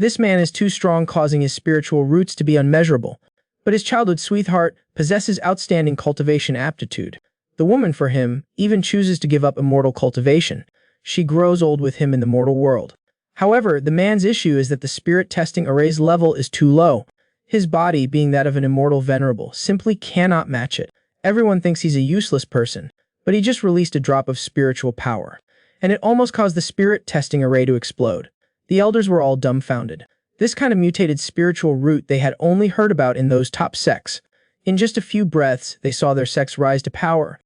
This man is too strong, causing his spiritual roots to be unmeasurable. But his childhood sweetheart possesses outstanding cultivation aptitude. The woman, for him, even chooses to give up immortal cultivation. She grows old with him in the mortal world. However, the man's issue is that the spirit testing array's level is too low. His body, being that of an immortal venerable, simply cannot match it. Everyone thinks he's a useless person, but he just released a drop of spiritual power, and it almost caused the spirit testing array to explode. The elders were all dumbfounded. This kind of mutated spiritual root they had only heard about in those top sects. In just a few breaths, they saw their sects rise to power.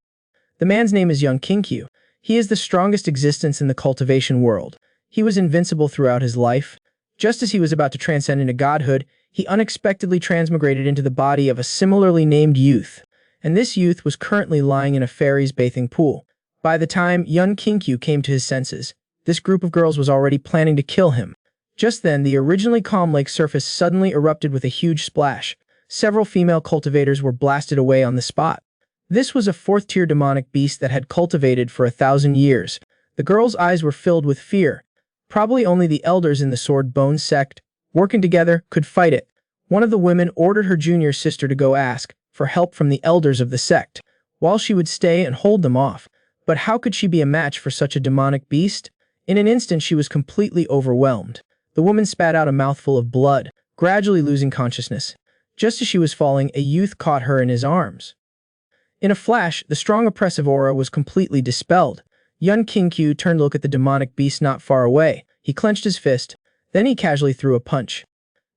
The man's name is Young Kinkyu. He is the strongest existence in the cultivation world. He was invincible throughout his life. Just as he was about to transcend into godhood, he unexpectedly transmigrated into the body of a similarly named youth. And this youth was currently lying in a fairy's bathing pool. By the time Young Kinkyu came to his senses, this group of girls was already planning to kill him. Just then, the originally calm lake surface suddenly erupted with a huge splash. Several female cultivators were blasted away on the spot. This was a fourth-tier demonic beast that had cultivated for 1,000 years. The girls' eyes were filled with fear. Probably only the elders in the Sword Bone sect, working together, could fight it. One of the women ordered her junior sister to go ask for help from the elders of the sect, while she would stay and hold them off. But how could she be a match for such a demonic beast? In an instant, she was completely overwhelmed. The woman spat out a mouthful of blood, gradually losing consciousness. Just as she was falling, a youth caught her in his arms. In a flash, the strong oppressive aura was completely dispelled. Young Kinkyu turned to look at the demonic beast not far away. He clenched his fist, then he casually threw a punch.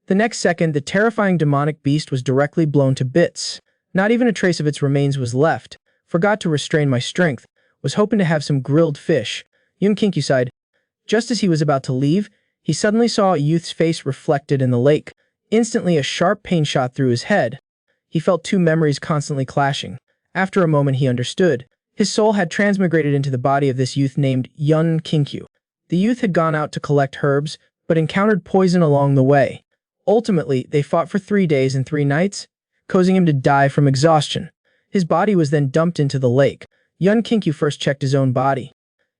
The next second, the terrifying demonic beast was directly blown to bits. Not even a trace of its remains was left. Forgot to restrain my strength. Was hoping to have some grilled fish. Young Kinkyu sighed. Just as he was about to leave, he suddenly saw a youth's face reflected in the lake. Instantly, a sharp pain shot through his head. He felt two memories constantly clashing. After a moment, he understood. His soul had transmigrated into the body of this youth named Young Kinkyu. The youth had gone out to collect herbs, but encountered poison along the way. Ultimately, they fought for 3 days and 3 nights, causing him to die from exhaustion. His body was then dumped into the lake. Young Kinkyu first checked his own body.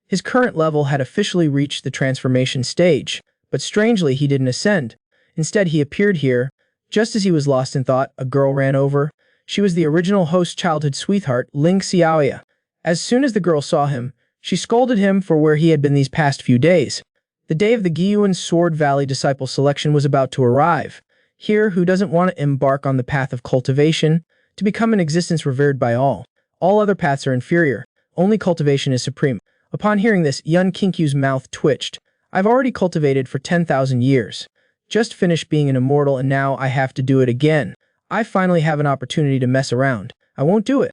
His current level had officially reached the transformation stage, but strangely, he didn't ascend. Instead, he appeared here. Just as he was lost in thought, a girl ran over. She was the original host's childhood sweetheart, Ling Xiaoya. As soon as the girl saw him, she scolded him for where he had been these past few days. The day of the Gyuan Sword Valley disciple selection was about to arrive. Here, who doesn't want to embark on the path of cultivation, to become an existence revered by all? All other paths are inferior. Only cultivation is supreme. Upon hearing this, Young Kinkyu's mouth twitched. I've already cultivated for 10,000 years. Just finished being an immortal and now I have to do it again. I finally have an opportunity to mess around. I won't do it.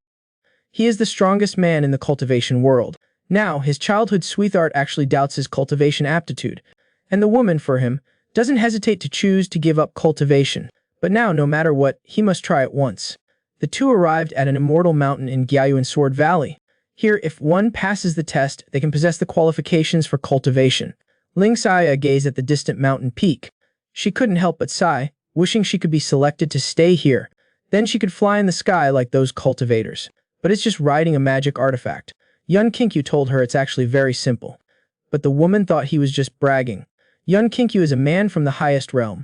He is the strongest man in the cultivation world. Now, his childhood sweetheart actually doubts his cultivation aptitude. And the woman, for him, doesn't hesitate to choose to give up cultivation. But now, no matter what, he must try it once. The two arrived at an immortal mountain in Gyuan Sword Valley. Here, if one passes the test, they can possess the qualifications for cultivation. Ling Xiaoya gazed at the distant mountain peak. She couldn't help but sigh, wishing she could be selected to stay here. Then she could fly in the sky like those cultivators. But it's just riding a magic artifact. Young Kinkyu told her it's actually very simple. But the woman thought he was just bragging. Young Kinkyu is a man from the highest realm.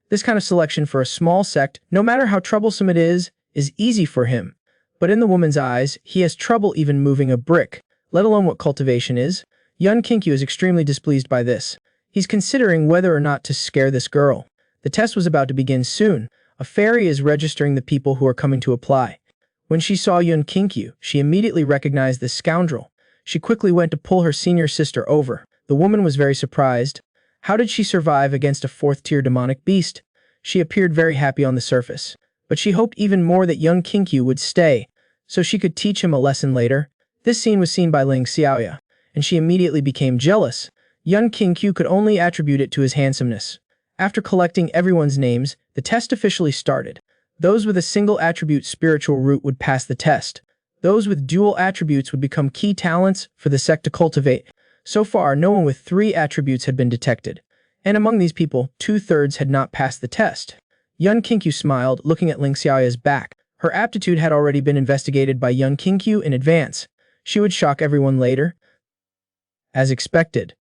This kind of selection for a small sect, no matter how troublesome it is easy for him. But in the woman's eyes, he has trouble even moving a brick, let alone what cultivation is. Young Kinkyu is extremely displeased by this. He's considering whether or not to scare this girl. The test was about to begin soon. A fairy is registering the people who are coming to apply. When she saw Young Kinkyu, she immediately recognized this scoundrel. She quickly went to pull her senior sister over. The woman was very surprised. How did she survive against a fourth-tier demonic beast? She appeared very happy on the surface. But she hoped even more that Young Kinkyu would stay, so she could teach him a lesson later. This scene was seen by Ling Xiaoya, and she immediately became jealous. Young Kinkyu could only attribute it to his handsomeness. After collecting everyone's names, the test officially started. Those with a single attribute spiritual root would pass the test. Those with dual attributes would become key talents for the sect to cultivate. So far, no one with 3 attributes had been detected. And among these people, 2/3 had not passed the test. Young Kinkyu smiled, looking at Ling Xiaoya's back. Her aptitude had already been investigated by Young Kinkyu in advance. She would shock everyone later. As expected,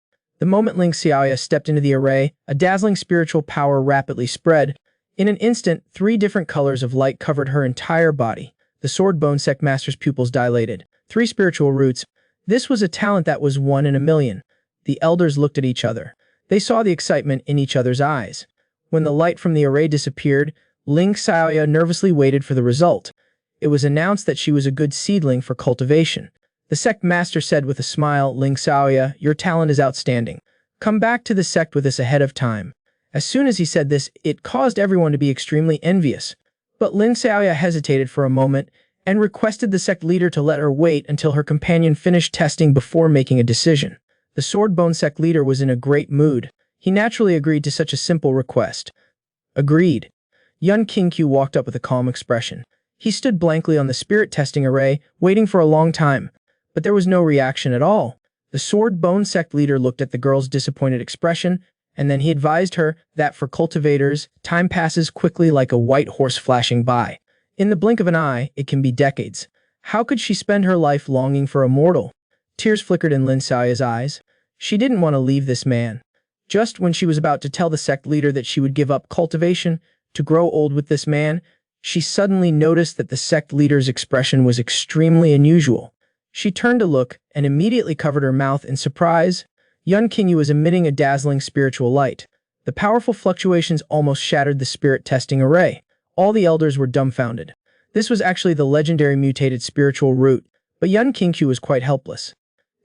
The moment Ling Xiaoya stepped into the array, a dazzling spiritual power rapidly spread. In an instant, 3 different colors of light covered her entire body. The Sword Bone Sect Master's pupils dilated. 3 spiritual roots. This was a talent that was 1 in a million. The elders looked at each other. They saw the excitement in each other's eyes. When the light from the array disappeared, Ling Xiaoya nervously waited for the result. It was announced that she was a good seedling for cultivation. The sect master said with a smile, "Ling Xiaoya, your talent is outstanding. Come back to the sect with us ahead of time." As soon as he said this, it caused everyone to be extremely envious. But Ling Xiaoya hesitated for a moment and requested the sect leader to let her wait until her companion finished testing before making a decision. The Sword Bone Sect leader was in a great mood. He naturally agreed to such a simple request. Agreed. Yun Qingqiu walked up with a calm expression. He stood blankly on the spirit testing array, waiting for a long time. But there was no reaction at all. The Sword Bone Sect leader looked at the girl's disappointed expression, and then he advised her that for cultivators, time passes quickly like a white horse flashing by. In the blink of an eye, it can be decades. How could she spend her life longing for a mortal? Tears flickered in Lin Xiaoya's eyes. She didn't want to leave this man. Just when she was about to tell the sect leader that she would give up cultivation to grow old with this man, she suddenly noticed that the sect leader's expression was extremely unusual. She turned to look and immediately covered her mouth in surprise. Yun Qingyu was emitting a dazzling spiritual light. The powerful fluctuations almost shattered the spirit testing array. All the elders were dumbfounded. This was actually the legendary mutated spiritual root, but Yun Qingyu was quite helpless.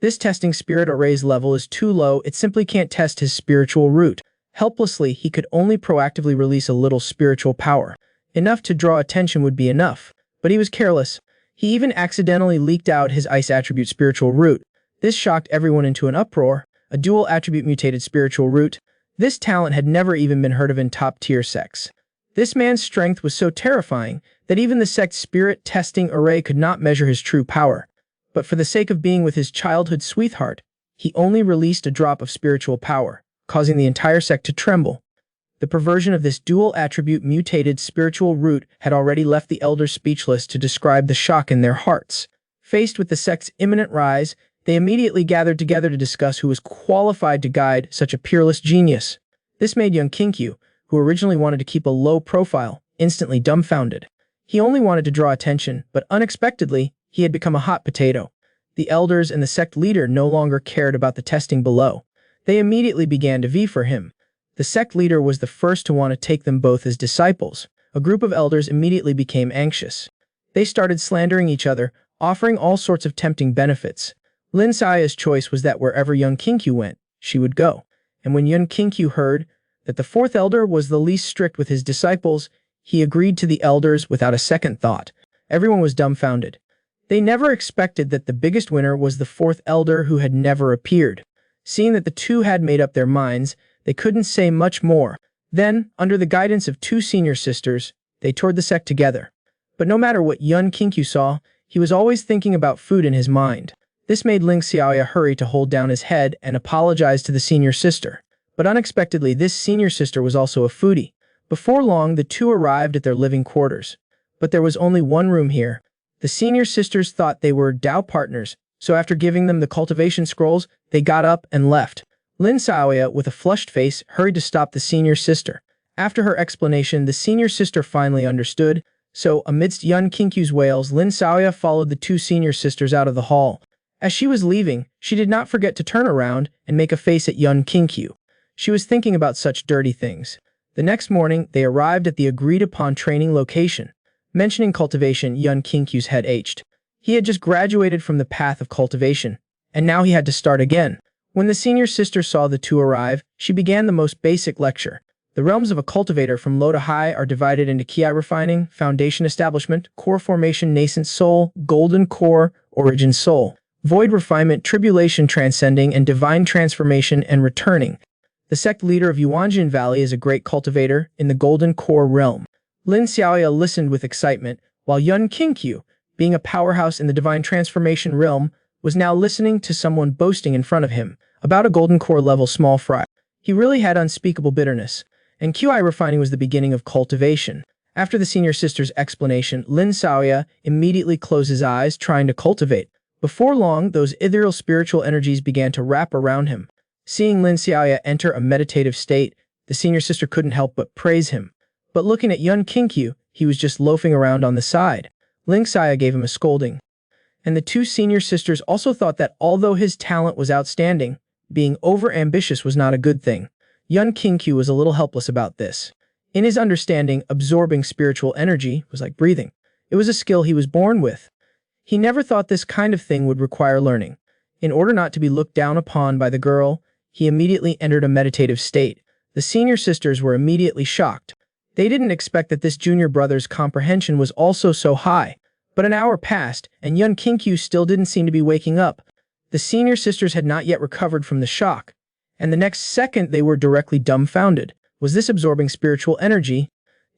This testing spirit array's level is too low, it simply can't test his spiritual root. Helplessly, he could only proactively release a little spiritual power. Enough to draw attention would be enough, but he was careless. He even accidentally leaked out his ice attribute spiritual root. This shocked everyone into an uproar. A dual attribute mutated spiritual root. This talent had never even been heard of in top-tier sects. This man's strength was so terrifying that even the sect's spirit testing array could not measure his true power. But for the sake of being with his childhood sweetheart, he only released a drop of spiritual power, causing the entire sect to tremble. The perversion of this dual attribute mutated spiritual root had already left the elders speechless to describe the shock in their hearts. Faced with the sect's imminent rise, they immediately gathered together to discuss who was qualified to guide such a peerless genius. This made young Qingqiu, who originally wanted to keep a low profile, instantly dumbfounded. He only wanted to draw attention, but unexpectedly, he had become a hot potato. The elders and the sect leader no longer cared about the testing below. They immediately began to vie for him. The sect leader was the first to want to take them both as disciples. A group of elders immediately became anxious. They started slandering each other, offering all sorts of tempting benefits. Lin Xiaoya's choice was that wherever young Qingqiu went, she would go. And when young Qingqiu heard that the 4th elder was the least strict with his disciples, he agreed to the elders without a second thought. Everyone was dumbfounded. They never expected that the biggest winner was the 4th elder who had never appeared. Seeing that the two had made up their minds, they couldn't say much more. Then, under the guidance of 2 senior sisters, they toured the sect together. But no matter what Yun Qingqiu saw, he was always thinking about food in his mind. This made Ling Xiaoya hurry to hold down his head and apologize to the senior sister. But unexpectedly, this senior sister was also a foodie. Before long, the two arrived at their living quarters. But there was only one room here. The senior sisters thought they were Dao partners, so after giving them the cultivation scrolls, they got up and left. Lin Xiaoya, with a flushed face, hurried to stop the senior sister. After her explanation, the senior sister finally understood, so amidst Yun Qingqiu's wails, Lin Xiaoya followed the 2 senior sisters out of the hall. As she was leaving, she did not forget to turn around and make a face at Yun Qingqiu. She was thinking about such dirty things. The next morning, they arrived at the agreed-upon training location. Mentioning cultivation, Yun Qingqiu's head ached. He had just graduated from the path of cultivation, and now he had to start again. When the senior sister saw the two arrive, she began the most basic lecture. The realms of a cultivator from low to high are divided into Ki refining, foundation establishment, core formation, nascent soul, golden core, origin soul, void refinement, tribulation transcending, and divine transformation and returning. The sect leader of Yuanjin Valley is a great cultivator in the golden core realm. Lin Xiaoya listened with excitement, while Yun Qingqiu, being a powerhouse in the divine transformation realm, was now listening to someone boasting in front of him about a golden core level small fry. He really had unspeakable bitterness, and QI refining was the beginning of cultivation. After the senior sister's explanation, Lin Xiaoya immediately closed his eyes, trying to cultivate. Before long, those ethereal spiritual energies began to wrap around him. Seeing Lin Xiaoya enter a meditative state, the senior sister couldn't help but praise him. But looking at Yun Qingqiu, he was just loafing around on the side. Ling Xiaoya gave him a scolding. And the two senior sisters also thought that although his talent was outstanding, being over-ambitious was not a good thing. Yun Qingqiu was a little helpless about this. In his understanding, absorbing spiritual energy was like breathing. It was a skill he was born with. He never thought this kind of thing would require learning. In order not to be looked down upon by the girl, he immediately entered a meditative state. The senior sisters were immediately shocked. They didn't expect that this junior brother's comprehension was also so high. But an hour passed, and Yun Qingqiu still didn't seem to be waking up. The senior sisters had not yet recovered from the shock, and the next second they were directly dumbfounded. Was this absorbing spiritual energy?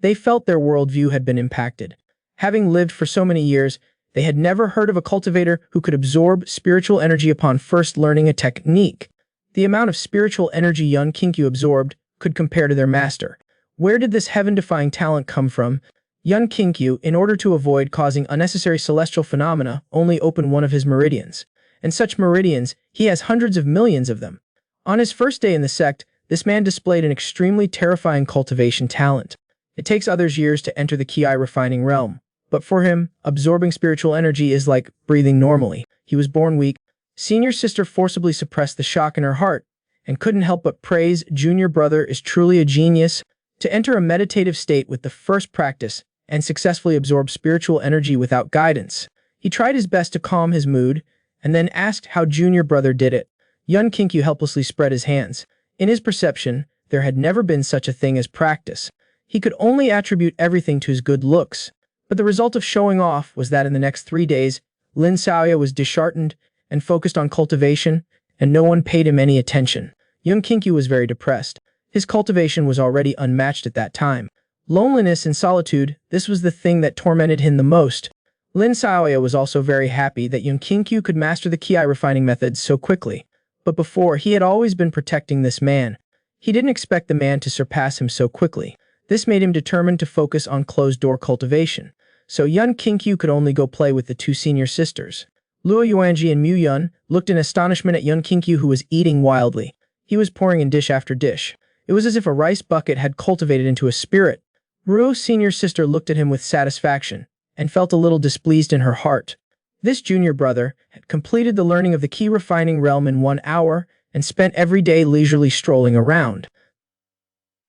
They felt their worldview had been impacted. Having lived for so many years, they had never heard of a cultivator who could absorb spiritual energy upon first learning a technique. The amount of spiritual energy Yun Qingqiu absorbed could compare to their master. Where did this heaven-defying talent come from? Yun Qingqiu, in order to avoid causing unnecessary celestial phenomena, only opened one of his meridians. And such meridians, he has hundreds of millions of them. On his first day in the sect, this man displayed an extremely terrifying cultivation talent. It takes others years to enter the Ki refining realm. But for him, absorbing spiritual energy is like breathing normally. He was born weak. Senior sister forcibly suppressed the shock in her heart and couldn't help but praise junior brother is truly a genius. To enter a meditative state with the first practice and successfully absorb spiritual energy without guidance. He tried his best to calm his mood and then asked how junior brother did it. Yun Qingqiu helplessly spread his hands. In his perception, there had never been such a thing as practice. He could only attribute everything to his good looks. But the result of showing off was that in the next 3 days, Lin Xiaoya was disheartened and focused on cultivation, and no one paid him any attention. Yun Qingqiu was very depressed. His cultivation was already unmatched at that time. Loneliness and solitude, this was the thing that tormented him the most. Lin Xiaoya was also very happy that Yun Qingqiu could master the Ki refining methods so quickly. But before, he had always been protecting this man. He didn't expect the man to surpass him so quickly. This made him determined to focus on closed-door cultivation. So Yun Qingqiu could only go play with the two senior sisters. Luo Yuanji and Mu Yun looked in astonishment at Yun Qingqiu, who was eating wildly. He was pouring in dish after dish. It was as if a rice bucket had cultivated into a spirit. Ruo's senior sister looked at him with satisfaction and felt a little displeased in her heart. This junior brother had completed the learning of the Ki refining realm in 1 hour and spent every day leisurely strolling around.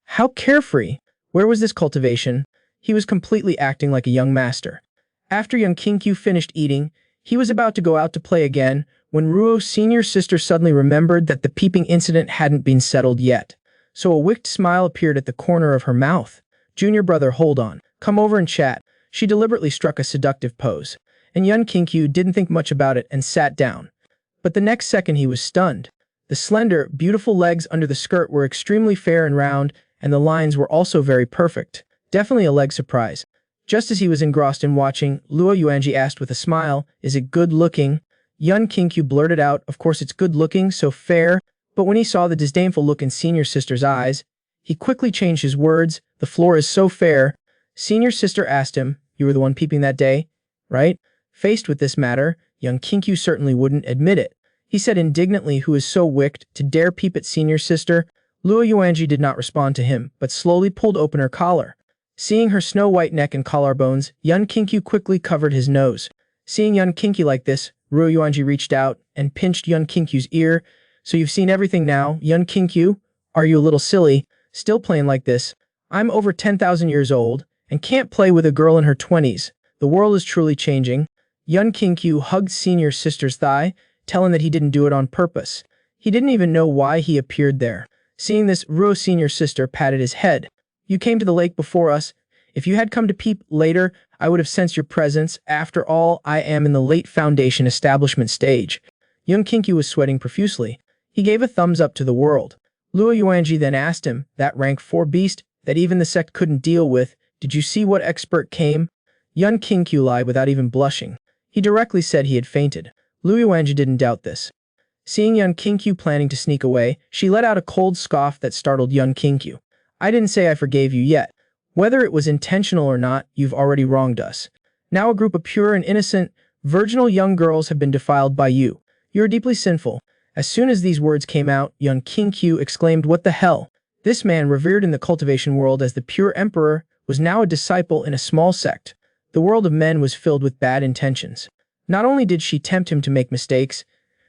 How carefree! Where was this cultivation? He was completely acting like a young master. After Yun Qingqiu finished eating, he was about to go out to play again when Ruo's senior sister suddenly remembered that the peeping incident hadn't been settled yet. So a wicked smile appeared at the corner of her mouth. Junior brother, hold on. Come over and chat. She deliberately struck a seductive pose. And Yun Qingqiu didn't think much about it and sat down. But the next second he was stunned. The slender, beautiful legs under the skirt were extremely fair and round, and the lines were also very perfect. Definitely a leg surprise. Just as he was engrossed in watching, Luo Yuanji asked with a smile, "Is it good looking?" Yun Qingqiu blurted out, "Of course it's good looking, so fair." But when he saw the disdainful look in senior sister's eyes, he quickly changed his words. "The floor is so fair." Senior sister asked him, "You were the one peeping that day, right?" Faced with this matter, Yun Qingqiu certainly wouldn't admit it. He said indignantly, "Who is so wicked to dare peep at senior sister?" Luo Yuanji did not respond to him, but slowly pulled open her collar. Seeing her snow-white neck and collarbones, Yun Qingqiu quickly covered his nose. Seeing Yun Qingqiu like this, Luo Yuanji reached out and pinched Yun Qingqiu's ear. "So you've seen everything now, Yun Qingqiu? Are you a little silly? Still playing like this? I'm over 10,000 years old and can't play with a girl in her 20s. The world is truly changing." Yun Qingqiu hugged senior sister's thigh, telling that he didn't do it on purpose. He didn't even know why he appeared there. Seeing this, Ruo's senior sister patted his head. "You came to the lake before us. If you had come to peep later, I would have sensed your presence. After all, I am in the late foundation establishment stage." Yun Qingqiu was sweating profusely. He gave a thumbs up to the world. Luo Yuanji then asked him, "That rank 4 beast that even the sect couldn't deal with, did you see what expert came?" Yun Qingqiu lied without even blushing. He directly said he had fainted. Luo Yuanji didn't doubt this. Seeing Yun Qingqiu planning to sneak away, she let out a cold scoff that startled Yun Qingqiu. "I didn't say I forgave you yet. Whether it was intentional or not, you've already wronged us. Now a group of pure and innocent, virginal young girls have been defiled by you. You are deeply sinful. As soon as these words came out, young King Q exclaimed, "What the hell?" This man, revered in the cultivation world as the pure emperor, was now a disciple in a small sect. The world of men was filled with bad intentions. Not only did she tempt him to make mistakes,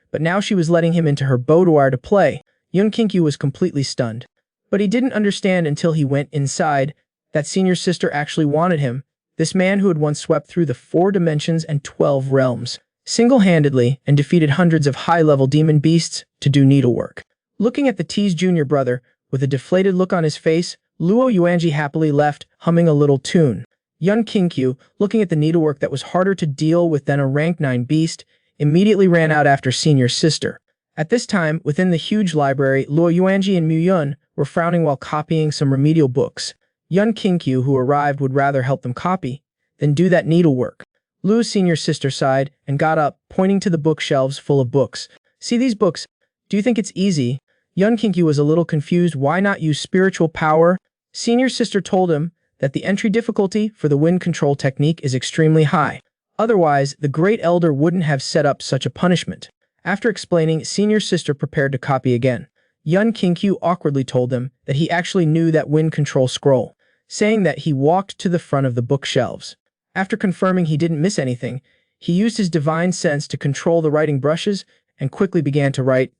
but now she was letting him into her boudoir to play. Young Q was completely stunned. But he didn't understand until he went inside that senior sister actually wanted him, this man who had once swept through the 4 dimensions and 12 realms, single-handedly, and defeated hundreds of high-level demon beasts to do needlework. Looking at the teased junior brother, with a deflated look on his face, Luo Yuanji happily left, humming a little tune. Young Q, looking at the needlework that was harder to deal with than a rank 9 beast, immediately ran out after senior sister. At this time, within the huge library, Luo Yuanji and Mu Yun were frowning while copying some remedial books. Young Q, who arrived, would rather help them copy than do that needlework. Lu's senior sister sighed and got up, pointing to the bookshelves full of books. "See these books? Do you think it's easy?" Young Q was a little confused. "Why not use spiritual power?" Senior sister told him that the entry difficulty for the wind control technique is extremely high. Otherwise, the great elder wouldn't have set up such a punishment. After explaining, senior sister prepared to copy again. Young Q awkwardly told them that he actually knew that wind control scroll, saying that he walked to the front of the bookshelves. After confirming he didn't miss anything, he used his divine sense to control the writing brushes and quickly began to write,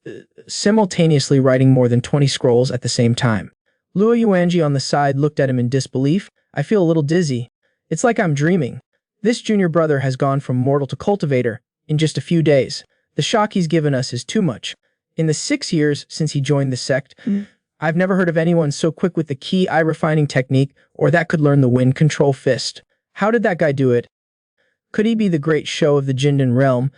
simultaneously writing more than 20 scrolls at the same time. Luo Yuanji on the side looked at him in disbelief. "I feel a little dizzy. It's like I'm dreaming. This junior brother has gone from mortal to cultivator in just a few days. The shock he's given us is too much. In the 6 years since he joined the sect, I've never heard of anyone so quick with the key eye refining technique or that could learn the wind control fist. How did that guy do it? Could he be the great show of the Jindan realm?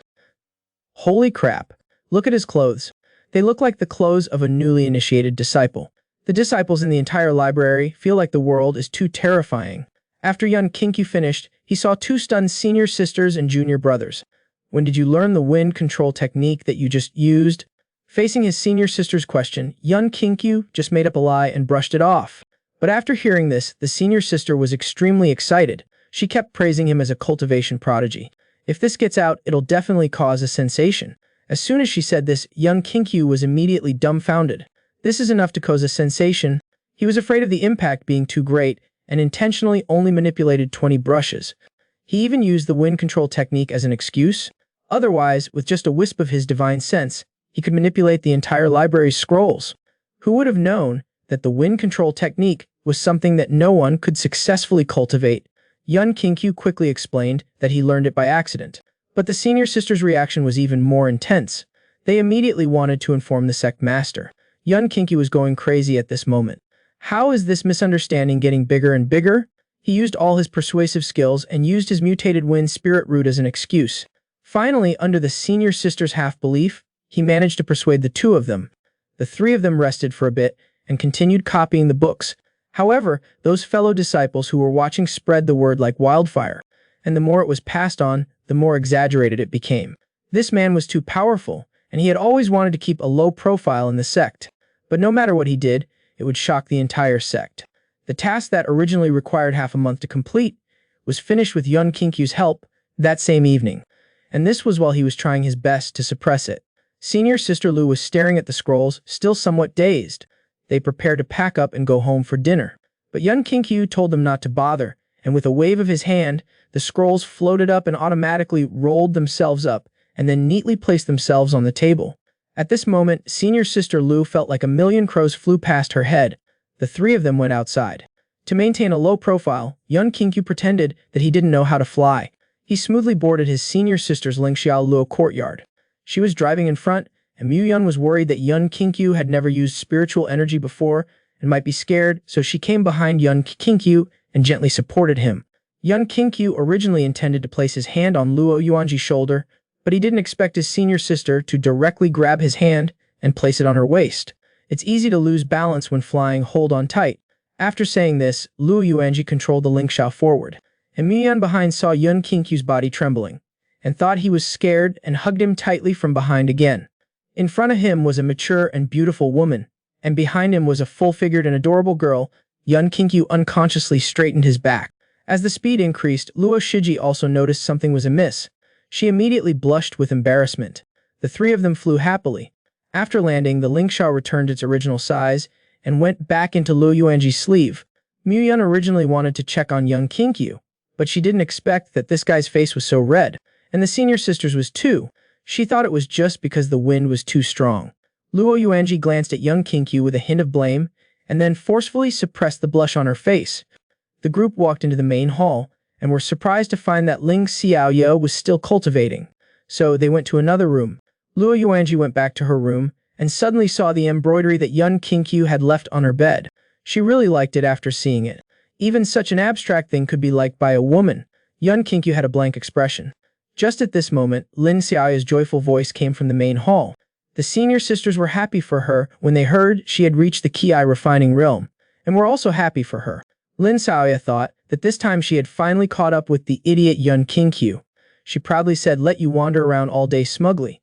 Holy crap. Look at his clothes. They look like the clothes of a newly initiated disciple. The disciples in the entire library feel like the world is too terrifying." After young Q finished, he saw 2 stunned senior sisters and junior brothers. "When did you learn the wind control technique that you just used?" Facing his senior sister's question, young Q just made up a lie and brushed it off. But after hearing this, the senior sister was extremely excited. She kept praising him as a cultivation prodigy. "If this gets out, it'll definitely cause a sensation." As soon as she said this, young Q was immediately dumbfounded. This is enough to cause a sensation. He was afraid of the impact being too great and intentionally only manipulated 20 brushes. He even used the wind control technique as an excuse. Otherwise, with just a wisp of his divine sense, he could manipulate the entire library's scrolls. Who would have known that the wind control technique was something that no one could successfully cultivate? Young Q quickly explained that he learned it by accident. But the senior sister's reaction was even more intense. They immediately wanted to inform the sect master. Young Q was going crazy at this moment. How is this misunderstanding getting bigger and bigger? He used all his persuasive skills and used his mutated wind spirit root as an excuse. Finally, under the senior sister's half-belief, he managed to persuade the 2 of them. The 3 of them rested for a bit and continued copying the books. However, those fellow disciples who were watching spread the word like wildfire, and the more it was passed on, the more exaggerated it became. This man was too powerful, and he had always wanted to keep a low profile in the sect. But no matter what he did, it would shock the entire sect. The task that originally required half a month to complete was finished with young Q's help that same evening, and this was while he was trying his best to suppress it. Senior Sister Lu was staring at the scrolls, still somewhat dazed. They prepared to pack up and go home for dinner. But young Q told them not to bother, and with a wave of his hand, the scrolls floated up and automatically rolled themselves up, and then neatly placed themselves on the table. At this moment, Senior Sister Lu felt like a million crows flew past her head. The 3 of them went outside. To maintain a low profile, young Q pretended that he didn't know how to fly. He smoothly boarded his senior sister's Lingxiao Luo courtyard. She was driving in front, and Mu Yun was worried that young Q had never used spiritual energy before and might be scared, so she came behind young Q and gently supported him. Young Q originally intended to place his hand on Luo Yuanji's shoulder, but he didn't expect his senior sister to directly grab his hand and place it on her waist. It's easy to lose balance when flying, hold on tight. After saying this, Luo Yuanji controlled the Lingxiao forward, and Mu Yun behind saw young Q's body trembling, and thought he was scared and hugged him tightly from behind again. In front of him was a mature and beautiful woman, and behind him was a full-figured and adorable girl. Young Q unconsciously straightened his back. As the speed increased, Luo Shiji also noticed something was amiss. She immediately blushed with embarrassment. The 3 of them flew happily. After landing, the Lingsha returned its original size and went back into Luo Yuanji's sleeve. Muyun originally wanted to check on young Kinkyu, but she didn't expect that this guy's face was so red, and the senior sister's was too. She thought it was just because the wind was too strong. Luo Yuanji glanced at young Kinkyu with a hint of blame, and then forcefully suppressed the blush on her face. The group walked into the main hall, and were surprised to find that Ling Xiaoye was still cultivating. So they went to another room. Luo Yuanji went back to her room, and suddenly saw the embroidery that young Kinkyu had left on her bed. She really liked it after seeing it. Even such an abstract thing could be liked by a woman. Young Kinkyu had a blank expression. Just at this moment, Lin Xiaoya's joyful voice came from the main hall. The senior sisters were happy for her when they heard she had reached the Ki refining realm, and were also happy for her. Lin Xiaoya thought that this time she had finally caught up with the idiot young Kinkyu. She proudly said, "Let you wander around all day smugly."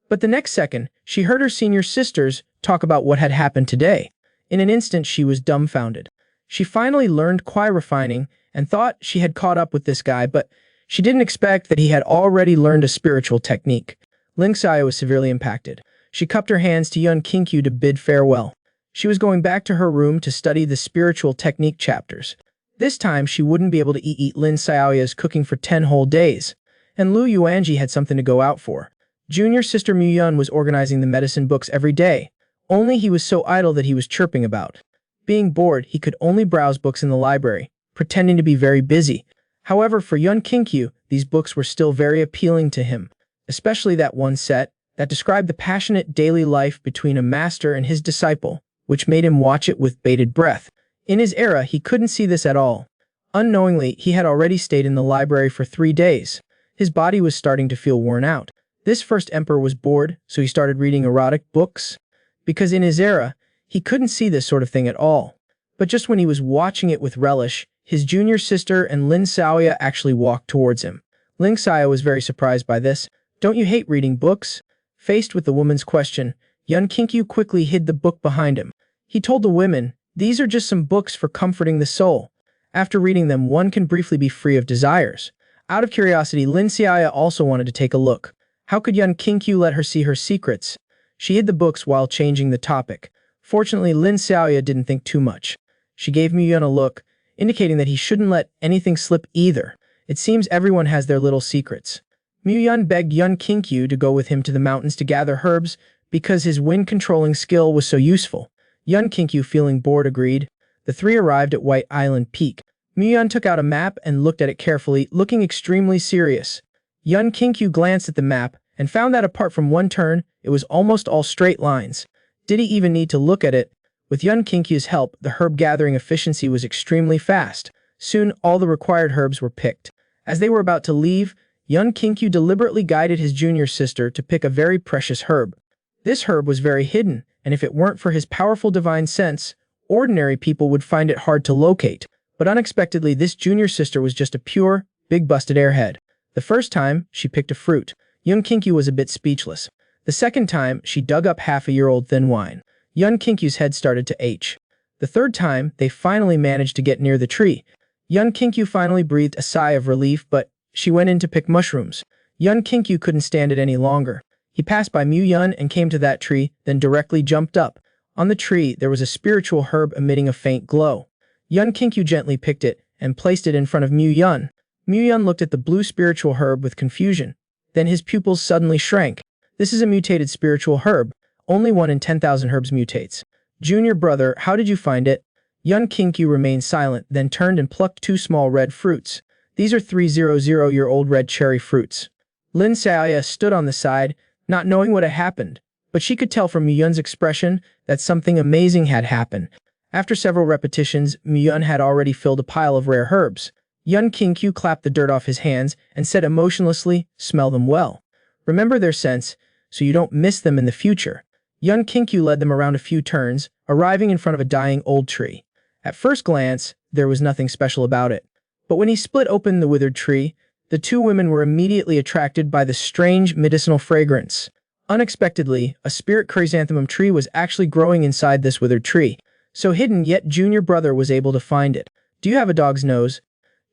But the next second, she heard her senior sisters talk about what had happened today. In an instant, she was dumbfounded. She finally learned Kwai refining and thought she had caught up with this guy, but she didn't expect that he had already learned a spiritual technique. Ling Xiaoya was severely impacted. She cupped her hands to young Kinkyu to bid farewell. She was going back to her room to study the spiritual technique chapters. This time, she wouldn't be able to eat Lin Xiaoya's cooking for 10 whole days. And Luo Yuanji had something to go out for. Junior sister Muyun was organizing the medicine books every day. Only he was so idle that he was chirping about. Being bored, he could only browse books in the library, pretending to be very busy. However, for young Kinkyu, these books were still very appealing to him, especially that one set that described the passionate daily life between a master and his disciple, which made him watch it with bated breath. In his era, he couldn't see this at all. Unknowingly, he had already stayed in the library for 3 days. His body was starting to feel worn out. This first emperor was bored, so he started reading erotic books. Because in his era, he couldn't see this sort of thing at all. But just when he was watching it with relish, his junior sister and Lin Xiaoya actually walked towards him. Ling Xiaoya was very surprised by this. "Don't you hate reading books?" Faced with the woman's question, young Kinkyu quickly hid the book behind him. He told the women, "These are just some books for comforting the soul. After reading them, one can briefly be free of desires." Out of curiosity, Lin Xiaoya also wanted to take a look. How could young Kinkyu let her see her secrets? She hid the books while changing the topic. Fortunately, Lin Xiaoya didn't think too much. She gave Muyun a look, indicating that he shouldn't let anything slip either. It seems everyone has their little secrets. Muyun begged young Kinkyu to go with him to the mountains to gather herbs because his wind-controlling skill was so useful. Young Kinkyu, feeling bored, agreed. The three arrived at White Island Peak. Muyun took out a map and looked at it carefully, looking extremely serious. Young Kinkyu glanced at the map and found that apart from one turn, it was almost all straight lines. Did he even need to look at it? With young Kinkyu's help, the herb gathering efficiency was extremely fast. Soon, all the required herbs were picked. As they were about to leave, young Kinkyu deliberately guided his junior sister to pick a very precious herb. This herb was very hidden, and if it weren't for his powerful divine sense, ordinary people would find it hard to locate. But unexpectedly, this junior sister was just a pure, big-busted airhead. The first time, she picked a fruit. Young Kinkyu was a bit speechless. The second time, she dug up half-a-year-old thin wine. Young Kinkyu's head started to ache. The third time, they finally managed to get near the tree. Young Kinkyu finally breathed a sigh of relief, but she went in to pick mushrooms. Young Kinkyu couldn't stand it any longer. He passed by Muyun and came to that tree, then directly jumped up. On the tree, there was a spiritual herb emitting a faint glow. Young Kinkyu gently picked it and placed it in front of Muyun. Muyun looked at the blue spiritual herb with confusion. Then his pupils suddenly shrank. This is a mutated spiritual herb. Only 1 in 10,000 herbs mutates. Junior brother, how did you find it? Young Kinkyu remained silent, then turned and plucked 2 small red fruits. These are 300-year-old red cherry fruits. Lin Xiaoya stood on the side, not knowing what had happened, but she could tell from Muyun's expression that something amazing had happened. After several repetitions, Muyun had already filled a pile of rare herbs. Young Kinkyu clapped the dirt off his hands and said emotionlessly, "Smell them well. Remember their scents, so you don't miss them in the future." Young Kinkyu led them around a few turns, arriving in front of a dying old tree. At first glance, there was nothing special about it. But when he split open the withered tree, the 2 women were immediately attracted by the strange medicinal fragrance. Unexpectedly, a spirit chrysanthemum tree was actually growing inside this withered tree. So hidden, yet junior brother was able to find it. "Do you have a dog's nose?"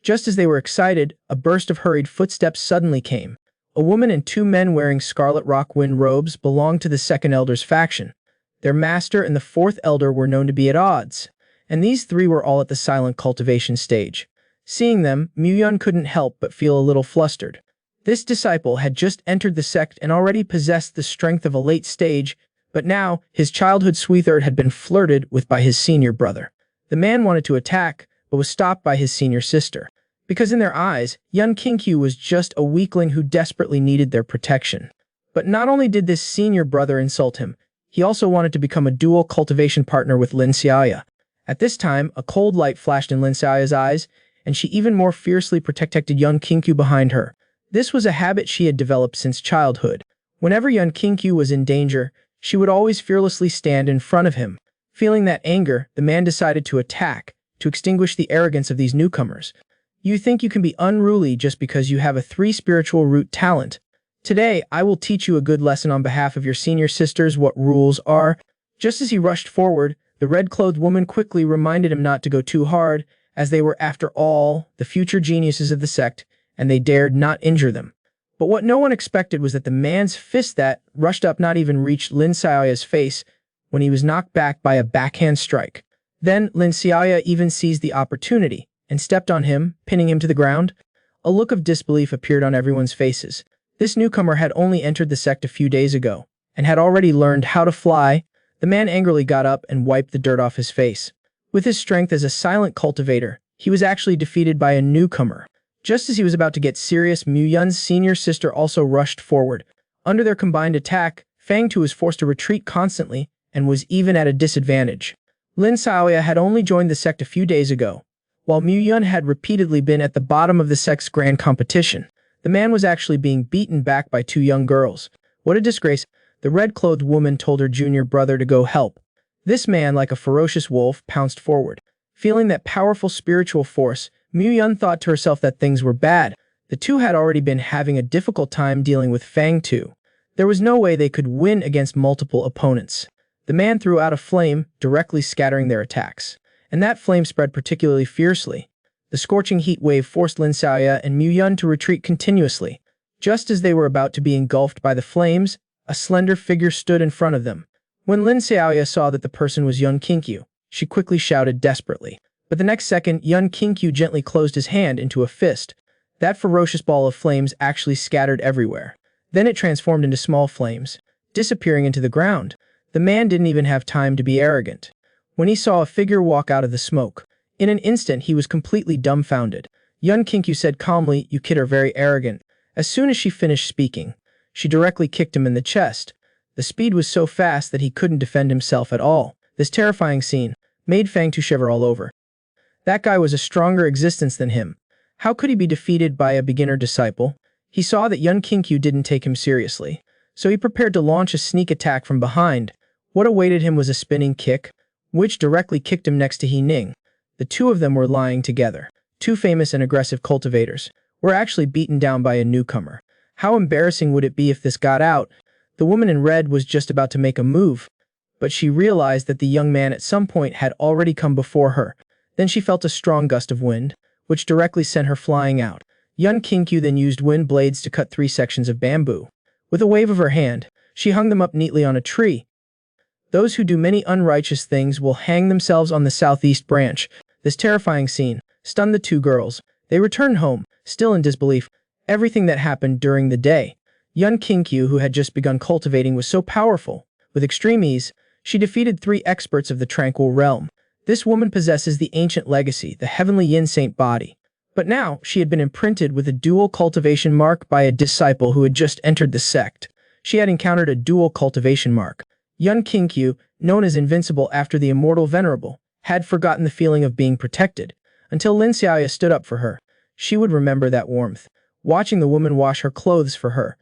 Just as they were excited, a burst of hurried footsteps suddenly came. A woman and two men wearing scarlet rock wind robes belonged to the second elder's faction. Their master and the fourth elder were known to be at odds, and these three were all at the silent cultivation stage. Seeing them, Mu-yun couldn't help but feel a little flustered. This disciple had just entered the sect and already possessed the strength of a late stage, but now his childhood sweetheart had been flirted with by his senior brother. The man wanted to attack, but was stopped by his senior sister, because in their eyes, young Kinkyu was just a weakling who desperately needed their protection. But not only did this senior brother insult him, he also wanted to become a dual cultivation partner with Lin Xiaoya. At this time, a cold light flashed in Lin Xiaoya's eyes, and she even more fiercely protected young Kinkyu behind her. This was a habit she had developed since childhood. Whenever young Kinkyu was in danger, she would always fearlessly stand in front of him. Feeling that anger, the man decided to attack, to extinguish the arrogance of these newcomers. You think you can be unruly just because you have a 3 spiritual root talent. Today, I will teach you a good lesson on behalf of your senior sisters what rules are. Just as he rushed forward, the red-clothed woman quickly reminded him not to go too hard, as they were, after all, the future geniuses of the sect, and they dared not injure them. But what no one expected was that the man's fist that rushed up not even reached Lin Xiaoya's face when he was knocked back by a backhand strike. Then Lin Xiaoya even seized the opportunity and stepped on him, pinning him to the ground. A look of disbelief appeared on everyone's faces. This newcomer had only entered the sect a few days ago and had already learned how to fly. The man angrily got up and wiped the dirt off his face. With his strength as a silent cultivator, he was actually defeated by a newcomer. Just as he was about to get serious, Mu-yun's senior sister also rushed forward. Under their combined attack, Fang Tu was forced to retreat constantly and was even at a disadvantage. Lin Xiaoya had only joined the sect a few days ago, while Mu-yun had repeatedly been at the bottom of the sect's grand competition. The man was actually being beaten back by 2 young girls. What a disgrace. The red-clothed woman told her junior brother to go help. This man, like a ferocious wolf, pounced forward. Feeling that powerful spiritual force, Mu-yun thought to herself that things were bad. The two had already been having a difficult time dealing with Fang Tu. There was no way they could win against multiple opponents. The man threw out a flame, directly scattering their attacks. And that flame spread particularly fiercely. The scorching heat wave forced Lin Xiaoya and Mu-yun to retreat continuously. Just as they were about to be engulfed by the flames, a slender figure stood in front of them. When Lin Xiaoya saw that the person was young Kinkyu, she quickly shouted desperately. But the next second, young Kinkyu gently closed his hand into a fist. That ferocious ball of flames actually scattered everywhere. Then it transformed into small flames, disappearing into the ground. The man didn't even have time to be arrogant. When he saw a figure walk out of the smoke, in an instant he was completely dumbfounded. Young Kinkyu said calmly, "You kid are very arrogant." As soon as she finished speaking, she directly kicked him in the chest. The speed was so fast that he couldn't defend himself at all. This terrifying scene made Fang Tu shiver all over. That guy was a stronger existence than him. How could he be defeated by a beginner disciple? He saw that young Kinkyu didn't take him seriously, so he prepared to launch a sneak attack from behind. What awaited him was a spinning kick, which directly kicked him next to He Ning. The two of them were lying together. 2 famous and aggressive cultivators were actually beaten down by a newcomer. How embarrassing would it be if this got out? The woman in red was just about to make a move, but she realized that the young man at some point had already come before her. Then she felt a strong gust of wind, which directly sent her flying out. Young Kinkyu then used wind blades to cut 3 sections of bamboo. With a wave of her hand, she hung them up neatly on a tree. Those who do many unrighteous things will hang themselves on the southeast branch. This terrifying scene stunned the 2 girls. They returned home, still in disbelief. Everything that happened during the day. Young Kinkyu, who had just begun cultivating, was so powerful. With extreme ease, she defeated 3 experts of the Tranquil Realm. This woman possesses the ancient legacy, the heavenly yin saint body. But now, she had been imprinted with a dual cultivation mark by a disciple who had just entered the sect. She had encountered a dual cultivation mark. Young Kinkyu, known as invincible after the immortal venerable, had forgotten the feeling of being protected. Until Lin Xiaoya stood up for her, she would remember that warmth, watching the woman wash her clothes for her.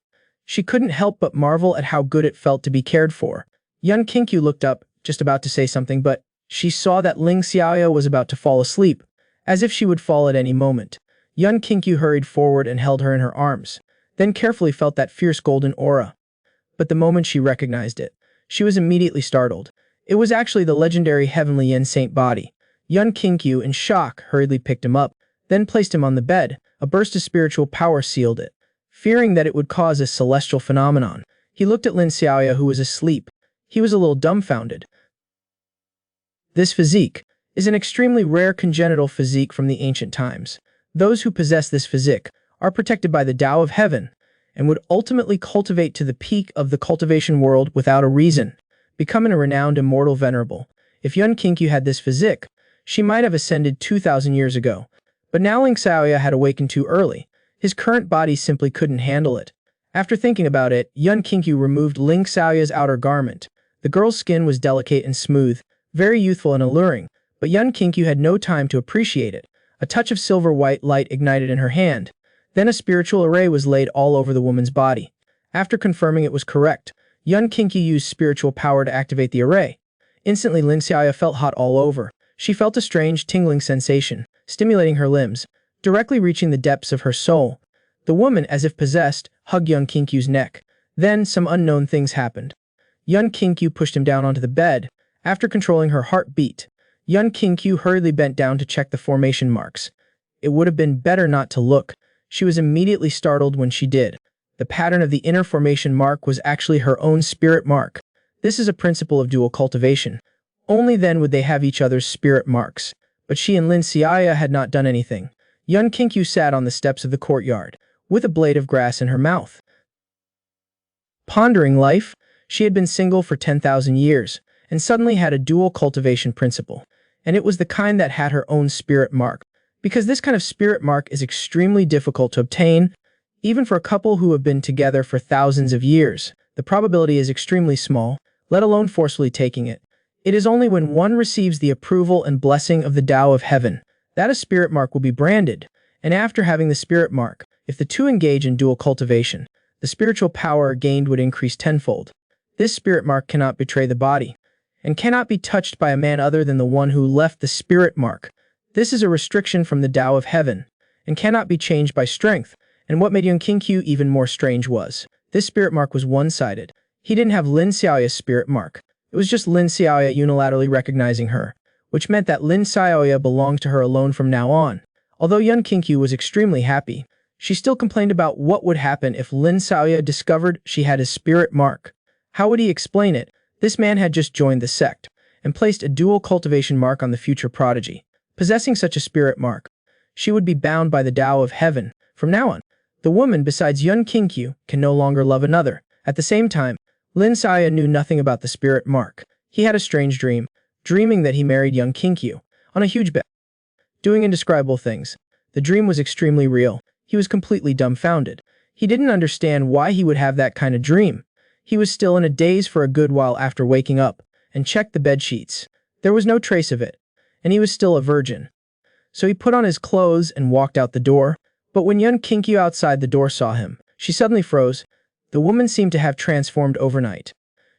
She couldn't help but marvel at how good it felt to be cared for. Young Kinkyu looked up, just about to say something, but she saw that Lin Xiaoya was about to fall asleep, as if she would fall at any moment. Young Kinkyu hurried forward and held her in her arms, then carefully felt that fierce golden aura. But the moment she recognized it, she was immediately startled. It was actually the legendary heavenly yin saint body. Young Kinkyu, in shock, hurriedly picked him up, then placed him on the bed. A burst of spiritual power sealed it. fearing that it would cause a celestial phenomenon. He looked at Lin Xiaoya, who was asleep. He was a little dumbfounded. This physique is an extremely rare congenital physique from the ancient times. Those who possess this physique are protected by the Tao of Heaven and would ultimately cultivate to the peak of the cultivation world without a reason, becoming a renowned immortal venerable. If Yun Qingqiu had this physique, she might have ascended 2,000 years ago. But now Ling Xiaoya had awakened too early. His current body simply couldn't handle it. After thinking about it, Yun Qingqiu removed Ling Xiaoya's outer garment. The girl's skin was delicate and smooth, very youthful and alluring, but Yun Qingqiu had no time to appreciate it. A touch of silver-white light ignited in her hand. Then a spiritual array was laid all over the woman's body. After confirming it was correct, Yun Qingqiu used spiritual power to activate the array. Instantly, Ling Xiaoya felt hot all over. She felt a strange tingling sensation, stimulating her limbs, directly reaching the depths of her soul. The woman, as if possessed, hugged Yun Qingqiu's neck. Then, some unknown things happened. Yun Qingqiu pushed him down onto the bed. After controlling her heartbeat, Yun Qingqiu hurriedly bent down to check the formation marks. It would have been better not to look. She was immediately startled when she did. The pattern of the inner formation mark was actually her own spirit mark. This is a principle of dual cultivation. Only then would they have each other's spirit marks. But she and Lin Xiaoya had not done anything. Yun Qingqiu sat on the steps of the courtyard, with a blade of grass in her mouth. Pondering life, she had been single for 10,000 years, and suddenly had a dual cultivation principle. And it was the kind that had her own spirit mark. Because this kind of spirit mark is extremely difficult to obtain, even for a couple who have been together for thousands of years. The probability is extremely small, let alone forcefully taking it. It is only when one receives the approval and blessing of the Tao of Heaven that a spirit mark will be branded. And after having the spirit mark, if the two engage in dual cultivation, the spiritual power gained would increase tenfold. This spirit mark cannot betray the body, and cannot be touched by a man other than the one who left the spirit mark. This is a restriction from the Tao of Heaven, and cannot be changed by strength. And what made Yun Qingqiu even more strange was, this spirit mark was one-sided. He didn't have Lin Xiaoya's spirit mark. It was just Lin Xiaoya unilaterally recognizing her, which meant that Lin Xiaoya belonged to her alone from now on. Although Yun Qingqiu was extremely happy, she still complained about what would happen if Lin Xiaoya discovered she had his spirit mark. How would he explain it? This man had just joined the sect, and placed a dual cultivation mark on the future prodigy. Possessing such a spirit mark, she would be bound by the Tao of Heaven. From now on, the woman, besides Yun Qingqiu, can no longer love another. At the same time, Lin Xiaoya knew nothing about the spirit mark. He had a strange dream, dreaming that he married Yun Qingqiu on a huge bed, doing indescribable things. The dream was extremely real. He was completely dumbfounded. He didn't understand why he would have that kind of dream. He was still in a daze for a good while after waking up, and checked the bed sheets. There was no trace of it, and he was still a virgin. So he put on his clothes and walked out the door. But when Yun Qingqiu outside the door saw him, she suddenly froze. The woman seemed to have transformed overnight.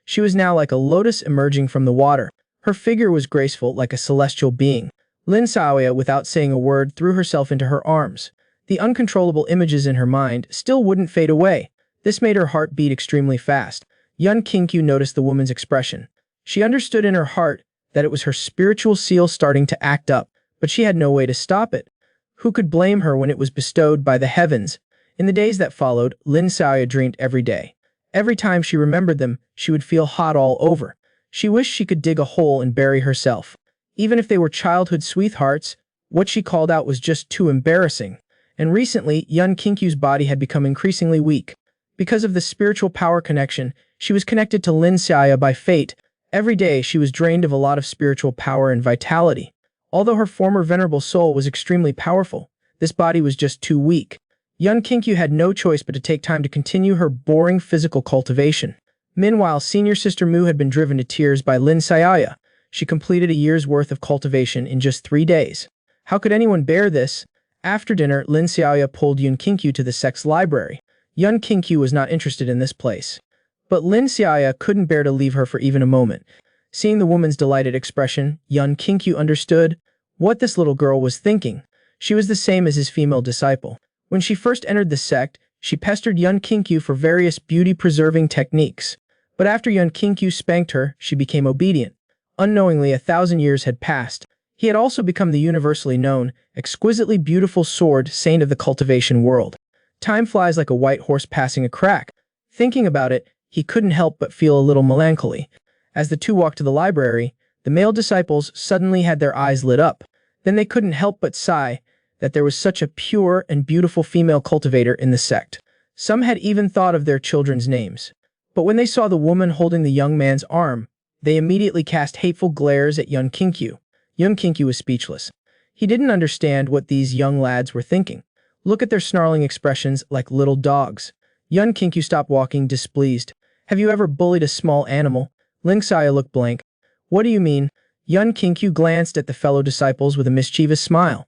She was now like a lotus emerging from the water. Her figure was graceful like a celestial being. Lin Xiaoya, without saying a word, threw herself into her arms. The uncontrollable images in her mind still wouldn't fade away. This made her heart beat extremely fast. Yun Qingqiu noticed the woman's expression. She understood in her heart that it was her spiritual seal starting to act up, but she had no way to stop it. Who could blame her when it was bestowed by the heavens? In the days that followed, Lin Xiaoya dreamed every day. Every time she remembered them, she would feel hot all over. She wished she could dig a hole and bury herself. Even if they were childhood sweethearts, what she called out was just too embarrassing. And recently, Yun Qingqiu's body had become increasingly weak. Because of the spiritual power connection, she was connected to Lin Xiaoya by fate. Every day, she was drained of a lot of spiritual power and vitality. Although her former venerable soul was extremely powerful, this body was just too weak. Yun Qingqiu had no choice but to take time to continue her boring physical cultivation. Meanwhile, senior sister Mu had been driven to tears by Lin Xiaoya. She completed a year's worth of cultivation in just 3 days. How could anyone bear this? After dinner, Lin Xiaoya pulled Yun Qingqiu to the sect's library. Yun Qingqiu was not interested in this place. But Lin Xiaoya couldn't bear to leave her for even a moment. Seeing the woman's delighted expression, Yun Qingqiu understood what this little girl was thinking. She was the same as his female disciple. When she first entered the sect, she pestered Yun Qingqiu for various beauty-preserving techniques. But after Yun Qingqiu spanked her, she became obedient. Unknowingly, 1,000 years had passed. He had also become the universally known, exquisitely beautiful sword saint of the cultivation world. Time flies like a white horse passing a crack. Thinking about it, he couldn't help but feel a little melancholy. As the two walked to the library, the male disciples suddenly had their eyes lit up. Then they couldn't help but sigh that there was such a pure and beautiful female cultivator in the sect. Some had even thought of their children's names. But when they saw the woman holding the young man's arm, they immediately cast hateful glares at Yun Kinkyu. Yun Kinkyu was speechless. He didn't understand what these young lads were thinking. Look at their snarling expressions like little dogs. Yun Kinkyu stopped walking, displeased. Have you ever bullied a small animal? Ling Xiao looked blank. What do you mean? Yun Kinkyu glanced at the fellow disciples with a mischievous smile.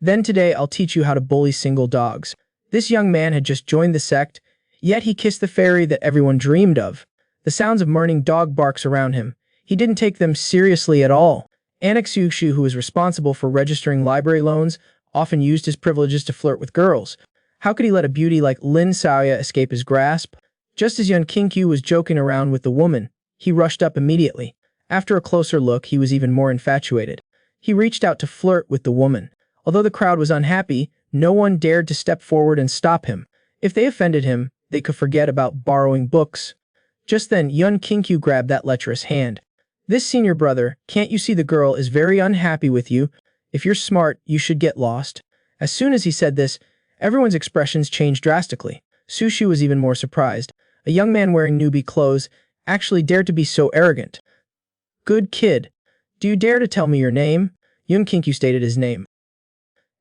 Then today I'll teach you how to bully single dogs. This young man had just joined the sect, yet he kissed the fairy that everyone dreamed of. The sounds of mourning dog barks around him. He didn't take them seriously at all. Anak Xuxu, who was responsible for registering library loans, often used his privileges to flirt with girls. How could he let a beauty like Lin Xiaoya escape his grasp? Just as Yun Kinkyu was joking around with the woman, he rushed up immediately. After a closer look, he was even more infatuated. He reached out to flirt with the woman. Although the crowd was unhappy, no one dared to step forward and stop him. If they offended him, they could forget about borrowing books. Just then, Yun Kinkyu grabbed that lecherous hand. This senior brother, can't you see the girl is very unhappy with you? If you're smart, you should get lost. As soon as he said this, everyone's expressions changed drastically. Sushi was even more surprised. A young man wearing newbie clothes actually dared to be so arrogant. Good kid. Do you dare to tell me your name? Yun Kinkyu stated his name.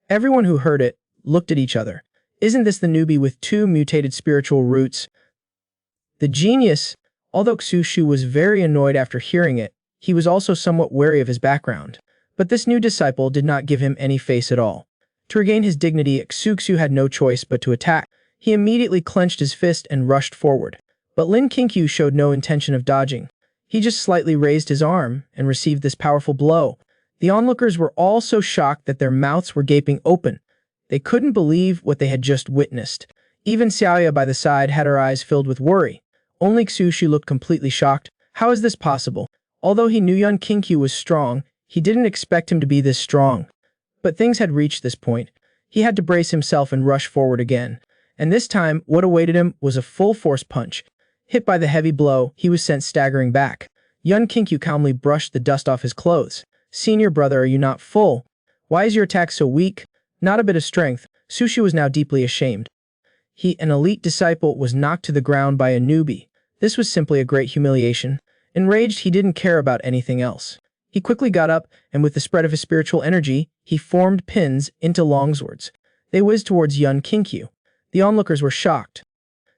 Everyone who heard it looked at each other. Isn't this the newbie with 2 mutated spiritual roots? The genius. Although Xushu was very annoyed after hearing it, he was also somewhat wary of his background. But this new disciple did not give him any face at all. To regain his dignity, Xuxu had no choice but to attack. He immediately clenched his fist and rushed forward. But Lin Kinkyu showed no intention of dodging. He just slightly raised his arm and received this powerful blow. The onlookers were all so shocked that their mouths were gaping open. They couldn't believe what they had just witnessed. Even Xiaoya by the side had her eyes filled with worry. Only Xushu looked completely shocked. How is this possible? Although he knew Yun Kinkyu was strong, he didn't expect him to be this strong. But things had reached this point. He had to brace himself and rush forward again. And this time, what awaited him was a full-force punch. Hit by the heavy blow, he was sent staggering back. Yun Kinkyu calmly brushed the dust off his clothes. Senior brother, are you not full? Why is your attack so weak? Not a bit of strength. Sushi was now deeply ashamed. He, an elite disciple, was knocked to the ground by a newbie. This was simply a great humiliation. Enraged, he didn't care about anything else. He quickly got up, and with the spread of his spiritual energy, he formed pins into longswords. They whizzed towards Yun Kinkyu. The onlookers were shocked.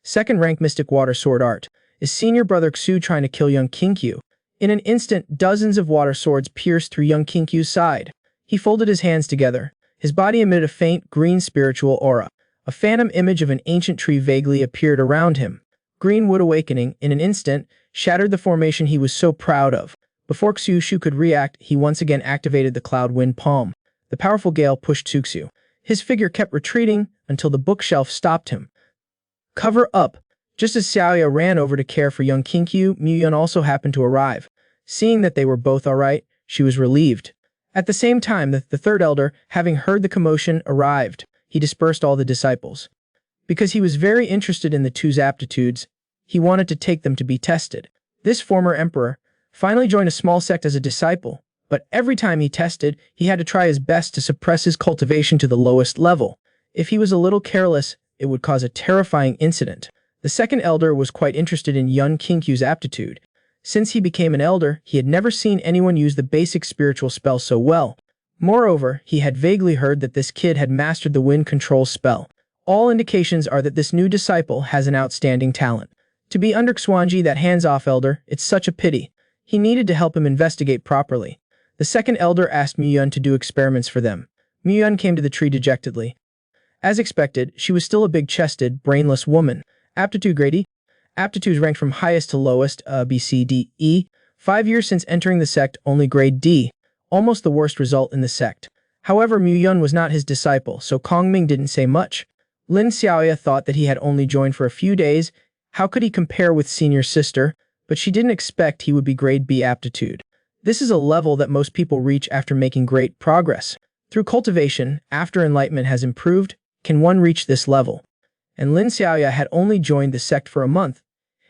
Second-rank Mystic Water Sword Art. Is senior brother Xu trying to kill Yun Kinkyu? In an instant, dozens of water swords pierced through Yun Kinkyu's side. He folded his hands together. His body emitted a faint green spiritual aura. A phantom image of an ancient tree vaguely appeared around him. Green wood awakening, in an instant, shattered the formation he was so proud of. Before Xushu could react, he once again activated the Cloud Wind Palm. The powerful gale pushed Xuxu. His figure kept retreating until the bookshelf stopped him. Cover up! Just as Xiaoya ran over to care for young Kinkyu, Muyun also happened to arrive. Seeing that they were both alright, she was relieved. At the same time, the third elder, having heard the commotion, arrived. He dispersed all the disciples. Because he was very interested in the two's aptitudes, he wanted to take them to be tested. This former emperor finally joined a small sect as a disciple, but every time he tested, he had to try his best to suppress his cultivation to the lowest level. If he was a little careless, it would cause a terrifying incident. The second elder was quite interested in Yun Kinkyu's aptitude. Since he became an elder, he had never seen anyone use the basic spiritual spell so well. Moreover, he had vaguely heard that this kid had mastered the wind control spell. All indications are that this new disciple has an outstanding talent. To be under Xuanji, that hands-off elder, it's such a pity. He needed to help him investigate properly. The second elder asked Muyun to do experiments for them. Muyun came to the tree dejectedly. As expected, she was still a big-chested, brainless woman. Aptitude grade E. Aptitudes ranked from highest to lowest, B, C, D, E. 5 years since entering the sect, only grade D. Almost the worst result in the sect. However, Muyun was not his disciple, so Kongming didn't say much. Lin Xiaoya thought that he had only joined for a few days. How could he compare with senior sister? But she didn't expect he would be grade B aptitude. This is a level that most people reach after making great progress. Through cultivation, after enlightenment has improved, can one reach this level. and Lin Xiaoya had only joined the sect for a month,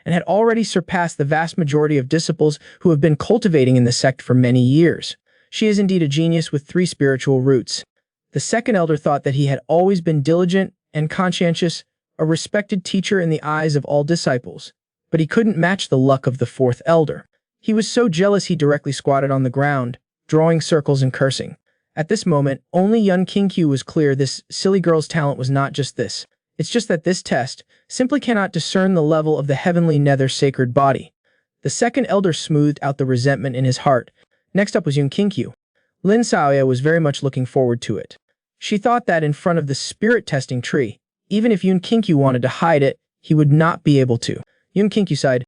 and had already surpassed the vast majority of disciples who have been cultivating in the sect for many years. She is indeed a genius with 3 spiritual roots. The second elder thought that he had always been diligent and conscientious, a respected teacher in the eyes of all disciples, but he couldn't match the luck of the fourth elder. He was so jealous he directly squatted on the ground, drawing circles and cursing. At this moment, only Yun Qingqiu was clear this silly girl's talent was not just this. It's just that this test simply cannot discern the level of the heavenly nether sacred body. The second elder smoothed out the resentment in his heart. Next up was Yun Qingqiu. Lin Xiaoya was very much looking forward to it. She thought that in front of the spirit testing tree, even if Yun Qingqiu wanted to hide it, he would not be able to. Yun Qingqiu sighed.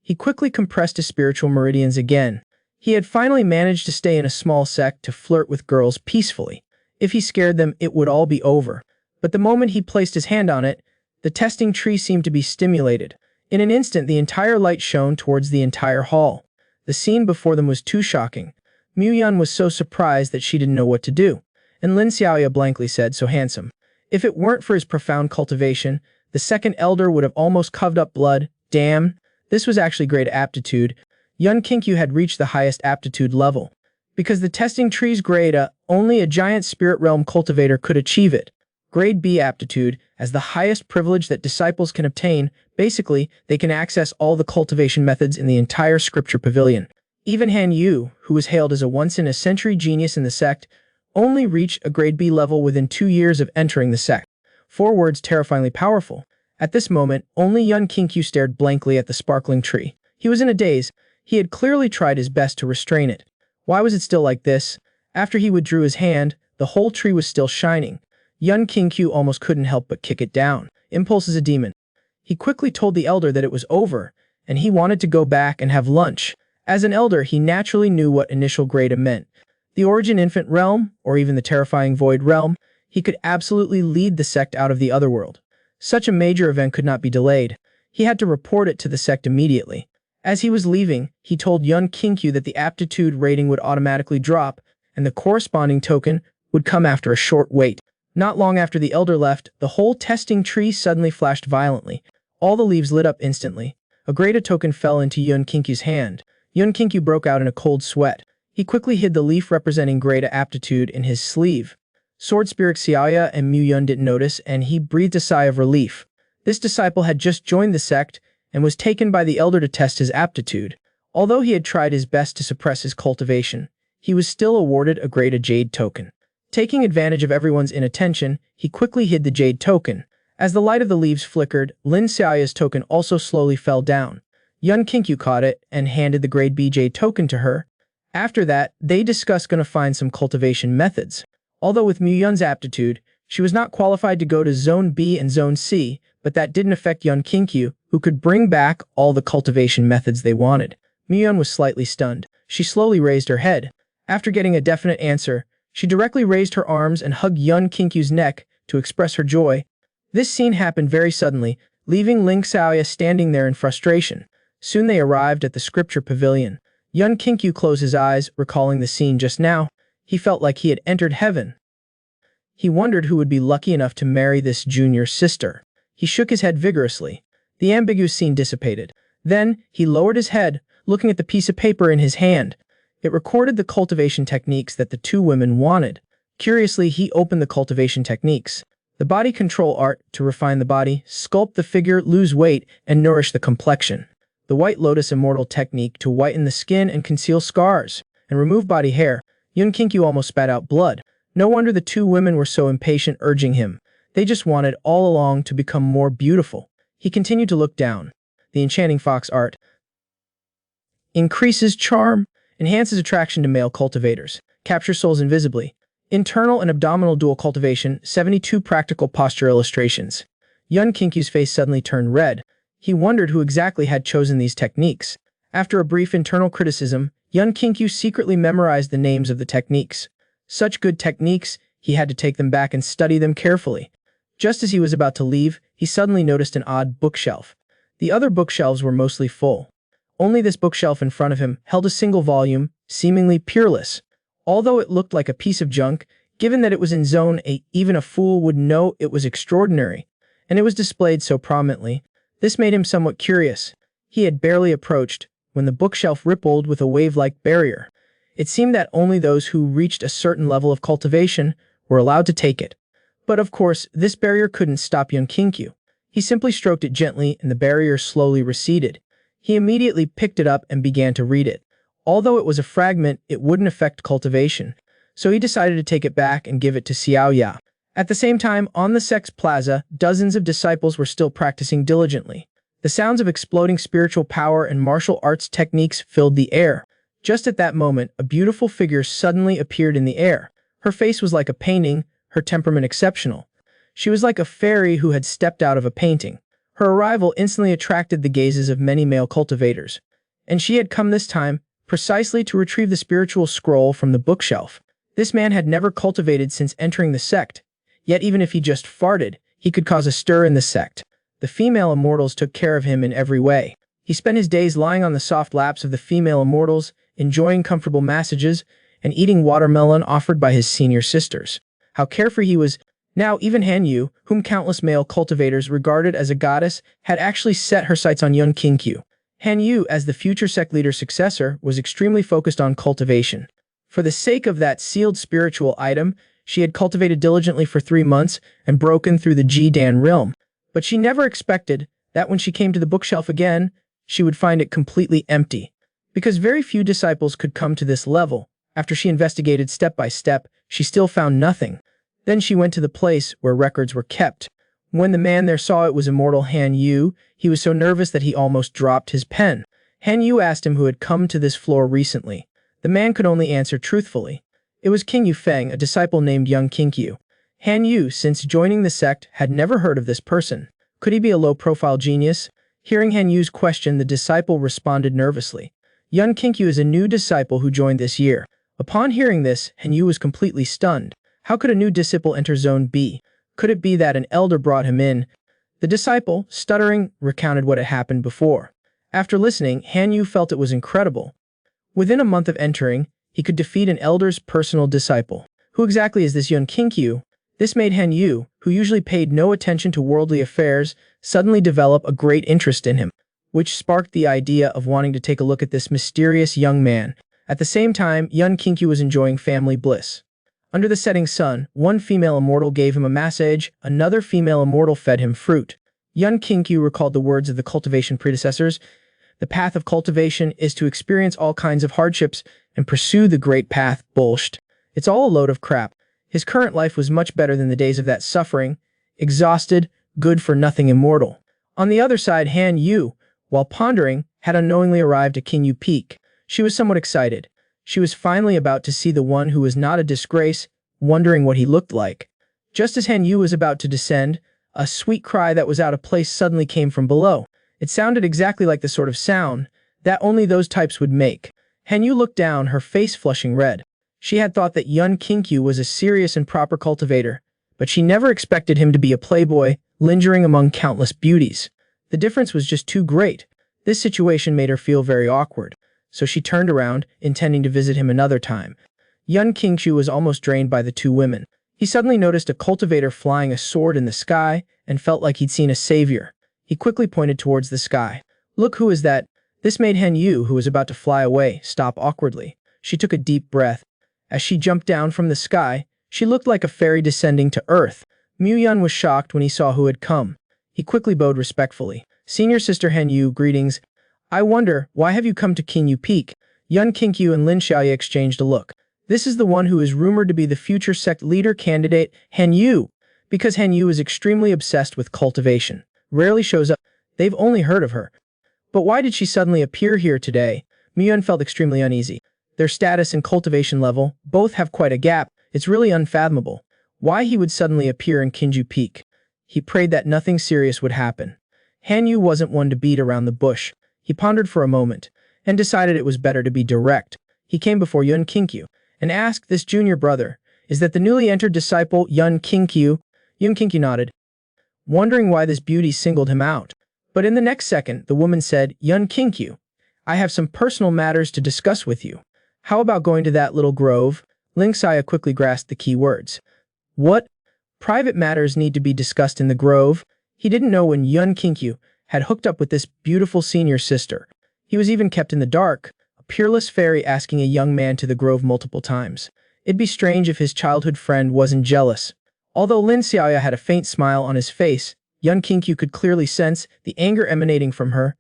He quickly compressed his spiritual meridians again. He had finally managed to stay in a small sect to flirt with girls peacefully. If he scared them, it would all be over. But the moment he placed his hand on it, the testing tree seemed to be stimulated. In an instant, the entire light shone towards the entire hall. The scene before them was too shocking. Mu Yun was so surprised that she didn't know what to do. And Lin Xiaoya blankly said, "So handsome." If it weren't for his profound cultivation, the second elder would have almost coughed up blood. Damn, this was actually great aptitude. Yun Qingqiu had reached the highest aptitude level. Because the testing tree's grade A, only a giant spirit realm cultivator could achieve it. Grade B aptitude, as the highest privilege that disciples can obtain. Basically, they can access all the cultivation methods in the entire scripture pavilion. Even Han Yu, who was hailed as a once-in-a-century genius in the sect, only reached a grade B level within 2 years of entering the sect. 4 words terrifyingly powerful. At this moment, only Yun Qingqiu stared blankly at the sparkling tree. He was in a daze. He had clearly tried his best to restrain it. Why was it still like this? After he withdrew his hand, the whole tree was still shining. Yun Qingqiu almost couldn't help but kick it down. Impulse is a demon. He quickly told the elder that it was over, and he wanted to go back and have lunch. As an elder, he naturally knew what initial grade A meant. The origin infant realm, or even the terrifying void realm, he could absolutely lead the sect out of the otherworld. Such a major event could not be delayed. He had to report it to the sect immediately. As he was leaving, he told Yun Qingqiu that the aptitude rating would automatically drop, and the corresponding token would come after a short wait. Not long after the elder left, the whole testing tree suddenly flashed violently. All the leaves lit up instantly. A grade A token fell into Yun Qingqiu's hand. Yun Qingqiu broke out in a cold sweat. He quickly hid the leaf representing grade A aptitude in his sleeve. Sword Spirit Xiaoya and Mu Yun didn't notice, and he breathed a sigh of relief. This disciple had just joined the sect and was taken by the elder to test his aptitude. Although he had tried his best to suppress his cultivation, he was still awarded a grade A jade token. Taking advantage of everyone's inattention, he quickly hid the jade token. As the light of the leaves flickered, Lin Xiaoya's token also slowly fell down. Yun Qingqiu caught it and handed the grade B jade token to her. After that, they discussed gonna find some cultivation methods. Although with Mu Yun's aptitude, she was not qualified to go to Zone B and Zone C, but that didn't affect Yun Qingqiu, who could bring back all the cultivation methods they wanted. Mu Yun was slightly stunned. She slowly raised her head. After getting a definite answer, she directly raised her arms and hugged Yun Qingqiu's neck to express her joy. This scene happened very suddenly, leaving Ling Xiaoya standing there in frustration. Soon they arrived at the scripture pavilion. Yun Qingqiu closed his eyes, recalling the scene just now. He felt like he had entered heaven. He wondered who would be lucky enough to marry this junior sister. He shook his head vigorously. The ambiguous scene dissipated. Then, he lowered his head, looking at the piece of paper in his hand. It recorded the cultivation techniques that the 2 women wanted. Curiously, he opened the cultivation techniques. The body control art, to refine the body, sculpt the figure, lose weight, and nourish the complexion. The White Lotus Immortal technique, to whiten the skin and conceal scars, and remove body hair. Yun Qingqiu almost spat out blood. No wonder the 2 women were so impatient, urging him. They just wanted all along to become more beautiful. He continued to look down. The enchanting fox art increases charm, enhances attraction to male cultivators, captures souls invisibly. Internal and abdominal dual cultivation, 72 practical posture illustrations. Yun Qingqiu's face suddenly turned red. He wondered who exactly had chosen these techniques. After a brief internal criticism, Yun Qingqiu secretly memorized the names of the techniques. Such good techniques, he had to take them back and study them carefully. Just as he was about to leave, he suddenly noticed an odd bookshelf. The other bookshelves were mostly full. Only this bookshelf in front of him held a single volume, seemingly peerless. Although it looked like a piece of junk, given that it was in Zone A, even a fool would know it was extraordinary. and it was displayed so prominently. This made him somewhat curious. He had barely approached when the bookshelf rippled with a wave-like barrier. It seemed that only those who reached a certain level of cultivation were allowed to take it. But of course, this barrier couldn't stop young Kinkyu. He simply stroked it gently and the barrier slowly receded. He immediately picked it up and began to read it. Although it was a fragment, it wouldn't affect cultivation, so he decided to take it back and give it to Xiaoya. At the same time, on the sect's plaza, dozens of disciples were still practicing diligently. The sounds of exploding spiritual power and martial arts techniques filled the air. Just at that moment, a beautiful figure suddenly appeared in the air. Her face was like a painting, her temperament exceptional. She was like a fairy who had stepped out of a painting. Her arrival instantly attracted the gazes of many male cultivators. And she had come this time precisely to retrieve the spiritual scroll from the bookshelf. This man had never cultivated since entering the sect. Yet even if he just farted, he could cause a stir in the sect. The female immortals took care of him in every way. He spent his days lying on the soft laps of the female immortals, enjoying comfortable massages, and eating watermelon offered by his senior sisters. How carefree he was. Now even Han Yu, whom countless male cultivators regarded as a goddess, had actually set her sights on young Kinkyu. Han Yu, as the future sect leader's successor, was extremely focused on cultivation. For the sake of that sealed spiritual item, she had cultivated diligently for 3 months and broken through the Jidan realm. But she never expected that when she came to the bookshelf again, she would find it completely empty. Because very few disciples could come to this level, after she investigated step by step, she still found nothing. Then she went to the place where records were kept. When the man there saw it was immortal Han Yu, he was so nervous that he almost dropped his pen. Han Yu asked him who had come to this floor recently. The man could only answer truthfully. It was King Yufeng, a disciple named young Kinkyu. Han Yu, since joining the sect, had never heard of this person. Could he be a low-profile genius? Hearing Han Yu's question, the disciple responded nervously. Young Kinkyu is a new disciple who joined this year. Upon hearing this, Han Yu was completely stunned. How could a new disciple enter Zone B? Could it be that an elder brought him in? The disciple, stuttering, recounted what had happened before. After listening, Han Yu felt it was incredible. Within a month of entering, he could defeat an elder's personal disciple. Who exactly is this young Kinkyu? This made Han Yu, who usually paid no attention to worldly affairs, suddenly develop a great interest in him, which sparked the idea of wanting to take a look at this mysterious young man. At the same time, young Kinkyu was enjoying family bliss. Under the setting sun, one female immortal gave him a massage, another female immortal fed him fruit. Young Kinkyu recalled the words of the cultivation predecessors. The path of cultivation is to experience all kinds of hardships and pursue the great path. Bullshit. It's all a load of crap. His current life was much better than the days of that suffering, exhausted, good-for-nothing immortal. On the other side, Han Yu, while pondering, had unknowingly arrived at Kinyu Peak. She was somewhat excited. She was finally about to see the one who was not a disgrace, wondering what he looked like. Just as Han Yu was about to descend, a sweet cry that was out of place suddenly came from below. It sounded exactly like the sort of sound that only those types would make. Han Yu looked down, her face flushing red. She had thought that young Kinkyu was a serious and proper cultivator, but she never expected him to be a playboy, lingering among countless beauties. The difference was just too great. This situation made her feel very awkward, so she turned around, intending to visit him another time. Young Kinkyu was almost drained by the two women. He suddenly noticed a cultivator flying a sword in the sky and felt like he'd seen a savior. He quickly pointed towards the sky. Look, who is that? This made Han Yu, who was about to fly away, stop awkwardly. She took a deep breath. As she jumped down from the sky, she looked like a fairy descending to earth. Mu-yun was shocked when he saw who had come. He quickly bowed respectfully. Senior sister Han Yu, greetings. I wonder, why have you come to Kinyu Peak? Young Kinkyu and Lin Xiaoye exchanged a look. This is the one who is rumored to be the future sect leader candidate, Han Yu. Because Han Yu is extremely obsessed with cultivation. Rarely shows up. They've only heard of her. But why did she suddenly appear here today? Mu-yun felt extremely uneasy. Their status and cultivation level both have quite a gap. It's really unfathomable. Why he would suddenly appear in Kinju Peak. He prayed that nothing serious would happen. Han Yu wasn't one to beat around the bush. He pondered for a moment and decided it was better to be direct. He came before Yun Kinkyu and asked this junior brother, is that the newly entered disciple Yun Kinkyu? Yun Kinkyu nodded, wondering why this beauty singled him out. But in the next second, the woman said, Yun Kinkyu, I have some personal matters to discuss with you. How about going to that little grove? Ling Xia quickly grasped the key words. What? Private matters need to be discussed in the grove? He didn't know when Yun Kinkyu had hooked up with this beautiful senior sister. He was even kept in the dark, a peerless fairy asking a young man to the grove multiple times. It'd be strange if his childhood friend wasn't jealous. Although Lin Xiaoya had a faint smile on his face, Yun Kinkyu could clearly sense the anger emanating from her,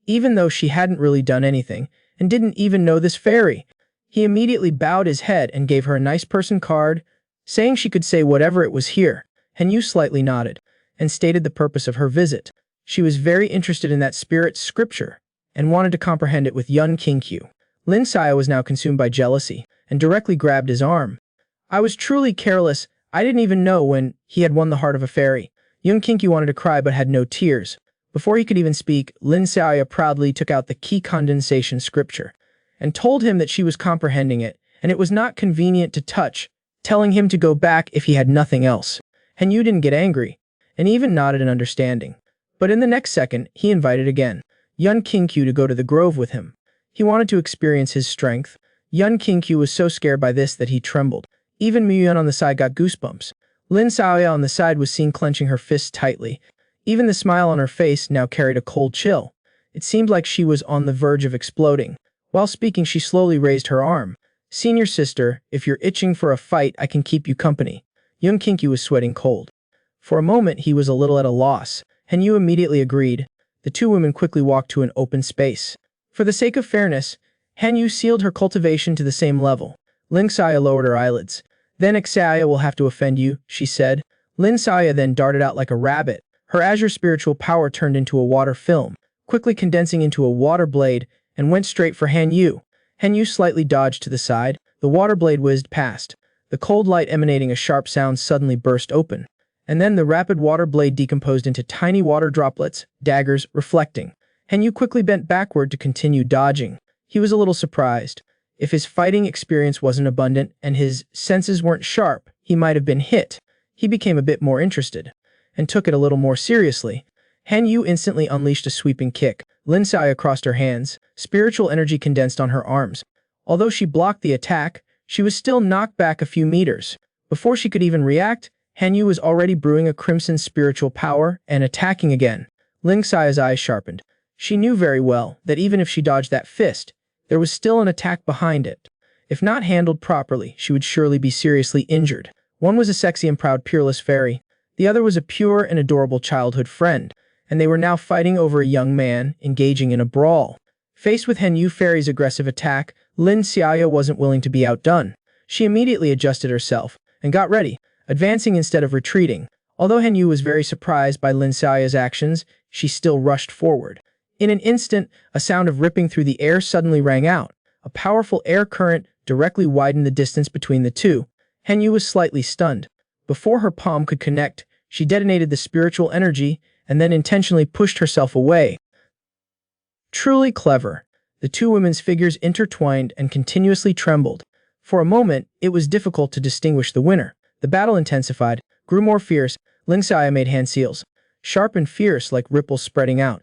even though she hadn't really done anything and didn't even know this fairy. He immediately bowed his head and gave her a nice person card, saying she could say whatever it was here. Hanyu slightly nodded and stated the purpose of her visit. She was very interested in that spirit scripture and wanted to comprehend it with Yun Kinkyu. Lin Xiaoya was now consumed by jealousy and directly grabbed his arm. I was truly careless. I didn't even know when he had won the heart of a fairy. Yun Kinkyu wanted to cry but had no tears. Before he could even speak, Lin Xiaoya proudly took out the key condensation scripture and told him that she was comprehending it, and it was not convenient to touch, telling him to go back if he had nothing else. Hanyu didn't get angry, and even nodded in understanding. But in the next second, he invited again Yun Kinkyu to go to the grove with him. He wanted to experience his strength. Yun Kinkyu was so scared by this that he trembled. Even Muyun on the side got goosebumps. Lin Xiaoya on the side was seen clenching her fists tightly. Even the smile on her face now carried a cold chill. It seemed like she was on the verge of exploding. While speaking, she slowly raised her arm. Senior sister, if you're itching for a fight, I can keep you company. Yun Kinkyu was sweating cold. For a moment, he was a little at a loss. Hanyu immediately agreed. The two women quickly walked to an open space. For the sake of fairness, Hanyu sealed her cultivation to the same level. Lin Xiaoya lowered her eyelids. Then Xiaoya will have to offend you, she said. Lin Xiaoya then darted out like a rabbit. Her azure spiritual power turned into a water film, quickly condensing into a water blade, and went straight for Hanyu. Hanyu slightly dodged to the side. The water blade whizzed past. The cold light emanating a sharp sound suddenly burst open. And then the rapid water blade decomposed into tiny water droplets, daggers, reflecting. Hanyu quickly bent backward to continue dodging. He was a little surprised. If his fighting experience wasn't abundant and his senses weren't sharp, he might have been hit. He became a bit more interested and took it a little more seriously. Hanyu instantly unleashed a sweeping kick. Lin Xiaoya crossed her hands. Spiritual energy condensed on her arms. Although she blocked the attack, she was still knocked back a few meters. Before she could even react, Hanyu was already brewing a crimson spiritual power and attacking again. Lin Xiaoya's eyes sharpened. She knew very well that even if she dodged that fist, there was still an attack behind it. If not handled properly, she would surely be seriously injured. One was a sexy and proud peerless fairy. The other was a pure and adorable childhood friend, and they were now fighting over a young man, engaging in a brawl. Faced with Hanyu Fairy's aggressive attack, Lin Xiaoya wasn't willing to be outdone. She immediately adjusted herself and got ready, advancing instead of retreating. Although Hanyu was very surprised by Lin Xiaoya's actions, she still rushed forward. In an instant, a sound of ripping through the air suddenly rang out. A powerful air current directly widened the distance between the two. Hanyu was slightly stunned. Before her palm could connect, she detonated the spiritual energy and then intentionally pushed herself away. Truly clever. The two women's figures intertwined and continuously trembled. For a moment, it was difficult to distinguish the winner. The battle intensified, grew more fierce. Lin Xiaoya made hand seals, sharp and fierce like ripples spreading out,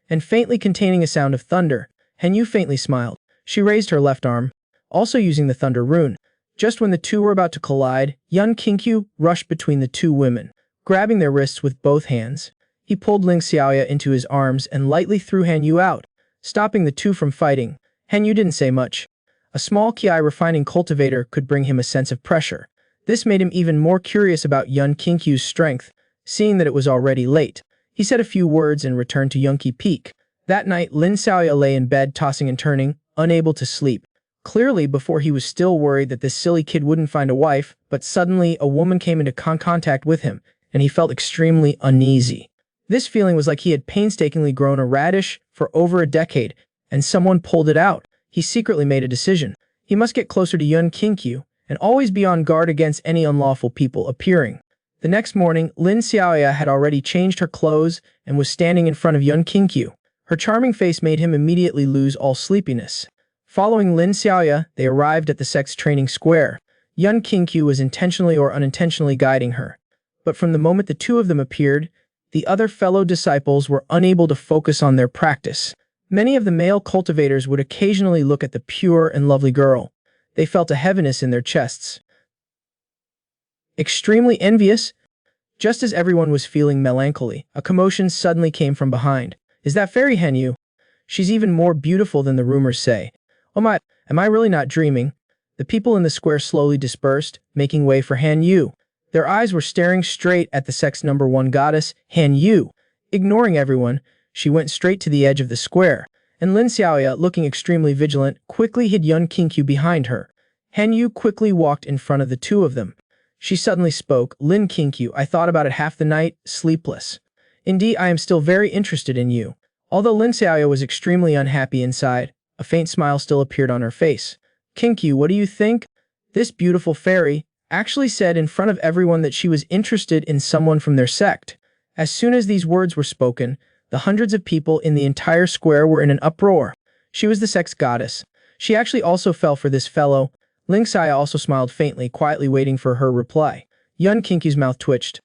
and faintly containing a sound of thunder. Hanyu faintly smiled. She raised her left arm, also using the thunder rune. Just when the two were about to collide, Yun Kinkyu rushed between the two women, grabbing their wrists with both hands. He pulled Lin Xiaoya into his arms and lightly threw Hanyu out, stopping the two from fighting. Hanyu didn't say much. A small ki refining cultivator could bring him a sense of pressure. This made him even more curious about Yun Kinkyu's strength, seeing that it was already late. He said a few words and returned to Yunqi Peak. That night, Lin Xiaoya lay in bed tossing and turning, unable to sleep. Clearly, before he was still worried that this silly kid wouldn't find a wife, but suddenly a woman came into contact with him, and he felt extremely uneasy. This feeling was like he had painstakingly grown a radish for over a decade, and someone pulled it out. He secretly made a decision. He must get closer to Yun Kinkyu, and always be on guard against any unlawful people appearing. The next morning, Lin Xiaoya had already changed her clothes and was standing in front of Yun Kinkyu. Her charming face made him immediately lose all sleepiness. Following Lin Xiaoya, they arrived at the sex training square. Yun Kinkyu was intentionally or unintentionally guiding her. But from the moment the two of them appeared, the other fellow disciples were unable to focus on their practice. Many of the male cultivators would occasionally look at the pure and lovely girl. They felt a heaviness in their chests. Extremely envious. Just as everyone was feeling melancholy, a commotion suddenly came from behind. Is that fairy Henyu? She's even more beautiful than the rumors say. Oh my, am I really not dreaming? The people in the square slowly dispersed, making way for Han Yu. Their eyes were staring straight at the sect's number one goddess, Han Yu. Ignoring everyone, she went straight to the edge of the square, and Lin Xiaoya, looking extremely vigilant, quickly hid Yun Qingqiu behind her. Han Yu quickly walked in front of the two of them. She suddenly spoke, Lin Qingqiu, I thought about it half the night, sleepless. Indeed, I am still very interested in you. Although Lin Xiaoya was extremely unhappy inside, a faint smile still appeared on her face. Qingqiu, what do you think? This beautiful fairy actually said in front of everyone that she was interested in someone from their sect. As soon as these words were spoken, the hundreds of people in the entire square were in an uproar. She was the sect's goddess. She actually also fell for this fellow. Ling Xia also smiled faintly, quietly waiting for her reply. Yun Qingqiu's mouth twitched.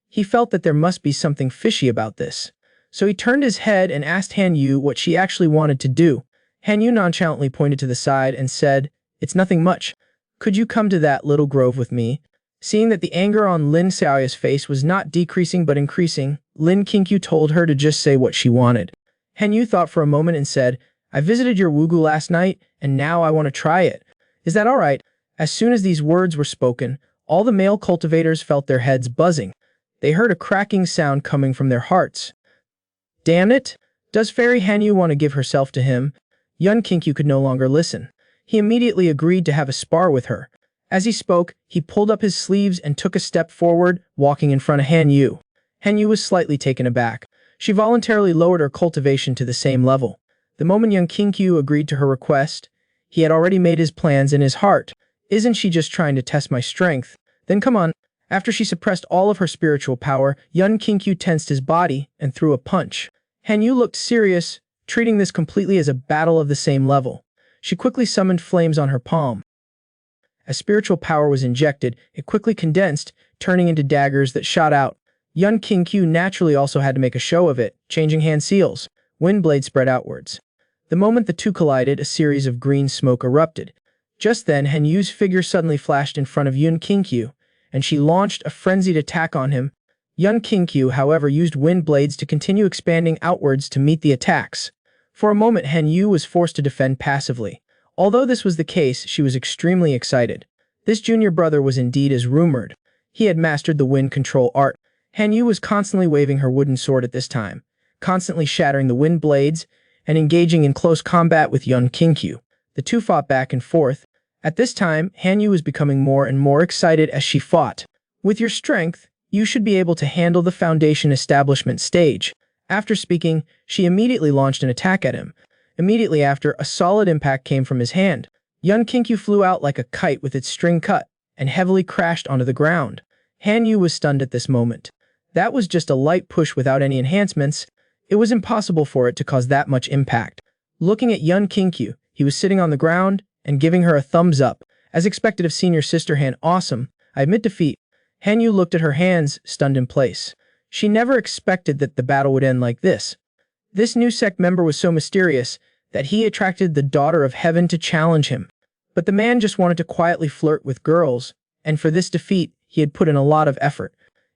He felt that there must be something fishy about this. So he turned his head and asked Han Yu what she actually wanted to do. Han Yu nonchalantly pointed to the side and said, It's nothing much. Could you come to that little grove with me? Seeing that the anger on Lin Xiaoya's face was not decreasing but increasing, Lin Qingqiu told her to just say what she wanted. Han Yu thought for a moment and said, I visited your wugu last night, and now I want to try it. Is that all right? As soon as these words were spoken, all the male cultivators felt their heads buzzing. They heard a cracking sound coming from their hearts. Damn it! Does Fairy Han Yu want to give herself to him? Yun Qingqiu could no longer listen. He immediately agreed to have a spar with her. As he spoke, he pulled up his sleeves and took a step forward, walking in front of Han Yu. Han Yu was slightly taken aback. She voluntarily lowered her cultivation to the same level. The moment Yun Qingqiu agreed to her request, he had already made his plans in his heart. Isn't she just trying to test my strength? Then come on. After she suppressed all of her spiritual power, Yun Qingqiu tensed his body and threw a punch. Han Yu looked serious, treating this completely as a battle of the same level. She quickly summoned flames on her palm. As spiritual power was injected, it quickly condensed, turning into daggers that shot out. Yun Qingqiu naturally also had to make a show of it, changing hand seals. Wind blades spread outwards. The moment the two collided, a series of green smoke erupted. Just then, Han Yu's figure suddenly flashed in front of Yun Qingqiu, and she launched a frenzied attack on him. Yun Qingqiu, however, used wind blades to continue expanding outwards to meet the attacks. For a moment, Han Yu was forced to defend passively. Although this was the case, she was extremely excited. This junior brother was indeed as rumored. He had mastered the wind control art. Han Yu was constantly waving her wooden sword at this time, constantly shattering the wind blades, and engaging in close combat with Yun Qingqiu. The two fought back and forth. At this time, Han Yu was becoming more and more excited as she fought. With your strength, you should be able to handle the foundation establishment stage. After speaking, she immediately launched an attack at him. Immediately after, a solid impact came from his hand. Yun Qingqiu flew out like a kite with its string cut, and heavily crashed onto the ground. Han Yu was stunned at this moment. That was just a light push without any enhancements. It was impossible for it to cause that much impact. Looking at Yun Qingqiu, he was sitting on the ground and giving her a thumbs up. As expected of senior sister Han, awesome, I admit defeat. Han Yu looked at her hands, stunned in place. She never expected that the battle would end like this. This new sect member was so mysterious that he attracted the daughter of heaven to challenge him. But the man just wanted to quietly flirt with girls, and for this defeat, he had put in a lot of effort.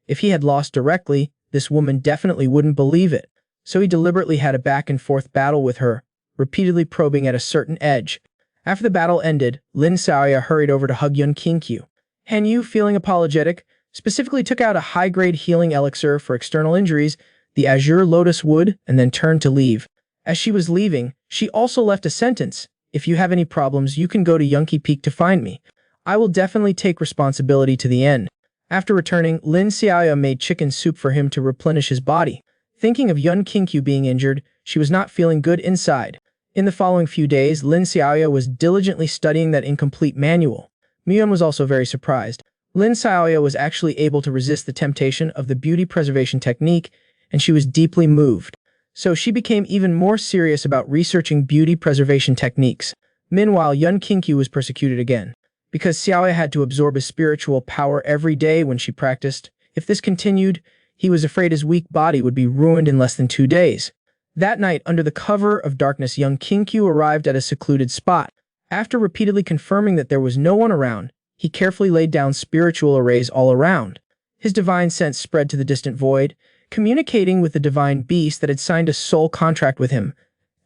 If he had lost directly, this woman definitely wouldn't believe it. So he deliberately had a back-and-forth battle with her, repeatedly probing at a certain edge. After the battle ended, Lin Xiaoya hurried over to hug Yun Qingqiu. Han Yu, feeling apologetic, specifically took out a high-grade healing elixir for external injuries, the azure lotus wood, and then turned to leave. As she was leaving, she also left a sentence. If you have any problems, you can go to Yunqi Peak to find me. I will definitely take responsibility to the end. After returning, Lin Xiaoya made chicken soup for him to replenish his body. Thinking of Yun Qingqiu being injured, she was not feeling good inside. In the following few days, Lin Xiaoya was diligently studying that incomplete manual. Miyun was also very surprised. Lin Xiaoya was actually able to resist the temptation of the beauty preservation technique, and she was deeply moved. So she became even more serious about researching beauty preservation techniques. Meanwhile, Yun Qingqiu was persecuted again. Because Xiaoya had to absorb his spiritual power every day when she practiced, if this continued, he was afraid his weak body would be ruined in less than 2 days. That night, under the cover of darkness, Yun Qingqiu arrived at a secluded spot. After repeatedly confirming that there was no one around, he carefully laid down spiritual arrays all around. His divine sense spread to the distant void, communicating with the divine beast that had signed a soul contract with him,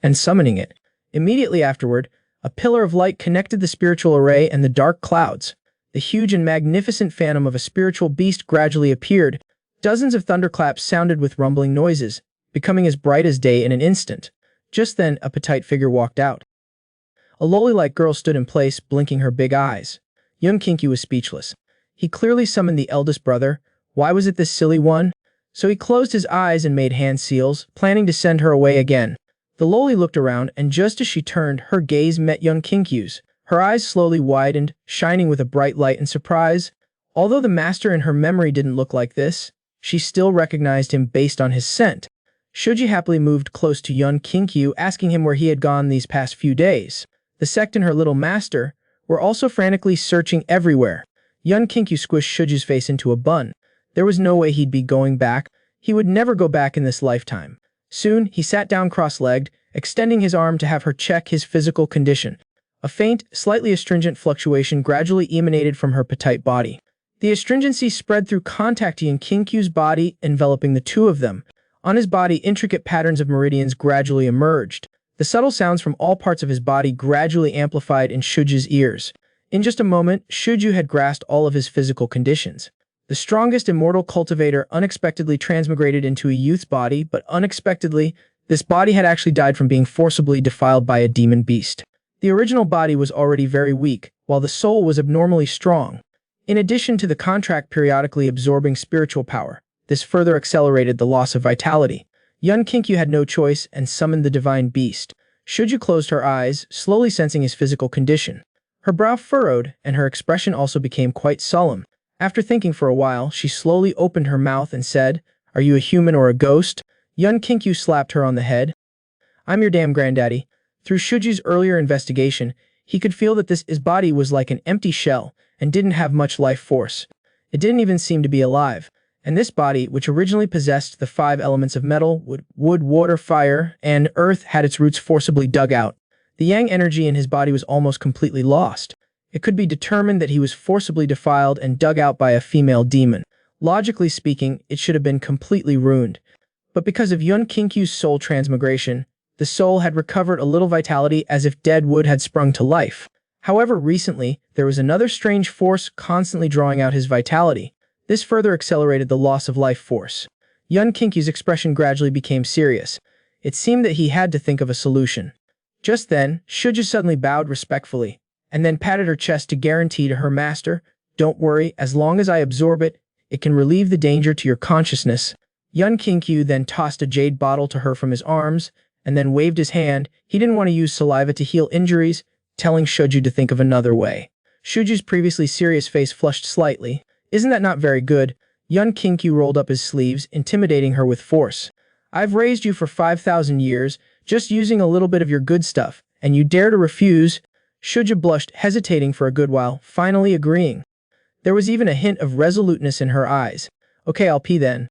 and summoning it. Immediately afterward, a pillar of light connected the spiritual array and the dark clouds. The huge and magnificent phantom of a spiritual beast gradually appeared. Dozens of thunderclaps sounded with rumbling noises, becoming as bright as day in an instant. Just then, a petite figure walked out. A loli-like girl stood in place, blinking her big eyes. Young Kinkyu was speechless. He clearly summoned the eldest brother. Why was it this silly one? So he closed his eyes and made hand seals, planning to send her away again. The loli looked around, and just as she turned, her gaze met young Kinkyu's. Her eyes slowly widened, shining with a bright light and surprise. Although the master in her memory didn't look like this, she still recognized him based on his scent. Shuji happily moved close to young Kinkyu, asking him where he had gone these past few days. The sect and her little master were also frantically searching everywhere. Young Kinkyu squished Shuji's face into a bun. There was no way he'd be going back. He would never go back in this lifetime. Soon, he sat down cross-legged, extending his arm to have her check his physical condition. A faint, slightly astringent fluctuation gradually emanated from her petite body. The astringency spread through contact in Kinkyu's body, enveloping the two of them. On his body, intricate patterns of meridians gradually emerged. The subtle sounds from all parts of his body gradually amplified in Shuju's ears. In just a moment, Shuju had grasped all of his physical conditions. The strongest immortal cultivator unexpectedly transmigrated into a youth's body, but unexpectedly, this body had actually died from being forcibly defiled by a demon beast. The original body was already very weak, while the soul was abnormally strong. In addition to the contract periodically absorbing spiritual power, this further accelerated the loss of vitality. Young Kinkyu had no choice and summoned the divine beast. Shuju closed her eyes, slowly sensing his physical condition. Her brow furrowed, and her expression also became quite solemn. After thinking for a while, she slowly opened her mouth and said, "Are you a human or a ghost?" Young Kinkyu slapped her on the head. "I'm your damn granddaddy." Through Shuju's earlier investigation, he could feel that his body was like an empty shell and didn't have much life force. It didn't even seem to be alive. And this body, which originally possessed the 5 elements of metal, wood, water, fire, and earth, had its roots forcibly dug out. The yang energy in his body was almost completely lost. It could be determined that he was forcibly defiled and dug out by a female demon. Logically speaking, it should have been completely ruined. But because of Yun Kinkyu's soul transmigration, the soul had recovered a little vitality as if dead wood had sprung to life. However, recently, there was another strange force constantly drawing out his vitality. This further accelerated the loss of life force. Yun Kinkyu's expression gradually became serious. It seemed that he had to think of a solution. Just then, Shuju suddenly bowed respectfully, and then patted her chest to guarantee to her master, "Don't worry, as long as I absorb it, it can relieve the danger to your consciousness." Yun Kinkyu then tossed a jade bottle to her from his arms, and then waved his hand. He didn't want to use saliva to heal injuries, telling Shuju to think of another way. Shuju's previously serious face flushed slightly. "Isn't that not very good?" Yun Kinkyu rolled up his sleeves, intimidating her with force. "I've raised you for 5,000 years, just using a little bit of your good stuff, and you dare to refuse?" Shuju blushed, hesitating for a good while, finally agreeing. There was even a hint of resoluteness in her eyes. "Okay, I'll pee then."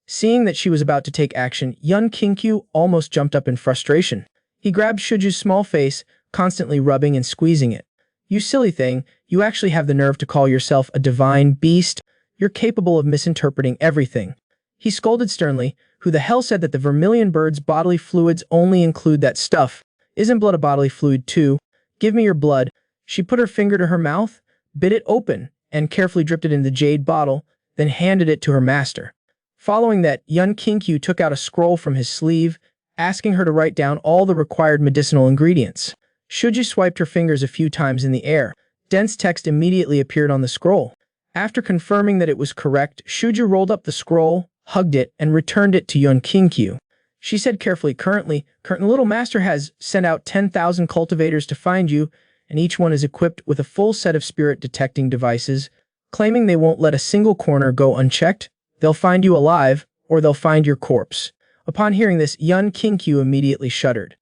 Seeing that she was about to take action, Yun Kinkyu almost jumped up in frustration. He grabbed Shuju's small face, constantly rubbing and squeezing it. "You silly thing, you actually have the nerve to call yourself a divine beast? You're capable of misinterpreting everything." He scolded sternly. "Who the hell said that the vermilion bird's bodily fluids only include that stuff? Isn't blood a bodily fluid too? Give me your blood." She put her finger to her mouth, bit it open, and carefully dripped it in the jade bottle, then handed it to her master. Following that, Yun Kinkyu took out a scroll from his sleeve, asking her to write down all the required medicinal ingredients. Shuju swiped her fingers a few times in the air. Dense text immediately appeared on the scroll. After confirming that it was correct, Shuju rolled up the scroll, hugged it, and returned it to Yun Kinkyu. She said carefully, Currently, little master has sent out 10,000 cultivators to find you, and each one is equipped with a full set of spirit detecting devices, claiming they won't let a single corner go unchecked. They'll find you alive, or they'll find your corpse." Upon hearing this, Yun Kinkyu immediately shuddered.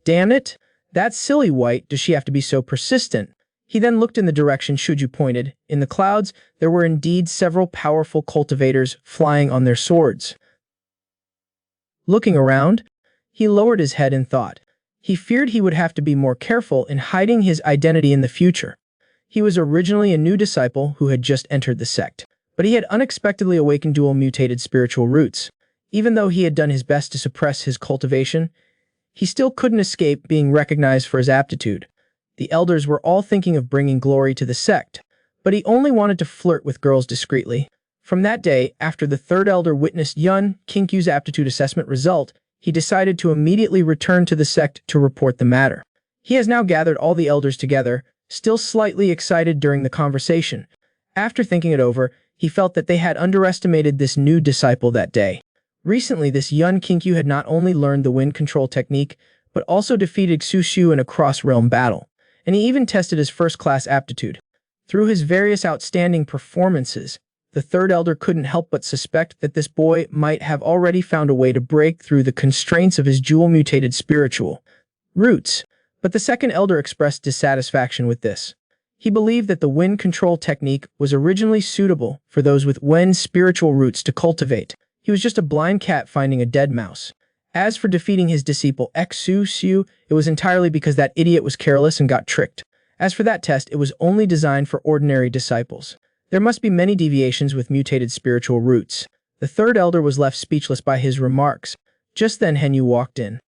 "Damn it! That silly white, does she have to be so persistent?" He then looked in the direction Shuju pointed. In the clouds, there were indeed several powerful cultivators flying on their swords. Looking around, he lowered his head in thought. He feared he would have to be more careful in hiding his identity in the future. He was originally a new disciple who had just entered the sect. but he had unexpectedly awakened dual mutated spiritual roots. Even though he had done his best to suppress his cultivation, he still couldn't escape being recognized for his aptitude. The elders were all thinking of bringing glory to the sect, but he only wanted to flirt with girls discreetly. From that day, after the third elder witnessed Yun Kinkyu's aptitude assessment result, he decided to immediately return to the sect to report the matter. He has now gathered all the elders together, still slightly excited during the conversation. After thinking it over, he felt that they had underestimated this new disciple that day. Recently, this Yun Kinkyu had not only learned the wind control technique, but also defeated Xu in a cross-realm battle, and he even tested his first-class aptitude. Through his various outstanding performances, the third elder couldn't help but suspect that this boy might have already found a way to break through the constraints of his dual-mutated spiritual roots. But the second elder expressed dissatisfaction with this. He believed that the wind control technique was originally suitable for those with wind spiritual roots to cultivate. He was just a blind cat finding a dead mouse. As for defeating his disciple Xu, it was entirely because that idiot was careless and got tricked. As for that test, it was only designed for ordinary disciples. There must be many deviations with mutated spiritual roots. The third elder was left speechless by his remarks. Just then Henyu walked in.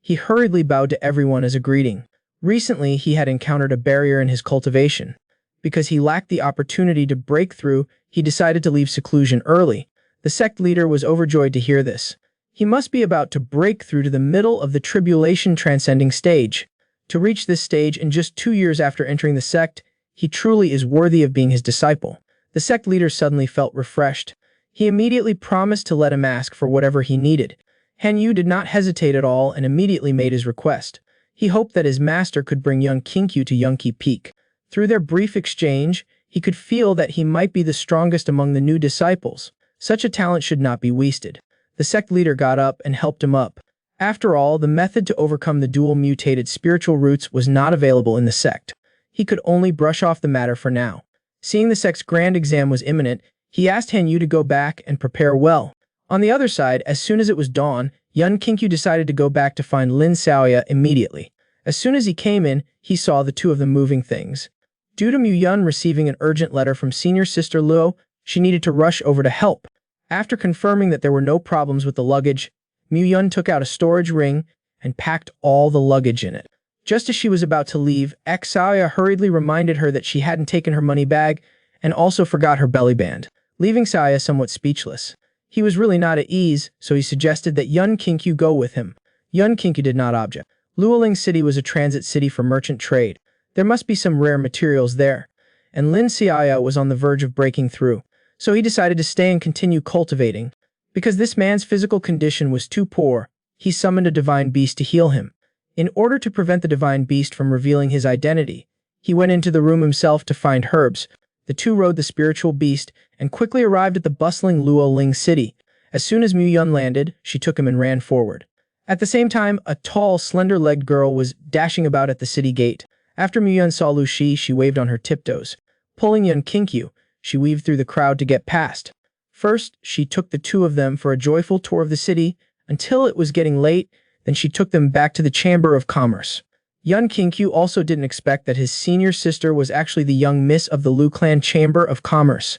He hurriedly bowed to everyone as a greeting. Recently, he had encountered a barrier in his cultivation. Because he lacked the opportunity to break through, he decided to leave seclusion early. The sect leader was overjoyed to hear this. He must be about to break through to the middle of the tribulation transcending stage. To reach this stage in just 2 years after entering the sect, he truly is worthy of being his disciple. The sect leader suddenly felt refreshed. He immediately promised to let him ask for whatever he needed. Henyu did not hesitate at all and immediately made his request. He hoped that his master could bring young Kinkyu to Yunki Peak. Through their brief exchange, he could feel that he might be the strongest among the new disciples. Such a talent should not be wasted. The sect leader got up and helped him up. After all, the method to overcome the dual mutated spiritual roots was not available in the sect. He could only brush off the matter for now. Seeing the sect's grand exam was imminent, he asked Henyu to go back and prepare well. On the other side, as soon as it was dawn, Yun Kinkyu decided to go back to find Lin Xiaoya immediately. As soon as he came in, he saw the two of them moving things. Due to Mu Yun receiving an urgent letter from senior sister Luo, she needed to rush over to help. After confirming that there were no problems with the luggage, Mu Yun took out a storage ring and packed all the luggage in it. Just as she was about to leave, Xiaoya hurriedly reminded her that she hadn't taken her money bag and also forgot her belly band, leaving Xiaoya somewhat speechless. He was really not at ease, so he suggested that Yun Kinkyu go with him. Yun Kinkyu did not object. Luoling City was a transit city for merchant trade. There must be some rare materials there, and Lin Xiaoya was on the verge of breaking through, so he decided to stay and continue cultivating. Because this man's physical condition was too poor, he summoned a divine beast to heal him. In order to prevent the divine beast from revealing his identity, he went into the room himself to find herbs. The two rode the spiritual beast and quickly arrived at the bustling Luoling city. As soon as Mu Yun landed, she took him and ran forward. At the same time, a tall, slender-legged girl was dashing about at the city gate. After Mu Yun saw Lu Shi, she waved on her tiptoes. Pulling Yun Kinkyu, she weaved through the crowd to get past. First, she took the two of them for a joyful tour of the city until it was getting late. Then she took them back to the Chamber of Commerce. Yun Kinkyu also didn't expect that his senior sister was actually the young miss of the Lu Clan Chamber of Commerce.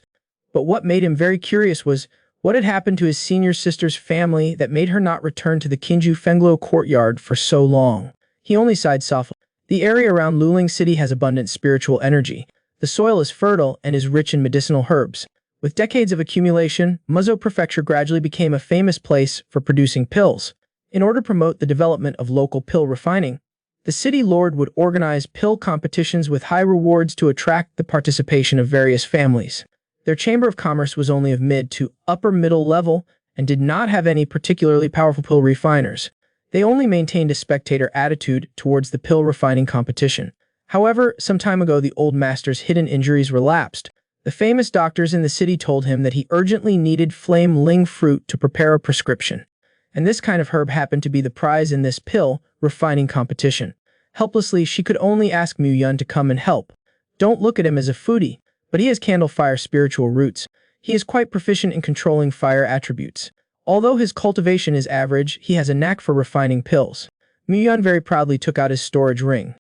But what made him very curious was what had happened to his senior sister's family that made her not return to the Kinju Fenglo courtyard for so long. He only sighed softly. The area around Luling City has abundant spiritual energy. The soil is fertile and is rich in medicinal herbs. With decades of accumulation, Muzhou Prefecture gradually became a famous place for producing pills. In order to promote the development of local pill refining, the city lord would organize pill competitions with high rewards to attract the participation of various families. Their Chamber of Commerce was only of mid to upper middle level and did not have any particularly powerful pill refiners. They only maintained a spectator attitude towards the pill refining competition. However, some time ago the old master's hidden injuries relapsed. The famous doctors in the city told him that he urgently needed flame ling fruit to prepare a prescription. And this kind of herb happened to be the prize in this pill refining competition. Helplessly, she could only ask Mu Yun to come and help. Don't look at him as a foodie, but he has candle fire spiritual roots. He is quite proficient in controlling fire attributes. Although his cultivation is average, he has a knack for refining pills. Mu Yun very proudly took out his storage ring.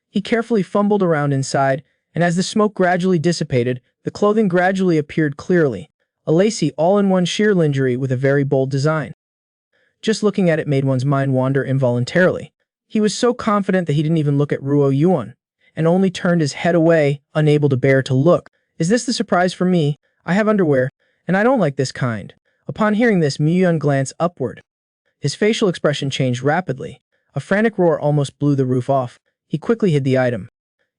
He carefully fumbled around inside, and as the smoke gradually dissipated, the The clothing gradually appeared clearly, a lacy all-in-one sheer lingerie with a very bold design. Just looking at it made one's mind wander involuntarily. He was so confident that he didn't even look at Ruo Yuan, and only turned his head away, unable to bear to look. Is this the surprise for me? I have underwear, and I don't like this kind. Upon hearing this, Mu-Yun glanced upward. His facial expression changed rapidly. A frantic roar almost blew the roof off. He quickly hid the item.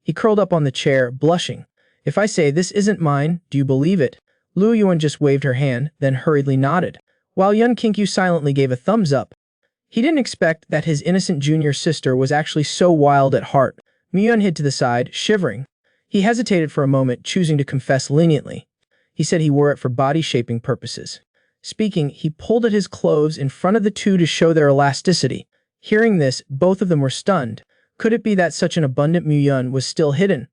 He curled up on the chair, blushing. If I say this isn't mine, do you believe it? Lu Yuan just waved her hand, then hurriedly nodded, while Yun Kinkyu silently gave a thumbs up. He didn't expect that his innocent junior sister was actually so wild at heart. Mu-Yun hid to the side, shivering. He hesitated for a moment, choosing to confess leniently. He said he wore it for body-shaping purposes. Speaking, he pulled at his clothes in front of the two to show their elasticity. Hearing this, both of them were stunned. Could it be that such an abundant Mu-Yun was still hidden?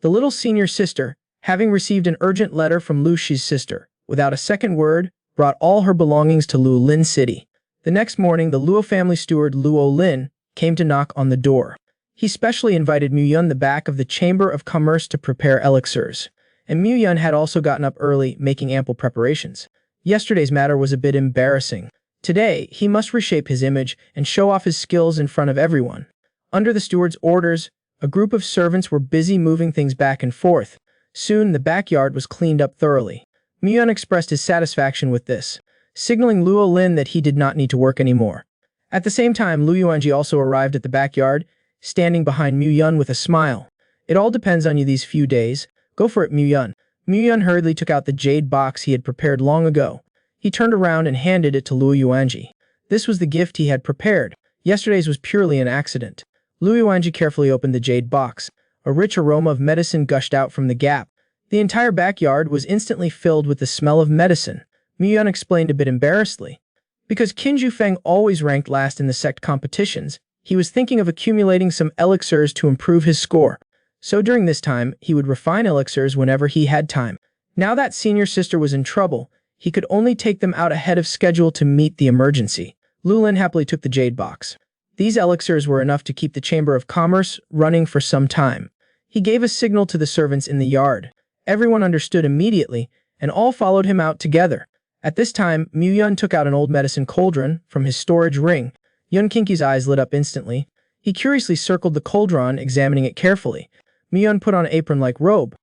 The little senior sister, having received an urgent letter from Lu Shi's sister, without a second word, brought all her belongings to Luo Lin City. The next morning, the Luo family steward Luo Lin came to knock on the door. He specially invited Mu-Yun the back of the Chamber of Commerce to prepare elixirs, and Mu-Yun had also gotten up early, making ample preparations. Yesterday's matter was a bit embarrassing. Today, he must reshape his image and show off his skills in front of everyone. Under the steward's orders, a group of servants were busy moving things back and forth. Soon, the backyard was cleaned up thoroughly. Mu-Yun expressed his satisfaction with this, signaling Luo Lin that he did not need to work anymore. At the same time, Lu Yuanji also arrived at the backyard, standing behind Mu-Yun with a smile. It all depends on you these few days. Go for it, Mu-Yun. Mu-Yun hurriedly took out the jade box he had prepared long ago. He turned around and handed it to Lu Yuanji. This was the gift he had prepared. Yesterday's was purely an accident. Lu Yuanji carefully opened the jade box. A rich aroma of medicine gushed out from the gap. The entire backyard was instantly filled with the smell of medicine. Mu-Yun explained a bit embarrassedly. Because Qin Zhufeng always ranked last in the sect competitions, he was thinking of accumulating some elixirs to improve his score. So during this time, he would refine elixirs whenever he had time. Now that senior sister was in trouble, he could only take them out ahead of schedule to meet the emergency. Lu Lin happily took the jade box. These elixirs were enough to keep the Chamber of Commerce running for some time. He gave a signal to the servants in the yard. Everyone understood immediately, and all followed him out together. At this time, Mu-Yun took out an old medicine cauldron from his storage ring. Yun Kinky's eyes lit up instantly. He curiously circled the cauldron, examining it carefully. Mu-Yun put on an apron-like robe.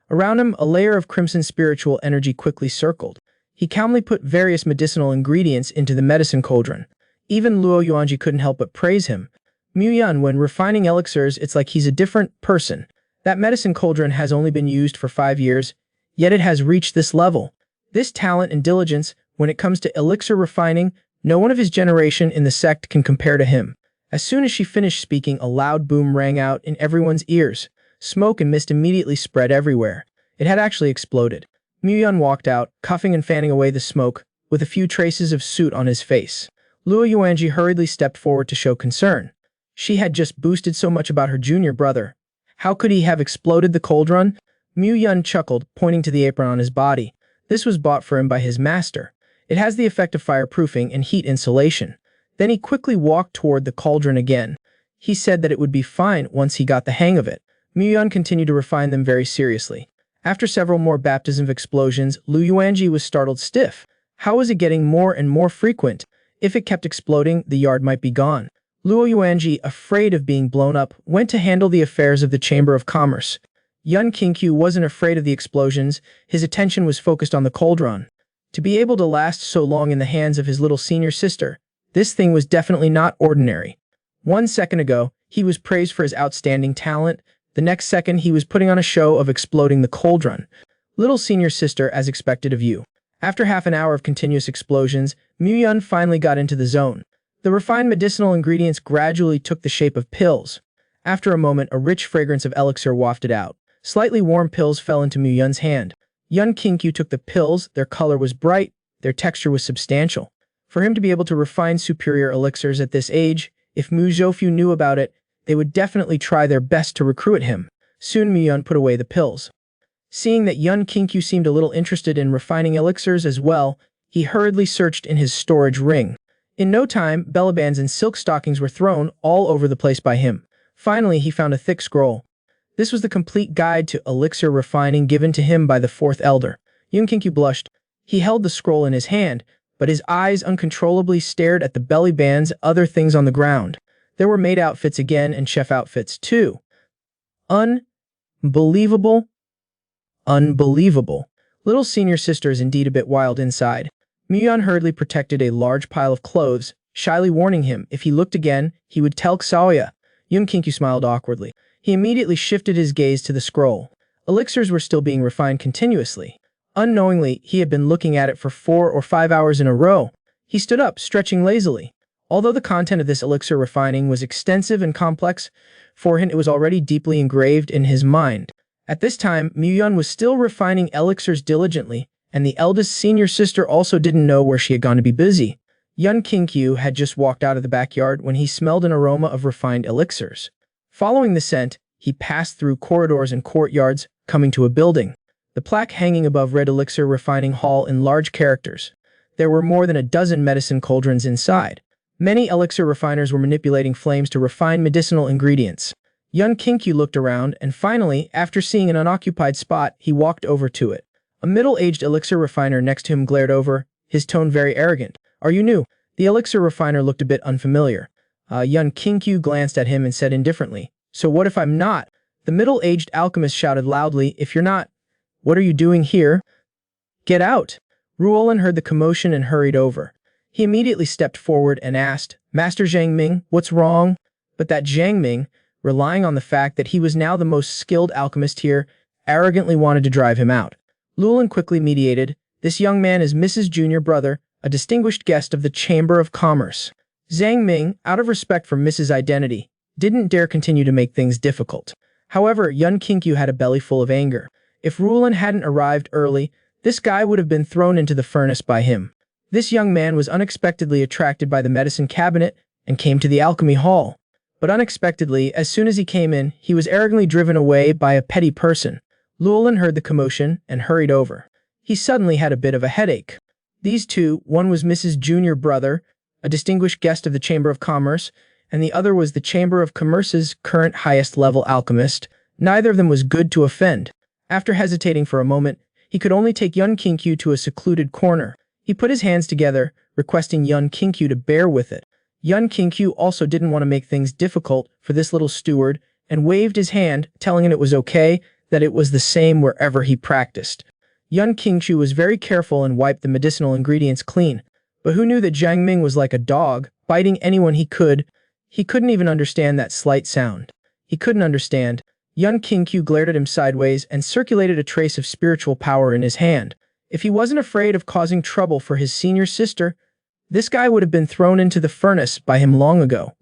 Around him, a layer of crimson spiritual energy quickly circled. He calmly put various medicinal ingredients into the medicine cauldron. Even Luo Yuanji couldn't help but praise him. Mu-Yun, when refining elixirs, it's like he's a different person. That medicine cauldron has only been used for 5 years, yet it has reached this level. This talent and diligence, when it comes to elixir refining, no one of his generation in the sect can compare to him. As soon as she finished speaking, a loud boom rang out in everyone's ears. Smoke and mist immediately spread everywhere. It had actually exploded. Mu-Yun walked out, coughing and fanning away the smoke, with a few traces of soot on his face. Luo Yuanji hurriedly stepped forward to show concern. She had just boasted so much about her junior brother. How could he have exploded the cauldron? Mu-Yun chuckled, pointing to the apron on his body. This was bought for him by his master. It has the effect of fireproofing and heat insulation. Then he quickly walked toward the cauldron again. He said that it would be fine once he got the hang of it. Mu-Yun continued to refine them very seriously. After several more baptism explosions, Lu Yuanji was startled stiff. How was it getting more and more frequent? If it kept exploding, the yard might be gone. Luo Yuanji, afraid of being blown up, went to handle the affairs of the Chamber of Commerce. Yun Kinkyu wasn't afraid of the explosions. His attention was focused on the cauldron. To be able to last so long in the hands of his little senior sister, this thing was definitely not ordinary. 1 second ago, he was praised for his outstanding talent. The next second, he was putting on a show of exploding the cauldron. Little senior sister, as expected of you. After half an hour of continuous explosions, Mu-Yun finally got into the zone. The refined medicinal ingredients gradually took the shape of pills. After a moment, a rich fragrance of elixir wafted out. Slightly warm pills fell into Mu-Yun's hand. Yun Kinkyu took the pills. Their color was bright, their texture was substantial. For him to be able to refine superior elixirs at this age, if Mu Zhofyu knew about it, they would definitely try their best to recruit him. Soon Mu-Yun put away the pills. Seeing that Yun Kinkyu seemed a little interested in refining elixirs as well, he hurriedly searched in his storage ring. In no time, bellybands and silk stockings were thrown all over the place by him. Finally, he found a thick scroll. This was the complete guide to elixir refining given to him by the fourth elder. Yun Kinkyu blushed. He held the scroll in his hand, but his eyes uncontrollably stared at the belly bands, other things on the ground. There were maid outfits again and chef outfits too. Unbelievable. Unbelievable. Little senior sister is indeed a bit wild inside. Muyun hurriedly protected a large pile of clothes, shyly warning him if he looked again, he would tell Xiaoya. Yun Kinkyu smiled awkwardly. He immediately shifted his gaze to the scroll. Elixirs were still being refined continuously. Unknowingly, he had been looking at it for 4 or 5 hours in a row. He stood up, stretching lazily. Although the content of this elixir refining was extensive and complex, for him it was already deeply engraved in his mind. At this time, Muyun was still refining elixirs diligently, and the eldest senior sister also didn't know where she had gone to be busy. Yun Kinkyu had just walked out of the backyard when he smelled an aroma of refined elixirs. Following the scent, he passed through corridors and courtyards, coming to a building. The plaque hanging above read Elixir Refining Hall in large characters. There were more than a dozen medicine cauldrons inside. Many elixir refiners were manipulating flames to refine medicinal ingredients. Yun Kinkyu looked around, and finally, after seeing an unoccupied spot, he walked over to it. A middle-aged elixir refiner next to him glared over, his tone very arrogant. "Are you new?" The elixir refiner looked a bit unfamiliar. Yun Kinkyu glanced at him and said indifferently, "So what if I'm not?" The middle-aged alchemist shouted loudly, "If you're not, what are you doing here? Get out!" Ruolin heard the commotion and hurried over. He immediately stepped forward and asked, "Master Zhang Ming, what's wrong?" But that Zhang Ming, relying on the fact that he was now the most skilled alchemist here, arrogantly wanted to drive him out. Luolin quickly mediated, "This young man is Mrs. Junior Brother, a distinguished guest of the Chamber of Commerce." Zhang Ming, out of respect for Mrs. Identity, didn't dare continue to make things difficult. However, Yun Kinkyu had a belly full of anger. If Ruolin hadn't arrived early, this guy would have been thrown into the furnace by him. This young man was unexpectedly attracted by the medicine cabinet and came to the alchemy hall. But unexpectedly, as soon as he came in, he was arrogantly driven away by a petty person. Luolin heard the commotion and hurried over. He suddenly had a bit of a headache. These two, one was Mrs. Junior Brother, a distinguished guest of the Chamber of Commerce, and the other was the Chamber of Commerce's current highest-level alchemist. Neither of them was good to offend. After hesitating for a moment, he could only take Yun Kinkyu to a secluded corner. He put his hands together, requesting Yun Kinkyu to bear with it. Yun Kinkyu also didn't want to make things difficult for this little steward and waved his hand, telling him it was okay, that it was the same wherever he practiced. Yun Kinkyu was very careful and wiped the medicinal ingredients clean. But who knew that Zhang Ming was like a dog, biting anyone he could? He couldn't even understand that slight sound. He couldn't understand. Yun Kinkyu glared at him sideways and circulated a trace of spiritual power in his hand. If he wasn't afraid of causing trouble for his senior sister, this guy would have been thrown into the furnace by him long ago.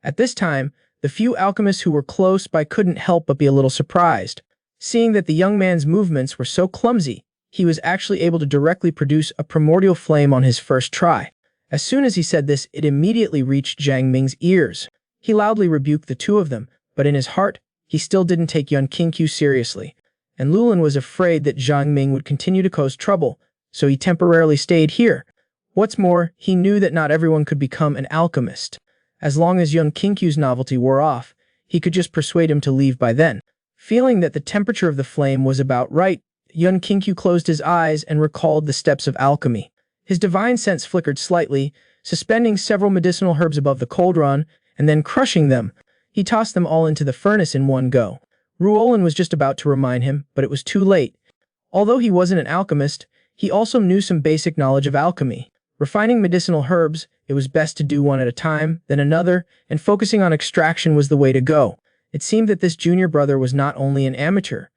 At this time, the few alchemists who were close by couldn't help but be a little surprised. Seeing that the young man's movements were so clumsy, he was actually able to directly produce a primordial flame on his first try. As soon as he said this, it immediately reached Zhang Ming's ears. He loudly rebuked the two of them, but in his heart, he still didn't take Yun Kinkyu seriously. And Luolin was afraid that Zhang Ming would continue to cause trouble, so he temporarily stayed here. What's more, he knew that not everyone could become an alchemist. As long as Yun Kinkyu's novelty wore off, he could just persuade him to leave by then. Feeling that the temperature of the flame was about right, Yun Kinkyu closed his eyes and recalled the steps of alchemy. His divine sense flickered slightly, suspending several medicinal herbs above the cauldron, and then crushing them. He tossed them all into the furnace in one go. Ruolin was just about to remind him, but it was too late. Although he wasn't an alchemist, he also knew some basic knowledge of alchemy. Refining medicinal herbs, it was best to do one at a time, then another, and focusing on extraction was the way to go. It seemed that this junior brother was not only an amateur,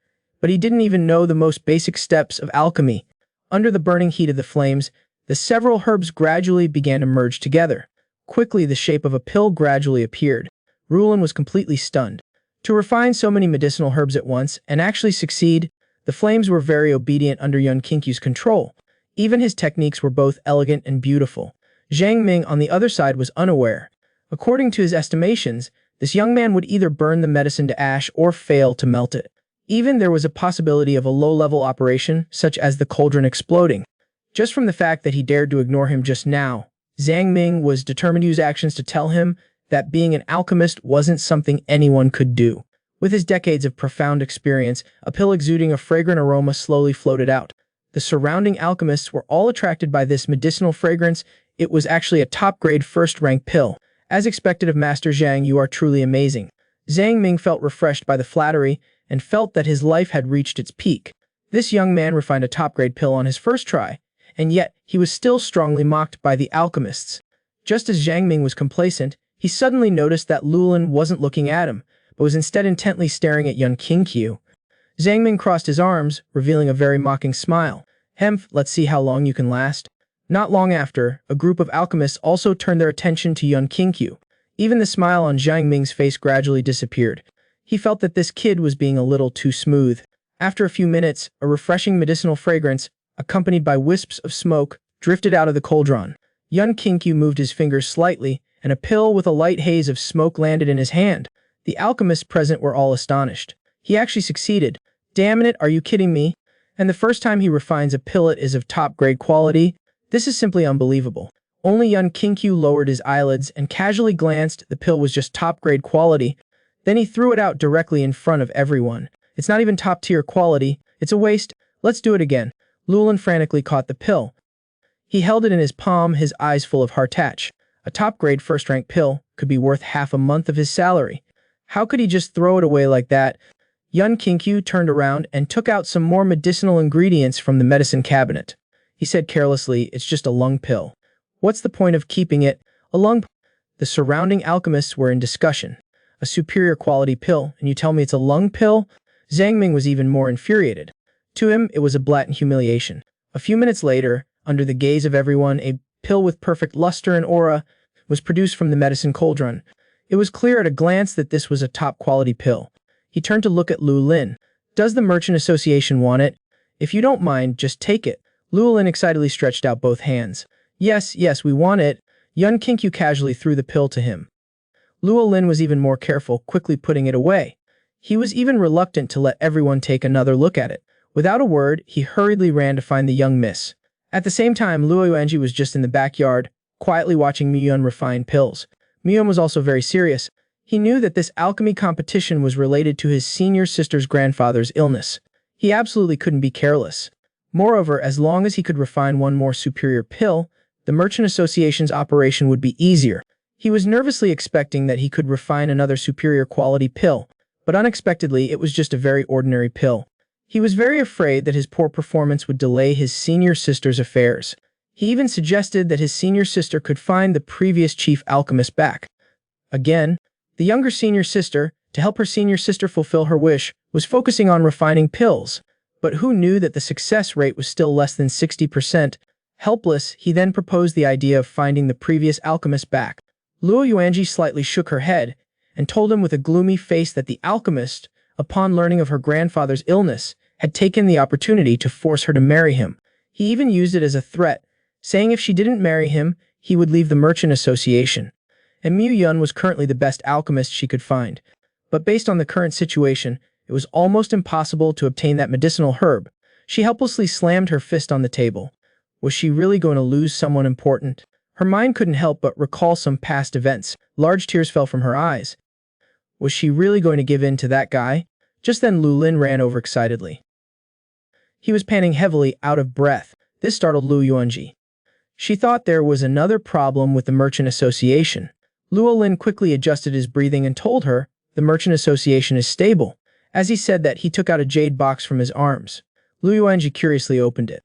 but he didn't even know the most basic steps of alchemy. Under the burning heat of the flames, the several herbs gradually began to merge together. Quickly, the shape of a pill gradually appeared. Ruolin was completely stunned. To refine so many medicinal herbs at once and actually succeed, the flames were very obedient under Yun Kinkyu's control. Even his techniques were both elegant and beautiful. Zhang Ming, on the other side, was unaware. According to his estimations, this young man would either burn the medicine to ash or fail to melt it. Even there was a possibility of a low-level operation, such as the cauldron exploding. Just from the fact that he dared to ignore him just now, Zhang Ming was determined to use actions to tell him that being an alchemist wasn't something anyone could do. With his decades of profound experience, a pill exuding a fragrant aroma slowly floated out. The surrounding alchemists were all attracted by this medicinal fragrance. It was actually a top-grade first-rank pill. As expected of Master Zhang, you are truly amazing. Zhang Ming felt refreshed by the flattery and felt that his life had reached its peak. This young man refined a top-grade pill on his first try, and yet he was still strongly mocked by the alchemists. Just as Zhang Ming was complacent, he suddenly noticed that Lulin wasn't looking at him, but was instead intently staring at Yun Qingqiu. Zhang Ming crossed his arms, revealing a very mocking smile. Hemph, let's see how long you can last. Not long after, a group of alchemists also turned their attention to Yun Qingqiu. Even the smile on Zhang Ming's face gradually disappeared. He felt that this kid was being a little too smooth. After a few minutes, a refreshing medicinal fragrance, accompanied by wisps of smoke, drifted out of the cauldron. Yun Qingqiu moved his fingers slightly, and a pill with a light haze of smoke landed in his hand. The alchemists present were all astonished. He actually succeeded. Damn it, are you kidding me? And the first time he refines a pill it is of top-grade quality? This is simply unbelievable. Only Yun Qingqiu lowered his eyelids and casually glanced. The pill was just top-grade quality. Then he threw it out directly in front of everyone. It's not even top-tier quality. It's a waste. Let's do it again. Lulin frantically caught the pill. He held it in his palm, his eyes full of heartach. A top-grade first-rank pill could be worth half a month of his salary. How could he just throw it away like that? Yun Qingqiu turned around and took out some more medicinal ingredients from the medicine cabinet. He said carelessly, it's just a lung pill. What's the point of keeping it? A lung pill? The surrounding alchemists were in discussion. A superior quality pill, and you tell me it's a lung pill? Zhang Ming was even more infuriated. To him, it was a blatant humiliation. A few minutes later, under the gaze of everyone, a pill with perfect luster and aura was produced from the medicine cauldron. It was clear at a glance that this was a top-quality pill. He turned to look at Lu Lin. Does the Merchant Association want it? If you don't mind, just take it. Lu Lin excitedly stretched out both hands. Yes, we want it. Yun Qingqiu casually threw the pill to him. Lu Lin was even more careful, quickly putting it away. He was even reluctant to let everyone take another look at it. Without a word, he hurriedly ran to find the young miss. At the same time, Luo Yuanji was just in the backyard, quietly watching Miyun refine pills. Miyun was also very serious. He knew that this alchemy competition was related to his senior sister's grandfather's illness. He absolutely couldn't be careless. Moreover, as long as he could refine one more superior pill, the Merchant Association's operation would be easier. He was nervously expecting that he could refine another superior quality pill, but unexpectedly it was just a very ordinary pill. He was very afraid that his poor performance would delay his senior sister's affairs. He even suggested that his senior sister could find the previous chief alchemist back. Again, the younger senior sister, to help her senior sister fulfill her wish, was focusing on refining pills. But who knew that the success rate was still less than 60%? Helpless, he then proposed the idea of finding the previous alchemist back. Luo Yuanji slightly shook her head and told him with a gloomy face that the alchemist, upon learning of her grandfather's illness, had taken the opportunity to force her to marry him. He even used it as a threat, saying if she didn't marry him, he would leave the Merchant Association. And Mu Yun was currently the best alchemist she could find. But based on the current situation, it was almost impossible to obtain that medicinal herb. She helplessly slammed her fist on the table. Was she really going to lose someone important? Her mind couldn't help but recall some past events. Large tears fell from her eyes. Was she really going to give in to that guy? Just then Lu Lin ran over excitedly. He was panting heavily, out of breath. This startled Lu Yuanji. She thought there was another problem with the Merchant Association. Luo Lin quickly adjusted his breathing and told her, the Merchant Association is stable. As he said that, he took out a jade box from his arms. Lu Yuanji curiously opened it.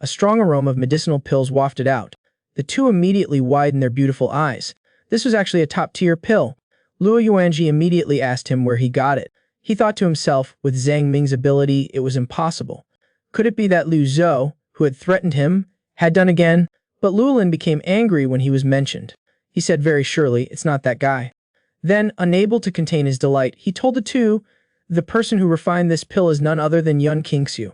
A strong aroma of medicinal pills wafted out. The two immediately widened their beautiful eyes. This was actually a top-tier pill. Luo Yuanji immediately asked him where he got it. He thought to himself, with Zhang Ming's ability, it was impossible. Could it be that Liu Zhou, who had threatened him, had done again? But Lu Lin became angry when he was mentioned. He said very surely, it's not that guy. Then, unable to contain his delight, he told the two, the person who refined this pill is none other than Yun Qingqiu.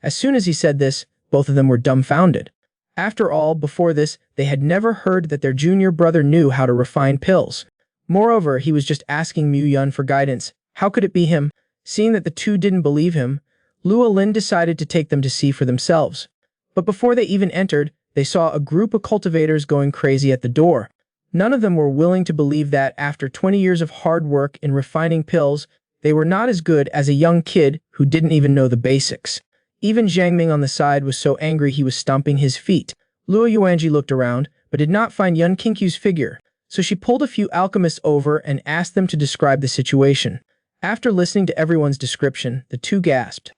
As soon as he said this, both of them were dumbfounded. After all, before this, they had never heard that their junior brother knew how to refine pills. Moreover, he was just asking Mu Yun for guidance. How could it be him? Seeing that the two didn't believe him, Luo Lin decided to take them to see for themselves. But before they even entered, they saw a group of cultivators going crazy at the door. None of them were willing to believe that after 20 years of hard work in refining pills, They were not as good as a young kid who didn't even know the basics. Even Zhang Ming on the side was so angry he was stomping his feet. Luo Yuanji looked around, but did not find Yun Qingqiu's figure, so she pulled a few alchemists over and asked them to describe the situation. After listening to everyone's description, the two gasped.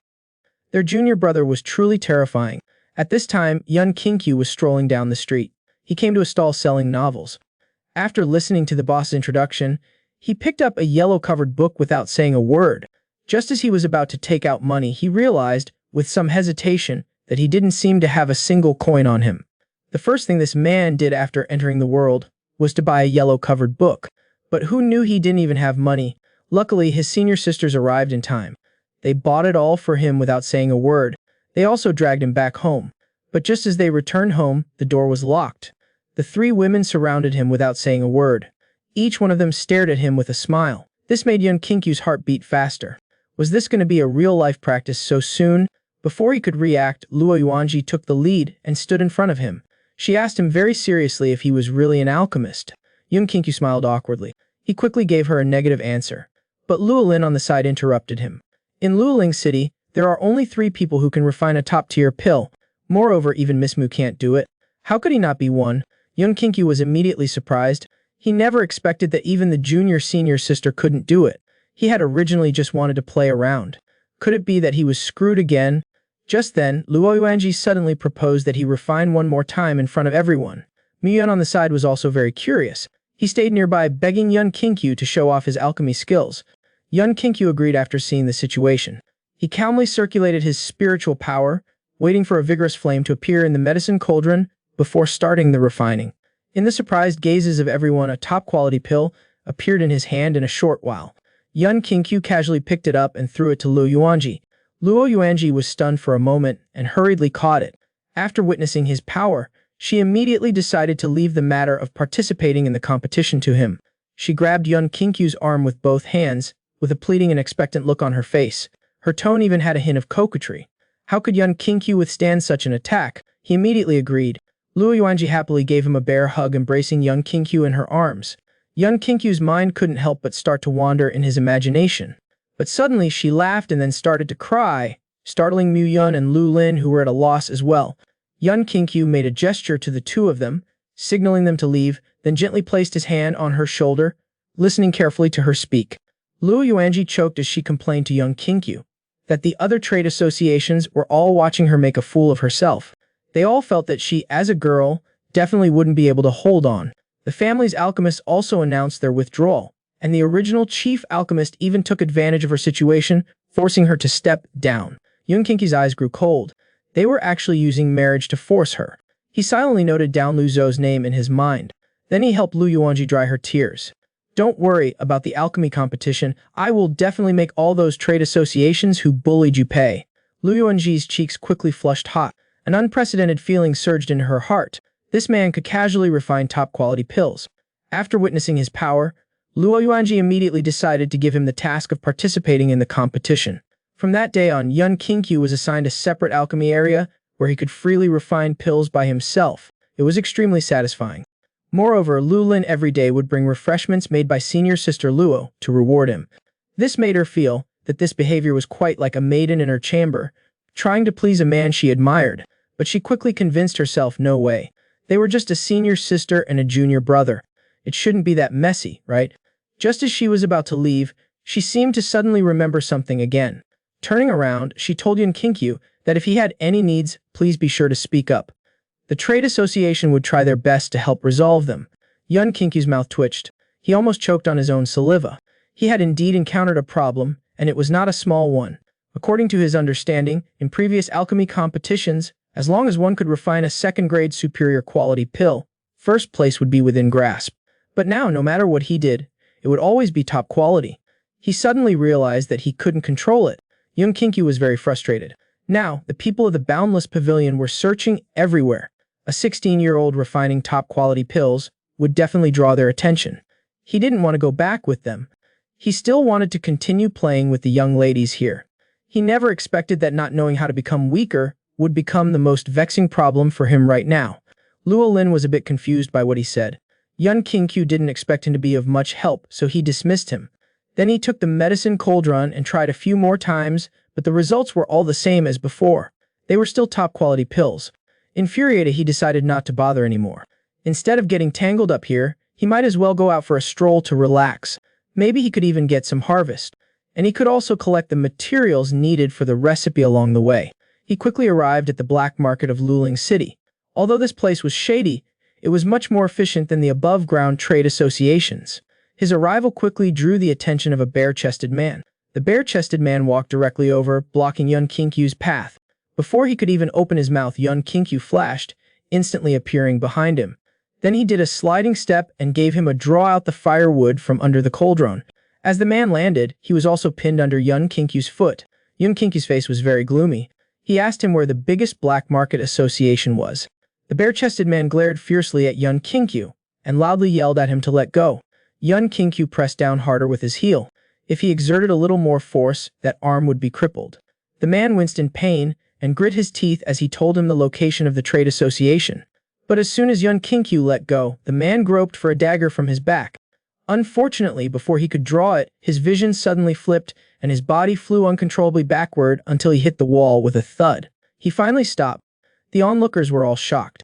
Their junior brother was truly terrifying. At this time, Yun Qingqiu was strolling down the street. He came to a stall selling novels. After listening to the boss's introduction, he picked up a yellow-covered book without saying a word. Just as he was about to take out money, he realized, with some hesitation, that he didn't seem to have a single coin on him. The first thing this man did after entering the world was to buy a yellow-covered book. But who knew he didn't even have money? Luckily, his senior sisters arrived in time. They bought it all for him without saying a word. They also dragged him back home. But just as they returned home, the door was locked. The three women surrounded him without saying a word. Each one of them stared at him with a smile. This made Yun Qingqiu's heart beat faster. Was this going to be a real-life practice so soon? Before he could react, Luo Yuanji took the lead and stood in front of him. She asked him very seriously if he was really an alchemist. Yun Qingqiu smiled awkwardly. He quickly gave her a negative answer. But Luolin on the side interrupted him. In Luoling City, there are only 3 people who can refine a top-tier pill. Moreover, even Miss Mu can't do it. How could he not be one? Yun Qingqiu was immediately surprised. He never expected that even the junior-senior sister couldn't do it. He had originally just wanted to play around. Could it be that he was screwed again? Just then, Luo Yuanji suddenly proposed that he refine one more time in front of everyone. Miyun on the side was also very curious. He stayed nearby, begging Yun Qingqiu to show off his alchemy skills. Yun Qingqiu agreed after seeing the situation. He calmly circulated his spiritual power, waiting for a vigorous flame to appear in the medicine cauldron before starting the refining. In the surprised gazes of everyone, a top-quality pill appeared in his hand in a short while. Yun Qingqiu casually picked it up and threw it to Luo Yuanji. Luo Yuanji was stunned for a moment and hurriedly caught it. After witnessing his power, she immediately decided to leave the matter of participating in the competition to him. She grabbed Yun Qingqiu's arm with both hands, with a pleading and expectant look on her face. Her tone even had a hint of coquetry. How could Yun Qingqiu withstand such an attack? He immediately agreed. Luo Yuanji happily gave him a bear hug, embracing Yun Qingqiu in her arms. Yun Qingqiu's mind couldn't help but start to wander in his imagination. But suddenly she laughed and then started to cry, startling Mu Yun and Lu Lin, who were at a loss as well. Yun Qingqiu made a gesture to the two of them, signaling them to leave, then gently placed his hand on her shoulder, listening carefully to her speak. Luo Yuanji choked as she complained to Yun Qingqiu that the other trade associations were all watching her make a fool of herself. They all felt that she, as a girl, definitely wouldn't be able to hold on. The family's alchemists also announced their withdrawal, and the original chief alchemist even took advantage of her situation, forcing her to step down. Yun Qingqiu's eyes grew cold. They were actually using marriage to force her. He silently noted down Lu Zhou's name in his mind. Then he helped Luo Yuanji dry her tears. Don't worry about the alchemy competition. I will definitely make all those trade associations who bullied you pay. Luo Yuanji's cheeks quickly flushed hot. An unprecedented feeling surged into her heart. This man could casually refine top-quality pills. After witnessing his power, Luo Yuanji immediately decided to give him the task of participating in the competition. From that day on, Yun Qingqiu was assigned a separate alchemy area where he could freely refine pills by himself. It was extremely satisfying. Moreover, Lu Lin every day would bring refreshments made by senior sister Luo to reward him. This made her feel that this behavior was quite like a maiden in her chamber, trying to please a man she admired, but she quickly convinced herself no way. They were just a senior sister and a junior brother. It shouldn't be that messy, right? Just as she was about to leave, she seemed to suddenly remember something again. Turning around, she told Yun Qingqiu that if he had any needs, please be sure to speak up. The trade association would try their best to help resolve them. Yun Qingqiu's mouth twitched. He almost choked on his own saliva. He had indeed encountered a problem, and it was not a small one. According to his understanding, in previous alchemy competitions, as long as one could refine a second-grade superior quality pill, first place would be within grasp. But now, no matter what he did, it would always be top quality. He suddenly realized that he couldn't control it. Yun Qingqiu was very frustrated. Now, the people of the Boundless Pavilion were searching everywhere. A 16-year-old refining top-quality pills would definitely draw their attention. He didn't want to go back with them. He still wanted to continue playing with the young ladies here. He never expected that not knowing how to become weaker would become the most vexing problem for him right now. Luo Lin was a bit confused by what he said. Yun Qingqiu didn't expect him to be of much help, so he dismissed him. Then he took the medicine cauldron and tried a few more times, but the results were all the same as before. They were still top-quality pills. Infuriated, he decided not to bother anymore. Instead of getting tangled up here, he might as well go out for a stroll to relax. Maybe he could even get some harvest. And he could also collect the materials needed for the recipe along the way. He quickly arrived at the black market of Luling City. Although this place was shady, it was much more efficient than the above-ground trade associations. His arrival quickly drew the attention of a bare-chested man. The bare-chested man walked directly over, blocking Yun Kinkyu's path. Before he could even open his mouth, Yun Kinkyu flashed, instantly appearing behind him. Then he did a sliding step and gave him a draw out the firewood from under the cauldron. As the man landed, he was also pinned under Yun Kinkyu's foot. Yun Kinkyu's face was very gloomy. He asked him where the biggest black market association was. The bare-chested man glared fiercely at Yun Kinkyu and loudly yelled at him to let go. Yun Kinkyu pressed down harder with his heel. If he exerted a little more force, that arm would be crippled. The man winced in pain and grit his teeth as he told him the location of the trade association. But as soon as Yun Kinkyu let go, the man groped for a dagger from his back. Unfortunately, before he could draw it, his vision suddenly flipped and his body flew uncontrollably backward until he hit the wall with a thud. He finally stopped. The onlookers were all shocked.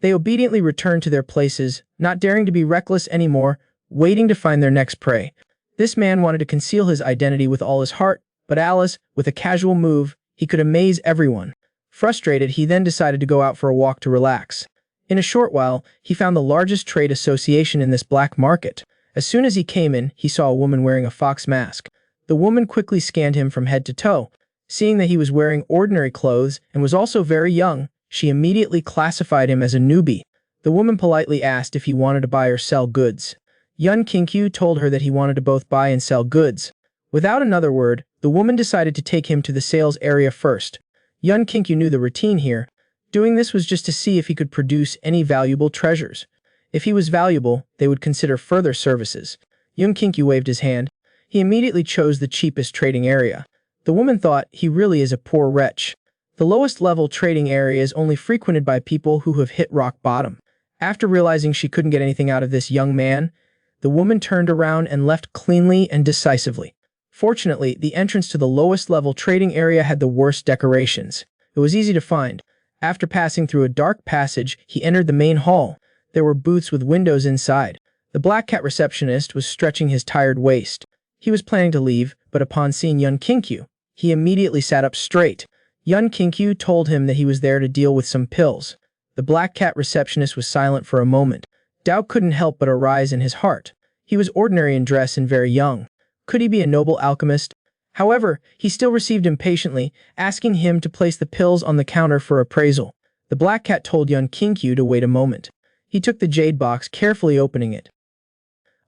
They obediently returned to their places, not daring to be reckless anymore, waiting to find their next prey. This man wanted to conceal his identity with all his heart, but Alice, with a casual move, he could amaze everyone. Frustrated, he then decided to go out for a walk to relax. In a short while, he found the largest trade association in this black market. As soon as he came in, he saw a woman wearing a fox mask. The woman quickly scanned him from head to toe. Seeing that he was wearing ordinary clothes and was also very young, she immediately classified him as a newbie. The woman politely asked if he wanted to buy or sell goods. Yun Kinkyu told her that he wanted to both buy and sell goods. Without another word, the woman decided to take him to the sales area first. Yun Kinkyu knew the routine here. Doing this was just to see if he could produce any valuable treasures. If he was valuable, they would consider further services. Yun Kinkyu waved his hand. He immediately chose the cheapest trading area. The woman thought, he really is a poor wretch. The lowest level trading area is only frequented by people who have hit rock bottom. After realizing she couldn't get anything out of this young man, the woman turned around and left cleanly and decisively. Fortunately, the entrance to the lowest level trading area had the worst decorations. It was easy to find. After passing through a dark passage, he entered the main hall. There were booths with windows inside. The black cat receptionist was stretching his tired waist. He was planning to leave, but upon seeing Yun Kinkyu, he immediately sat up straight. Yun Kinkyu told him that he was there to deal with some pills. The black cat receptionist was silent for a moment. Doubt couldn't help but arise in his heart. He was ordinary in dress and very young. Could he be a noble alchemist? However, he still received him patiently, asking him to place the pills on the counter for appraisal. The black cat told Yun Kinkyu to wait a moment. He took the jade box, carefully opening it.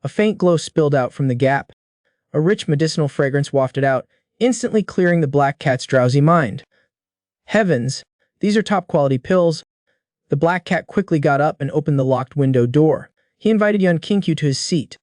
A faint glow spilled out from the gap. A rich medicinal fragrance wafted out, instantly clearing the black cat's drowsy mind. Heavens, these are top-quality pills. The black cat quickly got up and opened the locked window door. He invited Yun Kinkyu to his seat.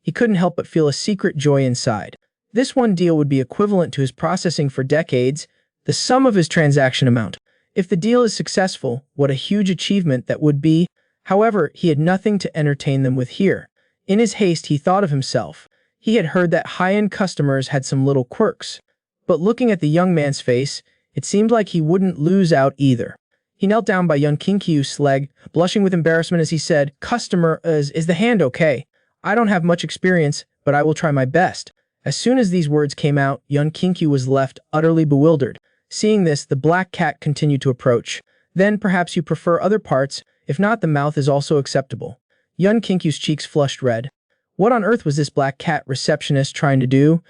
He couldn't help but feel a secret joy inside. This one deal would be equivalent to his processing for decades, the sum of his transaction amount. If the deal is successful, what a huge achievement that would be. However, he had nothing to entertain them with here. In his haste, he thought of himself. He had heard that high-end customers had some little quirks. But looking at the young man's face, it seemed like he wouldn't lose out either. He knelt down by Yun Kinkyu's leg, blushing with embarrassment as he said, "Customer, is the hand okay? I don't have much experience, but I will try my best." As soon as these words came out, Yun Kinkyu was left utterly bewildered. Seeing this, the black cat continued to approach. "Then perhaps you prefer other parts, if not the mouth is also acceptable." Yun Kinkyu's cheeks flushed red. What on earth was this black cat receptionist trying to do?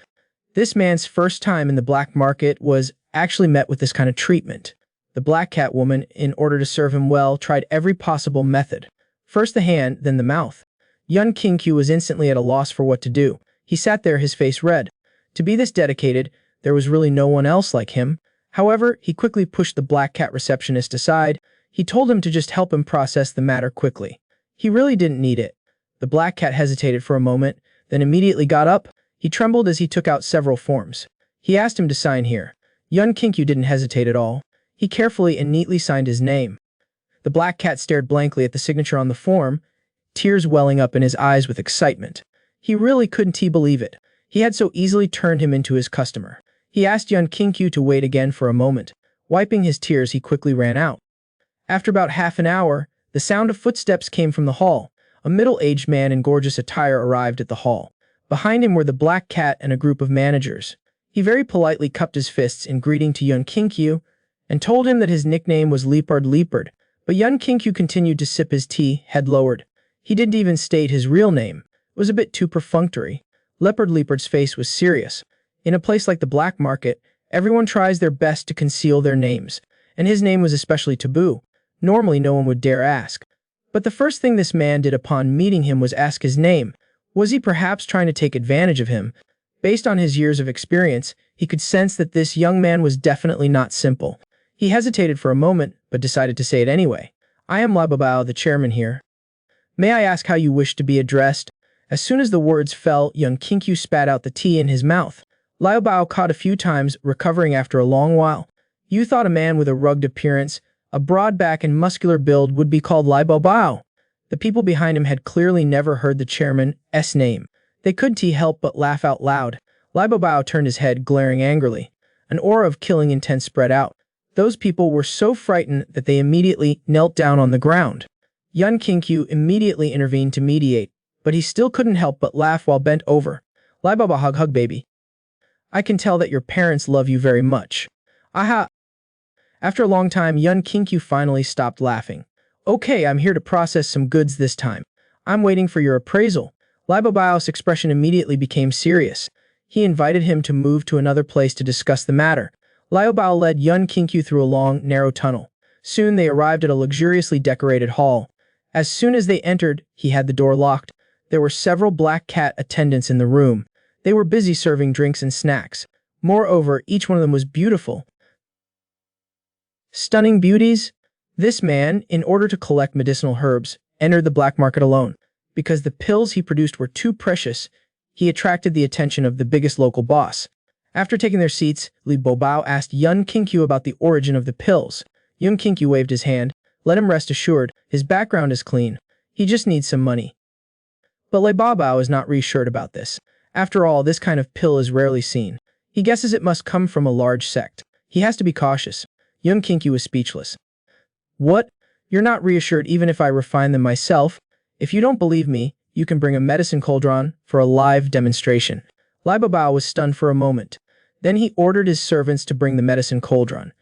This man's first time in the black market was actually met with this kind of treatment. The black cat woman, in order to serve him well, tried every possible method. First the hand, then the mouth. Yun Kinkyu was instantly at a loss for what to do. He sat there, his face red. To be this dedicated, there was really no one else like him. However, he quickly pushed the black cat receptionist aside. He told him to just help him process the matter quickly. He really didn't need it. The black cat hesitated for a moment, then immediately got up. He trembled as he took out several forms. He asked him to sign here. Yun Kinkyu didn't hesitate at all. He carefully and neatly signed his name. The black cat stared blankly at the signature on the form, tears welling up in his eyes with excitement. He really couldn't believe it. He had so easily turned him into his customer. He asked Yun Kinkyu to wait again for a moment. Wiping his tears, he quickly ran out. After about half an hour, the sound of footsteps came from the hall. A middle-aged man in gorgeous attire arrived at the hall. Behind him were the Black Cat and a group of managers. He very politely cupped his fists in greeting to Yun Kinkyu and told him that his nickname was Leopard. But Yun Kinkyu continued to sip his tea, head lowered. He didn't even state his real name. It was a bit too perfunctory. Leopard's face was serious. In a place like the black market, everyone tries their best to conceal their names, and his name was especially taboo. Normally no one would dare ask. But the first thing this man did upon meeting him was ask his name. Was he perhaps trying to take advantage of him? Based on his years of experience, he could sense that this young man was definitely not simple. He hesitated for a moment, but decided to say it anyway. I am Bao, the chairman here. May I ask how you wish to be addressed? As soon as the words fell, Yun Kinkyu spat out the tea in his mouth. Liao Bao caught a few times, recovering after a long while. You thought a man with a rugged appearance, a broad back and muscular build would be called Liao Bao. The people behind him had clearly never heard the chairman's name. They couldn't help but laugh out loud. Liao Bao turned his head, glaring angrily. An aura of killing intent spread out. Those people were so frightened that they immediately knelt down on the ground. Yun Kinkyu immediately intervened to mediate, but he still couldn't help but laugh while bent over. Liao Bao, hug baby. I can tell that your parents love you very much. Aha! After a long time, Yun Kinkyu finally stopped laughing. Okay, I'm here to process some goods this time. I'm waiting for your appraisal. Liao Bao's expression immediately became serious. He invited him to move to another place to discuss the matter. Liao Bao led Yun Kinkyu through a long, narrow tunnel. Soon they arrived at a luxuriously decorated hall. As soon as they entered, he had the door locked. There were several Black Cat attendants in the room. They were busy serving drinks and snacks. Moreover, each one of them was beautiful. Stunning beauties? This man, in order to collect medicinal herbs, entered the black market alone. Because the pills he produced were too precious, he attracted the attention of the biggest local boss. After taking their seats, Li Bobao asked Yun Kinkyu about the origin of the pills. Yun Kinkyu waved his hand. Let him rest assured, his background is clean. He just needs some money. But Li Bobao is not reassured about this. After all, this kind of pill is rarely seen. He guesses it must come from a large sect. He has to be cautious. Yun Kinkyu was speechless. What? You're not reassured even if I refine them myself? If you don't believe me, you can bring a medicine cauldron for a live demonstration. Liao Bao was stunned for a moment. Then he ordered his servants to bring the medicine cauldron.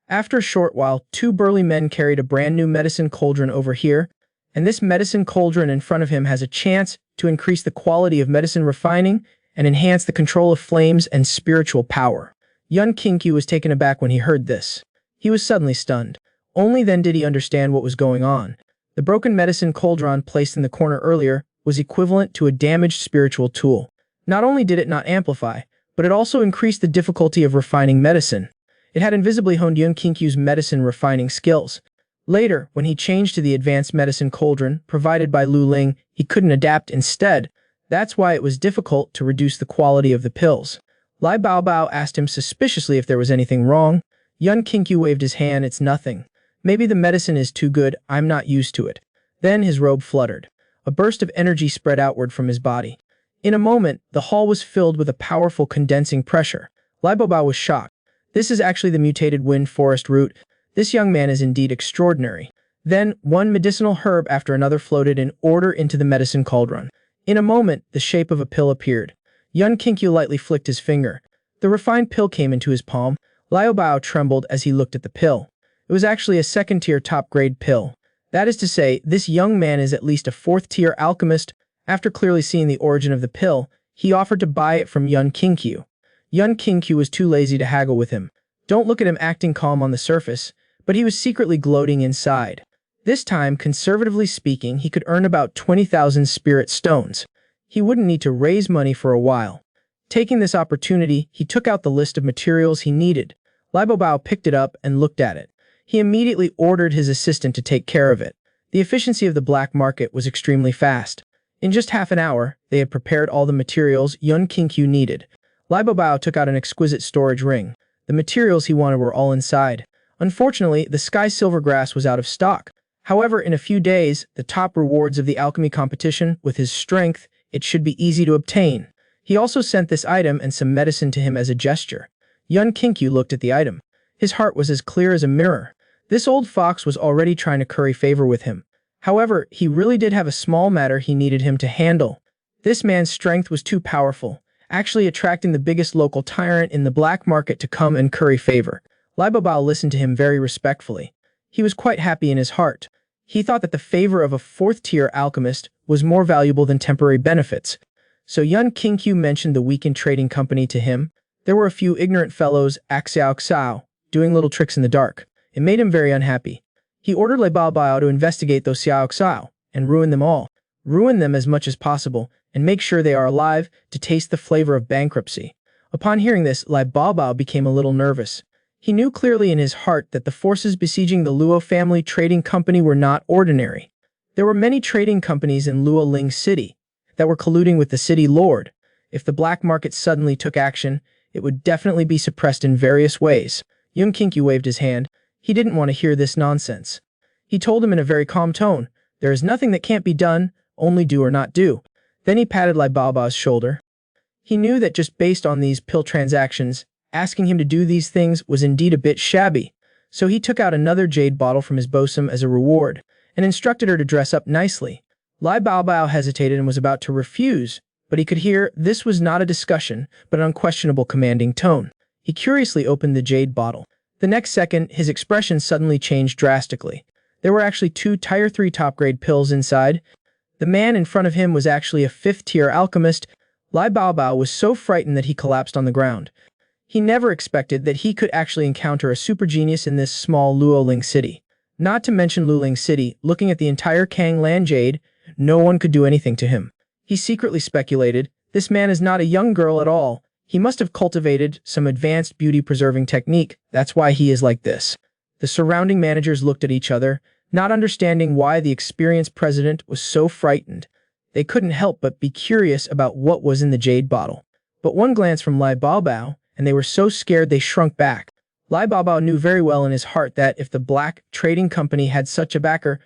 After a short while, two burly men carried a brand new medicine cauldron over here, and this medicine cauldron in front of him has a chance to increase the quality of medicine refining and enhance the control of flames and spiritual power. Yun Kinkyu was taken aback when he heard this. He was suddenly stunned. Only then did he understand what was going on. The broken medicine cauldron placed in the corner earlier was equivalent to a damaged spiritual tool. Not only did it not amplify, but it also increased the difficulty of refining medicine. It had invisibly honed Yun Kinkyu's medicine refining skills. Later, when he changed to the advanced medicine cauldron provided by Lu Ling, he couldn't adapt instead. That's why it was difficult to reduce the quality of the pills. Liao Bao asked him suspiciously if there was anything wrong. Yun Kinkyu waved his hand. It's nothing. Maybe the medicine is too good, I'm not used to it. Then his robe fluttered. A burst of energy spread outward from his body. In a moment, the hall was filled with a powerful condensing pressure. Liao Bao was shocked. This is actually the mutated wind forest root. This young man is indeed extraordinary. Then, one medicinal herb after another floated in order into the medicine cauldron. In a moment, the shape of a pill appeared. Yun Kinkyu lightly flicked his finger. The refined pill came into his palm. Liao Bao trembled as he looked at the pill. It was actually a second-tier top-grade pill. That is to say, this young man is at least a fourth-tier alchemist. After clearly seeing the origin of the pill, he offered to buy it from Yun Kinkyu. Yun Kinkyu was too lazy to haggle with him. Don't look at him acting calm on the surface, but he was secretly gloating inside. This time, conservatively speaking, he could earn about 20,000 spirit stones. He wouldn't need to raise money for a while. Taking this opportunity, he took out the list of materials he needed. Liao Bao picked it up and looked at it. He immediately ordered his assistant to take care of it. The efficiency of the black market was extremely fast. In just half an hour, they had prepared all the materials Yun Kinkyu needed. Liao Bao took out an exquisite storage ring. The materials he wanted were all inside. Unfortunately, the sky silver grass was out of stock. However, in a few days, the top rewards of the alchemy competition, with his strength, it should be easy to obtain. He also sent this item and some medicine to him as a gesture. Yun Kinkyu looked at the item. His heart was as clear as a mirror. This old fox was already trying to curry favor with him. However, he really did have a small matter he needed him to handle. This man's strength was too powerful, actually attracting the biggest local tyrant in the black market to come and curry favor. Lai Baobao listened to him very respectfully. He was quite happy in his heart. He thought that the favor of a fourth-tier alchemist was more valuable than temporary benefits. So Yun Kinkyu mentioned the weekend trading company to him. There were a few ignorant fellows, Xiao, doing little tricks in the dark. It made him very unhappy. He ordered Lai Baobao to investigate those Xiao and ruin them all. Ruin them as much as possible, and make sure they are alive to taste the flavor of bankruptcy. Upon hearing this, Lai Baobao became a little nervous. He knew clearly in his heart that the forces besieging the Luo family trading company were not ordinary. There were many trading companies in Luo Ling City that were colluding with the city lord. If the black market suddenly took action, it would definitely be suppressed in various ways. Yun Kinkyu waved his hand. He didn't want to hear this nonsense. He told him in a very calm tone, "There is nothing that can't be done, only do or not do." Then he patted Lai Baobao's shoulder. He knew that just based on these pill transactions, asking him to do these things was indeed a bit shabby, so he took out another jade bottle from his bosom as a reward, and instructed her to dress up nicely. Lai Baobao hesitated and was about to refuse, but he could hear this was not a discussion, but an unquestionable commanding tone. He curiously opened the jade bottle. The next second, his expression suddenly changed drastically. There were actually 2 Tier 3 top-grade pills inside. The man in front of him was actually a 5th-tier alchemist. Lai Baobao was so frightened that he collapsed on the ground. He never expected that he could actually encounter a super genius in this small Luoling city. Not to mention Luoling City, looking at the entire Kanglan Jade, no one could do anything to him. He secretly speculated, this man is not a young girl at all. He must have cultivated some advanced beauty-preserving technique. That's why he is like this. The surrounding managers looked at each other, not understanding why the experienced president was so frightened. They couldn't help but be curious about what was in the jade bottle. But one glance from Lai Baobao, and they were so scared they shrunk back. Lai Baobao knew very well in his heart that if the black trading company had such a backer,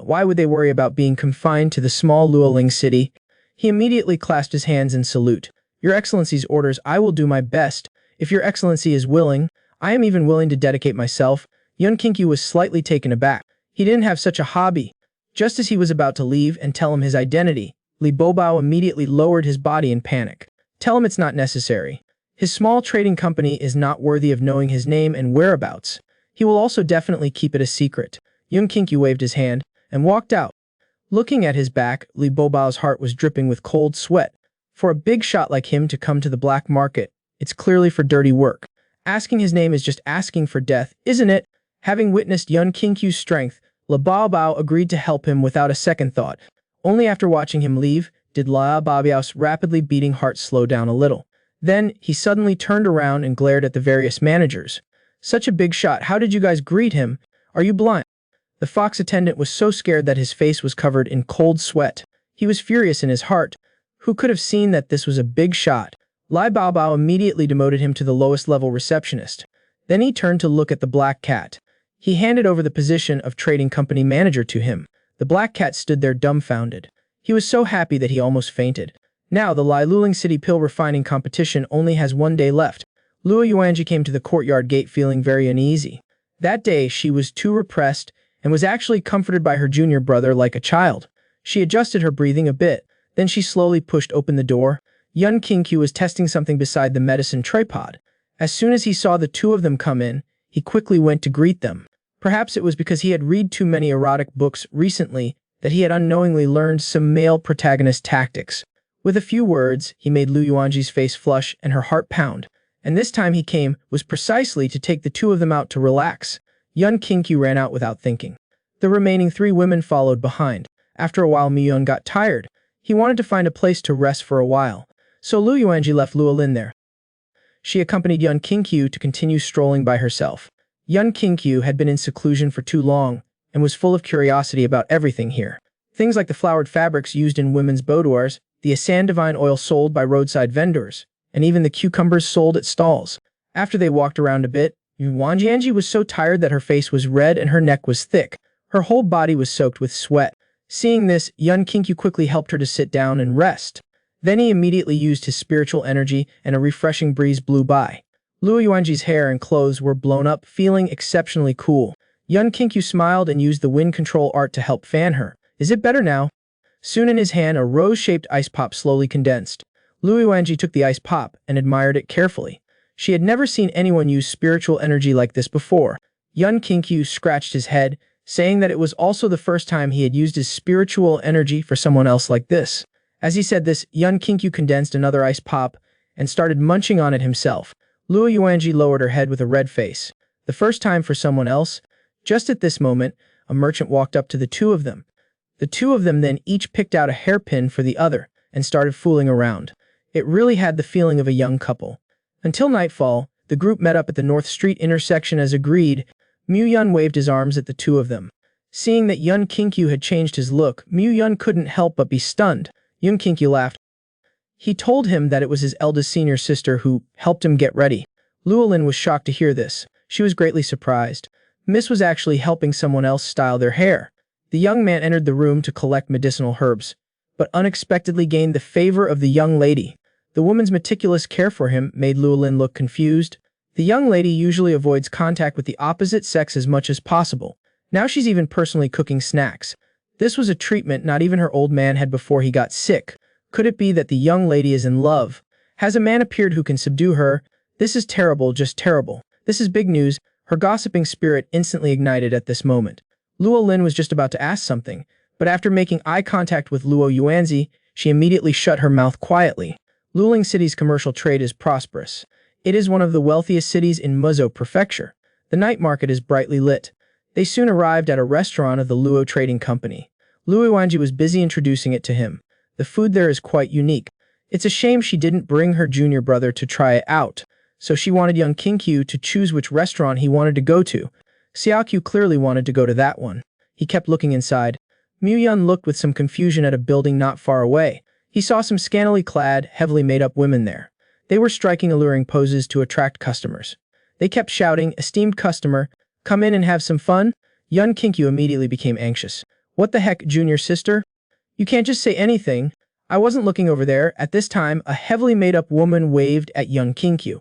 why would they worry about being confined to the small Luoling city? He immediately clasped his hands in salute. Your Excellency's orders, I will do my best. If Your Excellency is willing, I am even willing to dedicate myself. Yun Kinkyu was slightly taken aback. He didn't have such a hobby. Just as he was about to leave and tell him his identity, Li Baobao immediately lowered his body in panic. Tell him it's not necessary. His small trading company is not worthy of knowing his name and whereabouts. He will also definitely keep it a secret. Yun Kinkyu waved his hand and walked out. Looking at his back, Li Baobao's heart was dripping with cold sweat. For a big shot like him to come to the black market, it's clearly for dirty work. Asking his name is just asking for death, isn't it? Having witnessed Yun Kinkyu's strength, Li Baobao agreed to help him without a second thought. Only after watching him leave, did Lai Baobao's rapidly beating heart slow down a little. Then, he suddenly turned around and glared at the various managers. Such a big shot, how did you guys greet him? Are you blind? The fox attendant was so scared that his face was covered in cold sweat. He was furious in his heart. Who could have seen that this was a big shot? Lai Baobao immediately demoted him to the lowest level receptionist. Then he turned to look at the black cat. He handed over the position of trading company manager to him. The black cat stood there dumbfounded. He was so happy that he almost fainted. Now the Lai Luling City pill refining competition only has 1 day left. Luo Yuanji came to the courtyard gate feeling very uneasy. That day she was too repressed and was actually comforted by her junior brother like a child. She adjusted her breathing a bit, then she slowly pushed open the door. Yun Kinkyu was testing something beside the medicine tripod. As soon as he saw the 2 of them come in, he quickly went to greet them. Perhaps it was because he had read too many erotic books recently that he had unknowingly learned some male protagonist tactics. With a few words, he made Lu Yuanji's face flush and her heart pound. And this time he came was precisely to take the 2 of them out to relax. Yun Kinkyu ran out without thinking. The remaining 3 women followed behind. After a while Miyun got tired. He wanted to find a place to rest for a while. So Lu Yuanji left Luolin there. She accompanied Yun Kinkyu to continue strolling by herself. Yun Kinkyu had been in seclusion for too long and was full of curiosity about everything here. Things like the flowered fabrics used in women's boudoirs, the Asan divine oil sold by roadside vendors, and even the cucumbers sold at stalls. After they walked around a bit, Yuanjianji was so tired that her face was red and her neck was thick. Her whole body was soaked with sweat. Seeing this, Yun Kinkyu quickly helped her to sit down and rest. Then he immediately used his spiritual energy and a refreshing breeze blew by. Luo Yuanji's hair and clothes were blown up, feeling exceptionally cool. Yun Qingqiu smiled and used the wind control art to help fan her. Is it better now? Soon in his hand, a rose-shaped ice pop slowly condensed. Luo Yuanji took the ice pop and admired it carefully. She had never seen anyone use spiritual energy like this before. Yun Qingqiu scratched his head, saying that it was also the first time he had used his spiritual energy for someone else like this. As he said this, Yun Qingqiu condensed another ice pop and started munching on it himself. Luo Yuanji lowered her head with a red face. The first time for someone else? Just at this moment, a merchant walked up to the two of them. The two of them then each picked out a hairpin for the other and started fooling around. It really had the feeling of a young couple. Until nightfall, the group met up at the North Street intersection as agreed. Mu Yun waved his arms at the two of them. Seeing that Yun Qingqiu had changed his look, Mu Yun couldn't help but be stunned. Yun Qingqiu laughed. He told him that it was his eldest senior sister who helped him get ready. Luolin was shocked to hear this. She was greatly surprised. Miss was actually helping someone else style their hair. The young man entered the room to collect medicinal herbs, but unexpectedly gained the favor of the young lady. The woman's meticulous care for him made Luolin look confused. The young lady usually avoids contact with the opposite sex as much as possible. Now she's even personally cooking snacks. This was a treatment not even her old man had before he got sick. Could it be that the young lady is in love? Has a man appeared who can subdue her? This is terrible, just terrible. This is big news. Her gossiping spirit instantly ignited at this moment. Luo Lin was just about to ask something, but after making eye contact with Luo Yuanzi, she immediately shut her mouth quietly. Luling City's commercial trade is prosperous. It is one of the wealthiest cities in Muzhou Prefecture. The night market is brightly lit. They soon arrived at a restaurant of the Luo Trading Company. Luo Yuanji was busy introducing it to him. The food there is quite unique. It's a shame she didn't bring her junior brother to try it out, so she wanted young Qingqiu to choose which restaurant he wanted to go to. Xiaoqiu clearly wanted to go to that one. He kept looking inside. Mu Yun looked with some confusion at a building not far away. He saw some scantily clad, heavily made-up women there. They were striking alluring poses to attract customers. They kept shouting, "Esteemed customer, come in and have some fun." Yun Qingqiu immediately became anxious. What the heck, junior sister? You can't just say anything. I wasn't looking over there. At this time, a heavily made-up woman waved at young Qingqiu.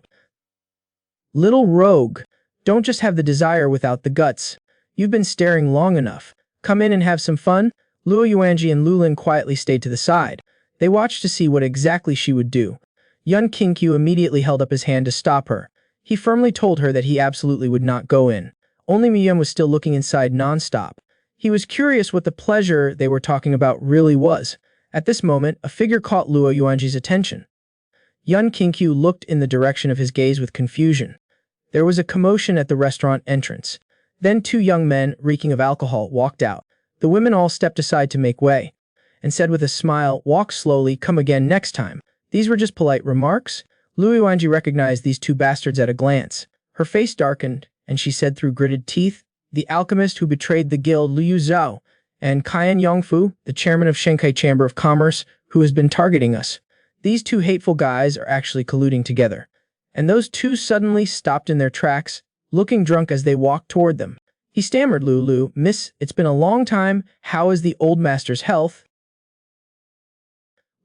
Little rogue, don't just have the desire without the guts. You've been staring long enough. Come in and have some fun. Luo Yuanji and Lulin quietly stayed to the side. They watched to see what exactly she would do. Yun Qingqiu immediately held up his hand to stop her. He firmly told her that he absolutely would not go in. Only Mu Yun was still looking inside non-stop. He was curious what the pleasure they were talking about really was. At this moment, a figure caught Luo Yuanji's attention. Yun Qingqiu looked in the direction of his gaze with confusion. There was a commotion at the restaurant entrance. Then two young men, reeking of alcohol, walked out. The women all stepped aside to make way, and said with a smile, "Walk slowly, come again next time." These were just polite remarks. Luo Yuanji recognized these two bastards at a glance. Her face darkened, and she said through gritted teeth, "The alchemist who betrayed the guild, Liu Zhao, and Qian Yongfu, the chairman of Shanghai Chamber of Commerce, who has been targeting us. These two hateful guys are actually colluding together." And those two suddenly stopped in their tracks, looking drunk as they walked toward them. He stammered, "Lulu, miss, it's been a long time. How is the old master's health?"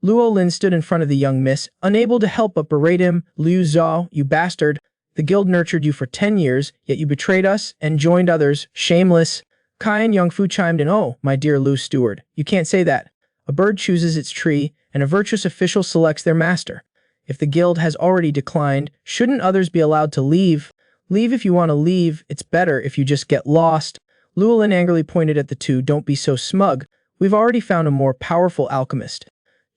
Luo Lin stood in front of the young miss, unable to help but berate him. "Liu Zhao, you bastard. The guild nurtured you for 10 years, yet you betrayed us and joined others. Shameless." Qian Yongfu chimed in, "Oh, my dear Lu Steward, you can't say that. A bird chooses its tree, and a virtuous official selects their master. If the guild has already declined, shouldn't others be allowed to leave? Leave if you want to leave. It's better if you just get lost." Luolin angrily pointed at the two. "Don't be so smug. We've already found a more powerful alchemist.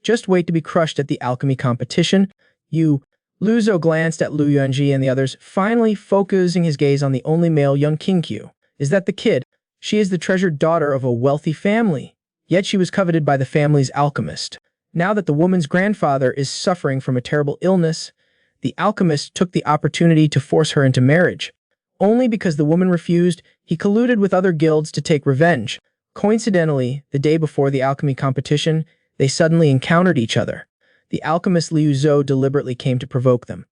Just wait to be crushed at the alchemy competition. You." Lu Zhou glanced at Lu Yuanji and the others, finally focusing his gaze on the only male, young Qingqiu. "Is that the kid? She is the treasured daughter of a wealthy family. Yet she was coveted by the family's alchemist. Now that the woman's grandfather is suffering from a terrible illness, the alchemist took the opportunity to force her into marriage. Only because the woman refused, he colluded with other guilds to take revenge. Coincidentally, the day before the alchemy competition, they suddenly encountered each other. The alchemist Liu Zhou deliberately came to provoke them.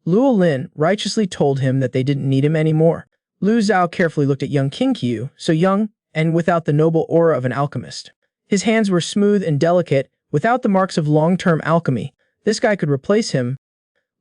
Luo Lin righteously told him that they didn't need him anymore. Lu Zhao carefully looked at young Qingqiu, so young and without the noble aura of an alchemist. His hands were smooth and delicate, Without the marks of long-term alchemy, this guy could replace him.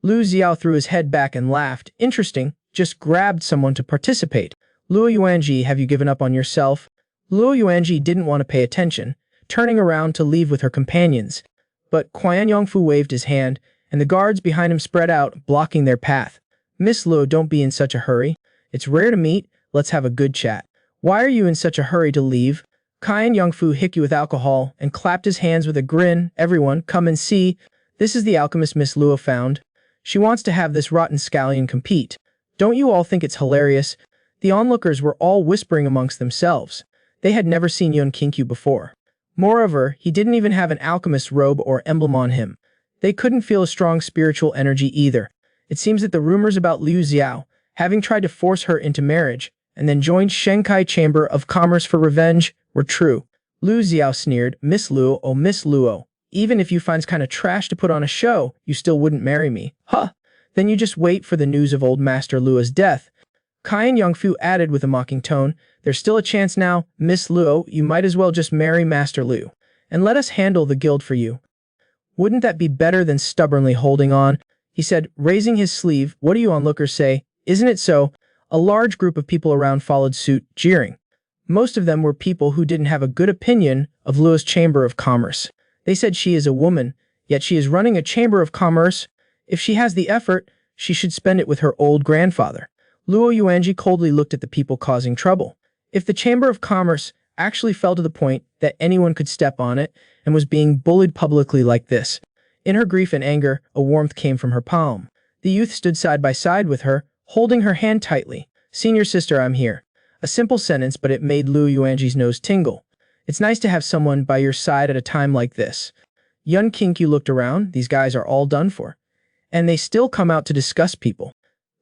Lu Xiao threw his head back and laughed. Interesting, just grabbed someone to participate. Luo Yuanji, have you given up on yourself? Luo Yuanji didn't want to pay attention, turning around to leave with her companions. But Qian Yongfu waved his hand, and the guards behind him spread out, blocking their path. Miss Luo, don't be in such a hurry. It's rare to meet, let's have a good chat. Why are you in such a hurry to leave? Qian Yongfu hicked with alcohol and clapped his hands with a grin. Everyone, come and see. This is the alchemist Miss Luo found. She wants to have this rotten scallion compete. Don't you all think it's hilarious? The onlookers were all whispering amongst themselves. They had never seen Yun Qinkyu before. Moreover, he didn't even have an alchemist's robe or emblem on him. They couldn't feel a strong spiritual energy either. It seems that the rumors about Liu Xiao, having tried to force her into marriage, and then joined Shanghai Chamber of Commerce for revenge, were true. Liu Xiao sneered, Miss Luo, oh Miss Luo, even if you finds kinda trash to put on a show, you still wouldn't marry me. Huh? Then you just wait for the news of old Master Luo's death. Qian Yongfu added with a mocking tone, there's still a chance now, Miss Luo, you might as well just marry Master Liu, and let us handle the guild for you. Wouldn't that be better than stubbornly holding on? He said, raising his sleeve, what do you onlookers say? Isn't it so? A large group of people around followed suit, jeering. Most of them were people who didn't have a good opinion of Luo's Chamber of Commerce. They said she is a woman, yet she is running a Chamber of Commerce. If she has the effort, she should spend it with her old grandfather. Luo Yuanji coldly looked at the people causing trouble. If the Chamber of Commerce actually fell to the point that anyone could step on it and was being bullied publicly like this. In her grief and anger, a warmth came from her palm. The youth stood side by side with her, holding her hand tightly. Senior sister, I'm here. A simple sentence, but it made Luo Yuanji's nose tingle. It's nice to have someone by your side at a time like this. Yun Qinkyu looked around. These guys are all done for. And they still come out to discuss people.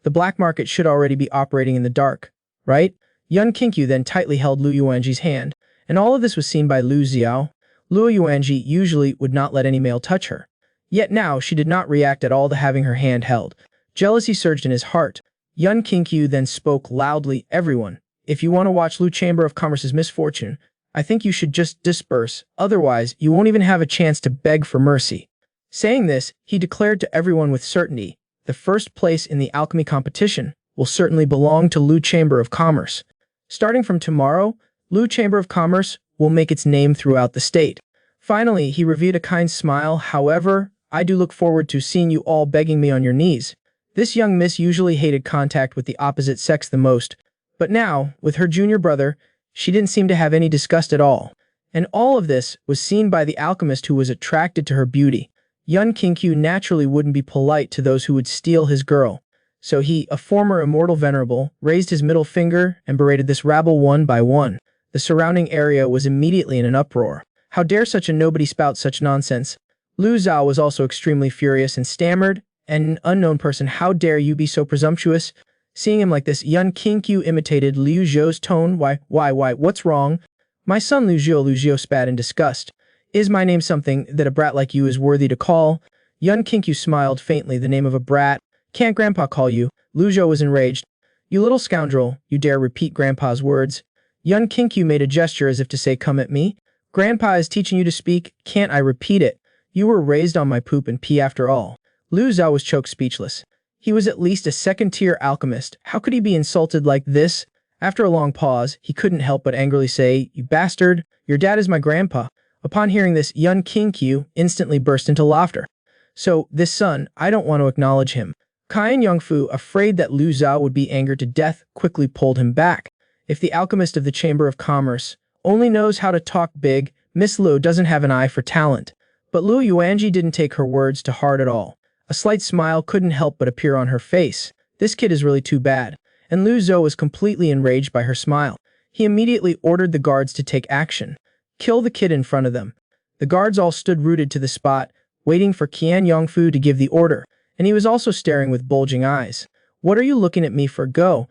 The black market should already be operating in the dark, right? Yun Qinkyu then tightly held Luo Yuanji's hand, and all of this was seen by Liu Xiao. Luo Yuanji usually would not let any male touch her. Yet now she did not react at all to having her hand held. Jealousy surged in his heart. Yun Qinkyu then spoke loudly, everyone, if you want to watch Lu Chamber of Commerce's misfortune, I think you should just disperse, otherwise you won't even have a chance to beg for mercy. Saying this, he declared to everyone with certainty, the first place in the alchemy competition will certainly belong to Lu Chamber of Commerce. Starting from tomorrow, Lu Chamber of Commerce will make its name throughout the state. Finally, he revealed a kind smile. However, I do look forward to seeing you all begging me on your knees. This young miss usually hated contact with the opposite sex the most, but now, with her junior brother, she didn't seem to have any disgust at all. And all of this was seen by the alchemist who was attracted to her beauty. Yun Qinkyu naturally wouldn't be polite to those who would steal his girl. So he, a former immortal venerable, raised his middle finger and berated this rabble one by one. The surrounding area was immediately in an uproar. How dare such a nobody spout such nonsense? Lu Zhao was also extremely furious and stammered, an unknown person, how dare you be so presumptuous? Seeing him like this, Yun Qinkyu imitated Liu Zhou's tone. Why, what's wrong? My son Liu Zhou spat in disgust. Is my name something that a brat like you is worthy to call? Yun Qinkyu smiled faintly. The name of a brat? Can't Grandpa call you? Liu Zhou was enraged. You little scoundrel, you dare repeat Grandpa's words? Yun Qinkyu made a gesture as if to say, come at me? Grandpa is teaching you to speak, can't I repeat it? You were raised on my poop and pee after all. Liu Zhao was choked speechless. He was at least a second-tier alchemist. How could he be insulted like this? After a long pause, he couldn't help but angrily say, you bastard, your dad is my grandpa. Upon hearing this, Yun Qinkyu instantly burst into laughter. So, this son, I don't want to acknowledge him. Qian Yongfu, afraid that Liu Zhao would be angered to death, quickly pulled him back. If the alchemist of the Chamber of Commerce only knows how to talk big, Miss Liu doesn't have an eye for talent. But Luo Yuanji didn't take her words to heart at all. A slight smile couldn't help but appear on her face. This kid is really too bad. And Liu Zhou was completely enraged by her smile. He immediately ordered the guards to take action. Kill the kid in front of them. The guards all stood rooted to the spot, waiting for Qian Yongfu to give the order, and he was also staring with bulging eyes. What are you looking at me for? Go.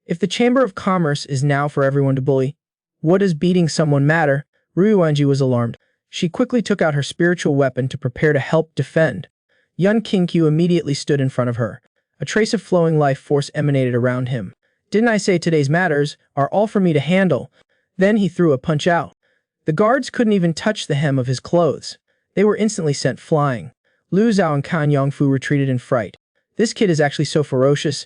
If the Chamber of Commerce is now for everyone to bully, what does beating someone matter? Liu Yuanji was alarmed. She quickly took out her spiritual weapon to prepare to help defend. Yun Qinkyu immediately stood in front of her. A trace of flowing life force emanated around him. Didn't I say today's matters are all for me to handle? Then he threw a punch out. The guards couldn't even touch the hem of his clothes. They were instantly sent flying. Liu Zhao and Kan Yongfu retreated in fright. This kid is actually so ferocious.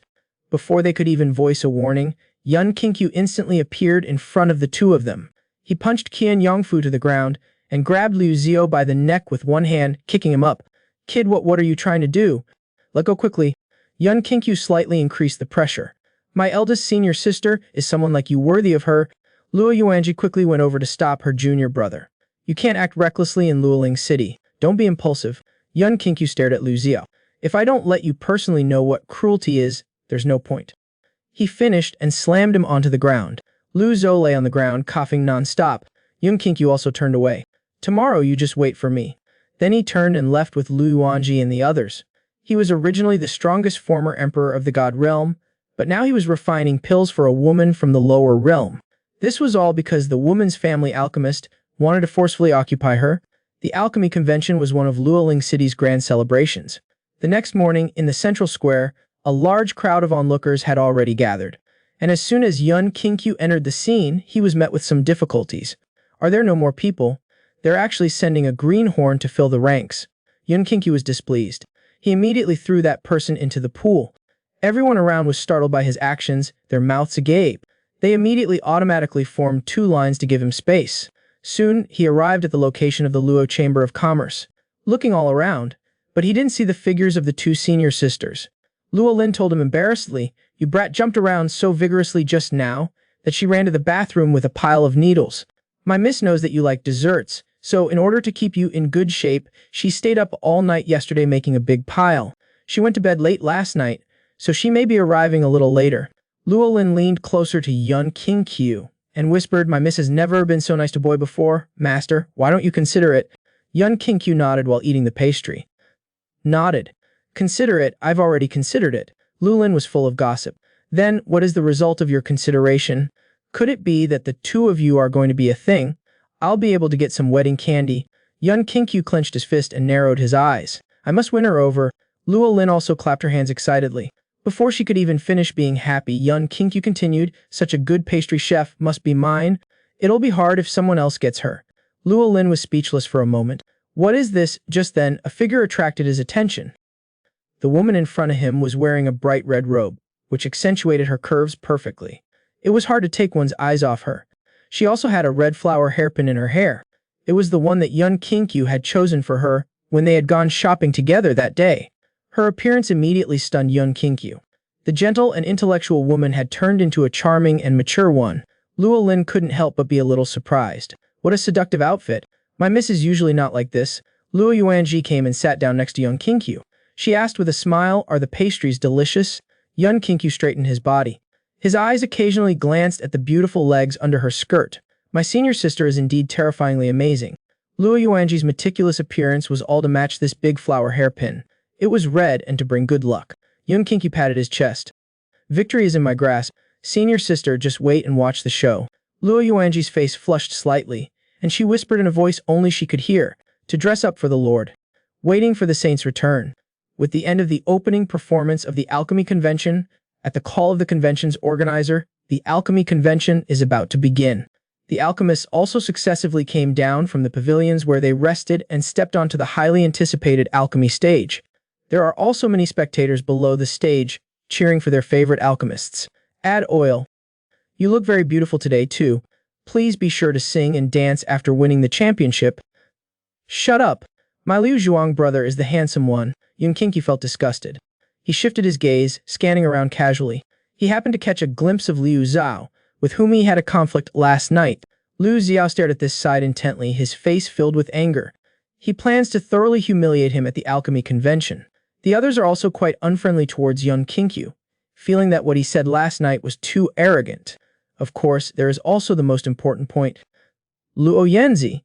Before they could even voice a warning, Yun Qingqiu instantly appeared in front of the two of them. He punched Qian Yongfu to the ground and grabbed Liu Zhao by the neck with one hand, kicking him up. Kid, what are you trying to do? Let go quickly. Yun Qingqiu slightly increased the pressure. My eldest senior sister is someone like you worthy of her. Luo Yuanji quickly went over to stop her junior brother. You can't act recklessly in Luoling City. Don't be impulsive. Yun Qingqiu stared at Liu Zhao. If I don't let you personally know what cruelty is, there's no point. He finished and slammed him onto the ground. Liu Zhao lay on the ground, coughing non-stop. Yun Qingqiu also turned away. Tomorrow you just wait for me. Then he turned and left with Lu Yuanji and the others. He was originally the strongest former emperor of the God realm, but now he was refining pills for a woman from the lower realm. This was all because the woman's family alchemist wanted to forcefully occupy her. The alchemy convention was one of Luoling City's grand celebrations. The next morning, in the central square, a large crowd of onlookers had already gathered. And as soon as Yun Qingqiu entered the scene, he was met with some difficulties. Are there no more people? They're actually sending a greenhorn to fill the ranks. Yun Qingqiu was displeased. He immediately threw that person into the pool. Everyone around was startled by his actions, their mouths agape. They immediately automatically formed two lines to give him space. Soon, he arrived at the location of the Luo Chamber of Commerce, looking all around, but he didn't see the figures of the two senior sisters. Luo Lin told him embarrassedly, "You brat jumped around so vigorously just now that she ran to the bathroom with a pile of needles. My miss knows that you like desserts, so in order to keep you in good shape, she stayed up all night yesterday making a big pile. She went to bed late last night, so she may be arriving a little later." Luo Lin leaned closer to Yun Qingqiu and whispered, "My miss has never been so nice to boy before. Master, why don't you consider it?" Yun Qingqiu nodded while eating the pastry. Nodded. "Consider it, I've already considered it." Lu Lin was full of gossip. "Then, what is the result of your consideration? Could it be that the two of you are going to be a thing? I'll be able to get some wedding candy." Yun Qingqiu clenched his fist and narrowed his eyes. "I must win her over." Luo Lin also clapped her hands excitedly. Before she could even finish being happy, Yun Qingqiu continued, "Such a good pastry chef must be mine. It'll be hard if someone else gets her." Luo Lin was speechless for a moment. What is this? Just then, a figure attracted his attention. The woman in front of him was wearing a bright red robe, which accentuated her curves perfectly. It was hard to take one's eyes off her. She also had a red flower hairpin in her hair. It was the one that Yun Qingqiu had chosen for her when they had gone shopping together that day. Her appearance immediately stunned Yun Qingqiu. The gentle and intellectual woman had turned into a charming and mature one. Luo Lin couldn't help but be a little surprised. What a seductive outfit. My miss is usually not like this. Luo Yuanji came and sat down next to Yun Qingqiu. She asked with a smile, "Are the pastries delicious?" Yun Qingqiu straightened his body. His eyes occasionally glanced at the beautiful legs under her skirt. "My senior sister is indeed terrifyingly amazing." Luo Yuanji's meticulous appearance was all to match this big flower hairpin. It was red and to bring good luck. Yun Qingqiu patted his chest. "Victory is in my grasp. Senior sister, just wait and watch the show." Luo Yuanji's face flushed slightly, and she whispered in a voice only she could hear, "To dress up for the Lord. Waiting for the saint's return." With the end of the opening performance of the Alchemy Convention, at the call of the convention's organizer, the Alchemy Convention is about to begin. The alchemists also successively came down from the pavilions where they rested and stepped onto the highly anticipated alchemy stage. There are also many spectators below the stage, cheering for their favorite alchemists. Add oil. You look very beautiful today, too. Please be sure to sing and dance after winning the championship. Shut up. My Liu Zhuang brother is the handsome one. Yun Qingqiu felt disgusted. He shifted his gaze, scanning around casually. He happened to catch a glimpse of Liu Zhao, with whom he had a conflict last night. Liu Zhao stared at this side intently, his face filled with anger. He plans to thoroughly humiliate him at the Alchemy Convention. The others are also quite unfriendly towards Yun Qingqiu, feeling that what he said last night was too arrogant. Of course, there is also the most important point. Luo Yanzi.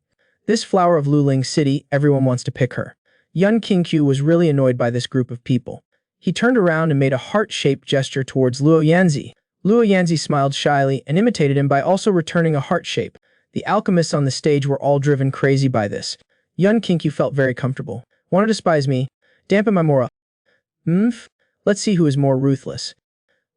This flower of Luoling City, everyone wants to pick her. Yun Qingqiu was really annoyed by this group of people. He turned around and made a heart-shaped gesture towards Luo Yanzi. Luo Yanzi smiled shyly and imitated him by also returning a heart shape. The alchemists on the stage were all driven crazy by this. Yun Qingqiu felt very comfortable. "Want to despise me? Dampen my morale. Let's see who is more ruthless."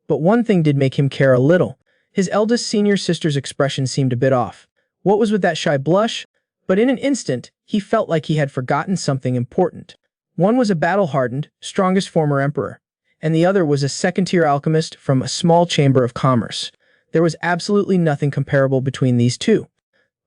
But one thing did make him care a little. His eldest senior sister's expression seemed a bit off. What was with that shy blush? But in an instant, he felt like he had forgotten something important. One was a battle-hardened, strongest former emperor, and the other was a second-tier alchemist from a small chamber of commerce. There was absolutely nothing comparable between these two.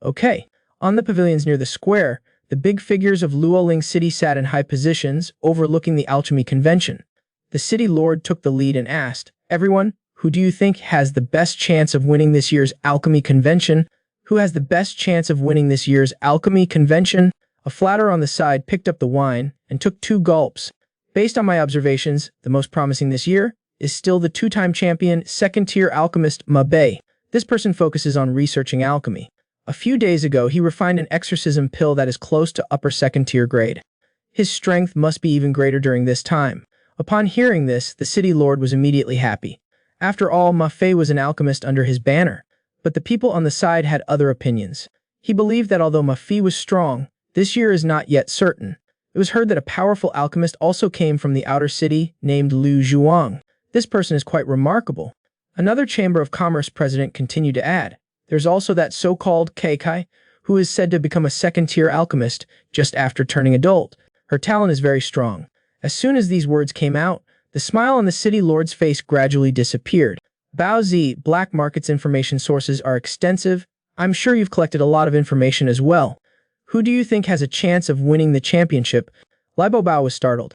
Okay, on the pavilions near the square, the big figures of Luoling City sat in high positions, overlooking the alchemy convention. The city lord took the lead and asked, "Everyone, who do you think has the best chance of winning this year's alchemy convention? Who has the best chance of winning this year's alchemy convention?" A flatterer on the side picked up the wine and took 2 gulps. "Based on my observations, the most promising this year is still the 2-time champion, second-tier alchemist Ma Bei. This person focuses on researching alchemy. A few days ago, he refined an exorcism pill that is close to upper second-tier grade. His strength must be even greater during this time." Upon hearing this, the city lord was immediately happy. After all, Ma Fei was an alchemist under his banner. But the people on the side had other opinions. He believed that although Ma Fei was strong, this year is not yet certain. It was heard that a powerful alchemist also came from the outer city, named Liu Zhuang. This person is quite remarkable. Another Chamber of Commerce president continued to add, "There's also that so-called Keikai, who is said to become a second-tier alchemist just after turning adult. Her talent is very strong." As soon as these words came out, the smile on the city lord's face gradually disappeared. "Bao Zi, black market's information sources are extensive. I'm sure you've collected a lot of information as well. Who do you think has a chance of winning the championship?" Lai Bao was startled.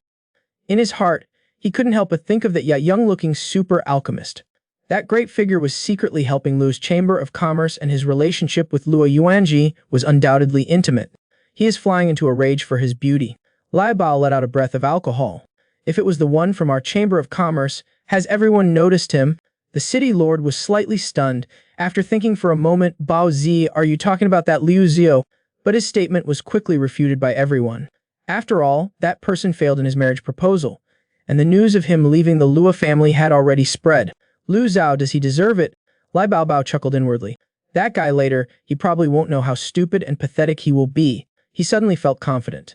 In his heart, he couldn't help but think of that young-looking super alchemist. That great figure was secretly helping Lu's Chamber of Commerce, and his relationship with Luo Yuanji was undoubtedly intimate. He is flying into a rage for his beauty. Lai Bao let out a breath of alcohol. "If it was the one from our Chamber of Commerce, has everyone noticed him?" The city lord was slightly stunned. After thinking for a moment, "Bao Zi, are you talking about that Liu Zio?" But his statement was quickly refuted by everyone. After all, that person failed in his marriage proposal, and the news of him leaving the Lua family had already spread. "Liu Zhao, does he deserve it?" Lai Bao chuckled inwardly. "That guy later, he probably won't know how stupid and pathetic he will be." He suddenly felt confident.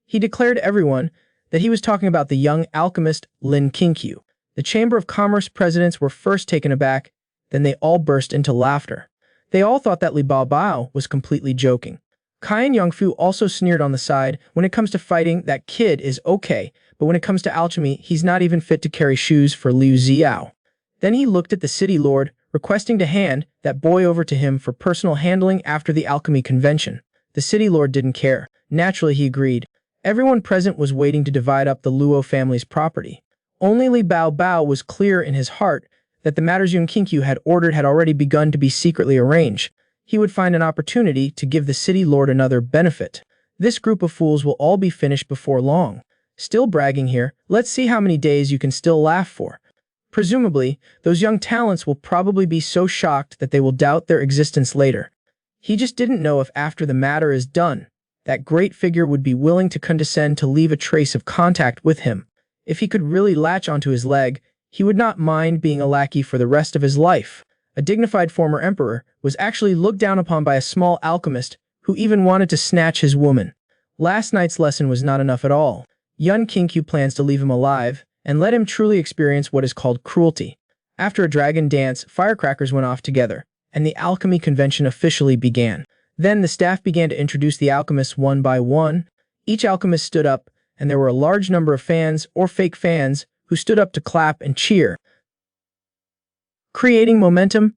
He declared to everyone that he was talking about the young alchemist Lin Qingqiu. The Chamber of Commerce presidents were first taken aback, then they all burst into laughter. They all thought that Li Bao was completely joking. Kai and Yongfu also sneered on the side. "When it comes to fighting, that kid is okay, but when it comes to alchemy, he's not even fit to carry shoes for Liu Ziao." Then he looked at the city lord, requesting to hand that boy over to him for personal handling after the alchemy convention. The city lord didn't care. Naturally, he agreed. Everyone present was waiting to divide up the Luo family's property. Only Li Bao was clear in his heart that the matters Yun Qingqiu had ordered had already begun to be secretly arranged. He would find an opportunity to give the city lord another benefit. "This group of fools will all be finished before long. Still bragging here, let's see how many days you can still laugh for." Presumably, those young talents will probably be so shocked that they will doubt their existence later. He just didn't know if after the matter is done, that great figure would be willing to condescend to leave a trace of contact with him. If he could really latch onto his leg, he would not mind being a lackey for the rest of his life. A dignified former emperor was actually looked down upon by a small alchemist who even wanted to snatch his woman. Last night's lesson was not enough at all. Yun Qingqiu plans to leave him alive and let him truly experience what is called cruelty. After a dragon dance, firecrackers went off together, and the alchemy convention officially began. Then the staff began to introduce the alchemists one by one. Each alchemist stood up, and there were a large number of fans or fake fans who stood up to clap and cheer. Creating momentum,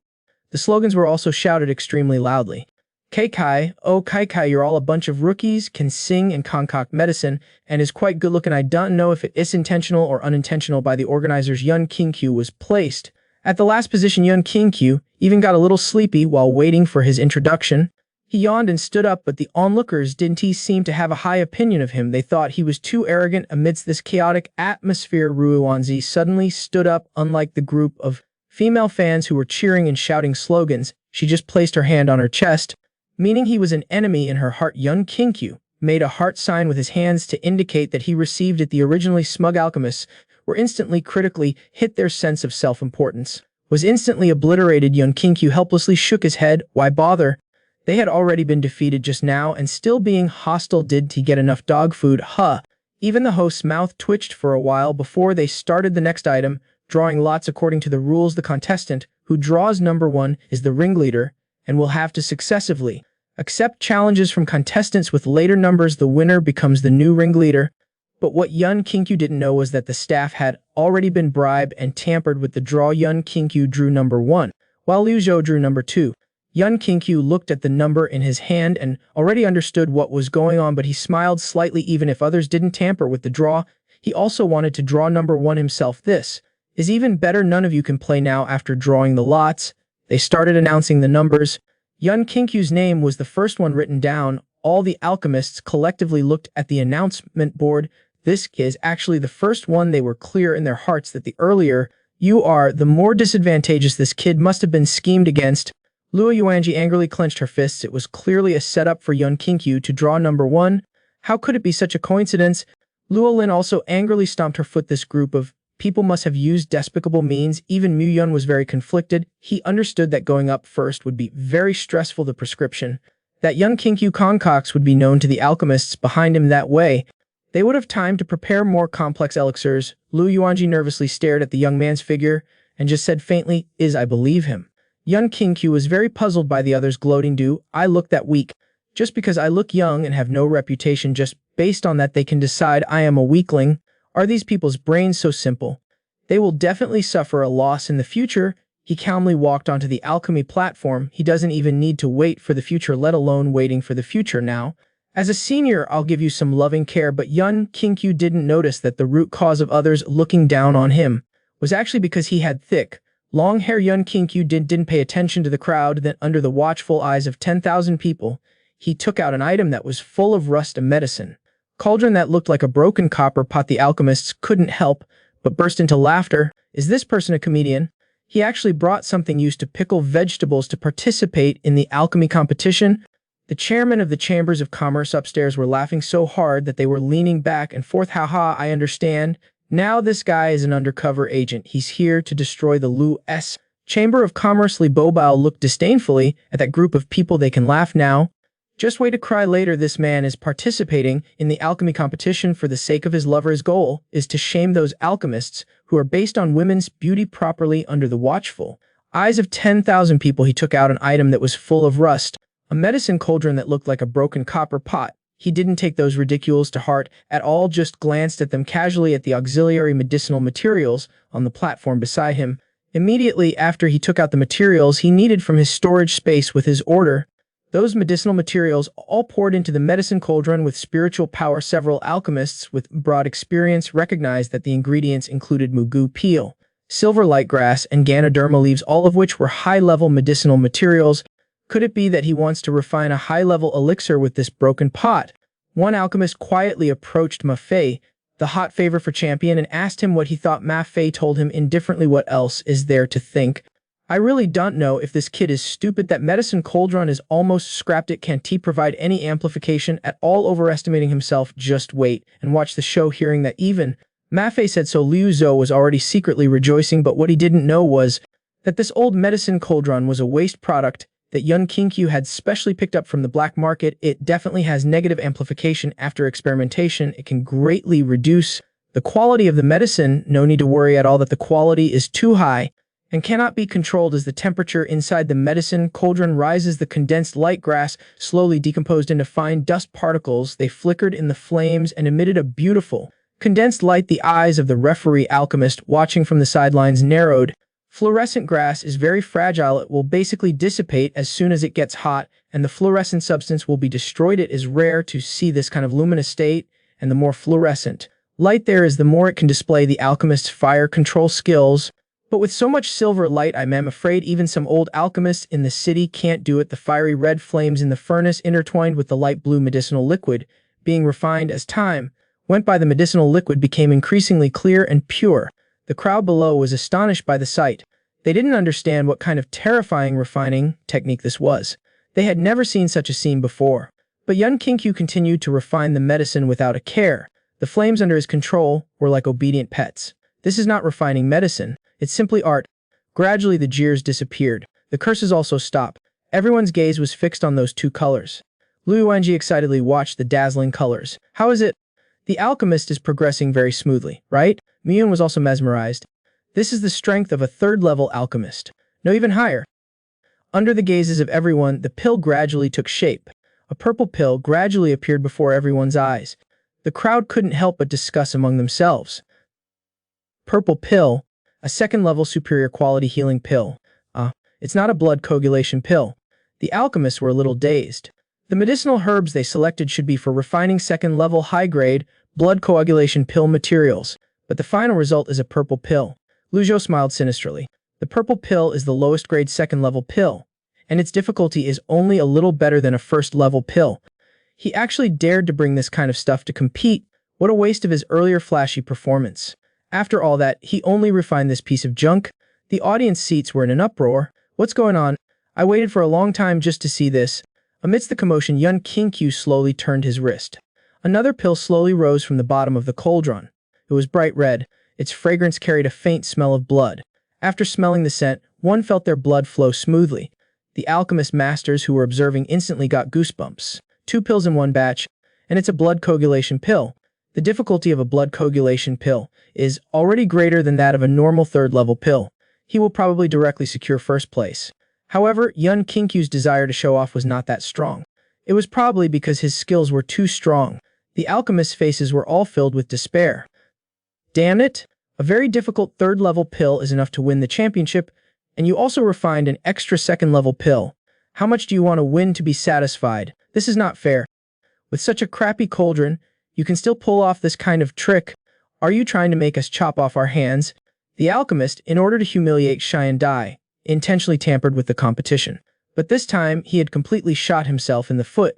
the slogans were also shouted extremely loudly. "Kai, oh Kai, you're all a bunch of rookies, can sing and concoct medicine, and is quite good looking. I don't know if it is intentional or unintentional by the organizers." Yun Qingqiu was placed at the last position. Yun Qingqiu even got a little sleepy while waiting for his introduction. He yawned and stood up, but the onlookers didn't seem to have a high opinion of him. They thought he was too arrogant. Amidst this chaotic atmosphere, Ruoanzi suddenly stood up. Unlike the group of female fans who were cheering and shouting slogans, she just placed her hand on her chest, meaning he was an enemy in her heart. Yun Qingqiu made a heart sign with his hands to indicate that he received it. The originally smug alchemists were instantly critically hit. Their sense of self-importance was instantly obliterated. Yun Qingqiu helplessly shook his head. Why bother? They had already been defeated just now, and still being hostile. Did he get enough dog food? Even the host's mouth twitched for a while before they started the next item, drawing lots. According to the rules, the contestant who draws number 1 is the ringleader and will have to successively Accept challenges from contestants with later numbers. The winner becomes the new ringleader. But what Yun Kinkyu didn't know was that the staff had already been bribed and tampered with the draw. Yun Kinkyu drew number 1, while Liu Zhou drew number 2. Yun Kinkyu looked at the number in his hand and already understood what was going on, but he smiled slightly. Even if others didn't tamper with the draw, he also wanted to draw number 1 himself. This is even better. None of you can play now. After drawing the lots, they started announcing the numbers. Yun Kinkyu's name was the first one written down. All the alchemists collectively looked at the announcement board. This is actually the first one. They were clear in their hearts that the earlier you are, the more disadvantageous. This kid must have been schemed against. Luo Yuanji angrily clenched her fists. It was clearly a setup for Yun Kinkyu to draw number 1. How could it be such a coincidence? Luo Lin also angrily stomped her foot. This group of people must have used despicable means. Even Mu Yun was very conflicted. He understood that going up first would be very stressful. The prescription that Yun Kinkyu concocts would be known to the alchemists behind him. That way, they would have time to prepare more complex elixirs. Lu Yuanji nervously stared at the young man's figure and just said faintly, I believe him. Yun Kinkyu was very puzzled by the others' gloating. Do I look that weak? Just because I look young and have no reputation, just based on that they can decide I am a weakling? Are these people's brains so simple? They will definitely suffer a loss in the future. He calmly walked onto the alchemy platform. He doesn't even need to wait for the future, let alone waiting for the future now. As a senior, I'll give you some loving care. But Yun Kinkyu didn't notice that the root cause of others looking down on him was actually because he had thick, long hair. Yun Kinkyu didn't pay attention to the crowd. Then, under the watchful eyes of 10,000 people, he took out an item that was full of rust, a medicine cauldron that looked like a broken copper pot. The alchemists couldn't help but burst into laughter. Is this person a comedian? He actually brought something used to pickle vegetables to participate in the alchemy competition. The chairman of the chambers of commerce upstairs were laughing so hard that they were leaning back and forth. Haha, I understand. Now this guy is an undercover agent. He's here to destroy the Lu-S Chamber of Commerce. Li Bobao looked disdainfully at that group of people. They can laugh now. Just wait to cry later. This man is participating in the alchemy competition for the sake of his lover. His goal is to shame those alchemists who are based on women's beauty. Properly under the watchful eyes of 10,000 people, he took out an item that was full of rust, a medicine cauldron that looked like a broken copper pot. He didn't take those ridicules to heart at all, just glanced at them casually at the auxiliary medicinal materials on the platform beside him. Immediately after he took out the materials he needed from his storage space with his order, those medicinal materials all poured into the medicine cauldron with spiritual power. Several alchemists with broad experience recognized that the ingredients included mugu peel, silver light grass, and Ganoderma leaves, all of which were high-level medicinal materials. Could it be that he wants to refine a high-level elixir with this broken pot? One alchemist quietly approached Ma Fei, the hot favor for champion, and asked him what he thought. Ma Fei told him indifferently, what else is there to think? I really don't know if this kid is stupid. That medicine cauldron is almost scrapped. It can't provide any amplification at all. Overestimating himself. Just wait and watch the show. Hearing that even Ma Fei said so, Liu Zhou was already secretly rejoicing, but what he didn't know was that this old medicine cauldron was a waste product that Yun Kinkyu had specially picked up from the black market. It definitely has negative amplification. After experimentation, it can greatly reduce the quality of the medicine. No need to worry at all that the quality is too high and cannot be controlled. As the temperature inside the medicine cauldron rises, the condensed light grass slowly decomposed into fine dust particles. They flickered in the flames and emitted a beautiful, condensed light. The eyes of the referee alchemist watching from the sidelines narrowed. Fluorescent grass is very fragile. It will basically dissipate as soon as it gets hot, and the fluorescent substance will be destroyed. It is rare to see this kind of luminous state, and the more fluorescent light there is, the more it can display the alchemist's fire control skills. But with so much silver light, I'm afraid even some old alchemists in the city can't do it. The fiery red flames in the furnace intertwined with the light blue medicinal liquid, being refined as time went by. The medicinal liquid became increasingly clear and pure. The crowd below was astonished by the sight. They didn't understand what kind of terrifying refining technique this was. They had never seen such a scene before. But Yun Kinkyu continued to refine the medicine without a care. The flames under his control were like obedient pets. This is not refining medicine. It's simply art. Gradually the jeers disappeared. The curses also stopped. Everyone's gaze was fixed on those two colors. Lu Yuanji excitedly watched the dazzling colors. How is it? The alchemist is progressing very smoothly, right? Miyun was also mesmerized. This is the strength of a third-level alchemist. No, even higher. Under the gazes of everyone, the pill gradually took shape. A purple pill gradually appeared before everyone's eyes. The crowd couldn't help but discuss among themselves. Purple pill, a second-level superior quality healing pill. It's not a blood coagulation pill. The alchemists were a little dazed. The medicinal herbs they selected should be for refining second-level high-grade blood coagulation pill materials, but the final result is a purple pill. Lu Zhou smiled sinisterly. The purple pill is the lowest grade second-level pill, and its difficulty is only a little better than a first-level pill. He actually dared to bring this kind of stuff to compete. What a waste of his earlier flashy performance. After all that, he only refined this piece of junk. The audience seats were in an uproar. What's going on? I waited for a long time just to see this. Amidst the commotion, Yun Qingqiu slowly turned his wrist. Another pill slowly rose from the bottom of the cauldron. It was bright red. Its fragrance carried a faint smell of blood. After smelling the scent, one felt their blood flow smoothly. The alchemist masters who were observing instantly got goosebumps. 2 pills in one batch, and it's a blood coagulation pill. The difficulty of a blood coagulation pill is already greater than that of a normal third-level pill. He will probably directly secure first place. However, Yun Qingqiu's desire to show off was not that strong. It was probably because his skills were too strong. The alchemists' faces were all filled with despair. Damn it! A very difficult third-level pill is enough to win the championship, and you also refined an extra second-level pill. How much do you want to win to be satisfied? This is not fair. With such a crappy cauldron, you can still pull off this kind of trick. Are you trying to make us chop off our hands? The alchemist, in order to humiliate Xian Dai, intentionally tampered with the competition. But this time, he had completely shot himself in the foot.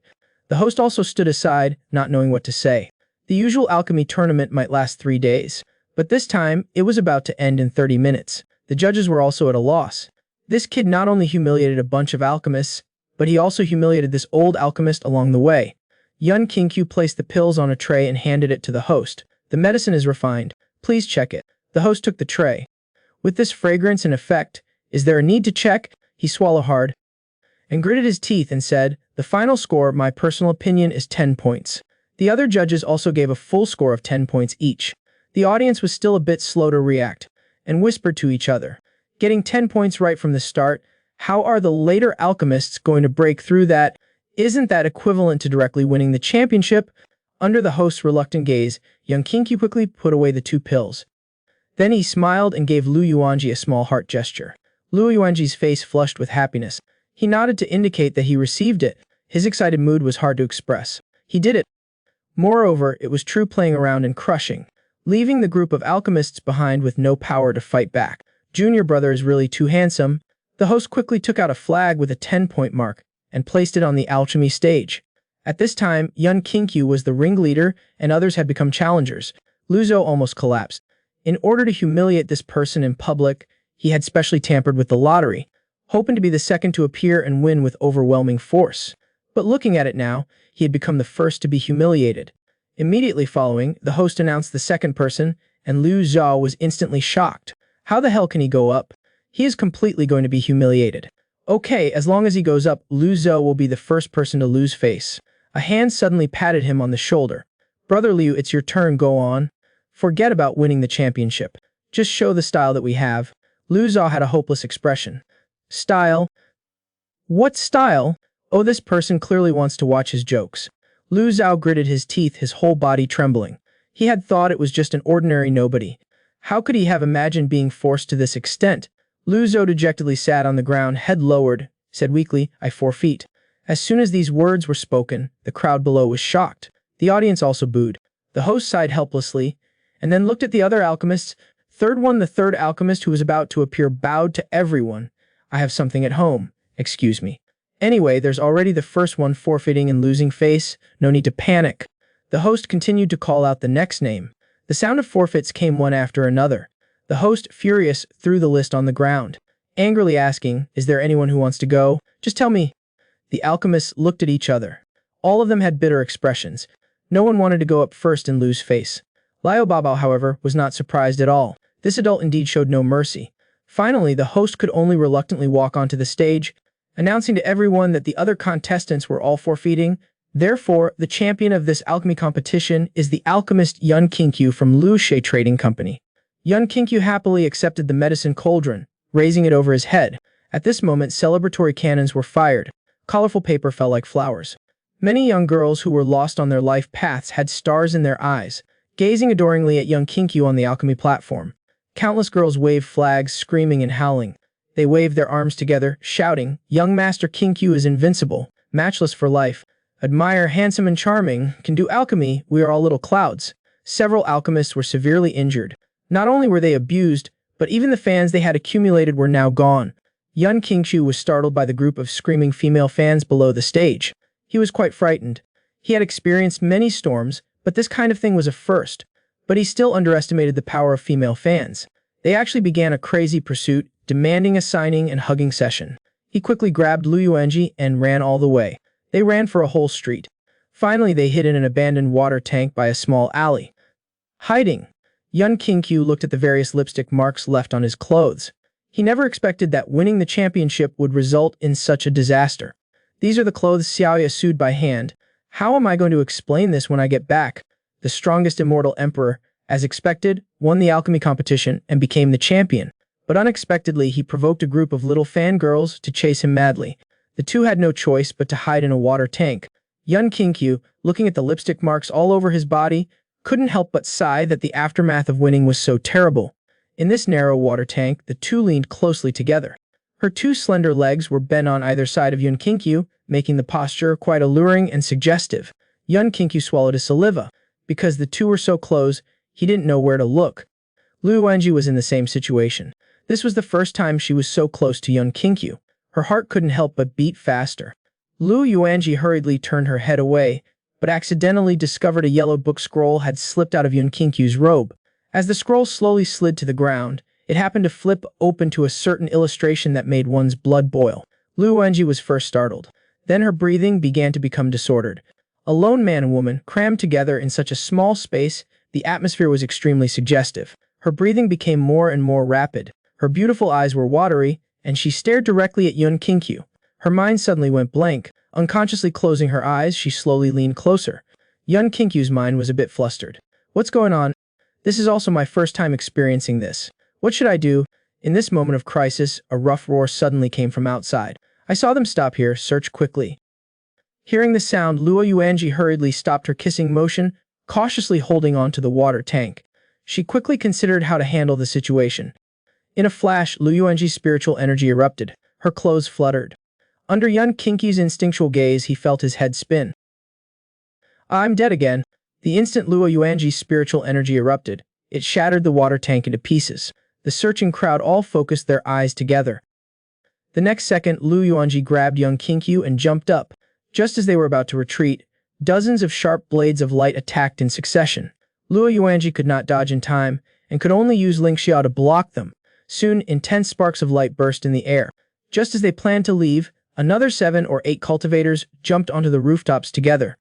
The host also stood aside, not knowing what to say. The usual alchemy tournament might last 3 days, but this time, it was about to end in 30 minutes. The judges were also at a loss. This kid not only humiliated a bunch of alchemists, but he also humiliated this old alchemist along the way. Yun Qingqiu placed the pills on a tray and handed it to the host. The medicine is refined. Please check it. The host took the tray. With this fragrance and effect, is there a need to check? He swallowed hard and gritted his teeth and said, the final score, my personal opinion, is 10 points. The other judges also gave a full score of 10 points each. The audience was still a bit slow to react and whispered to each other. Getting 10 points right from the start, how are the later alchemists going to break through that? Isn't that equivalent to directly winning the championship? Under the host's reluctant gaze, Yun Qingqiu quickly put away the 2 pills. Then he smiled and gave Lu Yuanji a small heart gesture. Lu Yuanji's face flushed with happiness. He nodded to indicate that he received it. His excited mood was hard to express. He did it. Moreover, it was true playing around and crushing, leaving the group of alchemists behind with no power to fight back. Junior brother is really too handsome. The host quickly took out a flag with a 10-point mark and placed it on the alchemy stage. At this time, Yun Qingqiu was the ringleader and others had become challengers. Lu Zhou almost collapsed. In order to humiliate this person in public, he had specially tampered with the lottery, hoping to be the second to appear and win with overwhelming force. But looking at it now, he had become the first to be humiliated. Immediately following, the host announced the second person, and Lu Zhou was instantly shocked. How the hell can he go up? He is completely going to be humiliated. Okay, as long as he goes up, Lu Zhou will be the first person to lose face. A hand suddenly patted him on the shoulder. Brother Liu, it's your turn, go on. Forget about winning the championship. Just show the style that we have. Lu Zhou had a hopeless expression. Style? What style? Oh, this person clearly wants to watch his jokes. Lu Zhou gritted his teeth, his whole body trembling. He had thought it was just an ordinary nobody. How could he have imagined being forced to this extent? Lu Zhou dejectedly sat on the ground, head lowered, said weakly, I forfeit. As soon as these words were spoken, the crowd below was shocked. The audience also booed. The host sighed helplessly, and then looked at the other alchemists. The third alchemist who was about to appear bowed to everyone. I have something at home. Excuse me. Anyway, there's already the first one forfeiting and losing face. No need to panic. The host continued to call out the next name. The sound of forfeits came one after another. The host, furious, threw the list on the ground, angrily asking, is there anyone who wants to go? Just tell me. The alchemists looked at each other. All of them had bitter expressions. No one wanted to go up first and lose face. Liao Babao, however, was not surprised at all. This adult indeed showed no mercy. Finally, the host could only reluctantly walk onto the stage, announcing to everyone that the other contestants were all forfeiting. Therefore, the champion of this alchemy competition is the alchemist Yun Qingqiu from Lu She Trading Company. Yun Qingqiu happily accepted the medicine cauldron, raising it over his head. At this moment, celebratory cannons were fired. Colorful paper fell like flowers. Many young girls who were lost on their life paths had stars in their eyes, gazing adoringly at young Kinkyu on the alchemy platform. Countless girls waved flags, screaming and howling. They waved their arms together, shouting, "Young Master Kinkyu is invincible, matchless for life. Admire, handsome and charming, can do alchemy, we are all little clouds." Several alchemists were severely injured. Not only were they abused, but even the fans they had accumulated were now gone. Young Kinkyu was startled by the group of screaming female fans below the stage. He was quite frightened. He had experienced many storms, but this kind of thing was a first. But he still underestimated the power of female fans. They actually began a crazy pursuit, demanding a signing and hugging session. He quickly grabbed Lu Yuanji and ran all the way. They ran for a whole street. Finally, they hid in an abandoned water tank by a small alley. Hiding. Young Kinkyu looked at the various lipstick marks left on his clothes. He never expected that winning the championship would result in such a disaster. "These are the clothes Xiaoya sewed by hand. How am I going to explain this when I get back?" The strongest immortal emperor, as expected, won the alchemy competition and became the champion. But unexpectedly, he provoked a group of little fangirls to chase him madly. The two had no choice but to hide in a water tank. Young Kinkyu, looking at the lipstick marks all over his body, couldn't help but sigh that the aftermath of winning was so terrible. In this narrow water tank, the two leaned closely together. Her two slender legs were bent on either side of Young Kinkyu, making the posture quite alluring and suggestive. Young Kinkyu swallowed his saliva. Because the two were so close, he didn't know where to look. Lu Yuanji was in the same situation. This was the first time she was so close to Young Kinkyu. Her heart couldn't help but beat faster. Lu Yuanji hurriedly turned her head away, but accidentally discovered a yellow book scroll had slipped out of Young Kinkyu's robe. As the scroll slowly slid to the ground, it happened to flip open to a certain illustration that made one's blood boil. Lu Yuanji was first startled. Then her breathing began to become disordered. A lone man and woman, crammed together in such a small space, the atmosphere was extremely suggestive. Her breathing became more and more rapid. Her beautiful eyes were watery, and she stared directly at Young Kinkyu. Her mind suddenly went blank. Unconsciously closing her eyes, she slowly leaned closer. Young Kinkyu's mind was a bit flustered. "What's going on? This is also my first time experiencing this. What should I do?" In this moment of crisis, a rough roar suddenly came from outside. I saw them stop here, search quickly. Hearing the sound, Luo Yuanji hurriedly stopped her kissing motion, cautiously holding on to the water tank. She quickly considered how to handle the situation. In a flash, Lu Yuanji's spiritual energy erupted. Her clothes fluttered. Under Young Kinkyu's instinctual gaze, he felt his head spin. "I'm dead again." The instant Luo Yuanji's spiritual energy erupted, it shattered the water tank into pieces. The searching crowd all focused their eyes together. The next second, Lu Yuanji grabbed Young Kinkyu and jumped up. Just as they were about to retreat, dozens of sharp blades of light attacked in succession. Luo Yuanji could not dodge in time, and could only use Ling Xiao to block them. Soon, intense sparks of light burst in the air. Just as they planned to leave, another 7 or 8 cultivators jumped onto the rooftops together.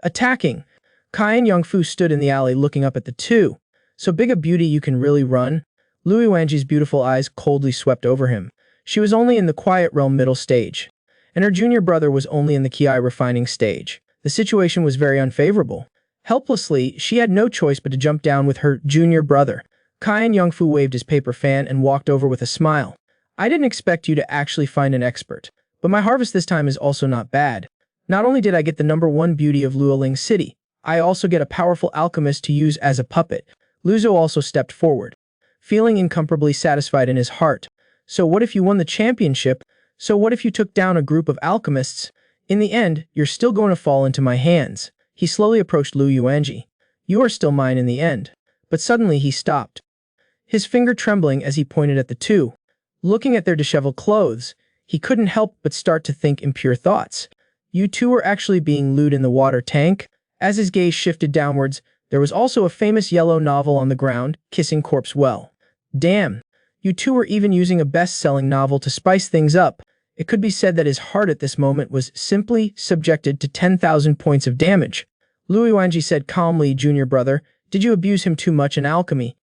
Attacking! Kai and Yongfu stood in the alley looking up at the two. "So big a beauty you can really run?" Lu Yuanji's beautiful eyes coldly swept over him. She was only in the quiet realm middle stage, and her junior brother was only in the Ki refining stage. The situation was very unfavorable. Helplessly, she had no choice but to jump down with her junior brother. Kai and Yongfu waved his paper fan and walked over with a smile. "I didn't expect you to actually find an expert, but my harvest this time is also not bad. Not only did I get the #1 beauty of Luoling City, I also get a powerful alchemist to use as a puppet." Luzo also stepped forward, feeling incomparably satisfied in his heart. "So what if you won the championship? So what if you took down a group of alchemists? In the end, you're still going to fall into my hands." He slowly approached Lu Yuanji. "You are still mine in the end." But suddenly he stopped, his finger trembling as he pointed at the two. Looking at their disheveled clothes, he couldn't help but start to think impure thoughts. "You two were actually being lewd in the water tank?" As his gaze shifted downwards, there was also a famous yellow novel on the ground, Kissing Corpse Well. "Damn, you two were even using a best-selling novel to spice things up." It could be said that his heart at this moment was simply subjected to 10,000 points of damage. Lu Yuanji said calmly, "Junior brother, did you abuse him too much in alchemy?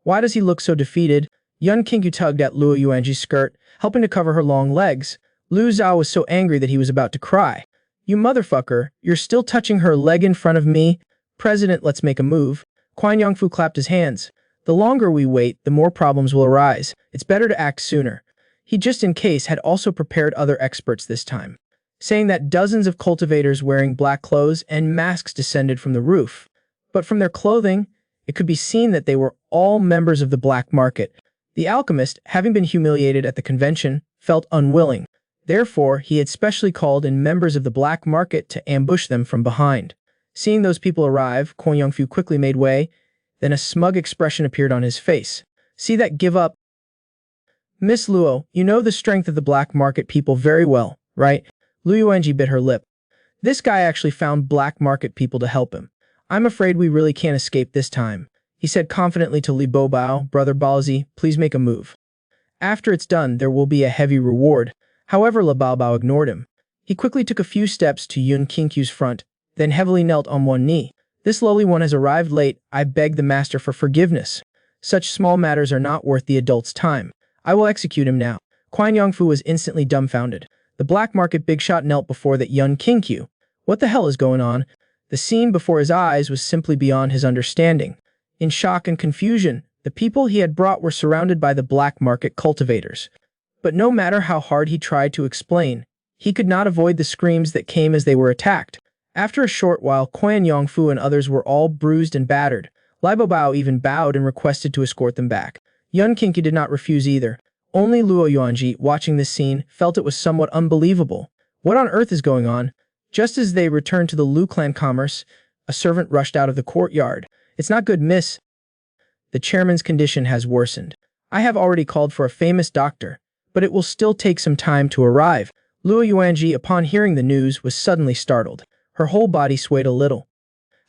Why does he look so defeated?" Young Kinkyu tugged at Lu Yuanji's skirt, helping to cover her long legs. Lu Zhao was so angry that he was about to cry. "You motherfucker, you're still touching her leg in front of me? President, let's make a move." Quan Yongfu clapped his hands. "The longer we wait, the more problems will arise. It's better to act sooner." He just in case had also prepared other experts this time, saying that dozens of cultivators wearing black clothes and masks descended from the roof. But from their clothing, it could be seen that they were all members of the black market. The alchemist, having been humiliated at the convention, felt unwilling. Therefore, he had specially called in members of the black market to ambush them from behind. Seeing those people arrive, Kwon Young-fu quickly made way. Then a smug expression appeared on his face. "See that give up? Miss Luo, you know the strength of the black market people very well, right?" Lu Yuanji bit her lip. This guy actually found black market people to help him. "I'm afraid we really can't escape this time," he said confidently to Li Boubao. "Brother Baozi, please make a move. After it's done, there will be a heavy reward." However, Li Baobao ignored him. He quickly took a few steps to Yun Qingqiu's front, then heavily knelt on one knee. "This lowly one has arrived late. I beg the master for forgiveness. Such small matters are not worth the adult's time. I will execute him now." Kwon Young-fu was instantly dumbfounded. The black market big shot knelt before that Yun Qingqiu. What the hell is going on? The scene before his eyes was simply beyond his understanding. In shock and confusion, the people he had brought were surrounded by the black market cultivators. But no matter how hard he tried to explain, he could not avoid the screams that came as they were attacked. After a short while, Kwon Young-fu and others were all bruised and battered. Li Boubao even bowed and requested to escort them back. Yun Qingqiu did not refuse either. Only Luo Yuanji, watching this scene, felt it was somewhat unbelievable. What on earth is going on? Just as they returned to the Lu clan commerce, a servant rushed out of the courtyard. "It's not good, miss. The chairman's condition has worsened. I have already called for a famous doctor, but it will still take some time to arrive." Luo Yuanji, upon hearing the news, was suddenly startled. Her whole body swayed a little.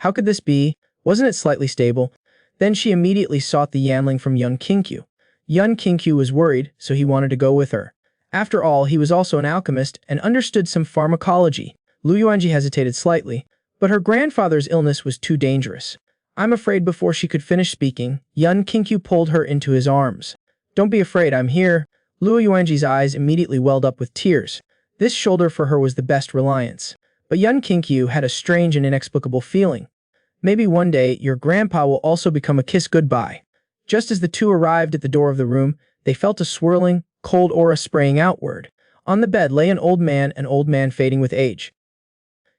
How could this be? Wasn't it slightly stable? Then she immediately sought the Yanling from Yun Qingqiu. Yun Qingqiu was worried, so he wanted to go with her. After all, he was also an alchemist and understood some pharmacology. Lu Yuanji hesitated slightly, but her grandfather's illness was too dangerous. "I'm afraid," before she could finish speaking, Yun Qingqiu pulled her into his arms. "Don't be afraid, I'm here." Luo Yuanji's eyes immediately welled up with tears. This shoulder for her was the best reliance. But Yun Qingqiu had a strange and inexplicable feeling. "Maybe one day your grandpa will also become a kiss goodbye." Just as the two arrived at the door of the room, they felt a swirling, cold aura spraying outward. On the bed lay an old man fading with age.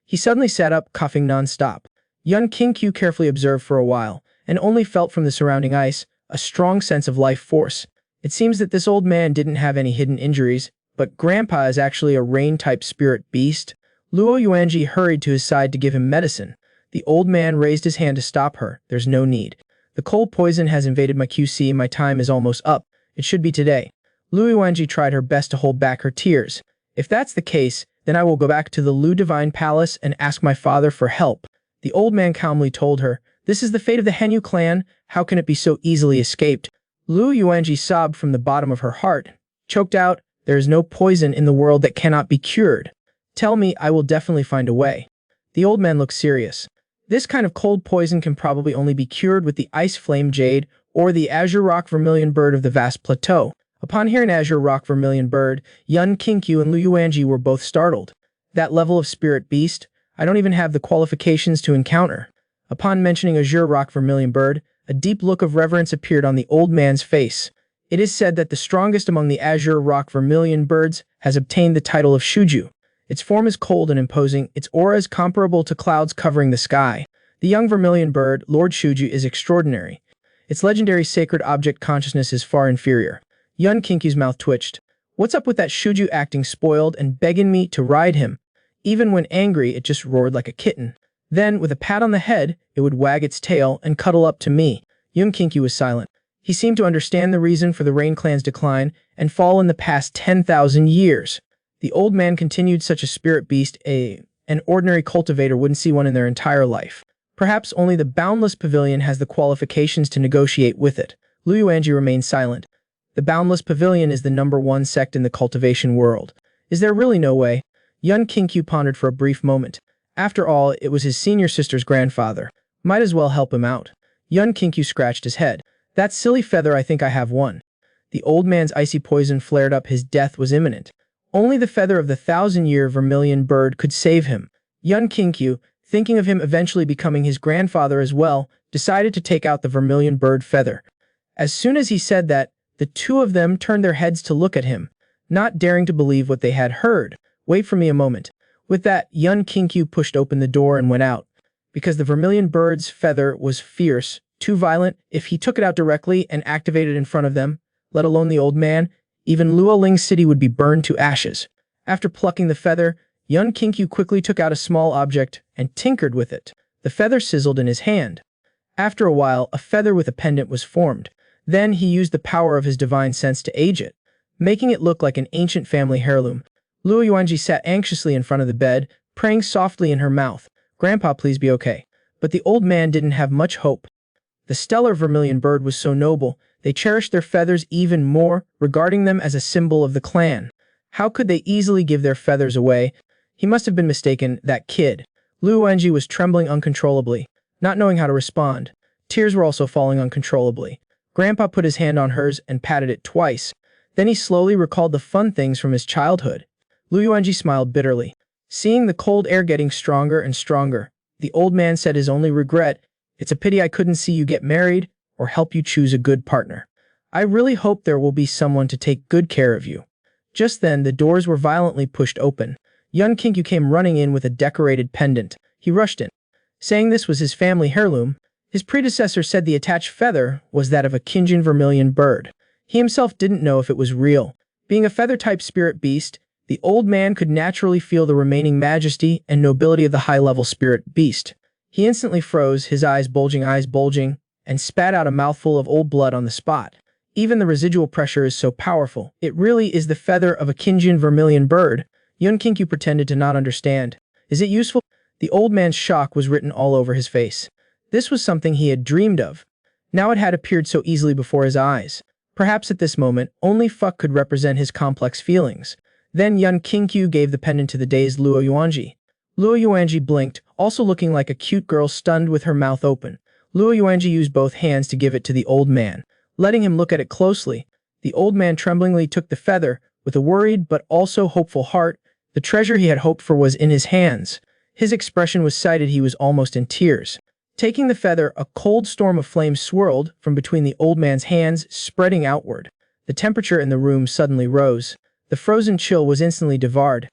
He suddenly sat up, coughing non-stop. Yun Qingqiu carefully observed for a while, and only felt from the surrounding ice a strong sense of life force. It seems that this old man didn't have any hidden injuries, but Grandpa is actually a rain-type spirit beast. Luo Yuanji hurried to his side to give him medicine. The old man raised his hand to stop her. "There's no need. The cold poison has invaded my QC. My time is almost up. It should be today." Luo Yuanji tried her best to hold back her tears. "If that's the case, then I will go back to the Lu Divine Palace and ask my father for help." The old man calmly told her, "This is the fate of the Henyu clan. How can it be so easily escaped?" Lu Yuanji sobbed from the bottom of her heart. Choked out, "There is no poison in the world that cannot be cured. Tell me, I will definitely find a way." The old man looked serious. "This kind of cold poison can probably only be cured with the ice flame jade or the azure rock vermilion bird of the vast plateau." Upon hearing azure rock vermilion bird, Yun Qingqiu and Lu Yuanji were both startled. That level of spirit beast? I don't even have the qualifications to encounter. Upon mentioning azure rock vermilion bird, a deep look of reverence appeared on the old man's face. It is said that the strongest among the azure rock vermilion birds has obtained the title of Shuju. Its form is cold and imposing, its aura is comparable to clouds covering the sky. The young vermilion bird, Lord Shuju, is extraordinary. Its legendary sacred object consciousness is far inferior. Yun Qingqiu's mouth twitched. "What's up with that Shuju acting spoiled and begging me to ride him?" Even when angry, it just roared like a kitten. Then, with a pat on the head, it would wag its tail and cuddle up to me. Yun Qingqiu was silent. He seemed to understand the reason for the Rain Clan's decline and fall in the past 10,000 years. The old man continued, "Such a spirit beast, an ordinary cultivator wouldn't see one in their entire life. Perhaps only the Boundless Pavilion has the qualifications to negotiate with it." Lu Yuanji remained silent. "The Boundless Pavilion is the #1 sect in the cultivation world. Is there really no way?" Yun Qingqiu pondered for a brief moment. After all, it was his senior sister's grandfather. Might as well help him out. Yun Qingqiu scratched his head. "That silly feather, I think I have one." The old man's icy poison flared up. His death was imminent. Only the feather of the 1,000-year vermilion bird could save him. Yun Qingqiu, thinking of him eventually becoming his grandfather as well, decided to take out the vermilion bird feather. As soon as he said that, the two of them turned their heads to look at him. not daring to believe what they had heard. Wait for me a moment. With that, Yun Kinkyu pushed open the door and went out. Because the vermilion bird's feather was fierce, too violent, if he took it out directly and activated in front of them, let alone the old man, even Luoling City would be burned to ashes. After plucking the feather, Yun Kinkyu quickly took out a small object and tinkered with it. The feather sizzled in his hand. After a while, a feather with a pendant was formed. Then he used the power of his divine sense to age it, making it look like an ancient family heirloom. Luo Yuanji sat anxiously in front of the bed, praying softly in her mouth, "Grandpa, please be okay." But the old man didn't have much hope. The stellar vermilion bird was so noble, they cherished their feathers even more, regarding them as a symbol of the clan. How could they easily give their feathers away? He must have been mistaken, that kid. Luo Yuanji was trembling uncontrollably, not knowing how to respond. Tears were also falling uncontrollably. Grandpa put his hand on hers and patted it twice. Then he slowly recalled the fun things from his childhood. Luo Yuanji smiled bitterly. Seeing the cold air getting stronger and stronger, the old man said his only regret, "It's a pity I couldn't see you get married or help you choose a good partner. I really hope there will be someone to take good care of you." Just then, the doors were violently pushed open. Yun Kinkyu came running in with a decorated pendant. He rushed in, saying this was his family heirloom. His predecessor said the attached feather was that of a Kinjin vermilion bird. He himself didn't know if it was real. Being a feather-type spirit beast, the old man could naturally feel the remaining majesty and nobility of the high-level spirit beast. He instantly froze, his eyes bulging, and spat out a mouthful of old blood on the spot. Even the residual pressure is so powerful. It really is the feather of a Kinjin vermilion bird. Yun Kinkyu pretended to not understand. Is it useful? The old man's shock was written all over his face. This was something he had dreamed of. Now it had appeared so easily before his eyes. Perhaps at this moment, only Fuck could represent his complex feelings. Then Yun Kinkyu gave the pendant to the dazed Luo Yuanji. Luo Yuanji blinked, also looking like a cute girl stunned with her mouth open. Luo Yuanji used both hands to give it to the old man, letting him look at it closely. The old man tremblingly took the feather, with a worried but also hopeful heart. The treasure he had hoped for was in his hands. His expression was excited, he was almost in tears. Taking the feather, a cold storm of flame swirled from between the old man's hands, spreading outward. The temperature in the room suddenly rose. The frozen chill was instantly devoured.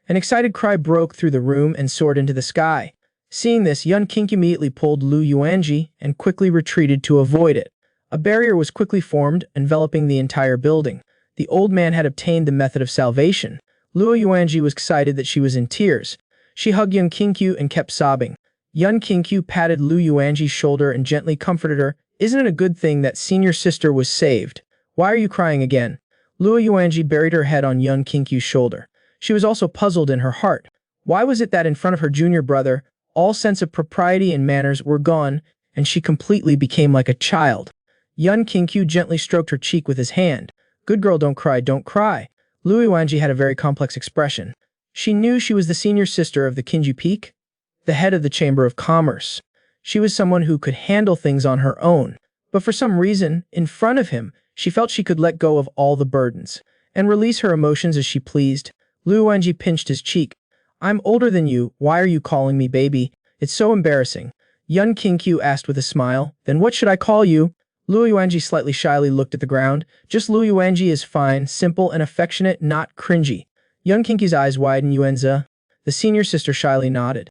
An excited cry broke through the room and soared into the sky. Seeing this, Yun Kinkyu immediately pulled Luo Yuanji and quickly retreated to avoid it. A barrier was quickly formed, enveloping the entire building. The old man had obtained the method of salvation. Luo Yuanji was excited that she was in tears. She hugged Yun Kinkyu and kept sobbing. Yun Kinkyu patted Luo Yuanji's shoulder and gently comforted her. "Isn't it a good thing that senior sister was saved? Why are you crying again?" Luo Yuanji buried her head on Yun Kinkyu's shoulder. She was also puzzled in her heart. Why was it that in front of her junior brother, all sense of propriety and manners were gone, and she completely became like a child? Yun Kinkyu gently stroked her cheek with his hand. "Good girl, don't cry, don't cry." Luo Yuanji had a very complex expression. She knew she was the senior sister of the Kinju Peak, the head of the Chamber of Commerce. She was someone who could handle things on her own, but for some reason, in front of him, she felt she could let go of all the burdens and release her emotions as she pleased. Luo Yuanji pinched his cheek. "I'm older than you, why are you calling me baby? It's so embarrassing." Yun Kinkyu asked with a smile. "Then what should I call you?" Luo Yuanji slightly shyly looked at the ground. "Just Luo Yuanji is fine, simple and affectionate, not cringy." Yun Kinkyu's eyes widened. "Yuanza?" The senior sister shyly nodded.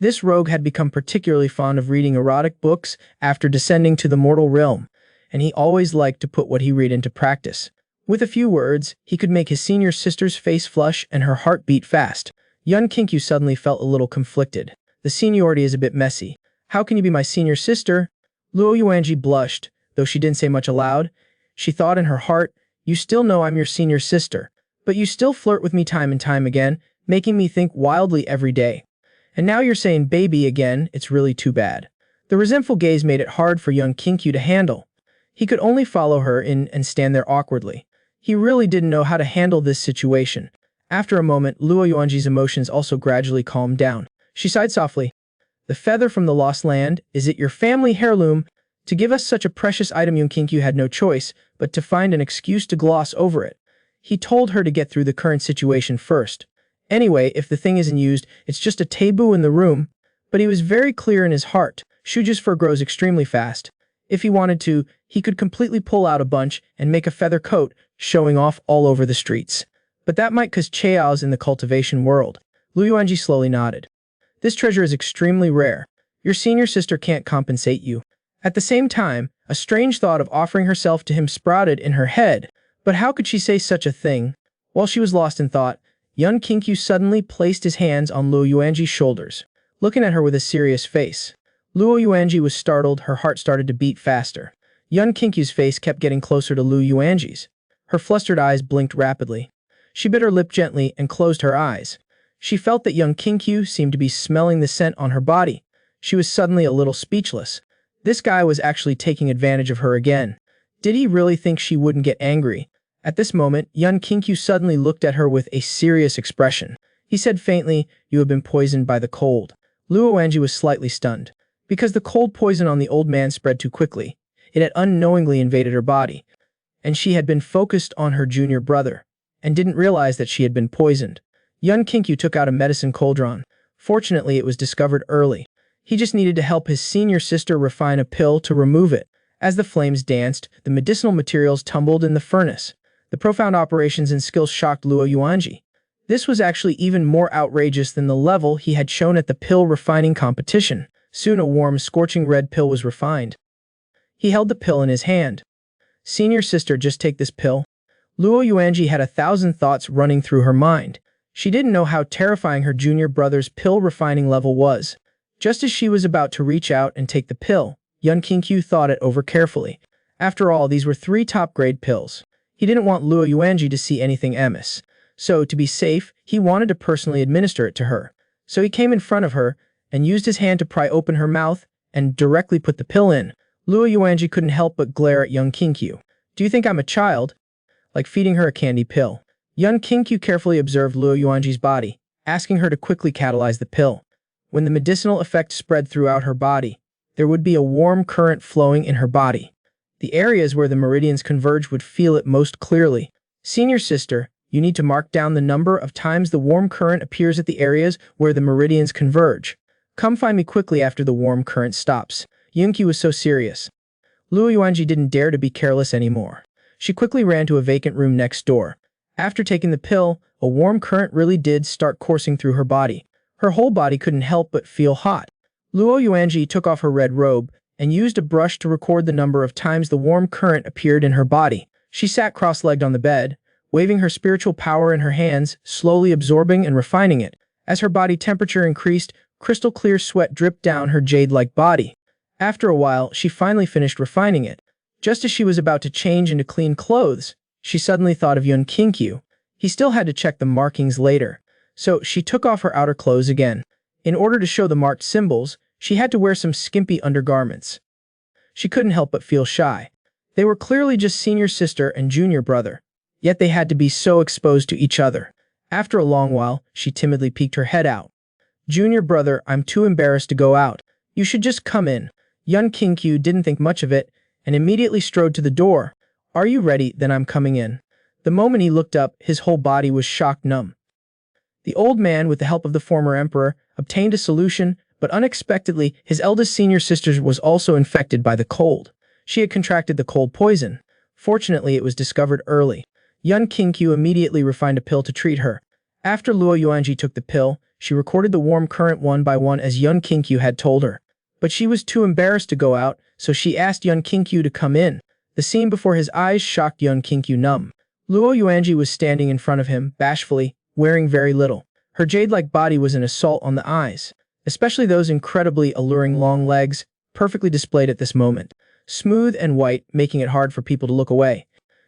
This rogue had become particularly fond of reading erotic books after descending to the mortal realm, and he always liked to put what he read into practice. With a few words, he could make his senior sister's face flush and her heart beat fast. Yun Kinkyu suddenly felt a little conflicted. The seniority is a bit messy. How can you be my senior sister? Luo Yuanji blushed, though she didn't say much aloud. She thought in her heart, "You still know I'm your senior sister, but you still flirt with me time and time again, making me think wildly every day. And now you're saying baby again, it's really too bad." The resentful gaze made it hard for young Kinkyu to handle. He could only follow her in and stand there awkwardly. He really didn't know how to handle this situation. After a moment, Luo Yuanji's emotions also gradually calmed down. She sighed softly. "The feather from the lost land, is it your family heirloom? To give us such a precious item, young Kinkyu had no choice but to find an excuse to gloss over it. He told her to get through the current situation first. Anyway, if the thing isn't used, it's just a taboo in the room. But he was very clear in his heart. Shuja's fur grows extremely fast. If he wanted to, he could completely pull out a bunch and make a feather coat, showing off all over the streets. But that might cause chaos in the cultivation world. Lu Yuanji slowly nodded. This treasure is extremely rare. Your senior sister can't compensate you. At the same time, a strange thought of offering herself to him sprouted in her head. But how could she say such a thing? While she was lost in thought, Yun Qingqiu suddenly placed his hands on Luo Yuanji's shoulders, looking at her with a serious face. Luo Yuanji was startled, her heart started to beat faster. Yun Qingqiu's face kept getting closer to Lu Yuanji's. Her flustered eyes blinked rapidly. She bit her lip gently and closed her eyes. She felt that young Qingqiu seemed to be smelling the scent on her body. She was suddenly a little speechless. This guy was actually taking advantage of her again. Did he really think she wouldn't get angry? At this moment, Yun Qingqiu suddenly looked at her with a serious expression. He said faintly, "You have been poisoned by the cold." Luo Yuanji was slightly stunned. Because the cold poison on the old man spread too quickly, it had unknowingly invaded her body. And she had been focused on her junior brother, and didn't realize that she had been poisoned. Yun Qingqiu took out a medicine cauldron. Fortunately, it was discovered early. He just needed to help his senior sister refine a pill to remove it. As the flames danced, the medicinal materials tumbled in the furnace. The profound operations and skills shocked Luo Yuanji. This was actually even more outrageous than the level he had shown at the pill refining competition. Soon a warm, scorching red pill was refined. He held the pill in his hand. "Senior sister, just take this pill." Luo Yuanji had 1,000 thoughts running through her mind. She didn't know how terrifying her junior brother's pill refining level was. Just as she was about to reach out and take the pill, Yun Qingqiu thought it over carefully. After all, these were 3 top-grade pills. He didn't want Luo Yuanji to see anything amiss. So, to be safe, he wanted to personally administer it to her. So he came in front of her and used his hand to pry open her mouth and directly put the pill in. Luo Yuanji couldn't help but glare at Yun Qingqiu. "Do you think I'm a child?" Like feeding her a candy pill. Yun Qingqiu carefully observed Luo Yuanji's body, asking her to quickly catalyze the pill. When the medicinal effect spread throughout her body, there would be a warm current flowing in her body. The areas where the meridians converge would feel it most clearly. "Senior sister, you need to mark down the number of times the warm current appears at the areas where the meridians converge. Come find me quickly after the warm current stops." Yunqi was so serious. Luo Yuanji didn't dare to be careless anymore. She quickly ran to a vacant room next door. After taking the pill, a warm current really did start coursing through her body. Her whole body couldn't help but feel hot. Luo Yuanji took off her red robe and used a brush to record the number of times the warm current appeared in her body. She sat cross-legged on the bed, waving her spiritual power in her hands, slowly absorbing and refining it. As her body temperature increased, crystal-clear sweat dripped down her jade-like body. After a while, she finally finished refining it. Just as she was about to change into clean clothes, she suddenly thought of Yun Qingqiu. He still had to check the markings later. So she took off her outer clothes again. In order to show the marked symbols, she had to wear some skimpy undergarments. She couldn't help but feel shy. They were clearly just senior sister and junior brother, yet they had to be so exposed to each other. After a long while, she timidly peeked her head out. "Junior brother, I'm too embarrassed to go out. You should just come in." Yun Qingqiu didn't think much of it and immediately strode to the door. "Are you ready? Then I'm coming in." The moment he looked up, his whole body was shock numb. The old man, with the help of the former emperor, obtained a solution, but unexpectedly, his eldest senior sister was also infected by the cold. She had contracted the cold poison. Fortunately, it was discovered early. Yun Qingqiu immediately refined a pill to treat her. After Luo Yuanji took the pill, she recorded the warm current one by one as Yun Qingqiu had told her. But she was too embarrassed to go out, so she asked Yun Qingqiu to come in. The scene before his eyes shocked Yun Qingqiu numb. Luo Yuanji was standing in front of him, bashfully, wearing very little. Her jade-like body was an assault on the eyes, especially those incredibly alluring long legs, perfectly displayed at this moment. Smooth and white, making it hard for people to look away.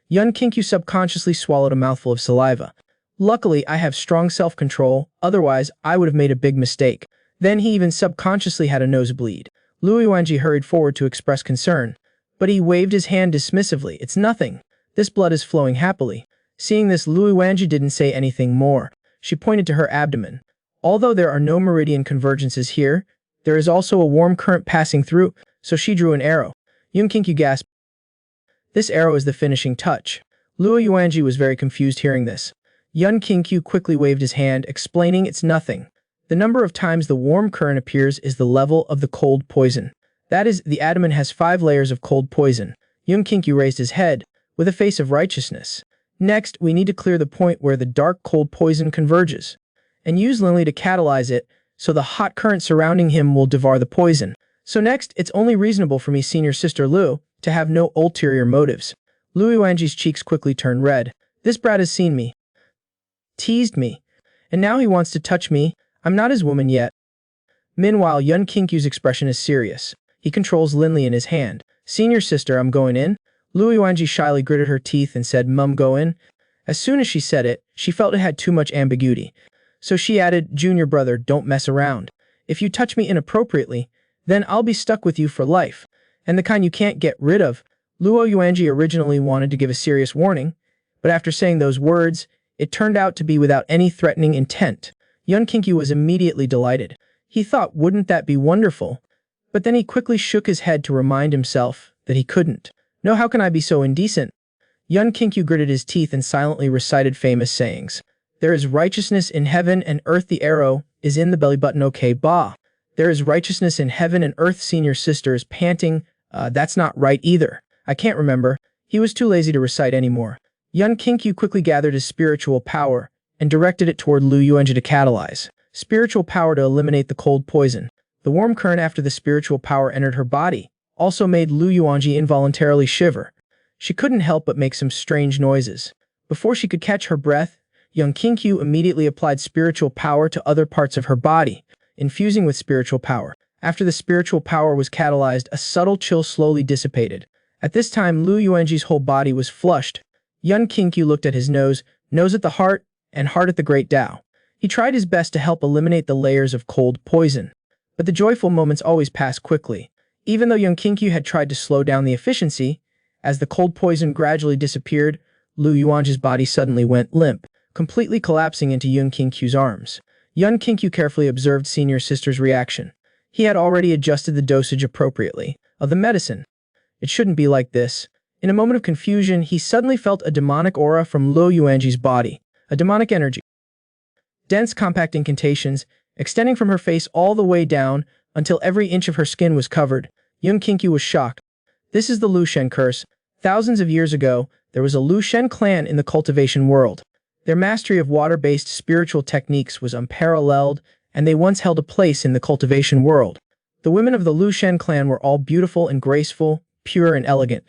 Yun Qingqiu subconsciously swallowed a mouthful of saliva. "Luckily, I have strong self-control, otherwise I would have made a big mistake." Then he even subconsciously had a nosebleed. Luo Yuanji hurried forward to express concern, but he waved his hand dismissively. "It's nothing. This blood is flowing happily." Seeing this, Luo Yuanji didn't say anything more. She pointed to her abdomen. "Although there are no meridian convergences here, there is also a warm current passing through," so she drew an arrow. Yun Qingqiu gasped. "This arrow is the finishing touch." Luo Yuanji was very confused hearing this. Yun Qingqiu quickly waved his hand, explaining it's nothing. The number of times the warm current appears is the level of the cold poison. That is, the abdomen has 5 layers of cold poison. Yun Qingqiu raised his head, with a face of righteousness. Next, we need to clear the point where the dark-cold poison converges, and use Lily to catalyze it so the hot current surrounding him will devour the poison. So next, it's only reasonable for me, senior sister Lu, to have no ulterior motives. Lu Yuanji's cheeks quickly turned red. This brat has seen me, teased me, and now he wants to touch me. I'm not his woman yet. Meanwhile, Yun Qingqiu's expression is serious. He controls Linli in his hand. Senior sister, I'm going in. Lu Yuanji shyly gritted her teeth and said, Mum, go in. As soon as she said it, she felt it had too much ambiguity. So she added, Junior brother, don't mess around. If you touch me inappropriately, then I'll be stuck with you for life, and the kind you can't get rid of. Luo Yuanji originally wanted to give a serious warning, but after saying those words, it turned out to be without any threatening intent. Yun Qingqiu was immediately delighted. He thought, wouldn't that be wonderful? But then he quickly shook his head to remind himself that he couldn't. No, how can I be so indecent? Yun Qingqiu gritted his teeth and silently recited famous sayings. There is righteousness in heaven and earth, the arrow is in the belly button, okay, bah. There is righteousness in heaven and earth, senior sister is panting. That's not right either. I can't remember. He was too lazy to recite anymore. Yun Qingqiu quickly gathered his spiritual power and directed it toward Lu Yuanji to catalyze. Spiritual power to eliminate the cold poison. The warm current after the spiritual power entered her body also made Lu Yuanji involuntarily shiver. She couldn't help but make some strange noises. Before she could catch her breath, Yun Qingqiu immediately applied spiritual power to other parts of her body, infusing with spiritual power. After the spiritual power was catalyzed, a subtle chill slowly dissipated. At this time, Lu Yuanji's whole body was flushed. Yun Qingqiu looked at his nose at the heart, and heart at the great Tao. He tried his best to help eliminate the layers of cold poison, but the joyful moments always passed quickly. Even though Yun Qingqiu had tried to slow down the efficiency, as the cold poison gradually disappeared, Lu Yuanji's body suddenly went limp, completely collapsing into Yun Qingqiu's arms. Yun Qingqiu carefully observed senior sister's reaction. He had already adjusted the dosage appropriately of the medicine. It shouldn't be like this. In a moment of confusion, he suddenly felt a demonic aura from Lu Yuanji's body, a demonic energy. Dense, compact incantations, extending from her face all the way down until every inch of her skin was covered. Yun Qingqiu was shocked. This is the Lu Shen curse. Thousands of years ago, there was a Lu Shen clan in the cultivation world. Their mastery of water-based spiritual techniques was unparalleled, and they once held a place in the cultivation world. The women of the Lu Shen clan were all beautiful and graceful, pure and elegant,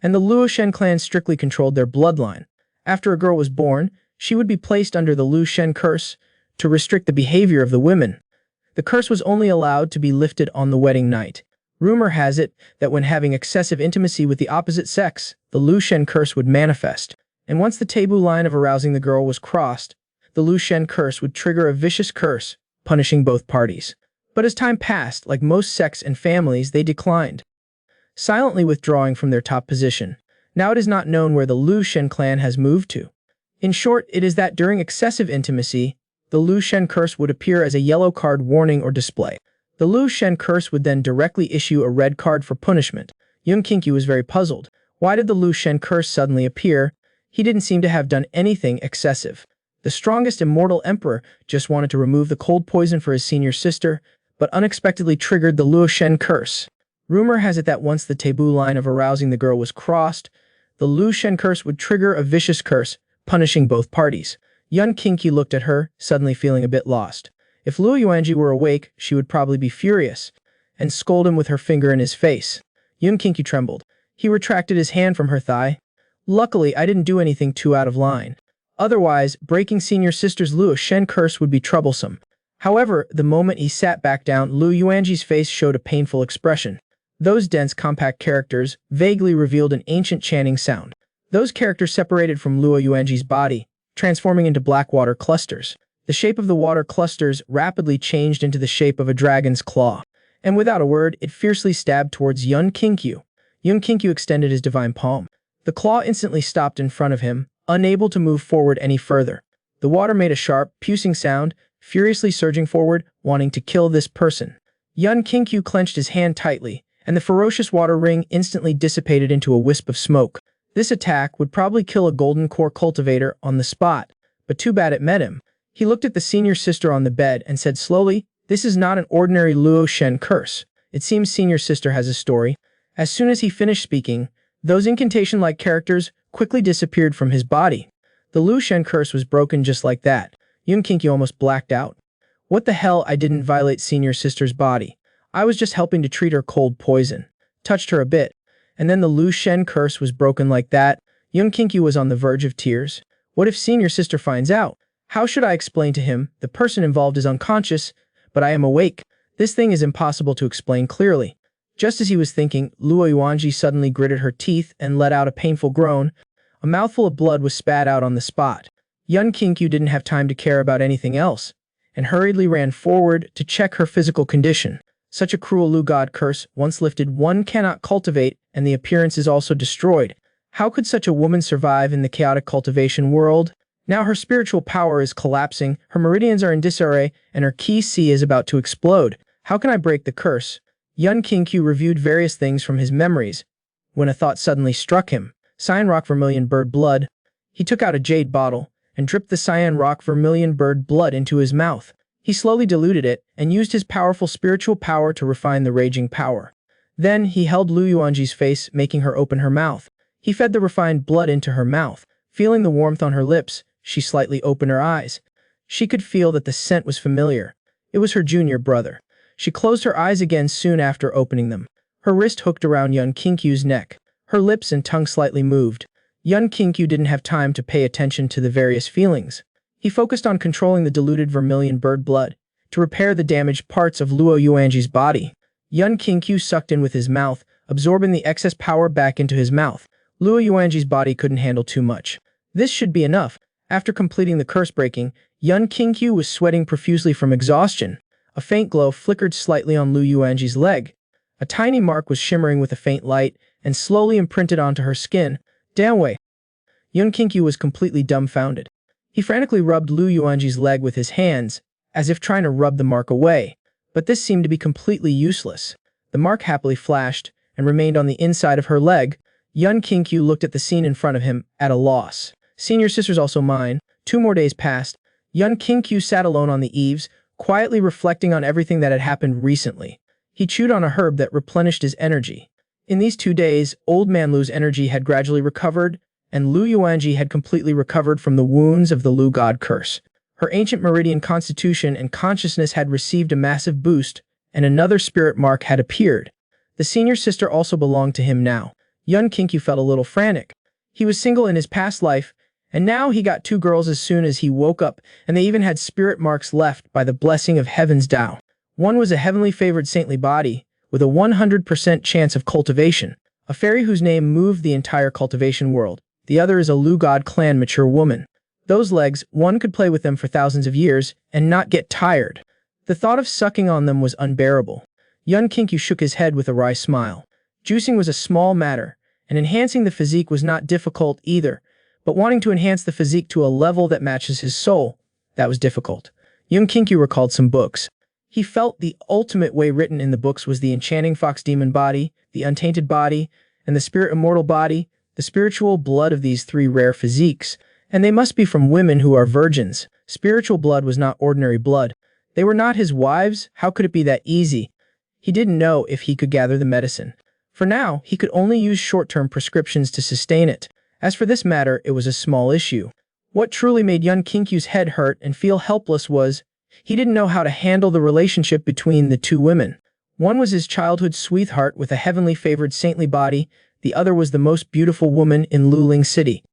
and the Lu Shen clan strictly controlled their bloodline. After a girl was born, she would be placed under the Lu Shen curse to restrict the behavior of the women. The curse was only allowed to be lifted on the wedding night. Rumor has it that when having excessive intimacy with the opposite sex, the Lu Shen curse would manifest, and once the taboo line of arousing the girl was crossed, the Lu Shen curse would trigger a vicious curse, punishing both parties. But as time passed, like most sects and families, they declined, silently withdrawing from their top position. Now it is not known where the Lu Shen clan has moved to. In short, it is that during excessive intimacy, the Lu Shen curse would appear as a yellow card warning or display. The Lu Shen curse would then directly issue a red card for punishment. Yun Qingqiu was very puzzled. Why did the Lu Shen curse suddenly appear? He didn't seem to have done anything excessive. The strongest immortal emperor just wanted to remove the cold poison for his senior sister, but unexpectedly triggered the Lu Shen curse. Rumor has it that once the taboo line of arousing the girl was crossed, the Lu Shen curse would trigger a vicious curse, punishing both parties. Yun Qingqiu looked at her, suddenly feeling a bit lost. If Lu Yuanji were awake, she would probably be furious and scold him with her finger in his face. Yun Qingqiu trembled. He retracted his hand from her thigh. Luckily, I didn't do anything too out of line. Otherwise, breaking senior sister's Lu Shen curse would be troublesome. However, the moment he sat back down, Lu Yuanji's face showed a painful expression. Those dense, compact characters vaguely revealed an ancient chanting sound. Those characters separated from Lu Yuanji's body, transforming into black water clusters. The shape of the water clusters rapidly changed into the shape of a dragon's claw, and without a word, it fiercely stabbed towards Yun Qingqiu. Yun Qingqiu extended his divine palm. The claw instantly stopped in front of him, unable to move forward any further. The water made a sharp, piercing sound, furiously surging forward, wanting to kill this person. Yun Qingqiu clenched his hand tightly, and the ferocious water ring instantly dissipated into a wisp of smoke. This attack would probably kill a golden core cultivator on the spot, but too bad it met him. He looked at the senior sister on the bed and said slowly, "This is not an ordinary Luo Shen curse. It seems senior sister has a story." As soon as he finished speaking, those incantation-like characters quickly disappeared from his body. The Lu Shen curse was broken just like that. Yun Qingqiu almost blacked out. What the hell, I didn't violate senior sister's body. I was just helping to treat her cold poison. Touched her a bit. And then the Lu Shen curse was broken like that. Yun Qingqiu was on the verge of tears. What if senior sister finds out? How should I explain to him? The person involved is unconscious, but I am awake. This thing is impossible to explain clearly. Just as he was thinking, Luo Yuanji suddenly gritted her teeth and let out a painful groan. A mouthful of blood was spat out on the spot. Yun Qingqiu didn't have time to care about anything else, and hurriedly ran forward to check her physical condition. Such a cruel Lu God curse, once lifted, one cannot cultivate, and the appearance is also destroyed. How could such a woman survive in the chaotic cultivation world? Now her spiritual power is collapsing, her meridians are in disarray, and her Qi Si is about to explode. How can I break the curse? Yun Qingqiu reviewed various things from his memories, when a thought suddenly struck him. Cyan rock vermilion bird blood. He took out a jade bottle and dripped the cyan rock vermilion bird blood into his mouth. He slowly diluted it and used his powerful spiritual power to refine the raging power. Then he held Lu Yuanji's face, making her open her mouth. He fed the refined blood into her mouth. Feeling the warmth on her lips, she slightly opened her eyes. She could feel that the scent was familiar. It was her junior brother. She closed her eyes again soon after opening them. Her wrist hooked around Yun Qingqiu's neck. Her lips and tongue slightly moved. Yun Qingqiu didn't have time to pay attention to the various feelings. He focused on controlling the diluted vermilion bird blood to repair the damaged parts of Luo Yuanji's body. Yun Qingqiu sucked in with his mouth, absorbing the excess power back into his mouth. Luo Yuanji's body couldn't handle too much. This should be enough. After completing the curse breaking, Yun Qingqiu was sweating profusely from exhaustion. A faint glow flickered slightly on Lu Yuanji's leg. A tiny mark was shimmering with a faint light and slowly imprinted onto her skin. Damn way. Yun Qingqiu was completely dumbfounded. He frantically rubbed Lu Yuanji's leg with his hands, as if trying to rub the mark away. But this seemed to be completely useless. The mark happily flashed and remained on the inside of her leg. Yun Qingqiu looked at the scene in front of him, at a loss. Senior sister's also mine. 2 more days passed. Yun Qingqiu sat alone on the eaves, quietly reflecting on everything that had happened recently. He chewed on a herb that replenished his energy. In these 2 days, old man Lu's energy had gradually recovered, and Lu Yuanji had completely recovered from the wounds of the Lu God curse. Her ancient meridian constitution and consciousness had received a massive boost, and another spirit mark had appeared. The senior sister also belonged to him now. Yun Qingqiu felt a little frantic. He was single in his past life, and now he got 2 girls as soon as he woke up, and they even had spirit marks left by the blessing of heaven's Tao. One was a heavenly favored saintly body, with a 100% chance of cultivation, a fairy whose name moved the entire cultivation world. The other is a Lu God clan mature woman. Those legs, one could play with them for thousands of years and not get tired. The thought of sucking on them was unbearable. Yun Qingqiu shook his head with a wry smile. Juicing was a small matter, and enhancing the physique was not difficult either, but wanting to enhance the physique to a level that matches his soul, that was difficult. Yun Qingqiu recalled some books. He felt the ultimate way written in the books was the enchanting fox demon body, the untainted body, and the spirit immortal body, the spiritual blood of these 3 rare physiques, and they must be from women who are virgins. Spiritual blood was not ordinary blood. They were not his wives. How could it be that easy? He didn't know if he could gather the medicine. For now, he could only use short-term prescriptions to sustain it. As for this matter, it was a small issue. What truly made Yun Qingqiu's head hurt and feel helpless was, he didn't know how to handle the relationship between the 2 women. One was his childhood sweetheart with a heavenly favored saintly body, the other was the most beautiful woman in Luling City.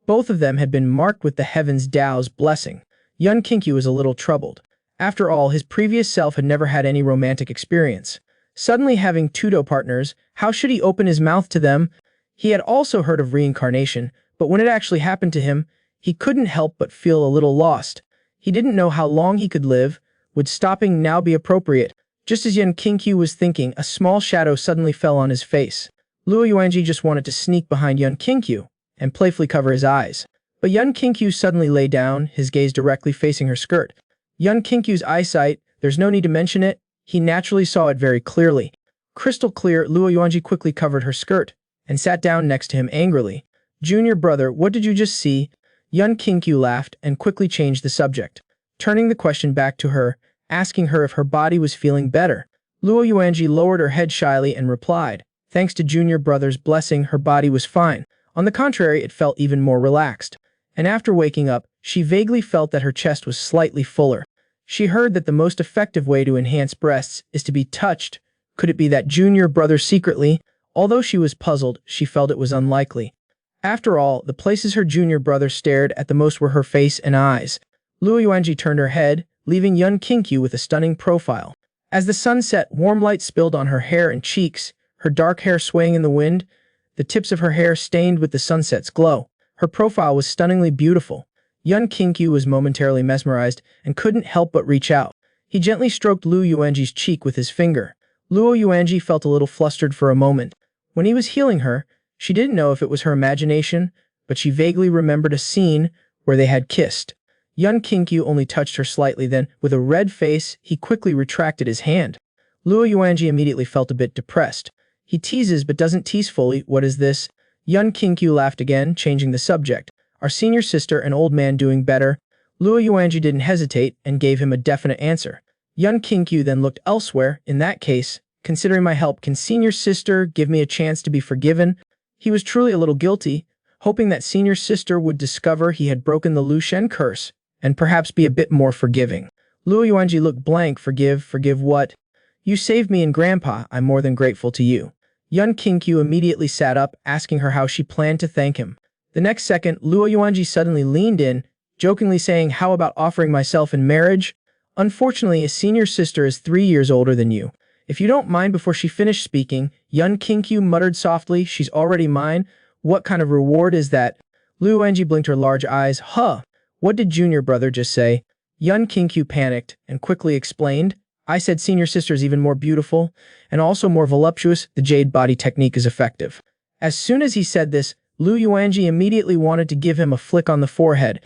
Both of them had been marked with the heavens Tao's blessing. Yun Qingqiu was a little troubled. After all, his previous self had never had any romantic experience. Suddenly having 2 do partners, how should he open his mouth to them? He had also heard of reincarnation, but when it actually happened to him, he couldn't help but feel a little lost. He didn't know how long he could live. Would stopping now be appropriate? Just as Yun Qingqiu was thinking, a small shadow suddenly fell on his face. Luo Yuanji just wanted to sneak behind Yun Qingqiu and playfully cover his eyes. But Yun Qingqiu suddenly lay down, his gaze directly facing her skirt. Yun Qingqiu's eyesight, there's no need to mention it, he naturally saw it very clearly. Crystal clear, Luo Yuanji quickly covered her skirt and sat down next to him angrily. Junior brother, what did you just see? Yun Qingqiu laughed and quickly changed the subject, turning the question back to her, asking her if her body was feeling better. Luo Yuanji lowered her head shyly and replied, thanks to junior brother's blessing, her body was fine. On the contrary, it felt even more relaxed. and after waking up, she vaguely felt that her chest was slightly fuller. She heard that the most effective way to enhance breasts is to be touched. Could it be that junior brother secretly? Although she was puzzled, she felt it was unlikely. After all, the places her junior brother stared at the most were her face and eyes. Luo Yuanji turned her head, leaving Yun Qingqiu with a stunning profile. As the sun set, warm light spilled on her hair and cheeks, her dark hair swaying in the wind, the tips of her hair stained with the sunset's glow. Her profile was stunningly beautiful. Yun Qingqiu was momentarily mesmerized and couldn't help but reach out. He gently stroked Luo Yuanji's cheek with his finger. Luo Yuanji felt a little flustered for a moment. When he was healing her, she didn't know if it was her imagination, but she vaguely remembered a scene where they had kissed. Yun Qingqiu only touched her slightly, then, with a red face, he quickly retracted his hand. Luo Yuanji immediately felt a bit depressed. He teases but doesn't tease fully. What is this? Yun Qingqiu laughed again, changing the subject. Our senior sister and old man doing better? Luo Yuanji didn't hesitate and gave him a definite answer. Yun Qingqiu then looked elsewhere. In that case, considering my help, can senior sister give me a chance to be forgiven? He was truly a little guilty, hoping that senior sister would discover he had broken the Lu Shen curse, and perhaps be a bit more forgiving. Luo Yuanji looked blank. Forgive what? You saved me and Grandpa. I'm more than grateful to you. Yun Qingqiu immediately sat up, asking her how she planned to thank him. The next second, Luo Yuanji suddenly leaned in, jokingly saying, how about offering myself in marriage? Unfortunately, a senior sister is 3 years older than you. If you don't mind. Before she finished speaking, Yun Qingqiu muttered softly, she's already mine? What kind of reward is that? Luo Yuanji blinked her large eyes. Huh? What did junior brother just say? Yun Qingqiu panicked and quickly explained, I said senior sister is even more beautiful and also more voluptuous. The jade body technique is effective. As soon as he said this, Luo Yuanji immediately wanted to give him a flick on the forehead,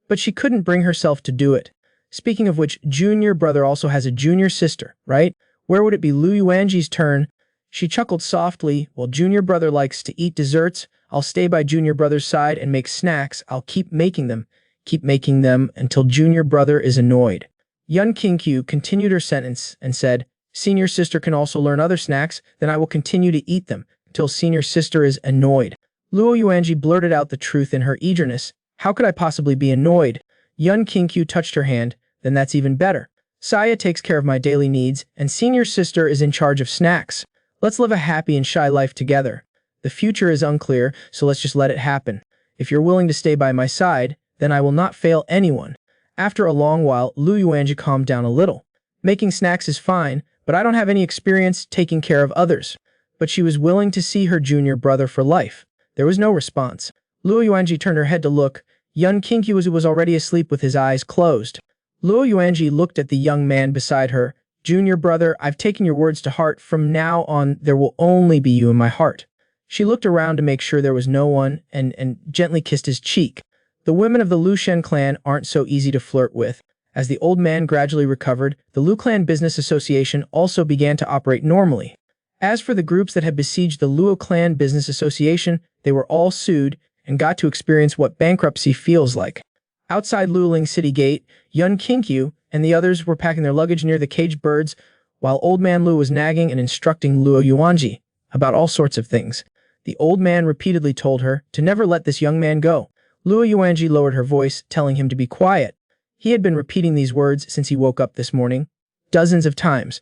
but she couldn't bring herself to do it. Speaking of which, junior brother also has a junior sister, right? Where would it be Luo Yuanji's turn? She chuckled softly. While junior brother likes to eat desserts, I'll stay by junior brother's side and make snacks. I'll keep making them until junior brother is annoyed. Yun Qingqiu continued her sentence and said, senior sister can also learn other snacks, then I will continue to eat them until senior sister is annoyed. Luo Yuanji blurted out the truth in her eagerness. How could I possibly be annoyed? Yun Qingqiu touched her hand. Then that's even better. Saya takes care of my daily needs, and senior sister is in charge of snacks. Let's live a happy and shy life together. The future is unclear, so let's just let it happen. If you're willing to stay by my side, then I will not fail anyone. After a long while, Luo Yuanji calmed down a little. Making snacks is fine, but I don't have any experience taking care of others. But she was willing to see her junior brother for life. There was no response. Luo Yuanji turned her head to look. Yun Qingqiu was already asleep with his eyes closed. Luo Yuanji looked at the young man beside her. Junior brother, I've taken your words to heart. From now on, there will only be you in my heart. She looked around to make sure there was no one and gently kissed his cheek. The women of the Lu Shen clan aren't so easy to flirt with. As the old man gradually recovered, the Lu Clan Business Association also began to operate normally. As for the groups that had besieged the Luo Clan Business Association, they were all sued and got to experience what bankruptcy feels like. Outside Luling City Gate, Yun Qingqiu and the others were packing their luggage near the caged birds, while Old Man Lu was nagging and instructing Luo Yuanji about all sorts of things. The old man repeatedly told her to never let this young man go. Luo Yuanji lowered her voice, telling him to be quiet. He had been repeating these words since he woke up this morning, dozens of times.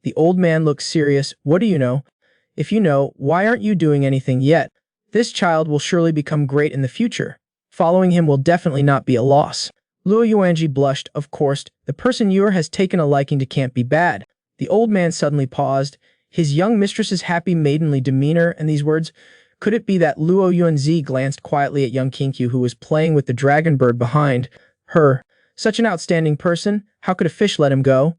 The old man looked serious. What do you know? If you know, why aren't you doing anything yet? This child will surely become great in the future. Following him will definitely not be a loss. Luo Yuanji blushed. Of course, the person Yor has taken a liking to can't be bad. The old man suddenly paused, his young mistress's happy maidenly demeanor and these words. Could it be that Luo Yuanzi glanced quietly at young Qingqiu, who was playing with the dragon bird behind her? Such an outstanding person, how could a fish let him go?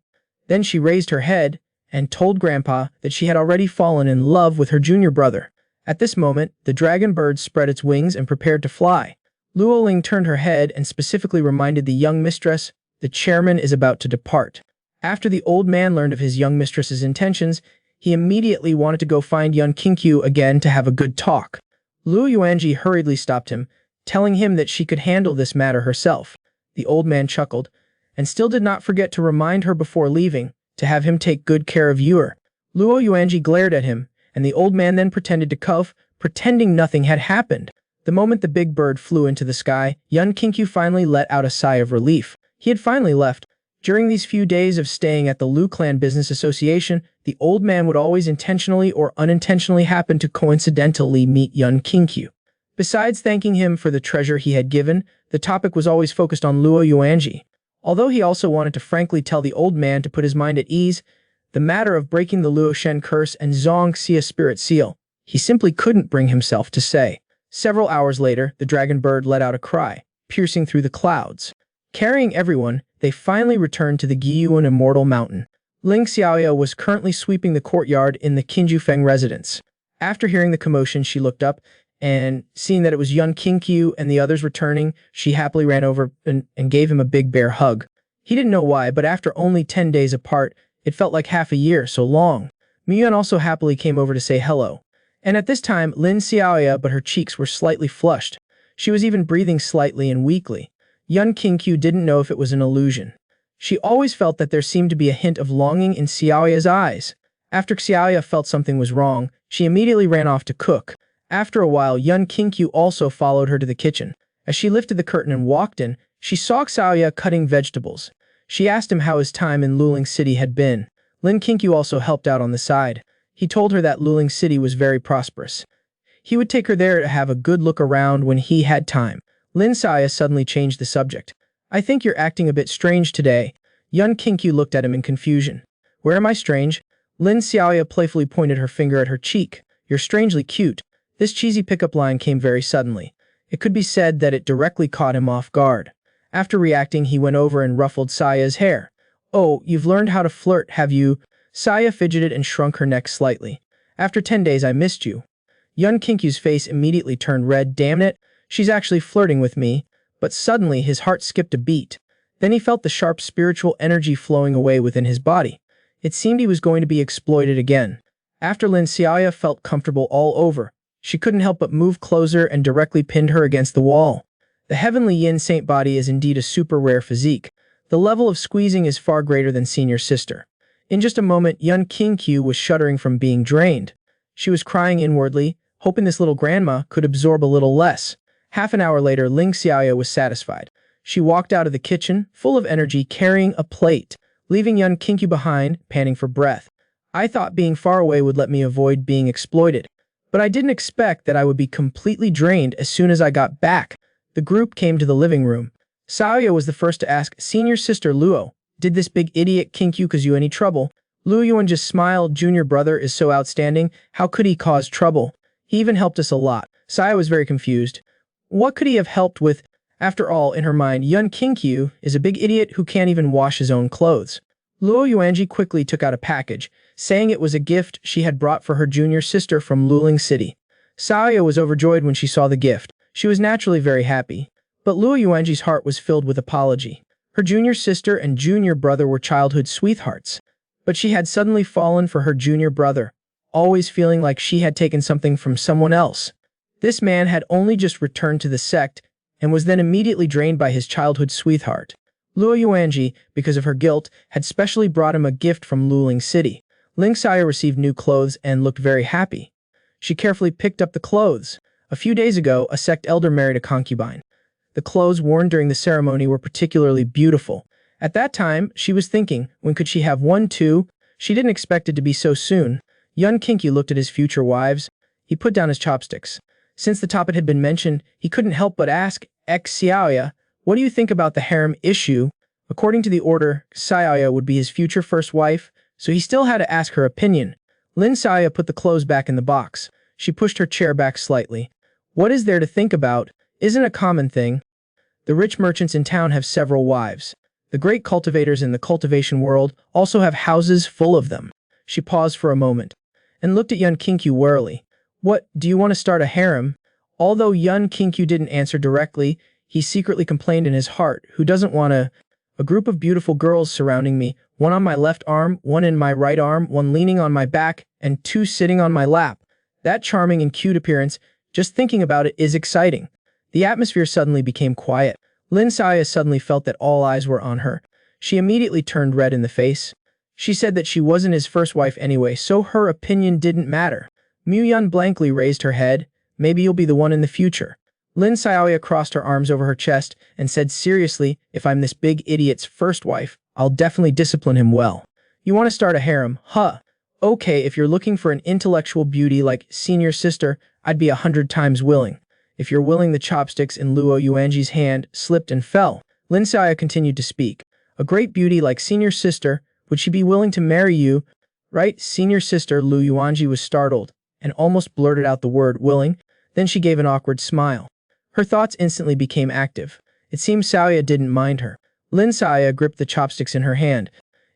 Then she raised her head and told Grandpa that she had already fallen in love with her junior brother. At this moment, the dragon bird spread its wings and prepared to fly. Luo Ling turned her head and specifically reminded the young mistress, the chairman is about to depart. After the old man learned of his young mistress's intentions, he immediately wanted to go find Yun Qingqiu again to have a good talk. Luo Yuanji hurriedly stopped him, telling him that she could handle this matter herself. The old man chuckled, and still did not forget to remind her before leaving to have him take good care of Yor. Luo Yuanji glared at him, and the old man then pretended to cough, pretending nothing had happened. The moment the big bird flew into the sky, Yun Kinkyu finally let out a sigh of relief. He had finally left. During these few days of staying at the Lu Clan Business Association, the old man would always intentionally or unintentionally happen to coincidentally meet Yun Kinkyu. Besides thanking him for the treasure he had given, the topic was always focused on Luo Yuanji. Although he also wanted to frankly tell the old man to put his mind at ease, the matter of breaking the Luo Shen curse and Zhong Xia spirit seal, he simply couldn't bring himself to say. Several hours later, the dragon bird let out a cry, piercing through the clouds. Carrying everyone, they finally returned to the Giyuan Immortal Mountain. Ling Xiaoya was currently sweeping the courtyard in the Qinjufeng residence. After hearing the commotion, she looked up, and seeing that it was Yun Kinkyu and the others returning, she happily ran over and gave him a big bear hug. He didn't know why, but after only 10 days apart, it felt like half a year, so long. Miyun also happily came over to say hello. And at this time, Lin Xiaoya, but her cheeks were slightly flushed. She was even breathing slightly and weakly. Yun Kinkyu didn't know if it was an illusion. She always felt that there seemed to be a hint of longing in Xiaoya's eyes. After Xiaoya felt something was wrong, she immediately ran off to cook. After a while, Yun Kinkyu also followed her to the kitchen. As she lifted the curtain and walked in, she saw Xiaoya cutting vegetables. She asked him how his time in Luling City had been. Lin Kinkyu also helped out on the side. He told her that Luling City was very prosperous. He would take her there to have a good look around when he had time. Lin Xiaoya suddenly changed the subject. I think you're acting a bit strange today. Yun Kinkyu looked at him in confusion. Where am I strange? Lin Xiaoya playfully pointed her finger at her cheek. You're strangely cute. This cheesy pickup line came very suddenly. It could be said that it directly caught him off guard. After reacting, he went over and ruffled Saya's hair. Oh, you've learned how to flirt, have you? Saya fidgeted and shrunk her neck slightly. After 10 days I missed you. Yun Kinkyu's face immediately turned red. Damn it, she's actually flirting with me. But suddenly his heart skipped a beat. Then he felt the sharp spiritual energy flowing away within his body. It seemed he was going to be exploited again. After Lin Xiaoya felt comfortable all over, she couldn't help but move closer and directly pinned her against the wall. The heavenly yin saint body is indeed a super rare physique. The level of squeezing is far greater than senior sister. In just a moment, Yun Kinkyu was shuddering from being drained. She was crying inwardly, hoping this little grandma could absorb a little less. Half an hour later, Ling Xiaoya was satisfied. She walked out of the kitchen, full of energy, carrying a plate, leaving Yun Kinkyu behind, panting for breath. I thought being far away would let me avoid being exploited, but I didn't expect that I would be completely drained as soon as I got back. The group came to the living room. Xiaoya was the first to ask, Senior Sister Luo, did this big idiot Kinkyu cause you any trouble? Luo Yuan just smiled. Junior brother is so outstanding, how could he cause trouble? He even helped us a lot. Saya was very confused. What could he have helped with? After all, in her mind, Yun Kinkyu is a big idiot who can't even wash his own clothes. Luo Yuanji quickly took out a package, saying it was a gift she had brought for her junior sister from Luling City. Saya was overjoyed when she saw the gift. She was naturally very happy. But Luo Yuanji's heart was filled with apology. Her junior sister and junior brother were childhood sweethearts. But she had suddenly fallen for her junior brother, always feeling like she had taken something from someone else. This man had only just returned to the sect and was then immediately drained by his childhood sweetheart. Luo Yuanji, because of her guilt, had specially brought him a gift from Luling City. Ling Xia received new clothes and looked very happy. She carefully picked up the clothes. A few days ago, a sect elder married a concubine. The clothes worn during the ceremony were particularly beautiful. At that time, she was thinking, when could she have one too? She didn't expect it to be so soon. Yun Kinkyu looked at his future wives. He put down his chopsticks. Since the topic had been mentioned, he couldn't help but ask, Xiaoya, what do you think about the harem issue? According to the order, Xiaoya would be his future first wife, so he still had to ask her opinion. Lin Xiaoya put the clothes back in the box. She pushed her chair back slightly. What is there to think about? Isn't a common thing. The rich merchants in town have several wives. The great cultivators in the cultivation world also have houses full of them. She paused for a moment and looked at Yun Kinkyu warily. What, do you want to start a harem? Although Yun Kinkyu didn't answer directly, he secretly complained in his heart, who doesn't want a group of beautiful girls surrounding me, one on my left arm, one in my right arm, one leaning on my back, and two sitting on my lap. That charming and cute appearance, just thinking about it is exciting. The atmosphere suddenly became quiet. Lin Xiaoya suddenly felt that all eyes were on her. She immediately turned red in the face. She said that she wasn't his first wife anyway, so her opinion didn't matter. Mu Yun blankly raised her head. Maybe you'll be the one in the future. Lin Xiaoya crossed her arms over her chest and said seriously, if I'm this big idiot's first wife, I'll definitely discipline him well. You want to start a harem, huh? Okay, if you're looking for an intellectual beauty like senior sister, I'd be 100 times willing. If you're willing, the chopsticks in Luo Yuanji's hand slipped and fell. Lin Xiaoya continued to speak. A great beauty like senior sister, would she be willing to marry you? Right, senior sister. Lu Yuanji was startled and almost blurted out the word willing. Then she gave an awkward smile. Her thoughts instantly became active. It seemed Xiaoya didn't mind her. Lin Xiaoya gripped the chopsticks in her hand.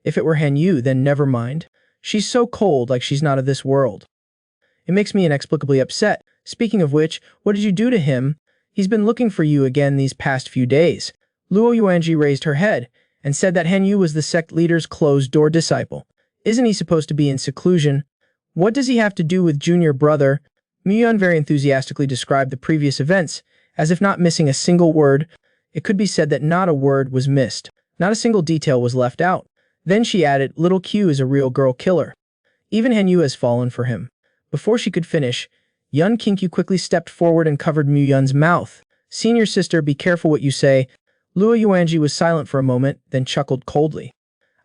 If it were Han Yu, then never mind. She's so cold, like she's not of this world. It makes me inexplicably upset. Speaking of which, what did you do to him? He's been looking for you again these past few days. Luo Yuanji raised her head and said that Han Yu was the sect leader's closed-door disciple. Isn't he supposed to be in seclusion? What does he have to do with junior brother? Muyun very enthusiastically described the previous events, as if not missing a single word. It could be said that not a word was missed. Not a single detail was left out. Then she added, little Q is a real girl killer. Even Han Yu has fallen for him. Before she could finish, Yun Qingqiu quickly stepped forward and covered Muyun's mouth. Senior sister, be careful what you say. Luo Yuanji was silent for a moment, then chuckled coldly.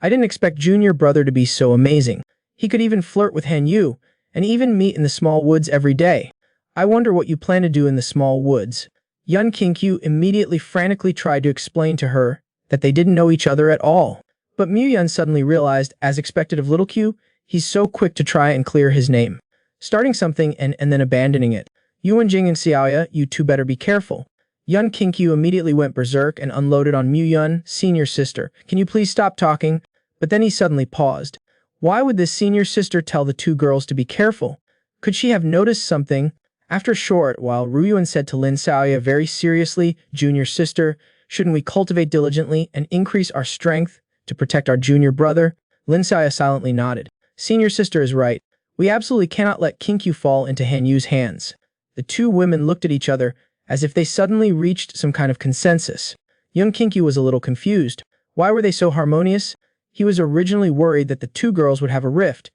I didn't expect junior brother to be so amazing. He could even flirt with Han Yu, and even meet in the small woods every day. I wonder what you plan to do in the small woods. Yun Qingqiu immediately frantically tried to explain to her that they didn't know each other at all. But Muyun suddenly realized, as expected of little Q, he's so quick to try and clear his name. Starting something and then abandoning it. Yuanjing and Xiaoya, you two better be careful. Yun Qingqiu immediately went berserk and unloaded on Muyun, senior sister. Can you please stop talking? But then he suddenly paused. Why would this senior sister tell the two girls to be careful? Could she have noticed something? After a short while, Ruyuan said to Lin Xiaoya very seriously, junior sister, shouldn't we cultivate diligently and increase our strength to protect our junior brother? Lin Xiaoya silently nodded. Senior sister is right. We absolutely cannot let Qingqiu fall into Han Yu's hands. The two women looked at each other as if they suddenly reached some kind of consensus. Young Qingqiu was a little confused. Why were they so harmonious? He was originally worried that the two girls would have a rift.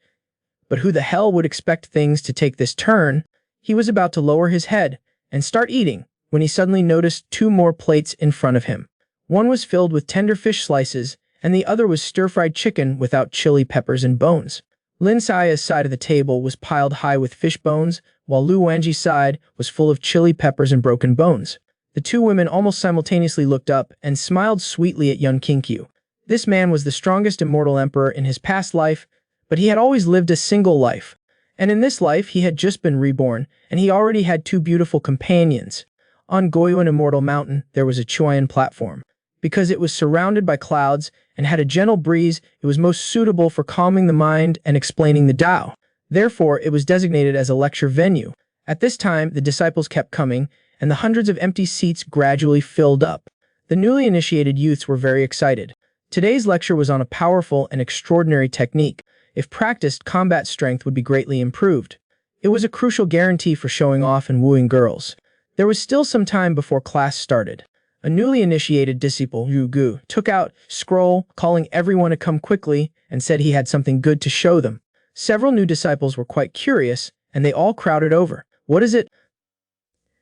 But who the hell would expect things to take this turn? He was about to lower his head and start eating when he suddenly noticed two more plates in front of him. One was filled with tender fish slices, and the other was stir-fried chicken without chili peppers and bones. Lin Xiaoya's side of the table was piled high with fish bones, while Lu Wanji's side was full of chili peppers and broken bones. The two women almost simultaneously looked up and smiled sweetly at Yun Qingqiu. This man was the strongest immortal emperor in his past life, but he had always lived a single life. And in this life he had just been reborn, and he already had two beautiful companions. On Goyuan Immortal Mountain there was a Chuan platform. Because it was surrounded by clouds and had a gentle breeze, it was most suitable for calming the mind and explaining the Tao. Therefore, it was designated as a lecture venue. At this time, the disciples kept coming, and the hundreds of empty seats gradually filled up. The newly initiated youths were very excited. Today's lecture was on a powerful and extraordinary technique. If practiced, combat strength would be greatly improved. It was a crucial guarantee for showing off and wooing girls. There was still some time before class started. A newly initiated disciple, Yu Gu, took out scroll, calling everyone to come quickly, and said he had something good to show them. Several new disciples were quite curious, and they all crowded over. What is it?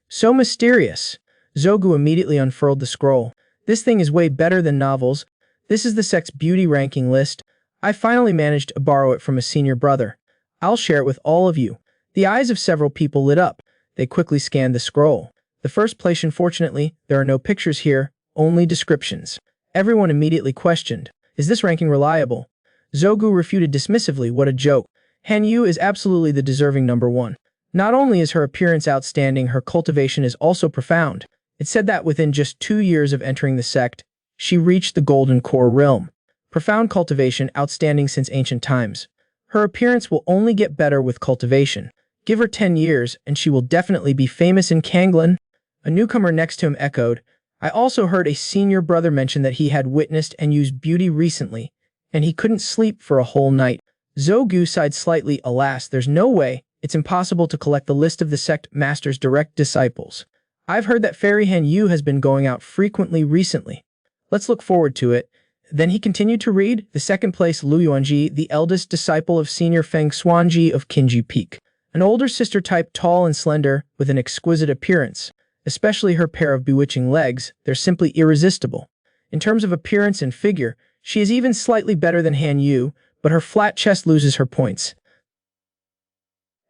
So mysterious. Zogu immediately unfurled the scroll. This thing is way better than novels. This is the sect's beauty ranking list. I finally managed to borrow it from a senior brother. I'll share it with all of you. The eyes of several people lit up. They quickly scanned the scroll. The first place, unfortunately, there are no pictures here, only descriptions. Everyone immediately questioned, is this ranking reliable? Zogu refuted dismissively, what a joke. Han Yu is absolutely the deserving number one. Not only is her appearance outstanding, her cultivation is also profound. It said that within just 2 years of entering the sect, she reached the golden core realm. Profound cultivation, outstanding since ancient times. Her appearance will only get better with cultivation. Give her 10 years, and she will definitely be famous in Kanglan. A newcomer next to him echoed, I also heard a senior brother mention that he had witnessed and used beauty recently, and he couldn't sleep for a whole night. Zogu sighed slightly, alas, there's no way, it's impossible to collect the list of the sect master's direct disciples. I've heard that Fairy Han Yu has been going out frequently recently. Let's look forward to it. Then he continued to read, the second place Lu Yuanji, the eldest disciple of senior Feng Xuanji of Qinji Peak. An older sister type, tall and slender, with an exquisite appearance. especially her pair of bewitching legs. They're simply irresistible. In terms of appearance and figure, she is even slightly better than Han Yu, but her flat chest loses her points.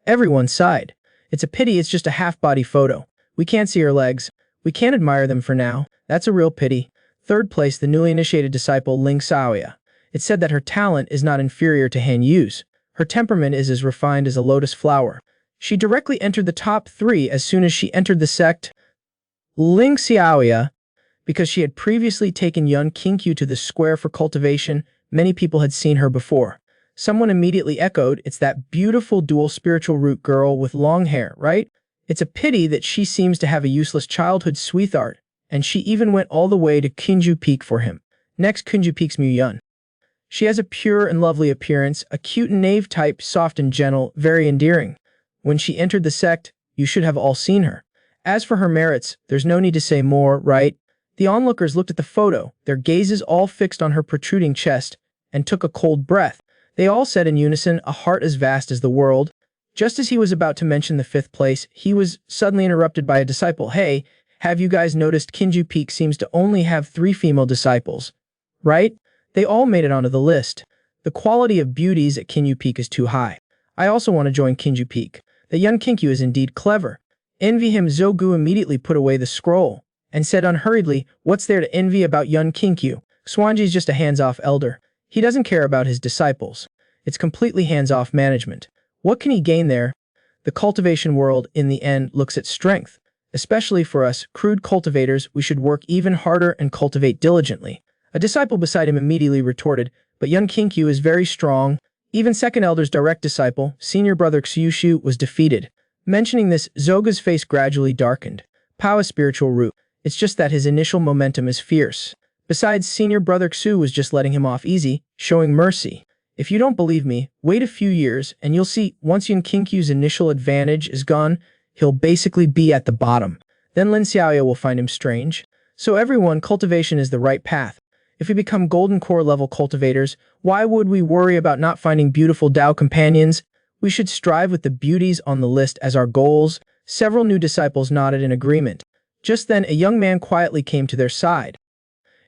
Everyone sighed. It's a pity it's just a half-body photo. We can't see her legs. We can't admire them for now. That's a real pity. Third place, the newly initiated disciple Ling Xiaoya. It said that her talent is not inferior to Han Yu's. Her temperament is as refined as a lotus flower. She directly entered the top 3 as soon as she entered the sect. Ling Xiaoya, because she had previously taken Yun Qingqiu to the square for cultivation, many people had seen her before. Someone immediately echoed, "It's that beautiful dual spiritual root girl with long hair, right? It's a pity that she seems to have a useless childhood sweetheart." And she even went all the way to Kunju Peak for him. Next, Kunju Peak's Mu Yun. She has a pure and lovely appearance, a cute and naive type, soft and gentle, very endearing. When she entered the sect, you should have all seen her. As for her merits, there's no need to say more, right? The onlookers looked at the photo, their gazes all fixed on her protruding chest, and took a cold breath. They all said in unison, "A heart as vast as the world." Just as he was about to mention the 5th place, he was suddenly interrupted by a disciple. "Hey, have you guys noticed Kunju Peak seems to only have 3 female disciples? Right? They all made it onto the list. The quality of beauties at Kunju Peak is too high. I also want to join Kunju Peak. The Yun Qingqiu is indeed clever. Envy him." Zhou Gu immediately put away the scroll and said unhurriedly, "What's there to envy about Yun Qingqiu? Xuanji's just a hands-off elder. He doesn't care about his disciples. It's completely hands-off management. What can he gain there?" The cultivation world, in the end, looks at strength. Especially for us, crude cultivators, we should work even harder and cultivate diligently. A disciple beside him immediately retorted, "But Yun Qingqiu is very strong." Even second elder's direct disciple, senior brother Xiushu, was defeated. Mentioning this, Zoga's face gradually darkened. Power spiritual root. It's just that his initial momentum is fierce. Besides, senior brother Xu was just letting him off easy, showing mercy. If you don't believe me, wait a few years and you'll see once Yun Qingqiu's initial advantage is gone, he'll basically be at the bottom. Then Lin Xiaoya will find him strange. So everyone, cultivation is the right path. If we become golden core level cultivators, why would we worry about not finding beautiful Dao companions? We should strive with the beauties on the list as our goals. Several new disciples nodded in agreement. Just then, a young man quietly came to their side.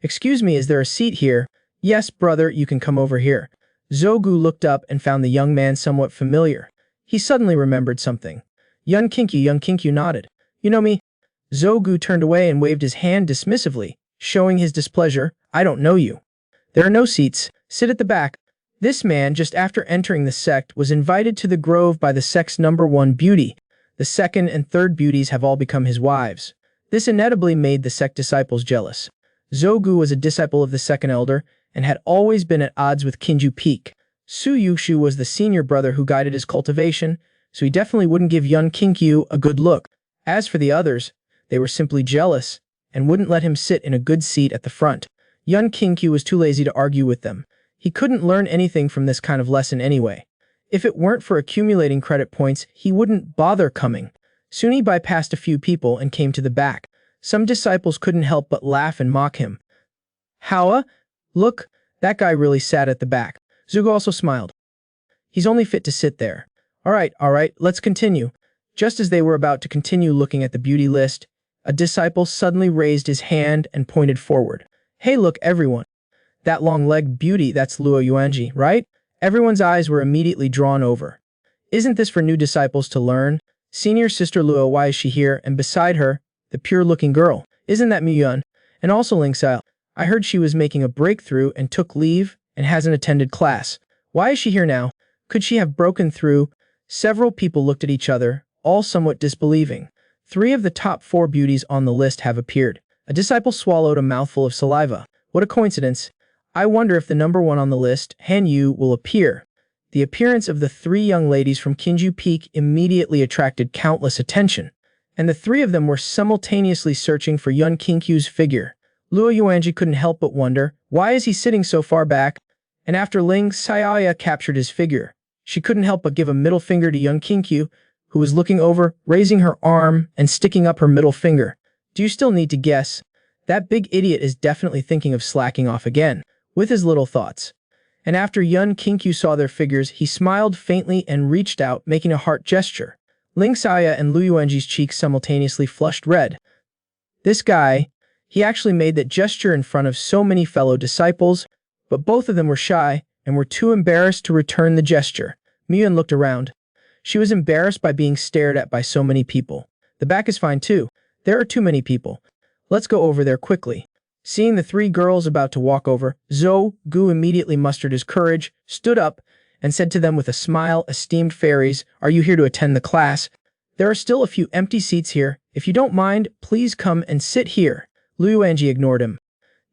"Excuse me, is there a seat here?" "Yes, brother, you can come over here." Zhou Gu looked up and found the young man somewhat familiar. He suddenly remembered something. Yun Qingqiu nodded. "You know me?" Zhou Gu turned away and waved his hand dismissively, showing his displeasure. "I don't know you. There are no seats. Sit at the back." This man, just after entering the sect, was invited to the grove by the sect's #1 beauty. The second and third beauties have all become his wives. This inevitably made the sect disciples jealous. Zhou Gu was a disciple of the second elder and had always been at odds with Kunju Peak. Su Yushu was the senior brother who guided his cultivation, so he definitely wouldn't give Yun Qingqiu a good look. As for the others, they were simply jealous and wouldn't let him sit in a good seat at the front. Yun Qingqiu was too lazy to argue with them. He couldn't learn anything from this kind of lesson anyway. If it weren't for accumulating credit points, he wouldn't bother coming. Soon he bypassed a few people and came to the back. Some disciples couldn't help but laugh and mock him. "Howa? Look, that guy really sat at the back." Zhuge also smiled. "He's only fit to sit there." All right, let's continue." Just as they were about to continue looking at the beauty list, a disciple suddenly raised his hand and pointed forward. "Hey, look, everyone. That long-legged beauty, that's Luo Yuanji, right?" Everyone's eyes were immediately drawn over. "Isn't this for new disciples to learn? Senior sister Luo, why is she here? And beside her, the pure-looking girl. Isn't that Miyun? And also Ling Xiao. I heard she was making a breakthrough and took leave and hasn't attended class. Why is she here now? Could she have broken through?" Several people looked at each other, all somewhat disbelieving. 3 of the top 4 beauties on the list have appeared. A disciple swallowed a mouthful of saliva. What a coincidence. I wonder if the #1 on the list, Han Yu, will appear. The appearance of the 3 young ladies from Kunju Peak immediately attracted countless attention, and the 3 of them were simultaneously searching for Yun Qingqiu's figure. Luo Yuanji couldn't help but wonder, why is he sitting so far back? And after Ling Xiaoya captured his figure, she couldn't help but give a middle finger to Yun Qingqiu, who was looking over, raising her arm and sticking up her middle finger. Do you still need to guess? That big idiot is definitely thinking of slacking off again, with his little thoughts. And after Yun Qingqiu saw their figures, he smiled faintly and reached out, making a heart gesture. Ling Xiaoya and Lu Yuanji's cheeks simultaneously flushed red. This guy, he actually made that gesture in front of so many fellow disciples, but both of them were shy and were too embarrassed to return the gesture. Miyun looked around. She was embarrassed by being stared at by so many people. The back is fine too. There are too many people. Let's go over there quickly. Seeing the three girls about to walk over, Zhou Gu immediately mustered his courage, stood up, and said to them with a smile, "Esteemed fairies, are you here to attend the class? There are still a few empty seats here. If you don't mind, please come and sit here." Lu Yuanji ignored him.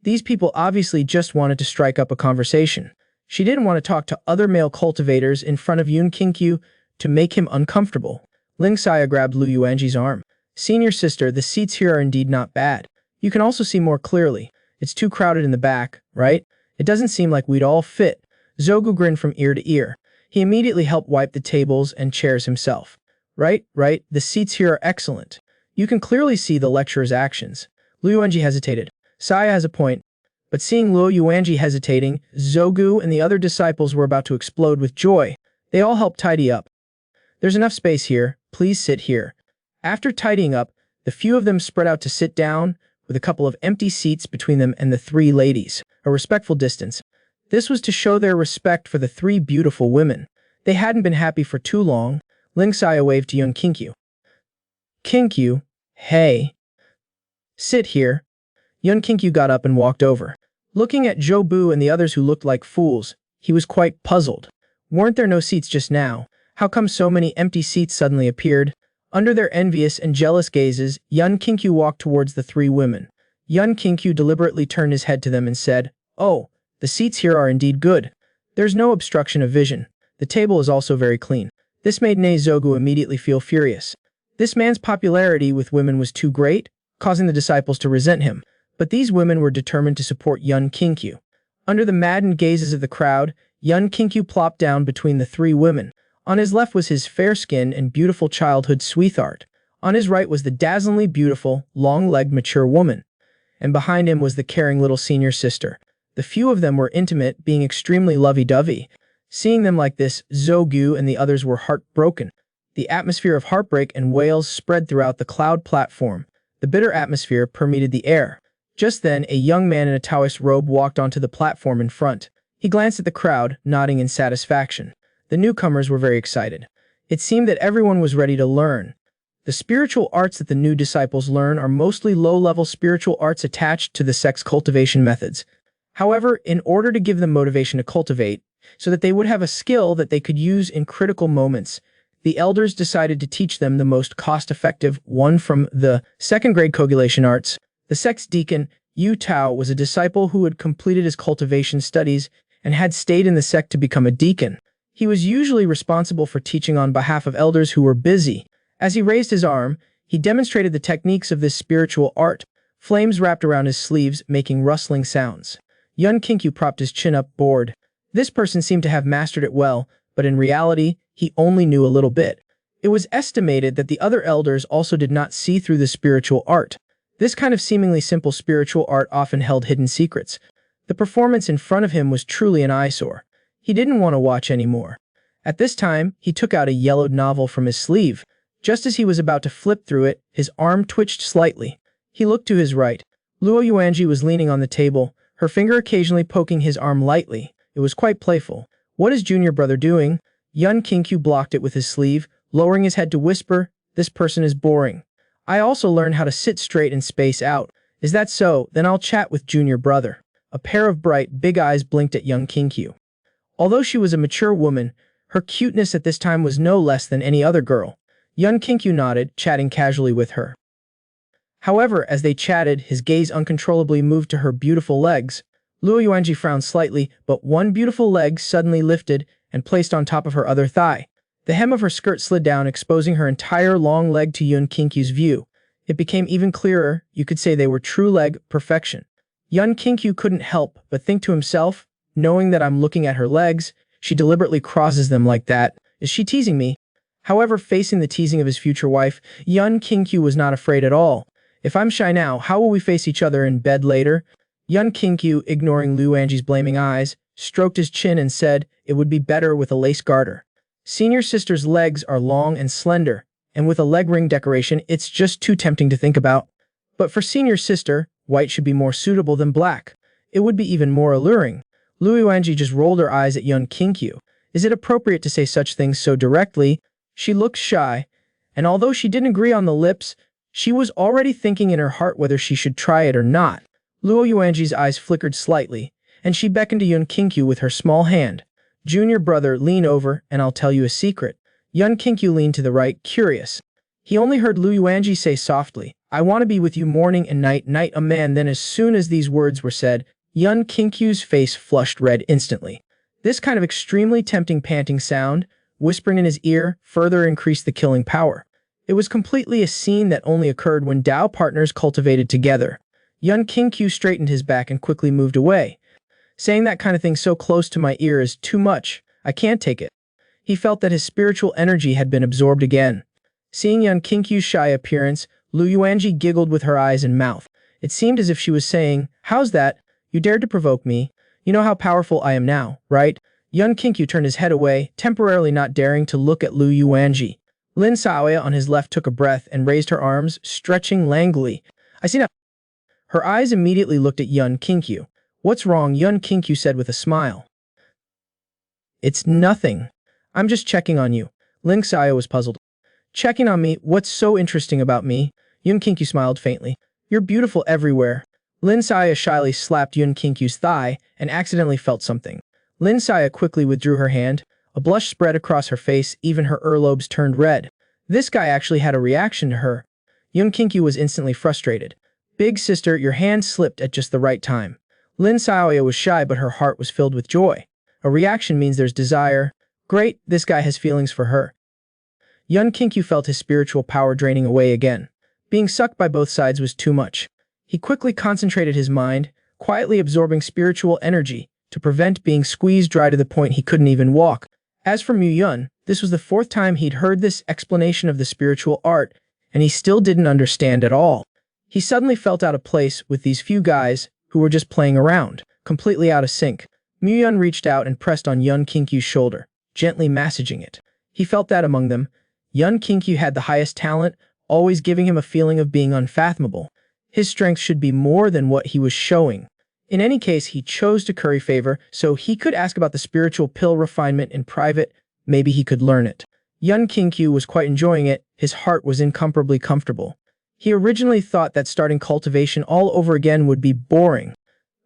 These people obviously just wanted to strike up a conversation. She didn't want to talk to other male cultivators in front of Yun Qingqiu to make him uncomfortable. Ling Xia grabbed Lu Yuanji's arm. "Senior sister, the seats here are indeed not bad. You can also see more clearly. It's too crowded in the back, right? It doesn't seem like we'd all fit." Zhou grinned from ear to ear. He immediately helped wipe the tables and chairs himself. Right, the seats here are excellent. You can clearly see the lecturer's actions." Lu Yuanji hesitated. Saya has a point. But seeing Lu Yuanji hesitating, Zhou Gu and the other disciples were about to explode with joy. They all helped tidy up. "There's enough space here. Please sit here." After tidying up, the few of them spread out to sit down, with a couple of empty seats between them and the three ladies, a respectful distance. This was to show their respect for the three beautiful women. They hadn't been happy for too long. Ling Xia waved to Yun Qingqiu. "Qingqiu, hey. Sit here." Yun Qingqiu got up and walked over. Looking at Zhou Bu and the others who looked like fools, he was quite puzzled. Weren't there no seats just now? How come so many empty seats suddenly appeared? Under their envious and jealous gazes, Yun Qingqiu walked towards the three women. Yun Qingqiu deliberately turned his head to them and said, "Oh, the seats here are indeed good. There's no obstruction of vision. The table is also very clean." This made Ne Zogu immediately feel furious. This man's popularity with women was too great, causing the disciples to resent him. But these women were determined to support Yun Qingqiu. Under the maddened gazes of the crowd, Yun Qingqiu plopped down between the three women. On his left was his fair-skinned and beautiful childhood sweetheart. On his right was the dazzlingly beautiful, long-legged mature woman. And behind him was the caring little senior sister. The few of them were intimate, being extremely lovey-dovey. Seeing them like this, Zhou Gu and the others were heartbroken. The atmosphere of heartbreak and wails spread throughout the cloud platform. The bitter atmosphere permeated the air. Just then, a young man in a Taoist robe walked onto the platform in front. He glanced at the crowd, nodding in satisfaction. The newcomers were very excited. It seemed that everyone was ready to learn. The spiritual arts that the new disciples learn are mostly low-level spiritual arts attached to the sex cultivation methods. However, in order to give them motivation to cultivate, so that they would have a skill that they could use in critical moments, the elders decided to teach them the most cost-effective one from the second-grade cogulation arts. The sex deacon, Yu Tao, was a disciple who had completed his cultivation studies and had stayed in the sect to become a deacon. He was usually responsible for teaching on behalf of elders who were busy. As he raised his arm, he demonstrated the techniques of this spiritual art. Flames wrapped around his sleeves, making rustling sounds. Yun Qingqiu propped his chin up, bored. This person seemed to have mastered it well, but in reality, he only knew a little bit. It was estimated that the other elders also did not see through the spiritual art. This kind of seemingly simple spiritual art often held hidden secrets. The performance in front of him was truly an eyesore. He didn't want to watch anymore. At this time, he took out a yellowed novel from his sleeve. Just as he was about to flip through it, his arm twitched slightly. He looked to his right. Luo Yuanji was leaning on the table, her finger occasionally poking his arm lightly. It was quite playful. "What is junior brother doing?" Yun Qingqiu blocked it with his sleeve, lowering his head to whisper, "This person is boring. I also learned how to sit straight and space out. Is that so? Then I'll chat with junior brother." A pair of bright, big eyes blinked at young Qingqiu. Although she was a mature woman, her cuteness at this time was no less than any other girl. Yun Qingqiu nodded, chatting casually with her. However, as they chatted, his gaze uncontrollably moved to her beautiful legs. Luo Yuanji frowned slightly, but one beautiful leg suddenly lifted and placed on top of her other thigh. The hem of her skirt slid down, exposing her entire long leg to Yun Qingqiu's view. It became even clearer. You could say they were true leg perfection. Yun Qingqiu couldn't help but think to himself, knowing that I'm looking at her legs, she deliberately crosses them like that. Is she teasing me? However, facing the teasing of his future wife, Yun Qingqiu was not afraid at all. If I'm shy now, how will we face each other in bed later? Yun Qingqiu, ignoring Lu Anji's blaming eyes, stroked his chin and said, "It would be better with a lace garter. Senior sister's legs are long and slender, and with a leg ring decoration, it's just too tempting to think about." But for senior sister, white should be more suitable than black. It would be even more alluring. Lu Yuanji just rolled her eyes at Yun Qingqiu. Is it appropriate to say such things so directly? She looked shy, and although she didn't agree on the lips, she was already thinking in her heart whether she should try it or not. Luo Yuanji's eyes flickered slightly, and she beckoned to Yun Qingqiu with her small hand. Junior brother, lean over, and I'll tell you a secret. Yun Qingqiu leaned to the right, curious. He only heard Lu Yuanji say softly, I want to be with you morning and night, a man. Then as soon as these words were said, Yun Qingqiu's face flushed red instantly. This kind of extremely tempting panting sound, whispering in his ear, further increased the killing power. It was completely a scene that only occurred when Dao partners cultivated together. Yun Qingqiu straightened his back and quickly moved away. Saying that kind of thing so close to my ear is too much. I can't take it. He felt that his spiritual energy had been absorbed again. Seeing Yun Qingqiu's shy appearance, Lu Yuanji giggled with her eyes and mouth. It seemed as if she was saying, how's that? You dared to provoke me. You know how powerful I am now, right? Yun Qingqiu turned his head away, temporarily not daring to look at Lu Yuanji. Lin Xiaoya on his left took a breath and raised her arms, stretching languidly. I see now. Her eyes immediately looked at Yun Qingqiu. What's wrong? Yun Qingqiu said with a smile. It's nothing. I'm just checking on you. Lin Xiaoya was puzzled. Checking on me? What's so interesting about me? Yun Qingqiu smiled faintly. You're beautiful everywhere. Lin Xiaoya shyly slapped Yun Qingqiu's thigh and accidentally felt something. Lin Xiaoya quickly withdrew her hand. A blush spread across her face, even her earlobes turned red. This guy actually had a reaction to her. Yun Qingqiu was instantly frustrated. Big sister, your hand slipped at just the right time. Lin Xiaoya was shy, but her heart was filled with joy. A reaction means there's desire. Great, this guy has feelings for her. Yun Qingqiu felt his spiritual power draining away again. Being sucked by both sides was too much. He quickly concentrated his mind, quietly absorbing spiritual energy, to prevent being squeezed dry to the point he couldn't even walk. As for Mu Yun, this was the fourth time he'd heard this explanation of the spiritual art, and he still didn't understand at all. He suddenly felt out of place with these few guys who were just playing around, completely out of sync. Mu Yun reached out and pressed on Yun Qingqiu's shoulder, gently massaging it. He felt that among them, Yun Qingqiu had the highest talent, always giving him a feeling of being unfathomable. His strength should be more than what he was showing. In any case, he chose to curry favor, so he could ask about the spiritual pill refinement in private. Maybe he could learn it. Yun Qingqiu was quite enjoying it. His heart was incomparably comfortable. He originally thought that starting cultivation all over again would be boring.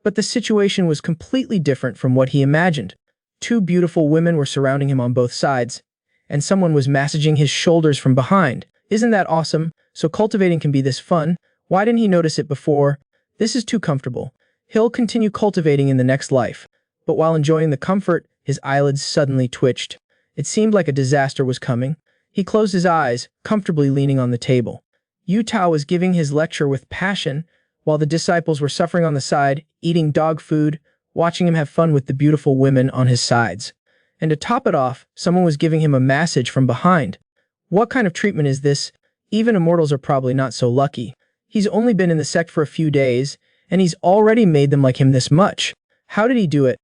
But the situation was completely different from what he imagined. Two beautiful women were surrounding him on both sides, and someone was massaging his shoulders from behind. Isn't that awesome? So cultivating can be this fun. Why didn't he notice it before? This is too comfortable. He'll continue cultivating in the next life. But while enjoying the comfort, his eyelids suddenly twitched. It seemed like a disaster was coming. He closed his eyes, comfortably leaning on the table. Yu Tao was giving his lecture with passion, while the disciples were suffering on the side, eating dog food, watching him have fun with the beautiful women on his sides. And to top it off, someone was giving him a massage from behind. What kind of treatment is this? Even immortals are probably not so lucky. He's only been in the sect for a few days, and he's already made them like him this much. How did he do it?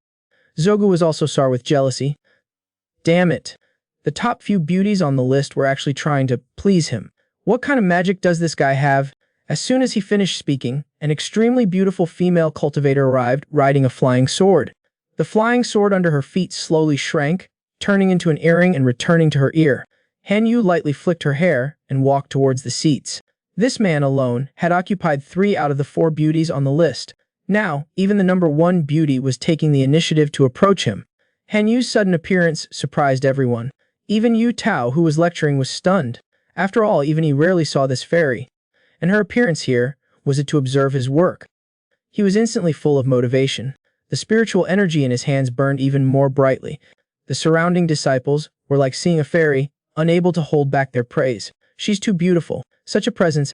Zogu was also sour with jealousy. Damn it. The top few beauties on the list were actually trying to please him. What kind of magic does this guy have? As soon as he finished speaking, an extremely beautiful female cultivator arrived, riding a flying sword. The flying sword under her feet slowly shrank, turning into an earring and returning to her ear. Han Yu lightly flicked her hair and walked towards the seats. This man alone had occupied 3 out of the 4 beauties on the list. Now, even the number 1 beauty was taking the initiative to approach him. Han Yu's sudden appearance surprised everyone. Even Yu Tao, who was lecturing, was stunned. After all, even he rarely saw this fairy. And her appearance here, was it to observe his work? He was instantly full of motivation. The spiritual energy in his hands burned even more brightly. The surrounding disciples were like seeing a fairy, unable to hold back their praise. She's too beautiful. Such a presence.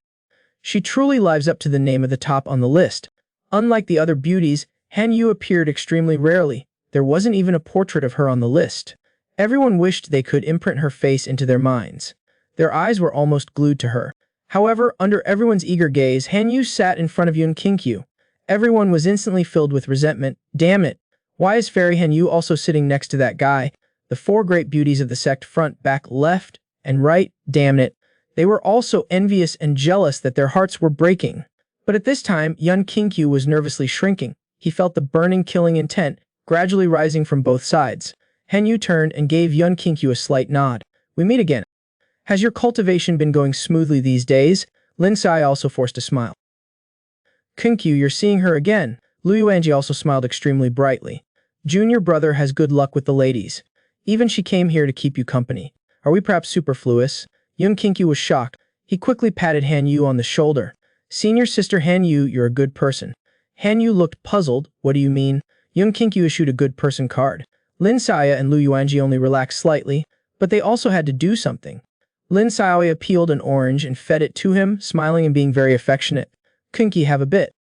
She truly lives up to the name of the top on the list. Unlike the other beauties, Han Yu appeared extremely rarely. There wasn't even a portrait of her on the list. Everyone wished they could imprint her face into their minds. Their eyes were almost glued to her. However, under everyone's eager gaze, Han Yu sat in front of Yun Qingqiu. Everyone was instantly filled with resentment. Damn it. Why is Fairy Han Yu also sitting next to that guy? The 4 great beauties of the sect, front, back, left, and right. Damn it. They were also envious and jealous that their hearts were breaking. But at this time, Yun Kingkyu was nervously shrinking. He felt the burning, killing intent gradually rising from both sides. Han Yu turned and gave Yun Kingkyu a slight nod. We meet again. Has your cultivation been going smoothly these days? Lin Sai also forced a smile. Kingkyu, you're seeing her again. Lu Yuanji also smiled extremely brightly. Junior brother has good luck with the ladies. Even she came here to keep you company. Are we perhaps superfluous? Yun Kingkyu was shocked. He quickly patted Han Yu on the shoulder. Senior sister Han Yu, you're a good person. Han Yu looked puzzled. What do you mean? Yun Kingkyu issued a good person card. Lin Saya and Lu Yuanji only relaxed slightly, but they also had to do something. Lin Saya peeled an orange and fed it to him, smiling and being very affectionate. Kingkyu, have a bit.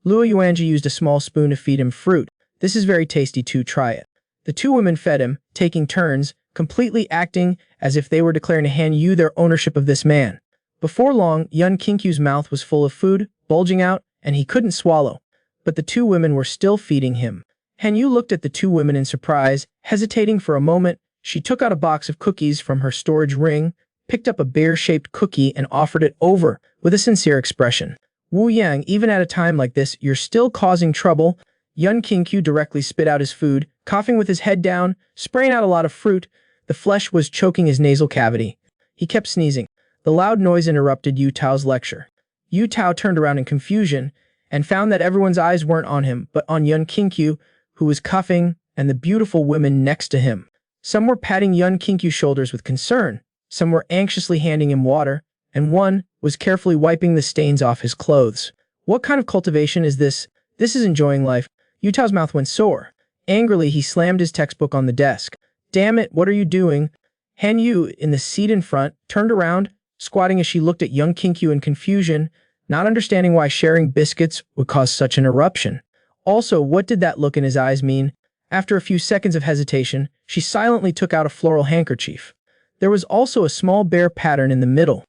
Lu Yuanji used a small spoon to feed him fruit. This is very tasty too, try it. The two women fed him, taking turns, completely acting as if they were declaring to Han Yu their ownership of this man. Before long, Yun Kingkyu's mouth was full of food, bulging out, and he couldn't swallow. But the two women were still feeding him. Han Yu looked at the two women in surprise, hesitating for a moment. She took out a box of cookies from her storage ring, picked up a bear-shaped cookie and offered it over with a sincere expression. Wu Yang, even at a time like this, you're still causing trouble. Yun Kingkyu directly spit out his food, coughing with his head down, spraying out a lot of fruit. The flesh was choking his nasal cavity. He kept sneezing. The loud noise interrupted Yu Tao's lecture. Yu Tao turned around in confusion and found that everyone's eyes weren't on him, but on Yun Kingkyu, who was coughing, and the beautiful women next to him. Some were patting Yun Kingkyu's shoulders with concern, some were anxiously handing him water, and one was carefully wiping the stains off his clothes. What kind of cultivation is this? This is enjoying life. Yu Tao's mouth went sore. Angrily, he slammed his textbook on the desk. Damn it, what are you doing? Han Yu, in the seat in front, turned around, squatting as she looked at young Kingkyu in confusion, not understanding why sharing biscuits would cause such an eruption. Also, what did that look in his eyes mean? After a few seconds of hesitation, she silently took out a floral handkerchief. There was also a small bear pattern in the middle.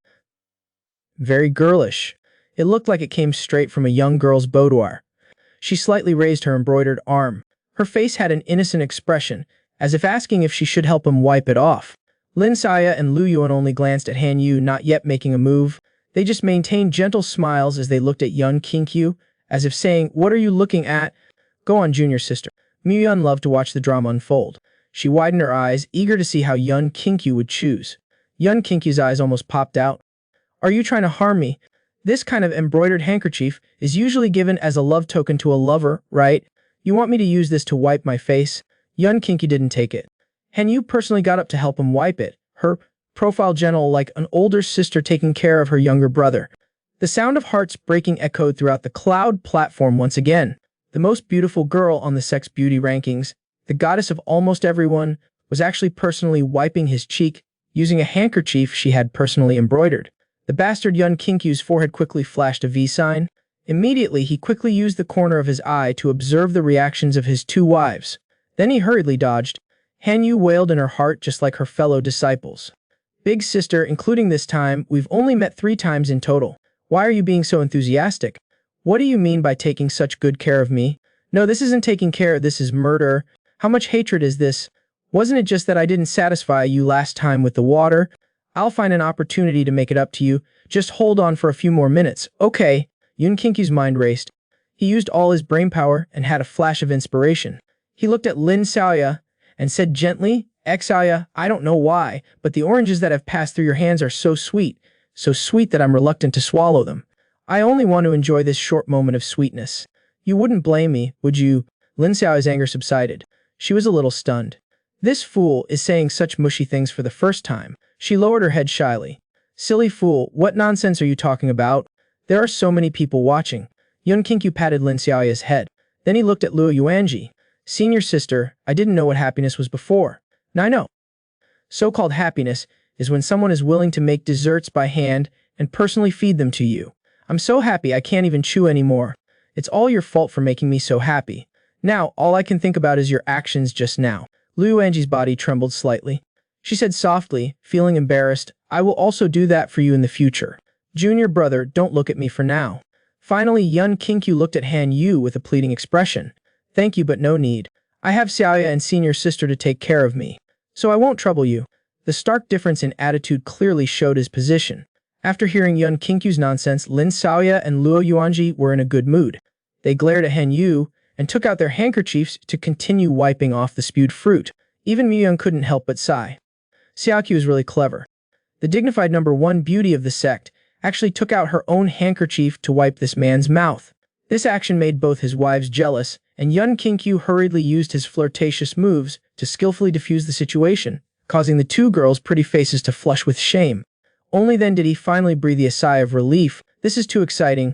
Very girlish. It looked like it came straight from a young girl's boudoir. She slightly raised her embroidered arm. Her face had an innocent expression, as if asking if she should help him wipe it off. Lin Saya and Lu Yuan only glanced at Han Yu, not yet making a move. They just maintained gentle smiles as they looked at Yun Kingkyu, as if saying, what are you looking at? Go on, junior sister. Mu Yun loved to watch the drama unfold. She widened her eyes, eager to see how Yun Kingkyu would choose. Yun Kingkyu's eyes almost popped out. Are you trying to harm me? This kind of embroidered handkerchief is usually given as a love token to a lover, right? You want me to use this to wipe my face? Yun Kingkyu didn't take it. Han Yu personally got up to help him wipe it, her profile gentle like an older sister taking care of her younger brother. The sound of hearts breaking echoed throughout the cloud platform once again. The most beautiful girl on the sex beauty rankings, the goddess of almost everyone, was actually personally wiping his cheek using a handkerchief she had personally embroidered. The bastard Yun Kingkyu's forehead quickly flashed a V sign. Immediately, he quickly used the corner of his eye to observe the reactions of his two wives. Then he hurriedly dodged. Han Yu wailed in her heart just like her fellow disciples. Big sister, including this time, we've only met 3 times in total. Why are you being so enthusiastic? What do you mean by taking such good care of me? No, this isn't taking care, this is murder. How much hatred is this? Wasn't it just that I didn't satisfy you last time with the water? I'll find an opportunity to make it up to you. Just hold on for a few more minutes. Okay. Yun Kingkyu's mind raced. He used all his brainpower and had a flash of inspiration. He looked at Lin Xiaoya and said gently, Xiaoya, I don't know why, but the oranges that have passed through your hands are so sweet that I'm reluctant to swallow them. I only want to enjoy this short moment of sweetness. You wouldn't blame me, would you? Lin Xiaoya's anger subsided. She was a little stunned. This fool is saying such mushy things for the first time. She lowered her head shyly. Silly fool, what nonsense are you talking about? There are so many people watching. Yun Kingkyu patted Lin Xiaoya's head. Then he looked at Lu Yuanji. Senior sister, I didn't know what happiness was before. Now I know. So-called happiness is when someone is willing to make desserts by hand and personally feed them to you. I'm so happy I can't even chew anymore. It's all your fault for making me so happy. Now, all I can think about is your actions just now. Lu Yuanji's body trembled slightly. She said softly, feeling embarrassed, I will also do that for you in the future. Junior brother, don't look at me for now. Finally, Yun Kingkyu looked at Han Yu with a pleading expression. Thank you, but no need. I have Xiaoya and senior sister to take care of me, so I won't trouble you. The stark difference in attitude clearly showed his position. After hearing Yun Qingqiu's nonsense, Lin Xiaoya and Luo Yuanji were in a good mood. They glared at Han Yu and took out their handkerchiefs to continue wiping off the spewed fruit. Even Mu Young couldn't help but sigh. Xiaoqiu is really clever. The dignified #1 beauty of the sect actually took out her own handkerchief to wipe this man's mouth. This action made both his wives jealous, and Yun Qingqiu hurriedly used his flirtatious moves to skillfully defuse the situation, causing the two girls' pretty faces to flush with shame. Only then did he finally breathe a sigh of relief. This is too exciting.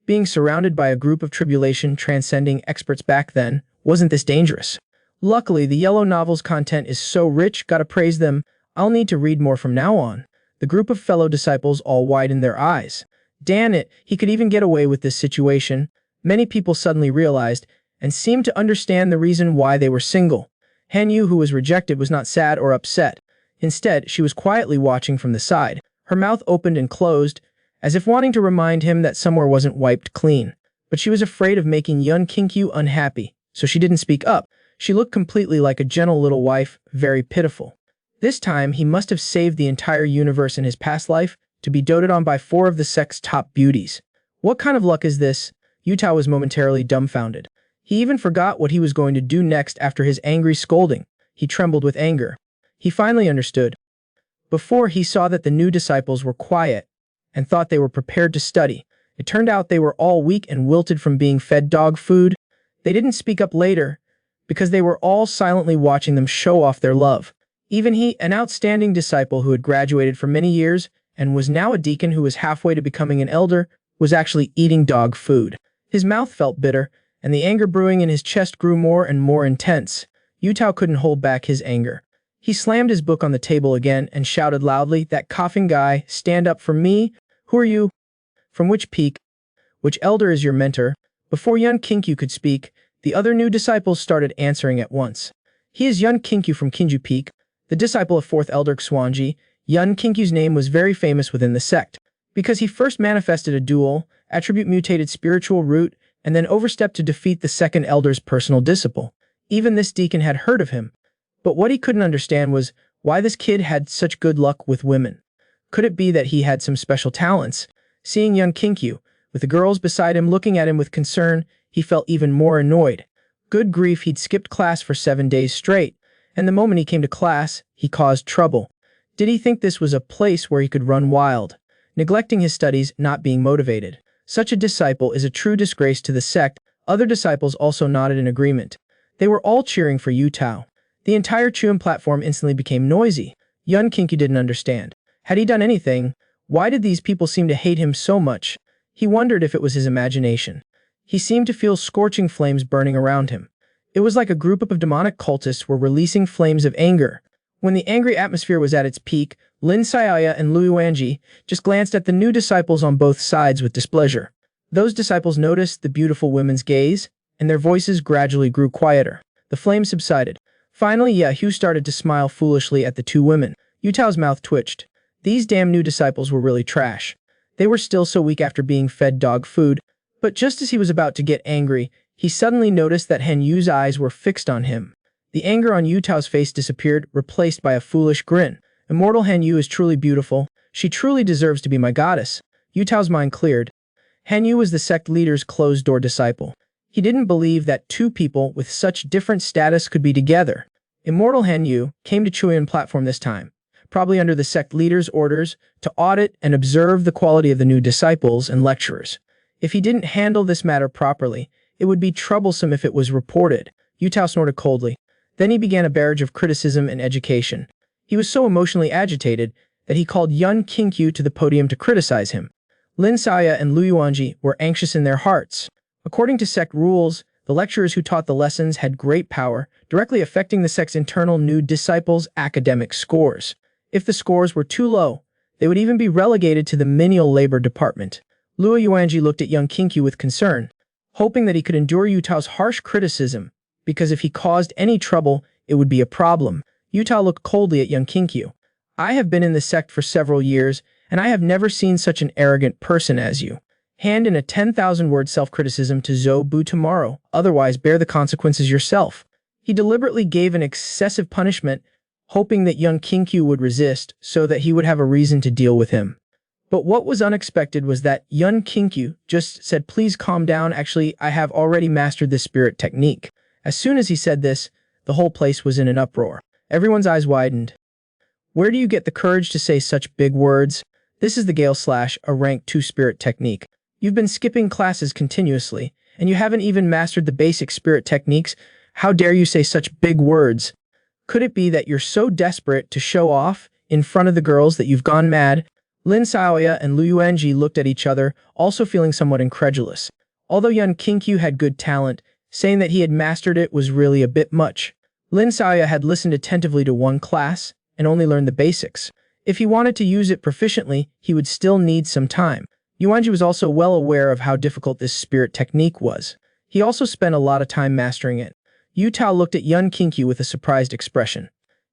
Being surrounded by a group of tribulation transcending experts back then, wasn't this dangerous? Luckily, the yellow novel's content is so rich, gotta praise them. I'll need to read more from now on. The group of fellow disciples all widened their eyes. Damn it, he could even get away with this situation. Many people suddenly realized and seemed to understand the reason why they were single. Han Yu, who was rejected, was not sad or upset. Instead, she was quietly watching from the side. Her mouth opened and closed, as if wanting to remind him that somewhere wasn't wiped clean. But she was afraid of making Yun Qingqiu unhappy, so she didn't speak up. She looked completely like a gentle little wife, very pitiful. This time, he must have saved the entire universe in his past life to be doted on by 4 of the sect's top beauties. What kind of luck is this? Yu Tao was momentarily dumbfounded. He even forgot what he was going to do next after his angry scolding. He trembled with anger. He finally understood. Before, he saw that the new disciples were quiet and thought they were prepared to study. It turned out they were all weak and wilted from being fed dog food. They didn't speak up later because they were all silently watching them show off their love. Even he, an outstanding disciple who had graduated for many years and was now a deacon who was halfway to becoming an elder, was actually eating dog food. His mouth felt bitter, and the anger brewing in his chest grew more and more intense. Yu Tao couldn't hold back his anger. He slammed his book on the table again and shouted loudly, "That coughing guy, stand up for me! Who are you? From which peak? Which elder is your mentor?" Before Yun Qingqiu could speak, the other new disciples started answering at once. "He is Yun Qingqiu from Qingju Peak, the disciple of 4th Elder Xuanji." Yun Qingqiu's name was very famous within the sect, because he first manifested a dual, attribute-mutated spiritual root, and then overstepped to defeat the 2nd Elder's personal disciple. Even this deacon had heard of him. But what he couldn't understand was why this kid had such good luck with women. Could it be that he had some special talents? Seeing Yun Qingqiu, with the girls beside him looking at him with concern, he felt even more annoyed. Good grief, he'd skipped class for 7 days straight, and the moment he came to class, he caused trouble. Did he think this was a place where he could run wild, neglecting his studies, not being motivated? Such a disciple is a true disgrace to the sect. Other disciples also nodded in agreement. They were all cheering for Yu Tao. The entire Chuan platform instantly became noisy. Yun Qingqiu didn't understand. Had he done anything? Why did these people seem to hate him so much? He wondered if it was his imagination. He seemed to feel scorching flames burning around him. It was like a group of demonic cultists were releasing flames of anger. When the angry atmosphere was at its peak, Lin Xiaoya and Lu Yuanji just glanced at the new disciples on both sides with displeasure. Those disciples noticed the beautiful women's gaze, and their voices gradually grew quieter. The flames subsided. Finally, Hu started to smile foolishly at the two women. Yu Tao's mouth twitched. These damn new disciples were really trash. They were still so weak after being fed dog food. But just as he was about to get angry, he suddenly noticed that Han Yu's eyes were fixed on him. The anger on Yu Tao's face disappeared, replaced by a foolish grin. Immortal Han Yu is truly beautiful. She truly deserves to be my goddess. Yu Tao's mind cleared. Han Yu was the sect leader's closed-door disciple. He didn't believe that two people with such different status could be together. Immortal Han Yu came to Chuan platform this time, probably under the sect leader's orders, to audit and observe the quality of the new disciples and lecturers. If he didn't handle this matter properly, it would be troublesome if it was reported. Yu Tao snorted coldly. Then he began a barrage of criticism and education. He was so emotionally agitated that he called Yun Qingqiu to the podium to criticize him. Lin Xiaoya and Lu Yuanji were anxious in their hearts. According to sect rules, the lecturers who taught the lessons had great power, directly affecting the sect's internal new disciples' academic scores. If the scores were too low, they would even be relegated to the menial labor department. Luo Yuanji looked at Yun Qingqiu with concern, hoping that he could endure Yu Tao's harsh criticism, because if he caused any trouble, it would be a problem. Yu Tao looked coldly at Yun Qingqiu. "I have been in the sect for several years, and I have never seen such an arrogant person as you. Hand in a 10,000-word self-criticism to Zhou Bu tomorrow, otherwise bear the consequences yourself." He deliberately gave an excessive punishment, hoping that Yun Qingqiu would resist so that he would have a reason to deal with him. But what was unexpected was that Yun Kinkyu just said, "Please calm down, actually, I have already mastered this spirit technique." As soon as he said this, the whole place was in an uproar. Everyone's eyes widened. Where do you get the courage to say such big words? This is the Gale/a rank 2 spirit technique. You've been skipping classes continuously, and you haven't even mastered the basic spirit techniques. How dare you say such big words? Could it be that you're so desperate to show off in front of the girls that you've gone mad? Lin Xiaoya and Lu Yuanji looked at each other, also feeling somewhat incredulous. Although Yun Kinkyu had good talent, saying that he had mastered it was really a bit much. Lin Xiaoya had listened attentively to one class and only learned the basics. If he wanted to use it proficiently, he would still need some time. Yuanji was also well aware of how difficult this spirit technique was. He also spent a lot of time mastering it. Yu Tao looked at Yun Kinkyu with a surprised expression.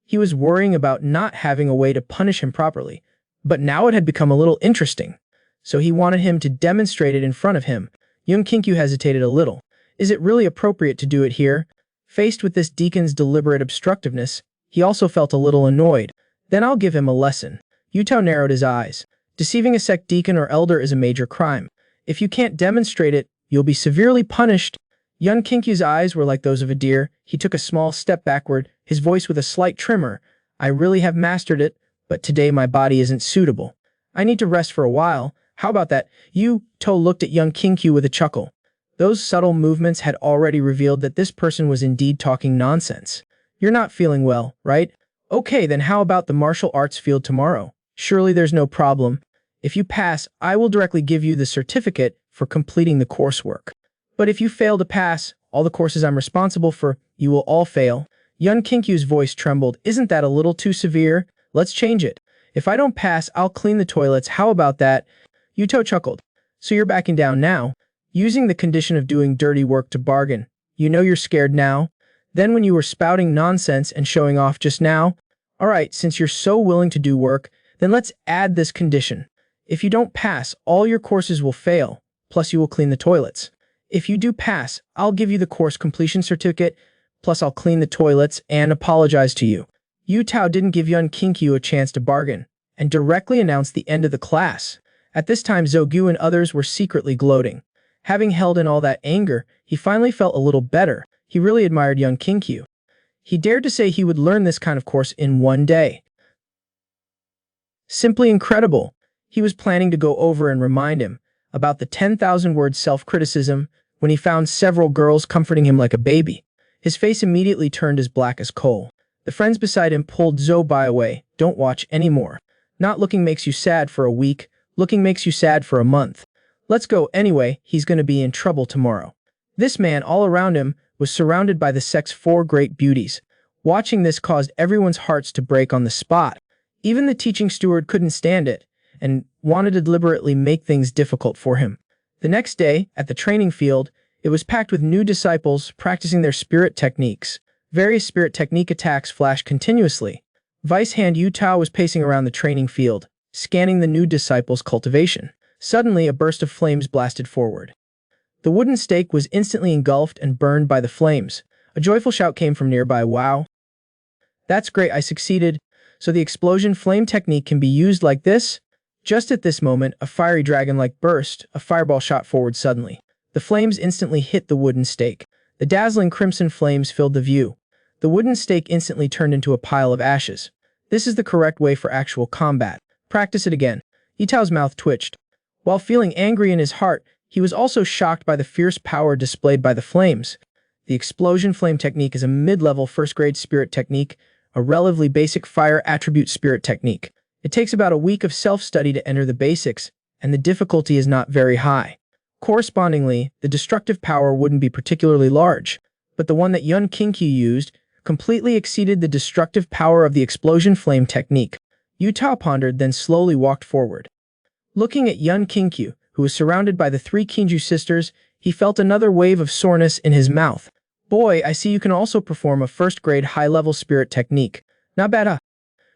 He was worrying about not having a way to punish him properly, but now it had become a little interesting. So he wanted him to demonstrate it in front of him. Yun Kinkyu hesitated a little. Is it really appropriate to do it here? Faced with this deacon's deliberate obstructiveness, he also felt a little annoyed. Then I'll give him a lesson. Yu Tao narrowed his eyes. Deceiving a sect deacon or elder is a major crime. If you can't demonstrate it, you'll be severely punished. Yun Kinkyu's eyes were like those of a deer. He took a small step backward, his voice with a slight tremor. I really have mastered it, but today my body isn't suitable. I need to rest for a while. How about that? Yu Tao looked at Yun Kinkyu with a chuckle. Those subtle movements had already revealed that this person was indeed talking nonsense. You're not feeling well, right? Okay, then how about the martial arts field tomorrow? Surely there's no problem. If you pass, I will directly give you the certificate for completing the coursework. But if you fail to pass, all the courses I'm responsible for, you will all fail. Yun Kinkyu's voice trembled. Isn't that a little too severe? Let's change it. If I don't pass, I'll clean the toilets. How about that? Yu Tao chuckled. So you're backing down now? Using the condition of doing dirty work to bargain. You know you're scared now? Then when you were spouting nonsense and showing off just now? Alright, since you're so willing to do work, then let's add this condition. If you don't pass, all your courses will fail, plus you will clean the toilets. If you do pass, I'll give you the course completion certificate, plus I'll clean the toilets and apologize to you. Yu Tao didn't give Yun Kinkyu a chance to bargain, and directly announced the end of the class. At this time, Zogyu and others were secretly gloating. Having held in all that anger, he finally felt a little better. He really admired Yun Kinkyu. He dared to say he would learn this kind of course in one day. Simply incredible. He was planning to go over and remind him about the 10,000-word self-criticism when he found several girls comforting him like a baby. His face immediately turned as black as coal. The friends beside him pulled Zobai away. Don't watch anymore. Not looking makes you sad for a week. Looking makes you sad for a month. Let's go anyway, he's gonna be in trouble tomorrow. This man, all around him, was surrounded by the sect's 4 great beauties. Watching this caused everyone's hearts to break on the spot. Even the teaching steward couldn't stand it, and wanted to deliberately make things difficult for him. The next day, at the training field, it was packed with new disciples practicing their spirit techniques. Various spirit technique attacks flashed continuously. Vice Hand Yu Tao was pacing around the training field, scanning the new disciples' cultivation. Suddenly, a burst of flames blasted forward. The wooden stake was instantly engulfed and burned by the flames. A joyful shout came from nearby. Wow! That's great, I succeeded. So the explosion flame technique can be used like this? Just at this moment, a fiery dragon-like burst, a fireball shot forward suddenly. The flames instantly hit the wooden stake. The dazzling crimson flames filled the view. The wooden stake instantly turned into a pile of ashes. This is the correct way for actual combat. Practice it again. Itao's mouth twitched. While feeling angry in his heart, he was also shocked by the fierce power displayed by the flames. The explosion flame technique is a mid-level first-grade spirit technique, a relatively basic fire attribute spirit technique. It takes about a week of self-study to enter the basics, and the difficulty is not very high. Correspondingly, the destructive power wouldn't be particularly large, but the one that Yun Kinkyu used completely exceeded the destructive power of the explosion flame technique. Yu Tao pondered, then slowly walked forward. Looking at Yun Kinkyu, who was surrounded by the 3 Kinju sisters, he felt another wave of soreness in his mouth. Boy, I see you can also perform a first-grade high-level spirit technique. Not bad, huh?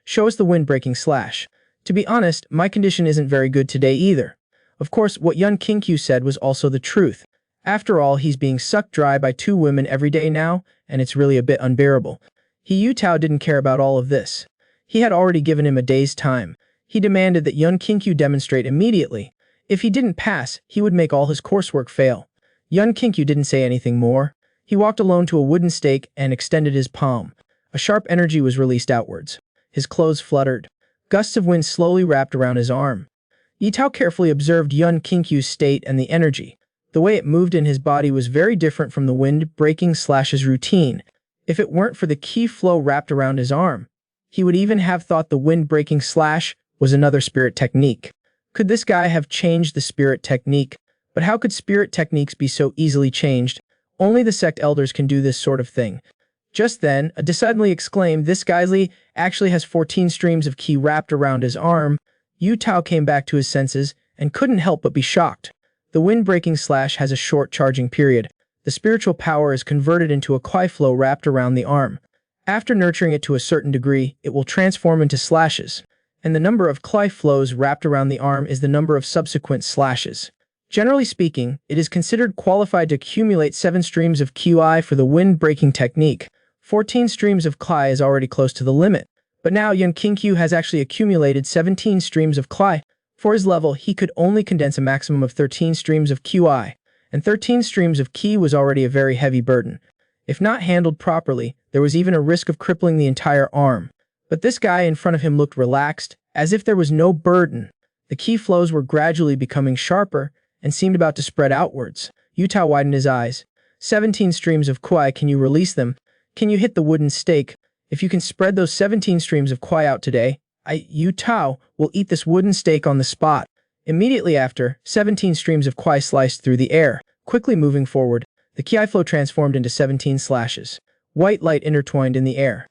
Show us the wind-breaking slash. To be honest, my condition isn't very good today either. Of course, what Yun Kinkyu said was also the truth. After all, he's being sucked dry by 2 women every day now, and it's really a bit unbearable. Yu Tao didn't care about all of this. He had already given him a day's time. He demanded that Yun Kinkyu demonstrate immediately. If he didn't pass, he would make all his coursework fail. Yun Kinkyu didn't say anything more. He walked alone to a wooden stake and extended his palm. A sharp energy was released outwards. His clothes fluttered. Gusts of wind slowly wrapped around his arm. Yitao carefully observed Yun Kinkyu's state and the energy. The way it moved in his body was very different from the wind-breaking slash's routine. If it weren't for the ki flow wrapped around his arm, he would even have thought the wind-breaking slash was another spirit technique. Could this guy have changed the spirit technique? But how could spirit techniques be so easily changed? Only the sect elders can do this sort of thing. Just then, a suddenly exclaimed, "This guy actually has 14 streams of ki wrapped around his arm." Yu Tao came back to his senses and couldn't help but be shocked. The wind-breaking slash has a short charging period. The spiritual power is converted into a ki flow wrapped around the arm. After nurturing it to a certain degree, it will transform into slashes. And the number of ki flows wrapped around the arm is the number of subsequent slashes. Generally speaking, it is considered qualified to accumulate 7 streams of qi for the wind-breaking technique. 14 streams of qi is already close to the limit. But now Yun Kinkyu has actually accumulated 17 streams of qi. For his level, he could only condense a maximum of 13 streams of qi, and 13 streams of qi was already a very heavy burden. If not handled properly, there was even a risk of crippling the entire arm. But this guy in front of him looked relaxed, as if there was no burden. The qi flows were gradually becoming sharper and seemed about to spread outwards. Yu Tao widened his eyes. 17 streams of qi, can you release them? Can you hit the wooden stake? If you can spread those 17 streams of qi out today, Yu Tao, will eat this wooden stake on the spot. Immediately after, 17 streams of qi sliced through the air. Quickly moving forward, the qi flow transformed into 17 slashes. White light intertwined in the air.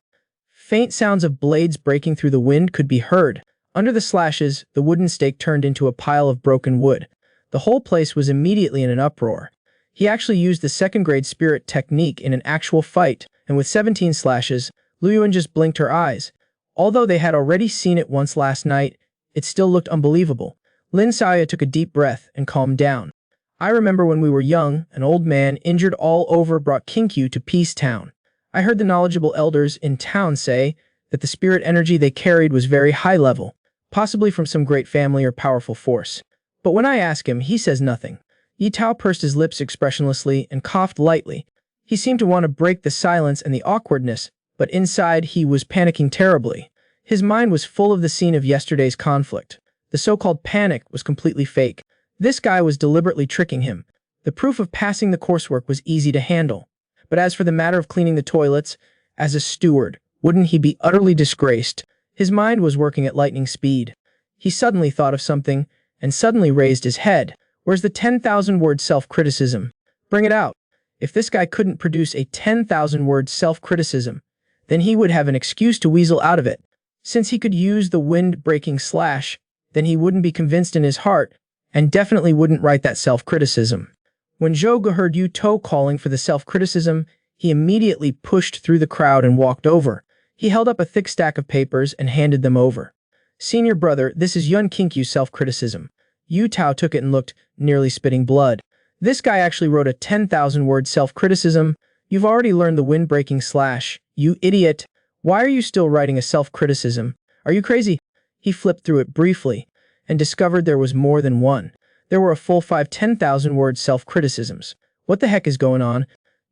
Faint sounds of blades breaking through the wind could be heard. Under the slashes, the wooden stake turned into a pile of broken wood. The whole place was immediately in an uproar. He actually used the second-grade spirit technique in an actual fight, and with 17 slashes, Luyuan just blinked her eyes. Although they had already seen it once last night, it still looked unbelievable. Lin Xiaoya took a deep breath and calmed down. I remember when we were young, an old man, injured all over, brought Kinkyu to Peace Town. I heard the knowledgeable elders in town say that the spirit energy they carried was very high level, possibly from some great family or powerful force. But when I ask him, he says nothing. Yi Tao pursed his lips expressionlessly and coughed lightly. He seemed to want to break the silence and the awkwardness, but inside he was panicking terribly. His mind was full of the scene of yesterday's conflict. The so-called panic was completely fake. This guy was deliberately tricking him. The proof of passing the coursework was easy to handle. But as for the matter of cleaning the toilets, as a steward, wouldn't he be utterly disgraced? His mind was working at lightning speed. He suddenly thought of something, and suddenly raised his head. Where's the 10,000-word self-criticism? Bring it out. If this guy couldn't produce a 10,000-word self-criticism, then he would have an excuse to weasel out of it. Since he could use the wind-breaking slash, then he wouldn't be convinced in his heart, and definitely wouldn't write that self-criticism. When Zhou heard Yu Tao calling for the self-criticism, he immediately pushed through the crowd and walked over. He held up a thick stack of papers and handed them over. "Senior brother, this is Yun Kinkyu's self-criticism." Yu Tao took it and looked, nearly spitting blood. "This guy actually wrote a 10,000-word self-criticism. You've already learned the wind-breaking slash. You idiot. Why are you still writing a self-criticism? Are you crazy?" He flipped through it briefly and discovered there was more than one. There were a full 5 10,000-word self-criticisms. What the heck is going on?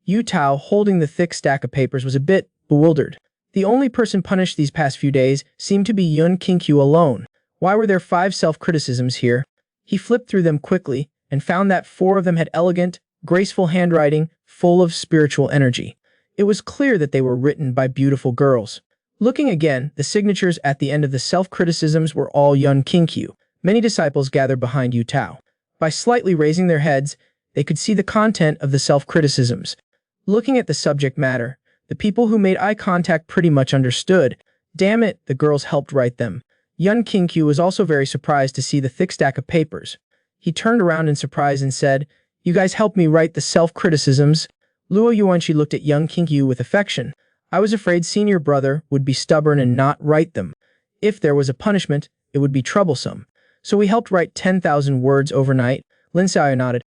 Yu Tao, holding the thick stack of papers, was a bit bewildered. The only person punished these past few days seemed to be Yun Kinkyu alone. Why were there 5 self-criticisms here? He flipped through them quickly and found that 4 of them had elegant, graceful handwriting, full of spiritual energy. It was clear that they were written by beautiful girls. Looking again, the signatures at the end of the self-criticisms were all Yun Kinkyu. Many disciples gathered behind Yu Tao. By slightly raising their heads, they could see the content of the self-criticisms. Looking at the subject matter, the people who made eye contact pretty much understood. Damn it, the girls helped write them. Yun Kinkyu was also very surprised to see the thick stack of papers. He turned around in surprise and said, "You guys helped me write the self-criticisms?" Luo Yuanqi looked at Yun Kinkyu with affection. "I was afraid senior brother would be stubborn and not write them. If there was a punishment, it would be troublesome. So we helped write 10,000 words overnight." Lin Xiaoya nodded.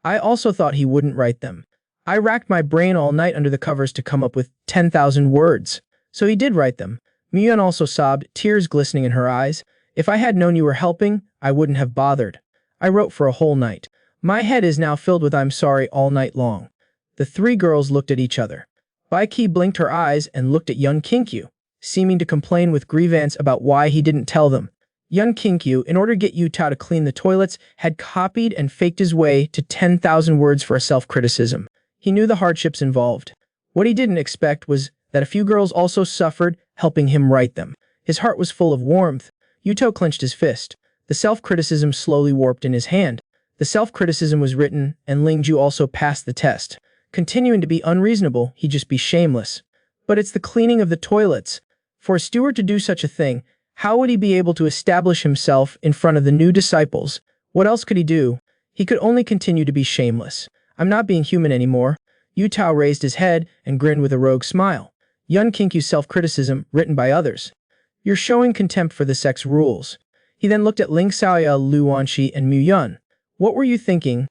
"I also thought he wouldn't write them. I racked my brain all night under the covers to come up with 10,000 words. So he did write them." Miyun also sobbed, tears glistening in her eyes. If I had known you were helping, I wouldn't have bothered. I wrote for a whole night. My head is now filled with I'm sorry all night long. The three girls looked at each other. Baiki blinked her eyes and looked at Yun Kinkyu, seeming to complain with grievance about why he didn't tell them. Yun Kinkyu, in order to get Yutao to clean the toilets, had copied and faked his way to 10,000 words for a self-criticism. He knew the hardships involved. What he didn't expect was that a few girls also suffered, helping him write them. His heart was full of warmth. Yutao clenched his fist. The self-criticism slowly warped in his hand. The self-criticism was written, and Lingju also passed the test. Continuing to be unreasonable, he'd just be shameless. But it's the cleaning of the toilets. For a steward to do such a thing, how would he be able to establish himself in front of the new disciples? What else could he do? He could only continue to be shameless. I'm not being human anymore. Yutao raised his head and grinned with a rogue smile. Yun Kinkyu's self-criticism, written by others. You're showing contempt for the sex rules. He then looked at Ling Xiaoya, Lu Wanxi, and Mu Yun. What were you thinking?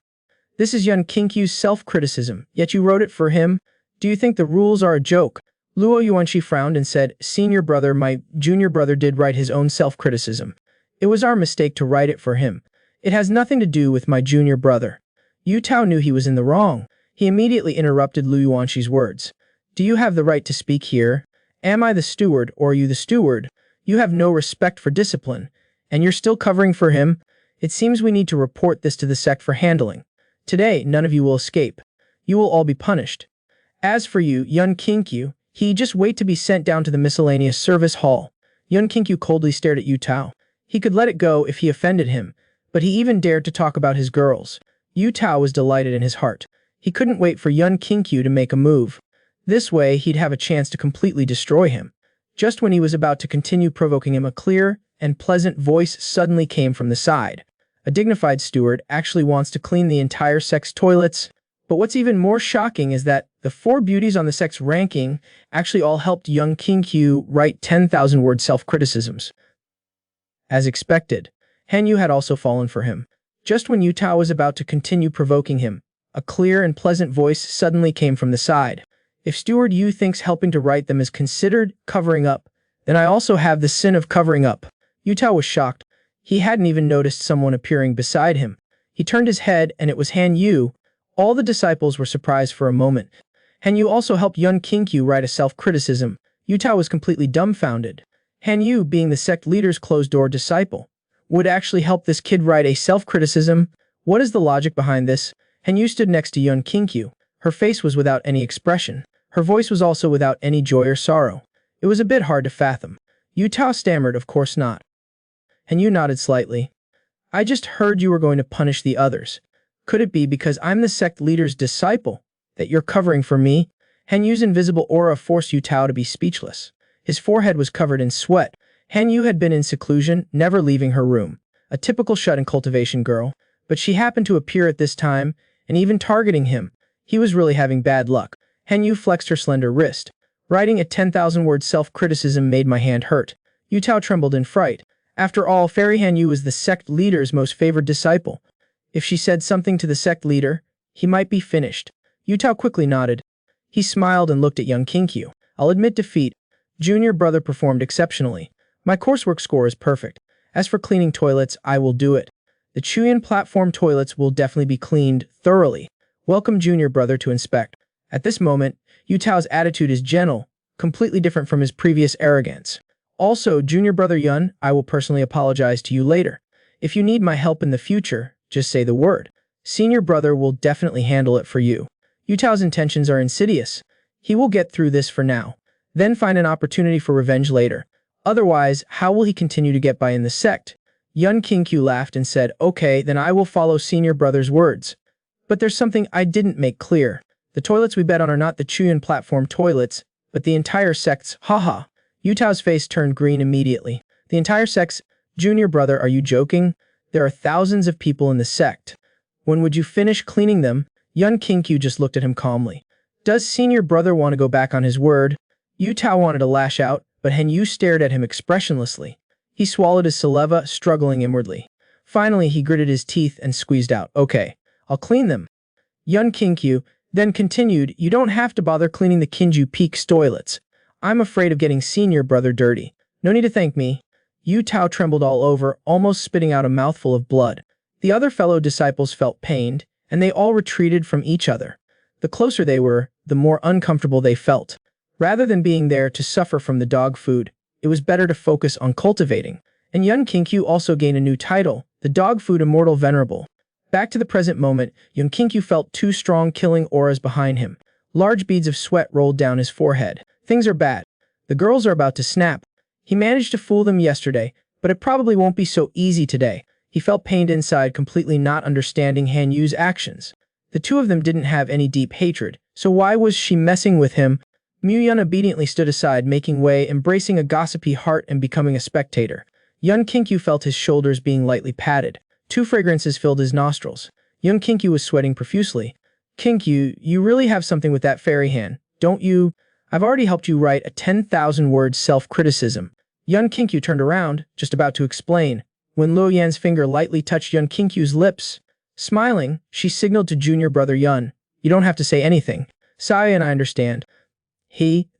This is Yun Kinkyu's self-criticism, yet you wrote it for him? Do you think the rules are a joke? Luo Yuanqi frowned and said, Senior brother, my junior brother did write his own self-criticism. It was our mistake to write it for him. It has nothing to do with my junior brother. Yutao knew he was in the wrong. He immediately interrupted Lu Yuanqi's words. Do you have the right to speak here? Am I the steward or are you the steward? You have no respect for discipline. And you're still covering for him? It seems we need to report this to the sect for handling. Today, none of you will escape. You will all be punished. As for you, Yun Kinkyu, he just wait to be sent down to the miscellaneous service hall. Yun Kinkyu coldly stared at Yutao. He could let it go if he offended him, but he even dared to talk about his girls. Yutao was delighted in his heart. He couldn't wait for Yun Kinkyu to make a move. This way, he'd have a chance to completely destroy him. Just when he was about to continue provoking him, a clear and pleasant voice suddenly came from the side. A dignified steward actually wants to clean the entire sect's toilets. But what's even more shocking is that the 4 beauties on the sect's ranking actually all helped Yun Kinkyu write 10,000-word self-criticisms. As expected, Han Yu had also fallen for him. Just when Yutao was about to continue provoking him, a clear and pleasant voice suddenly came from the side. If Steward Yu thinks helping to write them is considered covering up, then I also have the sin of covering up. Yutao was shocked. He hadn't even noticed someone appearing beside him. He turned his head and it was Han Yu. All the disciples were surprised for a moment. Han Yu also helped Yun Kinkyu write a self-criticism. Yutao was completely dumbfounded. Han Yu, being the sect leader's closed-door disciple, would actually help this kid write a self-criticism? What is the logic behind this? Han Yu stood next to Yun Kinkyu. Her face was without any expression. Her voice was also without any joy or sorrow. It was a bit hard to fathom. Yutao stammered, of course not. Han Yu nodded slightly. I just heard you were going to punish the others. Could it be because I'm the sect leader's disciple that you're covering for me? Han Yu's invisible aura forced Yutao to be speechless. His forehead was covered in sweat. Han Yu had been in seclusion, never leaving her room. A typical shut-in-cultivation girl. But she happened to appear at this time, and even targeting him. He was really having bad luck. Han Yu flexed her slender wrist. Writing a 10,000-word self-criticism made my hand hurt. Yutao trembled in fright. After all, Fairy Han Yu was the sect leader's most favored disciple. If she said something to the sect leader, he might be finished. Yutao quickly nodded. He smiled and looked at Yun Kinkyu. I'll admit defeat. Junior brother performed exceptionally. My coursework score is perfect. As for cleaning toilets, I will do it. The Chuyan platform toilets will definitely be cleaned thoroughly. Welcome junior brother to inspect. At this moment, Yutao's attitude is gentle, completely different from his previous arrogance. Also, junior brother Yun, I will personally apologize to you later. If you need my help in the future, just say the word. Senior brother will definitely handle it for you. Yutao's intentions are insidious. He will get through this for now, then find an opportunity for revenge later. Otherwise, how will he continue to get by in the sect? Yun Kinkyu laughed and said, okay, then I will follow senior brother's words. But there's something I didn't make clear. The toilets we bet on are not the Chuyan platform toilets, but the entire sect's. Haha. Yutao's face turned green immediately. The entire sect's. Junior brother, are you joking? There are thousands of people in the sect. When would you finish cleaning them? Yun Kinkyu just looked at him calmly. Does senior brother want to go back on his word? Yutao wanted to lash out, but Han Yu stared at him expressionlessly. He swallowed his saliva, struggling inwardly. Finally, he gritted his teeth and squeezed out, okay, I'll clean them. Yun Kinkyu then continued, you don't have to bother cleaning the Kinju Peak's toilets. I'm afraid of getting senior brother dirty. No need to thank me. Yu Tao trembled all over, almost spitting out a mouthful of blood. The other fellow disciples felt pained, and they all retreated from each other. The closer they were, the more uncomfortable they felt. Rather than being there to suffer from the dog food, it was better to focus on cultivating. And Yun Kinkyu also gained a new title, the Dog Food Immortal Venerable. Back to the present moment, Yun Kinkyu felt two strong killing auras behind him. Large beads of sweat rolled down his forehead. Things are bad. The girls are about to snap. He managed to fool them yesterday, but it probably won't be so easy today. He felt pained inside, completely not understanding Han Yu's actions. The two of them didn't have any deep hatred, so why was she messing with him? Mu Yun obediently stood aside, making way, embracing a gossipy heart and becoming a spectator. Yun Kinkyu felt his shoulders being lightly patted. Two fragrances filled his nostrils. Yun Kinkyu was sweating profusely. Kinkyu, you really have something with that fairy hand, don't you? I've already helped you write a 10,000-word self-criticism. Yun Kinkyu turned around, just about to explain, when Luo Yan's finger lightly touched Yun Kinkyu's lips. Smiling, she signaled to junior brother Yun, you don't have to say anything. Saya and I understand.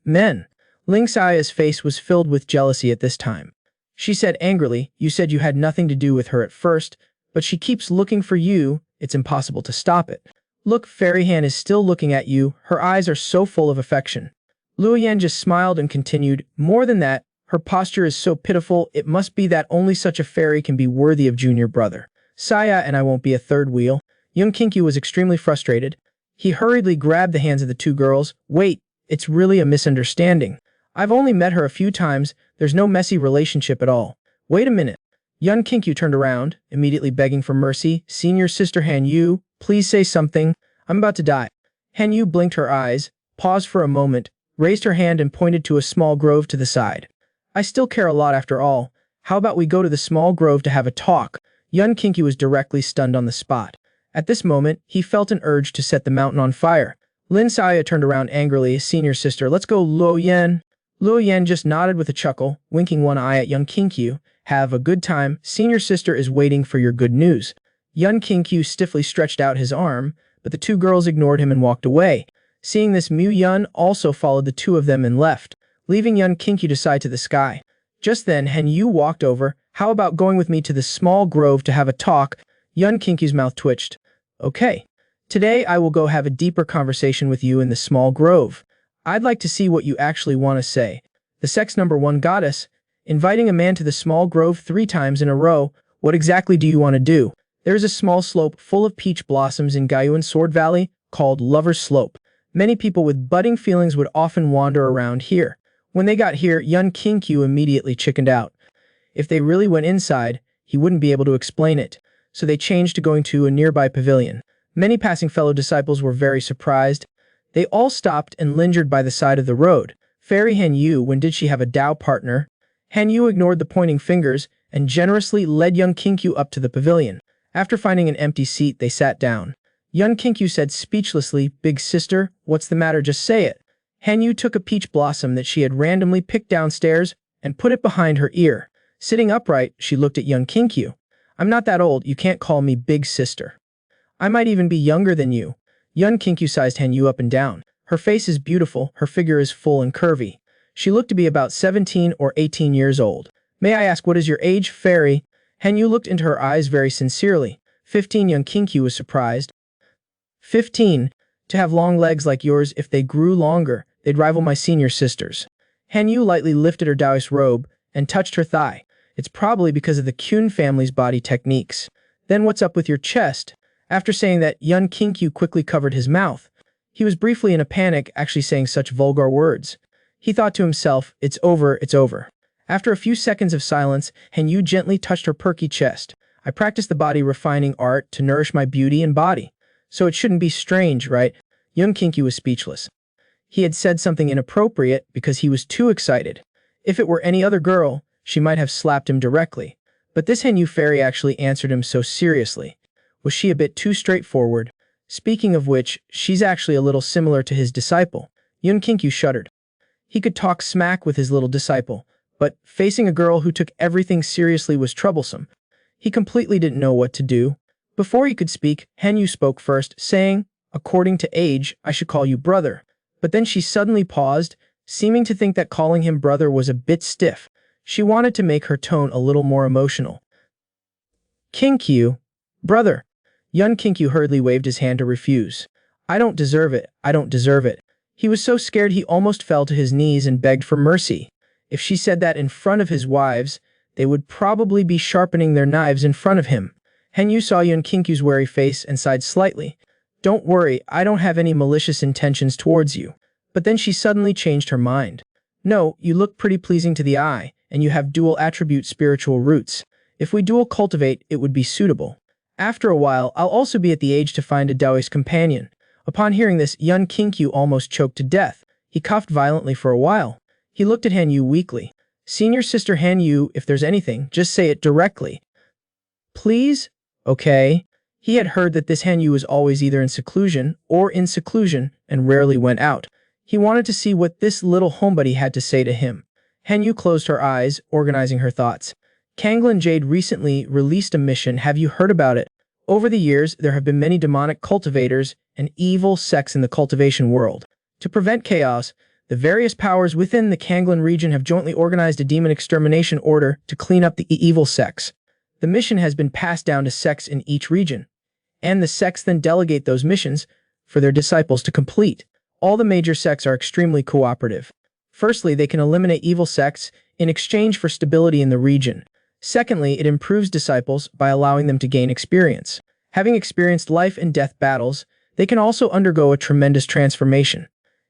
Men. Ling Saya's face was filled with jealousy at this time. She said angrily, you said you had nothing to do with her at first, but she keeps looking for you, it's impossible to stop it. Look, Fairy Han is still looking at you, her eyes are so full of affection. Luo Yan just smiled and continued, more than that, her posture is so pitiful, it must be that only such a fairy can be worthy of junior brother. Saya and I won't be a third wheel. Young Kinkyu was extremely frustrated. He hurriedly grabbed the hands of the two girls. Wait, it's really a misunderstanding. I've only met her a few times, there's no messy relationship at all. Wait a minute. Yun Kinkyu turned around, immediately begging for mercy. Senior sister Han Yu, please say something. I'm about to die. Han Yu blinked her eyes, paused for a moment, raised her hand and pointed to a small grove to the side. I still care a lot after all. How about we go to the small grove to have a talk? Yun Kinkyu was directly stunned on the spot. At this moment, he felt an urge to set the mountain on fire. Lin Saya turned around angrily. Senior sister, let's go, Luo Yan. Luo Yan just nodded with a chuckle, winking one eye at Yun Kinkyu. Have a good time. Senior sister is waiting for your good news. Yun Kinkyu stiffly stretched out his arm, but the two girls ignored him and walked away. Seeing this, Mu Yun also followed the two of them and left, leaving Yun Kinkyu to side to the sky. Just then, Han Yu walked over. How about going with me to the small grove to have a talk? Yun Kinkyu's mouth twitched. Okay. Today I will go have a deeper conversation with you in the small grove. I'd like to see what you actually want to say. The sex number 1 goddess, inviting a man to the small grove 3 times in a row. What exactly do you want to do? There's a small slope full of peach blossoms in Guyuan Sword Valley, called Lover's Slope. Many people with budding feelings would often wander around here. When they got here, Yun Kinkyu immediately chickened out. If they really went inside, he wouldn't be able to explain it, so they changed to going to a nearby pavilion. Many passing fellow disciples were very surprised. They all stopped and lingered by the side of the road. Fairy Han Yu, when did she have a Dao partner? Han Yu ignored the pointing fingers and generously led Yun Kinkyu up to the pavilion. After finding an empty seat, they sat down. Yun Kinkyu said speechlessly, Big sister, what's the matter? Just say it. Han Yu took a peach blossom that she had randomly picked downstairs and put it behind her ear. Sitting upright, she looked at Yun Kinkyu. I'm not that old, you can't call me big sister. I might even be younger than you. Yun Kinkyu sized Han Yu up and down. Her face is beautiful, her figure is full and curvy. She looked to be about 17 or 18 years old. May I ask what is your age, fairy? Han Yu looked into her eyes very sincerely. 15. Yun Kinkyu was surprised. 15. To have long legs like yours, if they grew longer, they'd rival my senior sisters. Han Yu lightly lifted her Taoist robe and touched her thigh. It's probably because of the Kyun family's body techniques. Then what's up with your chest? After saying that, Yun Kinkyu quickly covered his mouth. He was briefly in a panic, actually saying such vulgar words. He thought to himself, it's over, it's over. After a few seconds of silence, Han Yu gently touched her perky chest. I practice the body refining art to nourish my beauty and body. So it shouldn't be strange, right? Yun Kinkyu was speechless. He had said something inappropriate because he was too excited. If it were any other girl, she might have slapped him directly. But this Han Yu fairy actually answered him so seriously. Was she a bit too straightforward? Speaking of which, she's actually a little similar to his disciple. Yun Kinkyu shuddered. He could talk smack with his little disciple, but facing a girl who took everything seriously was troublesome. He completely didn't know what to do. Before he could speak, Han Yu spoke first, saying, according to age, I should call you brother. But then she suddenly paused, seeming to think that calling him brother was a bit stiff. She wanted to make her tone a little more emotional. Kinkyu, brother. Yun Kinkyu hurriedly waved his hand to refuse. I don't deserve it, I don't deserve it. He was so scared he almost fell to his knees and begged for mercy. If she said that in front of his wives, they would probably be sharpening their knives in front of him. Hanyu saw Yun Kinkyu's wary face and sighed slightly. Don't worry, I don't have any malicious intentions towards you. But then she suddenly changed her mind. No, you look pretty pleasing to the eye, and you have dual attribute spiritual roots. If we dual cultivate, it would be suitable. After a while, I'll also be at the age to find a Taoist companion. Upon hearing this, Yun Kinkyu almost choked to death. He coughed violently for a while. He looked at Hanyu weakly. Senior sister Hanyu, if there's anything, just say it directly. Please? Okay. He had heard that this Hanyu was always either in seclusion and rarely went out. He wanted to see what this little homebody had to say to him. Hanyu closed her eyes, organizing her thoughts. Kanglin Jade recently released a mission. Have you heard about it? Over the years, there have been many demonic cultivators and evil sects in the cultivation world. To prevent chaos, the various powers within the Kanglin region have jointly organized a demon extermination order to clean up the evil sects. The mission has been passed down to sects in each region, and the sects then delegate those missions for their disciples to complete. All the major sects are extremely cooperative. Firstly, they can eliminate evil sects in exchange for stability in the region. Secondly, it improves disciples by allowing them to gain experience. Having experienced life and death battles, they can also undergo a tremendous transformation.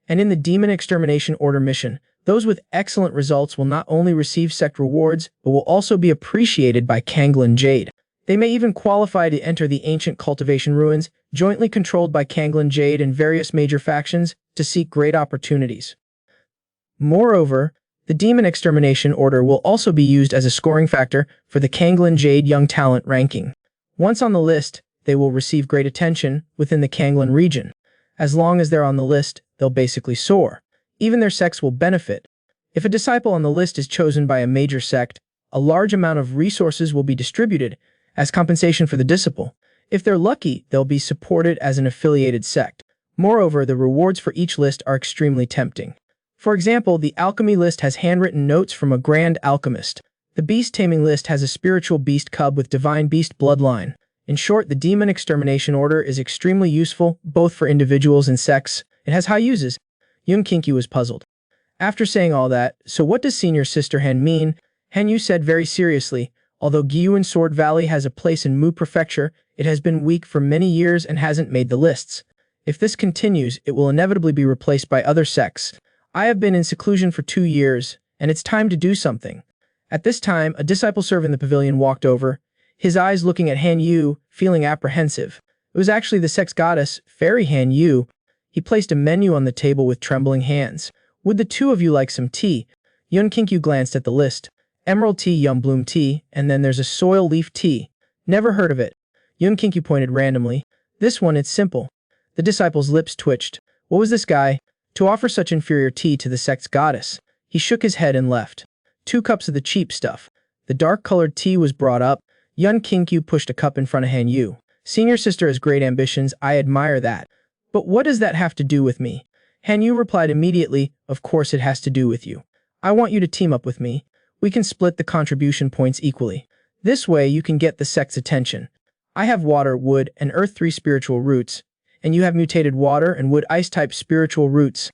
And in the Demon Extermination Order mission, those with excellent results will not only receive sect rewards, but will also be appreciated by Kanglin Jade. They may even qualify to enter the ancient cultivation ruins, jointly controlled by Kanglin Jade and various major factions, to seek great opportunities. Moreover, the Demon Extermination Order will also be used as a scoring factor for the Kanglin Jade Young Talent ranking. Once on the list, they will receive great attention within the Kanglin region. As long as they're on the list, they'll basically soar. Even their sects will benefit. If a disciple on the list is chosen by a major sect, a large amount of resources will be distributed as compensation for the disciple. If they're lucky, they'll be supported as an affiliated sect. Moreover, the rewards for each list are extremely tempting. For example, the alchemy list has handwritten notes from a grand alchemist. The beast taming list has a spiritual beast cub with divine beast bloodline. In short, the Demon Extermination Order is extremely useful, both for individuals and sects. It has high uses. Yun Kinkyu was puzzled. After saying all that, so what does Senior Sister Han mean? Hanyu said very seriously, although Gyuan Sword Valley has a place in Mu Prefecture, it has been weak for many years and hasn't made the lists. If this continues, it will inevitably be replaced by other sects. I have been in seclusion for 2 years, and it's time to do something. At this time, a disciple servant in the pavilion walked over, his eyes looking at Hanyu, feeling apprehensive. It was actually the sex goddess, Fairy Hanyu. He placed a menu on the table with trembling hands. Would the two of you like some tea? Yun Kinkyu glanced at the list. Emerald tea, yum bloom tea, and then there's a soil leaf tea. Never heard of it. Yun Kinkyu pointed randomly. This one, it's simple. The disciple's lips twitched. What was this guy? To offer such inferior tea to the sect's goddess. He shook his head and left. 2 cups of the cheap stuff. The dark-colored tea was brought up. Yun Kinkyu pushed a cup in front of Hanyu. Senior sister has great ambitions, I admire that. But what does that have to do with me? Hanyu replied immediately, of course it has to do with you. I want you to team up with me. We can split the contribution points equally. This way you can get the sect's attention. I have water, wood, and earth 3 spiritual roots, and you have mutated water and wood ice type spiritual roots.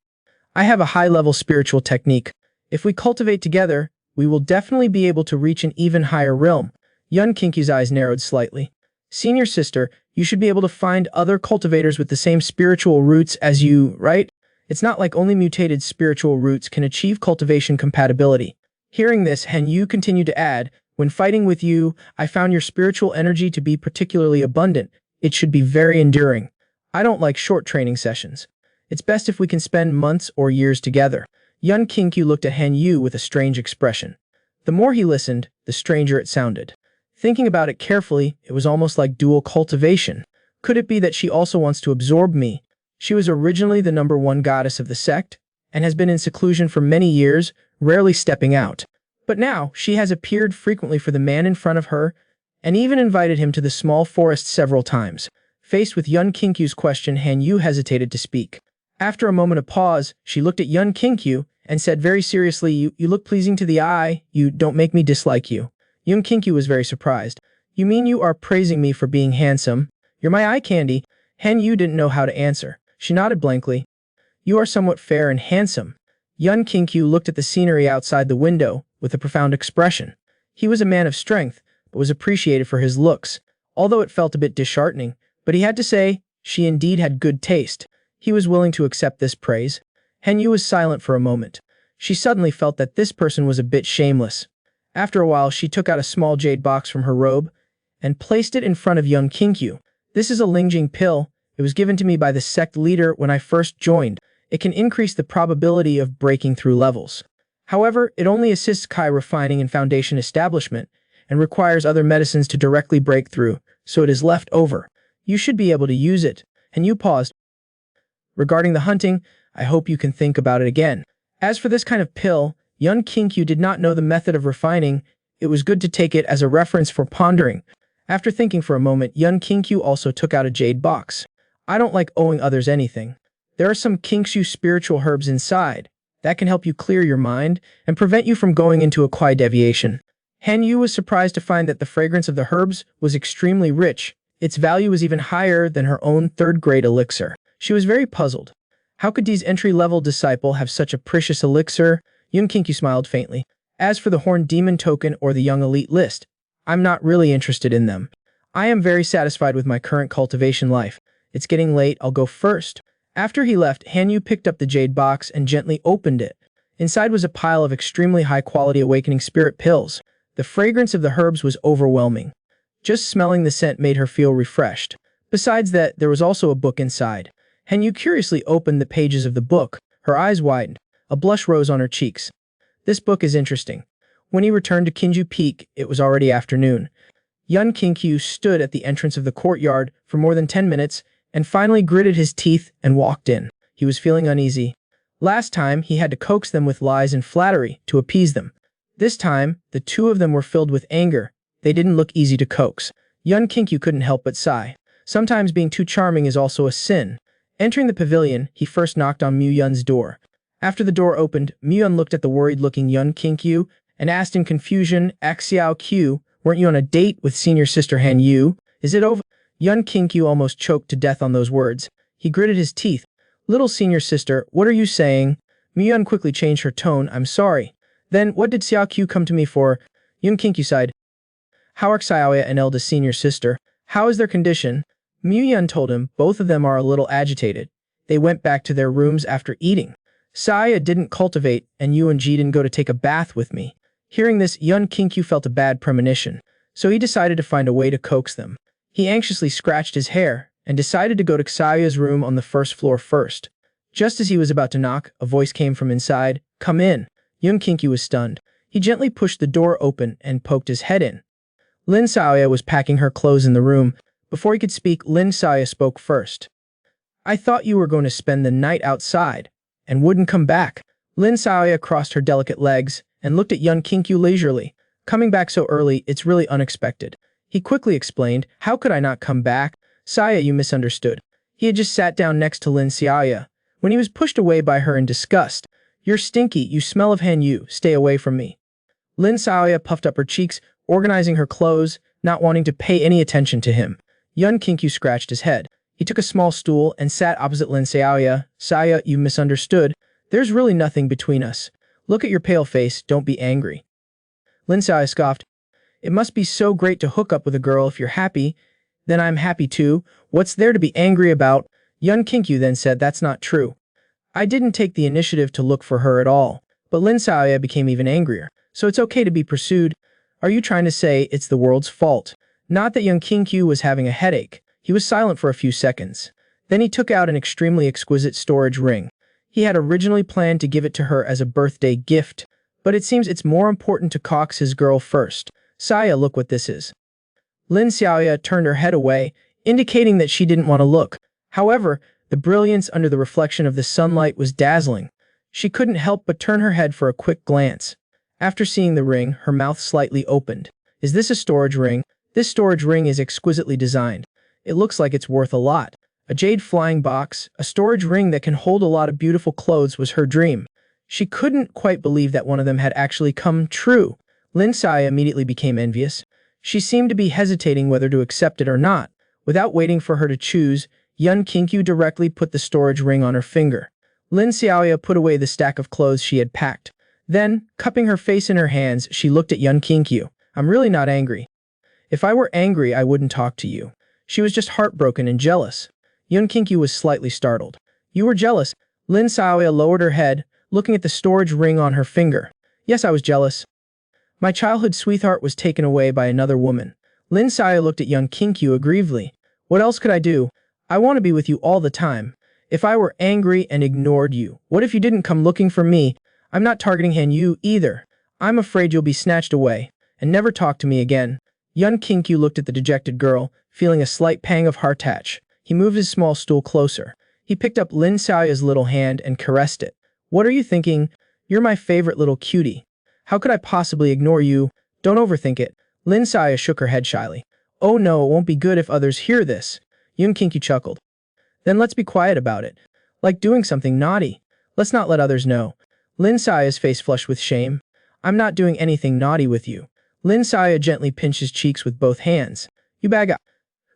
I have a high-level spiritual technique. If we cultivate together, we will definitely be able to reach an even higher realm. Yun Kinkyu's eyes narrowed slightly. Senior sister, you should be able to find other cultivators with the same spiritual roots as you, right? It's not like only mutated spiritual roots can achieve cultivation compatibility. Hearing this, Hanyu continued to add, when fighting with you, I found your spiritual energy to be particularly abundant. It should be very enduring. I don't like short training sessions. It's best if we can spend months or years together. Yun Kinkyu looked at Hanyu with a strange expression. The more he listened, the stranger it sounded. Thinking about it carefully, it was almost like dual cultivation. Could it be that she also wants to absorb me? She was originally the #1 goddess of the sect, and has been in seclusion for many years, rarely stepping out. But now, she has appeared frequently for the man in front of her, and even invited him to the small forest several times. Faced with Yun Kinkyu's question, Hanyu hesitated to speak. After a moment of pause, she looked at Yun Kinkyu and said very seriously, you look pleasing to the eye, you don't make me dislike you. Young Kinkyu was very surprised. You mean you are praising me for being handsome? You're my eye candy. Han Yu didn't know how to answer. She nodded blankly. You are somewhat fair and handsome. Young Kinkyu looked at the scenery outside the window with a profound expression. He was a man of strength, but was appreciated for his looks, although it felt a bit disheartening. But he had to say, she indeed had good taste. He was willing to accept this praise. Han Yu was silent for a moment. She suddenly felt that this person was a bit shameless. After a while, she took out a small jade box from her robe and placed it in front of young Kinkyu. This is a Lingjing pill. It was given to me by the sect leader when I first joined. It can increase the probability of breaking through levels. However, it only assists Kai refining and foundation establishment and requires other medicines to directly break through, so it is left over. You should be able to use it. And you paused. Regarding the hunting, I hope you can think about it again. As for this kind of pill, young Kinkyu did not know the method of refining. It was good to take it as a reference for pondering. After thinking for a moment, young Kinkyu also took out a jade box. I don't like owing others anything. There are some Kinkyu spiritual herbs inside that can help you clear your mind and prevent you from going into a quiet deviation. Han Yu was surprised to find that the fragrance of the herbs was extremely rich. Its value was even higher than her own third-grade elixir. She was very puzzled. How could Dee's entry-level disciple have such a precious elixir? Young Kinkyu smiled faintly. As for the Horned Demon token or the Young Elite list, I'm not really interested in them. I am very satisfied with my current cultivation life. It's getting late, I'll go first. After he left, Han Yu picked up the jade box and gently opened it. Inside was a pile of extremely high-quality awakening spirit pills. The fragrance of the herbs was overwhelming. Just smelling the scent made her feel refreshed. Besides that, there was also a book inside. Han Yu curiously opened the pages of the book. Her eyes widened. A blush rose on her cheeks. This book is interesting. When he returned to Kinju Peak, it was already afternoon. Young Kinkyu stood at the entrance of the courtyard for more than 10 minutes and finally gritted his teeth and walked in. He was feeling uneasy. Last time, he had to coax them with lies and flattery to appease them. This time, the two of them were filled with anger. They didn't look easy to coax. Young Kinkyu couldn't help but sigh. Sometimes being too charming is also a sin. Entering the pavilion, he first knocked on Mu-Yun's door. After the door opened, Mu-Yun looked at the worried-looking young Kinkyu and asked in confusion, Xiao Q, weren't you on a date with senior sister Han Yu? Is it over? Young Kinkyu almost choked to death on those words. He gritted his teeth. Little senior sister, what are you saying? Mu-Yun quickly changed her tone. I'm sorry. Then, what did Xiao Q come to me for? Young Kinkyu sighed. How are Xiaoya and eldest senior sister? How is their condition? Mu-Yun told him both of them are a little agitated. They went back to their rooms after eating. Saya didn't cultivate, and Yuan Ji didn't go to take a bath with me. Hearing this, young Kinkyu felt a bad premonition, so he decided to find a way to coax them. He anxiously scratched his hair and decided to go to Xiaoya's room on the first floor first. Just as he was about to knock, a voice came from inside. Come in. Young Kinkyu was stunned. He gently pushed the door open and poked his head in. Lin Xiaoya was packing her clothes in the room. Before he could speak, Lin Xiaoya spoke first. I thought you were going to spend the night outside and wouldn't come back. Lin Xiaoya crossed her delicate legs and looked at young Kinkyu leisurely. Coming back so early, it's really unexpected. He quickly explained, how could I not come back? Saya, you misunderstood. He had just sat down next to Lin Xiaoya when he was pushed away by her in disgust. You're stinky, you smell of Han Yu, stay away from me. Lin Xiaoya puffed up her cheeks, organizing her clothes, not wanting to pay any attention to him. Young Kinkyu scratched his head. He took a small stool and sat opposite Lin Xiaoya. Saya, you misunderstood. There's really nothing between us. Look at your pale face, don't be angry. Lin Xiaoya scoffed. It must be so great to hook up with a girl if you're happy. Then I'm happy too. What's there to be angry about? Young Kinkyu then said that's not true. I didn't take the initiative to look for her at all. But Lin Xiaoya became even angrier. So it's okay to be pursued. Are you trying to say it's the world's fault? Not that young Kinkyu was having a headache. He was silent for a few seconds. Then he took out an extremely exquisite storage ring. He had originally planned to give it to her as a birthday gift, but it seems it's more important to coax his girl first. Saya, look what this is. Lin Xiaoya turned her head away, indicating that she didn't want to look. However, the brilliance under the reflection of the sunlight was dazzling. She couldn't help but turn her head for a quick glance. After seeing the ring, her mouth slightly opened. Is this a storage ring? This storage ring is exquisitely designed. It looks like it's worth a lot. A jade flying box, a storage ring that can hold a lot of beautiful clothes was her dream. She couldn't quite believe that one of them had actually come true. Lin Xia immediately became envious. She seemed to be hesitating whether to accept it or not. Without waiting for her to choose, Yun Qinkyu directly put the storage ring on her finger. Lin Xiaoya put away the stack of clothes she had packed. Then, cupping her face in her hands, she looked at Yun Qinkyu. I'm really not angry. If I were angry, I wouldn't talk to you. She was just heartbroken and jealous. Yun Qinkyu was slightly startled. You were jealous? Lin Xiaoya lowered her head, looking at the storage ring on her finger. Yes, I was jealous. My childhood sweetheart was taken away by another woman. Lin Xiaoya looked at Yun Qinkyu aggrievedly. What else could I do? I want to be with you all the time. If I were angry and ignored you, what if you didn't come looking for me? I'm not targeting you either. I'm afraid you'll be snatched away and never talk to me again. Yun Qinkyu looked at the dejected girl, feeling a slight pang of heart touch. He moved his small stool closer. He picked up Lin Xiaoya's little hand and caressed it. What are you thinking? You're my favorite little cutie. How could I possibly ignore you? Don't overthink it. Lin Xiaoya shook her head shyly. Oh no, it won't be good if others hear this. Yun Qinkyu chuckled. Then let's be quiet about it. Like doing something naughty. Let's not let others know. Lin Xiaoya's face flushed with shame. I'm not doing anything naughty with you. Lin Xiaoya gently pinched his cheeks with both hands. You bag up.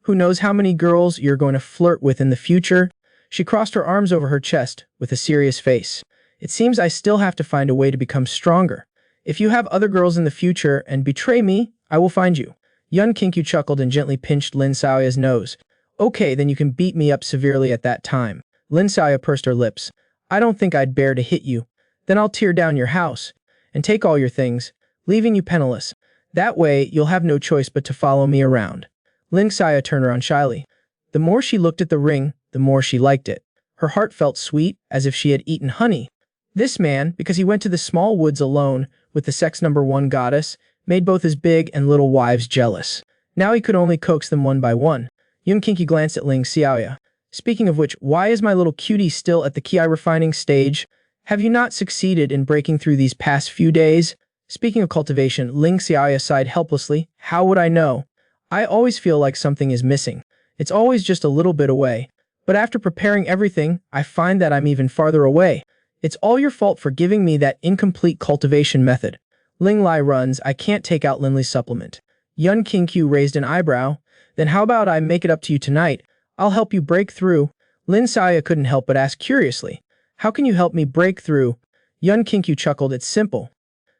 Who knows how many girls you're going to flirt with in the future? She crossed her arms over her chest with a serious face. It seems I still have to find a way to become stronger. If you have other girls in the future and betray me, I will find you. Yun Qinkyu chuckled and gently pinched Lin Xiaoya's nose. Okay, then you can beat me up severely at that time. Lin Xiaoya pursed her lips. I don't think I'd bear to hit you. Then I'll tear down your house and take all your things, leaving you penniless. That way, you'll have no choice but to follow me around. Lin Xiaoya turned around shyly. The more she looked at the ring, the more she liked it. Her heart felt sweet, as if she had eaten honey. This man, because he went to the small woods alone with the sex number 1 goddess, made both his big and little wives jealous. Now he could only coax them one by one. Yun Qinkyu glanced at Lin Xiaoya. Speaking of which, why is my little cutie still at the ki refining stage? Have you not succeeded in breaking through these past few days? Speaking of cultivation, Lin Xiaoya sighed helplessly. How would I know? I always feel like something is missing. It's always just a little bit away. But after preparing everything, I find that I'm even farther away. It's all your fault for giving me that incomplete cultivation method. Ling Lai runs, I can't take out Linley's supplement. Yun Qinkyu raised an eyebrow. Then how about I make it up to you tonight? I'll help you break through. Lin Xiaoya couldn't help but ask curiously. How can you help me break through? Yun Qinkyu chuckled, it's simple.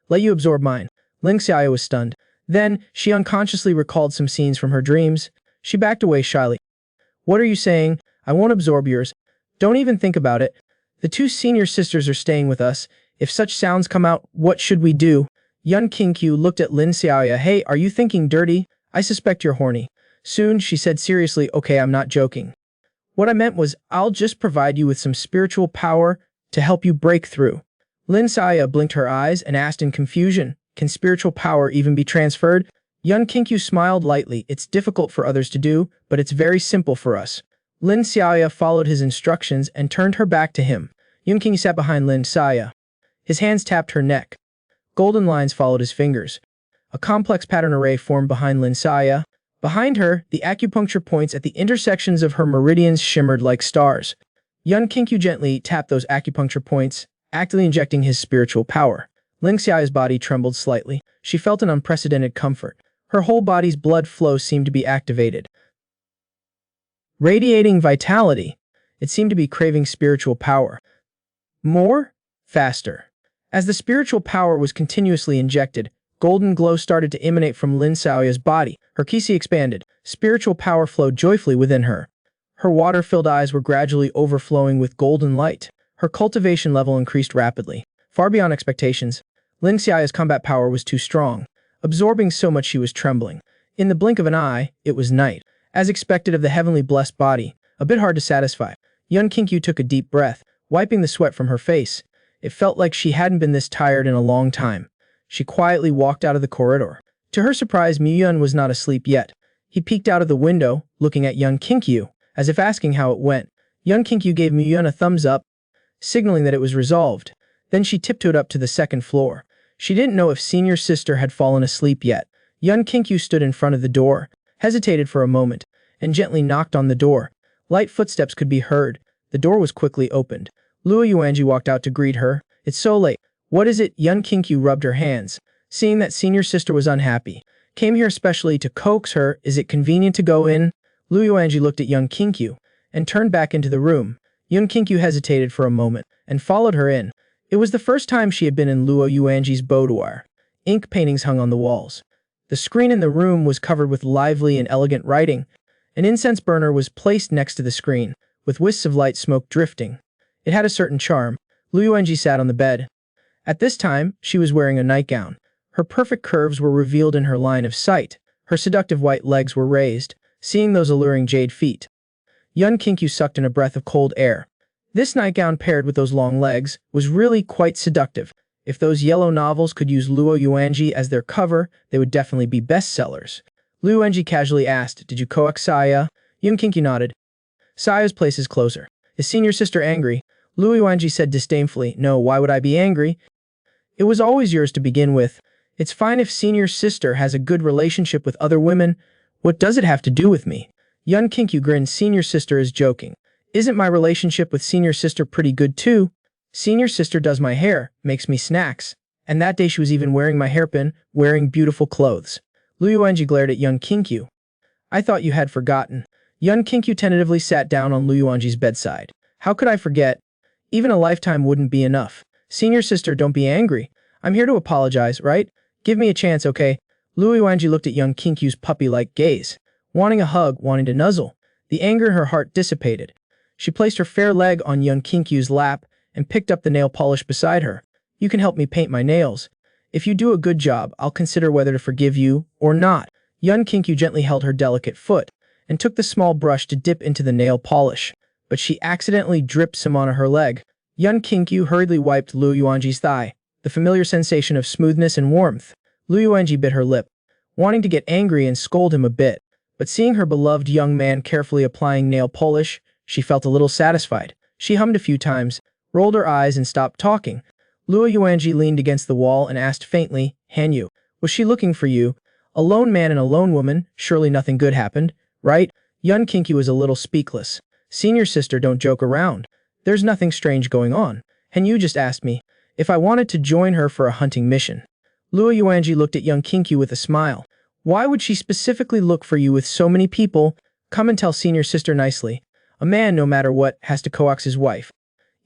Let you absorb mine. Lin Xiaoya was stunned. Then, she unconsciously recalled some scenes from her dreams. She backed away shyly. What are you saying? I won't absorb yours. Don't even think about it. The 2 senior sisters are staying with us. If such sounds come out, what should we do? Yun Qinkyu looked at Lin Xiaoya. Hey, are you thinking dirty? I suspect you're horny. Soon, she said seriously, okay, I'm not joking. What I meant was, I'll just provide you with some spiritual power to help you break through. Lin Xiaoya blinked her eyes and asked in confusion, can spiritual power even be transferred? Yun Qinkyu smiled lightly. It's difficult for others to do, but it's very simple for us. Lin Xiaoya followed his instructions and turned her back to him. Yun Qinkyu sat behind Lin Xiaoya. His hands tapped her neck. Golden lines followed his fingers. A complex pattern array formed behind Lin Xiaoya. Behind her, the acupuncture points at the intersections of her meridians shimmered like stars. Yun Qinkyu gently tapped those acupuncture points, actively injecting his spiritual power. Lin Xiaoya's body trembled slightly. She felt an unprecedented comfort. Her whole body's blood flow seemed to be activated, radiating vitality. It seemed to be craving spiritual power. More? Faster. As the spiritual power was continuously injected, golden glow started to emanate from Lin Xiaoya's body. Her qi expanded. Spiritual power flowed joyfully within her. Her water-filled eyes were gradually overflowing with golden light. Her cultivation level increased rapidly, far beyond expectations. Lin Xiaoya's combat power was too strong. Absorbing so much she was trembling. In the blink of an eye, it was night. As expected of the heavenly blessed body, a bit hard to satisfy. Yun Qinkyu took a deep breath, wiping the sweat from her face. It felt like she hadn't been this tired in a long time. She quietly walked out of the corridor. To her surprise, Muyun was not asleep yet. He peeked out of the window, looking at Yun Qinkyu, as if asking how it went. Yun Qinkyu gave Muyun a thumbs up, signaling that it was resolved. Then she tiptoed up to the 2nd floor. She didn't know if senior sister had fallen asleep yet. Yun Qinkyu stood in front of the door, hesitated for a moment, and gently knocked on the door. Light footsteps could be heard. The door was quickly opened. Luo Yuanji walked out to greet her. It's so late. What is it? Yun Kinkyu rubbed her hands, seeing that senior sister was unhappy. Came here especially to coax her. Is it convenient to go in? Lu Yuanji looked at Yun Kinkyu and turned back into the room. Yun Kinkyu hesitated for a moment and followed her in. It was the first time she had been in Luo Yuanji's boudoir. Ink paintings hung on the walls. The screen in the room was covered with lively and elegant writing. An incense burner was placed next to the screen, with wisps of light smoke drifting. It had a certain charm. Lu Yuanji sat on the bed. At this time, she was wearing a nightgown. Her perfect curves were revealed in her line of sight. Her seductive white legs were raised, seeing those alluring jade feet. Yun Kinkyu sucked in a breath of cold air. This nightgown paired with those long legs was really quite seductive. If those yellow novels could use Luo Yuanji as their cover, they would definitely be bestsellers. Lu Yuanji casually asked, "Did you coax Saya?" Yun Kinkyu nodded. Saya's place is closer. Is senior sister angry? Lu Yuanji said disdainfully, "No, why would I be angry? It was always yours to begin with. It's fine if senior sister has a good relationship with other women. What does it have to do with me?" Yun Kinkyu grinned. Senior sister is joking. Isn't my relationship with senior sister pretty good too? Senior sister does my hair, makes me snacks. And that day she was even wearing my hairpin, wearing beautiful clothes. Lu Yuanji glared at Yun Kinkyu. I thought you had forgotten. Yun Kinkyu tentatively sat down on Lu Yuanji's bedside. How could I forget? Even a lifetime wouldn't be enough. Senior sister, don't be angry. I'm here to apologize, right? Give me a chance, okay? Lu Yuanji looked at Yun Kinkyu's puppy-like gaze, wanting a hug, wanting to nuzzle. The anger in her heart dissipated. She placed her fair leg on Yun Kinkyu's lap and picked up the nail polish beside her. You can help me paint my nails. If you do a good job, I'll consider whether to forgive you or not. Yun Kinkyu gently held her delicate foot and took the small brush to dip into the nail polish, but she accidentally dripped some on her leg. Yun Kinkyu hurriedly wiped Lu Yuanji's thigh, the familiar sensation of smoothness and warmth. Lu Yuanji bit her lip, wanting to get angry and scold him a bit, but seeing her beloved young man carefully applying nail polish, she felt a little satisfied. She hummed a few times, rolled her eyes and stopped talking. Lu Yuanji leaned against the wall and asked faintly, "Hanyu, was she looking for you? A lone man and a lone woman, surely nothing good happened, right?" Yun Kinkyu was a little speechless. Senior sister, don't joke around. There's nothing strange going on. Hanyu just asked me if I wanted to join her for a hunting mission. Lu Yuanji looked at Yun Kinkyu with a smile. Why would she specifically look for you with so many people? Come and tell senior sister nicely. A man, no matter what, has to coax his wife.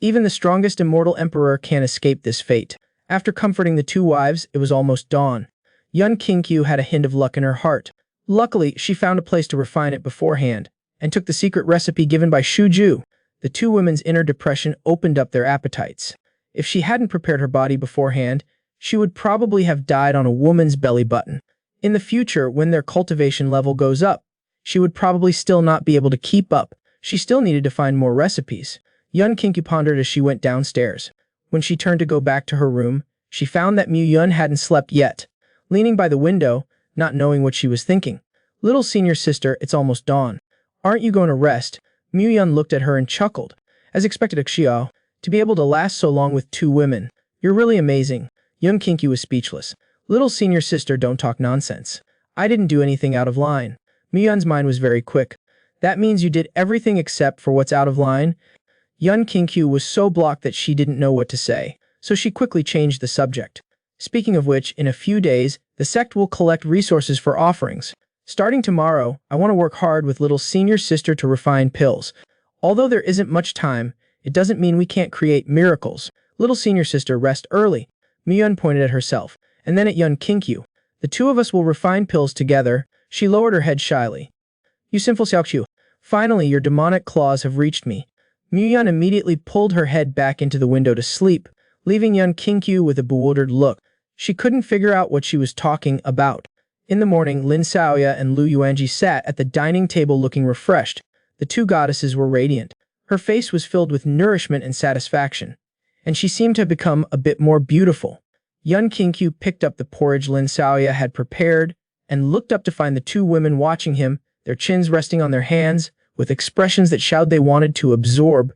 Even the strongest immortal emperor can't escape this fate. After comforting the two wives, it was almost dawn. Yun Kinkyu had a hint of luck in her heart. Luckily, she found a place to refine it beforehand, and took the secret recipe given by Shuju. The two women's inner depression opened up their appetites. If she hadn't prepared her body beforehand, she would probably have died on a woman's belly button. In the future, when their cultivation level goes up, she would probably still not be able to keep up. She still needed to find more recipes. Yun Kinkyu pondered as she went downstairs. When she turned to go back to her room, she found that Mu Yun hadn't slept yet. Leaning by the window, not knowing what she was thinking. Little senior sister, it's almost dawn. Aren't you going to rest? Mu Yun looked at her and chuckled. As expected, Xiao, to be able to last so long with two women. You're really amazing. Yun Kinkyu was speechless. Little senior sister, don't talk nonsense. I didn't do anything out of line. Mu Yun's mind was very quick. That means you did everything except for what's out of line? Yun Kinkyu was so blocked that she didn't know what to say, so she quickly changed the subject. Speaking of which, in a few days, the sect will collect resources for offerings. Starting tomorrow, I want to work hard with little senior sister to refine pills. Although there isn't much time, it doesn't mean we can't create miracles. Little senior sister, rest early. Mu Yun pointed at herself, and then at Yun Kinkyu. The two of us will refine pills together. She lowered her head shyly. You sinful Xiaoqiu. Finally, your demonic claws have reached me. Mu Yun immediately pulled her head back into the window to sleep, leaving Yun Kinkyu with a bewildered look. She couldn't figure out what she was talking about. In the morning, Lin Xiaoya and Lu Yuanji sat at the dining table looking refreshed. The two goddesses were radiant. Her face was filled with nourishment and satisfaction, and she seemed to have become a bit more beautiful. Yun Kinkyu picked up the porridge Lin Xiaoya had prepared and looked up to find the two women watching him, their chins resting on their hands, with expressions that showed they wanted to absorb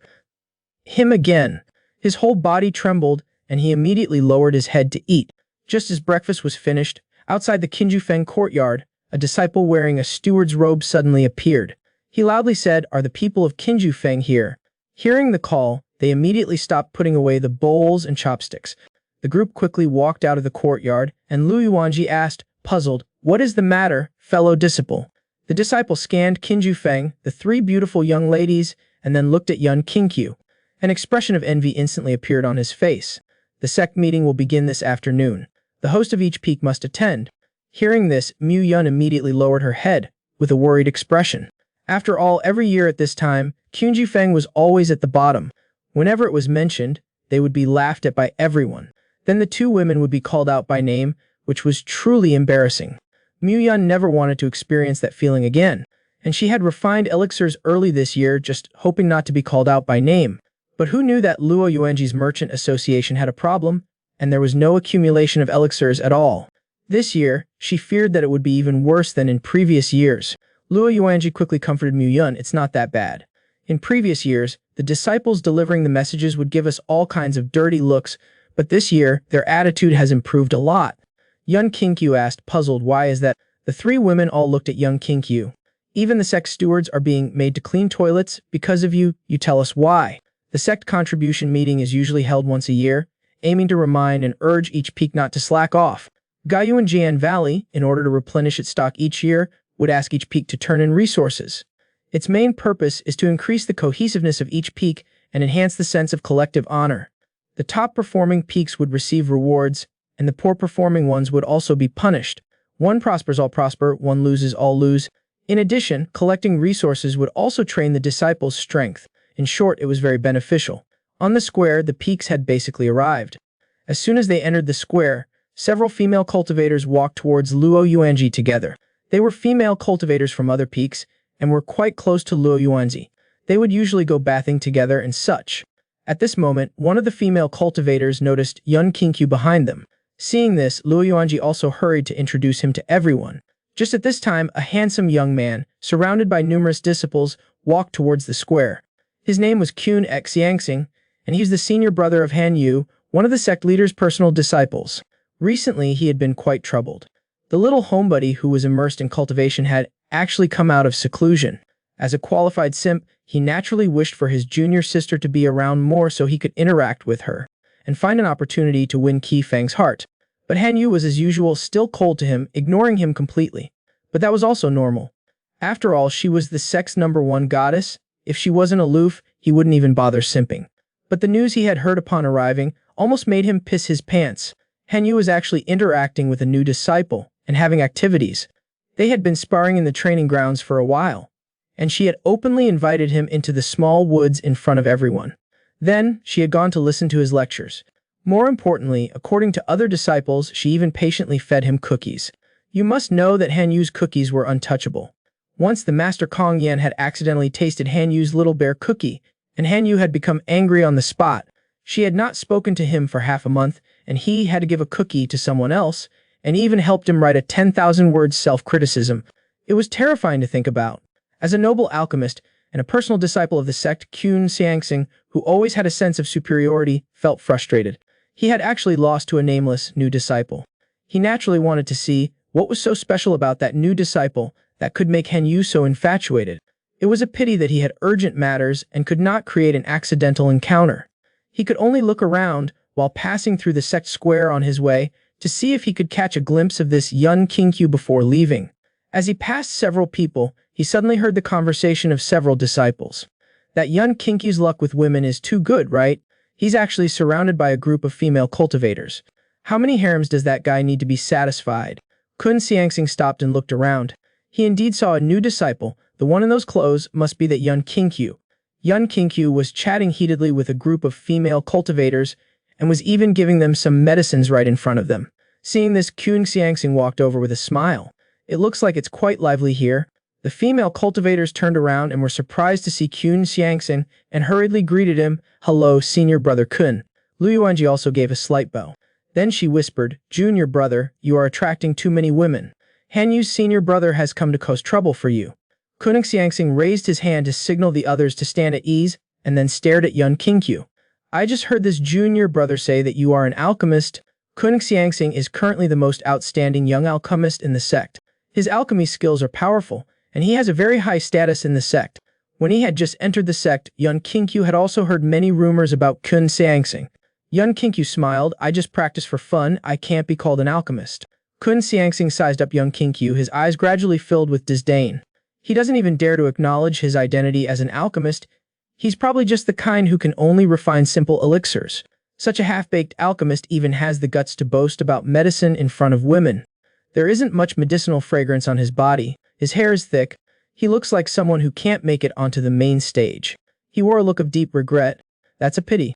him again. His whole body trembled, and he immediately lowered his head to eat. Just as breakfast was finished, outside the Kinjufeng courtyard, a disciple wearing a steward's robe suddenly appeared. He loudly said, "Are the people of Kinjufeng here?" Hearing the call, They immediately stopped putting away the bowls and chopsticks. The group quickly walked out of the courtyard, and Lu Yuanji asked, puzzled, "What is the matter, fellow disciple?" The disciple scanned Qinju Feng, the three beautiful young ladies, and then looked at Yun Qingqiu. An expression of envy instantly appeared on his face. The sect meeting will begin this afternoon. The host of each peak must attend. Hearing this, Mu Yun immediately lowered her head, with a worried expression. After all, every year at this time, Qinju Feng was always at the bottom. Whenever it was mentioned, they would be laughed at by everyone. Then the two women would be called out by name, which was truly embarrassing. Mu Yun never wanted to experience that feeling again, and she had refined elixirs early this year just hoping not to be called out by name. But who knew that Luo Yuanji's merchant association had a problem, and there was no accumulation of elixirs at all. This year, she feared that it would be even worse than in previous years. Luo Yuanji quickly comforted Mu Yun, "It's not that bad. In previous years, the disciples delivering the messages would give us all kinds of dirty looks, but this year, their attitude has improved a lot." Yun Qingqiu asked, puzzled, "Why is that?" The three women all looked at Yun Qingqiu. "Even the sect stewards are being made to clean toilets because of you. You tell us why." The sect contribution meeting is usually held once a year, aiming to remind and urge each peak not to slack off. Gaiyuan Jian Valley, in order to replenish its stock each year, would ask each peak to turn in resources. Its main purpose is to increase the cohesiveness of each peak and enhance the sense of collective honor. The top-performing peaks would receive rewards, and the poor-performing ones would also be punished. One prospers, all prosper; one loses, all lose. In addition, collecting resources would also train the disciples' strength. In short, it was very beneficial. On the square, the peaks had basically arrived. As soon as they entered the square, several female cultivators walked towards Luo Yuanji together. They were female cultivators from other peaks, and were quite close to Luo Yuanji. They would usually go bathing together and such. At this moment, one of the female cultivators noticed Yun Qingqiu behind them. Seeing this, Luo Yuanji also hurried to introduce him to everyone. Just at this time, a handsome young man, surrounded by numerous disciples, walked towards the square. His name was Qun X Yangxing, and he was the senior brother of Han Yu, one of the sect leader's personal disciples. Recently, he had been quite troubled. The little homebody who was immersed in cultivation had actually come out of seclusion. As a qualified simp, he naturally wished for his junior sister to be around more so he could interact with her and find an opportunity to win Qi Feng's heart. But Han Yu was as usual still cold to him, ignoring him completely. But that was also normal. After all, she was the sect's #1 goddess. If she wasn't aloof, he wouldn't even bother simping. But the news he had heard upon arriving almost made him piss his pants. Han Yu was actually interacting with a new disciple and having activities. They had been sparring in the training grounds for a while, and she had openly invited him into the small woods in front of everyone. Then, she had gone to listen to his lectures. More importantly, according to other disciples, she even patiently fed him cookies. You must know that Han Yu's cookies were untouchable. Once the Master Kong Yan had accidentally tasted Han Yu's little bear cookie, and Han Yu had become angry on the spot. She had not spoken to him for half a month, and he had to give a cookie to someone else, and even helped him write a 10,000-word self-criticism. It was terrifying to think about. As a noble alchemist and a personal disciple of the sect, Qun Xiangxing, who always had a sense of superiority, felt frustrated. He had actually lost to a nameless new disciple. He naturally wanted to see what was so special about that new disciple that could make Han Yu so infatuated. It was a pity that he had urgent matters and could not create an accidental encounter. He could only look around while passing through the sect square on his way to see if he could catch a glimpse of this Yun Qingqiu before leaving. As he passed several people, he suddenly heard the conversation of several disciples. That Yun Qingqiu's luck with women is too good, right? He's actually surrounded by a group of female cultivators. How many harems does that guy need to be satisfied? Kun Xiangxing stopped and looked around. He indeed saw a new disciple. The one in those clothes must be that Yun Qingqiu. Yun Qingqiu was chatting heatedly with a group of female cultivators and was even giving them some medicines right in front of them. Seeing this, Kun Xiangxing walked over with a smile. It looks like it's quite lively here. The female cultivators turned around and were surprised to see Kun Xiangxing and hurriedly greeted him. "Hello, senior brother Kun." Lu Yuanji also gave a slight bow. Then she whispered, "Junior brother, you are attracting too many women. Han Yu's senior brother has come to cause trouble for you." Kun Xiangxing raised his hand to signal the others to stand at ease, and then stared at Yun Qingqiu. "I just heard this junior brother say that you are an alchemist." Kun Xiangxing is currently the most outstanding young alchemist in the sect. His alchemy skills are powerful, and he has a very high status in the sect. When he had just entered the sect, Yun Kinkyu had also heard many rumors about Kun Xiangxing. Yun Kinkyu smiled, I just practice for fun, I can't be called an alchemist. Kun Xiangxing sized up Yun Kinkyu, his eyes gradually filled with disdain. He doesn't even dare to acknowledge his identity as an alchemist. He's probably just the kind who can only refine simple elixirs. Such a half-baked alchemist even has the guts to boast about medicine in front of women. There isn't much medicinal fragrance on his body. His hair is thick. He looks like someone who can't make it onto the main stage. He wore a look of deep regret. That's a pity.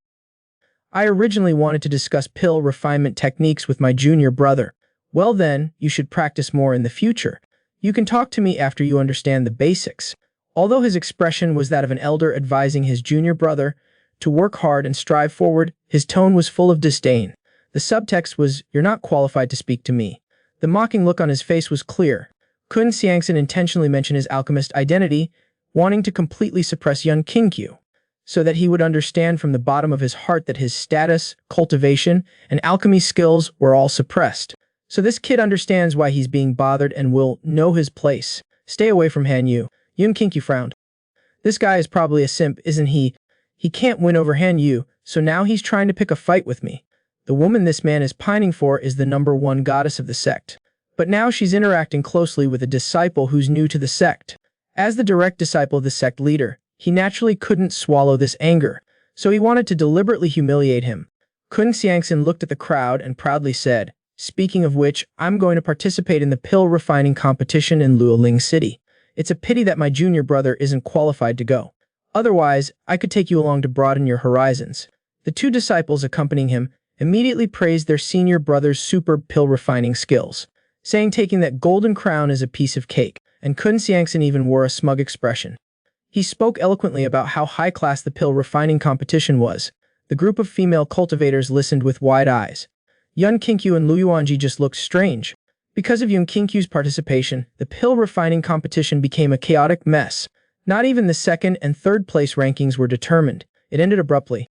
I originally wanted to discuss pill refinement techniques with my junior brother. Well then, you should practice more in the future. You can talk to me after you understand the basics. Although his expression was that of an elder advising his junior brother to work hard and strive forward, his tone was full of disdain. The subtext was, you're not qualified to speak to me. The mocking look on his face was clear. Kun Xiangxin intentionally mentioned his alchemist identity, wanting to completely suppress Yun Kinkyu, so that he would understand from the bottom of his heart that his status, cultivation, and alchemy skills were all suppressed. So this kid understands why he's being bothered and will know his place. Stay away from Han Yu. Yun Kinkyu frowned. This guy is probably a simp, isn't he? He can't win over Han Yu, so now he's trying to pick a fight with me. The woman this man is pining for is the #1 goddess of the sect. But now she's interacting closely with a disciple who's new to the sect. As the direct disciple of the sect leader, he naturally couldn't swallow this anger, so he wanted to deliberately humiliate him. Kun Xiangxin looked at the crowd and proudly said, speaking of which, I'm going to participate in the pill refining competition in Luoling City. It's a pity that my junior brother isn't qualified to go. Otherwise, I could take you along to broaden your horizons. The two disciples accompanying him immediately praised their senior brother's superb pill refining skills, saying taking that golden crown is a piece of cake, and Kun Xiangxin even wore a smug expression. He spoke eloquently about how high-class the pill refining competition was. The group of female cultivators listened with wide eyes. Yun Kinkyu and Lu Yuanji just looked strange. Because of Yun Kinkyu's participation, the pill refining competition became a chaotic mess. Not even the second and third place rankings were determined. It ended abruptly.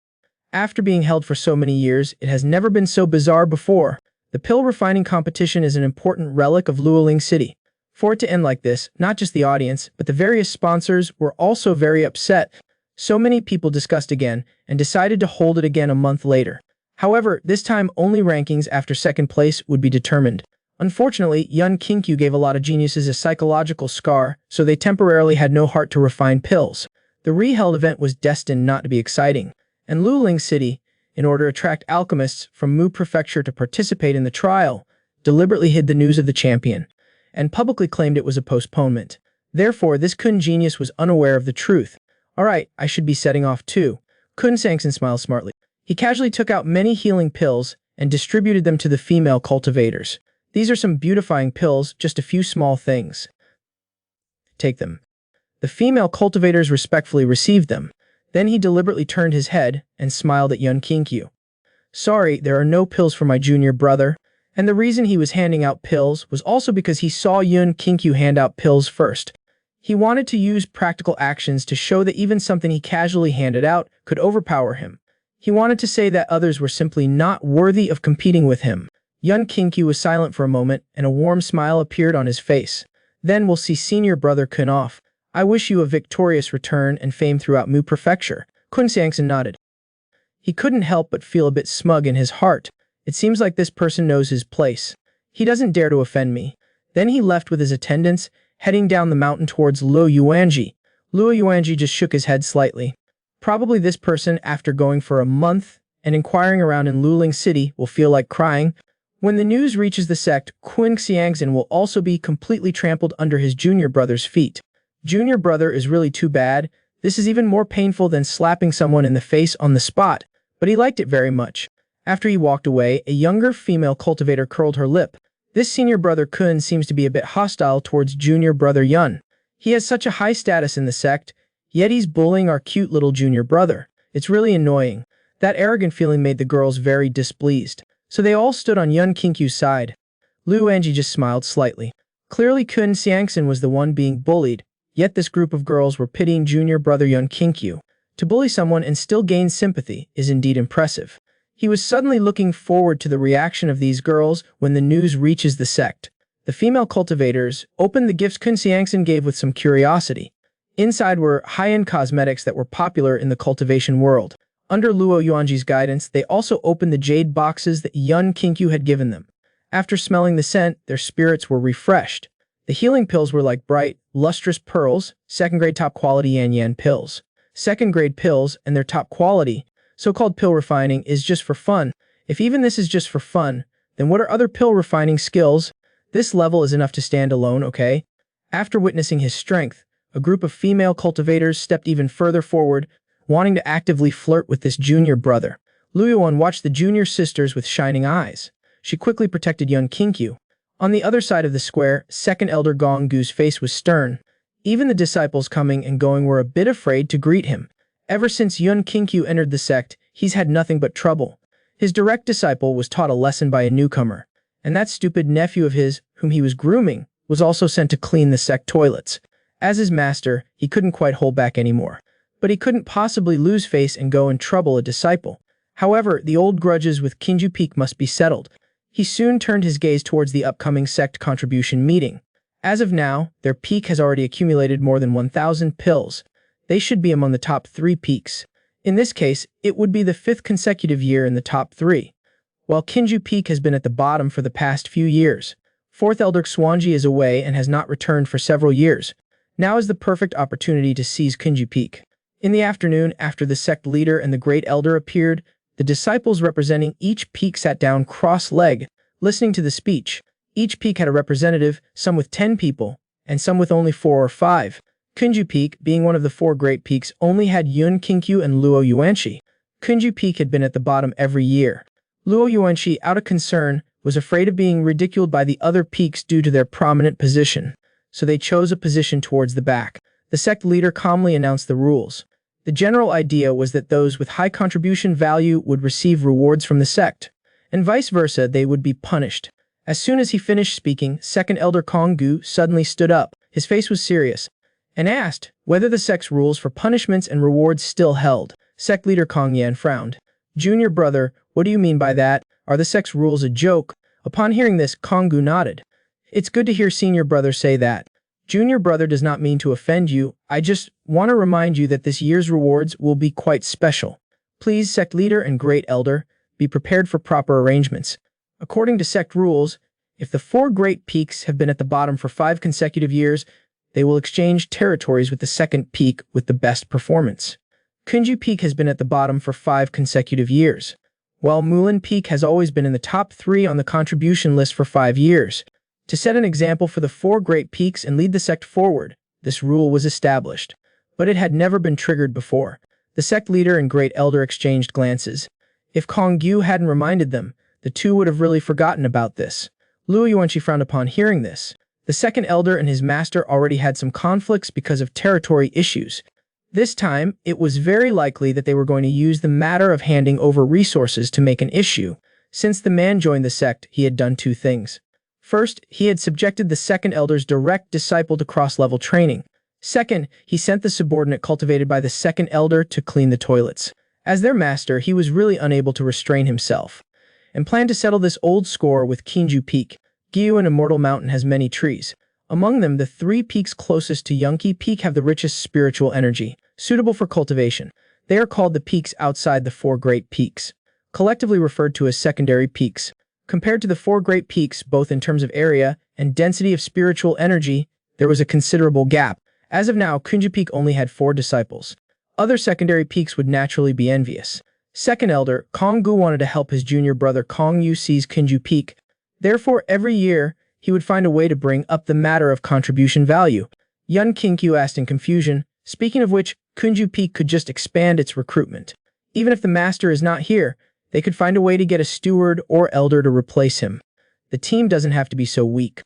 After being held for so many years, it has never been so bizarre before. The pill refining competition is an important relic of Luoling City. For it to end like this, not just the audience, but the various sponsors were also very upset. So many people discussed again and decided to hold it again a month later. However, this time only rankings after second place would be determined. Unfortunately, Yun Kinkyu gave a lot of geniuses a psychological scar, so they temporarily had no heart to refine pills. The re-held event was destined not to be exciting, and Luoling City, in order to attract alchemists from Mu Prefecture to participate in the trial, deliberately hid the news of the champion, and publicly claimed it was a postponement. Therefore, this Kun genius was unaware of the truth. Alright, I should be setting off too. Kun Xiangxin smiled smartly. He casually took out many healing pills and distributed them to the female cultivators. These are some beautifying pills, just a few small things. Take them. The female cultivators respectfully received them. Then he deliberately turned his head and smiled at Yun Kinkyu. Sorry, there are no pills for my junior brother. And the reason he was handing out pills was also because he saw Yun Kinkyu hand out pills first. He wanted to use practical actions to show that even something he casually handed out could overpower him. He wanted to say that others were simply not worthy of competing with him. Yun Kinkyu was silent for a moment, and a warm smile appeared on his face. Then we'll see senior brother Kun off. I wish you a victorious return and fame throughout Mu Prefecture. Kun Xiangxin nodded. He couldn't help but feel a bit smug in his heart. It seems like this person knows his place. He doesn't dare to offend me. Then he left with his attendants, heading down the mountain towards Luo Yuanji. Luo Yuanji just shook his head slightly. Probably this person, after going for a month and inquiring around in Luoling City, will feel like crying. When the news reaches the sect, Kun Xiangxin will also be completely trampled under his junior brother's feet. Junior brother is really too bad. This is even more painful than slapping someone in the face on the spot, but he liked it very much. After he walked away, a younger female cultivator curled her lip. This senior brother Kun seems to be a bit hostile towards junior brother Yun. He has such a high status in the sect, yet he's bullying our cute little junior brother. It's really annoying. That arrogant feeling made the girls very displeased. So they all stood on Yun Kinkyu's side. Lu Anji just smiled slightly. Clearly Kun Xiangxin was the one being bullied, yet this group of girls were pitying junior brother Yun Kinkyu. To bully someone and still gain sympathy is indeed impressive. He was suddenly looking forward to the reaction of these girls when the news reaches the sect. The female cultivators opened the gifts Kun Xiangxin gave with some curiosity. Inside were high-end cosmetics that were popular in the cultivation world. Under Luo Yuanji's guidance, they also opened the jade boxes that Yun Qingqiu had given them. After smelling the scent, their spirits were refreshed. The healing pills were like bright, lustrous pearls, second-grade top-quality yan-yan pills. Second-grade pills and their top quality, so-called pill refining, is just for fun. If even this is just for fun, then what are other pill refining skills? This level is enough to stand alone, okay? After witnessing his strength, a group of female cultivators stepped even further forward, wanting to actively flirt with this junior brother. Lu Yuan watched the junior sisters with shining eyes. She quickly protected Yun Qingqiu. On the other side of the square, second elder Gong Gu's face was stern. Even the disciples coming and going were a bit afraid to greet him. Ever since Yun Qingqiu entered the sect, he's had nothing but trouble. His direct disciple was taught a lesson by a newcomer, and that stupid nephew of his, whom he was grooming, was also sent to clean the sect toilets. As his master, he couldn't quite hold back anymore. But he couldn't possibly lose face and go and trouble a disciple. However, the old grudges with Qingqiu Peak must be settled. He soon turned his gaze towards the upcoming sect contribution meeting. As of now, their peak has already accumulated more than 1,000 pills. They should be among the top 3 peaks. In this case, it would be the 5th consecutive year in the top 3. While Qingqiu Peak has been at the bottom for the past few years, 4th Elder Xuanji is away and has not returned for several years. Now is the perfect opportunity to seize Qingqiu Peak. In the afternoon, after the sect leader and the great elder appeared, the disciples representing each peak sat down cross-legged, listening to the speech. Each peak had a representative, some with 10 people, and some with only 4 or 5. Qingqiu Peak, being one of the 4 great peaks, only had Yun Qingqiu and Luo Yuanqi. Qingqiu Peak had been at the bottom every year. Luo Yuanqi, out of concern, was afraid of being ridiculed by the other peaks due to their prominent position, so they chose a position towards the back. The sect leader calmly announced the rules. The general idea was that those with high contribution value would receive rewards from the sect, and vice versa, they would be punished. As soon as he finished speaking, second elder Kong Gu suddenly stood up. His face was serious, and asked whether the sect's rules for punishments and rewards still held. Sect leader Kong Yan frowned. Junior brother, what do you mean by that? Are the sect's rules a joke? Upon hearing this, Kong Gu nodded. It's good to hear senior brother say that. Junior brother does not mean to offend you. I just want to remind you that this year's rewards will be quite special. Please, sect leader and great elder, be prepared for proper arrangements. According to sect rules, if the 4 great peaks have been at the bottom for 5 consecutive years, they will exchange territories with the second peak with the best performance. Qingqiu Peak has been at the bottom for 5 consecutive years, while Mulan Peak has always been in the top 3 on the contribution list for 5 years. To set an example for the 4 great peaks and lead the sect forward, this rule was established, but it had never been triggered before. The sect leader and great elder exchanged glances. If Kong Gu hadn't reminded them, the two would have really forgotten about this. Luo Yuanqi frowned upon hearing this. The second elder and his master already had some conflicts because of territory issues. This time, it was very likely that they were going to use the matter of handing over resources to make an issue. Since the man joined the sect, he had done 2 things. First, he had subjected the second elder's direct disciple to cross-level training. Second, he sent the subordinate cultivated by the second elder to clean the toilets. As their master, he was really unable to restrain himself, and planned to settle this old score with Qingqiu Peak. Gyu and Immortal Mountain has many trees. Among them, the 3 peaks closest to Yunqi Peak have the richest spiritual energy, suitable for cultivation. They are called the peaks outside the 4 great peaks, collectively referred to as secondary peaks. Compared to the 4 great peaks, both in terms of area and density of spiritual energy, there was a considerable gap. As of now, Qingqiu Peak only had 4 disciples. Other secondary peaks would naturally be envious. Second elder, Kong Gu wanted to help his junior brother Kong Yu seize Qingqiu Peak. Therefore, every year, he would find a way to bring up the matter of contribution value. Yun Qingqiu asked in confusion, speaking of which, Qingqiu Peak could just expand its recruitment. Even if the master is not here, they could find a way to get a steward or elder to replace him. The team doesn't have to be so weak.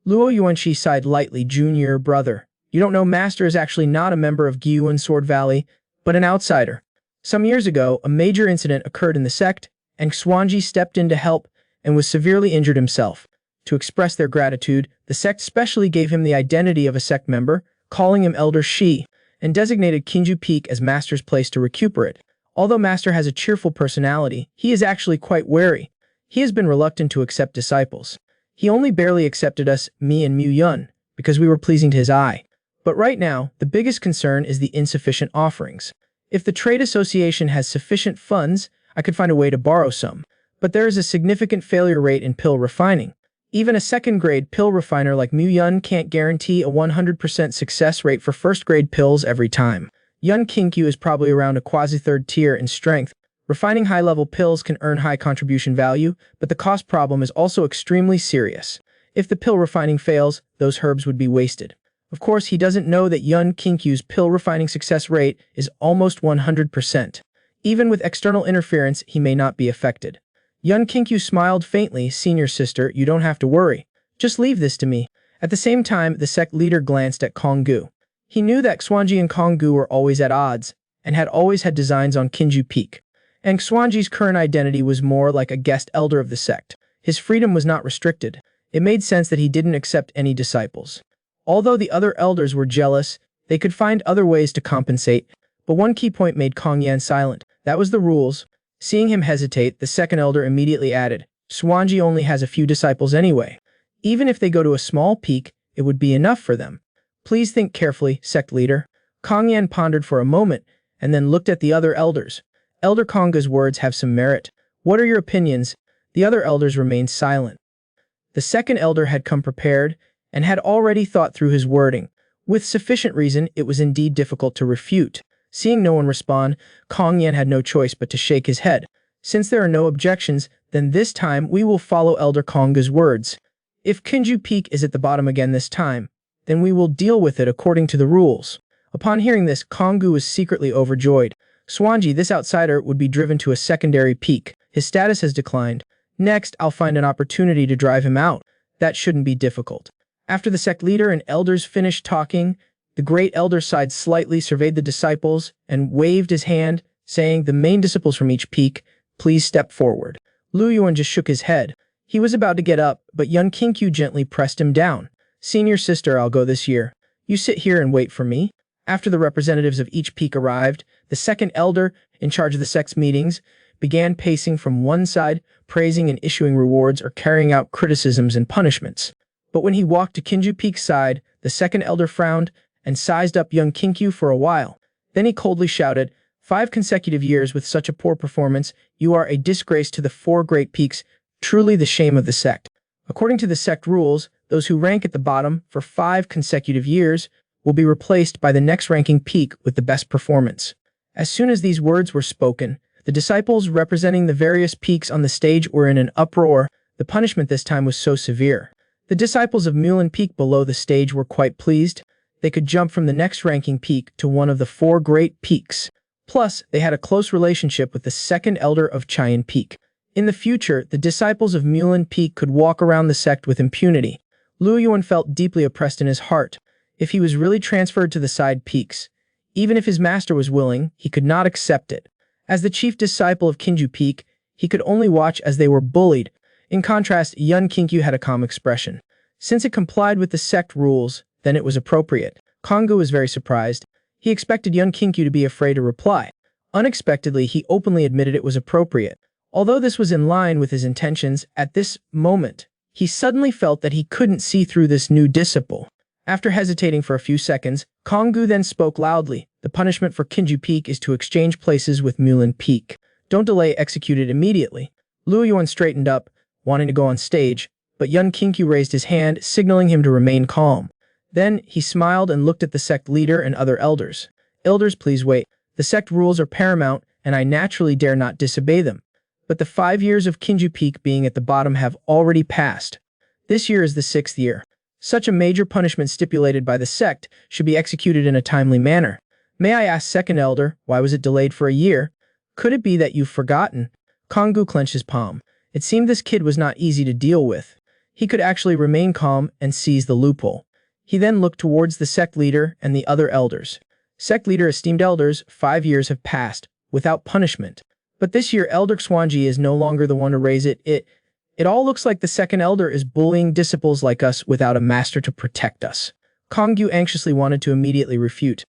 Luo Yuanqi sighed lightly. Junior brother, you don't know master is actually not a member of Giyuan Sword Valley, but an outsider. Some years ago, a major incident occurred in the sect, and Xuanji stepped in to help and was severely injured himself. To express their gratitude, the sect specially gave him the identity of a sect member, calling him Elder Shi, and designated Qingqiu Peak as master's place to recuperate. Although master has a cheerful personality, he is actually quite wary. He has been reluctant to accept disciples. He only barely accepted us, me and Mu Yun, because we were pleasing to his eye. But right now, the biggest concern is the insufficient offerings. If the trade association has sufficient funds, I could find a way to borrow some. But there is a significant failure rate in pill refining. Even a second-grade pill refiner like Mu-Yun can't guarantee a 100% success rate for first-grade pills every time. Yun Kinkyu is probably around a quasi-third tier in strength. Refining high-level pills can earn high contribution value, but the cost problem is also extremely serious. If the pill refining fails, those herbs would be wasted. Of course, he doesn't know that Yun Kinkyu's pill refining success rate is almost 100%. Even with external interference, he may not be affected. Yun Kinkyu smiled faintly. Senior sister, you don't have to worry. Just leave this to me. At the same time, the sect leader glanced at Konggu. He knew that Xuanji and Konggu were always at odds, and had always had designs on Kinju Peak. And Xuanji's current identity was more like a guest elder of the sect. His freedom was not restricted. It made sense that he didn't accept any disciples. Although the other elders were jealous, they could find other ways to compensate. But one key point made Kong Yan silent. That was the rules. Seeing him hesitate, the second elder immediately added, Xuanji only has a few disciples anyway. Even if they go to a small peak, it would be enough for them. Please think carefully, sect leader. Kong Yan pondered for a moment, and then looked at the other elders. Elder Konga's words have some merit. What are your opinions? The other elders remained silent. The second elder had come prepared, and had already thought through his wording. With sufficient reason, it was indeed difficult to refute. Seeing no one respond, Kong Yan had no choice but to shake his head. Since there are no objections, then this time we will follow Elder Konga's words. If Kinju Peak is at the bottom again this time, then we will deal with it according to the rules. Upon hearing this, Konggu was secretly overjoyed. Xuanji, this outsider, would be driven to a secondary peak. His status has declined. Next, I'll find an opportunity to drive him out. That shouldn't be difficult. After the sect leader and elders finished talking, the great elder sighed slightly, surveyed the disciples, and waved his hand, saying, the main disciples from each peak, please step forward. Lu Yuan just shook his head. He was about to get up, but Yun Kinkyu gently pressed him down. Senior sister, I'll go this year. You sit here and wait for me. After the representatives of each peak arrived, the second elder, in charge of the sect's meetings, began pacing from one side, praising and issuing rewards or carrying out criticisms and punishments. But when he walked to Kinju Peak's side, the second elder frowned and sized up young Kinkyu for a while. Then he coldly shouted, 5 consecutive years with such a poor performance, you are a disgrace to the 4 great peaks, truly the shame of the sect. According to the sect rules, those who rank at the bottom for 5 consecutive years will be replaced by the next ranking peak with the best performance. As soon as these words were spoken, the disciples representing the various peaks on the stage were in an uproar. The punishment this time was so severe. The disciples of Mulan Peak below the stage were quite pleased. They could jump from the next ranking peak to one of the 4 great peaks. Plus, they had a close relationship with the second elder of Cheyenne Peak. In the future, the disciples of Mulan Peak could walk around the sect with impunity. Lu Yuan felt deeply oppressed in his heart. If he was really transferred to the side peaks, even if his master was willing, he could not accept it. As the chief disciple of Kinju Peak, he could only watch as they were bullied. In contrast, Yun Kinkyu had a calm expression. Since it complied with the sect rules, then it was appropriate. Konggu was very surprised. He expected Yun Kinkyu to be afraid to reply. Unexpectedly, he openly admitted it was appropriate. Although this was in line with his intentions, at this moment, he suddenly felt that he couldn't see through this new disciple. After hesitating for a few seconds, Konggu then spoke loudly. The punishment for Kinju Peak is to exchange places with Mulan Peak. Don't delay, execute it immediately. Lu Yuan straightened up, wanting to go on stage, but Yun Kinkyu raised his hand, signaling him to remain calm. Then, he smiled and looked at the sect leader and other elders. Elders, please wait. The sect rules are paramount, and I naturally dare not disobey them. But the 5 years of Kinju Peak being at the bottom have already passed. This year is the 6th year. Such a major punishment stipulated by the sect should be executed in a timely manner. May I ask, second elder, why was it delayed for a year? Could it be that you've forgotten? Konggu clenched his palm. It seemed this kid was not easy to deal with. He could actually remain calm and seize the loophole. He then looked towards the sect leader and the other elders. Sect leader, esteemed elders, 5 years have passed, without punishment. But this year Elder Xuanji is no longer the one to raise it. It all looks like the second elder is bullying disciples like us without a master to protect us. Konggu anxiously wanted to immediately refute.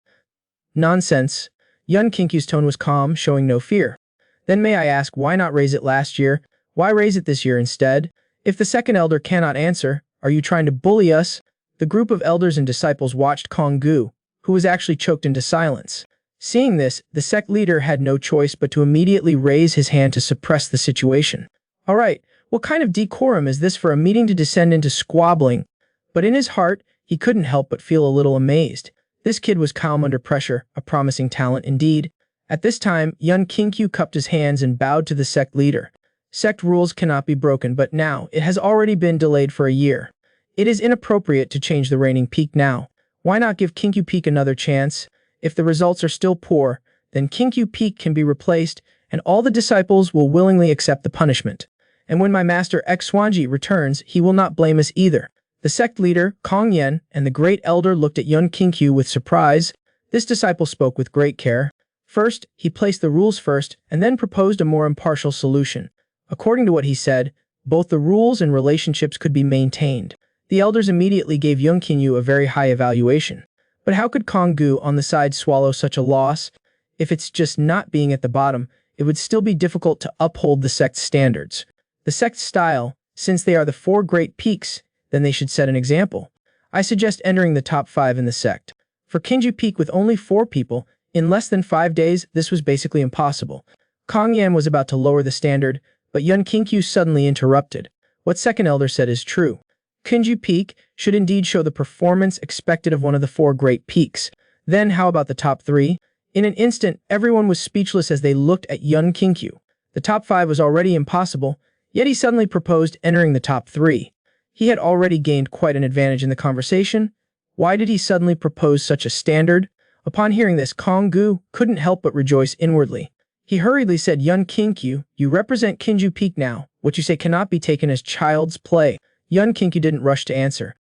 Nonsense. Yun Kinkyu's tone was calm, showing no fear. Then may I ask, why not raise it last year? Why raise it this year instead? If the second elder cannot answer, are you trying to bully us? The group of elders and disciples watched Kong-gu, who was actually choked into silence. Seeing this, the sect leader had no choice but to immediately raise his hand to suppress the situation. Alright, what kind of decorum is this for a meeting to descend into squabbling? But in his heart, he couldn't help but feel a little amazed. This kid was calm under pressure, a promising talent indeed. At this time, Yun Qinkyu cupped his hands and bowed to the sect leader. Sect rules cannot be broken, but now, it has already been delayed for a year. It is inappropriate to change the reigning peak now. Why not give Qinkyu Peak another chance? If the results are still poor, then Qinkyu Peak can be replaced, and all the disciples will willingly accept the punishment. And when my master Xuanji returns, he will not blame us either. The sect leader, Kong Yen, and the great elder looked at Yun Qinkyu with surprise. This disciple spoke with great care. First, he placed the rules first, and then proposed a more impartial solution. According to what he said, both the rules and relationships could be maintained. The elders immediately gave Yun Qinkyu a very high evaluation. But how could Kong-gu on the side swallow such a loss? If it's just not being at the bottom, it would still be difficult to uphold the sect's standards. The sect's style, since they are the 4 great peaks, then they should set an example. I suggest entering the top 5 in the sect. For Qinkyu Peak with only 4 people, in less than 5 days, this was basically impossible. Kong Yan was about to lower the standard, but Yun Qinkyu suddenly interrupted. What second elder said is true. Qinkyu Peak should indeed show the performance expected of one of the 4 great peaks. Then how about the top 3? In an instant, everyone was speechless as they looked at Yun Qinkyu. The top 5 was already impossible, yet he suddenly proposed entering the top 3. He had already gained quite an advantage in the conversation. Why did he suddenly propose such a standard? Upon hearing this, Kong-gu couldn't help but rejoice inwardly. He hurriedly said, Yun Qinkyu, you represent Qinkyu Peak now. What you say cannot be taken as child's play. Yun Qinkyu didn't rush to answer.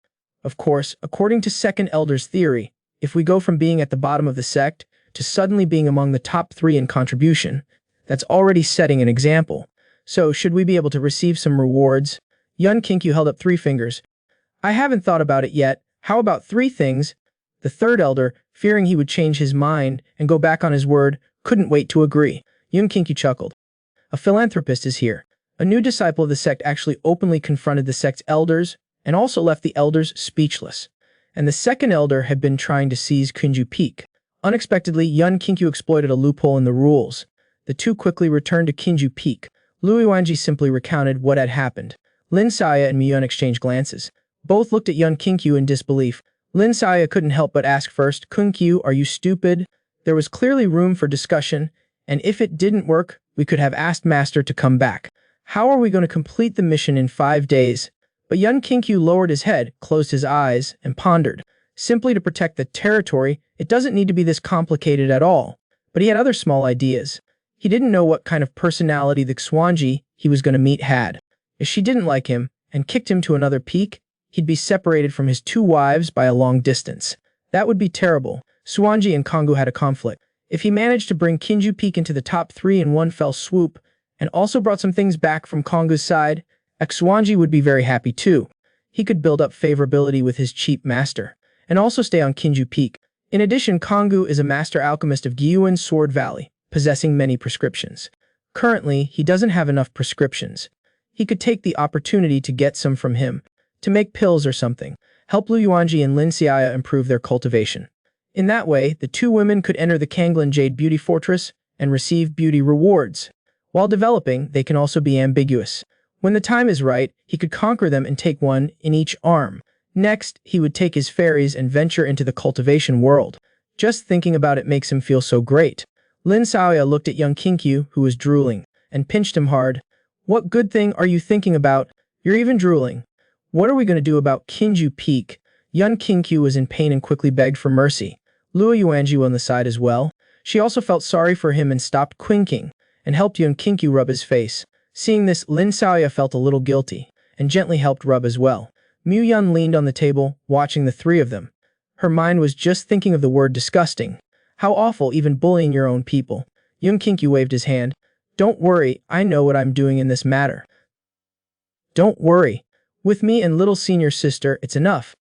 Of course, according to second elder's theory, if we go from being at the bottom of the sect to suddenly being among the top 3 in contribution, that's already setting an example. So, should we be able to receive some rewards? Yun Qinkyu held up 3 fingers. I haven't thought about it yet. How about 3 things? The third elder, fearing he would change his mind and go back on his word, couldn't wait to agree. Yun Qinkyu chuckled. A philanthropist is here. A new disciple of the sect actually openly confronted the sect's elders and also left the elders speechless. And the second elder had been trying to seize Qinkyu Peak. Unexpectedly, Yun Qinkyu exploited a loophole in the rules. The two quickly returned to Qinkyu Peak. Lu Yuanji simply recounted what had happened. Lin Saya and Miyun exchanged glances. Both looked at Yun Qinkyu in disbelief. Lin Saya couldn't help but ask first, Qinkyu, are you stupid? There was clearly room for discussion, and if it didn't work, we could have asked Master to come back. How are we going to complete the mission in 5 days? But Yun Qinkyu lowered his head, closed his eyes, and pondered. Simply to protect the territory, it doesn't need to be this complicated at all. But he had other small ideas. He didn't know what kind of personality the Xuanji he was going to meet had. If she didn't like him and kicked him to another peak, he'd be separated from his 2 wives by a long distance. That would be terrible. Xuanji and Kong-gu had a conflict. If he managed to bring Qinkyu Peak into the top 3 in one fell swoop, and also brought some things back from Kong-gu's side, Xuanji would be very happy too. He could build up favorability with his cheap master, and also stay on Qinkyu Peak. In addition, Kong-gu is a master alchemist of Gyuan Sword Valley, possessing many prescriptions. Currently, he doesn't have enough prescriptions. He could take the opportunity to get some from him, to make pills or something, help Lu Yuanji and Lin Xiaya improve their cultivation. In that way, the 2 women could enter the Kanglan Jade Beauty Fortress and receive beauty rewards. While developing, they can also be ambiguous. When the time is right, he could conquer them and take one in each arm. Next, he would take his fairies and venture into the cultivation world. Just thinking about it makes him feel so great. Lin Xiaya looked at young Qinkyu, who was drooling, and pinched him hard. What good thing are you thinking about? You're even drooling. What are we going to do about Qinkyu Peak? Young Qinkyu was in pain and quickly begged for mercy. Lu Yuanji on the side as well. She also felt sorry for him and stopped quinking, and helped young Qinkyu rub his face. Seeing this, Lin Xiaya felt a little guilty, and gently helped rub as well. Mu Yun leaned on the table, watching the 3 of them. Her mind was just thinking of the word disgusting. How awful, even bullying your own people. Young Qinkyu waved his hand. Don't worry, I know what I'm doing in this matter. Don't worry. With me and little senior sister, it's enough.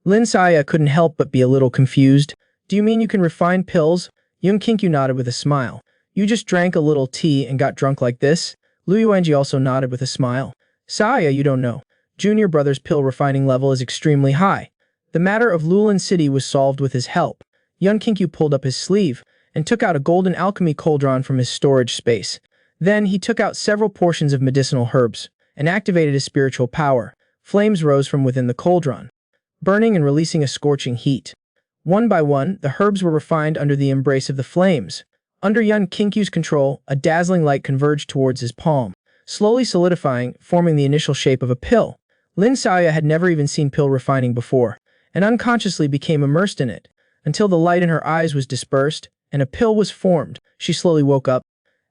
Lin Xiaya couldn't help but be a little confused. Do you mean you can refine pills? Young Qinkyu nodded with a smile. You just drank a little tea and got drunk like this? Lu Yuanji also nodded with a smile. Saya, you don't know. Junior brother's pill refining level is extremely high. The matter of Lulin City was solved with his help. Yun Kinkyu pulled up his sleeve and took out a golden alchemy cauldron from his storage space. Then he took out several portions of medicinal herbs and activated his spiritual power. Flames rose from within the cauldron, burning and releasing a scorching heat. One by one, the herbs were refined under the embrace of the flames. Under Yun Kinkyu's control, a dazzling light converged towards his palm, slowly solidifying, forming the initial shape of a pill. Lin Xiaoya had never even seen pill refining before, and unconsciously became immersed in it, until the light in her eyes was dispersed, and a pill was formed. She slowly woke up.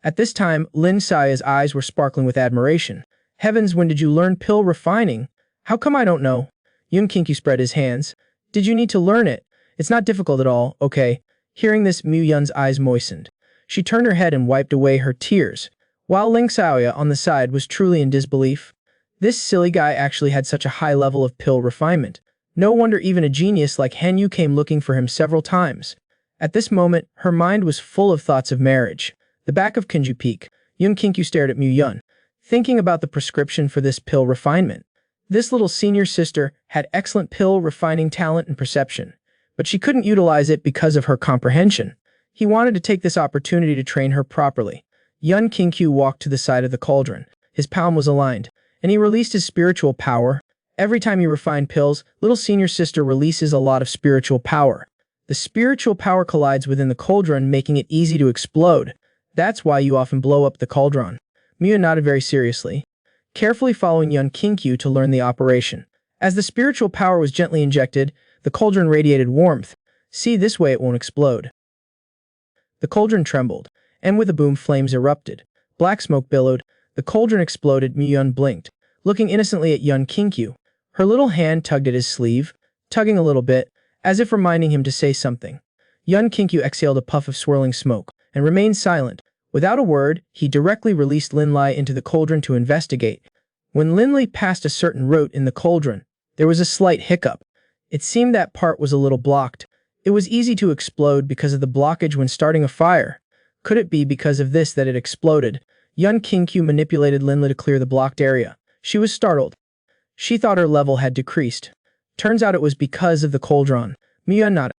At this time, Lin Xiaoya's eyes were sparkling with admiration. Heavens, when did you learn pill refining? How come I don't know? Yun Kinkyu spread his hands. Did you need to learn it? It's not difficult at all, okay? Hearing this, Mu Yun's eyes moistened. She turned her head and wiped away her tears, while Ling Xiaoya on the side was truly in disbelief. This silly guy actually had such a high level of pill refinement. No wonder even a genius like Han Yu came looking for him several times. At this moment, her mind was full of thoughts of marriage. The back of Kinju Peak, Yun Kinkyu stared at Mu Yun, thinking about the prescription for this pill refinement. This little senior sister had excellent pill refining talent and perception, but she couldn't utilize it because of her comprehension. He wanted to take this opportunity to train her properly. Yun Kinkyu walked to the side of the cauldron. His palm was aligned, and he released his spiritual power. Every time you refine pills, little senior sister releases a lot of spiritual power. The spiritual power collides within the cauldron, making it easy to explode. That's why you often blow up the cauldron. Miu nodded very seriously, carefully following Yun Kinkyu to learn the operation. As the spiritual power was gently injected, the cauldron radiated warmth. See, this way it won't explode. The cauldron trembled, and with a boom flames erupted. Black smoke billowed. The cauldron exploded. Mu Yun blinked, looking innocently at Yun Kinkyu. Her little hand tugged at his sleeve, tugging a little bit, as if reminding him to say something. Yun Kinkyu exhaled a puff of swirling smoke, and remained silent. Without a word, he directly released Lin Lai into the cauldron to investigate. When Lin Lai passed a certain route in the cauldron, there was a slight hiccup. It seemed that part was a little blocked. It was easy to explode because of the blockage when starting a fire. Could it be because of this that it exploded? Yun Kinkyu manipulated Lin Lai to clear the blocked area. She was startled. She thought her level had decreased. Turns out it was because of the cauldron. Miu nodded.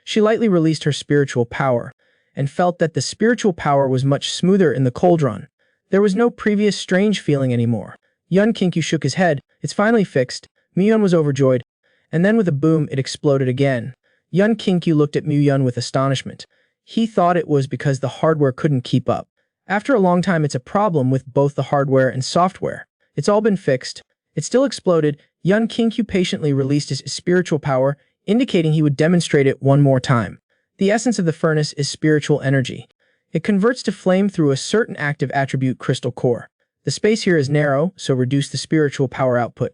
She lightly released her spiritual power, and felt that the spiritual power was much smoother in the cauldron. There was no previous strange feeling anymore. Yun Kinkyu shook his head. It's finally fixed. Mu was overjoyed. And then with a boom, it exploded again. Yun Kinkyu looked at Mu with astonishment. He thought it was because the hardware couldn't keep up. After a long time, it's a problem with both the hardware and software. It's all been fixed. It still exploded. Yun Kinkyu patiently released his spiritual power, indicating he would demonstrate it one more time. The essence of the furnace is spiritual energy. It converts to flame through a certain active attribute crystal core. The space here is narrow, so reduce the spiritual power output.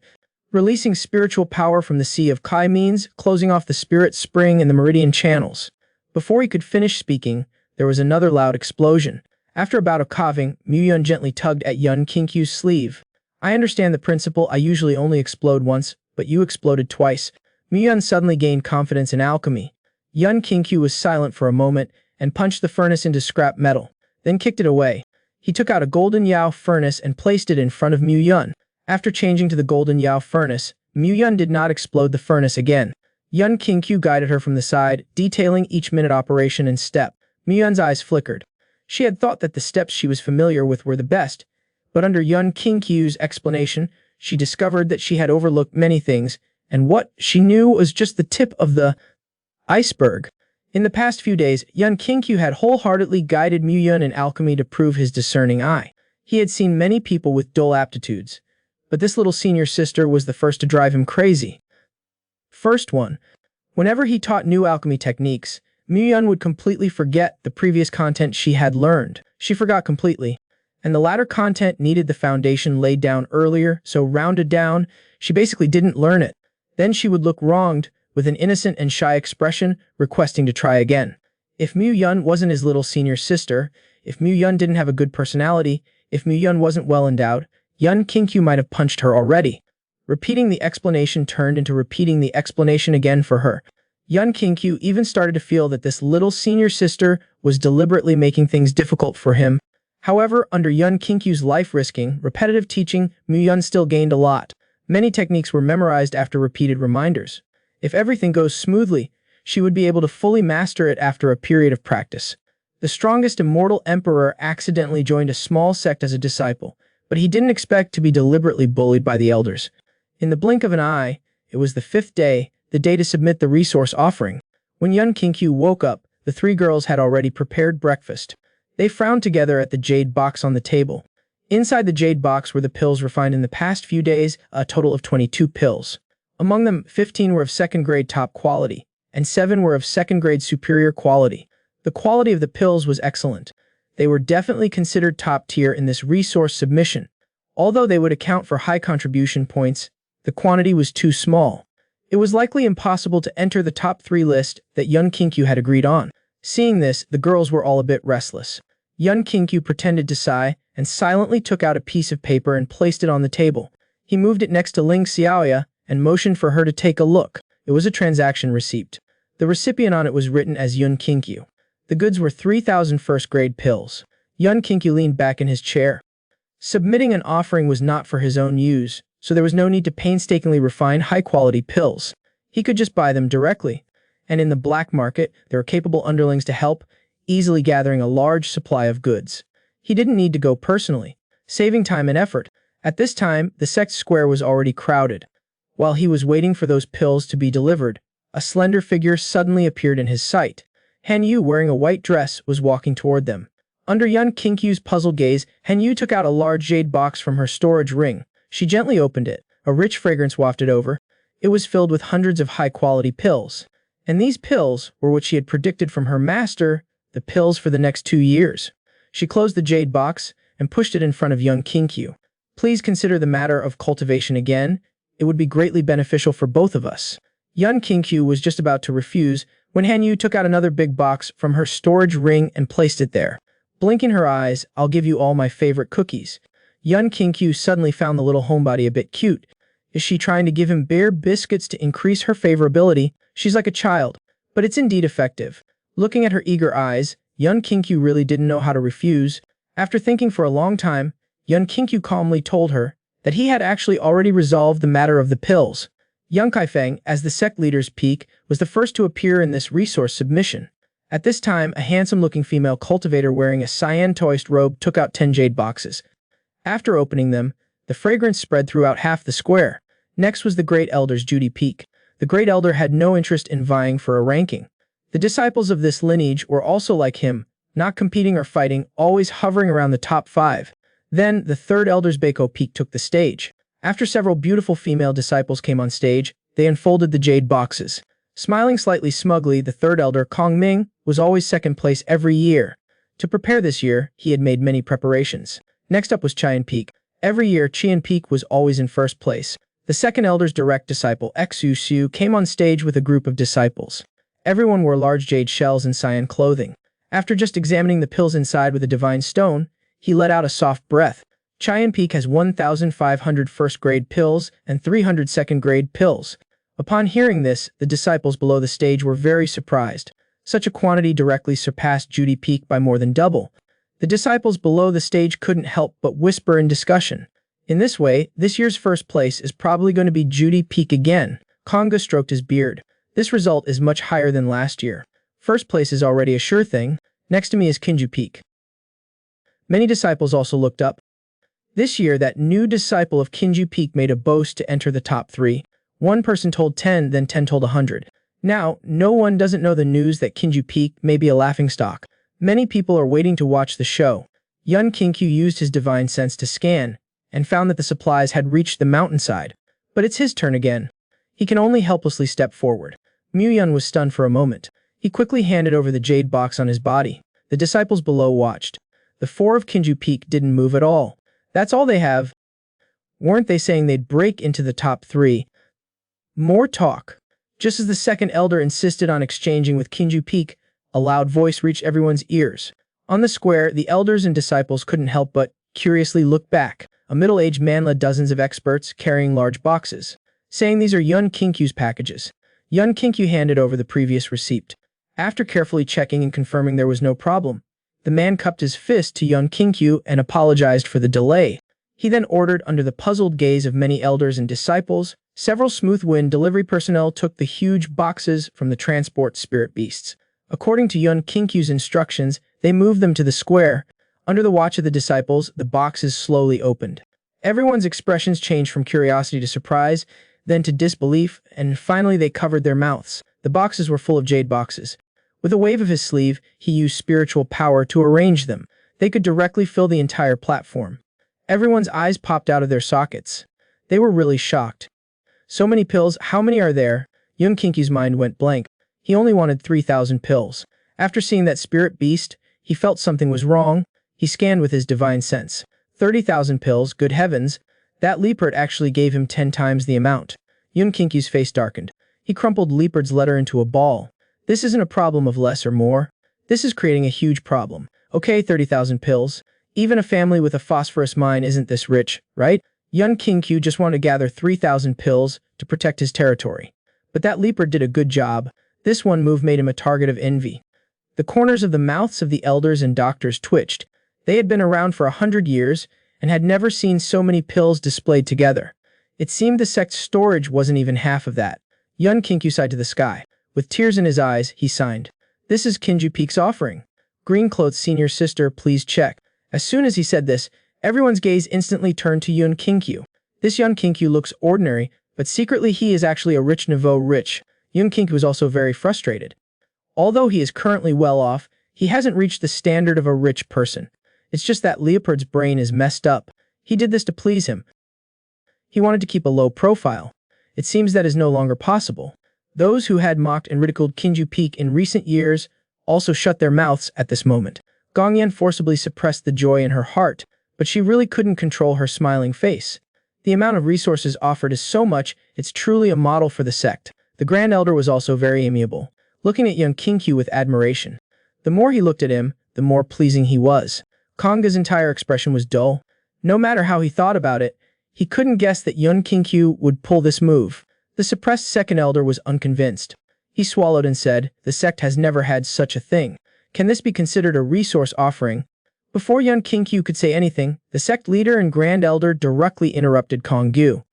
Releasing spiritual power from the Sea of Kai means closing off the spirit spring and the meridian channels. Before he could finish speaking, there was another loud explosion. After a bout of coughing, Mu gently tugged at Yun Kinkyu's sleeve. I understand the principle. I usually only explode once, but you exploded twice. Mu suddenly gained confidence in alchemy. Yun Kinkyu was silent for a moment and punched the furnace into scrap metal, then kicked it away. He took out a golden Yao furnace and placed it in front of Mu. After changing to the golden Yao furnace, Mu did not explode the furnace again. Yun Kinkyu guided her from the side, detailing each minute operation and step. Mu eyes flickered. She had thought that the steps she was familiar with were the best, but under Yun Kinkyu's explanation, she discovered that she had overlooked many things, and what she knew was just the tip of the iceberg. In the past few days, Yun Kinkyu had wholeheartedly guided Mu in alchemy to prove his discerning eye. He had seen many people with dull aptitudes, but this little senior sister was the first to drive him crazy. First one. Whenever he taught new alchemy techniques, Mu would completely forget the previous content she had learned. She forgot completely, and the latter content needed the foundation laid down earlier, so rounded down, she basically didn't learn it. Then she would look wronged, with an innocent and shy expression, requesting to try again. If Mu wasn't his little senior sister, if Mu didn't have a good personality, if Mu wasn't well endowed, Yun Kinkyu might have punched her already. Repeating the explanation turned into repeating the explanation again for her. Yun Kinkyu even started to feel that this little senior sister was deliberately making things difficult for him. However, under Yun Kinkyu's life-risking, repetitive teaching, Mu still gained a lot. Many techniques were memorized after repeated reminders. If everything goes smoothly, she would be able to fully master it after a period of practice. The strongest immortal emperor accidentally joined a small sect as a disciple, but he didn't expect to be deliberately bullied by the elders. In the blink of an eye, it was the 5th day, the day to submit the resource offering. When Yun Qingqiu woke up, the 3 girls had already prepared breakfast. They frowned together at the jade box on the table. Inside the jade box were the pills refined in the past few days, a total of 22 pills. Among them, 15 were of second-grade top quality, and 7 were of second-grade superior quality. The quality of the pills was excellent. They were definitely considered top tier in this resource submission. Although they would account for high contribution points, the quantity was too small. It was likely impossible to enter the top 3 list that Yun Qingqiu had agreed on. Seeing this, the girls were all a bit restless. Yun Qingqiu pretended to sigh and silently took out a piece of paper and placed it on the table. He moved it next to Ling Xiaoya and motioned for her to take a look. It was a transaction receipt. The recipient on it was written as Yun Qingqiu. The goods were 3,000 first-grade pills. Yun Qingqiu leaned back in his chair. Submitting an offering was not for his own use, so there was no need to painstakingly refine high-quality pills. He could just buy them directly. And in the black market, there were capable underlings to help, easily gathering a large supply of goods. He didn't need to go personally, saving time and effort. At this time, the sect square was already crowded. While he was waiting for those pills to be delivered, a slender figure suddenly appeared in his sight. Han Yu, wearing a white dress, was walking toward them. Under Yun Qingqiu's puzzled gaze, Han Yu took out a large jade box from her storage ring. She gently opened it. A rich fragrance wafted over. It was filled with hundreds of high-quality pills. And these pills were what she had predicted from her master, the pills for the next 2 years. She closed the jade box and pushed it in front of Yun Qingqiu. Please consider the matter of cultivation again. It would be greatly beneficial for both of us. Yun Qingqiu was just about to refuse when Han Yu took out another big box from her storage ring and placed it there. Blinking her eyes, I'll give you all my favorite cookies. Yun Qingqiu suddenly found the little homebody a bit cute. Is she trying to give him bare biscuits to increase her favorability? She's like a child, but it's indeed effective. Looking at her eager eyes, Yun Qingqiu really didn't know how to refuse. After thinking for a long time, Yun Qingqiu calmly told her that he had actually already resolved the matter of the pills. Yang Kaifeng, as the sect leader's peak, was the first to appear in this resource submission. At this time, a handsome-looking female cultivator wearing a cyan-toist robe took out 10 jade boxes. After opening them, the fragrance spread throughout half the square. Next was the Great Elder's Judy Peak. The Great Elder had no interest in vying for a ranking. The disciples of this lineage were also like him, not competing or fighting, always hovering around the top 5. Then, the Third Elder's Beiko Peak took the stage. After several beautiful female disciples came on stage, they unfolded the jade boxes. Smiling slightly smugly, the Third Elder, Kong Ming, was always second place every year. To prepare this year, he had made many preparations. Next up was Qian Peak. Every year, Qian Peak was always in first place. The second elder's direct disciple, Xu Xiu, came on stage with a group of disciples. Everyone wore large jade shells and cyan clothing. After just examining the pills inside with a divine stone, he let out a soft breath. Qian Peak has 1,500 first-grade pills and 300 second-grade pills. Upon hearing this, the disciples below the stage were very surprised. Such a quantity directly surpassed Judy Peak by more than double. The disciples below the stage couldn't help but whisper in discussion. In this way, this year's first place is probably going to be Judy Peak again. Konga stroked his beard. This result is much higher than last year. First place is already a sure thing. Next to me is Kinju Peak. Many disciples also looked up. This year, that new disciple of Kinju Peak made a boast to enter the top 3. One person told 10, then 10 told 100. Now, no one doesn't know the news that Kinju Peak may be a laughingstock. Many people are waiting to watch the show. Yun Qingqiu used his divine sense to scan, and found that the supplies had reached the mountainside. But it's his turn again. He can only helplessly step forward. Mu Yun was stunned for a moment. He quickly handed over the jade box on his body. The disciples below watched. The 4 of Kinju Peak didn't move at all. That's all they have. Weren't they saying they'd break into the top 3? More talk. Just as the second elder insisted on exchanging with Kinju Peak, a loud voice reached everyone's ears. On the square, the elders and disciples couldn't help but curiously look back. A middle-aged man led dozens of experts carrying large boxes, saying these are Yun Qingqiu's packages. Yun Qingqiu handed over the previous receipt. After carefully checking and confirming there was no problem, the man cupped his fist to Yun Qingqiu and apologized for the delay. He then ordered, under the puzzled gaze of many elders and disciples, several smooth wind delivery personnel took the huge boxes from the transport spirit beasts. According to Yun Kinkyu's instructions, they moved them to the square. Under the watch of the disciples, the boxes slowly opened. Everyone's expressions changed from curiosity to surprise, then to disbelief, and finally they covered their mouths. The boxes were full of jade boxes. With a wave of his sleeve, he used spiritual power to arrange them. They could directly fill the entire platform. Everyone's eyes popped out of their sockets. They were really shocked. So many pills, how many are there? Yun Kinkyu's mind went blank. He only wanted 3,000 pills. After seeing that spirit beast, he felt something was wrong. He scanned with his divine sense. 30,000 pills, good heavens. That Leopard actually gave him 10 times the amount. Yun Kinkyu's face darkened. He crumpled Leopard's letter into a ball. This isn't a problem of less or more. This is creating a huge problem. Okay, 30,000 pills. Even a family with a phosphorus mine isn't this rich, right? Yun Kinkyu just wanted to gather 3,000 pills to protect his territory. But that Leopard did a good job. This one move made him a target of envy. The corners of the mouths of the elders and doctors twitched. They had been around for 100 years and had never seen so many pills displayed together. It seemed the sect's storage wasn't even half of that. Yun Kinkyu sighed to the sky. With tears in his eyes, he signed. This is Kinju Peak's offering. Green-clothed senior sister, please check. As soon as he said this, everyone's gaze instantly turned to Yun Kinkyu. This Yun Kinkyu looks ordinary, but secretly he is actually a rich nouveau rich. Yun Kinkyu is also very frustrated. Although he is currently well off, he hasn't reached the standard of a rich person. It's just that Leopard's brain is messed up. He did this to please him. He wanted to keep a low profile. It seems that is no longer possible. Those who had mocked and ridiculed Kinju Peak in recent years also shut their mouths at this moment. Gongyan forcibly suppressed the joy in her heart, but she really couldn't control her smiling face. The amount of resources offered is so much, it's truly a model for the sect. The Grand Elder was also very amiable, looking at young Kinkyu with admiration. The more he looked at him, the more pleasing he was. Konga's entire expression was dull. No matter how he thought about it, he couldn't guess that Yun Kinkyu would pull this move. The suppressed second elder was unconvinced. He swallowed and said, the sect has never had such a thing. Can this be considered a resource offering? Before Yun Kinkyu could say anything, the sect leader and grand elder directly interrupted Konggu.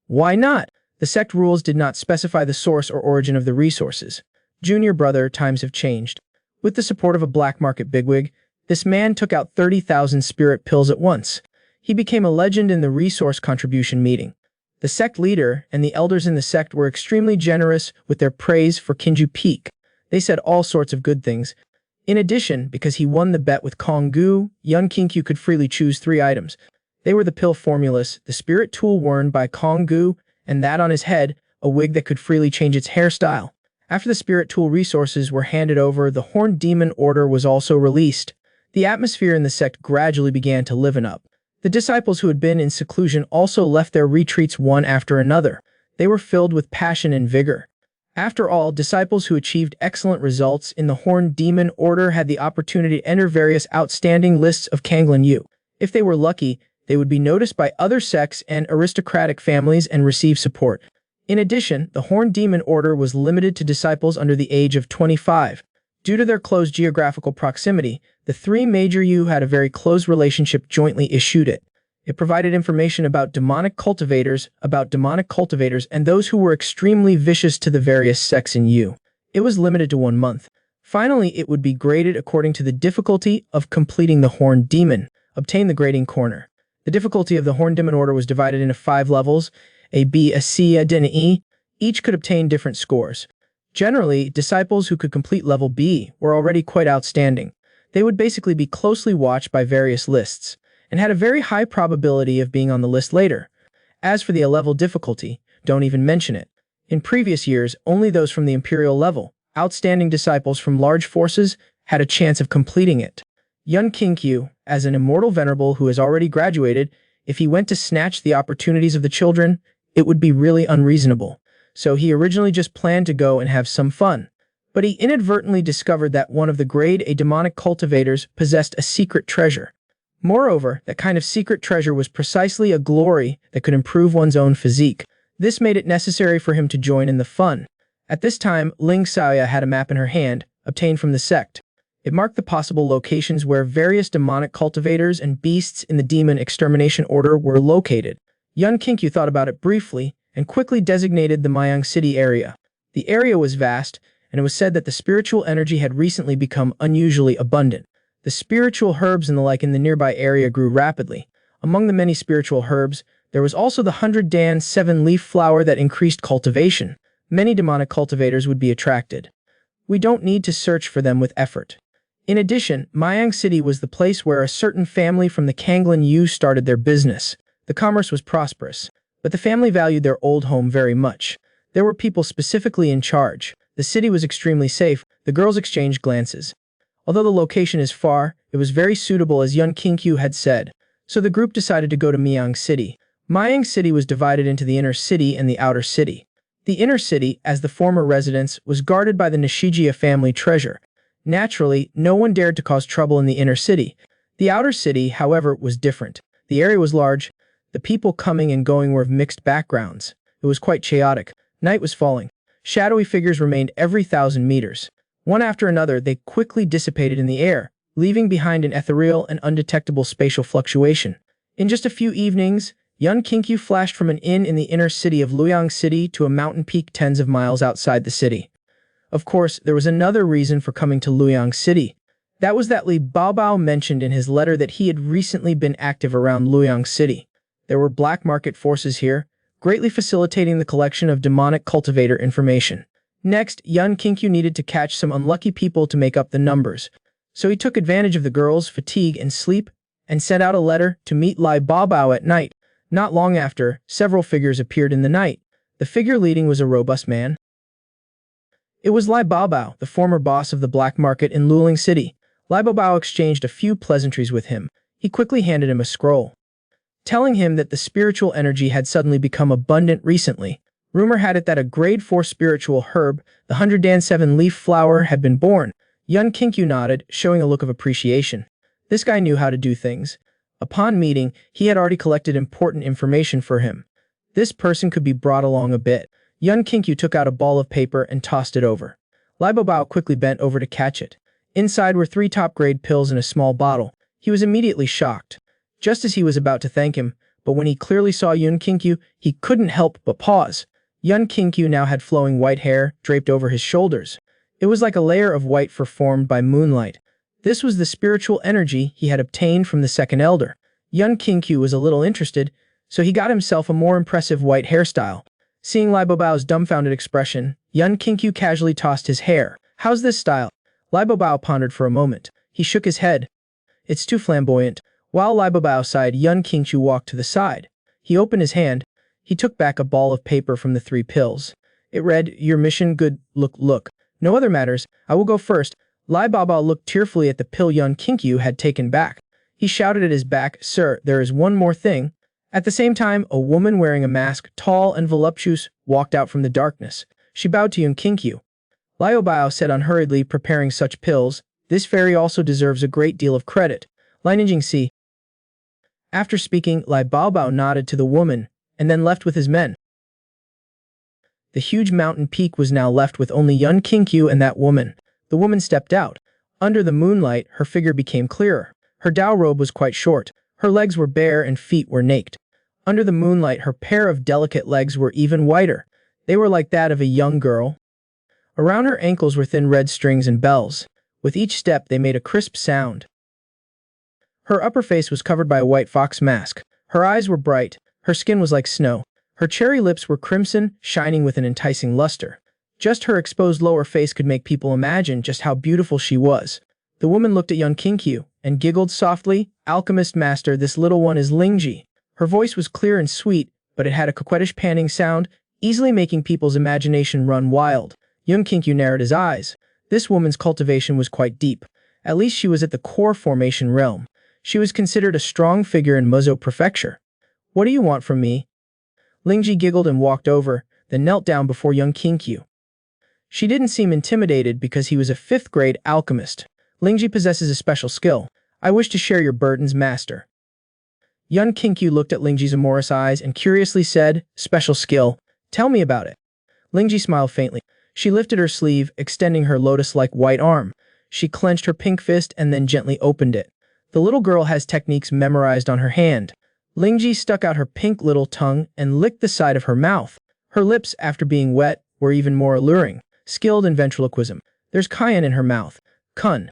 Why not? The sect rules did not specify the source or origin of the resources. Junior brother, times have changed. With the support of a black market bigwig, this man took out 30,000 spirit pills at once. He became a legend in the resource contribution meeting. The sect leader and the elders in the sect were extremely generous with their praise for Kinju Peak. They said all sorts of good things. In addition, because he won the bet with Konggu, Yun Kinkyu could freely choose 3 items. They were the pill formulas, the spirit tool worn by Konggu, and that on his head, a wig that could freely change its hairstyle. After the spirit tool resources were handed over, the Horned Demon Order was also released. The atmosphere in the sect gradually began to liven up. The disciples who had been in seclusion also left their retreats one after another. They were filled with passion and vigor. After all, disciples who achieved excellent results in the Horned Demon Order had the opportunity to enter various outstanding lists of Kanglan Yu. If they were lucky, they would be noticed by other sects and aristocratic families and receive support. In addition, the Horned Demon Order was limited to disciples under the age of 25. Due to their close geographical proximity, the 3 major Yu had a very close relationship jointly issued it. It provided information about demonic cultivators, and those who were extremely vicious to the various sects in Yu. It was limited to 1 month. Finally, it would be graded according to the difficulty of completing the Horned Demon. Obtain the grading corner. The difficulty of the Horned Demon Order was divided into 5 levels, A, B, a C, a D, and an E. Each could obtain different scores. Generally, disciples who could complete level B were already quite outstanding. They would basically be closely watched by various lists, and had a very high probability of being on the list later. As for the A-level difficulty, don't even mention it. In previous years, only those from the Imperial level, outstanding disciples from large forces, had a chance of completing it. Yun Kinkyu, as an immortal venerable who has already graduated, if he went to snatch the opportunities of the children, it would be really unreasonable. So he originally just planned to go and have some fun. But he inadvertently discovered that one of the grade A demonic cultivators possessed a secret treasure. Moreover, that kind of secret treasure was precisely a glory that could improve one's own physique. This made it necessary for him to join in the fun. At this time, Ling Xiaoya had a map in her hand, obtained from the sect. It marked the possible locations where various demonic cultivators and beasts in the demon extermination order were located. Yun Kinkyu thought about it briefly and quickly designated the Myang City area. The area was vast, and it was said that the spiritual energy had recently become unusually abundant. The spiritual herbs and the like in the nearby area grew rapidly. Among the many spiritual herbs, there was also the 100-dan 7-leaf flower that increased cultivation. Many demonic cultivators would be attracted. We don't need to search for them with effort. In addition, Myang City was the place where a certain family from the Kanglan Yu started their business. The commerce was prosperous, but the family valued their old home very much. There were people specifically in charge. The city was extremely safe. The girls exchanged glances. Although the location is far, it was very suitable as Yun Kinkyu had said. So the group decided to go to Myang City. Myang City was divided into the inner city and the outer city. The inner city, as the former residence, was guarded by the Nishijiya family treasure. Naturally, no one dared to cause trouble in the inner city. The outer city, however, was different. The area was large. The people coming and going were of mixed backgrounds. It was quite chaotic. Night was falling. Shadowy figures remained every 1,000 meters. One after another, they quickly dissipated in the air, leaving behind an ethereal and undetectable spatial fluctuation. In just a few evenings, Yun Kinkyu flashed from an inn in the inner city of Luoyang City to a mountain peak tens of miles outside the city. Of course, there was another reason for coming to Luoyang City. That was that Li Baobao mentioned in his letter that he had recently been active around Luoyang City. There were black market forces here, greatly facilitating the collection of demonic cultivator information. Next, Yun Kinkyu needed to catch some unlucky people to make up the numbers. So he took advantage of the girls' fatigue and sleep, and sent out a letter to meet Li Baobao at night. Not long after, several figures appeared in the night. The figure leading was a robust man. It was Li Baobao, the former boss of the black market in Luoyang City. Li Baobao exchanged a few pleasantries with him. He quickly handed him a scroll, telling him that the spiritual energy had suddenly become abundant recently. Rumor had it that a grade 4 spiritual herb, the 100-dan 7-leaf flower, had been born. Yun Kinkyu nodded, showing a look of appreciation. This guy knew how to do things. Upon meeting, he had already collected important information for him. This person could be brought along a bit. Yun Kinkyu took out a ball of paper and tossed it over. Li Baobao quickly bent over to catch it. Inside were 3 top-grade pills in a small bottle. He was immediately shocked. Just as he was about to thank him, but when he clearly saw Yun Kinkyu, he couldn't help but pause. Yun Kinkyu now had flowing white hair draped over his shoulders. It was like a layer of white fur formed by moonlight. This was the spiritual energy he had obtained from the second elder. Yun Kinkyu was a little interested, so he got himself a more impressive white hairstyle. Seeing Li Baobao's dumbfounded expression, Yun Kinkyu casually tossed his hair. "How's this style?" Li Baobao pondered for a moment. He shook his head. "It's too flamboyant." While Li Baobao sighed, Yun Kinkyu walked to the side. He opened his hand. He took back a ball of paper from the 3 pills. It read, "Your mission, good. Look. No other matters. I will go first." Li Baobao looked tearfully at the pill Yun Kinkyu had taken back. He shouted at his back, "Sir, there is one more thing." At the same time, a woman wearing a mask, tall and voluptuous, walked out from the darkness. She bowed to Yun Kinkyu. Li Baobao said unhurriedly, "Preparing such pills, this fairy also deserves a great deal of credit." Li Ninjing. After speaking, Li Baobao nodded to the woman, and then left with his men. The huge mountain peak was now left with only Yun Kinkyu and that woman. The woman stepped out. Under the moonlight, her figure became clearer. Her Dao robe was quite short. Her legs were bare and feet were naked. Under the moonlight, her pair of delicate legs were even whiter. They were like that of a young girl. Around her ankles were thin red strings and bells. With each step, they made a crisp sound. Her upper face was covered by a white fox mask. Her eyes were bright. Her skin was like snow. Her cherry lips were crimson, shining with an enticing luster. Just her exposed lower face could make people imagine just how beautiful she was. The woman looked at Yun Kinkyu and giggled softly. "Alchemist master, this little one is Lingji." Her voice was clear and sweet, but it had a coquettish panting sound, easily making people's imagination run wild. Yun Kinkyu narrowed his eyes. This woman's cultivation was quite deep. At least she was at the core formation realm. She was considered a strong figure in Muzhou Prefecture. "What do you want from me?" Lingji giggled and walked over, then knelt down before Yun Kinkyu. She didn't seem intimidated because he was a 5th-grade alchemist. "Lingji possesses a special skill. I wish to share your burdens, master." Yun Kinkyu looked at Lingji's amorous eyes and curiously said, "Special skill? Tell me about it." Lingji smiled faintly. She lifted her sleeve, extending her lotus-like white arm. She clenched her pink fist and then gently opened it. The little girl has techniques memorized on her hand. Lingji stuck out her pink little tongue and licked the side of her mouth. Her lips, after being wet, were even more alluring. Skilled in ventriloquism. There's cayenne in her mouth. Kun.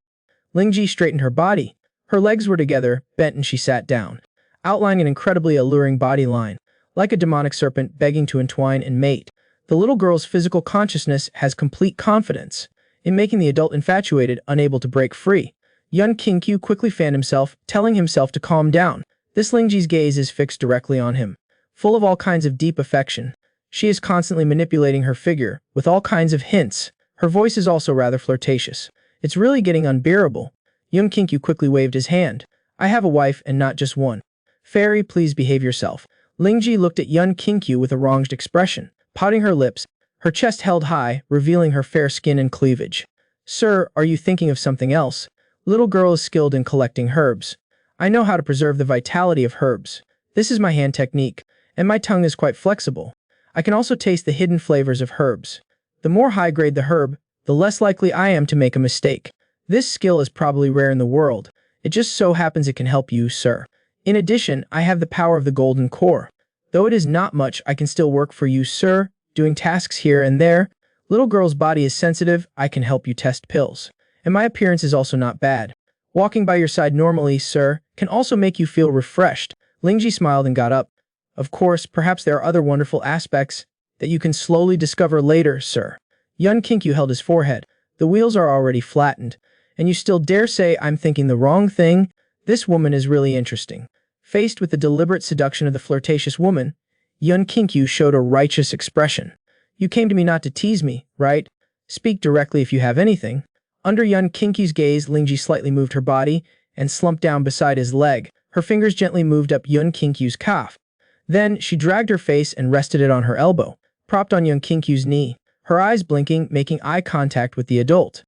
Lingji straightened her body. Her legs were together, bent, and she sat down, outlining an incredibly alluring body line, like a demonic serpent begging to entwine and mate. The little girl's physical consciousness has complete confidence in making the adult infatuated unable to break free. Yun Qingqiu quickly fanned himself, telling himself to calm down. This Lingji's gaze is fixed directly on him, full of all kinds of deep affection. She is constantly manipulating her figure, with all kinds of hints. Her voice is also rather flirtatious. It's really getting unbearable. Yun Qingqiu quickly waved his hand. I have a wife and not just one. Fairy, please behave yourself. Lingji looked at Yun Qingqiu with a wronged expression, pouting her lips, her chest held high, revealing her fair skin and cleavage. Sir, are you thinking of something else? Little girl is skilled in collecting herbs. I know how to preserve the vitality of herbs. This is my hand technique, and my tongue is quite flexible. I can also taste the hidden flavors of herbs. The more high-grade the herb, the less likely I am to make a mistake. This skill is probably rare in the world. It just so happens it can help you, sir. In addition, I have the power of the golden core. Though it is not much, I can still work for you, sir, doing tasks here and there. Little girl's body is sensitive, I can help you test pills. And my appearance is also not bad. Walking by your side normally, sir, can also make you feel refreshed. Lingji smiled and got up. Of course, perhaps there are other wonderful aspects that you can slowly discover later, sir. Yun Qingqiu held his forehead. The wheels are already flattened. And you still dare say I'm thinking the wrong thing? This woman is really interesting. Faced with the deliberate seduction of the flirtatious woman, Yun Qingqiu showed a righteous expression. You came to me not to tease me, right? Speak directly if you have anything. Under Yun Qingqiu's gaze, Lingji slightly moved her body and slumped down beside his leg. Her fingers gently moved up Yun Qingqiu's calf. Then, she dragged her face and rested it on her elbow, propped on Yun Qingqiu's knee, her eyes blinking, making eye contact with the adult.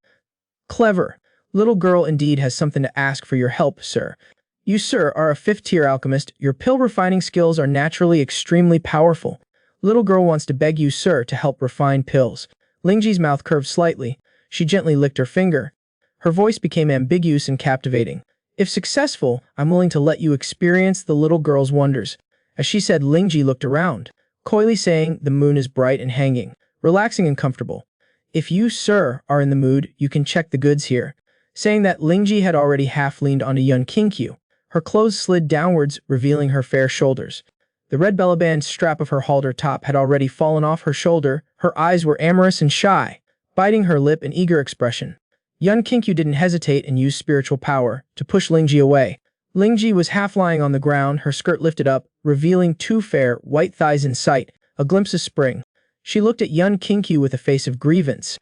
Clever. Little girl indeed has something to ask for your help, sir. You, sir, are a fifth-tier alchemist. Your pill refining skills are naturally extremely powerful. Little girl wants to beg you, sir, to help refine pills. Lingji's mouth curved slightly. She gently licked her finger. Her voice became ambiguous and captivating. If successful, I'm willing to let you experience the little girl's wonders. As she said, Lingji looked around, coyly saying, the moon is bright and hanging, relaxing and comfortable. If you, sir, are in the mood, you can check the goods here. Saying that, Lingji had already half leaned onto Yun Qingqiu. Her clothes slid downwards, revealing her fair shoulders. The red bellaband strap of her halter top had already fallen off her shoulder. Her eyes were amorous and shy, biting her lip in eager expression. Yun Qingqiu didn't hesitate and used spiritual power to push Lingji away. Lingji was half lying on the ground, her skirt lifted up, revealing two fair, white thighs in sight, a glimpse of spring. She looked at Yun Qingqiu with a face of grievance.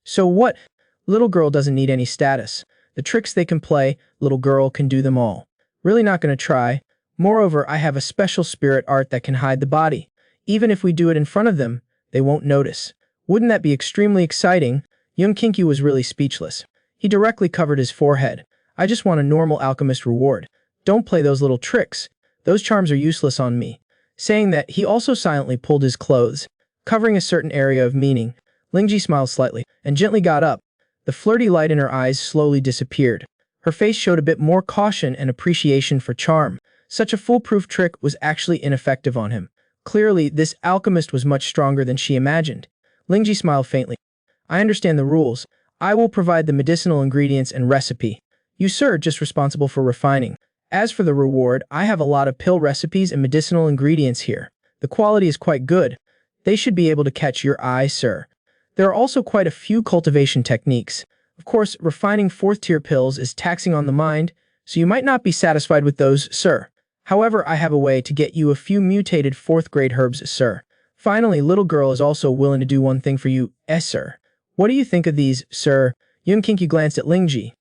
So what? Little girl doesn't need any status. The tricks they can play, little girl can do them all. Really not going to try. Moreover, I have a special spirit art that can hide the body. Even if we do it in front of them, they won't notice. Wouldn't that be extremely exciting? Yun Qingqiu was really speechless. He directly covered his forehead. I just want a normal alchemist reward. Don't play those little tricks. Those charms are useless on me. Saying that, he also silently pulled his clothes, covering a certain area of meaning. Lingji smiled slightly and gently got up. The flirty light in her eyes slowly disappeared. Her face showed a bit more caution and appreciation for charm. Such a foolproof trick was actually ineffective on him. Clearly, this alchemist was much stronger than she imagined. Lingji smiled faintly. I understand the rules. I will provide the medicinal ingredients and recipe. You, sir, just responsible for refining. As for the reward, I have a lot of pill recipes and medicinal ingredients here. The quality is quite good. They should be able to catch your eye, sir. There are also quite a few cultivation techniques. Of course, refining fourth-tier pills is taxing on the mind, so you might not be satisfied with those, sir. However, I have a way to get you a few mutated fourth-grade herbs, sir. Finally, little girl is also willing to do one thing for you, sir. What do you think of these, sir? Yun Qingqiu glanced at Lingji.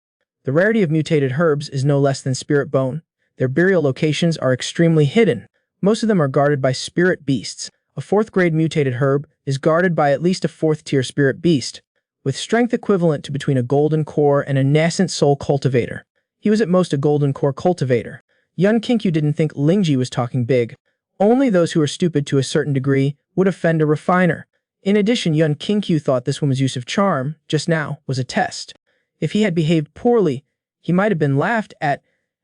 The rarity of mutated herbs is no less than spirit bone. Their burial locations are extremely hidden. Most of them are guarded by spirit beasts. A fourth-grade mutated herb is guarded by at least a fourth-tier spirit beast, with strength equivalent to between a golden core and a nascent soul cultivator. He was at most a golden core cultivator. Yun Qingqiu didn't think Lingji was talking big. Only those who are stupid to a certain degree would offend a refiner. In addition, Yun Qingqiu thought this woman's use of charm, just now, was a test. If he had behaved poorly, he might have been laughed at,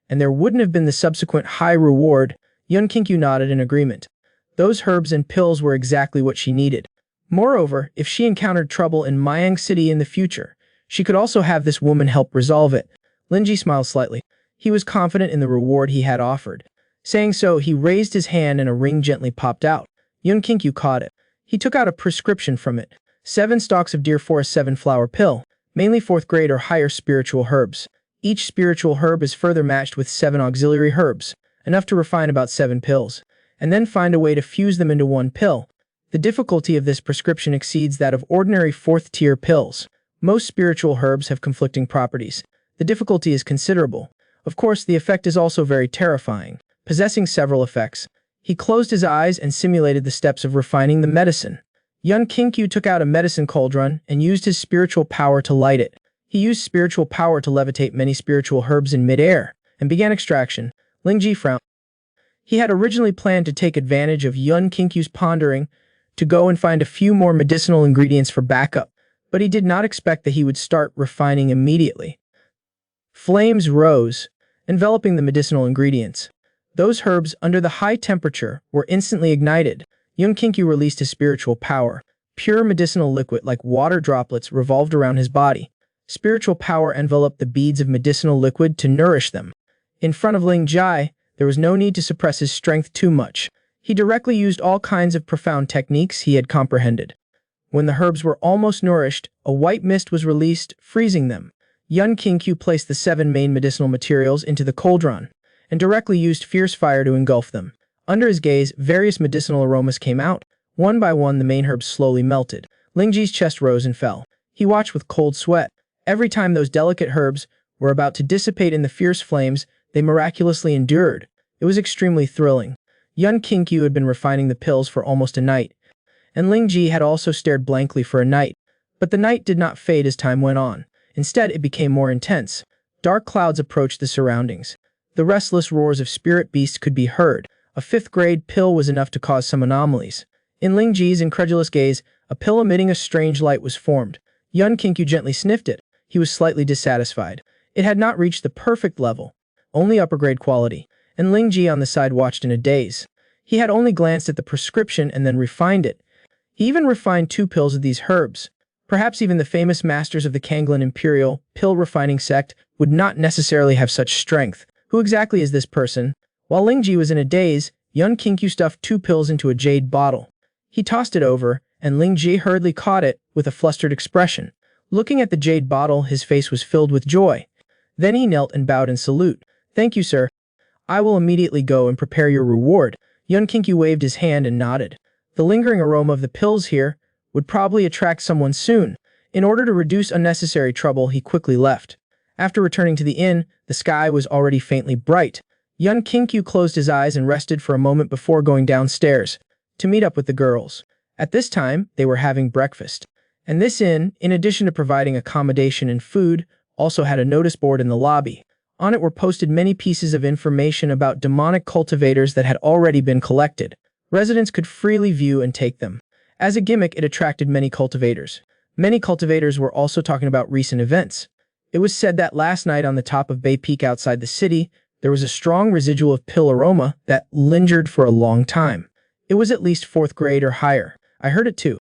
and there wouldn't have been the subsequent high reward. Yun Kinkyu nodded in agreement. Those herbs and pills were exactly what she needed. Moreover, if she encountered trouble in Mayang City in the future, she could also have this woman help resolve it. Linji smiled slightly. He was confident in the reward he had offered. Saying so, he raised his hand and a ring gently popped out. Yun Kinkyu caught it. He took out a prescription from it. 7 stalks of Deer Forest 7-flower pill, mainly 4th grade or higher spiritual herbs. Each spiritual herb is further matched with 7 auxiliary herbs, enough to refine about 7 pills, and then find a way to fuse them into one pill. The difficulty of this prescription exceeds that of ordinary 4th-tier pills. Most spiritual herbs have conflicting properties. The difficulty is considerable. Of course, the effect is also very terrifying, possessing several effects. He closed his eyes and simulated the steps of refining the medicine. Yun Kinkyu took out a medicine cauldron and used his spiritual power to light it. He used spiritual power to levitate many spiritual herbs in midair, and began extraction. Lingji frowned. He had originally planned to take advantage of Yun Kinkyu's pondering to go and find a few more medicinal ingredients for backup, but he did not expect that he would start refining immediately. Flames rose, enveloping the medicinal ingredients. Those herbs, under the high temperature, were instantly ignited. Yun Kinkyu released his spiritual power. Pure medicinal liquid like water droplets revolved around his body. Spiritual power enveloped the beads of medicinal liquid to nourish them. In front of Ling Jai, there was no need to suppress his strength too much. He directly used all kinds of profound techniques he had comprehended. When the herbs were almost nourished, a white mist was released, freezing them. Yun Kinkyu placed the 7 main medicinal materials into the cauldron, and directly used fierce fire to engulf them. Under his gaze, various medicinal aromas came out. One by one, the main herbs slowly melted. Lingji's chest rose and fell. He watched with cold sweat. Every time those delicate herbs were about to dissipate in the fierce flames, they miraculously endured. It was extremely thrilling. Yun Kinkyu had been refining the pills for almost a night, and Lingji had also stared blankly for a night. But the night did not fade as time went on. Instead, it became more intense. Dark clouds approached the surroundings. The restless roars of spirit beasts could be heard. A 5th-grade pill was enough to cause some anomalies. In Lingji's incredulous gaze, a pill emitting a strange light was formed. Yun Kinkyu gently sniffed it. He was slightly dissatisfied. It had not reached the perfect level, only upper-grade quality, and Lingji on the side watched in a daze. He had only glanced at the prescription and then refined it. He even refined 2 pills of these herbs. Perhaps even the famous masters of the Kanglan Imperial pill refining sect would not necessarily have such strength. Who exactly is this person? While Lingji was in a daze, Yun Kinkyu stuffed 2 pills into a jade bottle. He tossed it over, and Lingji hurriedly caught it with a flustered expression. Looking at the jade bottle, his face was filled with joy. Then he knelt and bowed in salute. "Thank you, sir. I will immediately go and prepare your reward." Yun Kinkyu waved his hand and nodded. The lingering aroma of the pills here would probably attract someone soon. In order to reduce unnecessary trouble, he quickly left. After returning to the inn, the sky was already faintly bright. Yun Kinkyu closed his eyes and rested for a moment before going downstairs to meet up with the girls. At this time, they were having breakfast. And this inn, in addition to providing accommodation and food, also had a notice board in the lobby. On it were posted many pieces of information about demonic cultivators that had already been collected. Residents could freely view and take them. As a gimmick, it attracted many cultivators. Many cultivators were also talking about recent events. It was said that last night on the top of Bay Peak outside the city, there was a strong residual of pill aroma that lingered for a long time. It was at least 4th grade or higher. I heard it too.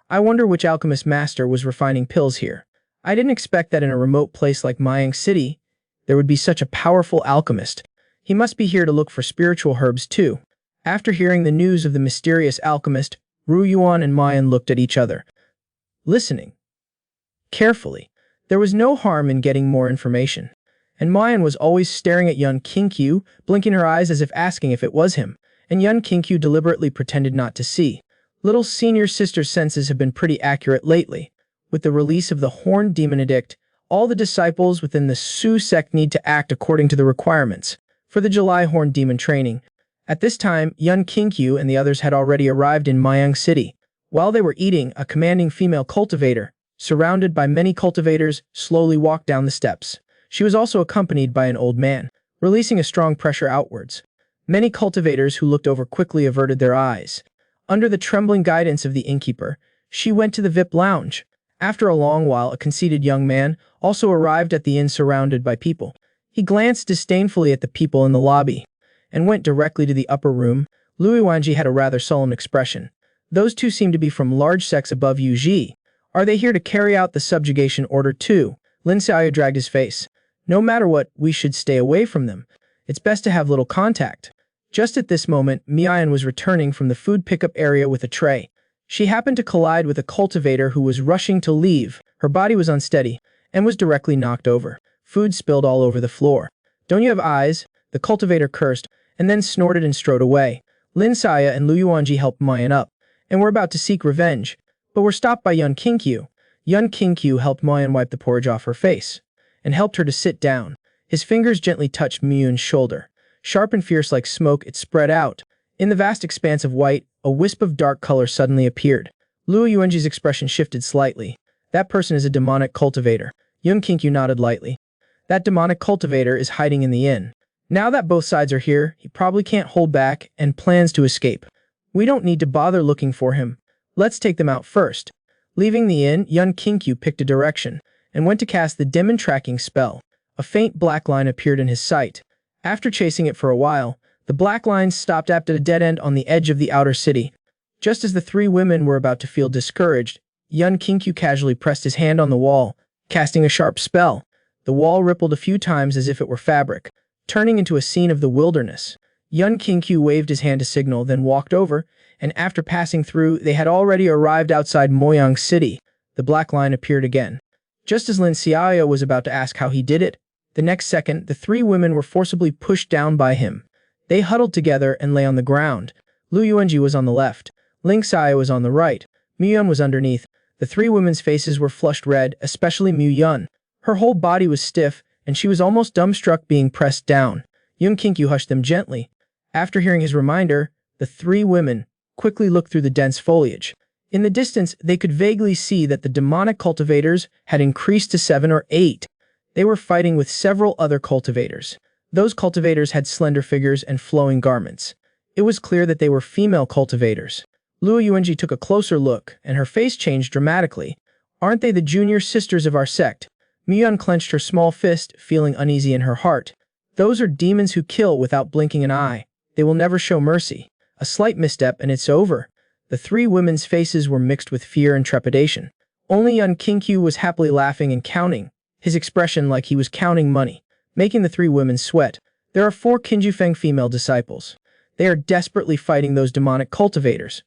I wonder which alchemist master was refining pills here. I didn't expect that in a remote place like Mayang City, there would be such a powerful alchemist. He must be here to look for spiritual herbs too. After hearing the news of the mysterious alchemist, Ru Yuan and Mayan looked at each other, listening carefully. There was no harm in getting more information. And Mayan was always staring at Yun Kinkyu, blinking her eyes as if asking if it was him, and Yun Kinkyu deliberately pretended not to see. Little senior sister's senses have been pretty accurate lately. With the release of the Horned Demon Edict, all the disciples within the Su sect need to act according to the requirements for the July Horned Demon training. At this time, Yun Kinkyu and the others had already arrived in Mayang City. While they were eating, a commanding female cultivator, surrounded by many cultivators, slowly walked down the steps. She was also accompanied by an old man, releasing a strong pressure outwards. Many cultivators who looked over quickly averted their eyes. Under the trembling guidance of the innkeeper, she went to the VIP lounge. After a long while, a conceited young man also arrived at the inn surrounded by people. He glanced disdainfully at the people in the lobby and went directly to the upper room. Lui Wanji had a rather sullen expression. Those two seem to be from large sects above Yu Ji. Are they here to carry out the subjugation order too? Lin Xiaoya dragged his face. No matter what, we should stay away from them. It's best to have little contact. Just at this moment, Mian was returning from the food pickup area with a tray. She happened to collide with a cultivator who was rushing to leave. Her body was unsteady and was directly knocked over. Food spilled all over the floor. Don't you have eyes? The cultivator cursed and then snorted and strode away. Lin Xiaoya and Lu Yuanji helped Mian up and were about to seek revenge, but were stopped by Yun Qingqiu. Yun Qingqiu helped Mian wipe the porridge off her face and helped her to sit down. His fingers gently touched Miyun's shoulder. Sharp and fierce like smoke, it spread out. In the vast expanse of white, a wisp of dark color suddenly appeared. Lu Yuanji's expression shifted slightly. That person is a demonic cultivator. Yun Qingqiu nodded lightly. That demonic cultivator is hiding in the inn. Now that both sides are here, he probably can't hold back and plans to escape. We don't need to bother looking for him. Let's take them out first. Leaving the inn, Yun Qingqiu picked a direction and went to cast the demon tracking spell. A faint black line appeared in his sight. After chasing it for a while, the black line stopped at a dead end on the edge of the outer city. Just as the three women were about to feel discouraged, Yun Qingqiu casually pressed his hand on the wall, casting a sharp spell. The wall rippled a few times as if it were fabric, turning into a scene of the wilderness. Yun Qingqiu waved his hand to signal, then walked over, and after passing through, they had already arrived outside Moyang City. The black line appeared again. Just as Lin Xiaoya was about to ask how he did it, the next second, the three women were forcibly pushed down by him. They huddled together and lay on the ground. Lu Yuanji was on the left. Ling Xiaoya was on the right. Miyun was underneath. The three women's faces were flushed red, especially Miyun. Her whole body was stiff, and she was almost dumbstruck being pressed down. Yun Qingqiu hushed them gently. After hearing his reminder, the three women quickly looked through the dense foliage. In the distance, they could vaguely see that the demonic cultivators had increased to 7 or 8. They were fighting with several other cultivators. Those cultivators had slender figures and flowing garments. It was clear that they were female cultivators. Lu Yuanji took a closer look, and her face changed dramatically. Aren't they the junior sisters of our sect? Miyun clenched her small fist, feeling uneasy in her heart. Those are demons who kill without blinking an eye. They will never show mercy. A slight misstep and it's over. The three women's faces were mixed with fear and trepidation. Only Yun Qingqiu was happily laughing and counting, his expression like he was counting money, making the three women sweat. There are 4 Qinjufeng female disciples. They are desperately fighting those demonic cultivators.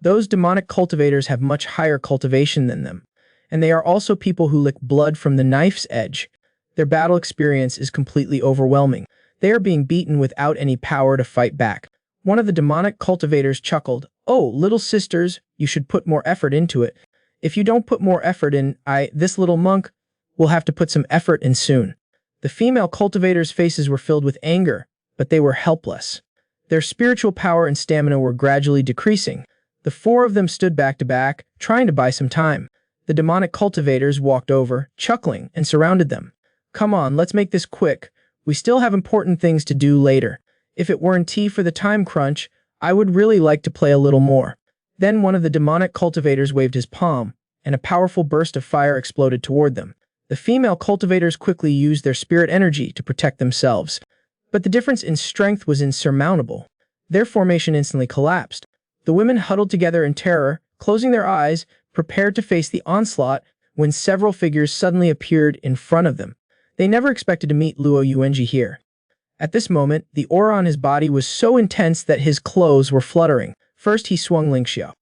Those demonic cultivators have much higher cultivation than them, and they are also people who lick blood from the knife's edge. Their battle experience is completely overwhelming. They are being beaten without any power to fight back. One of the demonic cultivators chuckled. Oh, little sisters, you should put more effort into it. If you don't put more effort in, this little monk, will have to put some effort in soon. The female cultivators' faces were filled with anger, but they were helpless. Their spiritual power and stamina were gradually decreasing. The 4 of them stood back to back, trying to buy some time. The demonic cultivators walked over, chuckling, and surrounded them. Come on, let's make this quick. We still have important things to do later. If it weren't for the time crunch, I would really like to play a little more. Then one of the demonic cultivators waved his palm, and a powerful burst of fire exploded toward them. The female cultivators quickly used their spirit energy to protect themselves, but the difference in strength was insurmountable. Their formation instantly collapsed. The women huddled together in terror, closing their eyes, prepared to face the onslaught, when several figures suddenly appeared in front of them. They never expected to meet Luo Yuanji here. At this moment, the aura on his body was so intense that his clothes were fluttering. First, he swung Lingxiao.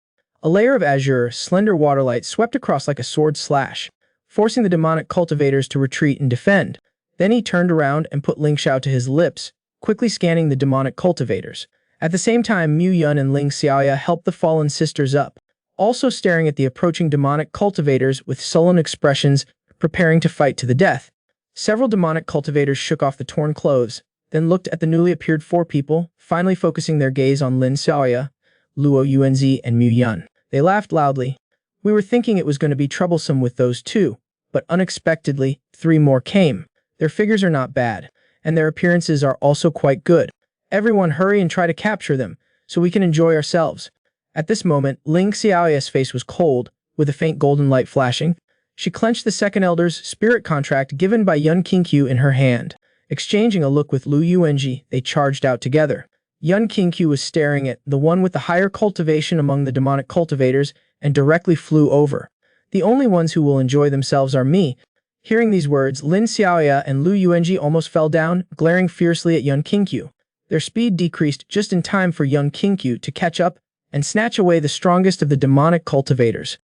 A layer of azure, slender waterlight swept across like a sword slash, forcing the demonic cultivators to retreat and defend. Then he turned around and put Lingxiao to his lips, quickly scanning the demonic cultivators. At the same time, Mu Yun and Ling Xiaoya helped the fallen sisters up, also staring at the approaching demonic cultivators with sullen expressions, preparing to fight to the death. Several demonic cultivators shook off the torn clothes, then looked at the newly appeared 4 people, finally focusing their gaze on Lin Xiaoya, Luo Yuanzi, and Mu Yun. They laughed loudly. We were thinking it was going to be troublesome with those 2, but unexpectedly, 3 more came. Their figures are not bad, and their appearances are also quite good. Everyone hurry and try to capture them, so we can enjoy ourselves. At this moment, Ling Xiaoya's face was cold, with a faint golden light flashing. She clenched the second elder's spirit contract given by Yun Qingqiu in her hand. Exchanging a look with Lu Yuanji, they charged out together. Yun Qingqiu was staring at the one with the higher cultivation among the demonic cultivators and directly flew over. The only ones who will enjoy themselves are me. Hearing these words, Lin Xiaoya and Lu Yuanji almost fell down, glaring fiercely at Yun Qingqiu. Their speed decreased just in time for Yun Qingqiu to catch up and snatch away the strongest of the demonic cultivators.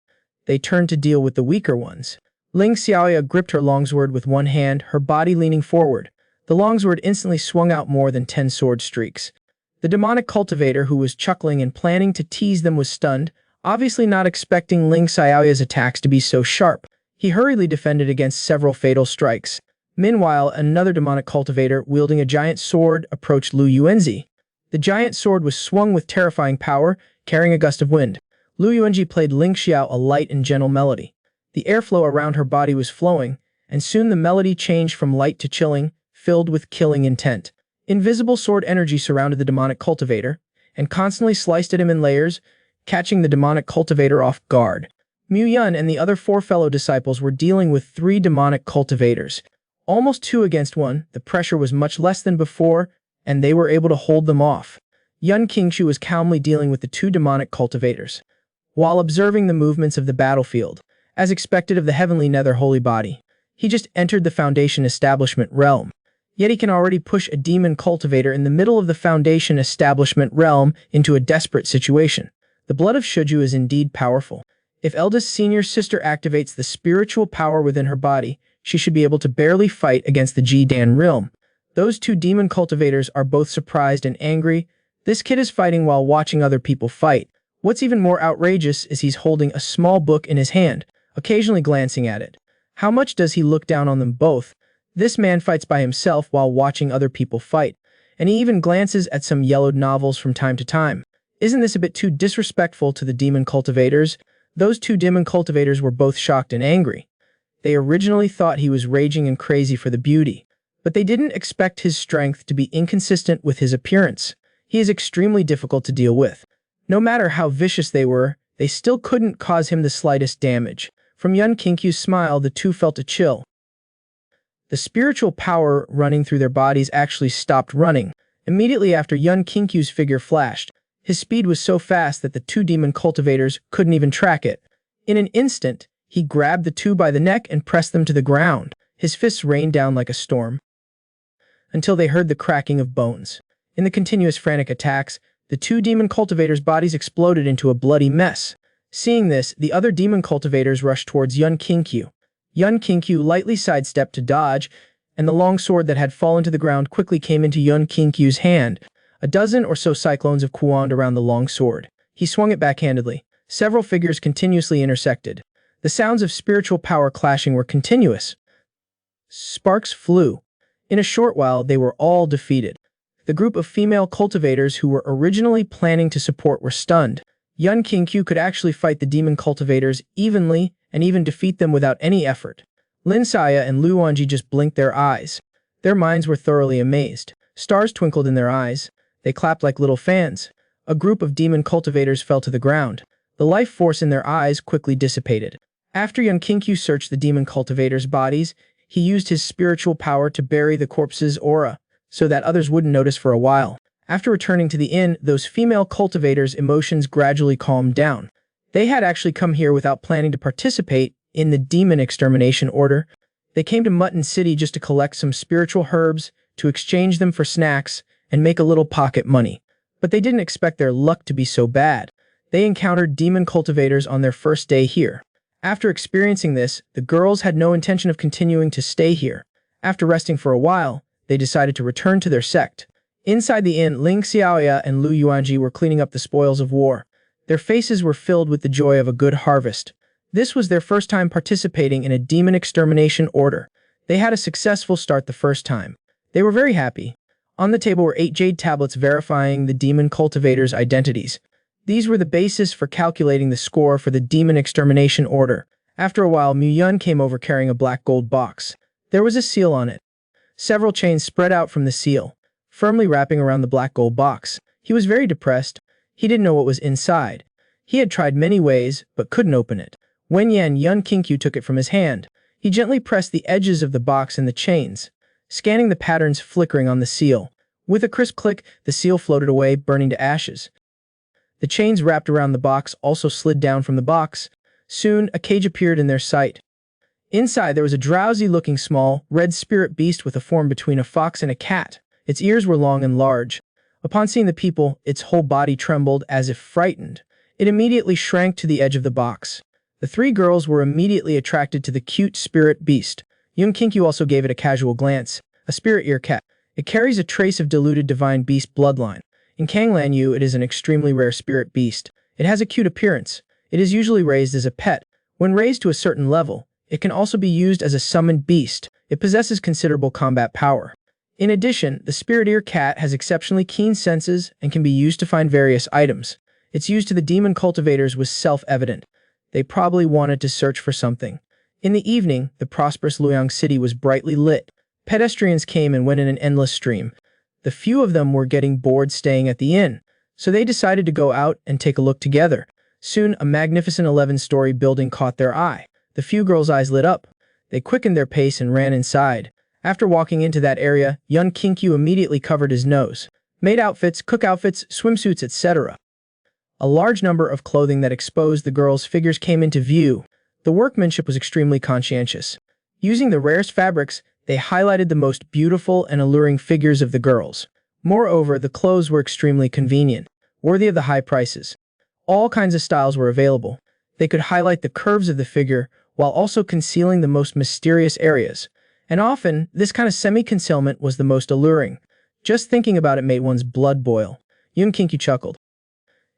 They turned to deal with the weaker ones. Ling Xiaoya gripped her longsword with one hand, her body leaning forward. The longsword instantly swung out more than 10 sword streaks. The demonic cultivator, who was chuckling and planning to tease them, was stunned, obviously not expecting Ling Xiaoya's attacks to be so sharp. He hurriedly defended against several fatal strikes. Meanwhile, another demonic cultivator, wielding a giant sword, approached Lu Yuanji. The giant sword was swung with terrifying power, carrying a gust of wind. Lu Yuanji played Ling Xiao a light and gentle melody. The airflow around her body was flowing, and soon the melody changed from light to chilling, filled with killing intent. Invisible sword energy surrounded the demonic cultivator, and constantly sliced at him in layers, catching the demonic cultivator off guard. Mu Yun and the other 4 fellow disciples were dealing with 3 demonic cultivators. Almost 2 against 1, the pressure was much less than before, and they were able to hold them off. Yun Qingqiu was calmly dealing with the 2 demonic cultivators, while observing the movements of the battlefield. As expected of the heavenly nether holy body, he just entered the Foundation Establishment realm. Yet he can already push a demon cultivator in the middle of the Foundation Establishment realm into a desperate situation. The blood of Shuju is indeed powerful. If eldest senior sister activates the spiritual power within her body, she should be able to barely fight against the Jidan realm. Those 2 demon cultivators are both surprised and angry. This kid is fighting while watching other people fight. What's even more outrageous is he's holding a small book in his hand, occasionally glancing at it. How much does he look down on them both? This man fights by himself while watching other people fight, and he even glances at some yellowed novels from time to time. Isn't this a bit too disrespectful to the demon cultivators? Those 2 demon cultivators were both shocked and angry. They originally thought he was raging and crazy for the beauty, but they didn't expect his strength to be inconsistent with his appearance. He is extremely difficult to deal with. No matter how vicious they were, they still couldn't cause him the slightest damage. From Yun Qingqiu's smile, the 2 felt a chill. The spiritual power running through their bodies actually stopped running. Immediately after Yun Qingqiu's figure flashed, his speed was so fast that the 2 demon cultivators couldn't even track it. In an instant, he grabbed the 2 by the neck and pressed them to the ground. His fists rained down like a storm, until they heard the cracking of bones. In the continuous frantic attacks, the 2 demon cultivators' bodies exploded into a bloody mess. Seeing this, the other demon cultivators rushed towards Yun Qingqiu. Yun Qingqiu lightly sidestepped to dodge, and the long sword that had fallen to the ground quickly came into Yun Qingqiu's hand. A dozen or so cyclones of Kuan around the long sword. He swung it backhandedly. Several figures continuously intersected. The sounds of spiritual power clashing were continuous. Sparks flew. In a short while, they were all defeated. The group of female cultivators who were originally planning to support were stunned. Yun Qingqiu could actually fight the demon cultivators evenly and even defeat them without any effort. Lin Xiaoya and Lu Yuanji just blinked their eyes. Their minds were thoroughly amazed. Stars twinkled in their eyes. They clapped like little fans. A group of demon cultivators fell to the ground. The life force in their eyes quickly dissipated. After Yun Qingqiu searched the demon cultivators' bodies, he used his spiritual power to bury the corpse's aura, so that others wouldn't notice for a while. After returning to the inn, those female cultivators' emotions gradually calmed down. They had actually come here without planning to participate in the demon extermination order. They came to Mutton City just to collect some spiritual herbs, to exchange them for snacks, and make a little pocket money. But they didn't expect their luck to be so bad. They encountered demon cultivators on their first day here. After experiencing this, the girls had no intention of continuing to stay here. After resting for a while, they decided to return to their sect. Inside the inn, Ling Xiaoya and Lu Yuanji were cleaning up the spoils of war. Their faces were filled with the joy of a good harvest. This was their first time participating in a demon extermination order. They had a successful start the first time. They were very happy. On the table were 8 jade tablets verifying the demon cultivators' identities. These were the basis for calculating the score for the demon extermination order. After a while, Mu Yun came over carrying a black gold box. There was a seal on it. Several chains spread out from the seal, firmly wrapping around the black gold box. He was very depressed. He didn't know what was inside. He had tried many ways, but couldn't open it. When Yun Kinkyu took it from his hand, he gently pressed the edges of the box and the chains, scanning the patterns flickering on the seal. With a crisp click, the seal floated away, burning to ashes. The chains wrapped around the box also slid down from the box. Soon, a cage appeared in their sight. Inside, there was a drowsy-looking small, red spirit beast with a form between a fox and a cat. Its ears were long and large. Upon seeing the people, its whole body trembled as if frightened. It immediately shrank to the edge of the box. The three girls were immediately attracted to the cute spirit beast. Young Kinkyu also gave it a casual glance. A spirit ear cat. It carries a trace of diluted divine beast bloodline. In Kanglanyu, it is an extremely rare spirit beast. It has a cute appearance. It is usually raised as a pet. When raised to a certain level, it can also be used as a summoned beast. It possesses considerable combat power. In addition, the spirit ear cat has exceptionally keen senses and can be used to find various items. Its use to the demon cultivators was self-evident. They probably wanted to search for something. In the evening, the prosperous Luoyang city was brightly lit. Pedestrians came and went in an endless stream. The few of them were getting bored staying at the inn, so they decided to go out and take a look together. Soon, a magnificent 11-story building caught their eye. The few girls' eyes lit up. They quickened their pace and ran inside. After walking into that area, young Kinkyu immediately covered his nose. Maid outfits, cook outfits, swimsuits, etc. A large number of clothing that exposed the girls' figures came into view. The workmanship was extremely conscientious. Using the rarest fabrics, they highlighted the most beautiful and alluring figures of the girls. Moreover, the clothes were extremely convenient, worthy of the high prices. All kinds of styles were available. They could highlight the curves of the figure while also concealing the most mysterious areas. And often, this kind of semi-concealment was the most alluring. Just thinking about it made one's blood boil. Young Kinkyu chuckled.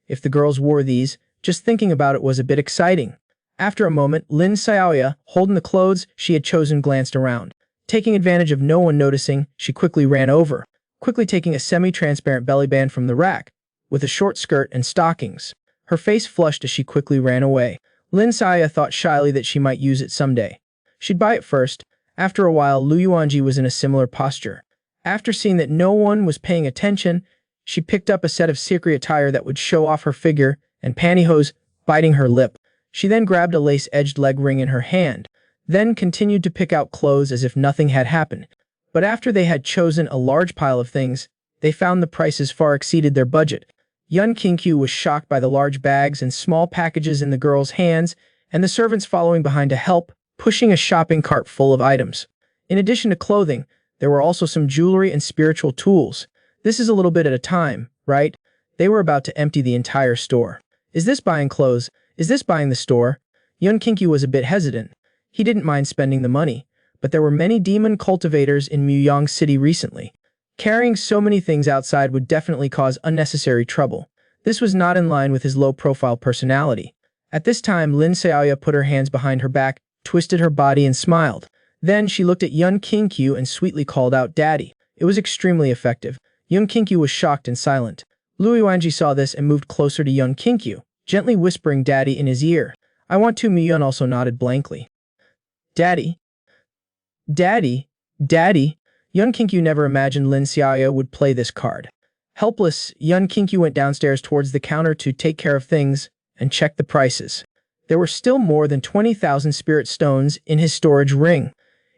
If the girls wore these, just thinking about it was a bit exciting. After a moment, Lin Xiaoya, holding the clothes she had chosen, glanced around. Taking advantage of no one noticing, she quickly ran over, quickly taking a semi-transparent belly band from the rack, with a short skirt and stockings. Her face flushed as she quickly ran away. Lin Xiaoya thought shyly that she might use it someday. She'd buy it first. After a while, Lu Yuanji was in a similar posture. After seeing that no one was paying attention, she picked up a set of secret attire that would show off her figure and pantyhose, biting her lip. She then grabbed a lace-edged leg ring in her hand, then continued to pick out clothes as if nothing had happened. But after they had chosen a large pile of things, they found the prices far exceeded their budget. Yun Kinkyu was shocked by the large bags and small packages in the girls' hands, and the servants following behind to help, pushing a shopping cart full of items. In addition to clothing, there were also some jewelry and spiritual tools. This is a little bit at a time, right? They were about to empty the entire store. Is this buying clothes? Is this buying the store? Yun Kinkyu was a bit hesitant. He didn't mind spending the money, but there were many demon cultivators in Muyang City recently. Carrying so many things outside would definitely cause unnecessary trouble. This was not in line with his low-profile personality. At this time, Lin Xiaoya put her hands behind her back, twisted her body and smiled. Then she looked at Yun Kinkyu and sweetly called out, "Daddy." It was extremely effective. Yun Kinkyu was shocked and silent. Lu Yuanji saw this and moved closer to Yun Kinkyu, gently whispering "Daddy" in his ear. "I want to." Muyun also nodded blankly. "Daddy? Daddy? Daddy?" Yun Kinkyu never imagined Lin Xiaoya would play this card. Helpless, Yun Kinkyu went downstairs towards the counter to take care of things and check the prices. There were still more than 20,000 spirit stones in his storage ring.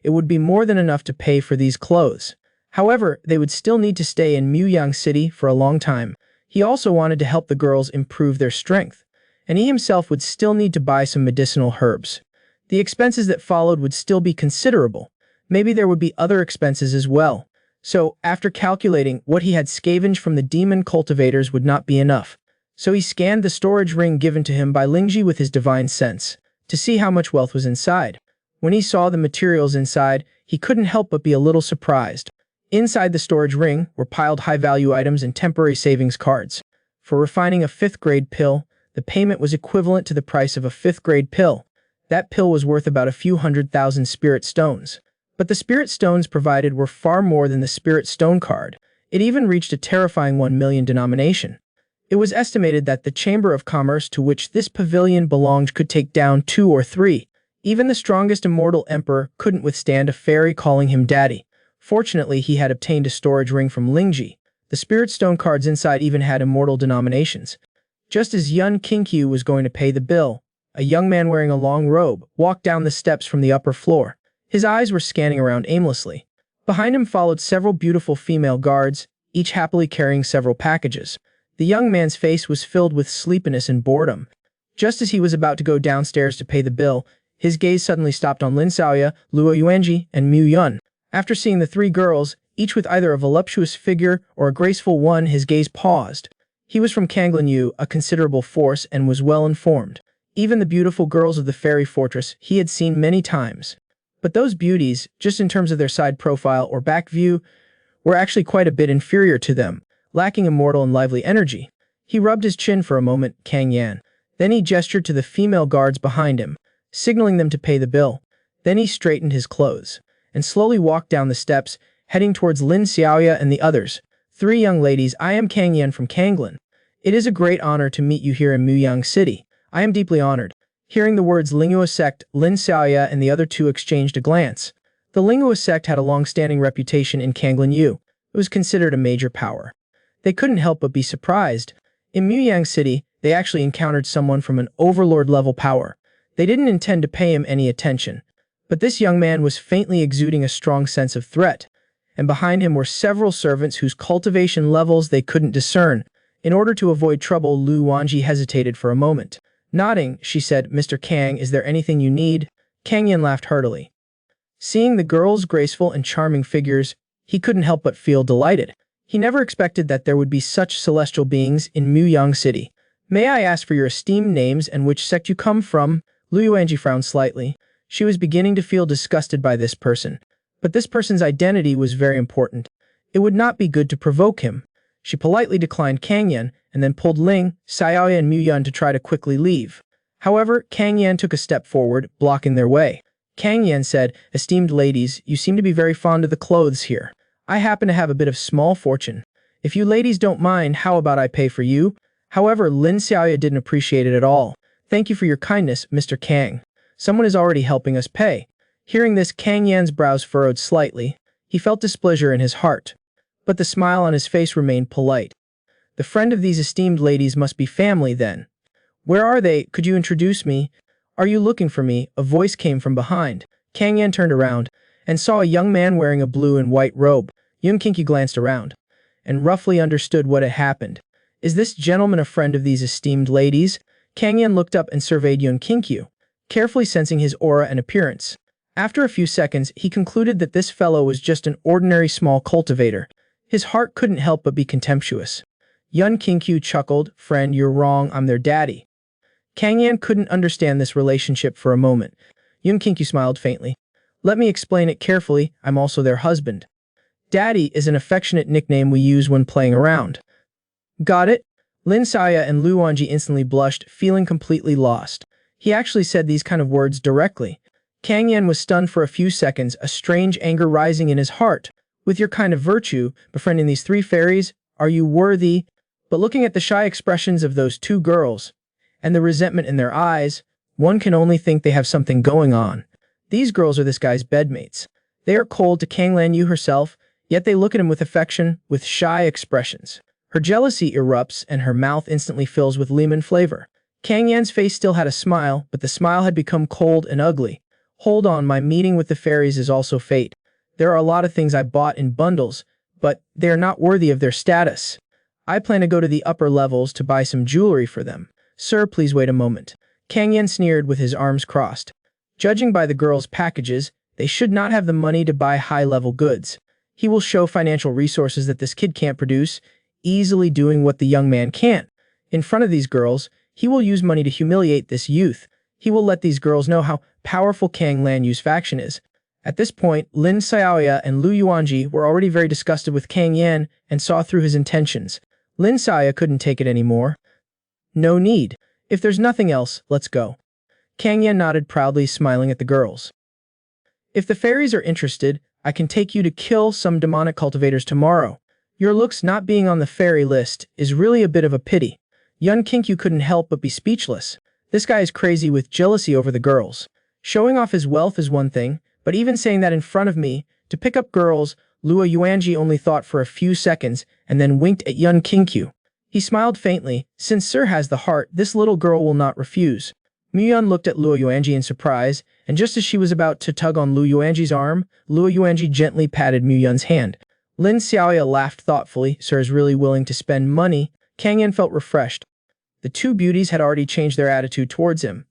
It would be more than enough to pay for these clothes. However, they would still need to stay in Muyang City for a long time. He also wanted to help the girls improve their strength, and he himself would still need to buy some medicinal herbs. The expenses that followed would still be considerable. Maybe there would be other expenses as well. So, after calculating what he had scavenged from the demon cultivators would not be enough. So he scanned the storage ring given to him by Lingji with his divine sense, to see how much wealth was inside. When he saw the materials inside, he couldn't help but be a little surprised. Inside the storage ring were piled high-value items and temporary savings cards. For refining a 5th-grade pill, the payment was equivalent to the price of a 5th-grade pill. That pill was worth about a few 100,000 spirit stones. But the spirit stones provided were far more than the spirit stone card. It even reached a terrifying 1 million denomination. It was estimated that the Chamber of Commerce to which this pavilion belonged could take down 2 or 3. Even the strongest immortal emperor couldn't withstand a fairy calling him daddy. Fortunately, he had obtained a storage ring from Lingji. The spirit stone cards inside even had immortal denominations. Just as Yun Kinkyu was going to pay the bill, a young man wearing a long robe, walked down the steps from the upper floor. His eyes were scanning around aimlessly. Behind him followed several beautiful female guards, each happily carrying several packages. The young man's face was filled with sleepiness and boredom. Just as he was about to go downstairs to pay the bill, his gaze suddenly stopped on Lin Xiaoya, Luo Yuanji, and Mu Yun. After seeing the three girls, each with either a voluptuous figure or a graceful one, his gaze paused. He was from Kanglin Yu, a considerable force, and was well informed. Even the beautiful girls of the fairy fortress he had seen many times. But those beauties, just in terms of their side profile or back view, were actually quite a bit inferior to them, lacking immortal and lively energy. He rubbed his chin for a moment, Kang Yan. Then he gestured to the female guards behind him, signaling them to pay the bill. Then he straightened his clothes and slowly walked down the steps, heading towards Lin Xiaoya and the others. Three young ladies, I am Kang Yan from Kanglin. It is a great honor to meet you here in Muyang City. I am deeply honored. Hearing the words Lingua sect, Lin Xiaoya and the other two exchanged a glance. The Lingua sect had a long-standing reputation in Kanglin Yu. It was considered a major power. They couldn't help but be surprised. In Muyang City, they actually encountered someone from an overlord-level power. They didn't intend to pay him any attention. But this young man was faintly exuding a strong sense of threat, and behind him were several servants whose cultivation levels they couldn't discern. In order to avoid trouble, Lu Wanji hesitated for a moment. Nodding, she said, Mr. Kang, is there anything you need? Kang Yin laughed heartily. Seeing the girls' graceful and charming figures, he couldn't help but feel delighted. He never expected that there would be such celestial beings in Muyang City. May I ask for your esteemed names and which sect you come from? Lu Yuanji frowned slightly. She was beginning to feel disgusted by this person. But this person's identity was very important. It would not be good to provoke him. She politely declined Kang Yan and then pulled Ling, Xiaoya and Mu Yun to try to quickly leave. However, Kang Yan took a step forward, blocking their way. Kang Yan said, Esteemed ladies, you seem to be very fond of the clothes here. I happen to have a bit of small fortune. If you ladies don't mind, how about I pay for you? However, Lin Xiaoya didn't appreciate it at all. Thank you for your kindness, Mr. Kang. Someone is already helping us pay. Hearing this, Kang Yan's brows furrowed slightly. He felt displeasure in his heart. But the smile on his face remained polite. The friend of these esteemed ladies must be family then. Where are they? Could you introduce me? Are you looking for me? A voice came from behind. Kang Yan turned around and saw a young man wearing a blue and white robe. Yun Kinky glanced around and roughly understood what had happened. Is this gentleman a friend of these esteemed ladies? Kang Yan looked up and surveyed Yun Kinkyu, carefully sensing his aura and appearance. After a few seconds, he concluded that this fellow was just an ordinary small cultivator. His heart couldn't help but be contemptuous. Yun Kinkyu chuckled, Friend, you're wrong, I'm their daddy. Kang Yan couldn't understand this relationship for a moment. Yun Kinkyu smiled faintly. Let me explain it carefully, I'm also their husband. Daddy is an affectionate nickname we use when playing around. Got it? Lin Xiaoya and Lu Wanji instantly blushed, feeling completely lost. He actually said these kind of words directly. Kang Yan was stunned for a few seconds, a strange anger rising in his heart. With your kind of virtue, befriending these three fairies, are you worthy? But looking at the shy expressions of those two girls, and the resentment in their eyes, one can only think they have something going on. These girls are this guy's bedmates. They are cold to Kanglan Yu herself, yet they look at him with affection, with shy expressions. Her jealousy erupts and her mouth instantly fills with lemon flavor. Kang Yan's face still had a smile, but the smile had become cold and ugly. Hold on, my meeting with the fairies is also fate. There are a lot of things I bought in bundles, but they are not worthy of their status. I plan to go to the upper levels to buy some jewelry for them. Sir, please wait a moment. Kang Yan sneered with his arms crossed. Judging by the girls' packages, they should not have the money to buy high-level goods. He will show financial resources that this kid can't produce, easily doing what the young man can't. In front of these girls, he will use money to humiliate this youth. He will let these girls know how powerful Kang Lan Yu's faction is. At this point, Lin Xiaoya and Lu Yuanji were already very disgusted with Kang Yan and saw through his intentions. Lin Xiaoya couldn't take it anymore. No need. If there's nothing else, let's go. Kang Yan nodded proudly, smiling at the girls. If the fairies are interested, I can take you to kill some demonic cultivators tomorrow. Your looks not being on the fairy list is really a bit of a pity. Yun Kinkyu couldn't help but be speechless. This guy is crazy with jealousy over the girls. Showing off his wealth is one thing, but even saying that in front of me, to pick up girls, Luo Yuanji only thought for a few seconds and then winked at Yun Kinkyu. He smiled faintly. Since Sir has the heart, this little girl will not refuse. Muyun looked at Luo Yuanji in surprise, and just as she was about to tug on Luo Yuanji's arm, Luo Yuanji gently patted Muyun's hand. Lin Xiaoya laughed thoughtfully. Sir is really willing to spend money. Kang Yan felt refreshed. The two beauties had already changed their attitude towards him.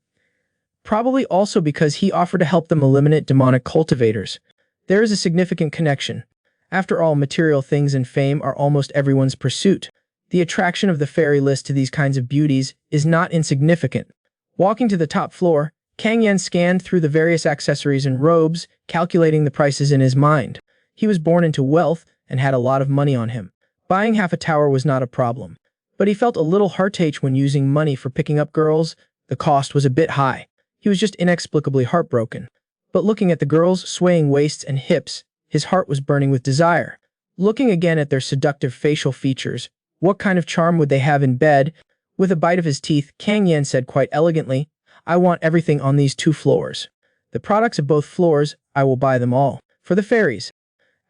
Probably also because he offered to help them eliminate demonic cultivators. There is a significant connection. After all, material things and fame are almost everyone's pursuit. The attraction of the fairy list to these kinds of beauties is not insignificant. Walking to the top floor, Kang Yan scanned through the various accessories and robes, calculating the prices in his mind. He was born into wealth and had a lot of money on him. Buying half a tower was not a problem. But he felt a little heartache when using money for picking up girls. The cost was a bit high. He was just inexplicably heartbroken. But looking at the girls' swaying waists and hips, his heart was burning with desire. Looking again at their seductive facial features, what kind of charm would they have in bed? With a bite of his teeth, Kang Yan said quite elegantly, I want everything on these 2 floors. The products of both floors, I will buy them all. For the fairies.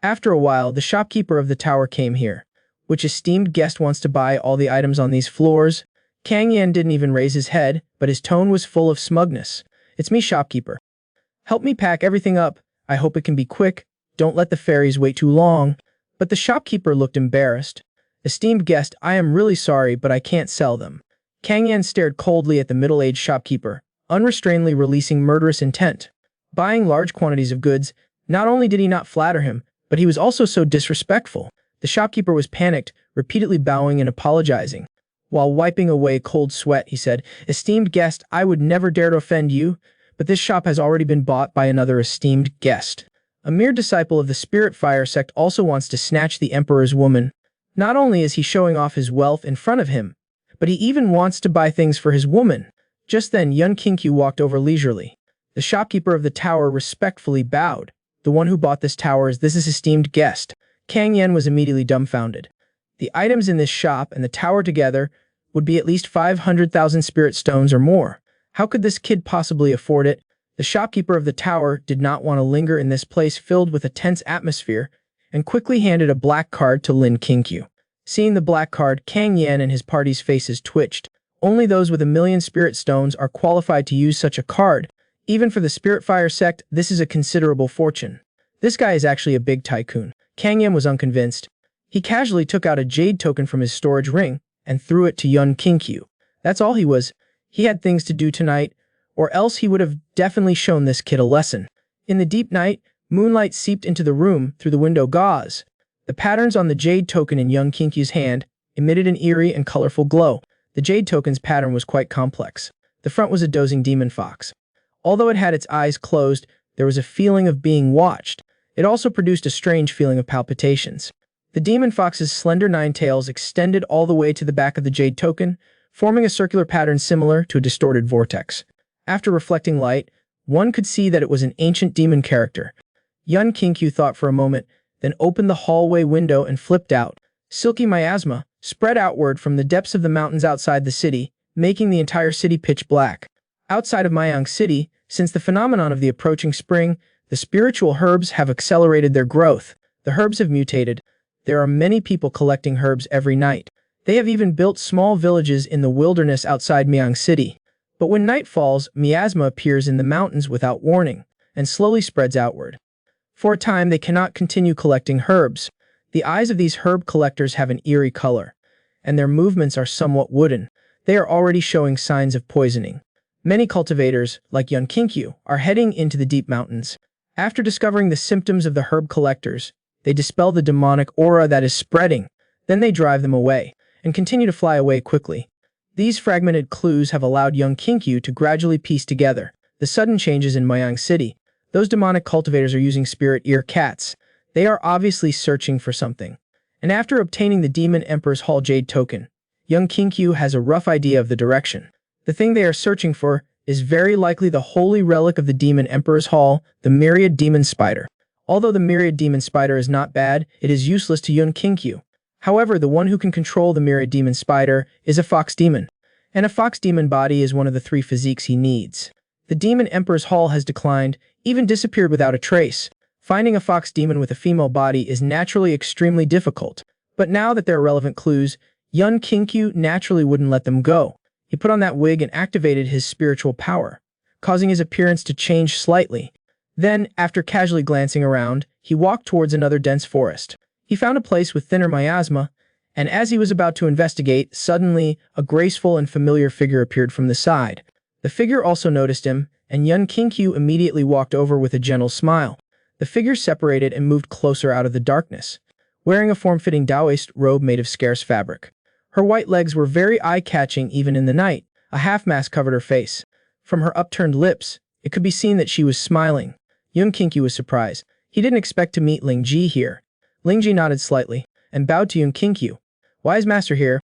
After a while, the shopkeeper of the tower came here. Which esteemed guest wants to buy all the items on these floors? Kang Yan didn't even raise his head, but his tone was full of smugness. It's me, shopkeeper. Help me pack everything up. I hope it can be quick. Don't let the fairies wait too long. But the shopkeeper looked embarrassed. Esteemed guest, I am really sorry, but I can't sell them. Kang Yan stared coldly at the middle-aged shopkeeper, unrestrainedly releasing murderous intent. Buying large quantities of goods, not only did he not flatter him, but he was also so disrespectful. The shopkeeper was panicked, repeatedly bowing and apologizing. While wiping away cold sweat, he said, Esteemed guest, I would never dare to offend you, but this shop has already been bought by another esteemed guest. A mere disciple of the Spirit Fire sect also wants to snatch the Emperor's woman. Not only is he showing off his wealth in front of him, but he even wants to buy things for his woman. Just then, Yun Qingqiu walked over leisurely. The shopkeeper of the tower respectfully bowed. The one who bought this tower is this esteemed guest. Kang Yan was immediately dumbfounded. The items in this shop and the tower together would be at least 500,000 spirit stones or more. How could this kid possibly afford it? The shopkeeper of the tower did not want to linger in this place filled with a tense atmosphere, and quickly handed a black card to Lin Qingqiu. Seeing the black card, Kang Yan and his party's faces twitched. Only those with 1,000,000 spirit stones are qualified to use such a card. Even for the Spirit Fire sect, this is a considerable fortune. This guy is actually a big tycoon. Kang Yan was unconvinced. He casually took out a jade token from his storage ring and threw it to Yun Qingqiu. That's all he was. He had things to do tonight, or else he would have definitely shown this kid a lesson. In the deep night, moonlight seeped into the room through the window gauze. The patterns on the jade token in Yun Qingqiu's hand emitted an eerie and colorful glow. The jade token's pattern was quite complex. The front was a dozing demon fox. Although it had its eyes closed, there was a feeling of being watched. It also produced a strange feeling of palpitations. The demon fox's slender 9 tails extended all the way to the back of the jade token, forming a circular pattern similar to a distorted vortex. After reflecting light, one could see that it was an ancient demon character. Yun Qingqiu thought for a moment, then opened the hallway window and flipped out. Silky miasma spread outward from the depths of the mountains outside the city, making the entire city pitch black. Outside of Mayang City, since the phenomenon of the approaching spring, the spiritual herbs have accelerated their growth. The herbs have mutated. There are many people collecting herbs every night. They have even built small villages in the wilderness outside Miang City. But when night falls, miasma appears in the mountains without warning, and slowly spreads outward. For a time, they cannot continue collecting herbs. The eyes of these herb collectors have an eerie color, and their movements are somewhat wooden. They are already showing signs of poisoning. Many cultivators, like Yun Qingqiu, are heading into the deep mountains. After discovering the symptoms of the herb collectors, they dispel the demonic aura that is spreading. Then they drive them away, and continue to fly away quickly. These fragmented clues have allowed Yun Qingqiu to gradually piece together the sudden changes in Mayang City. Those demonic cultivators are using spirit ear cats. They are obviously searching for something. And after obtaining the Demon Emperor's Hall Jade token, Yun Qingqiu has a rough idea of the direction. The thing they are searching for is very likely the holy relic of the Demon Emperor's Hall, the Myriad Demon Spider. Although the Myriad Demon Spider is not bad, it is useless to Yun Qingqiu. However, the one who can control the Myriad Demon Spider is a fox demon, and a fox demon body is one of the 3 physiques he needs. The Demon Emperor's Hall has declined, even disappeared without a trace. Finding a fox demon with a female body is naturally extremely difficult, but now that there are relevant clues, Yun Qingqiu naturally wouldn't let them go. He put on that wig and activated his spiritual power, causing his appearance to change slightly. Then, after casually glancing around, he walked towards another dense forest. He found a place with thinner miasma, and as he was about to investigate, suddenly, a graceful and familiar figure appeared from the side. The figure also noticed him, and Yun Qinkyu immediately walked over with a gentle smile. The figure separated and moved closer out of the darkness, wearing a form-fitting Taoist robe made of scarce fabric. Her white legs were very eye-catching even in the night. A half-mask covered her face. From her upturned lips, it could be seen that she was smiling. Yun Qinkyu was surprised. He didn't expect to meet Ling Ji here. Ling Ji nodded slightly and bowed to Yun Qinkyu. "Why is Master here?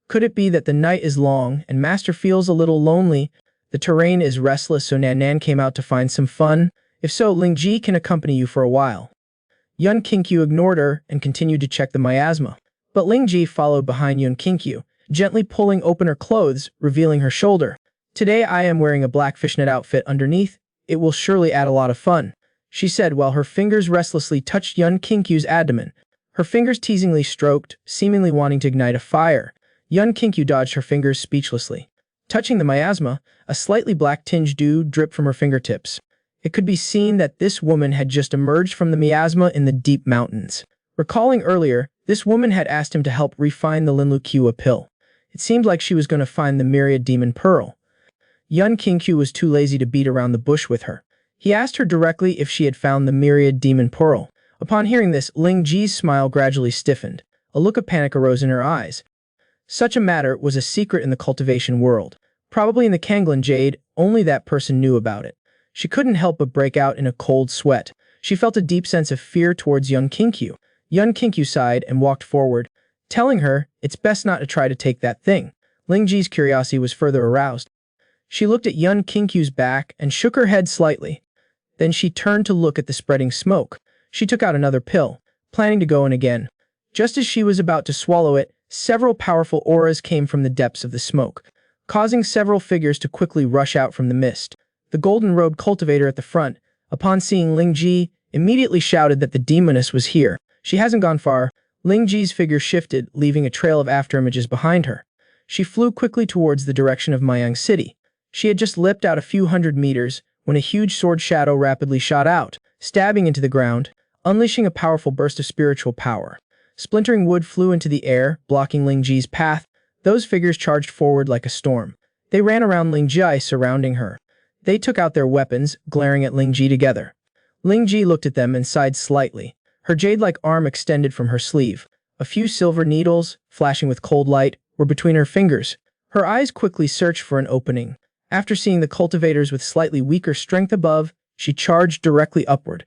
Could it be that the night is long and Master feels a little lonely? The terrain is restless, so Nan came out to find some fun. If so, Ling Ji can accompany you for a while." Yun Qinkyu ignored her and continued to check the miasma. But Ling Ji followed behind Yun Qinkyu, gently pulling open her clothes, revealing her shoulder. "Today I am wearing a black fishnet outfit underneath. It will surely add a lot of fun," she said while her fingers restlessly touched Yun Qinkyu's abdomen. Her fingers teasingly stroked, seemingly wanting to ignite a fire. Yun Qinkyu dodged her fingers speechlessly. Touching the miasma, a slightly black-tinged dew dripped from her fingertips. It could be seen that this woman had just emerged from the miasma in the deep mountains. Recalling earlier, this woman had asked him to help refine the Linlu Qiwa pill. It seemed like she was going to find the myriad demon pearl. Yun Qinkyu was too lazy to beat around the bush with her. He asked her directly if she had found the myriad demon pearl. Upon hearing this, Ling Ji's smile gradually stiffened. A look of panic arose in her eyes. Such a matter was a secret in the cultivation world. Probably in the Kanglan Jade, only that person knew about it. She couldn't help but break out in a cold sweat. She felt a deep sense of fear towards Yun Qinkyu. Yun Qinkyu sighed and walked forward, telling her it's best not to try to take that thing. Ling Ji's curiosity was further aroused. She looked at Yun Qinkyu's back and shook her head slightly. Then she turned to look at the spreading smoke. She took out another pill, planning to go in again. Just as she was about to swallow it, several powerful auras came from the depths of the smoke, causing several figures to quickly rush out from the mist. The golden-robed cultivator at the front, upon seeing Ling Ji, immediately shouted that the demoness was here. "She hasn't gone far." Ling Ji's figure shifted, leaving a trail of afterimages behind her. She flew quickly towards the direction of Mayang City. She had just leapt out a few hundred meters when a huge sword shadow rapidly shot out, stabbing into the ground, unleashing a powerful burst of spiritual power. Splintering wood flew into the air, blocking Ling Ji's path. Those figures charged forward like a storm. They ran around Ling Ji, surrounding her. They took out their weapons, glaring at Ling Ji together. Ling Ji looked at them and sighed slightly. Her jade-like arm extended from her sleeve. A few silver needles, flashing with cold light, were between her fingers. Her eyes quickly searched for an opening. After seeing the cultivators with slightly weaker strength above, she charged directly upward.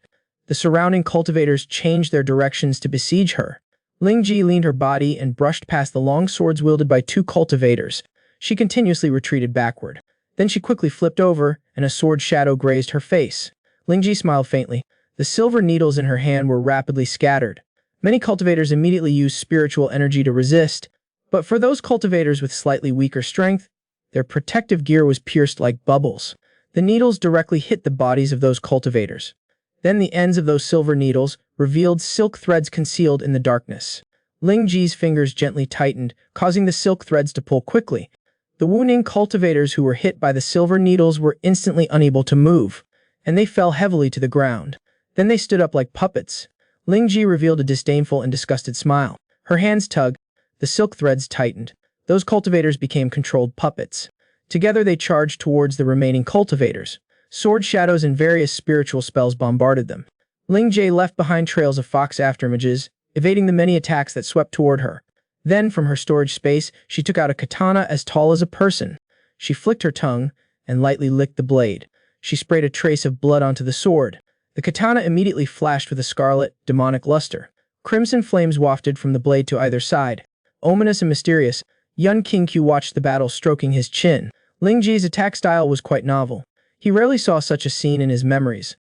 The surrounding cultivators changed their directions to besiege her. Ling Ji leaned her body and brushed past the long swords wielded by two cultivators. She continuously retreated backward. Then she quickly flipped over, and a sword shadow grazed her face. Ling Ji smiled faintly. The silver needles in her hand were rapidly scattered. Many cultivators immediately used spiritual energy to resist, but for those cultivators with slightly weaker strength, their protective gear was pierced like bubbles. The needles directly hit the bodies of those cultivators. Then the ends of those silver needles revealed silk threads concealed in the darkness. Ling Ji's fingers gently tightened, causing the silk threads to pull quickly. The wounding cultivators who were hit by the silver needles were instantly unable to move, and they fell heavily to the ground. Then they stood up like puppets. Ling Ji revealed a disdainful and disgusted smile. Her hands tugged. The silk threads tightened. Those cultivators became controlled puppets. Together they charged towards the remaining cultivators. Sword shadows and various spiritual spells bombarded them. Ling Ji left behind trails of fox afterimages, evading the many attacks that swept toward her. Then, from her storage space, she took out a katana as tall as a person. She flicked her tongue and lightly licked the blade. She sprayed a trace of blood onto the sword. The katana immediately flashed with a scarlet, demonic luster. Crimson flames wafted from the blade to either side. Ominous and mysterious, Yun Qinkyu watched the battle, stroking his chin. Ling Ji's attack style was quite novel. He rarely saw such a scene in his memories.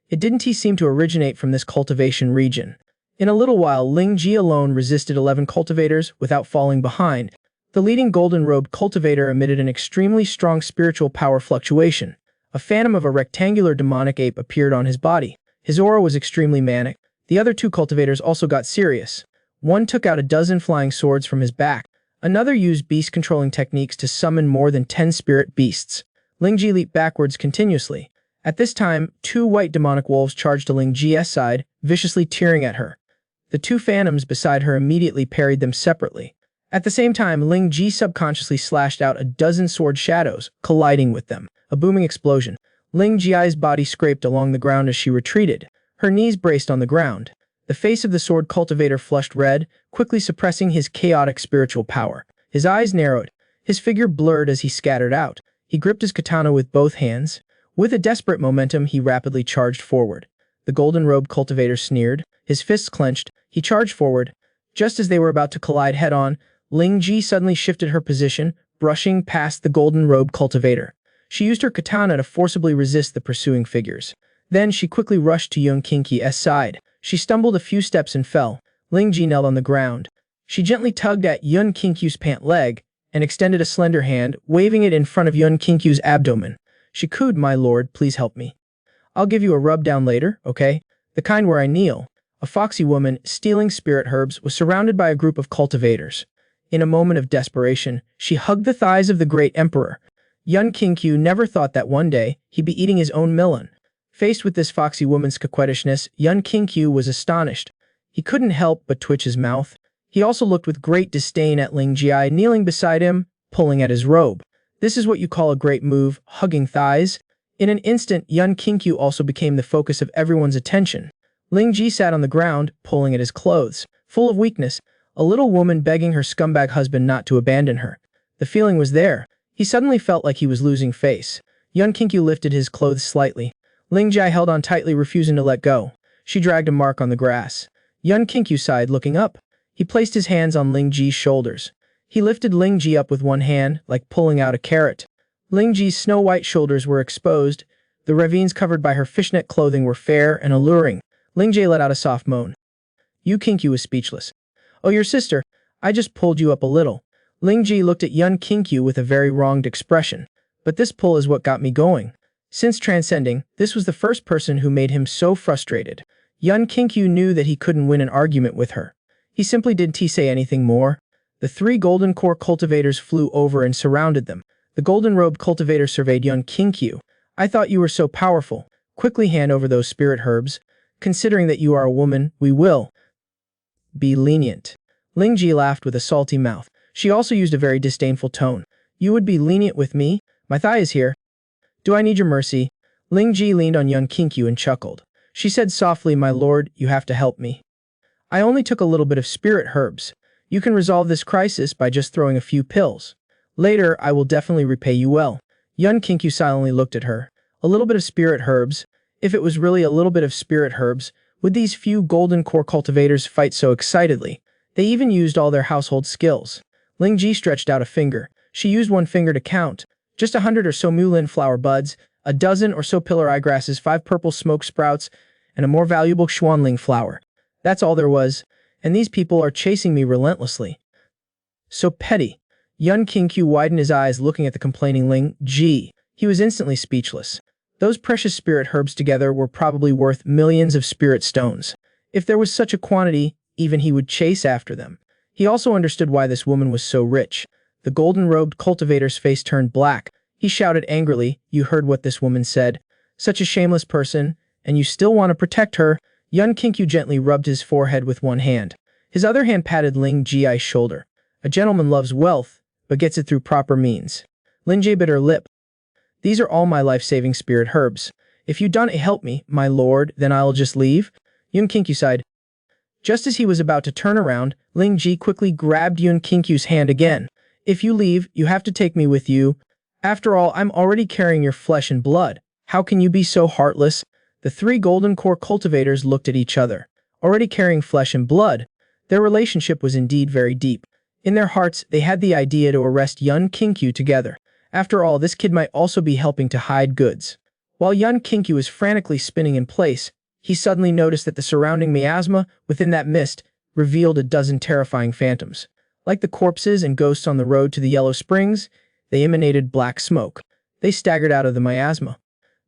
It didn't seem to originate from this cultivation region. In a little while, Ling Ji alone resisted 11 cultivators without falling behind. The leading golden-robed cultivator emitted an extremely strong spiritual power fluctuation. A phantom of a rectangular demonic ape appeared on his body. His aura was extremely manic. The other two cultivators also got serious. One took out a dozen flying swords from his back. Another used beast-controlling techniques to summon more than 10 spirit beasts. Ling Ji leaped backwards continuously. At this time, 2 white demonic wolves charged to Ling Ji's side, viciously tearing at her. The 2 phantoms beside her immediately parried them separately. At the same time, Ling Ji subconsciously slashed out a dozen sword shadows, colliding with them. A booming explosion. Ling Ji's body scraped along the ground as she retreated. Her knees braced on the ground. The face of the sword cultivator flushed red, quickly suppressing his chaotic spiritual power. His eyes narrowed. His figure blurred as he scattered out. He gripped his katana with both hands. With a desperate momentum, he rapidly charged forward. The golden-robed cultivator sneered. His fists clenched. He charged forward. Just as they were about to collide head-on, Ling Ji suddenly shifted her position, brushing past the golden-robed cultivator. She used her katana to forcibly resist the pursuing figures. Then she quickly rushed to Yun Qingqi's side. She stumbled a few steps and fell. Ling Ji knelt on the ground. She gently tugged at Yun Qingqi's pant leg and extended a slender hand, waving it in front of Yun Qingqi's abdomen. She cooed, "My lord, please help me. I'll give you a rub down later, okay? The kind where I kneel." A foxy woman, stealing spirit herbs, was surrounded by a group of cultivators. In a moment of desperation, she hugged the thighs of the great emperor. Yun Qingqi never thought that one day he'd be eating his own melon. Faced with this foxy woman's coquettishness, Yun Qingqi was astonished. He couldn't help but twitch his mouth. He also looked with great disdain at Ling Ji kneeling beside him, pulling at his robe. This is what you call a great move, hugging thighs? In an instant, Yun Qingqi also became the focus of everyone's attention. Ling Ji sat on the ground, pulling at his clothes. Full of weakness, a little woman begging her scumbag husband not to abandon her. The feeling was there. He suddenly felt like he was losing face. Yun Qingqi lifted his clothes slightly. Ling Ji held on tightly, refusing to let go. She dragged a mark on the grass. Yun Qingqi sighed, looking up. He placed his hands on Ling Ji's shoulders. He lifted Ling Ji up with one hand, like pulling out a carrot. Ling Ji's snow-white shoulders were exposed. The ravines covered by her fishnet clothing were fair and alluring. Ling Ji let out a soft moan. Yun Qingqi was speechless. "Oh, your sister. I just pulled you up a little." Ling Ji looked at Yun Qingqi with a very wronged expression. "But this pull is what got me going." Since transcending, this was the first person who made him so frustrated. Yun Qingqi knew that he couldn't win an argument with her. He simply didn't say anything more. The 3 golden core cultivators flew over and surrounded them. The golden-robed cultivator surveyed Yun Qingqi. "I thought you were so powerful. Quickly hand over those spirit herbs. Considering that you are a woman, we will be lenient." Ling Ji laughed with a salty mouth. She also used a very disdainful tone. "You would be lenient with me? My thigh is here. Do I need your mercy?" Ling Ji leaned on Yun Qingqi and chuckled. She said softly, "My lord, you have to help me. I only took a little bit of spirit herbs. You can resolve this crisis by just throwing a few pills. Later, I will definitely repay you well." Yun Qingqi silently looked at her. A little bit of spirit herbs? If it was really a little bit of spirit herbs, would these few golden core cultivators fight so excitedly? They even used all their household skills. Ling Ji stretched out a finger. She used one finger to count. Just 100 or so mulin flower buds, a dozen or so pillar eyegrasses, 5 purple smoke sprouts, and a more valuable xuanling flower. That's all there was, and these people are chasing me relentlessly. So petty. Yun Qingqi widened his eyes, looking at the complaining Ling Ji. He was instantly speechless. Those precious spirit herbs together were probably worth millions of spirit stones. If there was such a quantity, even he would chase after them. He also understood why this woman was so rich. The golden-robed cultivator's face turned black. He shouted angrily, "You heard what this woman said. Such a shameless person, and you still want to protect her?" Yun Qingqi gently rubbed his forehead with one hand. His other hand patted Ling Ji's shoulder. "A gentleman loves wealth, but gets it through proper means." Ling Ji bit her lip. "These are all my life-saving spirit herbs. If you don't help me, my lord, then I'll just leave." Yun Qingqi sighed. Just as he was about to turn around, Ling Ji quickly grabbed Yun Qingqi's hand again. "If you leave, you have to take me with you. After all, I'm already carrying your flesh and blood. How can you be so heartless?" The 3 golden core cultivators looked at each other. Already carrying flesh and blood, their relationship was indeed very deep. In their hearts, they had the idea to arrest Yun Qingqi together. After all, this kid might also be helping to hide goods. While Yun Qingqi was frantically spinning in place, he suddenly noticed that the surrounding miasma within that mist revealed a dozen terrifying phantoms. Like the corpses and ghosts on the road to the Yellow Springs, they emanated black smoke. They staggered out of the miasma.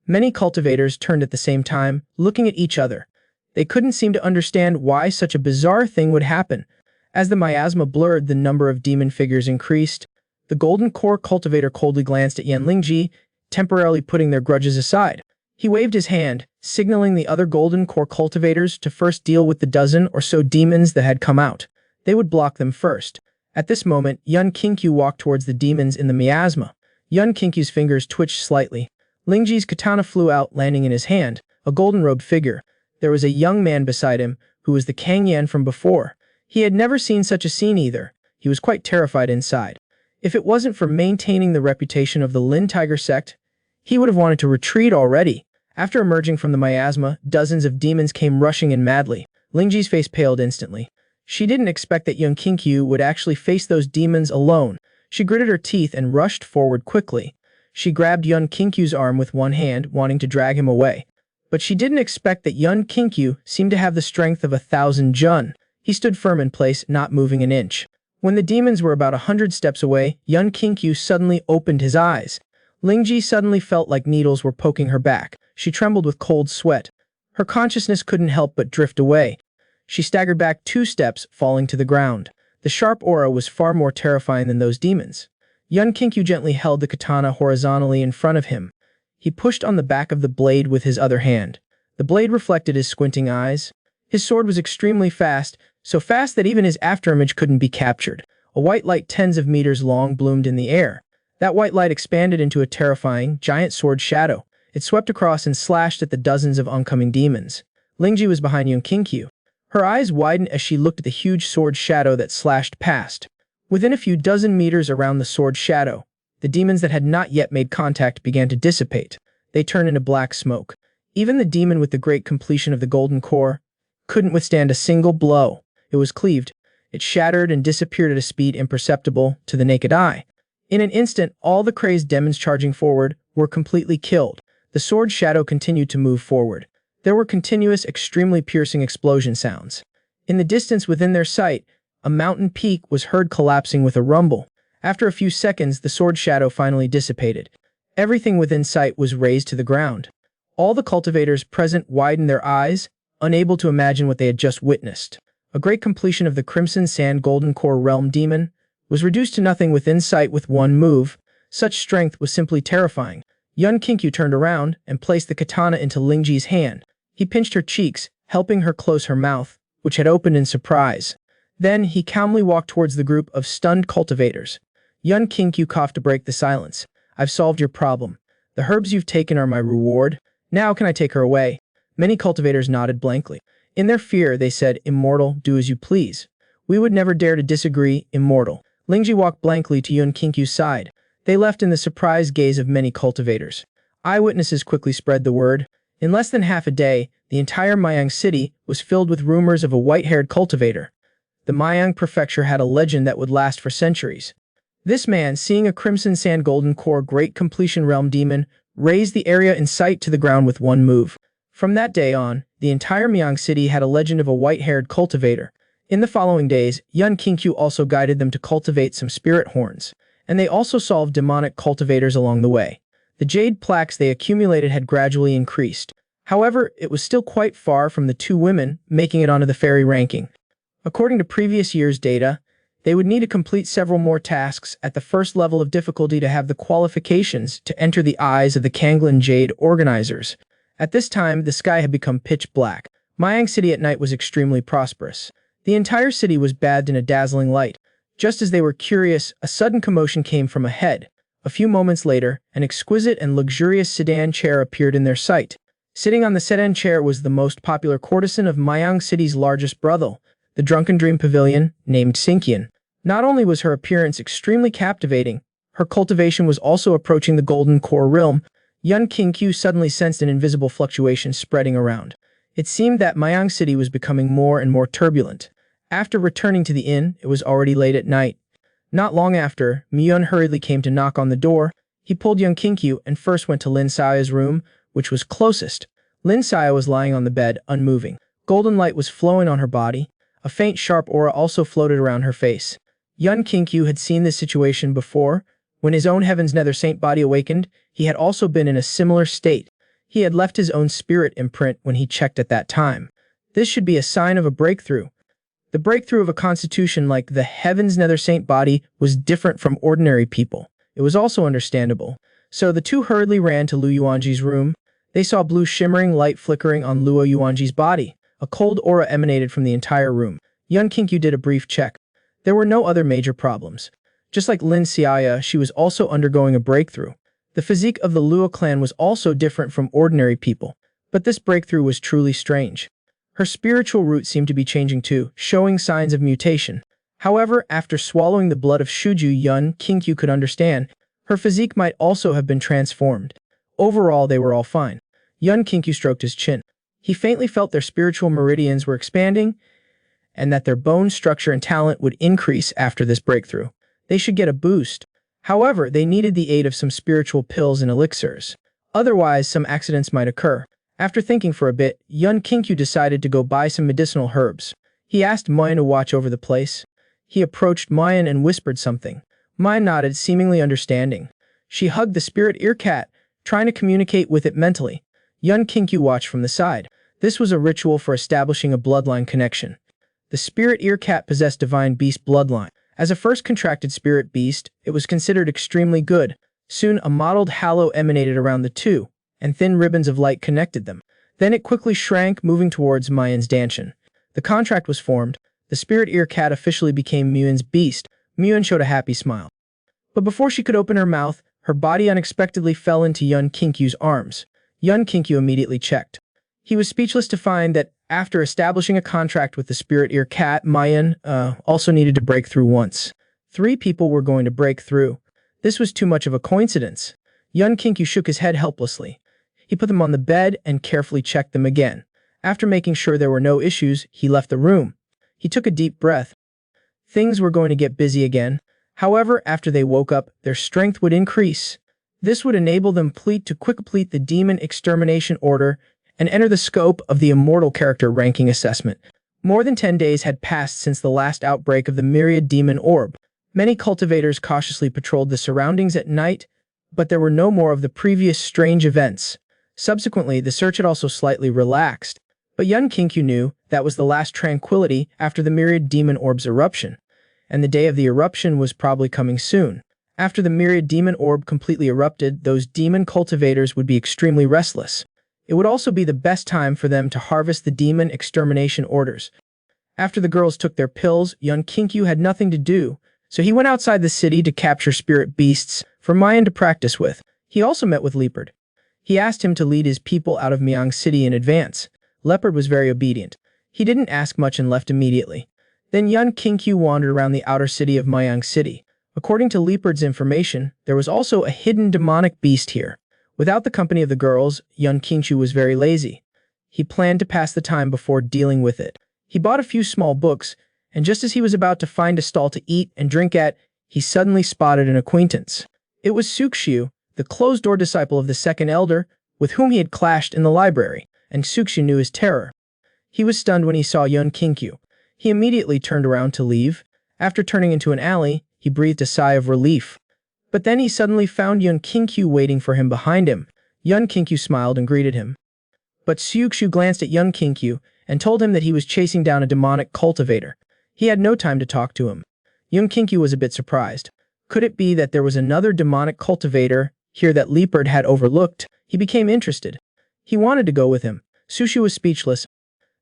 Many cultivators turned at the same time, looking at each other. They couldn't seem to understand why such a bizarre thing would happen. As the miasma blurred, the number of demon figures increased. The golden core cultivator coldly glanced at Yan Lingji, temporarily putting their grudges aside. He waved his hand, signaling the other golden core cultivators to first deal with the dozen or so demons that had come out. They would block them first. At this moment, Yun Kinkyu walked towards the demons in the miasma. Yun Kinkyu's fingers twitched slightly. Lingji's katana flew out, landing in his hand, a golden-robed figure. There was a young man beside him, who was the Kang Yan from before. He had never seen such a scene either. He was quite terrified inside. If it wasn't for maintaining the reputation of the Lin Tiger sect, he would have wanted to retreat already. After emerging from the miasma, dozens of demons came rushing in madly. Lingji's face paled instantly. She didn't expect that Yun Kinkyu would actually face those demons alone. She gritted her teeth and rushed forward quickly. She grabbed Yun Kinkyu's arm with one hand, wanting to drag him away. But she didn't expect that Yun Kinkyu seemed to have the strength of 1,000 Jun. He stood firm in place, not moving an inch. When the demons were about 100 steps away, Yun Kinkyu suddenly opened his eyes. Lingji suddenly felt like needles were poking her back. She trembled with cold sweat. Her consciousness couldn't help but drift away. She staggered back 2 steps, falling to the ground. The sharp aura was far more terrifying than those demons. Yun Kinkyu gently held the katana horizontally in front of him. He pushed on the back of the blade with his other hand. The blade reflected his squinting eyes. His sword was extremely fast, so fast that even his afterimage couldn't be captured. A white light tens of meters long bloomed in the air. That white light expanded into a terrifying, giant sword shadow. It swept across and slashed at the dozens of oncoming demons. Lingji was behind Yun Kinkyu. Her eyes widened as she looked at the huge sword shadow that slashed past. Within a few dozen meters around the sword shadow, the demons that had not yet made contact began to dissipate. They turned into black smoke. Even the demon with the great completion of the golden core couldn't withstand a single blow. It was cleaved. It shattered and disappeared at a speed imperceptible to the naked eye. In an instant, all the crazed demons charging forward were completely killed. The sword shadow continued to move forward. There were continuous, extremely piercing explosion sounds. In the distance within their sight, a mountain peak was heard collapsing with a rumble. After a few seconds, the sword shadow finally dissipated. Everything within sight was razed to the ground. All the cultivators present widened their eyes, unable to imagine what they had just witnessed. A great completion of the Crimson Sand Golden Core Realm Demon was reduced to nothing within sight with one move. Such strength was simply terrifying. Yun Kinkyu turned around and placed the katana into Lingji's hand. He pinched her cheeks, helping her close her mouth, which had opened in surprise. Then he calmly walked towards the group of stunned cultivators. Yun Kinkyu coughed to break the silence. "I've solved your problem. The herbs you've taken are my reward. Now can I take her away?" Many cultivators nodded blankly. In their fear, they said, "Immortal, do as you please. We would never dare to disagree, Immortal." Lingji walked blankly to Yun Kinkyu's side. They left in the surprised gaze of many cultivators. Eyewitnesses quickly spread the word. In less than half a day, the entire Mayang city was filled with rumors of a white-haired cultivator. The Mayang prefecture had a legend that would last for centuries. This man, seeing a Crimson Sand Golden Core Great Completion Realm Demon, razed the area in sight to the ground with one move. From that day on, the entire Mayang city had a legend of a white-haired cultivator. In the following days, Yun Kinkyu also guided them to cultivate some spirit horns, and they also solved demonic cultivators along the way. The jade plaques they accumulated had gradually increased. However, it was still quite far from the 2 women making it onto the fairy ranking. According to previous year's data, they would need to complete several more tasks at the first level of difficulty to have the qualifications to enter the eyes of the Kanglin Jade organizers. At this time, the sky had become pitch black. Mayang City at night was extremely prosperous. The entire city was bathed in a dazzling light. Just as they were curious, a sudden commotion came from ahead. A few moments later, an exquisite and luxurious sedan chair appeared in their sight. Sitting on the sedan chair was the most popular courtesan of Mayang City's largest brothel, the Drunken Dream Pavilion, named Sinkian. Not only was her appearance extremely captivating, her cultivation was also approaching the Golden Core Realm. Yun Kinkyu suddenly sensed an invisible fluctuation spreading around. It seemed that Mayang City was becoming more and more turbulent. After returning to the inn, it was already late at night. Not long after, Myun hurriedly came to knock on the door. He pulled Yun Kinkyu and first went to Lin Saya's room, which was closest. Lin Saya was lying on the bed, unmoving. Golden light was flowing on her body. A faint sharp aura also floated around her face. Yun Kinkyu had seen this situation before. When his own Heaven's Nether Saint body awakened, he had also been in a similar state. He had left his own spirit imprint when he checked at that time. This should be a sign of a breakthrough. The breakthrough of a constitution like the Heaven's Nether Saint body was different from ordinary people. It was also understandable. So the two hurriedly ran to Lu Yuanji's room. They saw blue shimmering light flickering on Luo Yuanji's body. A cold aura emanated from the entire room. Yun Qingyu did a brief check. There were no other major problems. Just like Lin Xiaya, she was also undergoing a breakthrough. The physique of the Luo clan was also different from ordinary people, but this breakthrough was truly strange. Her spiritual root seemed to be changing too, showing signs of mutation. However, after swallowing the blood of Shuju, Yun Qingyu could understand her physique might also have been transformed. Overall, they were all fine. Yun Qingyu stroked his chin. He faintly felt their spiritual meridians were expanding, and that their bone structure and talent would increase after this breakthrough. They should get a boost. However, they needed the aid of some spiritual pills and elixirs. Otherwise, some accidents might occur. After thinking for a bit, Yun Qingyu decided to go buy some medicinal herbs. He asked Mayan to watch over the place. He approached Mayan and whispered something. Mayan nodded, seemingly understanding. She hugged the spirit ear cat, trying to communicate with it mentally. Yun Qingyu watched from the side. This was a ritual for establishing a bloodline connection. The spirit ear cat possessed divine beast bloodline. As a first contracted spirit beast, it was considered extremely good. Soon a mottled halo emanated around the two, and thin ribbons of light connected them. Then it quickly shrank, moving towards Mayan's Danshan. The contract was formed. The spirit ear cat officially became Muin's beast. Muin showed a happy smile. But before she could open her mouth, her body unexpectedly fell into Yun Qingyu's arms. Yun Qingyu immediately checked. He was speechless to find that after establishing a contract with the spirit ear cat, Mayan also needed to break through once. 3 people were going to break through. This was too much of a coincidence. Yun Qingyu shook his head helplessly. He put them on the bed and carefully checked them again. After making sure there were no issues, he left the room. He took a deep breath. Things were going to get busy again. However, after they woke up, their strength would increase. This would enable them to complete the demon extermination order and enter the scope of the immortal character ranking assessment. More than 10 days had passed since the last outbreak of the myriad demon orb. Many cultivators cautiously patrolled the surroundings at night, but there were no more of the previous strange events. Subsequently, the search had also slightly relaxed, but Yun Qingyu knew that was the last tranquility after the myriad demon orb's eruption, and the day of the eruption was probably coming soon. After the myriad demon orb completely erupted, those demon cultivators would be extremely restless. It would also be the best time for them to harvest the demon extermination orders. After the girls took their pills, Yun Qingyu had nothing to do, so he went outside the city to capture spirit beasts for Mayan to practice with. He also met with Leopard. He asked him to lead his people out of Miang City in advance. Leopard was very obedient. He didn't ask much and left immediately. Then Yun Qingyu wandered around the outer city of Miang City. According to Leopard's information, there was also a hidden demonic beast here. Without the company of the girls, Yun Qingyu was very lazy. He planned to pass the time before dealing with it. He bought a few small books, and just as he was about to find a stall to eat and drink at, he suddenly spotted an acquaintance. It was Suxiu, the closed-door disciple of the second elder, with whom he had clashed in the library, and Suxiu knew his terror. He was stunned when he saw Yun Qingyu. He immediately turned around to leave. After turning into an alley, he breathed a sigh of relief. But then he suddenly found Yun Qingyu waiting for him behind him. Yun Qingyu smiled and greeted him. But Suxiu glanced at Yun Qingyu and told him that he was chasing down a demonic cultivator. He had no time to talk to him. Yun Qingyu was a bit surprised. Could it be that there was another demonic cultivator here that Leopard had overlooked? He became interested. He wanted to go with him. Suxiu was speechless.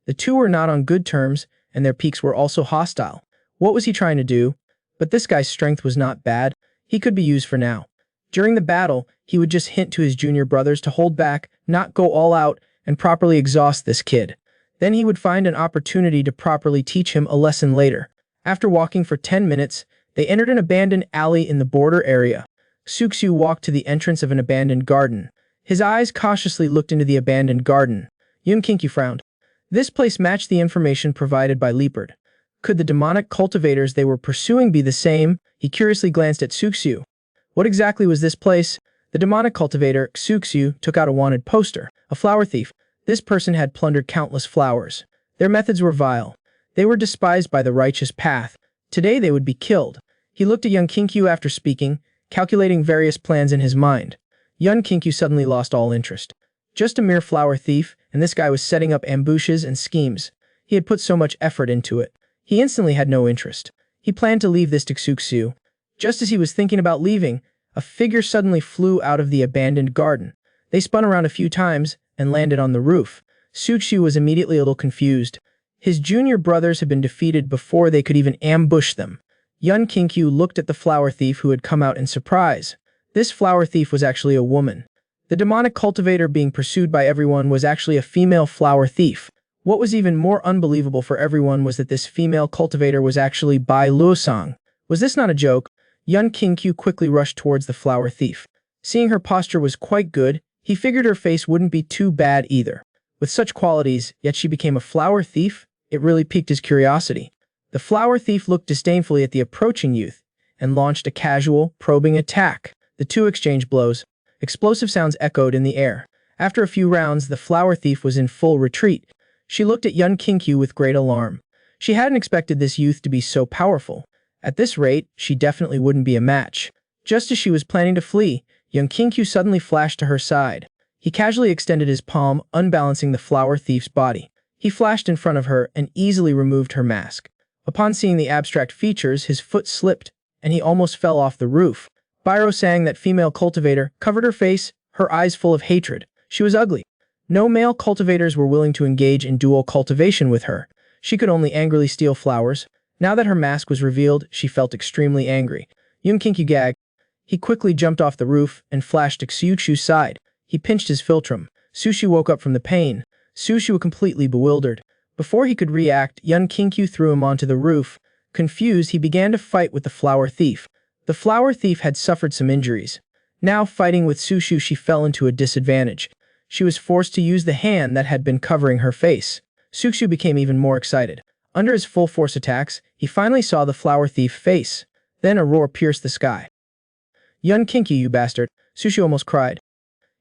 The two were not on good terms, and their peaks were also hostile. What was he trying to do? But this guy's strength was not bad. He could be used for now. During the battle, he would just hint to his junior brothers to hold back, not go all out, and properly exhaust this kid. Then he would find an opportunity to properly teach him a lesson later. After walking for 10 minutes, they entered an abandoned alley in the border area. Suxiu walked to the entrance of an abandoned garden. His eyes cautiously looked into the abandoned garden. Yun Qingyu frowned. This place matched the information provided by Leopard. Could the demonic cultivators they were pursuing be the same? He curiously glanced at Suxiu. What exactly was this place? The demonic cultivator, Suxiu, took out a wanted poster. A flower thief. This person had plundered countless flowers. Their methods were vile. They were despised by the righteous path. Today they would be killed. He looked at Yun Qingyu after speaking, calculating various plans in his mind. Yun Qingyu suddenly lost all interest. Just a mere flower thief, and this guy was setting up ambushes and schemes. He had put so much effort into it. He instantly had no interest. He planned to leave this to Xuxiu. Just as he was thinking about leaving, a figure suddenly flew out of the abandoned garden. They spun around a few times and landed on the roof. Xuxiu was immediately a little confused. His junior brothers had been defeated before they could even ambush them. Yun Qingqiu looked at the flower thief who had come out in surprise. This flower thief was actually a woman. The demonic cultivator being pursued by everyone was actually a female flower thief. What was even more unbelievable for everyone was that this female cultivator was actually Bai Luosang. Was this not a joke? Yun Qingqiu quickly rushed towards the flower thief. Seeing her posture was quite good, he figured her face wouldn't be too bad either. With such qualities, yet she became a flower thief? It really piqued his curiosity. The flower thief looked disdainfully at the approaching youth and launched a casual, probing attack. The two exchanged blows. Explosive sounds echoed in the air. After a few rounds, the flower thief was in full retreat. She looked at Yun Qingqiu with great alarm. She hadn't expected this youth to be so powerful. At this rate, she definitely wouldn't be a match. Just as she was planning to flee, Yun Qingqiu suddenly flashed to her side. He casually extended his palm, unbalancing the flower thief's body. He flashed in front of her and easily removed her mask. Upon seeing the abstract features, his foot slipped, and he almost fell off the roof. Bairo sang that female cultivator covered her face, her eyes full of hatred. She was ugly. No male cultivators were willing to engage in dual cultivation with her. She could only angrily steal flowers. Now that her mask was revealed, she felt extremely angry. Yun Qingqiu gagged. He quickly jumped off the roof and flashed to Xuxiu's side. He pinched his philtrum. Xuxiu woke up from the pain. Xuxiu was completely bewildered. Before he could react, Yun Qingqiu threw him onto the roof. Confused, he began to fight with the flower thief. The flower thief had suffered some injuries. Now, fighting with Xuxiu, she fell into a disadvantage. She was forced to use the hand that had been covering her face. Xuxiu became even more excited. Under his full force attacks, he finally saw the flower thief's face. Then a roar pierced the sky. Yun Qingqiu, you bastard! Xuxiu almost cried.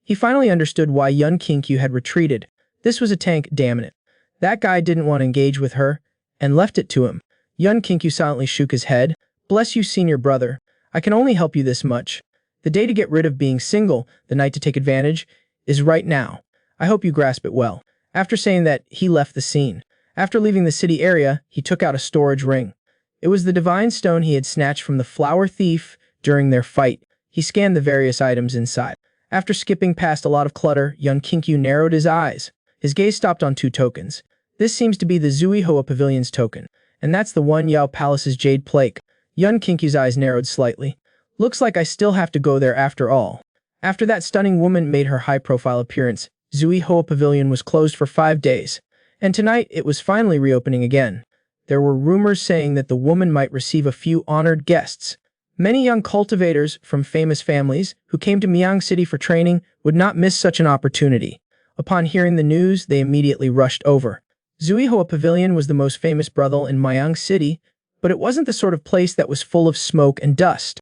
He finally understood why Yun Qingqiu had retreated. This was a tank, damn it. That guy didn't want to engage with her, and left it to him. Yun Qingqiu silently shook his head. Bless you, senior brother. I can only help you this much. The day to get rid of being single, the night to take advantage, is right now. I hope you grasp it well. After saying that, he left the scene. After leaving the city area, he took out a storage ring. It was the divine stone he had snatched from the flower thief during their fight. He scanned the various items inside. After skipping past a lot of clutter, Yun Qingqiu narrowed his eyes. His gaze stopped on two tokens. This seems to be the Zui Hoa Pavilion's token, and that's the one Yao Palace's jade plate. Yun Qingqiu's eyes narrowed slightly. Looks like I still have to go there after all. After that stunning woman made her high-profile appearance, Zui Hoa Pavilion was closed for 5 days, and tonight it was finally reopening again. There were rumors saying that the woman might receive a few honored guests. Many young cultivators from famous families who came to Miang City for training would not miss such an opportunity. Upon hearing the news, they immediately rushed over. Zui Hoa Pavilion was the most famous brothel in Miang City, but it wasn't the sort of place that was full of smoke and dust.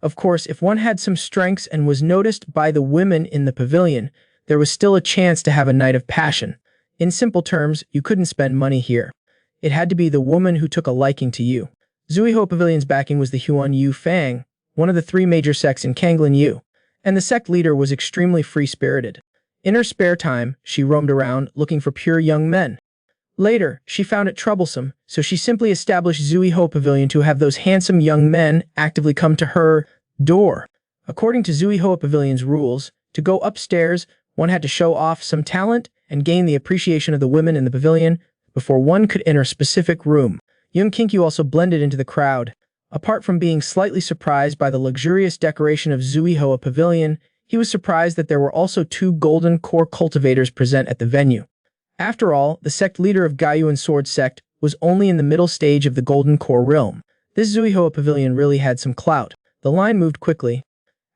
Of course, if one had some strengths and was noticed by the women in the pavilion, there was still a chance to have a night of passion. In simple terms, you couldn't spend money here. It had to be the woman who took a liking to you. Zui Hoa Pavilion's backing was the Huan Yu Fang, one of the 3 major sects in Kanglin Yu, and the sect leader was extremely free-spirited. In her spare time, she roamed around looking for pure young men. Later, she found it troublesome, so she simply established Zui Hoa Pavilion to have those handsome young men actively come to her door. According to Zui Hoa Pavilion's rules, to go upstairs, one had to show off some talent and gain the appreciation of the women in the pavilion before one could enter a specific room. Yun Qingqiu also blended into the crowd. Apart from being slightly surprised by the luxurious decoration of Zui Hoa Pavilion, he was surprised that there were also 2 golden core cultivators present at the venue. After all, the sect leader of Gaiyuan Sword Sect was only in the middle stage of the Golden Core realm. This Zui Hoa Pavilion really had some clout. The line moved quickly.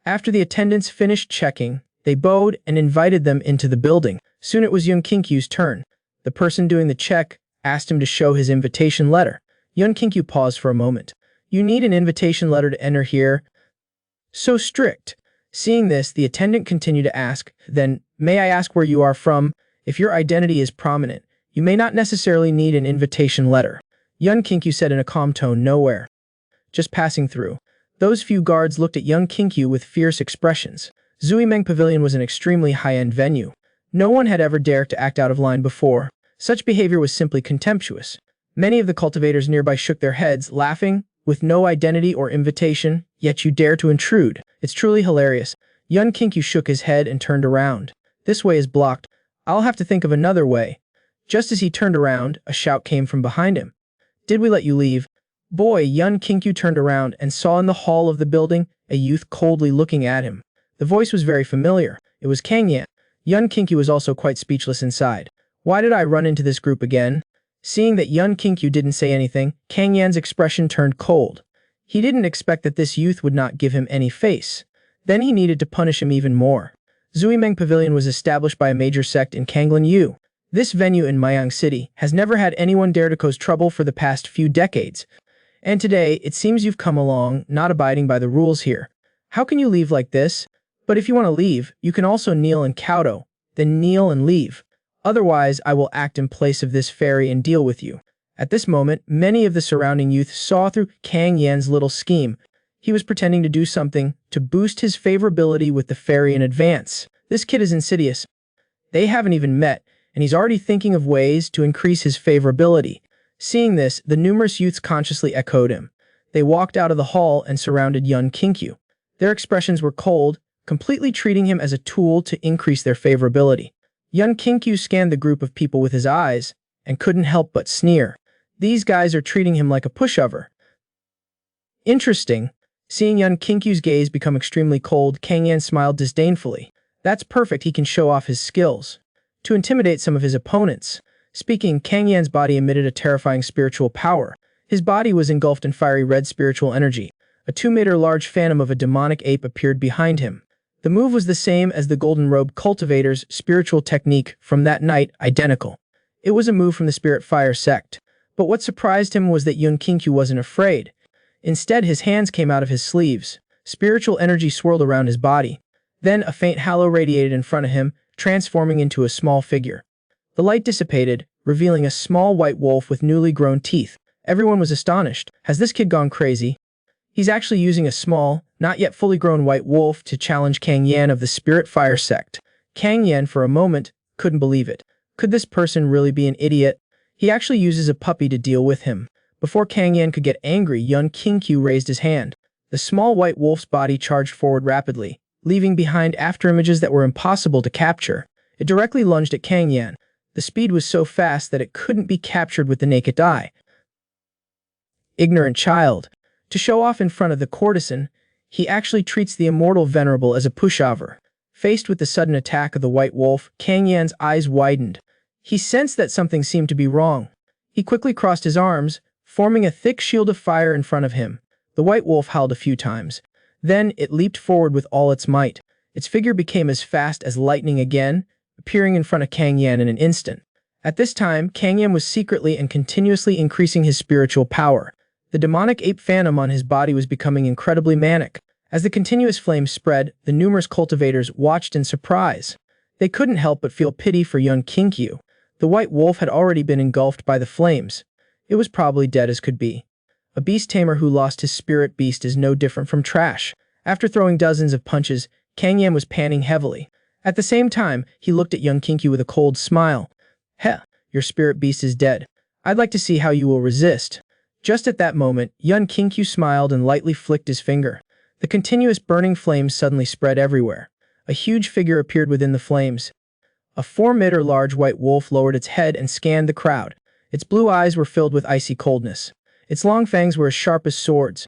After the attendants finished checking, they bowed and invited them into the building. Soon it was Yun Qingqiu's turn. The person doing the check asked him to show his invitation letter. Yun Qingqiu paused for a moment. You need an invitation letter to enter here? So strict. Seeing this, the attendant continued to ask, then, may I ask where you are from? If your identity is prominent, you may not necessarily need an invitation letter. Yun Qingqiu said in a calm tone, nowhere. Just passing through. Those few guards looked at Yun Qingqiu with fierce expressions. Zui Meng Pavilion was an extremely high-end venue. No one had ever dared to act out of line before. Such behavior was simply contemptuous. Many of the cultivators nearby shook their heads, laughing, with no identity or invitation, yet you dare to intrude. It's truly hilarious. Yun Kinkyu shook his head and turned around. This way is blocked. I'll have to think of another way. Just as he turned around, a shout came from behind him. Did we let you leave? Boy, Yun Kinkyu turned around and saw in the hall of the building a youth coldly looking at him. The voice was very familiar. It was Kang Yan. Yun Kinkyu was also quite speechless inside. Why did I run into this group again? Seeing that Yun Kinkyu didn't say anything, Kang Yan's expression turned cold. He didn't expect that this youth would not give him any face. Then he needed to punish him even more. Zuimeng Pavilion was established by a major sect in Kanglan Yu. This venue in Myang City has never had anyone dare to cause trouble for the past few decades. And today, it seems you've come along, not abiding by the rules here. How can you leave like this? But if you want to leave, you can also kneel and kowtow, then kneel and leave. Otherwise, I will act in place of this fairy and deal with you. At this moment, many of the surrounding youth saw through Kang Yan's little scheme. He was pretending to do something to boost his favorability with the fairy in advance. This kid is insidious. They haven't even met, and he's already thinking of ways to increase his favorability. Seeing this, the numerous youths consciously echoed him. They walked out of the hall and surrounded Yun Kinkyu. Their expressions were cold, completely treating him as a tool to increase their favorability. Yun Kinkyu scanned the group of people with his eyes and couldn't help but sneer. These guys are treating him like a pushover. Interesting. Seeing Yun Kinkyu's gaze become extremely cold, Kang Yan smiled disdainfully. That's perfect, he can show off his skills. To intimidate some of his opponents. Speaking, Kang Yan's body emitted a terrifying spiritual power. His body was engulfed in fiery red spiritual energy. A 2-meter large phantom of a demonic ape appeared behind him. The move was the same as the Golden Robe cultivator's spiritual technique from that night, identical. It was a move from the Spirit Fire sect. But what surprised him was that Yun Kinkyu wasn't afraid. Instead, his hands came out of his sleeves. Spiritual energy swirled around his body. Then a faint halo radiated in front of him, transforming into a small figure. The light dissipated, revealing a small white wolf with newly grown teeth. Everyone was astonished. Has this kid gone crazy? He's actually using a small, not yet fully grown white wolf to challenge Kang Yan of the Spirit Fire sect. Kang Yan, for a moment, couldn't believe it. Could this person really be an idiot? He actually uses a puppy to deal with him. Before Kang Yan could get angry, Yun Kinkyu raised his hand. The small white wolf's body charged forward rapidly, leaving behind afterimages that were impossible to capture. It directly lunged at Kang Yan. The speed was so fast that it couldn't be captured with the naked eye. Ignorant child. To show off in front of the courtesan, he actually treats the immortal venerable as a pushover. Faced with the sudden attack of the white wolf, Kang Yan's eyes widened. He sensed that something seemed to be wrong. He quickly crossed his arms, forming a thick shield of fire in front of him. The white wolf howled a few times. Then it leaped forward with all its might. Its figure became as fast as lightning again, appearing in front of Kang Yan in an instant. At this time, Kang Yan was secretly and continuously increasing his spiritual power. The demonic ape phantom on his body was becoming incredibly manic. As the continuous flames spread, the numerous cultivators watched in surprise. They couldn't help but feel pity for Yun Kinkyu. The white wolf had already been engulfed by the flames. It was probably dead as could be. A beast tamer who lost his spirit beast is no different from trash. After throwing dozens of punches, Kang Yan was panting heavily. At the same time, he looked at Yun Kinkyu with a cold smile. Heh, your spirit beast is dead. I'd like to see how you will resist. Just at that moment, Yun Kinkyu smiled and lightly flicked his finger. The continuous burning flames suddenly spread everywhere. A huge figure appeared within the flames. A 4-meter large white wolf lowered its head and scanned the crowd. Its blue eyes were filled with icy coldness. Its long fangs were as sharp as swords.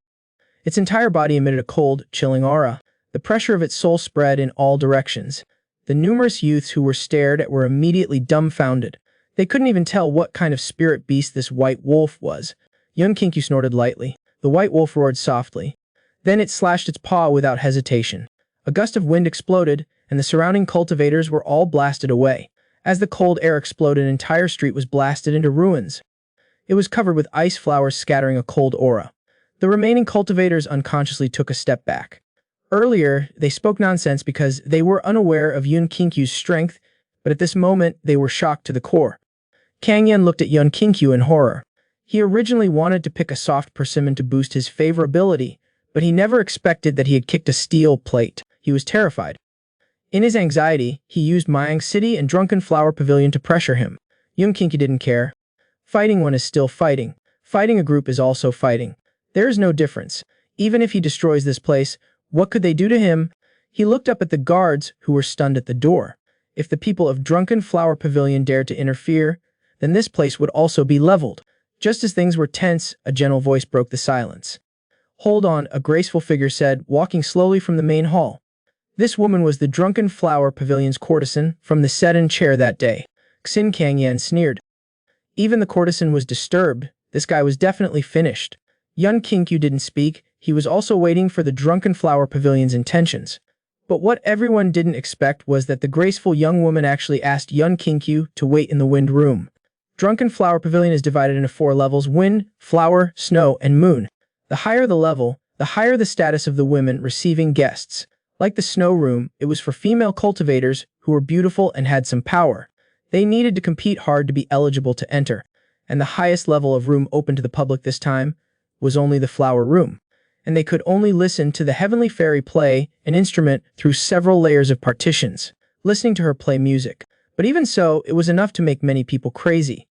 Its entire body emitted a cold, chilling aura. The pressure of its soul spread in all directions. The numerous youths who were stared at were immediately dumbfounded. They couldn't even tell what kind of spirit beast this white wolf was. Yun Kinkyu snorted lightly. The white wolf roared softly. Then it slashed its paw without hesitation. A gust of wind exploded, and the surrounding cultivators were all blasted away. As the cold air exploded, an entire street was blasted into ruins. It was covered with ice flowers scattering a cold aura. The remaining cultivators unconsciously took a step back. Earlier, they spoke nonsense because they were unaware of Yun Kinkyu's strength, but at this moment, they were shocked to the core. Kang Yan looked at Yun Kinkyu in horror. He originally wanted to pick a soft persimmon to boost his favorability, but he never expected that he had kicked a steel plate. He was terrified. In his anxiety, he used Myang City and Drunken Flower Pavilion to pressure him. Yun Kinkyu didn't care. Fighting one is still fighting. Fighting a group is also fighting. There is no difference. Even if he destroys this place, what could they do to him? He looked up at the guards who were stunned at the door. If the people of Drunken Flower Pavilion dared to interfere, then this place would also be leveled. Just as things were tense, a gentle voice broke the silence. "Hold on," a graceful figure said, walking slowly from the main hall. This woman was the Drunken Flower Pavilion's courtesan from the sedan chair that day. Xin Kangyan sneered. Even the courtesan was disturbed. This guy was definitely finished. Yun Qingqiu didn't speak. He was also waiting for the Drunken Flower Pavilion's intentions. But what everyone didn't expect was that the graceful young woman actually asked Yun Qingqiu to wait in the wind room. Drunken Flower Pavilion is divided into 4 levels: wind, flower, snow, and moon. The higher the level, the higher the status of the women receiving guests. Like the snow room, it was for female cultivators who were beautiful and had some power. They needed to compete hard to be eligible to enter, and the highest level of room open to the public this time was only the flower room, and they could only listen to the heavenly fairy play an instrument through several layers of partitions, listening to her play music. But even so, it was enough to make many people crazy.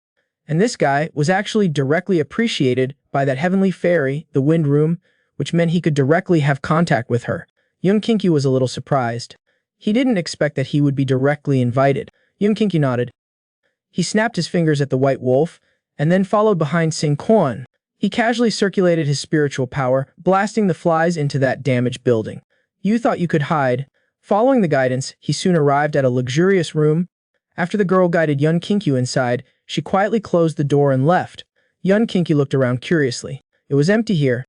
And this guy was actually directly appreciated by that heavenly fairy, the wind room, which meant he could directly have contact with her. Yun Qingqiu was a little surprised. He didn't expect that he would be directly invited. Yun Qingqiu nodded. He snapped his fingers at the white wolf, and then followed behind Sing Quan. He casually circulated his spiritual power, blasting the flies into that damaged building. You thought you could hide. Following the guidance, he soon arrived at a luxurious room. After the girl guided Yun Qingqiu inside, she quietly closed the door and left. Yun Qingqiu looked around curiously. It was empty here.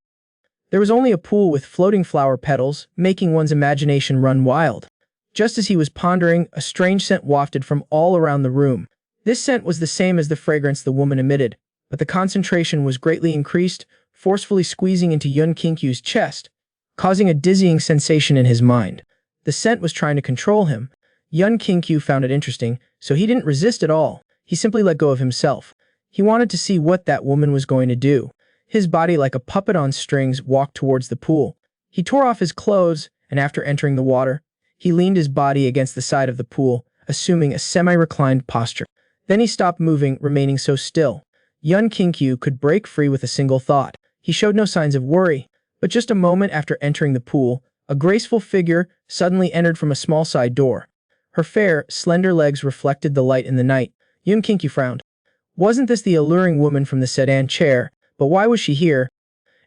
There was only a pool with floating flower petals, making one's imagination run wild. Just as he was pondering, a strange scent wafted from all around the room. This scent was the same as the fragrance the woman emitted, but the concentration was greatly increased, forcefully squeezing into Yun Qingqiu's chest, causing a dizzying sensation in his mind. The scent was trying to control him. Yun Qingqiu found it interesting, so he didn't resist at all. He simply let go of himself. He wanted to see what that woman was going to do. His body, like a puppet on strings, walked towards the pool. He tore off his clothes, and after entering the water, he leaned his body against the side of the pool, assuming a semi-reclined posture. Then he stopped moving, remaining so still. Yun Qingqiu could break free with a single thought. He showed no signs of worry, but just a moment after entering the pool, a graceful figure suddenly entered from a small side door. Her fair, slender legs reflected the light in the night. Yun Qingqiu frowned. Wasn't this the alluring woman from the sedan chair? But why was she here?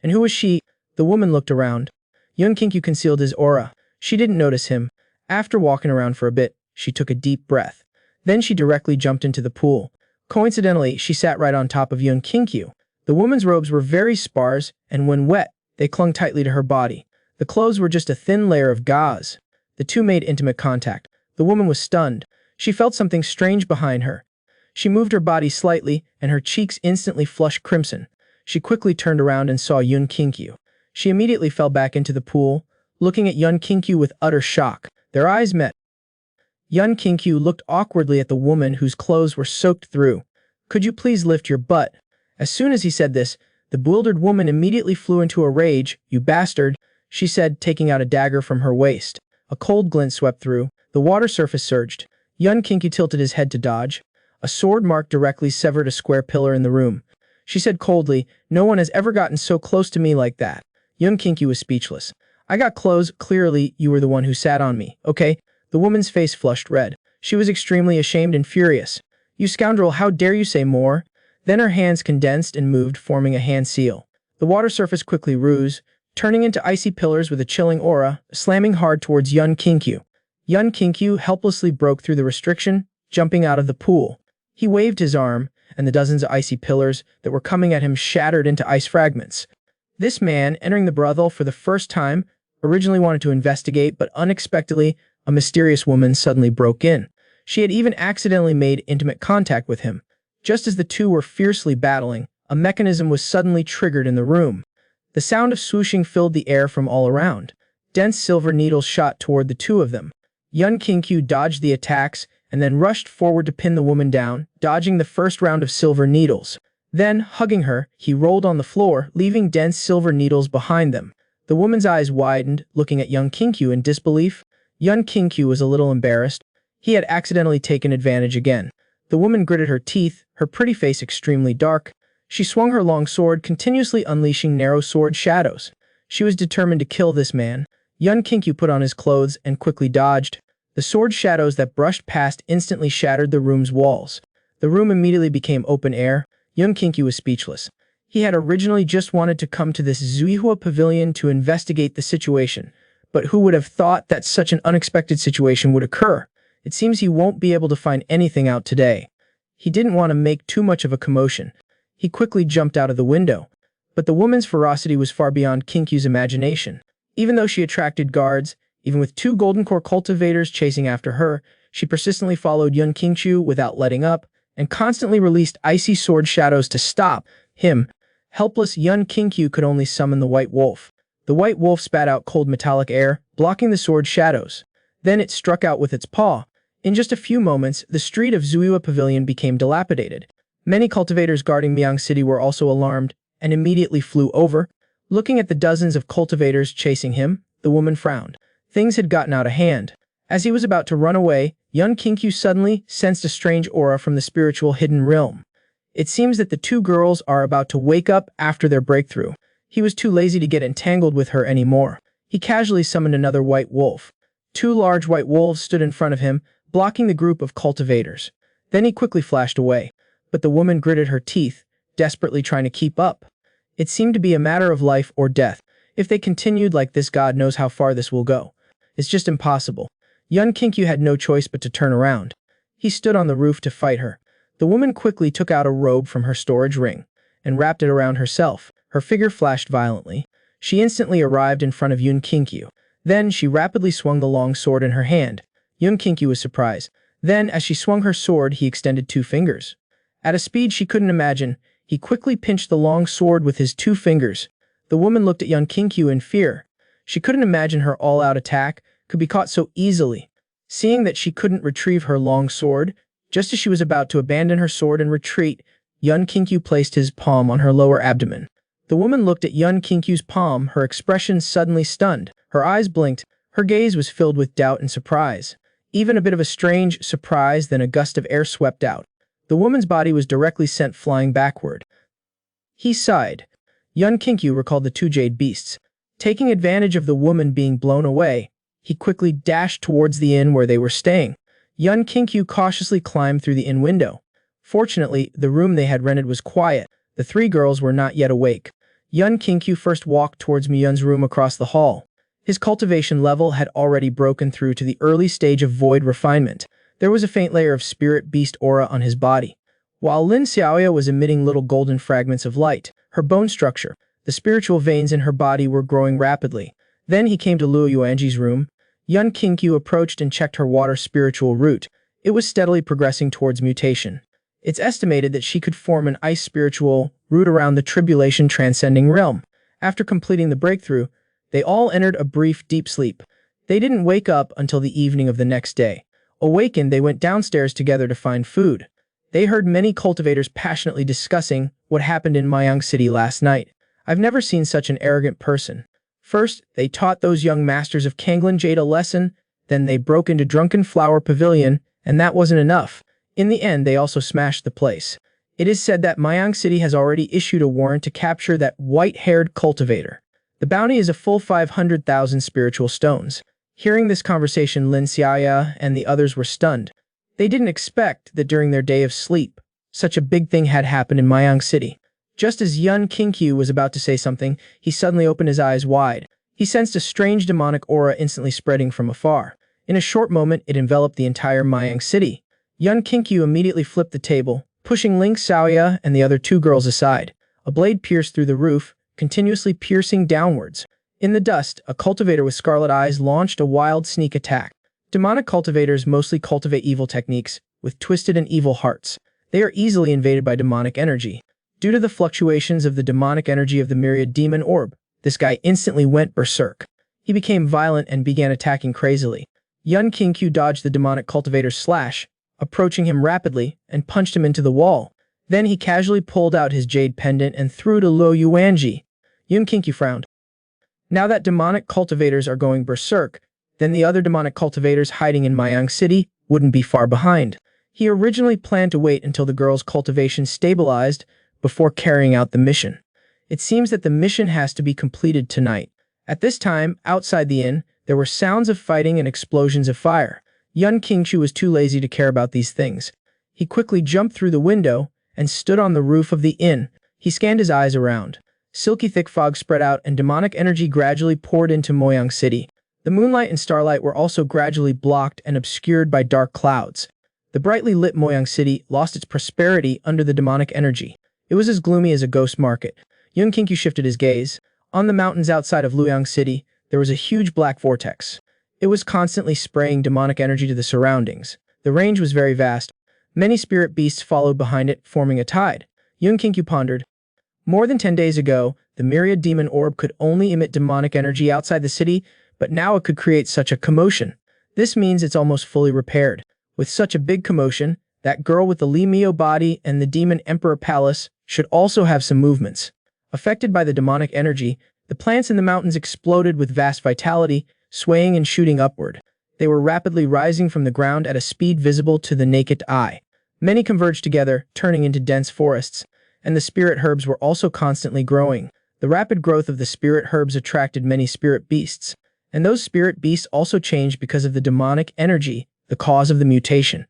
And who was she? The woman looked around. Yun Qingqiu concealed his aura. She didn't notice him. After walking around for a bit, she took a deep breath. Then she directly jumped into the pool. Coincidentally, she sat right on top of Yun Qingqiu. The woman's robes were very sparse, and when wet, they clung tightly to her body. The clothes were just a thin layer of gauze. The two made intimate contact. The woman was stunned. She felt something strange behind her. She moved her body slightly, and her cheeks instantly flushed crimson. She quickly turned around and saw Yun Qingqiu. She immediately fell back into the pool, looking at Yun Qingqiu with utter shock. Their eyes met. Yun Qingqiu looked awkwardly at the woman whose clothes were soaked through. "Could you please lift your butt?" As soon as he said this, the bewildered woman immediately flew into a rage. "You bastard," she said, taking out a dagger from her waist. A cold glint swept through. The water surface surged. Yun Qingqiu tilted his head to dodge. A sword mark directly severed a square pillar in the room. She said coldly, "No one has ever gotten so close to me like that." Yun Qingqiu was speechless. "I got clothes. Clearly, you were the one who sat on me, okay?" The woman's face flushed red. She was extremely ashamed and furious. "You scoundrel, how dare you say more?" Then her hands condensed and moved, forming a hand seal. The water surface quickly rose, turning into icy pillars with a chilling aura, slamming hard towards Yun Qingqiu. Yun Qingqiu helplessly broke through the restriction, jumping out of the pool. He waved his arm, and the dozens of icy pillars that were coming at him shattered into ice fragments. This man, entering the brothel for the first time, originally wanted to investigate, but unexpectedly, a mysterious woman suddenly broke in. She had even accidentally made intimate contact with him. Just as the two were fiercely battling, a mechanism was suddenly triggered in the room. The sound of swooshing filled the air from all around. Dense silver needles shot toward the two of them. Yun Qingqiu dodged the attacks and then rushed forward to pin the woman down, dodging the first round of silver needles. Then, hugging her, he rolled on the floor, leaving dense silver needles behind them. The woman's eyes widened, looking at Yun Qingqiu in disbelief. Yun Qingqiu was a little embarrassed. He had accidentally taken advantage again. The woman gritted her teeth, her pretty face extremely dark. She swung her long sword, continuously unleashing narrow sword shadows. She was determined to kill this man. Yun Kinkyu put on his clothes and quickly dodged. The sword shadows that brushed past instantly shattered the room's walls. The room immediately became open air. Yun Kinkyu was speechless. He had originally just wanted to come to this Zuihua pavilion to investigate the situation, but who would have thought that such an unexpected situation would occur? It seems he won't be able to find anything out today. He didn't want to make too much of a commotion. He quickly jumped out of the window. But the woman's ferocity was far beyond Kinkyu's imagination. Even though she attracted guards, even with 2 golden core cultivators chasing after her, she persistently followed Yun Kinkyu without letting up, and constantly released icy sword shadows to stop him. Helpless Yun Kinkyu could only summon the White Wolf. The White Wolf spat out cold metallic air, blocking the sword shadows. Then it struck out with its paw. In just a few moments, the street of Zuihua Pavilion became dilapidated. Many cultivators guarding Miang City were also alarmed, and immediately flew over. Looking at the dozens of cultivators chasing him, the woman frowned. Things had gotten out of hand. As he was about to run away, Yun Kinkyu suddenly sensed a strange aura from the spiritual hidden realm. It seems that the 2 girls are about to wake up after their breakthrough. He was too lazy to get entangled with her anymore. He casually summoned another white wolf. 2 large white wolves stood in front of him, blocking the group of cultivators. Then he quickly flashed away. But the woman gritted her teeth, desperately trying to keep up. It seemed to be a matter of life or death. If they continued like this, God knows how far this will go. It's just impossible. Yun Kinkyu had no choice but to turn around. He stood on the roof to fight her. The woman quickly took out a robe from her storage ring and wrapped it around herself. Her figure flashed violently. She instantly arrived in front of Yun Kinkyu. Then she rapidly swung the long sword in her hand. Yun Kinkyu was surprised. Then, as she swung her sword, he extended 2 fingers. At a speed she couldn't imagine, he quickly pinched the long sword with his 2 fingers. The woman looked at Yun Kinkyu in fear. She couldn't imagine her all-out attack could be caught so easily. Seeing that she couldn't retrieve her long sword, just as she was about to abandon her sword and retreat, Yun Kinkyu placed his palm on her lower abdomen. The woman looked at Yun Kinkyu's palm, her expression suddenly stunned. Her eyes blinked, her gaze was filled with doubt and surprise. Even a bit of a strange surprise, then a gust of air swept out. The woman's body was directly sent flying backward. He sighed. Yun Kinkyu recalled the 2 jade beasts. Taking advantage of the woman being blown away, he quickly dashed towards the inn where they were staying. Yun Kinkyu cautiously climbed through the inn window. Fortunately, the room they had rented was quiet. The 3 girls were not yet awake. Yun Kinkyu first walked towards Miyun's room across the hall. His cultivation level had already broken through to the early stage of void refinement. There was a faint layer of spirit beast aura on his body. While Lin Xiaoya was emitting little golden fragments of light, her bone structure, the spiritual veins in her body were growing rapidly. Then he came to Luo Yuanji's room. Yun Kinkyu approached and checked her water spiritual root. It was steadily progressing towards mutation. It's estimated that she could form an ice spiritual root around the tribulation transcending realm. After completing the breakthrough, they all entered a brief deep sleep. They didn't wake up until the evening of the next day. Awakened, they went downstairs together to find food. They heard many cultivators passionately discussing what happened in Miang City last night. I've never seen such an arrogant person. First, they taught those young masters of Kanglan Jade a lesson, then they broke into Drunken Flower Pavilion, and that wasn't enough. In the end, they also smashed the place. It is said that Miang City has already issued a warrant to capture that white-haired cultivator. The bounty is a full 500,000 spiritual stones. Hearing this conversation, Lin Xiaoya and the others were stunned. They didn't expect that during their day of sleep, such a big thing had happened in Miang City. Just as Yun Kinkyu was about to say something, he suddenly opened his eyes wide. He sensed a strange demonic aura instantly spreading from afar. In a short moment, it enveloped the entire Miang City. Yun Kinkyu immediately flipped the table, pushing Ling Xiaoya and the other 2 girls aside. A blade pierced through the roof, continuously piercing downwards. In the dust, a cultivator with scarlet eyes launched a wild sneak attack. Demonic cultivators mostly cultivate evil techniques, with twisted and evil hearts. They are easily invaded by demonic energy. Due to the fluctuations of the demonic energy of the myriad demon orb, this guy instantly went berserk. He became violent and began attacking crazily. Yun Kinkyu dodged the demonic cultivator's slash, approaching him rapidly, and punched him into the wall. Then he casually pulled out his jade pendant and threw to Luo Yuanji. Yun Kinkyu frowned. Now that demonic cultivators are going berserk, then the other demonic cultivators hiding in Miang City wouldn't be far behind. He originally planned to wait until the girl's cultivation stabilized before carrying out the mission. It seems that the mission has to be completed tonight. At this time, outside the inn, there were sounds of fighting and explosions of fire. Yun Qingshu was too lazy to care about these things. He quickly jumped through the window and stood on the roof of the inn. He scanned his eyes around. Silky thick fog spread out and demonic energy gradually poured into Moyang City. The moonlight and starlight were also gradually blocked and obscured by dark clouds. The brightly lit Moyang City lost its prosperity under the demonic energy. It was as gloomy as a ghost market. Yun Qingshu shifted his gaze. On the mountains outside of Luoyang City, there was a huge black vortex. It was constantly spraying demonic energy to the surroundings. The range was very vast. Many spirit beasts followed behind it, forming a tide. Yun Qingshu pondered. More than 10 days ago, the myriad demon orb could only emit demonic energy outside the city, but now it could create such a commotion. This means it's almost fully repaired. With such a big commotion, that girl with the Li Mio body and the Demon Emperor Palace should also have some movements. Affected by the demonic energy, the plants in the mountains exploded with vast vitality, swaying and shooting upward. They were rapidly rising from the ground at a speed visible to the naked eye. Many converged together, turning into dense forests, and the spirit herbs were also constantly growing. The rapid growth of the spirit herbs attracted many spirit beasts, and those spirit beasts also changed because of the demonic energy, the cause of the mutation.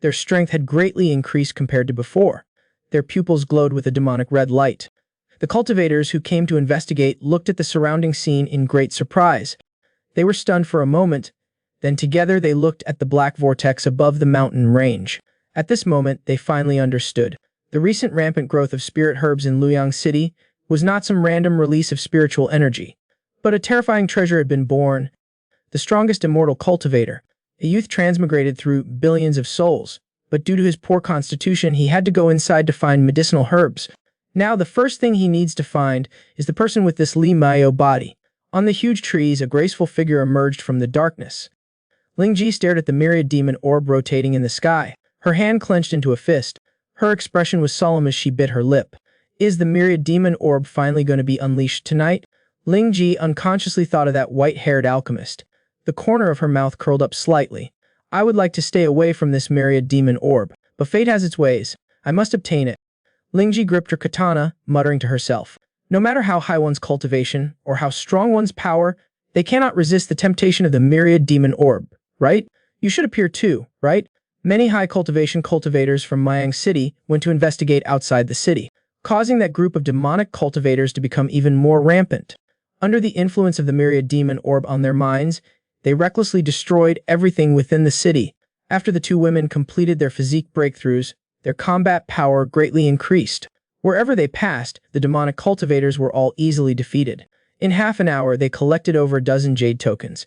Their strength had greatly increased compared to before. Their pupils glowed with a demonic red light. The cultivators who came to investigate looked at the surrounding scene in great surprise. They were stunned for a moment, then together they looked at the black vortex above the mountain range. At this moment, they finally understood. The recent rampant growth of spirit herbs in Luoyang City was not some random release of spiritual energy, but a terrifying treasure had been born. The strongest immortal cultivator, a youth transmigrated through billions of souls, but due to his poor constitution, he had to go inside to find medicinal herbs. Now, the first thing he needs to find is the person with this Li Mio body. On the huge trees, a graceful figure emerged from the darkness. Lingji stared at the myriad demon orb rotating in the sky, her hand clenched into a fist. Her expression was solemn as she bit her lip. Is the myriad demon orb finally going to be unleashed tonight? Lingji unconsciously thought of that white-haired alchemist. The corner of her mouth curled up slightly. I would like to stay away from this myriad demon orb, but fate has its ways. I must obtain it. Lingji gripped her katana, muttering to herself. No matter how high one's cultivation, or how strong one's power, they cannot resist the temptation of the myriad demon orb, right? You should appear too, right? Many high cultivation cultivators from Moyang City went to investigate outside the city, causing that group of demonic cultivators to become even more rampant. Under the influence of the myriad demon orb on their minds, they recklessly destroyed everything within the city. After the two women completed their physique breakthroughs, their combat power greatly increased. Wherever they passed, the demonic cultivators were all easily defeated. In half an hour, they collected over a dozen jade tokens.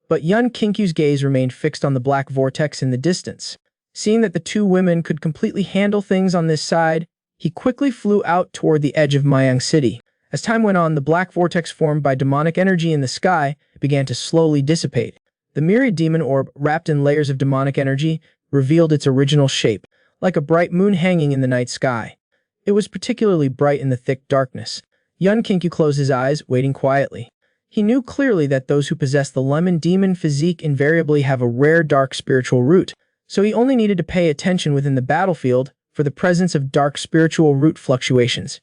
But Yun Qingshu's gaze remained fixed on the black vortex in the distance. Seeing that the two women could completely handle things on this side, he quickly flew out toward the edge of Moyang City. As time went on, the black vortex formed by demonic energy in the sky began to slowly dissipate. The myriad demon orb, wrapped in layers of demonic energy, revealed its original shape, like a bright moon hanging in the night sky. It was particularly bright in the thick darkness. Yun Qingshu closed his eyes, waiting quietly. He knew clearly that those who possess the lemon demon physique invariably have a rare dark spiritual root, so he only needed to pay attention within the battlefield for the presence of dark spiritual root fluctuations.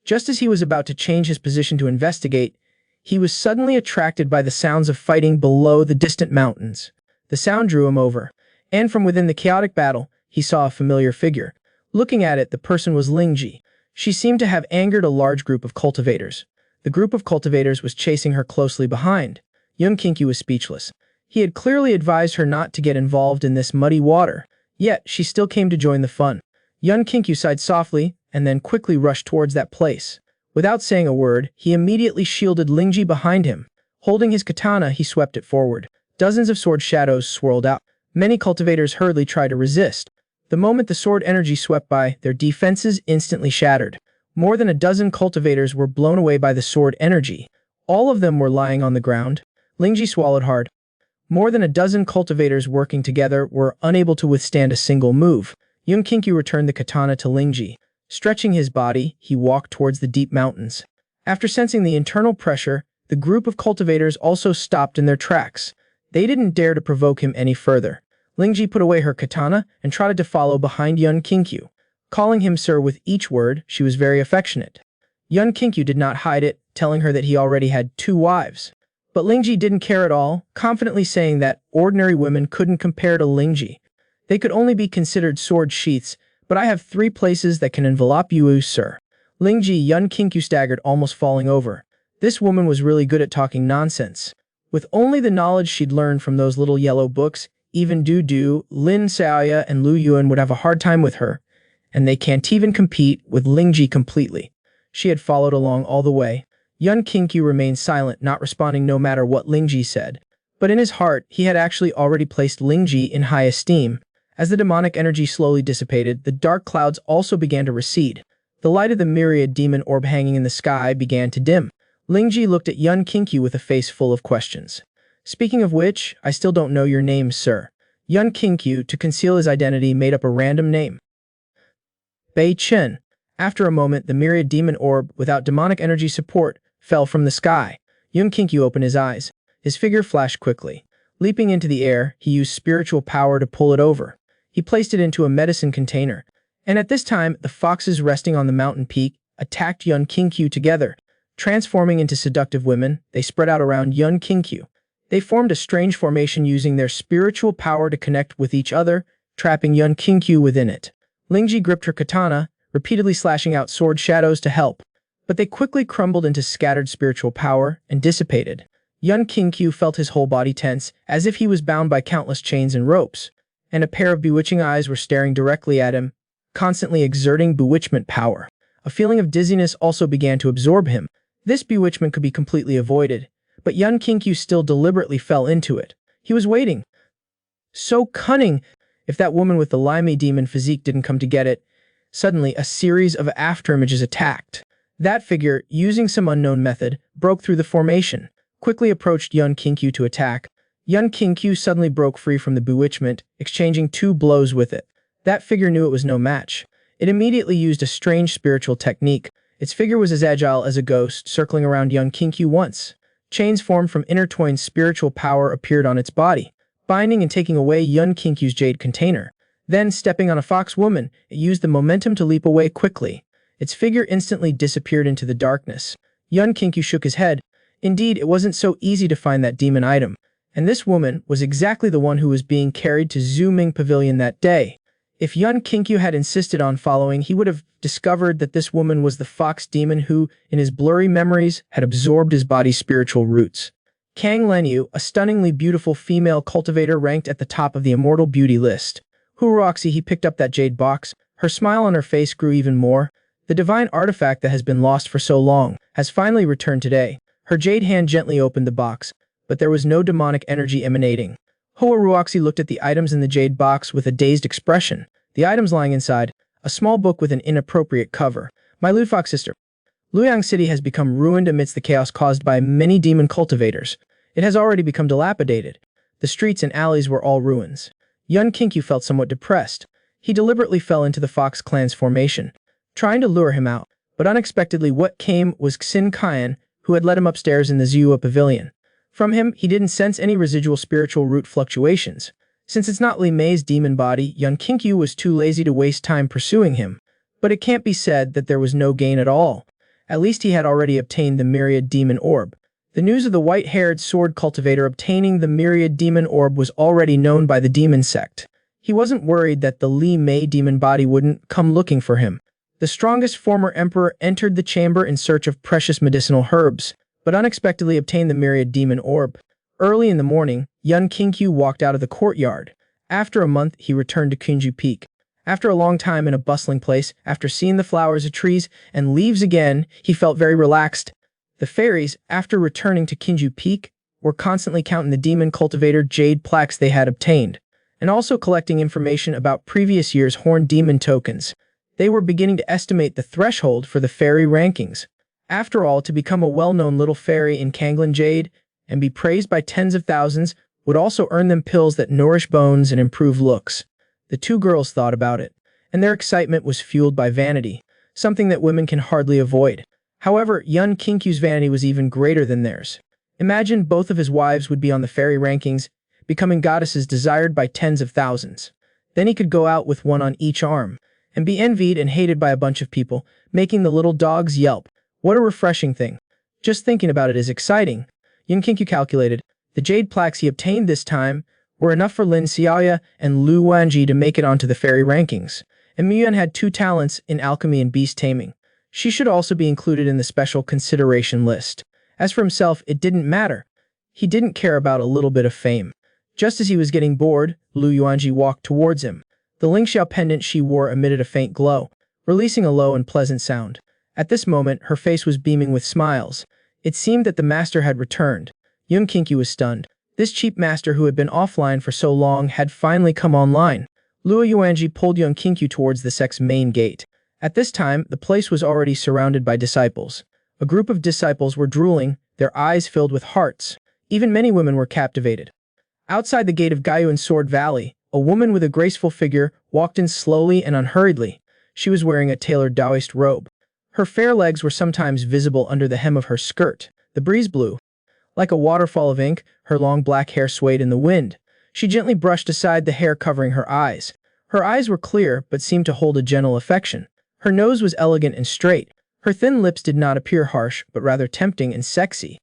Just as he was about to change his position to investigate, he was suddenly attracted by the sounds of fighting below the distant mountains. The sound drew him over, and from within the chaotic battle, he saw a familiar figure. Looking at it, the person was Lingji. She seemed to have angered a large group of cultivators. The group of cultivators was chasing her closely behind. Yun Qingshu was speechless. He had clearly advised her not to get involved in this muddy water, yet she still came to join the fun. Yun Qingshu sighed softly, and then quickly rushed towards that place. Without saying a word, he immediately shielded Lingji behind him. Holding his katana, he swept it forward. Dozens of sword shadows swirled out. Many cultivators hurriedly tried to resist. The moment the sword energy swept by, their defenses instantly shattered. More than a dozen cultivators were blown away by the sword energy. All of them were lying on the ground. Lingji swallowed hard. More than a dozen cultivators working together were unable to withstand a single move. Yun Qingshu returned the katana to Lingji. Stretching his body, he walked towards the deep mountains. After sensing the internal pressure, the group of cultivators also stopped in their tracks. They didn't dare to provoke him any further. Lingji put away her katana and trotted to follow behind Yun Kinkyu. Calling him sir with each word, she was very affectionate. Yun Kinkyu did not hide it, telling her that he already had 2 wives. But Lingji didn't care at all, confidently saying that ordinary women couldn't compare to Lingji. They could only be considered sword sheaths, but I have 3 places that can envelop you, sir. Lingji Yun Kinkyu staggered, almost falling over. This woman was really good at talking nonsense. With only the knowledge she'd learned from those little yellow books, even Du Du, Lin Xiaoya, and Lu Yuan would have a hard time with her. And they can't even compete with Lingji completely. She had followed along all the way. Yun Kinkyu remained silent, not responding no matter what Lingji said. But in his heart, he had actually already placed Lingji in high esteem. As the demonic energy slowly dissipated, the dark clouds also began to recede. The light of the myriad demon orb hanging in the sky began to dim. Lingji looked at Yun Kinkyu with a face full of questions. Speaking of which, I still don't know your name, sir. Yun Kinkyu, to conceal his identity, made up a random name. Bei Chen. After a moment, the myriad demon orb, without demonic energy support, fell from the sky. Yun Kinkyu opened his eyes. His figure flashed quickly. Leaping into the air, he used spiritual power to pull it over. He placed it into a medicine container. And at this time, the foxes resting on the mountain peak attacked Yun Kinkyu together. Transforming into seductive women, they spread out around Yun Kinkyu. They formed a strange formation using their spiritual power to connect with each other, trapping Yun Kinkyu within it. Lingji gripped her katana, repeatedly slashing out sword shadows to help. But they quickly crumbled into scattered spiritual power and dissipated. Yun Kinkyu felt his whole body tense, as if he was bound by countless chains and ropes. And a pair of bewitching eyes were staring directly at him, constantly exerting bewitchment power. A feeling of dizziness also began to absorb him. This bewitchment could be completely avoided, but Yun Kinkyu still deliberately fell into it. He was waiting. So cunning! If that woman with the limey demon physique didn't come to get it. Suddenly, a series of afterimages attacked. That figure, using some unknown method, broke through the formation, quickly approached Yun Kinkyu to attack. Yun Kinkyu suddenly broke free from the bewitchment, exchanging 2 blows with it. That figure knew it was no match. It immediately used a strange spiritual technique. Its figure was as agile as a ghost, circling around Yun Kinkyu once. Chains formed from intertwined spiritual power appeared on its body, binding and taking away Yun Kinkyu's jade container. Then, stepping on a fox woman, it used the momentum to leap away quickly. Its figure instantly disappeared into the darkness. Yun Kinkyu shook his head. Indeed, it wasn't so easy to find that demon item. And this woman was exactly the one who was being carried to Zhu Ming Pavilion that day. If Yun Kinkyu had insisted on following, he would have discovered that this woman was the fox demon who, in his blurry memories, had absorbed his body's spiritual roots. Kang Lenyu, a stunningly beautiful female cultivator, ranked at the top of the immortal beauty list. Huroxy, he picked up that jade box. Her smile on her face grew even more. The divine artifact that has been lost for so long has finally returned today. Her jade hand gently opened the box, but there was no demonic energy emanating. Huroxy looked at the items in the jade box with a dazed expression. The items lying inside, a small book with an inappropriate cover. My Lufox sister. Luoyang City has become ruined amidst the chaos caused by many demon cultivators. It has already become dilapidated. The streets and alleys were all ruins. Yun Kinkyu felt somewhat depressed. He deliberately fell into the Fox clan's formation, trying to lure him out, but unexpectedly what came was Xin Kaian, who had led him upstairs in the Zhua Pavilion. From him, he didn't sense any residual spiritual root fluctuations. Since it's not Li Mei's demon body, Yun Kinkyu was too lazy to waste time pursuing him. But it can't be said that there was no gain at all. At least he had already obtained the myriad demon orb. The news of the white-haired sword cultivator obtaining the myriad demon orb was already known by the demon sect. He wasn't worried that the Li Mei demon body wouldn't come looking for him. The strongest former emperor entered the chamber in search of precious medicinal herbs, but unexpectedly obtained the myriad demon orb. Early in the morning, Yun Kinkyu walked out of the courtyard. After a month, he returned to Kunju Peak. After a long time in a bustling place, after seeing the flowers, the trees, and leaves again, he felt very relaxed. The fairies, after returning to Kinju Peak, were constantly counting the demon cultivator jade plaques they had obtained, and also collecting information about previous year's horned demon tokens. They were beginning to estimate the threshold for the fairy rankings. After all, to become a well-known little fairy in Kanglin Jade and be praised by tens of thousands would also earn them pills that nourish bones and improve looks. The 2 girls thought about it, and their excitement was fueled by vanity, something that women can hardly avoid. However, Yun Kinkyu's vanity was even greater than theirs. Imagine both of his wives would be on the fairy rankings, becoming goddesses desired by tens of thousands. Then he could go out with one on each arm, and be envied and hated by a bunch of people, making the little dogs yelp. What a refreshing thing. Just thinking about it is exciting. Yun Qingqiu calculated. The jade plaques he obtained this time were enough for Lin Xiaoya and Lu Wanji to make it onto the fairy rankings, and Muyuan had 2 talents in alchemy and beast taming. She should also be included in the special consideration list. As for himself, it didn't matter. He didn't care about a little bit of fame. Just as he was getting bored, Lu Yuanji walked towards him. The Lingxiao pendant she wore emitted a faint glow, releasing a low and pleasant sound. At this moment, her face was beaming with smiles. It seemed that the master had returned. Yun Qingqiu was stunned. This cheap master who had been offline for so long had finally come online. Luo Yuanji pulled Yun Qingqiu towards the sect's main gate. At this time, the place was already surrounded by disciples. A group of disciples were drooling, their eyes filled with hearts. Even many women were captivated. Outside the gate of Gaiyuan Sword Valley, a woman with a graceful figure walked in slowly and unhurriedly. She was wearing a tailored Taoist robe. Her fair legs were sometimes visible under the hem of her skirt. The breeze blew. Like a waterfall of ink, her long black hair swayed in the wind. She gently brushed aside the hair covering her eyes. Her eyes were clear, but seemed to hold a gentle affection. Her nose was elegant and straight. Her thin lips did not appear harsh, but rather tempting and sexy.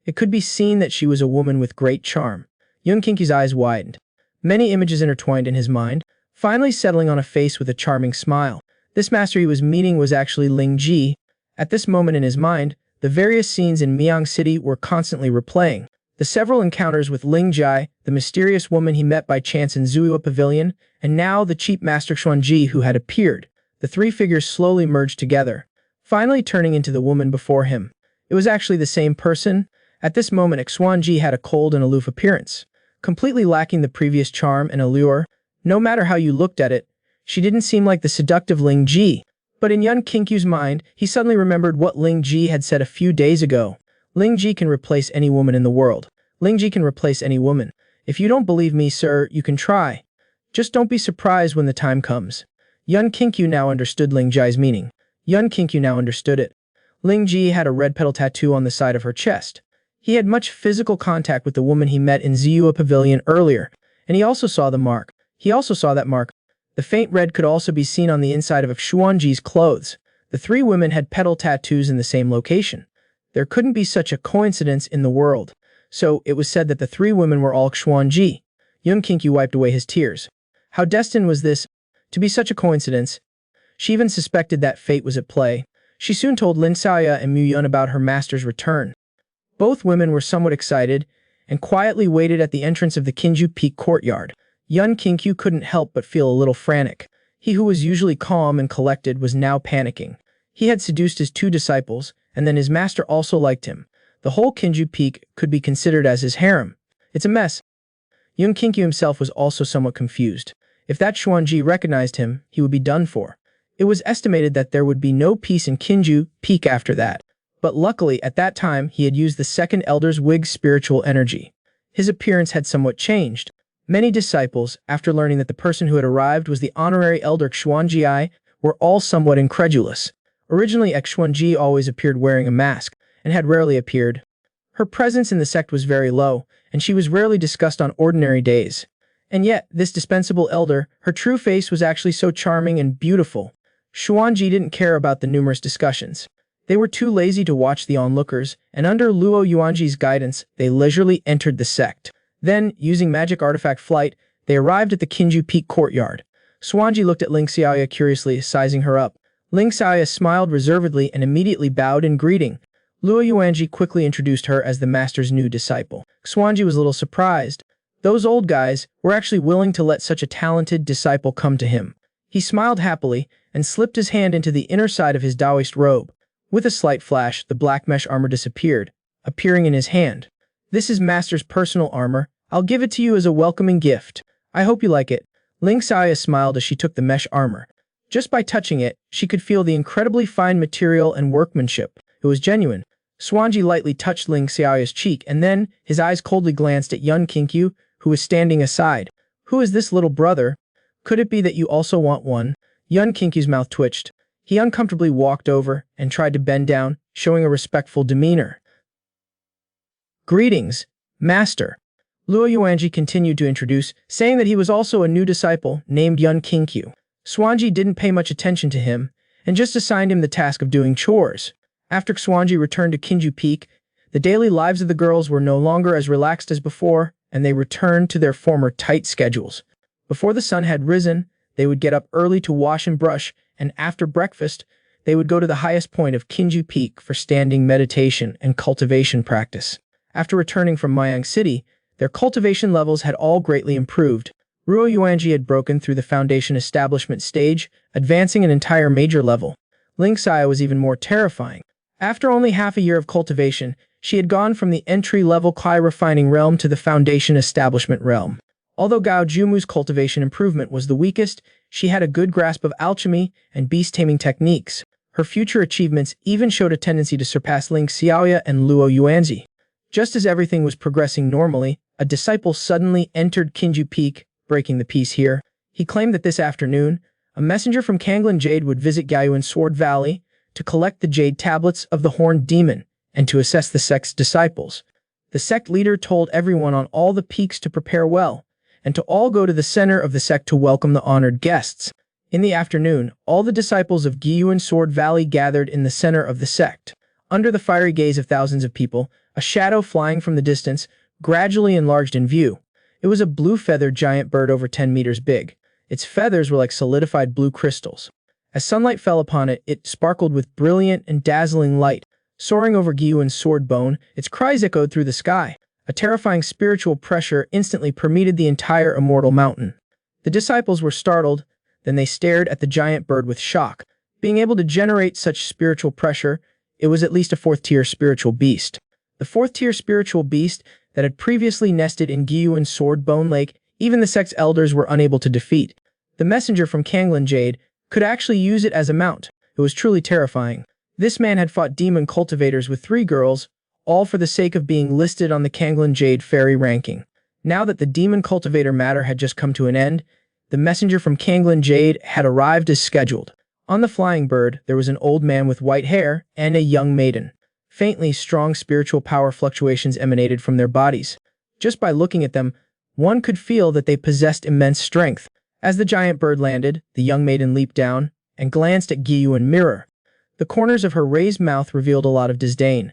It could be seen that she was a woman with great charm. Yun Qingqiu's eyes widened. Many images intertwined in his mind, finally settling on a face with a charming smile. This master he was meeting was actually Ling Ji. At this moment in his mind, the various scenes in Miang City were constantly replaying. The several encounters with Ling Jai, the mysterious woman he met by chance in Zuiyue Pavilion, and now the cheap master Xuanji who had appeared. The 3 figures slowly merged together, finally turning into the woman before him. It was actually the same person. At this moment, Xuanji had a cold and aloof appearance, completely lacking the previous charm and allure. No matter how you looked at it, she didn't seem like the seductive Ling Ji. But in Yun Qingqiu's mind, he suddenly remembered what Ling Ji had said a few days ago. Ling Ji can replace any woman in the world. Ling Ji can replace any woman. If you don't believe me, sir, you can try. Just don't be surprised when the time comes. Yun Qingqiu now understood Ling Ji's meaning. Yun Qingqiu now understood it. Ling Ji had a red petal tattoo on the side of her chest. He had much physical contact with the woman he met in Zuiyue Pavilion earlier, and he also saw the mark. He also saw that mark. The faint red could also be seen on the inside of Xuanji's clothes. The 3 women had petal tattoos in the same location. There couldn't be such a coincidence in the world. So, it was said that the 3 women were all Xuanji. Yun Qingqiu wiped away his tears. How destined was this to be such a coincidence? She even suspected that fate was at play. She soon told Lin Xiaoya and Mu Yun about her master's return. Both women were somewhat excited and quietly waited at the entrance of the Kinju Peak courtyard. Yun Qingqiu couldn't help but feel a little frantic. He who was usually calm and collected was now panicking. He had seduced his 2 disciples, and then his master also liked him. The whole Kinju Peak could be considered as his harem. It's a mess. Yun Qingqiu himself was also somewhat confused. If that Xuanji recognized him, he would be done for. It was estimated that there would be no peace in Kinju Peak after that. But luckily, at that time, he had used the second elder's wig's spiritual energy. His appearance had somewhat changed. Many disciples, after learning that the person who had arrived was the honorary elder Xuanji, were all somewhat incredulous. Originally, Xuanji always appeared wearing a mask, and had rarely appeared. Her presence in the sect was very low, and she was rarely discussed on ordinary days. And yet, this dispensable elder, her true face was actually so charming and beautiful. Xuanji didn't care about the numerous discussions. They were too lazy to watch the onlookers, and under Luo Yuanji's guidance, they leisurely entered the sect. Then, using magic artifact flight, they arrived at the Kinju Peak courtyard. Xuanji looked at Ling Xiaoya curiously, sizing her up. Ling Xiaoya smiled reservedly and immediately bowed in greeting. Luo Yuanji quickly introduced her as the master's new disciple. Xuanji was a little surprised. Those old guys were actually willing to let such a talented disciple come to him. He smiled happily and slipped his hand into the inner side of his Taoist robe. With a slight flash, the black mesh armor disappeared, appearing in his hand. This is Master's personal armor. I'll give it to you as a welcoming gift. I hope you like it. Ling Xiaoya smiled as she took the mesh armor. Just by touching it, she could feel the incredibly fine material and workmanship. It was genuine. Xuanji lightly touched Ling Xiaoya's cheek, and then his eyes coldly glanced at Yun Qingqiu, who was standing aside. Who is this little brother? Could it be that you also want one? Yun Qingqiu's mouth twitched. He uncomfortably walked over and tried to bend down, showing a respectful demeanor. Greetings, Master. Luo Yuanji continued to introduce, saying that he was also a new disciple named Yun Qingqiu. Xuanji didn't pay much attention to him and just assigned him the task of doing chores. After Xuanji returned to Kinju Peak, the daily lives of the girls were no longer as relaxed as before, and they returned to their former tight schedules. Before the sun had risen, they would get up early to wash and brush, and after breakfast, they would go to the highest point of Kinju Peak for standing meditation and cultivation practice. After returning from Mayang City, their cultivation levels had all greatly improved. Ruo Yuanji had broken through the foundation establishment stage, advancing an entire major level. Ling Xia was even more terrifying. After only half a year of cultivation, she had gone from the entry-level Kai refining realm to the foundation establishment realm. Although Gao Jumu's cultivation improvement was the weakest, she had a good grasp of alchemy and beast-taming techniques. Her future achievements even showed a tendency to surpass Ling Xiaoya and Luo Yuanzi. Just as everything was progressing normally, a disciple suddenly entered Kinju Peak, breaking the peace here. He claimed that this afternoon, a messenger from Kanglin Jade would visit Gaoyuan Sword Valley to collect the jade tablets of the Horned Demon and to assess the sect's disciples. The sect leader told everyone on all the peaks to prepare well, and to all go to the center of the sect to welcome the honored guests. In the afternoon, all the disciples of Gaoyuan Sword Valley gathered in the center of the sect. Under the fiery gaze of thousands of people, a shadow flying from the distance gradually enlarged in view. It was a blue-feathered giant bird over 10 meters big. Its feathers were like solidified blue crystals. As sunlight fell upon it, it sparkled with brilliant and dazzling light. Soaring over Gaoyuan's sword bone, its cries echoed through the sky. A terrifying spiritual pressure instantly permeated the entire immortal mountain. The disciples were startled, then they stared at the giant bird with shock. Being able to generate such spiritual pressure, it was at least a fourth-tier spiritual beast. The fourth-tier spiritual beast that had previously nested in Gaoyuan's sword bone lake, even the sect's elders were unable to defeat. The messenger from Kanglin Jade could actually use it as a mount. It was truly terrifying. This man had fought demon cultivators with 3 girls, all for the sake of being listed on the Kanglin Jade fairy ranking. Now that the demon cultivator matter had just come to an end, the messenger from Kanglin Jade had arrived as scheduled. On the flying bird, there was an old man with white hair and a young maiden. Faintly, strong spiritual power fluctuations emanated from their bodies. Just by looking at them, one could feel that they possessed immense strength. As the giant bird landed, the young maiden leaped down and glanced at Gaoyuan Mirror. The corners of her raised mouth revealed a lot of disdain.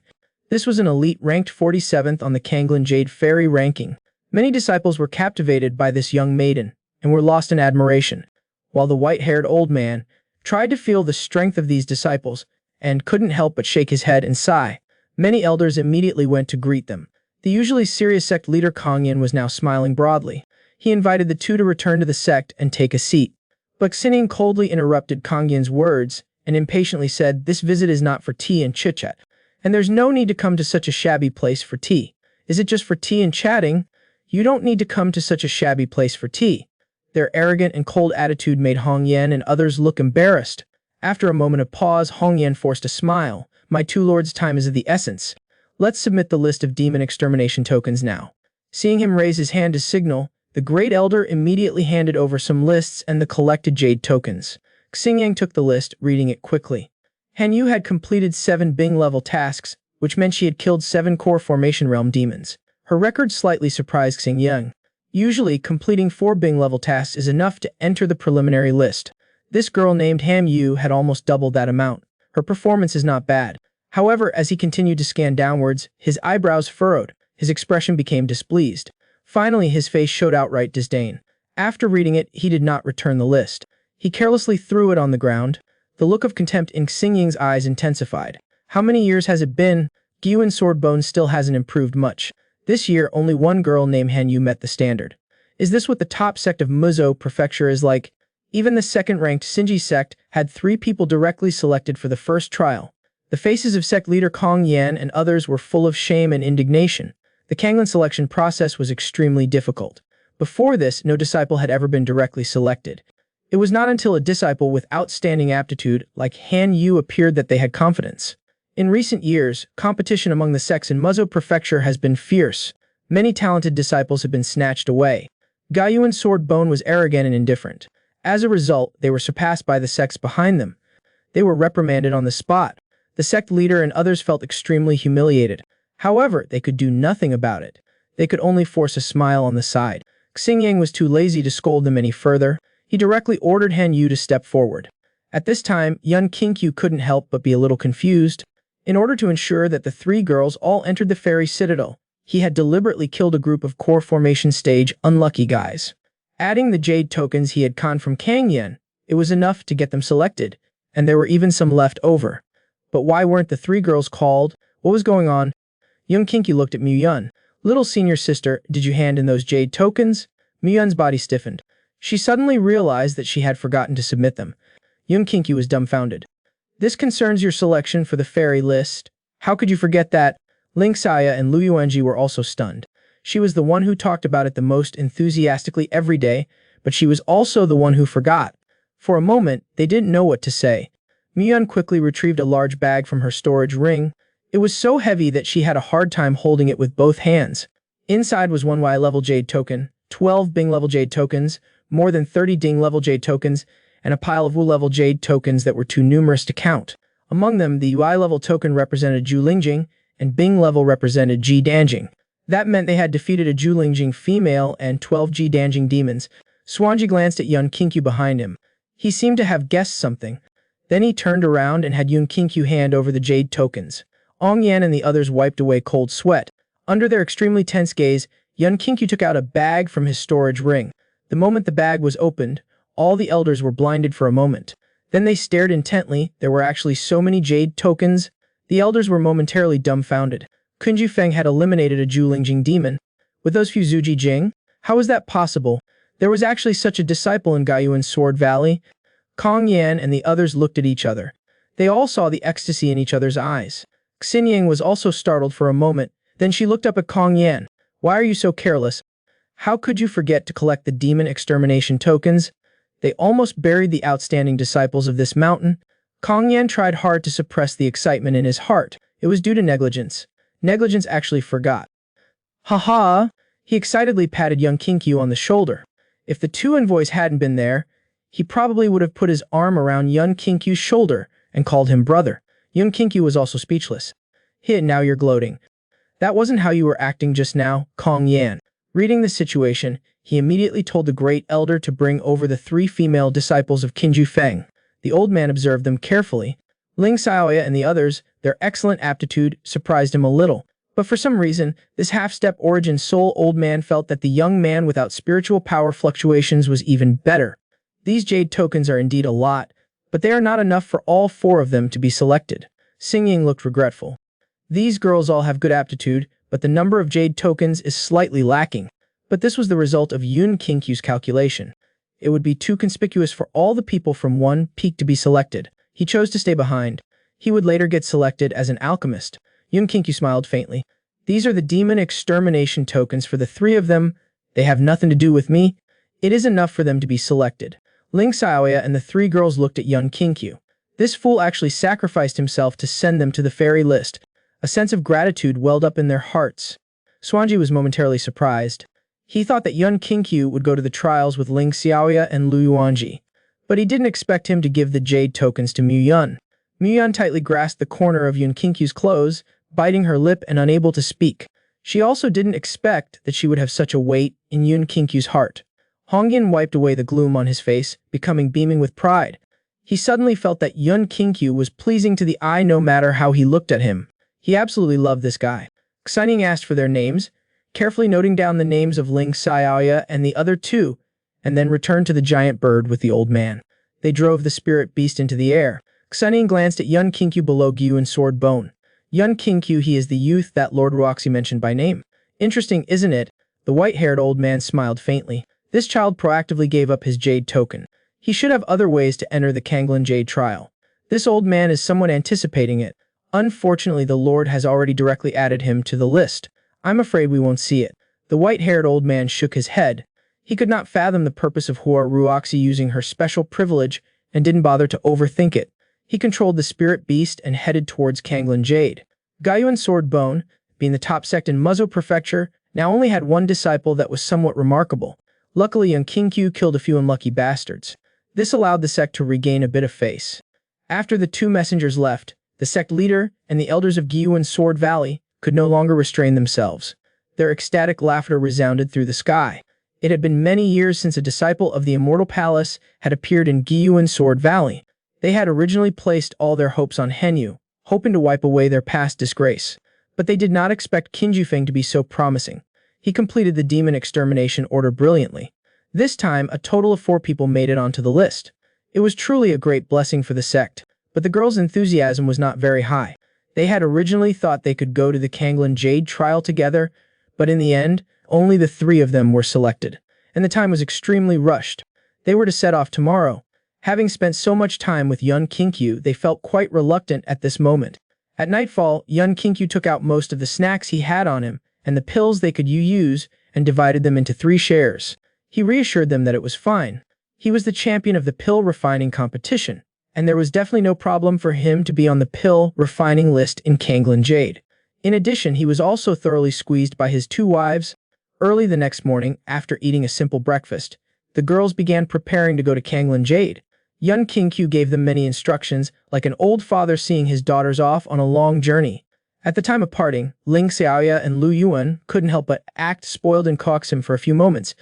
This was an elite ranked 47th on the Kanglin Jade Fairy ranking. Many disciples were captivated by this young maiden and were lost in admiration, while the white-haired old man tried to feel the strength of these disciples and couldn't help but shake his head and sigh. Many elders immediately went to greet them. The usually serious sect leader Kong Yin was now smiling broadly. He invited the two to return to the sect and take a seat. But Xinian coldly interrupted Kong Yin's words and impatiently said, "This visit is not for tea and chit-chat, and there's no need to come to such a shabby place for tea. Is it just for tea and chatting? You don't need to come to such a shabby place for tea." Their arrogant and cold attitude made Hong Yan and others look embarrassed. After a moment of pause, Hong Yan forced a smile. "My 2 lords' time is of the essence. Let's submit the list of demon extermination tokens now." Seeing him raise his hand to signal, the great elder immediately handed over some lists and the collected jade tokens. Xingyang took the list, reading it quickly. Han Yu had completed 7 Bing-level tasks, which meant she had killed 7 core Formation Realm demons. Her record slightly surprised Xingyang. Usually, completing 4 Bing-level tasks is enough to enter the preliminary list. This girl named Han Yu had almost doubled that amount. Her performance is not bad. However, as he continued to scan downwards, his eyebrows furrowed. His expression became displeased. Finally, his face showed outright disdain. After reading it, he did not return the list. He carelessly threw it on the ground. The look of contempt in Xingyang's eyes intensified. How many years has it been? Gaoyuan Swordbone still hasn't improved much. This year, only 1 girl named Han Yu met the standard. Is this what the top sect of Muzhou Prefecture is like? Even the second-ranked Xinji sect had 3 people directly selected for the first trial. The faces of sect leader Kong Yan and others were full of shame and indignation. The Kanglin selection process was extremely difficult. Before this, no disciple had ever been directly selected. It was not until a disciple with outstanding aptitude like Han Yu appeared that they had confidence. In recent years, competition among the sects in Muzhou Prefecture has been fierce. Many talented disciples have been snatched away. Gaoyuan Swordbone was arrogant and indifferent. As a result, they were surpassed by the sects behind them. They were reprimanded on the spot. The sect leader and others felt extremely humiliated. However, they could do nothing about it. They could only force a smile on the side. Xingyang was too lazy to scold them any further. He directly ordered Han Yu to step forward. At this time, Yun Qingqiu couldn't help but be a little confused. In order to ensure that the three girls all entered the fairy citadel, he had deliberately killed a group of core formation stage unlucky guys. Adding the jade tokens he had conned from Kang Yen, it was enough to get them selected, and there were even some left over. But why weren't the three girls called? What was going on? Young Qingqiu looked at Mu Yun. Little senior sister, did you hand in those jade tokens? Mu Yun's body stiffened. She suddenly realized that she had forgotten to submit them. Young Qingqiu was dumbfounded. This concerns your selection for the fairy list. How could you forget that? Ling Xia and Lu Yuanji were also stunned. She was the one who talked about it the most enthusiastically every day, but she was also the one who forgot. For a moment, they didn't know what to say. Miyun quickly retrieved a large bag from her storage ring. It was so heavy that she had a hard time holding it with both hands. Inside was one Y-level jade token, 12 Bing-level jade tokens, more than 30 Ding-level jade tokens, and a pile of Wu-level jade tokens that were too numerous to count. Among them, the Y-level token represented Zhu Lingjing, and Bing-level represented Ji Danjing. That meant they had defeated a Zhu Lingjing female and 12 Ji Danjing demons. Swanji glanced at Yun Qingqiu behind him. He seemed to have guessed something. Then he turned around and had Yun Qingqiu hand over the jade tokens. Ong Yan and the others wiped away cold sweat. Under their extremely tense gaze, Yun Qingqiu took out a bag from his storage ring. The moment the bag was opened, all the elders were blinded for a moment. Then they stared intently. There were actually so many jade tokens. The elders were momentarily dumbfounded. Kunju Feng had eliminated a Zhu Lingjing demon. With those few Zhu Ji Jing? How was that possible? There was actually such a disciple in Gaiyuan Sword Valley. Kong Yan and the others looked at each other. They all saw the ecstasy in each other's eyes. Xinyang was also startled for a moment. Then she looked up at Kong Yan. Why are you so careless? How could you forget to collect the demon extermination tokens? They almost buried the outstanding disciples of this mountain. Kong Yan tried hard to suppress the excitement in his heart. It was due to negligence. Negligence actually forgot. Ha! He excitedly patted young Qingqiu on the shoulder. If the two envoys hadn't been there, he probably would have put his arm around Yun Qingqiu's shoulder and called him brother. Yun Qingqiu was also speechless. Now you're gloating. That wasn't how you were acting just now, Kong Yan. Reading the situation, he immediately told the great elder to bring over the 3 female disciples of Qinju Feng. The old man observed them carefully. Ling Xiaoya and the others, their excellent aptitude, surprised him a little. But for some reason, this half-step origin soul old man felt that the young man without spiritual power fluctuations was even better. These jade tokens are indeed a lot, but they are not enough for all 4 of them to be selected. Xingying looked regretful. These girls all have good aptitude, but the number of jade tokens is slightly lacking. But this was the result of Yun Qingqiu's calculation. It would be too conspicuous for all the people from one peak to be selected. He chose to stay behind. He would later get selected as an alchemist. Yun Qingqiu smiled faintly. These are the demon extermination tokens for the 3 of them. They have nothing to do with me. It is enough for them to be selected. Ling Xiaoya and the 3 girls looked at Yun Qingqiu. This fool actually sacrificed himself to send them to the fairy list. A sense of gratitude welled up in their hearts. Swanji was momentarily surprised. He thought that Yun Qingqiu would go to the trials with Ling Xiaoya and Lu Yuanji, but he didn't expect him to give the jade tokens to Mu Yun. Mu Yun tightly grasped the corner of Yun Qingqiu's clothes, biting her lip and unable to speak. She also didn't expect that she would have such a weight in Yun Qingqiu's heart. Hongyan wiped away the gloom on his face, becoming beaming with pride. He suddenly felt that Yun Qingqiu was pleasing to the eye no matter how he looked at him. He absolutely loved this guy. Xingying asked for their names, carefully noting down the names of Ling Xiaoya and the other 2, and then returned to the giant bird with the old man. They drove the spirit beast into the air. Xingying glanced at Yun Qingqiu below Gyu and Sword Bone. Yun Qingqiu, he is the youth that Lord Ruoxi mentioned by name. Interesting, isn't it? The white-haired old man smiled faintly. This child proactively gave up his jade token. He should have other ways to enter the Kanglin Jade trial. This old man is somewhat anticipating it. Unfortunately, the Lord has already directly added him to the list. I'm afraid we won't see it. The white-haired old man shook his head. He could not fathom the purpose of Hua Ruoxi using her special privilege and didn't bother to overthink it. He controlled the spirit beast and headed towards Kanglin Jade. Gaiyuan Sword Bone, being the top sect in Muzhou Prefecture, now only had one disciple that was somewhat remarkable. Luckily, young Qingqiu killed a few unlucky bastards. This allowed the sect to regain a bit of face. After the 2 messengers left, the sect leader and the elders of Gaiyuan Sword Valley could no longer restrain themselves. Their ecstatic laughter resounded through the sky. It had been many years since a disciple of the Immortal Palace had appeared in Gyuan Sword Valley. They had originally placed all their hopes on Henyu, hoping to wipe away their past disgrace. But they did not expect Qin Jufeng to be so promising. He completed the demon extermination order brilliantly. This time, a total of 4 people made it onto the list. It was truly a great blessing for the sect, but the girls' enthusiasm was not very high. They had originally thought they could go to the Kanglin Jade trial together, but in the end, only the 3 of them were selected, and the time was extremely rushed. They were to set off tomorrow. Having spent so much time with Yun Kinkyu, they felt quite reluctant at this moment. At nightfall, Yun Kinkyu took out most of the snacks he had on him, and the pills they could use, and divided them into 3 shares. He reassured them that it was fine. He was the champion of the pill refining competition, and there was definitely no problem for him to be on the pill refining list in Kanglin Jade. In addition, he was also thoroughly squeezed by his 2 wives. Early the next morning, after eating a simple breakfast, the girls began preparing to go to Kanglin Jade. Yun Kinkyu gave them many instructions, like an old father seeing his daughters off on a long journey. At the time of parting, Ling Xiaoya and Lu Yuan couldn't help but act spoiled and coaxim for a few moments.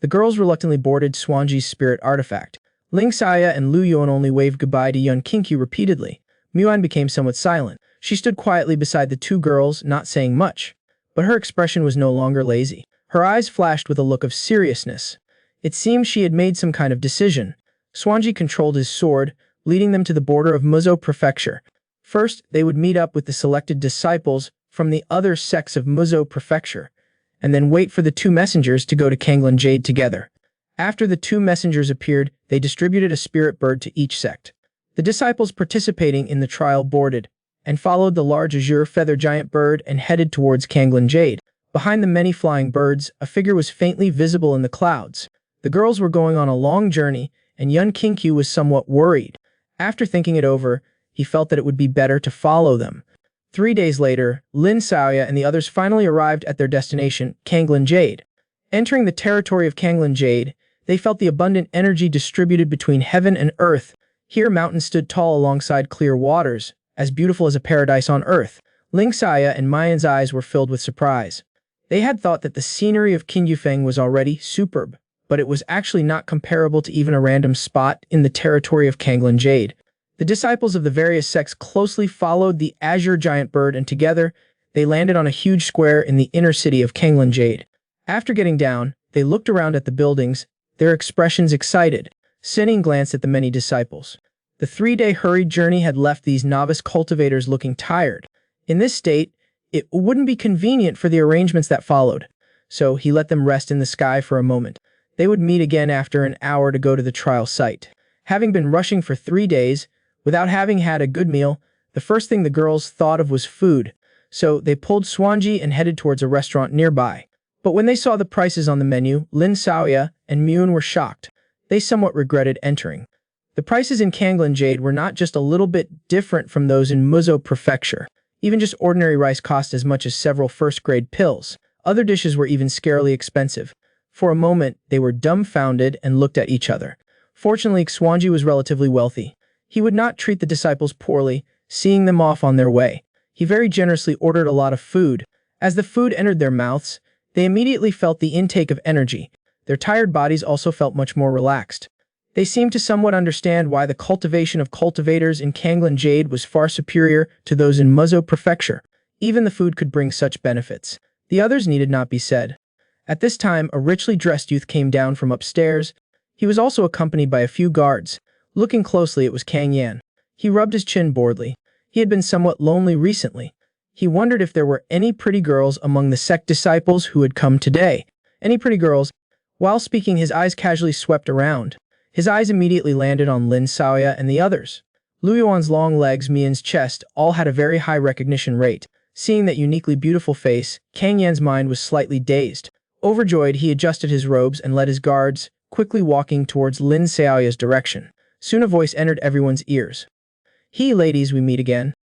The girls reluctantly boarded Swanji's spirit artifact. Ling Xiaoya and Lu Yuan only waved goodbye to Yun Kinkyu repeatedly. Muan became somewhat silent. She stood quietly beside the 2 girls, not saying much. But her expression was no longer lazy. Her eyes flashed with a look of seriousness. It seemed she had made some kind of decision. Swanji controlled his sword, leading them to the border of Muzhou Prefecture. First, they would meet up with the selected disciples from the other sects of Muzhou Prefecture, and then wait for the 2 messengers to go to Kanglin Jade together. After the 2 messengers appeared, they distributed a spirit bird to each sect. The disciples participating in the trial boarded, and followed the large azure feather giant bird and headed towards Kanglin Jade. Behind the many flying birds, a figure was faintly visible in the clouds. The girls were going on a long journey, and Yun Kinkyu was somewhat worried. After thinking it over, he felt that it would be better to follow them. 3 days later, Lin Xiaoya and the others finally arrived at their destination, Kanglin Jade. Entering the territory of Kanglin Jade, they felt the abundant energy distributed between heaven and earth. Here mountains stood tall alongside clear waters, as beautiful as a paradise on earth. Ling Xiaoya and Mayan's eyes were filled with surprise. They had thought that the scenery of Qin Yufeng was already superb, but it was actually not comparable to even a random spot in the territory of Kanglin Jade. The disciples of the various sects closely followed the azure giant bird, and together, they landed on a huge square in the inner city of Kanglin Jade. After getting down, they looked around at the buildings, their expressions excited. Sining glanced at the many disciples. The 3-day hurried journey had left these novice cultivators looking tired. In this state, it wouldn't be convenient for the arrangements that followed, so he let them rest in the sky for a moment. They would meet again after an hour to go to the trial site. Having been rushing for 3 days, without having had a good meal, the first thing the girls thought of was food, so they pulled Swanji and headed towards a restaurant nearby. But when they saw the prices on the menu, Lin Xiaoya and Muon were shocked. They somewhat regretted entering. The prices in Kanglin Jade were not just a little bit different from those in Muzhou Prefecture. Even just ordinary rice cost as much as several first-grade pills. Other dishes were even scarily expensive. For a moment, they were dumbfounded and looked at each other. Fortunately, Swanji was relatively wealthy. He would not treat the disciples poorly, seeing them off on their way. He very generously ordered a lot of food. As the food entered their mouths, they immediately felt the intake of energy. Their tired bodies also felt much more relaxed. They seemed to somewhat understand why the cultivation of cultivators in Kanglin Jade was far superior to those in Muzhou Prefecture. Even the food could bring such benefits. The others needed not be said. At this time, a richly dressed youth came down from upstairs. He was also accompanied by a few guards. Looking closely, it was Kang Yan. He rubbed his chin boredly. He had been somewhat lonely recently. He wondered if there were any pretty girls among the sect disciples who had come today. Any pretty girls? While speaking, his eyes casually swept around. His eyes immediately landed on Lin Xiaoya and the others. Lu Yuan's long legs, Mian's chest, all had a very high recognition rate. Seeing that uniquely beautiful face, Kang Yan's mind was slightly dazed. Overjoyed, he adjusted his robes and led his guards, quickly walking towards Lin Xiaoya's direction. Soon a voice entered everyone's ears. Ladies, we meet again."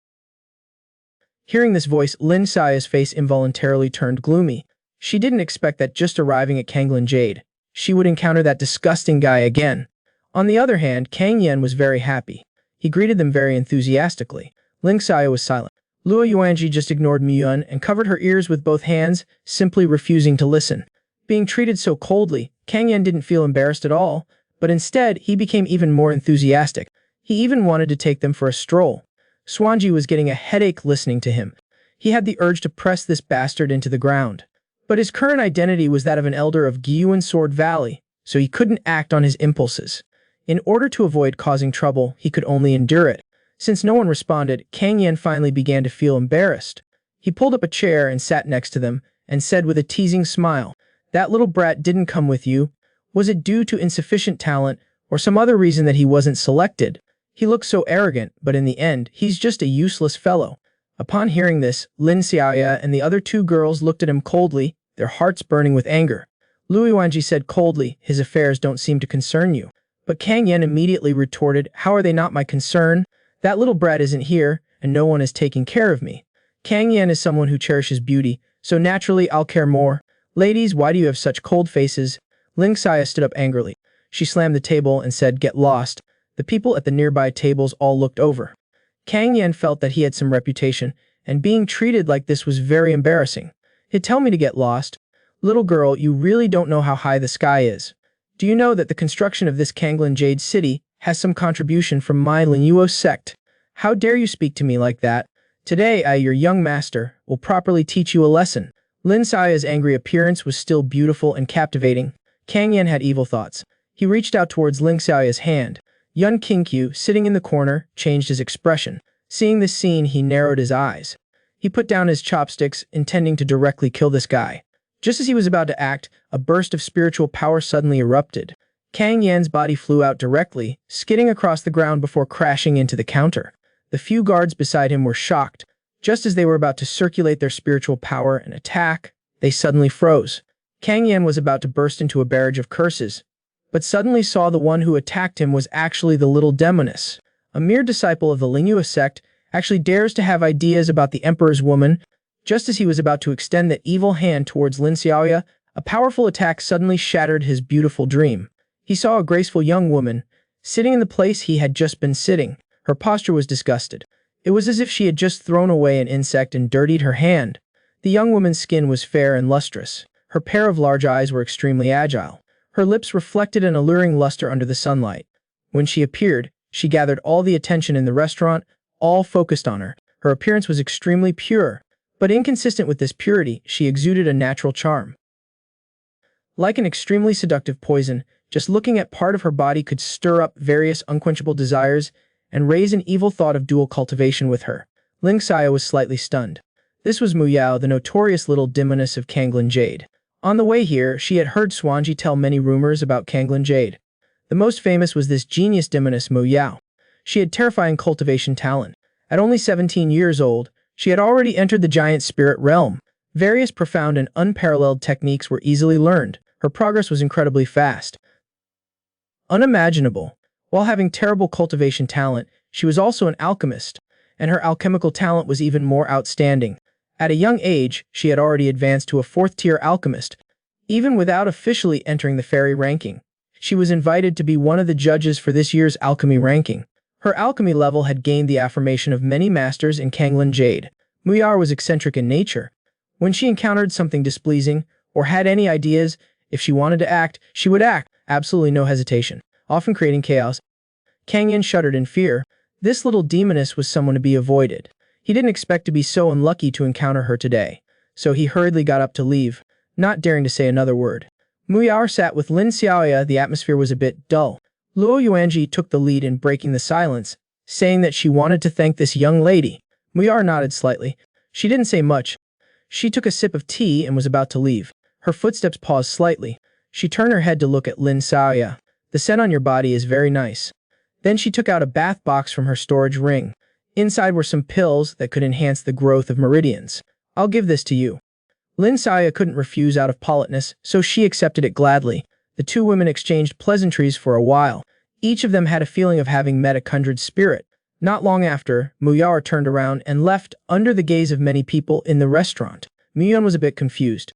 Hearing this voice, Lin Xiaoya's face involuntarily turned gloomy. She didn't expect that just arriving at Kanglin Jade, she would encounter that disgusting guy again. On the other hand, Kang Yan was very happy. He greeted them very enthusiastically. Lin Xiaoya was silent. Luo Yuanji just ignored Miyun and covered her ears with both hands, simply refusing to listen. Being treated so coldly, Kang Yan didn't feel embarrassed at all, but instead he became even more enthusiastic. He even wanted to take them for a stroll. Swanji was getting a headache listening to him. He had the urge to press this bastard into the ground. But his current identity was that of an elder of Gyuan Sword Valley, so he couldn't act on his impulses. In order to avoid causing trouble, he could only endure it. Since no one responded, Kang Yan finally began to feel embarrassed. He pulled up a chair and sat next to them, and said with a teasing smile, "That little brat didn't come with you. Was it due to insufficient talent, or some other reason that he wasn't selected? He looks so arrogant, but in the end, he's just a useless fellow." Upon hearing this, Lin Xiaoya and the other two girls looked at him coldly, their hearts burning with anger. Luo Yuanji said coldly, "His affairs don't seem to concern you." But Kang Yan immediately retorted, "How are they not my concern? That little brat isn't here, and no one is taking care of me. Kang Yan is someone who cherishes beauty, so naturally I'll care more. Ladies, why do you have such cold faces?" Ling Xia stood up angrily. She slammed the table and said, "Get lost." The people at the nearby tables all looked over. Kang Yan felt that he had some reputation, and being treated like this was very embarrassing. "He'd tell me to get lost. Little girl, you really don't know how high the sky is. Do you know that the construction of this Kanglan Jade City has some contribution from my Linyuo sect? How dare you speak to me like that? Today I, your young master, will properly teach you a lesson." Lin Xiaoya's angry appearance was still beautiful and captivating. Kang Yan had evil thoughts. He reached out towards Ling Xiaoya's hand. Yun Qingqiu, sitting in the corner, changed his expression. Seeing this scene, he narrowed his eyes. He put down his chopsticks, intending to directly kill this guy. Just as he was about to act, a burst of spiritual power suddenly erupted. Kang Yan's body flew out directly, skidding across the ground before crashing into the counter. The few guards beside him were shocked. Just as they were about to circulate their spiritual power and attack, they suddenly froze. Kang Yan was about to burst into a barrage of curses, but suddenly saw the one who attacked him was actually the little demoness. A mere disciple of the Linyuo sect actually dares to have ideas about the emperor's woman. Just as he was about to extend that evil hand towards Lin Xiaoya, a powerful attack suddenly shattered his beautiful dream. He saw a graceful young woman, sitting in the place he had just been sitting. Her posture was disgusted. It was as if she had just thrown away an insect and dirtied her hand. The young woman's skin was fair and lustrous. Her pair of large eyes were extremely agile. Her lips reflected an alluring luster under the sunlight. When she appeared, she gathered all the attention in the restaurant, all focused on her. Her appearance was extremely pure, but inconsistent with this purity, she exuded a natural charm. Like an extremely seductive poison, just looking at part of her body could stir up various unquenchable desires and raise an evil thought of dual cultivation with her. Ling Xia was slightly stunned. This was Mu Yao, the notorious little demoness of Kanglan Jade. On the way here, she had heard Swanji tell many rumors about Kanglan Jade. The most famous was this genius demoness Mu Yao. She had terrifying cultivation talent. At only 17 years old, she had already entered the giant spirit realm. Various profound and unparalleled techniques were easily learned. Her progress was incredibly fast. Unimaginable. While having terrible cultivation talent, she was also an alchemist, and her alchemical talent was even more outstanding. At a young age, she had already advanced to a 4th-tier alchemist, even without officially entering the fairy ranking. She was invited to be one of the judges for this year's alchemy ranking. Her alchemy level had gained the affirmation of many masters in Kanglan Jade. Muyar was eccentric in nature. When she encountered something displeasing, or had any ideas, if she wanted to act, she would act, absolutely no hesitation, often creating chaos. Kang Yan shuddered in fear. This little demoness was someone to be avoided. He didn't expect to be so unlucky to encounter her today, so he hurriedly got up to leave, not daring to say another word. Muyar sat with Lin Xiaoya. The atmosphere was a bit dull. Luo Yuanji took the lead in breaking the silence, saying that she wanted to thank this young lady. Muyar nodded slightly. She didn't say much. She took a sip of tea and was about to leave. Her footsteps paused slightly. She turned her head to look at Lin Xiaoya. "The scent on your body is very nice." Then she took out a bath box from her storage ring. Inside were some pills that could enhance the growth of meridians. "I'll give this to you." Lin Xiaoya couldn't refuse out of politeness, so she accepted it gladly. The two women exchanged pleasantries for a while. Each of them had a feeling of having met a kindred spirit. Not long after, Muyar turned around and left under the gaze of many people in the restaurant. Muyun was a bit confused.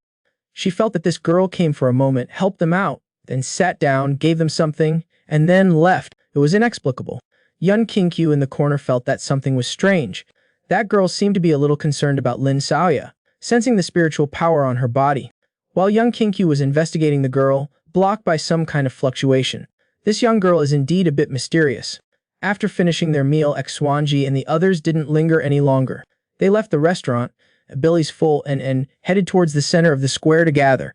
She felt that this girl came for a moment, helped them out, then sat down, gave them something, and then left. It was inexplicable. Yun Qingqiu in the corner felt that something was strange. That girl seemed to be a little concerned about Lin Saoya, sensing the spiritual power on her body. While young Kinkyu was investigating the girl, blocked by some kind of fluctuation. This young girl is indeed a bit mysterious. After finishing their meal, Xwanji and the others didn't linger any longer. They left the restaurant, bellies full, and headed towards the center of the square to gather.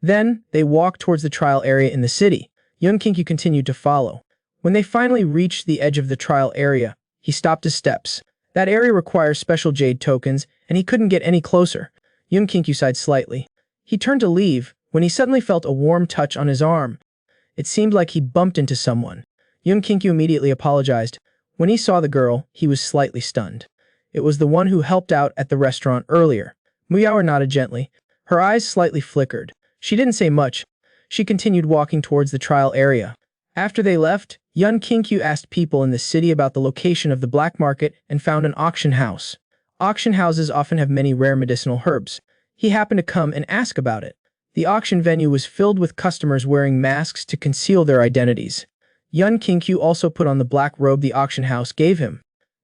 Then, they walked towards the trial area in the city. Young Kinkyu continued to follow. When they finally reached the edge of the trial area, he stopped his steps. That area requires special jade tokens, and he couldn't get any closer. Young Kinkyu sighed slightly. He turned to leave, when he suddenly felt a warm touch on his arm. It seemed like he bumped into someone. Young Kinkyu immediately apologized. When he saw the girl, he was slightly stunned. It was the one who helped out at the restaurant earlier. Muyaoer nodded gently. Her eyes slightly flickered. She didn't say much. She continued walking towards the trial area. After they left, Young Kinkyu asked people in the city about the location of the black market and found an auction house. Auction houses often have many rare medicinal herbs. He happened to come and ask about it. The auction venue was filled with customers wearing masks to conceal their identities. Young Kinkyu also put on the black robe the auction house gave him.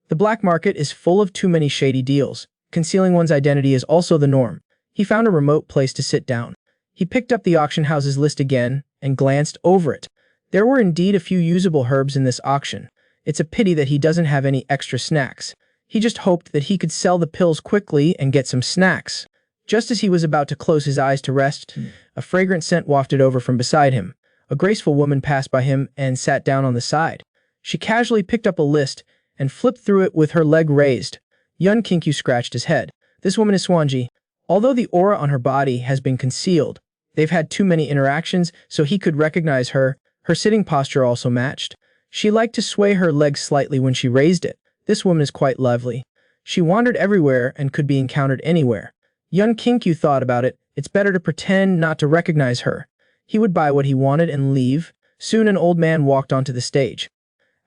The black market is full of too many shady deals. Concealing one's identity is also the norm. He found a remote place to sit down. He picked up the auction house's list again and glanced over it. There were indeed a few usable herbs in this auction. It's a pity that he doesn't have any extra snacks. He just hoped that he could sell the pills quickly and get some snacks. Just as he was about to close his eyes to rest, a fragrant scent wafted over from beside him. A graceful woman passed by him and sat down on the side. She casually picked up a list and flipped through it with her leg raised. Young Kinkyu scratched his head. This woman is Xwanji. Although the aura on her body has been concealed, they've had too many interactions so he could recognize her. Her sitting posture also matched. She liked to sway her legs slightly when she raised it. This woman is quite lovely. She wandered everywhere and could be encountered anywhere. Young Kinkyu thought about it. It's better to pretend not to recognize her. He would buy what he wanted and leave. Soon an old man walked onto the stage.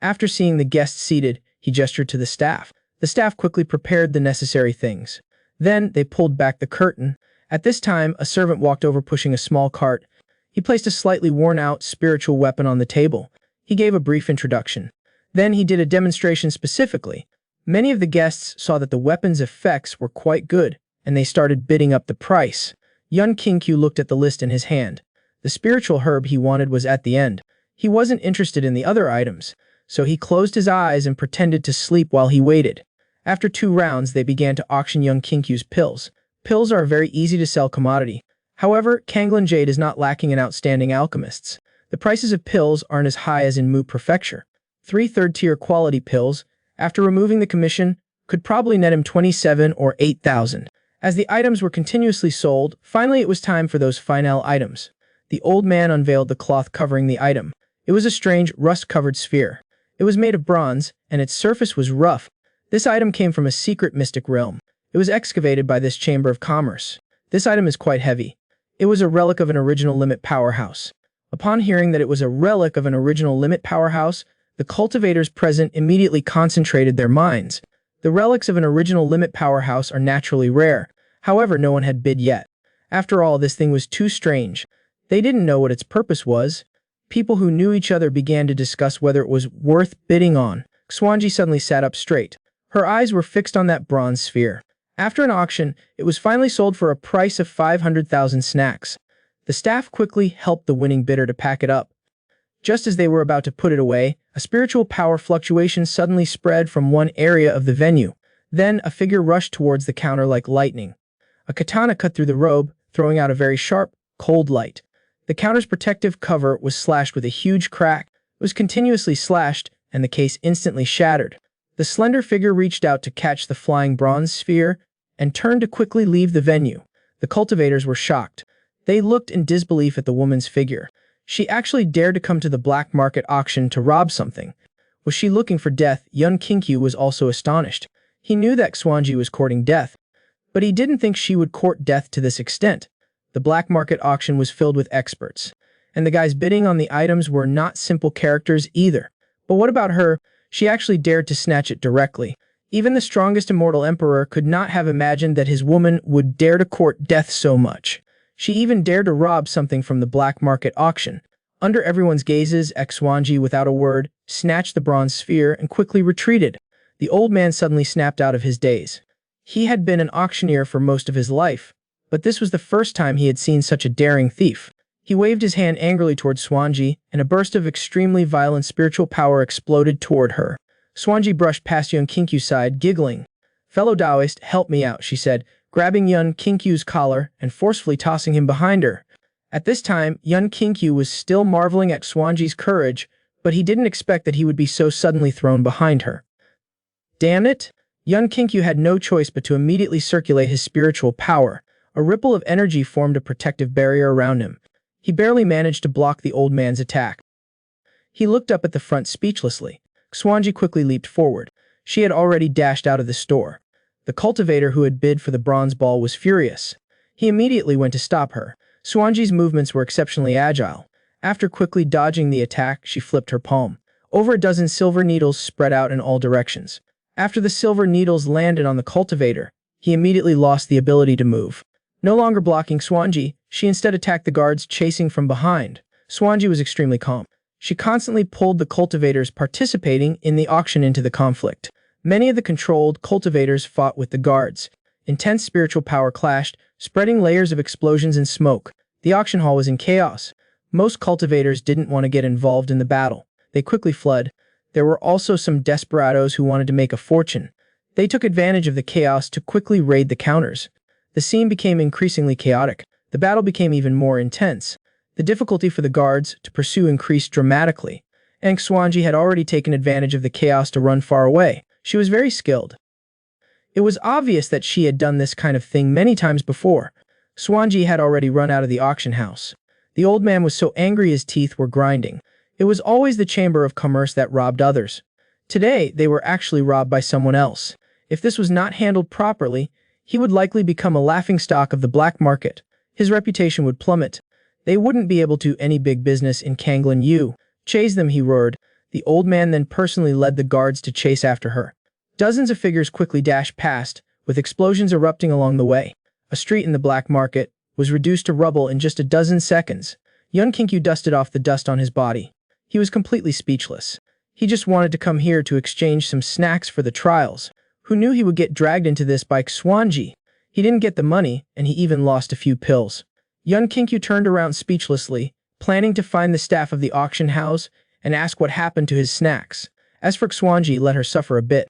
After seeing the guests seated, he gestured to the staff. The staff quickly prepared the necessary things. Then they pulled back the curtain. At this time, a servant walked over pushing a small cart. He placed a slightly worn-out spiritual weapon on the table. He gave a brief introduction. Then he did a demonstration specifically. Many of the guests saw that the weapon's effects were quite good, and they started bidding up the price. Young Kinkyu looked at the list in his hand. The spiritual herb he wanted was at the end. He wasn't interested in the other items, so he closed his eyes and pretended to sleep while he waited. After 2 rounds, they began to auction Young Kinkyu's pills. Pills are a very easy-to-sell commodity. However, Kanglin Jade is not lacking in outstanding alchemists. The prices of pills aren't as high as in Mu Prefecture. 3 third-tier quality pills, after removing the commission, could probably net him 27 or 8,000. As the items were continuously sold, finally it was time for those final items. The old man unveiled the cloth covering the item. It was a strange, rust-covered sphere. It was made of bronze, and its surface was rough. This item came from a secret mystic realm. It was excavated by this Chamber of Commerce. This item is quite heavy. It was a relic of an original limit powerhouse. Upon hearing that it was a relic of an original limit powerhouse, the cultivators present immediately concentrated their minds. The relics of an original limit powerhouse are naturally rare. However, no one had bid yet. After all, this thing was too strange. They didn't know what its purpose was. People who knew each other began to discuss whether it was worth bidding on. Xwanji suddenly sat up straight. Her eyes were fixed on that bronze sphere. After an auction, it was finally sold for a price of 500,000 snacks. The staff quickly helped the winning bidder to pack it up. Just as they were about to put it away, a spiritual power fluctuation suddenly spread from one area of the venue. Then a figure rushed towards the counter like lightning. A katana cut through the robe, throwing out a very sharp, cold light. The counter's protective cover was slashed with a huge crack. It was continuously slashed, and the case instantly shattered. The slender figure reached out to catch the flying bronze sphere and turned to quickly leave the venue. The cultivators were shocked. They looked in disbelief at the woman's figure. She actually dared to come to the black market auction to rob something. Was she looking for death? Young Kinkyu was also astonished. He knew that Xwanji was courting death, but he didn't think she would court death to this extent. The black market auction was filled with experts, and the guys bidding on the items were not simple characters either. But what about her? She actually dared to snatch it directly. Even the strongest immortal emperor could not have imagined that his woman would dare to court death so much. She even dared to rob something from the black market auction. Under everyone's gazes, Xwanji, without a word, snatched the bronze sphere and quickly retreated. The old man suddenly snapped out of his daze. He had been an auctioneer for most of his life, but this was the first time he had seen such a daring thief. He waved his hand angrily toward Swanji, and a burst of extremely violent spiritual power exploded toward her. Swanji brushed past Yun Kinkyu's side, giggling. "Fellow Taoist, help me out," she said, grabbing Yun Kinkyu's collar and forcefully tossing him behind her. At this time, Yun Kinkyu was still marveling at Swanji's courage, but he didn't expect that he would be so suddenly thrown behind her. Damn it! Yun Kinkyu had no choice but to immediately circulate his spiritual power. A ripple of energy formed a protective barrier around him. He barely managed to block the old man's attack. He looked up at the front speechlessly. Swanji quickly leaped forward. She had already dashed out of the store. The cultivator who had bid for the bronze ball was furious. He immediately went to stop her. Swanji's movements were exceptionally agile. After quickly dodging the attack, she flipped her palm. Over a dozen silver needles spread out in all directions. After the silver needles landed on the cultivator, he immediately lost the ability to move. No longer blocking Swanji, she instead attacked the guards chasing from behind. Swanji was extremely calm. She constantly pulled the cultivators participating in the auction into the conflict. Many of the controlled cultivators fought with the guards. Intense spiritual power clashed, spreading layers of explosions and smoke. The auction hall was in chaos. Most cultivators didn't want to get involved in the battle. They quickly fled. There were also some desperados who wanted to make a fortune. They took advantage of the chaos to quickly raid the counters. The scene became increasingly chaotic. The battle became even more intense. The difficulty for the guards to pursue increased dramatically. Swanji had already taken advantage of the chaos to run far away. She was very skilled. It was obvious that she had done this kind of thing many times before. Swanji had already run out of the auction house. The old man was so angry his teeth were grinding. It was always the Chamber of Commerce that robbed others. Today, they were actually robbed by someone else. If this was not handled properly, he would likely become a laughingstock of the black market. His reputation would plummet. They wouldn't be able to do any big business in Kanglan Yu. "Chase them," he roared. The old man then personally led the guards to chase after her. Dozens of figures quickly dashed past, with explosions erupting along the way. A street in the black market was reduced to rubble in just a dozen seconds. Yun Kinkyu dusted off the dust on his body. He was completely speechless. He just wanted to come here to exchange some snacks for the trials. Who knew he would get dragged into this by Swanji? He didn't get the money, and he even lost a few pills. Yun Kinkyu turned around speechlessly, planning to find the staff of the auction house and ask what happened to his snacks. As for Swanji, let her suffer a bit.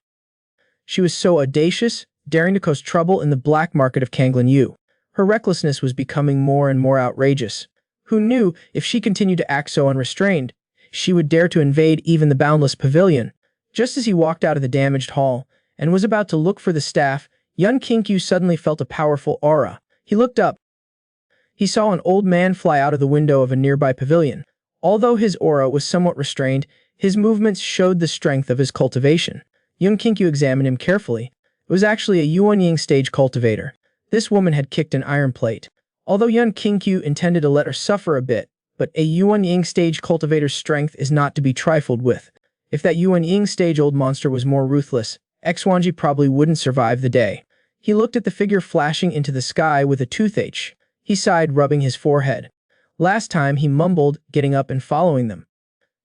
She was so audacious, daring to cause trouble in the black market of Kanglan Yu. Her recklessness was becoming more and more outrageous. Who knew, if she continued to act so unrestrained, she would dare to invade even the boundless pavilion. Just as he walked out of the damaged hall and was about to look for the staff, Yun Kinkyu suddenly felt a powerful aura. He looked up. He saw an old man fly out of the window of a nearby pavilion. Although his aura was somewhat restrained, his movements showed the strength of his cultivation. Yun Kinkyu examined him carefully. It was actually a Yuanying stage cultivator. This woman had kicked an iron plate. Although Yun Kinkyu intended to let her suffer a bit, but a Yuanying stage cultivator's strength is not to be trifled with. If that Yuanying stage old monster was more ruthless, Swanji probably wouldn't survive the day. He looked at the figure flashing into the sky with a toothache. He sighed, rubbing his forehead. Last time, he mumbled, getting up and following them.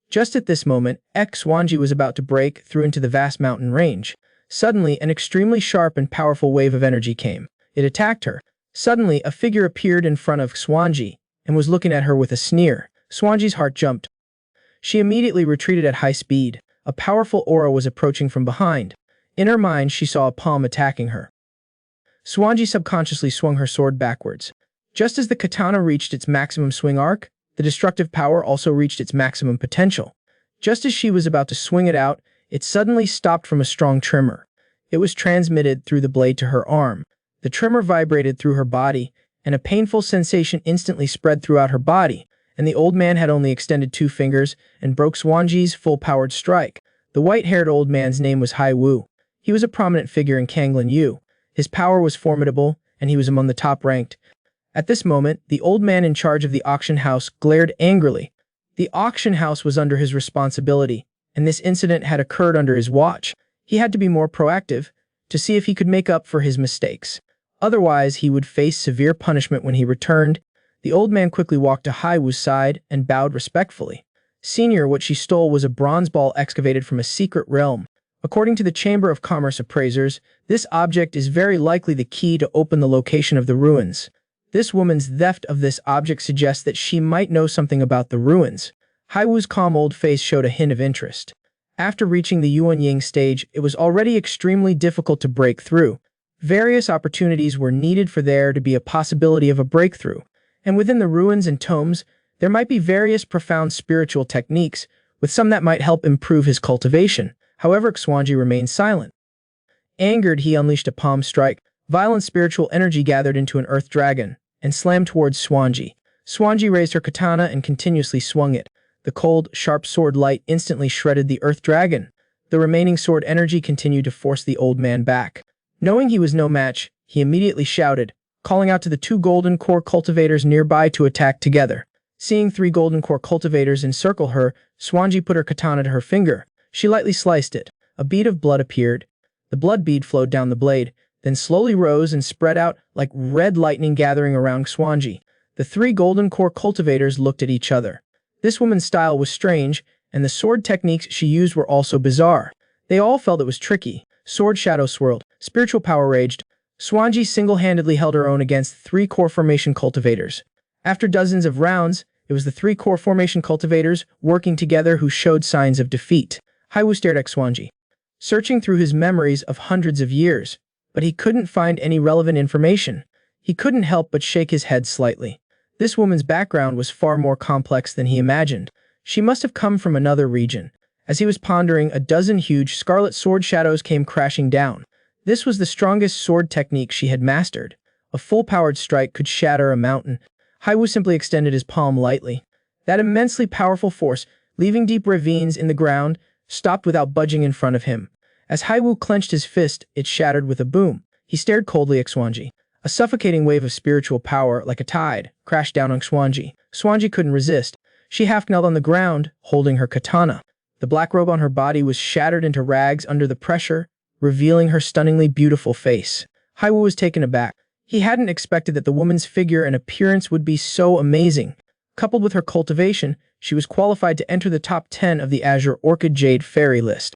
Just at this moment, Swanji was about to break through into the vast mountain range. Suddenly, an extremely sharp and powerful wave of energy came. It attacked her. Suddenly, a figure appeared in front of Swanji and was looking at her with a sneer. Swanji's heart jumped. She immediately retreated at high speed. A powerful aura was approaching from behind. In her mind, she saw a palm attacking her. Swanji subconsciously swung her sword backwards. Just as the katana reached its maximum swing arc, the destructive power also reached its maximum potential. Just as she was about to swing it out, it suddenly stopped from a strong tremor. It was transmitted through the blade to her arm. The tremor vibrated through her body, and a painful sensation instantly spread throughout her body, and the old man had only extended 2 fingers and broke Swanji's full-powered strike. The white-haired old man's name was Hai Wu. He was a prominent figure in Kanglan Yu. His power was formidable, and he was among the top-ranked. At this moment, the old man in charge of the auction house glared angrily. The auction house was under his responsibility, and this incident had occurred under his watch. He had to be more proactive to see if he could make up for his mistakes. Otherwise, he would face severe punishment when he returned. The old man quickly walked to Hai Wu's side and bowed respectfully. "Senior, what she stole was a bronze ball excavated from a secret realm. According to the Chamber of Commerce appraisers, this object is very likely the key to open the location of the ruins. This woman's theft of this object suggests that she might know something about the ruins. Haiwu's calm old face showed a hint of interest. After reaching the Yuanying stage, it was already extremely difficult to break through. Various opportunities were needed for there to be a possibility of a breakthrough, and within the ruins and tomes, there might be various profound spiritual techniques, with some that might help improve his cultivation. However, Xuanji remained silent. Angered, he unleashed a palm strike. Violent spiritual energy gathered into an earth dragon and slammed towards Xuanji. Xuanji raised her katana and continuously swung it. The cold, sharp sword light instantly shredded the earth dragon. The remaining sword energy continued to force the old man back. Knowing he was no match, he immediately shouted, calling out to the 2 golden core cultivators nearby to attack together. Seeing 3 golden core cultivators encircle her, Xuanji put her katana to her finger. She lightly sliced it. A bead of blood appeared. The blood bead flowed down the blade, then slowly rose and spread out like red lightning gathering around Xuanji. The 3 golden core cultivators looked at each other. This woman's style was strange, and the sword techniques she used were also bizarre. They all felt it was tricky. Sword shadow swirled. Spiritual power raged. Xuanji single-handedly held her own against 3 core formation cultivators. After dozens of rounds, it was the 3 core formation cultivators working together who showed signs of defeat. Haiwu stared at Xuanji, searching through his memories of hundreds of years, but he couldn't find any relevant information. He couldn't help but shake his head slightly. This woman's background was far more complex than he imagined. She must have come from another region. As he was pondering, a dozen huge scarlet sword shadows came crashing down. This was the strongest sword technique she had mastered. A full-powered strike could shatter a mountain. Haiwu simply extended his palm lightly. That immensely powerful force, leaving deep ravines in the ground, stopped without budging in front of him. As Haiwu clenched his fist, it shattered with a boom. He stared coldly at Xuanji. A suffocating wave of spiritual power, like a tide, crashed down on Xuanji. Xuanji couldn't resist. She half-knelt on the ground, holding her katana. The black robe on her body was shattered into rags under the pressure, revealing her stunningly beautiful face. Haiwu was taken aback. He hadn't expected that the woman's figure and appearance would be so amazing. Coupled with her cultivation, she was qualified to enter the top 10 of the Azure Orchid Jade fairy list.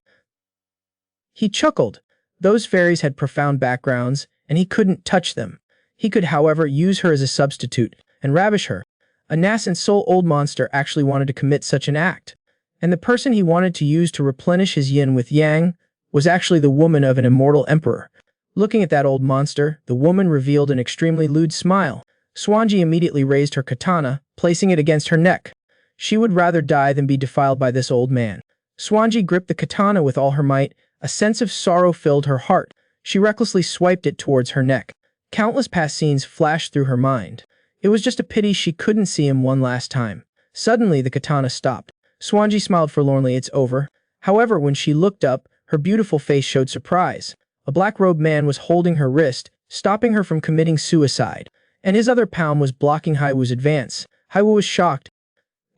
He chuckled. Those fairies had profound backgrounds, and he couldn't touch them. He could, however, use her as a substitute and ravish her. A nascent soul old monster actually wanted to commit such an act. And the person he wanted to use to replenish his yin with yang was actually the woman of an immortal emperor. Looking at that old monster, the woman revealed an extremely lewd smile. Xuanji immediately raised her katana, placing it against her neck. She would rather die than be defiled by this old man. Xuanji gripped the katana with all her might. A sense of sorrow filled her heart. She recklessly swiped it towards her neck. Countless past scenes flashed through her mind. It was just a pity she couldn't see him one last time. Suddenly, the katana stopped. Xuanji smiled forlornly. It's over. However, when she looked up, her beautiful face showed surprise. A black-robed man was holding her wrist, stopping her from committing suicide, and his other palm was blocking Haiwu's advance. Haiwu was shocked.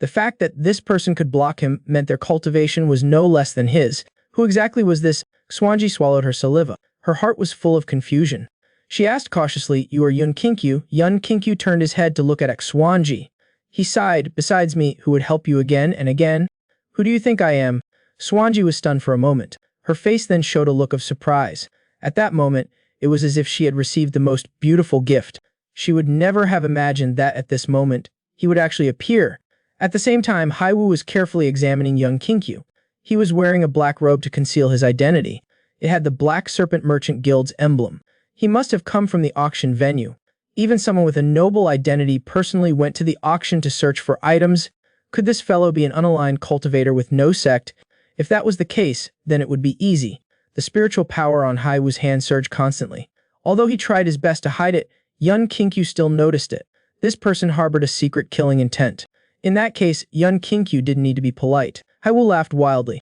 The fact that this person could block him meant their cultivation was no less than his. Who exactly was this? Xuanji swallowed her saliva. Her heart was full of confusion. She asked cautiously, "You are Yun Kinkyu?" Yun Kinkyu turned his head to look at Xuanji. He sighed, "Besides me, who would help you again and again? Who do you think I am?" Xuanji was stunned for a moment. Her face then showed a look of surprise. At that moment, it was as if she had received the most beautiful gift. She would never have imagined that at this moment, he would actually appear. At the same time, Haiwu was carefully examining Yun Kinkyu. He was wearing a black robe to conceal his identity. It had the Black Serpent Merchant Guild's emblem. He must have come from the auction venue. Even someone with a noble identity personally went to the auction to search for items. Could this fellow be an unaligned cultivator with no sect? If that was the case, then it would be easy. The spiritual power on Haiwu's hand surged constantly. Although he tried his best to hide it, Yun Kinkyu still noticed it. This person harbored a secret killing intent. In that case, Yun Kinkyu didn't need to be polite. Haiwu laughed wildly.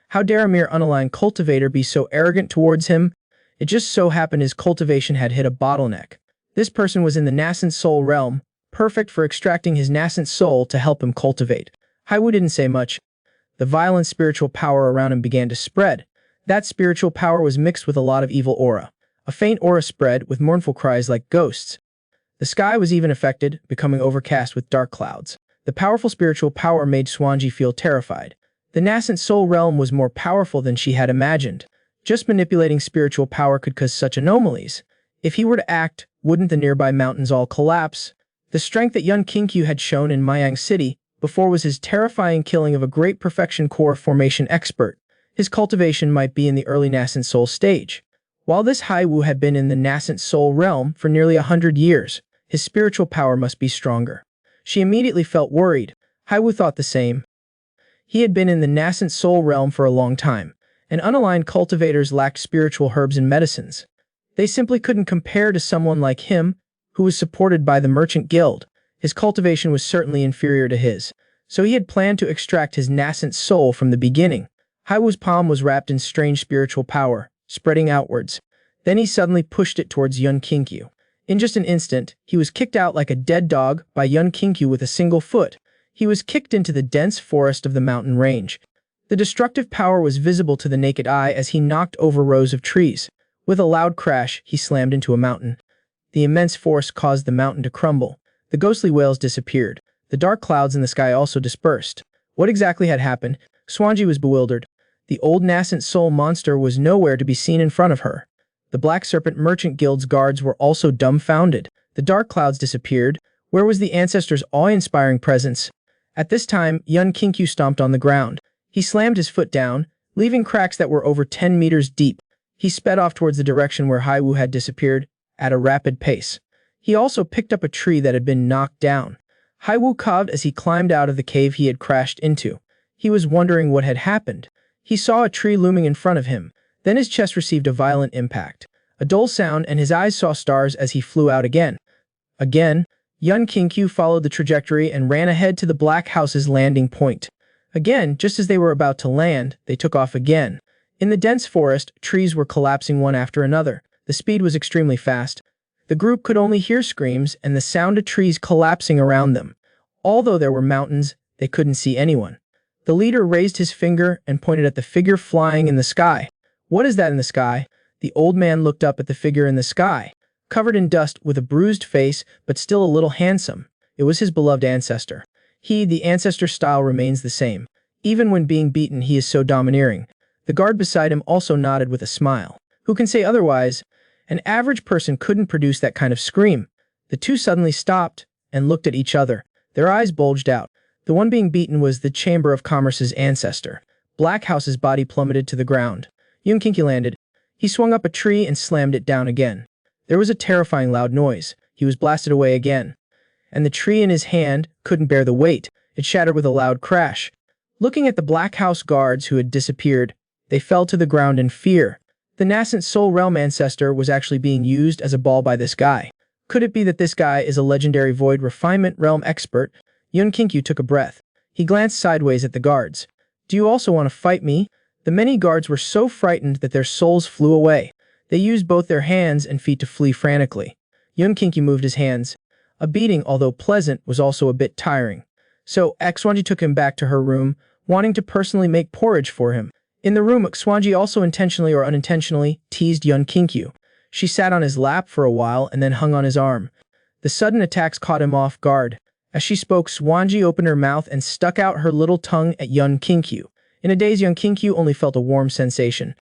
How dare a mere unaligned cultivator be so arrogant towards him? It just so happened his cultivation had hit a bottleneck. This person was in the nascent soul realm, perfect for extracting his nascent soul to help him cultivate. Haiwu didn't say much. The violent spiritual power around him began to spread. That spiritual power was mixed with a lot of evil aura. A faint aura spread with mournful cries like ghosts. The sky was even affected, becoming overcast with dark clouds. The powerful spiritual power made Xuanji feel terrified. The nascent soul realm was more powerful than she had imagined. Just manipulating spiritual power could cause such anomalies. If he were to act, wouldn't the nearby mountains all collapse? The strength that Yun Kinkyu had shown in Mayang City before was his terrifying killing of a great perfection core formation expert. His cultivation might be in the early nascent soul stage. While this Haiwu had been in the nascent soul realm for nearly 100 years, his spiritual power must be stronger. She immediately felt worried. Haiwu thought the same. He had been in the nascent soul realm for a long time, and unaligned cultivators lacked spiritual herbs and medicines. They simply couldn't compare to someone like him, who was supported by the Merchant Guild. His cultivation was certainly inferior to his, so he had planned to extract his nascent soul from the beginning. Haiwu's palm was wrapped in strange spiritual power, spreading outwards. Then he suddenly pushed it towards Yun Kinkyu. In just an instant, he was kicked out like a dead dog by Yun Kinkyu with a single foot. He was kicked into the dense forest of the mountain range. The destructive power was visible to the naked eye as he knocked over rows of trees. With a loud crash, he slammed into a mountain. The immense force caused the mountain to crumble. The ghostly whales disappeared. The dark clouds in the sky also dispersed. What exactly had happened? Swanji was bewildered. The old nascent soul monster was nowhere to be seen in front of her. The Black Serpent Merchant Guild's guards were also dumbfounded. The dark clouds disappeared. Where was the ancestor's awe-inspiring presence? At this time, Yun Kinkyu stomped on the ground. He slammed his foot down, leaving cracks that were over 10 meters deep. He sped off towards the direction where Haiwu had disappeared, at a rapid pace. He also picked up a tree that had been knocked down. Haiwu cawed as he climbed out of the cave he had crashed into. He was wondering what had happened. He saw a tree looming in front of him. Then his chest received a violent impact. A dull sound, and his eyes saw stars as he flew out again. Yun Kinkyu followed the trajectory and ran ahead to the Black House's landing point. Again, just as they were about to land, they took off again. In the dense forest, trees were collapsing one after another. The speed was extremely fast. The group could only hear screams and the sound of trees collapsing around them. Although there were mountains, they couldn't see anyone. The leader raised his finger and pointed at the figure flying in the sky. What is that in the sky? The old man looked up at the figure in the sky, covered in dust with a bruised face but still a little handsome. It was his beloved ancestor. The ancestor style remains the same. Even when being beaten, he is so domineering. The guard beside him also nodded with a smile. Who can say otherwise? An average person couldn't produce that kind of scream. The two suddenly stopped and looked at each other. Their eyes bulged out. The one being beaten was the Chamber of Commerce's ancestor. Black House's body plummeted to the ground. Yun Kinkyu landed. He swung up a tree and slammed it down again. There was a terrifying loud noise. He was blasted away again. And the tree in his hand couldn't bear the weight. It shattered with a loud crash. Looking at the Black House guards who had disappeared, they fell to the ground in fear. The nascent soul realm ancestor was actually being used as a ball by this guy. Could it be that this guy is a legendary void refinement realm expert? Yun Kinkyu took a breath. He glanced sideways at the guards. Do you also want to fight me? The many guards were so frightened that their souls flew away. They used both their hands and feet to flee frantically. Yun Kinkyu moved his hands. A beating, although pleasant, was also a bit tiring. So, Xwanji took him back to her room, wanting to personally make porridge for him. In the room, Xwanji also intentionally or unintentionally teased Yun Kinkyu. She sat on his lap for a while and then hung on his arm. The sudden attacks caught him off guard. As she spoke, Xwanji opened her mouth and stuck out her little tongue at Yun Kinkyu. In a daze, Yun Kinkyu only felt a warm sensation.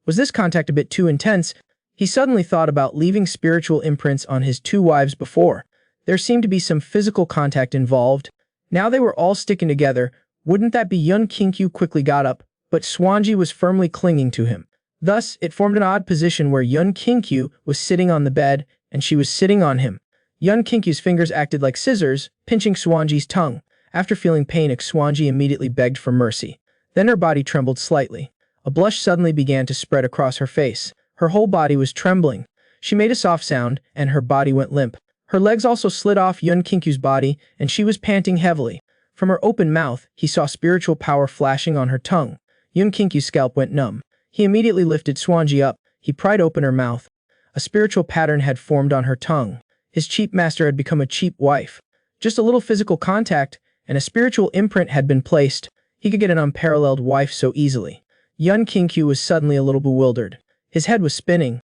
Was this contact a bit too intense? He suddenly thought about leaving spiritual imprints on his two wives before. There seemed to be some physical contact involved. Now they were all sticking together. Wouldn't that be? Yun Kinkyu quickly got up, but Xwanji was firmly clinging to him. Thus, it formed an odd position where Yun Kinkyu was sitting on the bed and she was sitting on him. Yun Kinkyu's fingers acted like scissors, pinching Xwanji's tongue. After feeling pain, Xwanji immediately begged for mercy. Then her body trembled slightly. A blush suddenly began to spread across her face. Her whole body was trembling. She made a soft sound, and her body went limp. Her legs also slid off Yun Kinkyu's body, and she was panting heavily. From her open mouth, he saw spiritual power flashing on her tongue. Yun Kinkyu's scalp went numb. He immediately lifted Xwanji up. He pried open her mouth. A spiritual pattern had formed on her tongue. His cheap master had become a cheap wife. Just a little physical contact, and a spiritual imprint had been placed. He could get an unparalleled wife so easily. Yun Kinkyu was suddenly a little bewildered. His head was spinning.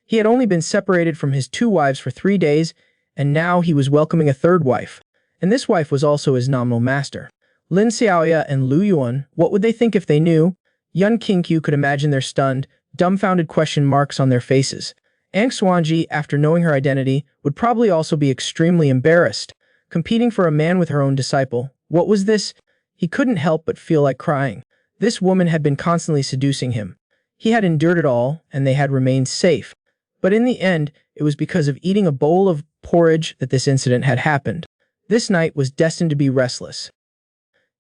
He had only been separated from his two wives for 3 days, and now he was welcoming a third wife. And this wife was also his nominal master. Lin Xiaoya and Lu Yuan, what would they think if they knew? Yun Kinkyu could imagine their stunned, dumbfounded question marks on their faces. Aang Swanji, after knowing her identity, would probably also be extremely embarrassed. Competing for a man with her own disciple. What was this? He couldn't help but feel like crying. This woman had been constantly seducing him. He had endured it all, and they had remained safe. But in the end, it was because of eating a bowl of porridge that this incident had happened. This night was destined to be restless.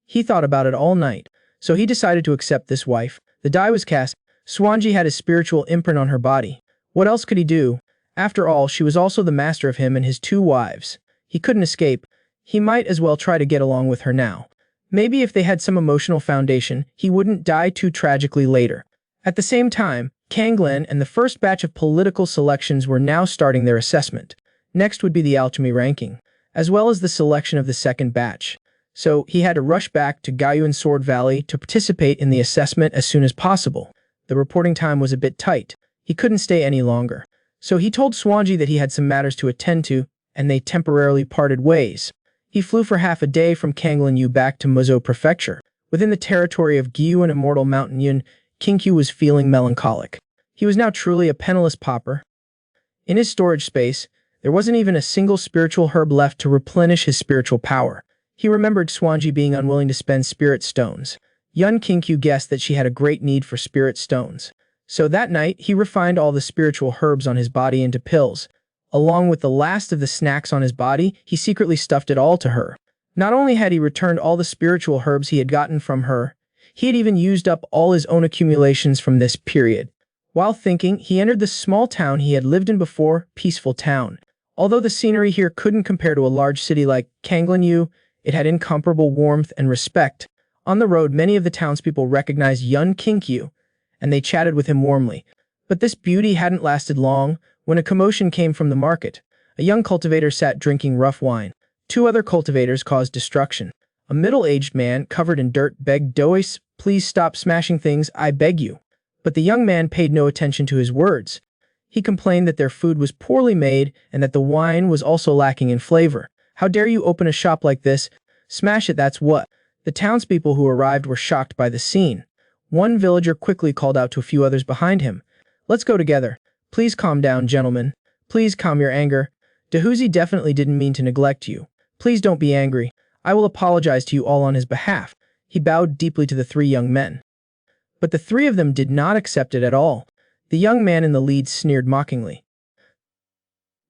He thought about it all night, so he decided to accept this wife. The die was cast. Swanji had his spiritual imprint on her body. What else could he do? After all, she was also the master of him and his 2 wives. He couldn't escape. He might as well try to get along with her now. Maybe if they had some emotional foundation, he wouldn't die too tragically later. At the same time, Kanglen and the first batch of political selections were now starting their assessment. Next would be the alchemy ranking, as well as the selection of the second batch. So he had to rush back to Gaoyuan Sword Valley to participate in the assessment as soon as possible. The reporting time was a bit tight. He couldn't stay any longer. So he told Swanji that he had some matters to attend to, and they temporarily parted ways. He flew for half a day from Kanglen Yu back to Muzhou Prefecture. Within the territory of Gyuan Immortal Mountain Yun, Kinkyu was feeling melancholic. He was now truly a penniless pauper. In his storage space, there wasn't even a single spiritual herb left to replenish his spiritual power. He remembered Swanji being unwilling to spend spirit stones. Yun Kinkyu guessed that she had a great need for spirit stones. So that night, he refined all the spiritual herbs on his body into pills. Along with the last of the snacks on his body, he secretly stuffed it all to her. Not only had he returned all the spiritual herbs he had gotten from her, he had even used up all his own accumulations from this period. While thinking, he entered the small town he had lived in before, Peaceful Town. Although the scenery here couldn't compare to a large city like Kanglen Yu, it had incomparable warmth and respect. On the road, many of the townspeople recognized Yun Kinkyu, and they chatted with him warmly. But this beauty hadn't lasted long. When a commotion came from the market, a young cultivator sat drinking rough wine. 2 other cultivators caused destruction. A middle-aged man, covered in dirt, begged Dois, "Please stop smashing things, I beg you." But the young man paid no attention to his words. He complained that their food was poorly made and that the wine was also lacking in flavor. "How dare you open a shop like this? Smash it, that's what." The townspeople who arrived were shocked by the scene. One villager quickly called out to a few others behind him. "Let's go together. Please calm down, gentlemen. Please calm your anger. Dahuzi definitely didn't mean to neglect you. Please don't be angry. I will apologize to you all on his behalf." He bowed deeply to the 3 young men. But the 3 of them did not accept it at all. The young man in the lead sneered mockingly.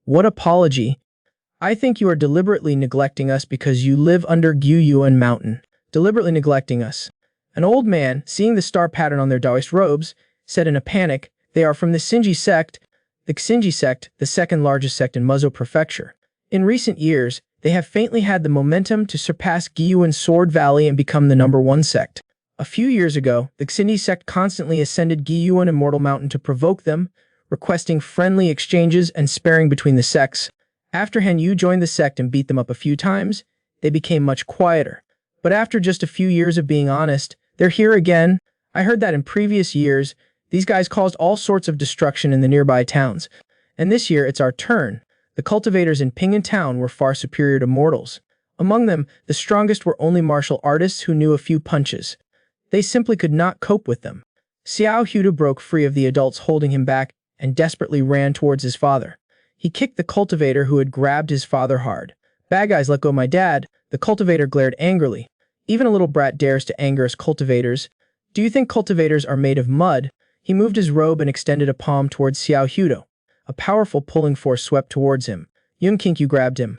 "What apology? I think you are deliberately neglecting us because you live under Gyuyuan Mountain. Deliberately neglecting us." An old man, seeing the star pattern on their Taoist robes, said in a panic, "They are from the Xinji sect." The Xinji sect, the second largest sect in Muzhou Prefecture. In recent years, they have faintly had the momentum to surpass Gyuan Sword Valley and become the #1 sect. A few years ago, the Xinji sect constantly ascended Gyuan Immortal Mountain to provoke them, requesting friendly exchanges and sparing between the sects. After Han Yu joined the sect and beat them up a few times, they became much quieter. But after just a few years of being honest, they're here again. I heard that in previous years, these guys caused all sorts of destruction in the nearby towns. And this year, it's our turn. The cultivators in Pingan Town were far superior to mortals. Among them, the strongest were only martial artists who knew a few punches. They simply could not cope with them. Xiao Huda broke free of the adults holding him back and desperately ran towards his father. He kicked the cultivator who had grabbed his father hard. "Bad guys, let go my dad." The cultivator glared angrily. "Even a little brat dares to anger us cultivators. Do you think cultivators are made of mud?" He moved his robe and extended a palm towards Xiao Hudo. A powerful pulling force swept towards him. Yun Kinkyu grabbed him.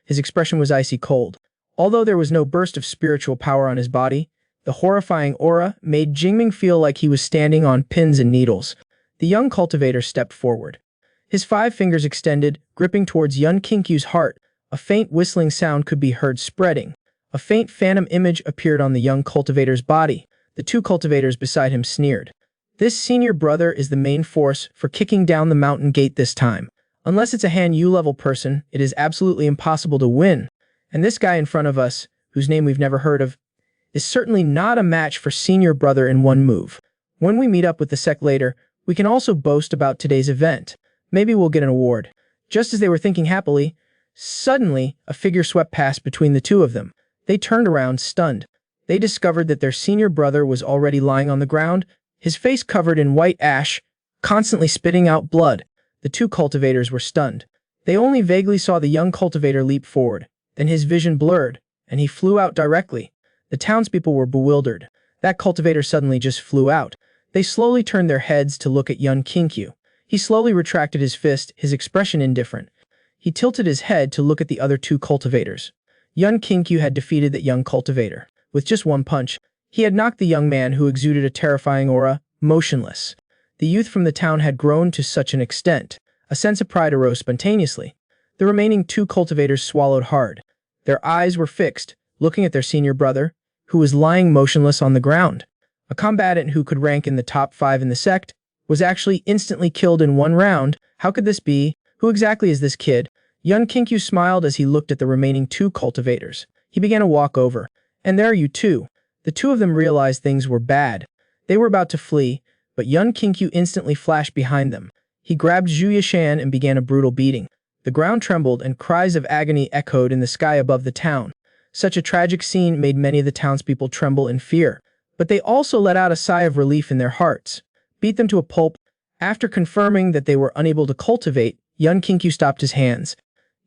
His expression was icy cold. Although there was no burst of spiritual power on his body, the horrifying aura made Jingming feel like he was standing on pins and needles. The young cultivator stepped forward. His 5 fingers extended, gripping towards Yun Kinkyu's heart. A faint whistling sound could be heard spreading. A faint phantom image appeared on the young cultivator's body. The 2 cultivators beside him sneered. "This senior brother is the main force for kicking down the mountain gate this time. Unless it's a Han Yu level person, it is absolutely impossible to win. And this guy in front of us, whose name we've never heard of, is certainly not a match for senior brother in one move. When we meet up with the sect later, we can also boast about today's event. Maybe we'll get an award." Just as they were thinking happily, suddenly a figure swept past between the 2 of them. They turned around, stunned. They discovered that their senior brother was already lying on the ground, his face covered in white ash, constantly spitting out blood. The two cultivators were stunned. They only vaguely saw the young cultivator leap forward. Then his vision blurred, and he flew out directly. The townspeople were bewildered. That cultivator suddenly just flew out. They slowly turned their heads to look at young Kinkyu. He slowly retracted his fist, his expression indifferent. He tilted his head to look at the other two cultivators. Young Kinkyu had defeated that young cultivator. With just one punch, he had knocked the young man who exuded a terrifying aura, motionless. The youth from the town had grown to such an extent. A sense of pride arose spontaneously. The remaining two cultivators swallowed hard. Their eyes were fixed, looking at their senior brother, who was lying motionless on the ground. A combatant who could rank in the top 5 in the sect was actually instantly killed in one round. How could this be? Who exactly is this kid? Young Kinkyu smiled as he looked at the remaining two cultivators. He began to walk over. And there are you two. The two of them realized things were bad. They were about to flee, but young Kinkyu instantly flashed behind them. He grabbed Zhu Yishan and began a brutal beating. The ground trembled and cries of agony echoed in the sky above the town. Such a tragic scene made many of the townspeople tremble in fear, but they also let out a sigh of relief in their hearts. Beat them to a pulp. After confirming that they were unable to cultivate, young Kinkyu stopped his hands.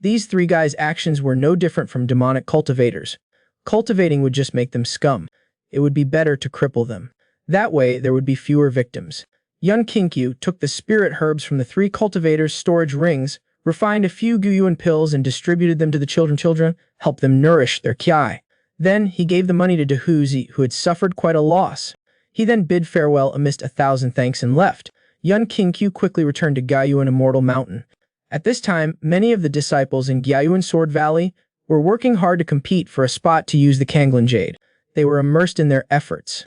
These three guys' actions were no different from demonic cultivators. Cultivating would just make them scum. It would be better to cripple them. That way, there would be fewer victims. Young Kinkyu took the spirit herbs from the three cultivators' storage rings, refined a few Guyuan pills and distributed them to the children, helped them nourish their Kiai. Then he gave the money to Dehuzi, who had suffered quite a loss. He then bid farewell amidst 1,000 thanks and left. Young Kinkyu quickly returned to Guyuan Immortal Mountain. At this time, many of the disciples in Guyuan Sword Valley were working hard to compete for a spot to use the Kanglan Jade. They were immersed in their efforts.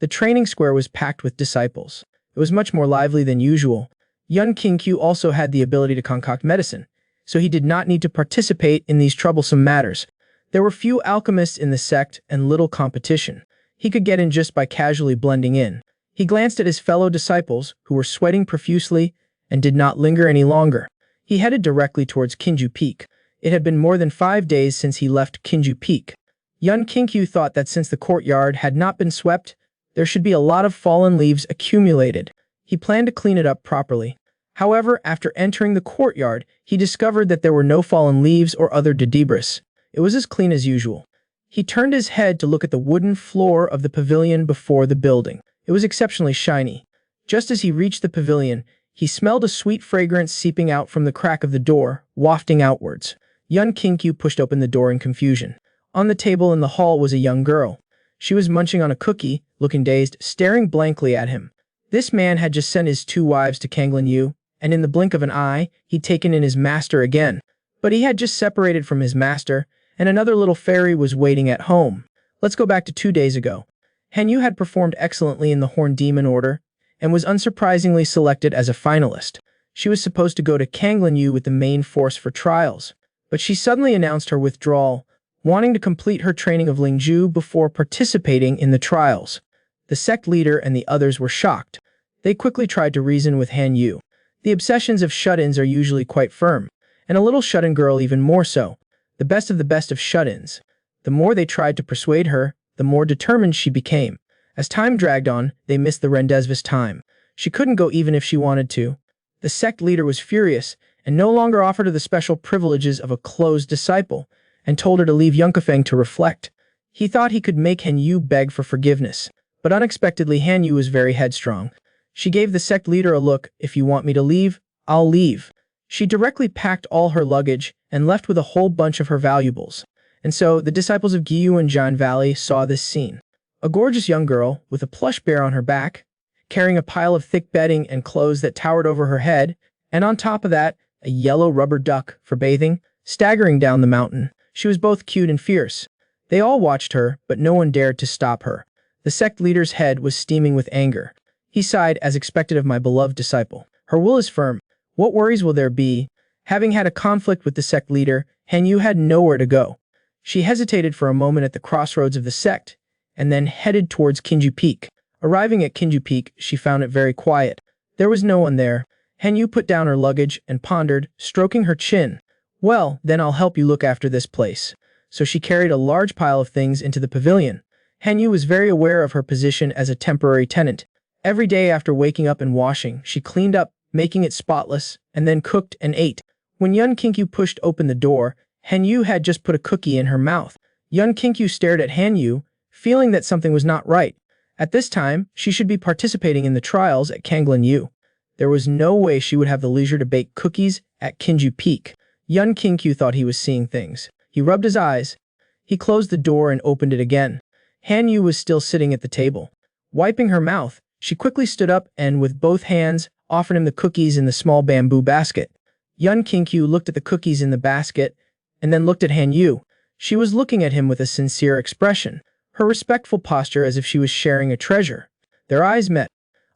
The training square was packed with disciples. It was much more lively than usual. Young Kinkyu also had the ability to concoct medicine, so he did not need to participate in these troublesome matters. There were few alchemists in the sect and little competition. He could get in just by casually blending in. He glanced at his fellow disciples, who were sweating profusely, and did not linger any longer. He headed directly towards Kinju Peak. It had been more than 5 days since he left Kinju Peak. Young Kinkyu thought that since the courtyard had not been swept, there should be a lot of fallen leaves accumulated. He planned to clean it up properly. However, after entering the courtyard, he discovered that there were no fallen leaves or other debris. It was as clean as usual. He turned his head to look at the wooden floor of the pavilion before the building. It was exceptionally shiny. Just as he reached the pavilion, he smelled a sweet fragrance seeping out from the crack of the door, wafting outwards. Young Kinkyu pushed open the door in confusion. On the table in the hall was a young girl. She was munching on a cookie, looking dazed, staring blankly at him. This man had just sent his 2 wives to Kanglan Yu, and in the blink of an eye, he'd taken in his master again. But he had just separated from his master, and another little fairy was waiting at home. Let's go back to 2 days ago. Han Yu had performed excellently in the Horn Demon Order, and was unsurprisingly selected as a finalist. She was supposed to go to Kanglan Yu with the main force for trials, but she suddenly announced her withdrawal, wanting to complete her training of Lingju before participating in the trials. The sect leader and the others were shocked. They quickly tried to reason with Han Yu. The obsessions of shut-ins are usually quite firm, and a little shut-in girl even more so. The best of shut-ins. The more they tried to persuade her, the more determined she became. As time dragged on, they missed the rendezvous time. She couldn't go even if she wanted to. The sect leader was furious, and no longer offered her the special privileges of a closed disciple, and told her to leave Yunkafeng to reflect. He thought he could make Han Yu beg for forgiveness, but unexpectedly Han Yu was very headstrong. She gave the sect leader a look. If you want me to leave, I'll leave. She directly packed all her luggage and left with a whole bunch of her valuables. And so the disciples of Giyu and Jian Valley saw this scene. A gorgeous young girl with a plush bear on her back, carrying a pile of thick bedding and clothes that towered over her head, and on top of that, a yellow rubber duck for bathing, staggering down the mountain. She was both cute and fierce. They all watched her, but no one dared to stop her. The sect leader's head was steaming with anger. He sighed, as expected of my beloved disciple. Her will is firm. What worries will there be? Having had a conflict with the sect leader, Han Yu had nowhere to go. She hesitated for a moment at the crossroads of the sect, and then headed towards Kinju Peak. Arriving at Kinju Peak, she found it very quiet. There was no one there. Han Yu put down her luggage and pondered, stroking her chin. Well, then I'll help you look after this place. So she carried a large pile of things into the pavilion. Han Yu was very aware of her position as a temporary tenant. Every day after waking up and washing, she cleaned up, making it spotless, and then cooked and ate. When Yun Kingyu pushed open the door, Han Yu had just put a cookie in her mouth. Yun Kingyu stared at Han Yu, feeling that something was not right. At this time, she should be participating in the trials at Kanglin Yu. There was no way she would have the leisure to bake cookies at Kinju Peak. Yun Kingyu thought he was seeing things. He rubbed his eyes. He closed the door and opened it again. Han Yu was still sitting at the table. Wiping her mouth, she quickly stood up and, with both hands, offered him the cookies in the small bamboo basket. Yun Kingyu looked at the cookies in the basket and then looked at Han Yu. She was looking at him with a sincere expression, her respectful posture as if she was sharing a treasure. Their eyes met.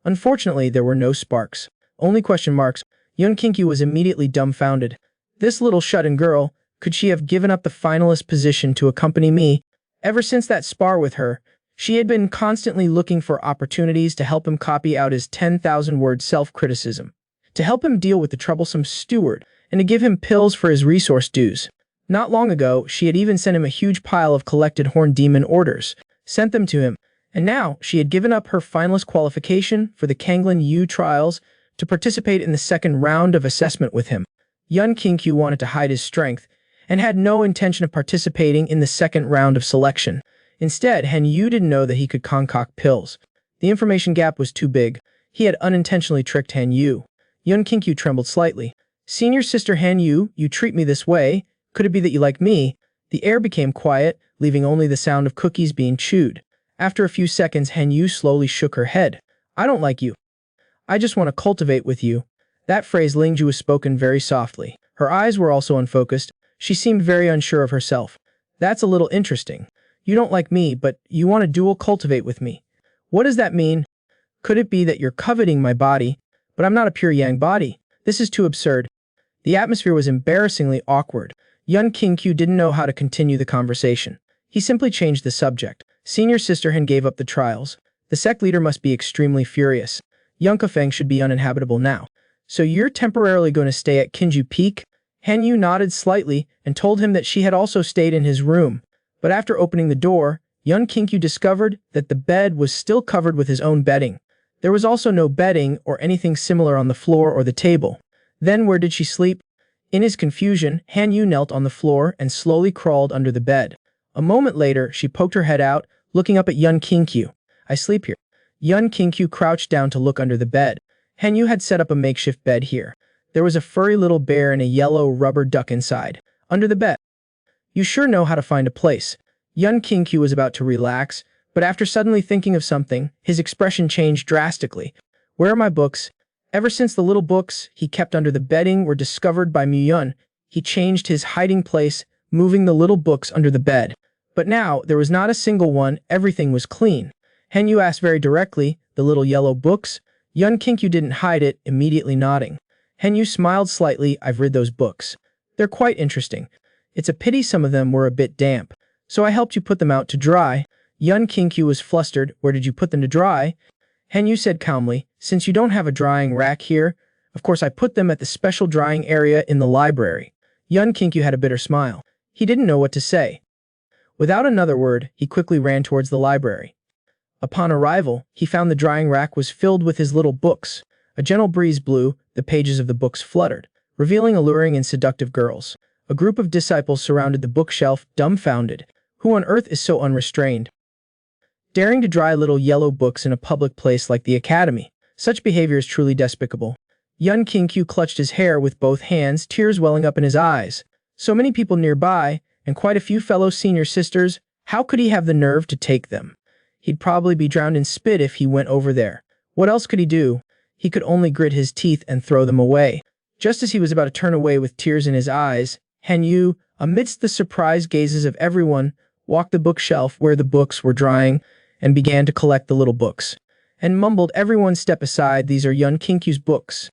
Unfortunately, there were no sparks, only question marks. Yun Kingyu was immediately dumbfounded. This little shut-in girl, could she have given up the finalist position to accompany me? Ever since that spar with her, she had been constantly looking for opportunities to help him copy out his 10,000-word self-criticism, to help him deal with the troublesome steward, and to give him pills for his resource dues. Not long ago, she had even sent him a huge pile of collected Horn Demon orders, sent them to him, and now she had given up her finalist qualification for the Kanglin Yu trials to participate in the second round of assessment with him. Yun Kingyu wanted to hide his strength and had no intention of participating in the second round of selection. Instead, Han Yu didn't know that he could concoct pills. The information gap was too big. He had unintentionally tricked Han Yu. Yun Kingyu trembled slightly. "Senior sister Han Yu, you treat me this way. Could it be that you like me?" The air became quiet, leaving only the sound of cookies being chewed. After a few seconds, Han Yu slowly shook her head. "I don't like you. I just want to cultivate with you." That phrase Lingju was spoken very softly. Her eyes were also unfocused. She seemed very unsure of herself. "That's a little interesting. You don't like me, but you want to dual cultivate with me. What does that mean? Could it be that you're coveting my body? But I'm not a pure yang body. This is too absurd." The atmosphere was embarrassingly awkward. Yun Kingyu didn't know how to continue the conversation. He simply changed the subject. "Senior sister Han gave up the trials. The sect leader must be extremely furious. Yunke should be uninhabitable now. So you're temporarily going to stay at Kinju Peak?" Han Yu nodded slightly and told him that she had also stayed in his room. But after opening the door, Yun Kingyu discovered that the bed was still covered with his own bedding. There was also no bedding or anything similar on the floor or the table. Then where did she sleep? In his confusion, Han Yu knelt on the floor and slowly crawled under the bed. A moment later, she poked her head out, looking up at Yun Kingyu. "I sleep here." Yun Kingyu crouched down to look under the bed. Han Yu had set up a makeshift bed here. There was a furry little bear and a yellow rubber duck inside, under the bed. "You sure know how to find a place." Yun Kingyu was about to relax, but after suddenly thinking of something, his expression changed drastically. "Where are my books?" Ever since the little books he kept under the bedding were discovered by Muyun, he changed his hiding place, moving the little books under the bed. But now, there was not a single one, everything was clean. Han Yu asked very directly, "The little yellow books?" Yun Kingyu didn't hide it, immediately nodding. Han Yu smiled slightly. "I've read those books. They're quite interesting. It's a pity some of them were a bit damp. So I helped you put them out to dry." Yun Kingyu was flustered. "Where did you put them to dry?" Han Yu said calmly, "Since you don't have a drying rack here, of course I put them at the special drying area in the library." Yun Kingyu had a bitter smile. He didn't know what to say. Without another word, he quickly ran towards the library. Upon arrival, he found the drying rack was filled with his little books. A gentle breeze blew, the pages of the books fluttered, revealing alluring and seductive girls. A group of disciples surrounded the bookshelf, dumbfounded. Who on earth is so unrestrained, daring to dry little yellow books in a public place like the academy? Such behavior is truly despicable. Yun Kingyu clutched his hair with both hands, tears welling up in his eyes. So many people nearby, and quite a few fellow senior sisters, how could he have the nerve to take them? He'd probably be drowned in spit if he went over there. What else could he do? He could only grit his teeth and throw them away. Just as he was about to turn away with tears in his eyes, Han Yu, amidst the surprised gazes of everyone, walked the bookshelf where the books were drying and began to collect the little books, and mumbled, "Everyone step aside, these are Yun Kingyu's books.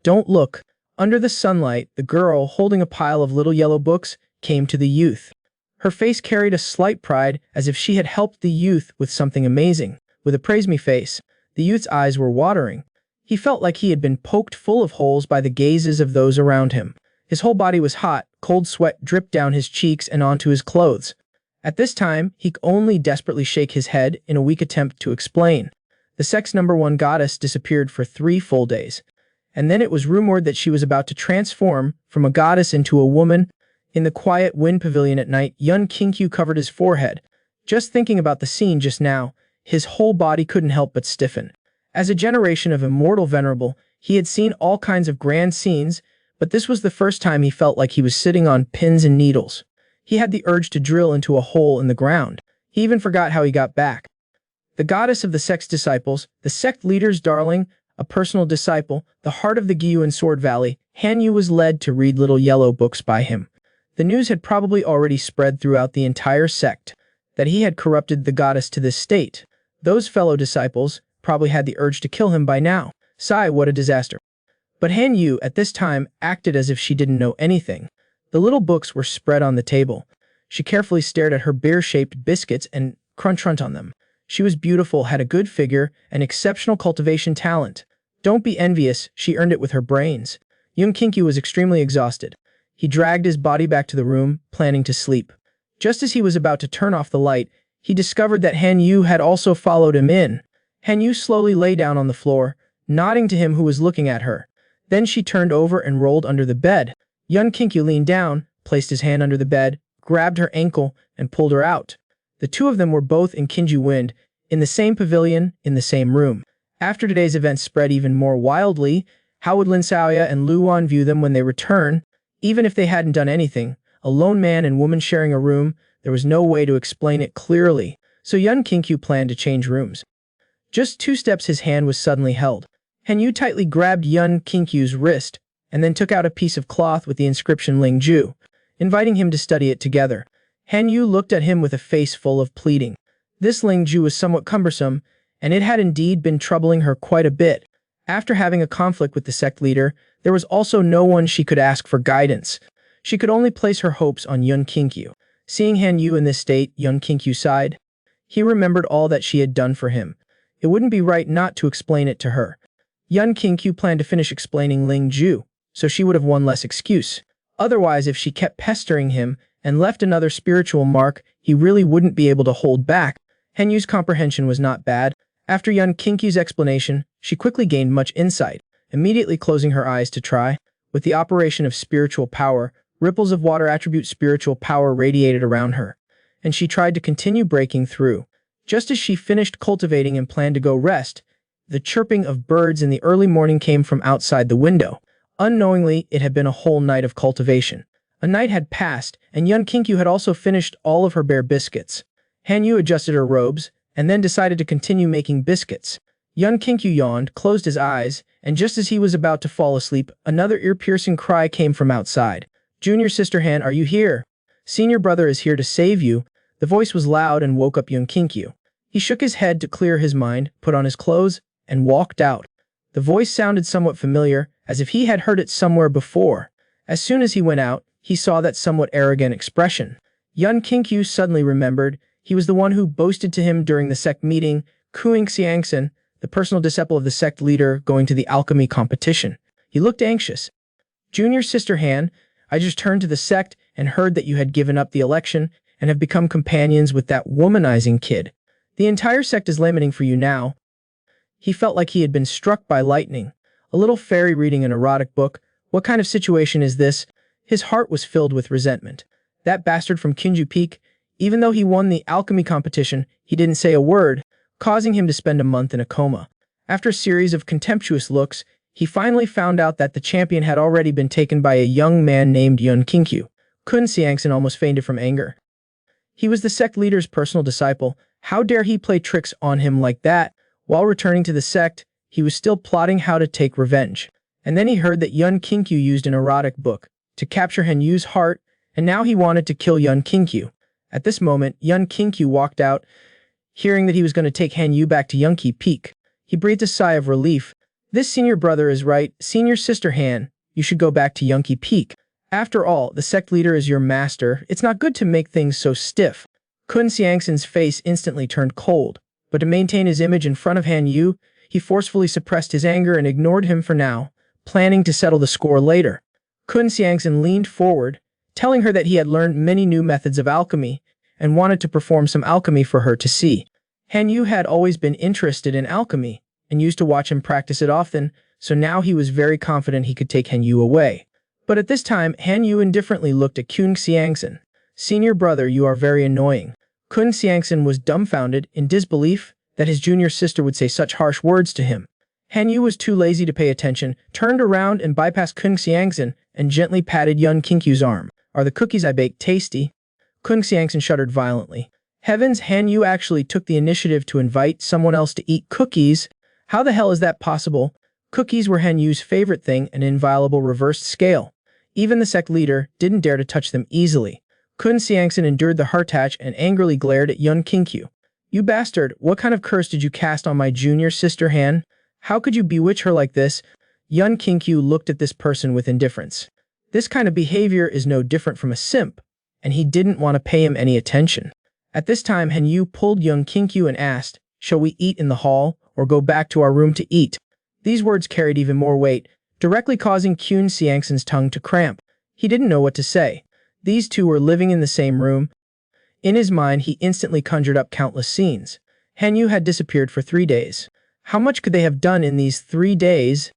Don't look." Under the sunlight, the girl, holding a pile of little yellow books, came to the youth. Her face carried a slight pride, as if she had helped the youth with something amazing. With a praise-me face, the youth's eyes were watering. He felt like he had been poked full of holes by the gazes of those around him. His whole body was hot, cold sweat dripped down his cheeks and onto his clothes. At this time, he could only desperately shake his head in a weak attempt to explain. The sect's #1 goddess disappeared for 3 full days. And then it was rumored that she was about to transform from a goddess into a woman. In the quiet wind pavilion at night, Yun Kinkyu covered his forehead. Just thinking about the scene just now, his whole body couldn't help but stiffen. As a generation of immortal venerable, he had seen all kinds of grand scenes, but this was the first time he felt like he was sitting on pins and needles. He had the urge to drill into a hole in the ground. He even forgot how he got back. The goddess of the sect's disciples, the sect leader's darling, a personal disciple, the heart of the Gyuan Sword Valley, Han Yu was led to read little yellow books by him. The news had probably already spread throughout the entire sect that he had corrupted the goddess to this state. Those fellow disciples probably had the urge to kill him by now. Sigh, what a disaster. But Han Yu, at this time, acted as if she didn't know anything. The little books were spread on the table. She carefully stared at her bear-shaped biscuits and crunch on them. She was beautiful, had a good figure, and exceptional cultivation talent. Don't be envious, she earned it with her brains. Yun Kinkyu was extremely exhausted. He dragged his body back to the room, planning to sleep. Just as he was about to turn off the light, he discovered that Han Yu had also followed him in. Han Yu slowly lay down on the floor, nodding to him who was looking at her. Then she turned over and rolled under the bed. Yun Kinkyu leaned down, placed his hand under the bed, grabbed her ankle, and pulled her out. The two of them were both in Kinju Wind, in the same pavilion, in the same room. After today's events spread even more wildly, how would Lin Xiaoya and Lu Wan view them when they return? Even if they hadn't done anything, a lone man and woman sharing a room, there was no way to explain it clearly, so Yun Kinkyu planned to change rooms. Just 2 steps his hand was suddenly held. Han Yu tightly grabbed Yun Kinkyu's wrist, and then took out a piece of cloth with the inscription Ling Ju, inviting him to study it together. Han Yu looked at him with a face full of pleading. This Ling Ju was somewhat cumbersome, and it had indeed been troubling her quite a bit. After having a conflict with the sect leader, there was also no one she could ask for guidance. She could only place her hopes on Yun Kinkyu. Seeing Han Yu in this state, Yun Kinkyu sighed. He remembered all that she had done for him. It wouldn't be right not to explain it to her. Yun Kinkyu planned to finish explaining Ling Ju, so she would have one less excuse. Otherwise, if she kept pestering him and left another spiritual mark, he really wouldn't be able to hold back. Han Yu's comprehension was not bad. After Yun Kinkyu's explanation, she quickly gained much insight, immediately closing her eyes to try. With the operation of spiritual power, ripples of water attribute spiritual power radiated around her, and she tried to continue breaking through. Just as she finished cultivating and planned to go rest, the chirping of birds in the early morning came from outside the window. Unknowingly, it had been a whole night of cultivation. A night had passed, and Yun Kinkyu had also finished all of her bear biscuits. Han Yu adjusted her robes, and then decided to continue making biscuits. Yun Kinkyu yawned, closed his eyes, and just as he was about to fall asleep, another ear-piercing cry came from outside. "Junior sister Han, are you here? Senior brother is here to save you." The voice was loud and woke up Yun Kinkyu. He shook his head to clear his mind, put on his clothes, and walked out. The voice sounded somewhat familiar, as if he had heard it somewhere before. As soon as he went out, he saw that somewhat arrogant expression. Yun Kinkyu suddenly remembered he was the one who boasted to him during the sect meeting, Kuing Xiangxin, the personal disciple of the sect leader going to the alchemy competition. He looked anxious. "Junior sister Han, I just turned to the sect and heard that you had given up the election and have become companions with that womanizing kid. The entire sect is lamenting for you now." He felt like he had been struck by lightning. A little fairy reading an erotic book. What kind of situation is this? His heart was filled with resentment. That bastard from Kinju Peak, even though he won the alchemy competition, he didn't say a word, causing him to spend a month in a coma. After a series of contemptuous looks, he finally found out that the champion had already been taken by a young man named Yun Kinkyu. Kun Xiangxin almost fainted from anger. He was the sect leader's personal disciple. How dare he play tricks on him like that? While returning to the sect, he was still plotting how to take revenge. And then he heard that Yun Kinkyu used an erotic book to capture Han Yu's heart, and now he wanted to kill Yun Kinkyu. At this moment, Yun Kinkyu walked out, hearing that he was going to take Han Yu back to Yunqi Peak. He breathed a sigh of relief. This senior brother is right. Senior sister Han, you should go back to Yunqi Peak. After all, the sect leader is your master. It's not good to make things so stiff. Kun Xiangxin's face instantly turned cold, but to maintain his image in front of Han Yu, he forcefully suppressed his anger and ignored him for now, planning to settle the score later. Kun Xiangxin leaned forward, telling her that he had learned many new methods of alchemy and wanted to perform some alchemy for her to see. Han Yu had always been interested in alchemy and used to watch him practice it often, so now he was very confident he could take Han Yu away. But at this time, Han Yu indifferently looked at Kun Xiangxin. Senior brother, you are very annoying. Kun Xiangxin was dumbfounded in disbelief that his junior sister would say such harsh words to him. Han Yu was too lazy to pay attention, turned around and bypassed Kun Xiangxin and gently patted Yun Qingqiu's arm. Are the cookies I baked tasty? Kun Xiangxin shuddered violently. Heavens, Han Yu actually took the initiative to invite someone else to eat cookies. How the hell is that possible? Cookies were Han Yu's favorite thing, an inviolable reversed scale. Even the sect leader didn't dare to touch them easily. Kun Xiangxin endured the heartache and angrily glared at Yun Qingqiu. You bastard, what kind of curse did you cast on my junior sister Han? How could you bewitch her like this? Yun Qingqiu looked at this person with indifference. This kind of behavior is no different from a simp, and he didn't want to pay him any attention. At this time, Han Yu pulled Yun Qingqiu and asked, shall we eat in the hall, or go back to our room to eat? These words carried even more weight, directly causing Kun Xiangxin's tongue to cramp. He didn't know what to say. These two were living in the same room. In his mind, he instantly conjured up countless scenes. Han Yu had disappeared for 3 days. How much could they have done in these 3 days?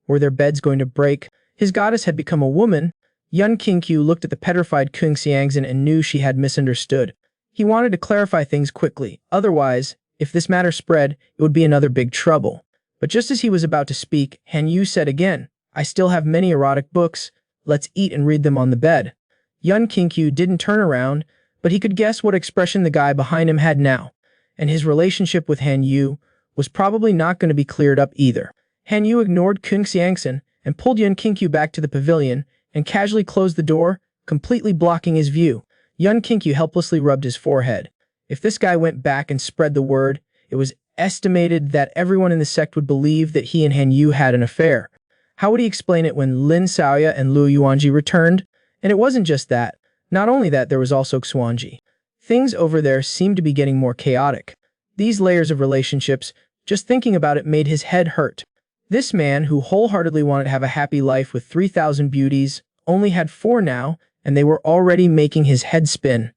Were their beds going to break? His goddess had become a woman. Yun Qingqiu looked at the petrified Kun Xiangxin and knew she had misunderstood. He wanted to clarify things quickly. Otherwise, if this matter spread, it would be another big trouble. But just as he was about to speak, Han Yu said again, I still have many erotic books. Let's eat and read them on the bed. Yun Qingqiu didn't turn around, but he could guess what expression the guy behind him had now. And his relationship with Han Yu was probably not going to be cleared up either. Han Yu ignored Kun Xiangxin and pulled Yun Qingqiu back to the pavilion and casually closed the door, completely blocking his view. Yun Qingqiu helplessly rubbed his forehead. If this guy went back and spread the word, it was estimated that everyone in the sect would believe that he and Han Yu had an affair. How would he explain it when Lin Xiaoya and Lu Yuanji returned? And it wasn't just that. Not only that, there was also Xuanji. Things over there seemed to be getting more chaotic. These layers of relationships, just thinking about it made his head hurt. This man, who wholeheartedly wanted to have a happy life with 3,000 beauties, only had 4 now, and they were already making his head spin.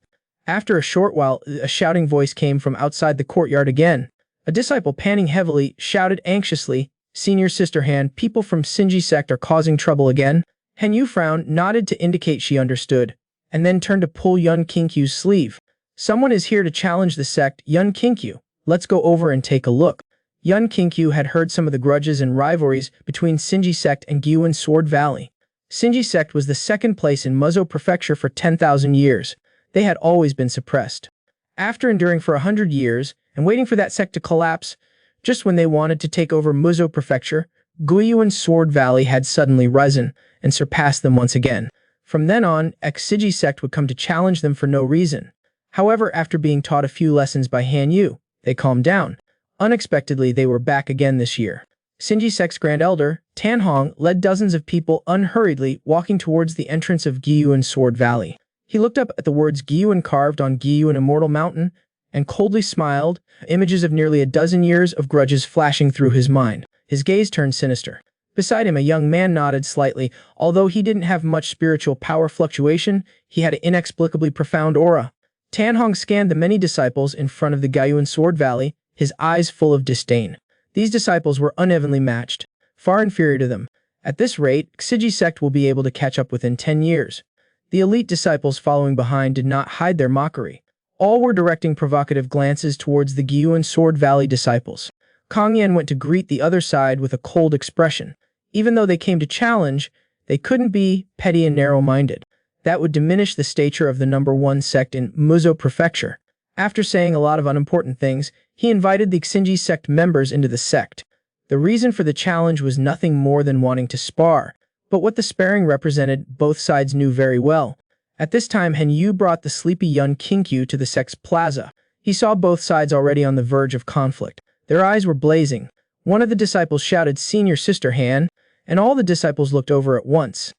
After a short while, a shouting voice came from outside the courtyard again. A disciple, panting heavily, shouted anxiously, Senior Sister Han, people from Xinji sect are causing trouble again. Han Yu frowned, nodded to indicate she understood, and then turned to pull Yun Qingqiu's sleeve. Someone is here to challenge the sect, Yun Qingqiu. Let's go over and take a look. Yun Qingqiu had heard some of the grudges and rivalries between Xinji sect and Gyuan Sword Valley. Xinji sect was the second place in Muzhou Prefecture for 10,000 years. They had always been suppressed. After enduring for 100 years and waiting for that sect to collapse, just when they wanted to take over Muzhou Prefecture, Gyuan Sword Valley had suddenly risen and surpassed them once again. From then on, Xinji sect would come to challenge them for no reason. However, after being taught a few lessons by Han Yu, they calmed down. Unexpectedly, they were back again this year. Xinji sect's Grand Elder, Tan Hong, led dozens of people unhurriedly walking towards the entrance of Gyuan Sword Valley. He looked up at the words Gyuan carved on Gyuan Immortal Mountain and coldly smiled, images of nearly a dozen years of grudges flashing through his mind. His gaze turned sinister. Beside him, a young man nodded slightly. Although he didn't have much spiritual power fluctuation, he had an inexplicably profound aura. Tan Hong scanned the many disciples in front of the Gyuan Sword Valley, his eyes full of disdain. These disciples were unevenly matched, far inferior to them. At this rate, Xinji sect will be able to catch up within 10 years. The elite disciples following behind did not hide their mockery. All were directing provocative glances towards the Gyuan Sword Valley disciples. Kang Yan went to greet the other side with a cold expression. Even though they came to challenge, they couldn't be petty and narrow-minded. That would diminish the stature of the #1 sect in Muzhou Prefecture. After saying a lot of unimportant things, he invited the Xinji sect members into the sect. The reason for the challenge was nothing more than wanting to spar, but what the sparring represented, both sides knew very well. At this time, Han Yu brought the sleepy Yun Qingqiu to the sect's plaza. He saw both sides already on the verge of conflict. Their eyes were blazing. One of the disciples shouted, Senior Sister Han, and all the disciples looked over at once.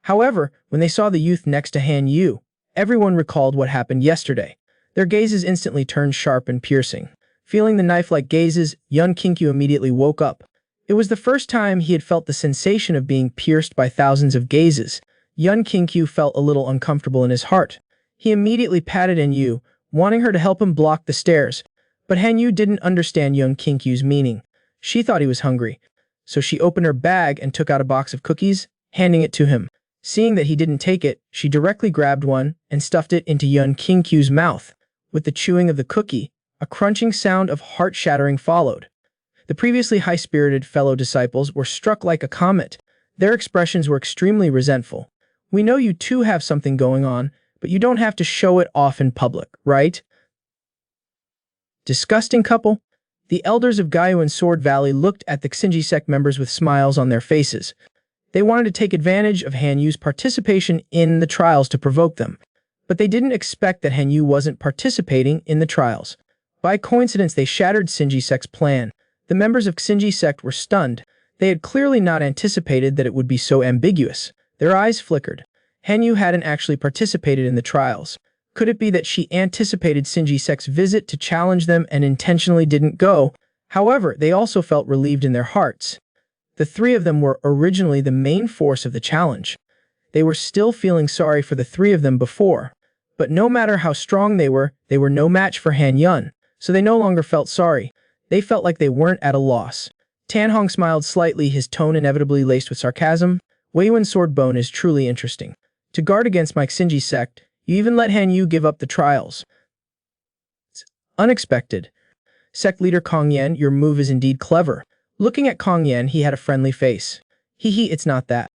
However, when they saw the youth next to Han Yu, everyone recalled what happened yesterday. Their gazes instantly turned sharp and piercing. Feeling the knife-like gazes, Yun Qingqiu immediately woke up. It was the first time he had felt the sensation of being pierced by thousands of gazes. Yun Qingqiu felt a little uncomfortable in his heart. He immediately patted Han Yu, wanting her to help him block the stares. But Han Yu didn't understand young Kinkyu's meaning. She thought he was hungry, so she opened her bag and took out a box of cookies, handing it to him. Seeing that he didn't take it, she directly grabbed one and stuffed it into young Kinkyu's mouth. With the chewing of the cookie, a crunching sound of heart-shattering followed. The previously high-spirited fellow disciples were struck like a comet. Their expressions were extremely resentful. "We know you two have something going on, but you don't have to show it off in public, right? Disgusting couple." The elders of Gayu and Sword Valley looked at the Xinji sect members with smiles on their faces. They wanted to take advantage of Han Yu's participation in the trials to provoke them. But they didn't expect that Han Yu wasn't participating in the trials. By coincidence, they shattered Xinji sect's plan. The members of Xinji sect were stunned. They had clearly not anticipated that it would be so ambiguous. Their eyes flickered. Han Yu hadn't actually participated in the trials. Could it be that she anticipated Xinji sect's visit to challenge them and intentionally didn't go? However, they also felt relieved in their hearts. The three of them were originally the main force of the challenge. They were still feeling sorry for the three of them before. But no matter how strong they were no match for Han Yun, so they no longer felt sorry. They felt like they weren't at a loss. Tan Hong smiled slightly, his tone inevitably laced with sarcasm. "Wei Yuan's sword bone is truly interesting. To guard against my Xinji sect, you even let Han Yu give up the trials. It's unexpected. Sect leader Kong Yan, your move is indeed clever." Looking at Kong Yan, he had a friendly face. "Hee, it's not that.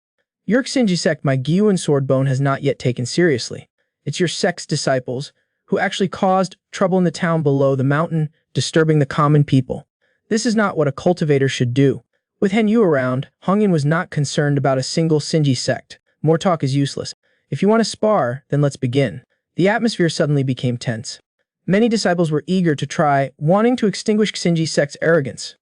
Your Xinji sect my Gyuan sword bone has not yet taken seriously. It's your sect's disciples, who actually caused trouble in the town below the mountain, disturbing the common people. This is not what a cultivator should do." With Han Yu around, Hong Yin was not concerned about a single Xinji sect. More talk is useless. "If you want to spar, then let's begin." The atmosphere suddenly became tense. Many disciples were eager to try, wanting to extinguish Xinji sect's arrogance.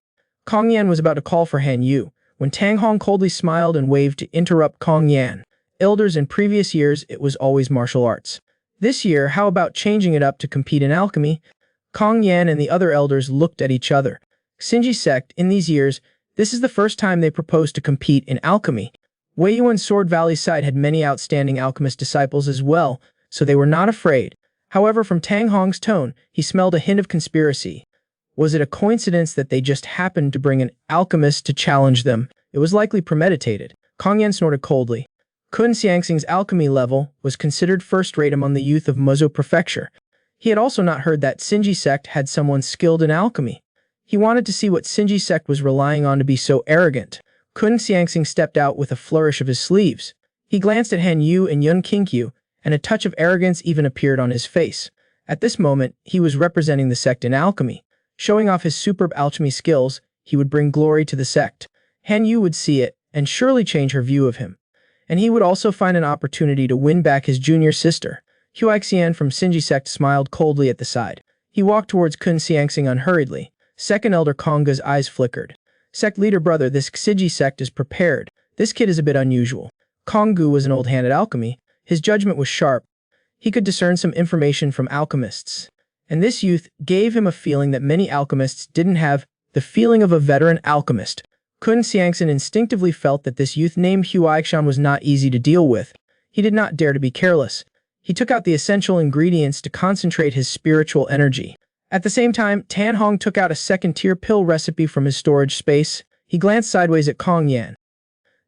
Kong Yan was about to call for Han Yu, when Tang Hong coldly smiled and waved to interrupt Kong Yan. Elders, in previous years, it was always martial arts. This year, how about changing it up to compete in alchemy? Kong Yan and the other elders looked at each other. Xinji sect, in these years, this is the first time they proposed to compete in alchemy. Wei Yuan's Sword Valley side had many outstanding alchemist disciples as well, so they were not afraid. However, from Tang Hong's tone, he smelled a hint of conspiracy. Was it a coincidence that they just happened to bring an alchemist to challenge them? It was likely premeditated. Kong Yan snorted coldly. Kun Xiangxing's alchemy level was considered first-rate among the youth of Muzhou Prefecture. He had also not heard that Xinji sect had someone skilled in alchemy. He wanted to see what Xinji sect was relying on to be so arrogant. Kun Xiangxing stepped out with a flourish of his sleeves. He glanced at Han Yu and Yun Qingqiu, and a touch of arrogance even appeared on his face. At this moment, he was representing the sect in alchemy. Showing off his superb alchemy skills, he would bring glory to the sect. Han Yu would see it, and surely change her view of him. And he would also find an opportunity to win back his junior sister. Huaxian from Xinji sect smiled coldly at the side. He walked towards Kun Xiangxing unhurriedly. Second elder Konga's eyes flickered. "Sect leader brother, this Xinji sect is prepared. This kid is a bit unusual." Konggu was an old hand at alchemy. His judgment was sharp. He could discern some information from alchemists. And this youth gave him a feeling that many alchemists didn't have, the feeling of a veteran alchemist. Kun Xiangxin instinctively felt that this youth named Huaixan was not easy to deal with. He did not dare to be careless. He took out the essential ingredients to concentrate his spiritual energy. At the same time, Tan Hong took out a second-tier pill recipe from his storage space. He glanced sideways at Kong Yan.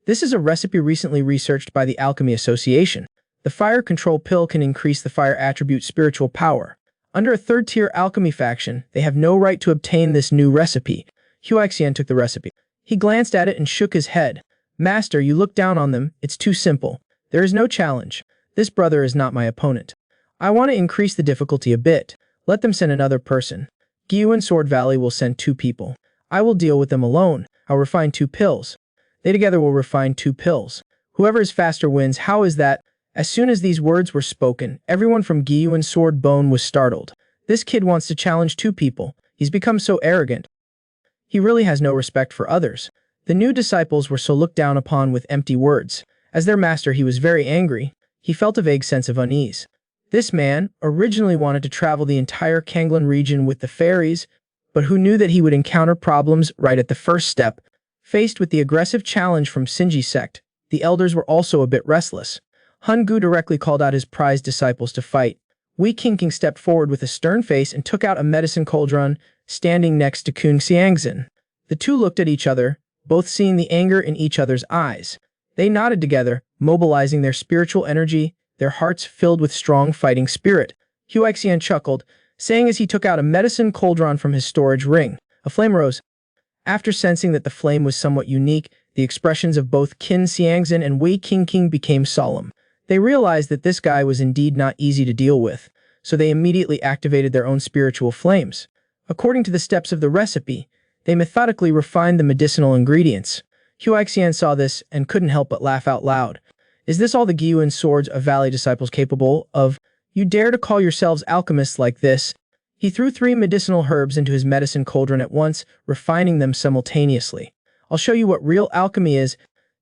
"This is a recipe recently researched by the Alchemy Association. The fire control pill can increase the fire attribute spiritual power. Under a third-tier alchemy faction, they have no right to obtain this new recipe." Huaxian took the recipe. He glanced at it and shook his head. "Master, you look down on them. It's too simple. There is no challenge. This brother is not my opponent. I want to increase the difficulty a bit. Let them send another person. Gyu and Sword Valley will send 2 people. I will deal with them alone. I'll refine 2 pills. They together will refine 2 pills. Whoever is faster wins. How is that?" As soon as these words were spoken, everyone from Gyu and Sword Bone was startled. This kid wants to challenge 2 people. He's become so arrogant. He really has no respect for others. The new disciples were so looked down upon with empty words. As their master, he was very angry. He felt a vague sense of unease. This man originally wanted to travel the entire Kanglan region with the fairies, but who knew that he would encounter problems right at the first step? Faced with the aggressive challenge from Xinji sect, the elders were also a bit restless. Hun Gu directly called out his prized disciples to fight. Wei Qingqing stepped forward with a stern face and took out a medicine cauldron, standing next to Kun Xiangxin. The two looked at each other, both seeing the anger in each other's eyes. They nodded together, mobilizing their spiritual energy, their hearts filled with strong fighting spirit. Huaxian chuckled, saying as he took out a medicine cauldron from his storage ring. A flame rose. After sensing that the flame was somewhat unique, the expressions of both Qin Xiangxin and Wei Qingqing became solemn. They realized that this guy was indeed not easy to deal with, so they immediately activated their own spiritual flames. According to the steps of the recipe, they methodically refined the medicinal ingredients. Huaxian saw this and couldn't help but laugh out loud. Is this all the Gyuan swords of Valley disciples capable of? You dare to call yourselves alchemists like this? He threw 3 medicinal herbs into his medicine cauldron at once, refining them simultaneously. I'll show you what real alchemy is.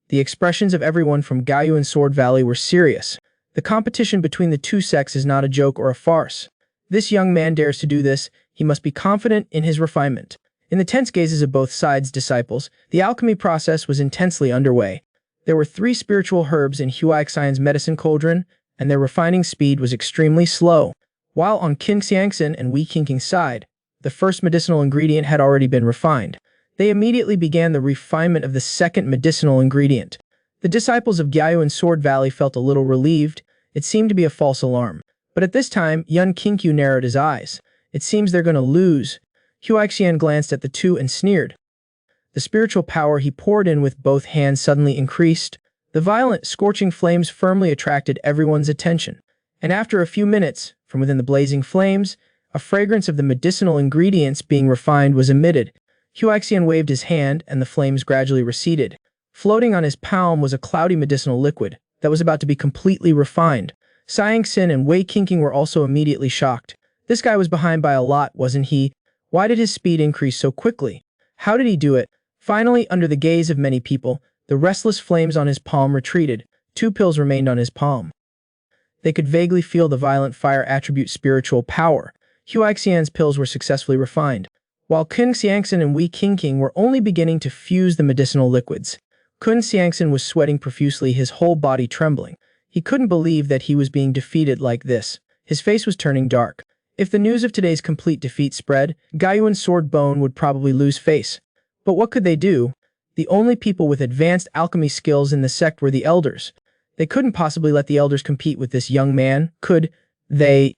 The expressions of everyone from Gyuan Sword Valley were serious. The competition between the two sects is not a joke or a farce. This young man dares to do this, he must be confident in his refinement. In the tense gazes of both sides' disciples, the alchemy process was intensely underway. There were 3 spiritual herbs in Huaxian's medicine cauldron, and their refining speed was extremely slow. While on Qin Xiangxin and Wei Qingqing's side, the first medicinal ingredient had already been refined. They immediately began the refinement of the second medicinal ingredient. The disciples of Gyuan Sword Valley felt a little relieved. It seemed to be a false alarm. But at this time, Yun Qingqiu narrowed his eyes. It seems they're going to lose. Huaxian glanced at the two and sneered. The spiritual power he poured in with both hands suddenly increased. The violent, scorching flames firmly attracted everyone's attention. And after a few minutes, from within the blazing flames, a fragrance of the medicinal ingredients being refined was emitted. Huaxian waved his hand and the flames gradually receded. Floating on his palm was a cloudy medicinal liquid that was about to be completely refined. Xiangxin and Wei Qingqing were also immediately shocked. This guy was behind by a lot, wasn't he? Why did his speed increase so quickly? How did he do it? Finally, under the gaze of many people, the restless flames on his palm retreated. 2 pills remained on his palm. They could vaguely feel the violent fire attribute spiritual power. Huaxian's pills were successfully refined, while Kun Xiangxin and Wei Qingqing were only beginning to fuse the medicinal liquids. Kun Xiangxin was sweating profusely, his whole body trembling. He couldn't believe that he was being defeated like this. His face was turning dark. If the news of today's complete defeat spread, Gyuan Sword Bone would probably lose face. But what could they do? The only people with advanced alchemy skills in the sect were the elders. They couldn't possibly let the elders compete with this young man, could they?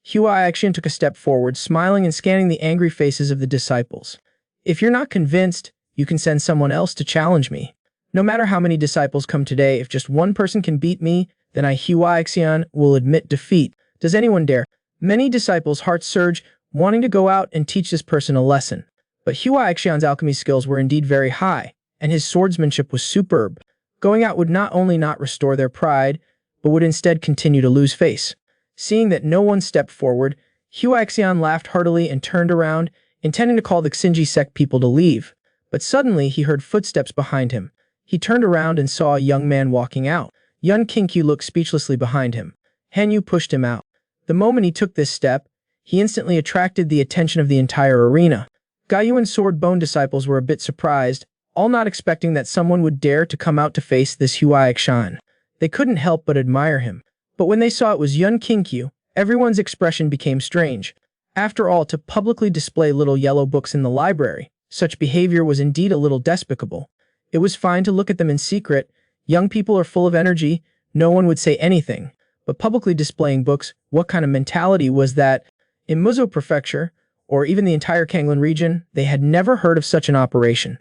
Huaxian took a step forward, smiling and scanning the angry faces of the disciples. If you're not convinced, you can send someone else to challenge me. No matter how many disciples come today, if just one person can beat me, then I, Huaxian, will admit defeat. Does anyone dare? Many disciples' hearts surge, wanting to go out and teach this person a lesson. But Huaxian's alchemy skills were indeed very high, and his swordsmanship was superb. Going out would not only not restore their pride, but would instead continue to lose face. Seeing that no one stepped forward, Huaxian laughed heartily and turned around, intending to call the Xinji sect people to leave. But suddenly he heard footsteps behind him. He turned around and saw a young man walking out. Yun Qingqiu looked speechlessly behind him. Hanyu pushed him out. The moment he took this step, he instantly attracted the attention of the entire arena. Gyuan Sword Bone disciples were a bit surprised, all not expecting that someone would dare to come out to face this Huaxian. They couldn't help but admire him. But when they saw it was Yun Qingqiu, everyone's expression became strange. After all, to publicly display little yellow books in the library, such behavior was indeed a little despicable. It was fine to look at them in secret. Young people are full of energy, no one would say anything. But publicly displaying books, what kind of mentality was that? In Muzhou Prefecture, or even the entire Kanglan region, they had never heard of such an operation.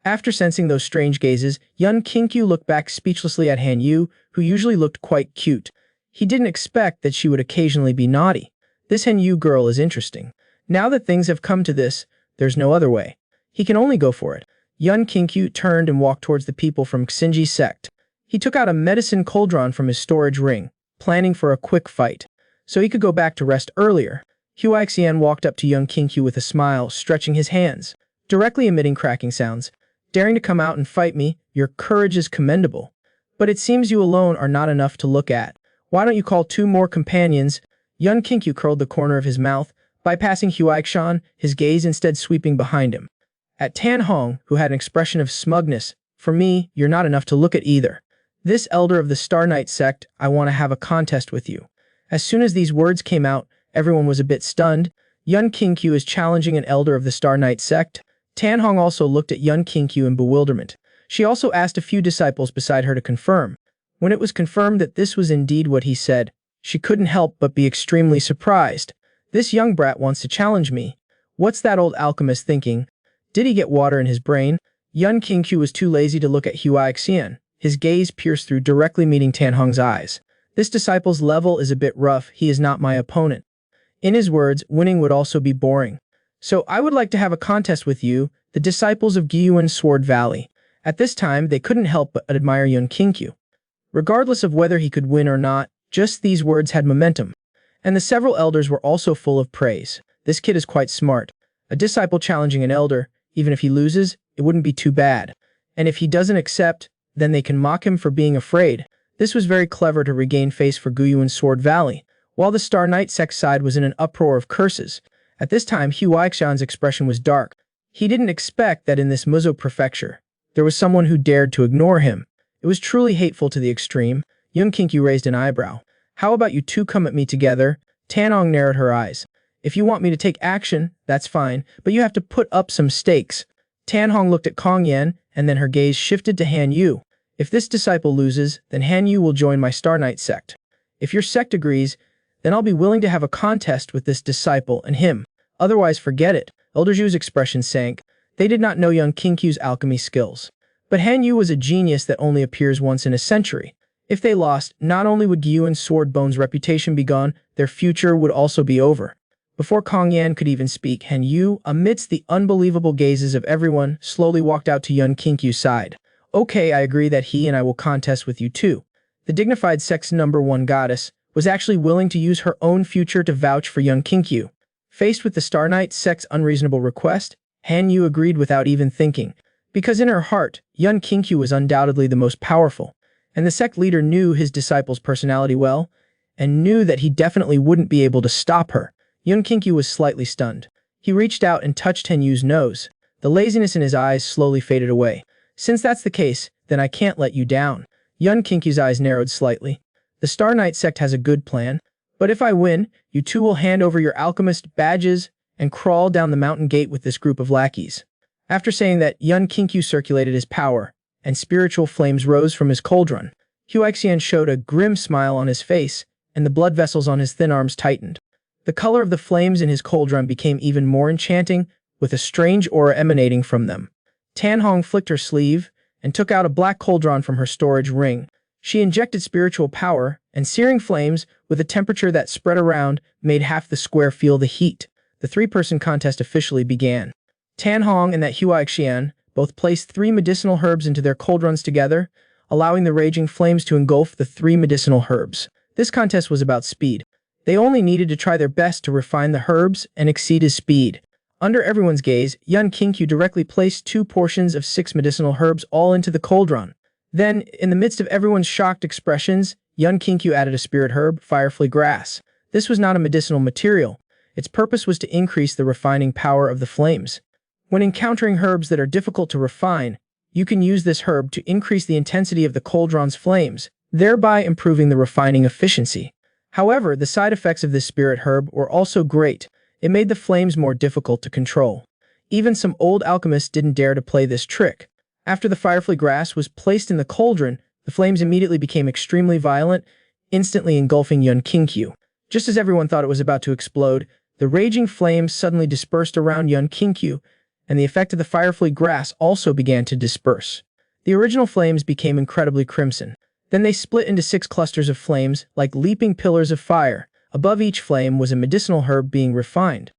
After sensing those strange gazes, Yun Qingqiu looked back speechlessly at Hanyu, who usually looked quite cute. He didn't expect that she would occasionally be naughty. This Hanyu girl is interesting. Now that things have come to this, there's no other way. He can only go for it. Yun Qingqiu turned and walked towards the people from Xinji sect. He took out a medicine cauldron from his storage ring, planning for a quick fight, so he could go back to rest earlier. Huaxian walked up to Yun Qingqiu with a smile, stretching his hands, directly emitting cracking sounds. Daring to come out and fight me, your courage is commendable. But it seems you alone are not enough to look at. Why don't you call 2 more companions? Yun Qingqiu curled the corner of his mouth, bypassing Huaxian, his gaze instead sweeping behind him. At Tan Hong, who had an expression of smugness, for me, you're not enough to look at either. This elder of the Star Knight sect, I want to have a contest with you. As soon as these words came out, everyone was a bit stunned. Yun Qingqiu is challenging an elder of the Star Knight sect. Tan Hong also looked at Yun Qingqiu in bewilderment. She also asked a few disciples beside her to confirm. When it was confirmed that this was indeed what he said, she couldn't help but be extremely surprised. This young brat wants to challenge me. What's that old alchemist thinking? Did he get water in his brain? Yun Qingqiu was too lazy to look at Huaixian. His gaze pierced through, directly meeting Tan Hong's eyes. This disciple's level is a bit rough. He is not my opponent. In his words, winning would also be boring. So I would like to have a contest with you, the disciples of Gyuan Sword Valley. At this time, they couldn't help but admire Yun Qingqiu. Regardless of whether he could win or not, just these words had momentum. And the several elders were also full of praise. This kid is quite smart. A disciple challenging an elder, even if he loses, it wouldn't be too bad. And if he doesn't accept, then they can mock him for being afraid. This was very clever to regain face for Gyuan Sword Valley, while the Star Knight sect side was in an uproar of curses. At this time, Huaixian's expression was dark. He didn't expect that in this Muzo prefecture, there was someone who dared to ignore him. It was truly hateful to the extreme. Yun Qingqiu raised an eyebrow. How about you two come at me together? Tan Hong narrowed her eyes. If you want me to take action, that's fine, but you have to put up some stakes. Tan Hong looked at Kong Yan, and then her gaze shifted to Han Yu. If this disciple loses, then Han Yu will join my Star Knight sect. If your sect agrees, then I'll be willing to have a contest with this disciple and him. Otherwise, forget it. Elder Zhu's expression sank. They did not know Yun Qingqiu's alchemy skills. But Han Yu was a genius that only appears once in a century. If they lost, not only would Gyuan Sword Bone's reputation be gone, their future would also be over. Before Kong Yan could even speak, Han Yu, amidst the unbelievable gazes of everyone, slowly walked out to Yun Qingqiu's side. Okay, I agree that he and I will contest with you too. The dignified sect's #1 goddess was actually willing to use her own future to vouch for Yun Qingqiu. Faced with the Star Knight sect's unreasonable request, Han Yu agreed without even thinking, because in her heart, Yun Qingqiu was undoubtedly the most powerful, and the sect leader knew his disciple's personality well, and knew that he definitely wouldn't be able to stop her. Yun Qingqiu was slightly stunned. He reached out and touched Han Yu's nose. The laziness in his eyes slowly faded away. Since that's the case, then I can't let you down. Yun Qingqiu's eyes narrowed slightly. The Star Knight sect has a good plan, but if I win, you two will hand over your alchemist badges and crawl down the mountain gate with this group of lackeys. After saying that, Yun Qingqiu circulated his power, and spiritual flames rose from his cauldron. Huaixian showed a grim smile on his face, and the blood vessels on his thin arms tightened. The color of the flames in his cauldron became even more enchanting, with a strange aura emanating from them. Tan Hong flicked her sleeve and took out a black cauldron from her storage ring. She injected spiritual power, and searing flames, with a temperature that spread around, made half the square feel the heat. The three-person contest officially began. Tan Hong and that Huaixian both placed 3 medicinal herbs into their cauldrons together, allowing the raging flames to engulf the 3 medicinal herbs. This contest was about speed. They only needed to try their best to refine the herbs and exceed his speed. Under everyone's gaze, Yun Qingqiu directly placed 2 portions of 6 medicinal herbs all into the cauldron. Then, in the midst of everyone's shocked expressions, Yun Qingqiu added a spirit herb, firefly grass. This was not a medicinal material. Its purpose was to increase the refining power of the flames. When encountering herbs that are difficult to refine, you can use this herb to increase the intensity of the cauldron's flames, thereby improving the refining efficiency. However, the side effects of this spirit herb were also great. It made the flames more difficult to control. Even some old alchemists didn't dare to play this trick. After the firefly grass was placed in the cauldron, the flames immediately became extremely violent, instantly engulfing Yun Qingqiu. Just as everyone thought it was about to explode, the raging flames suddenly dispersed around Yun Qingqiu, and the effect of the firefly grass also began to disperse. The original flames became incredibly crimson. Then they split into 6 clusters of flames, like leaping pillars of fire. Above each flame was a medicinal herb being refined.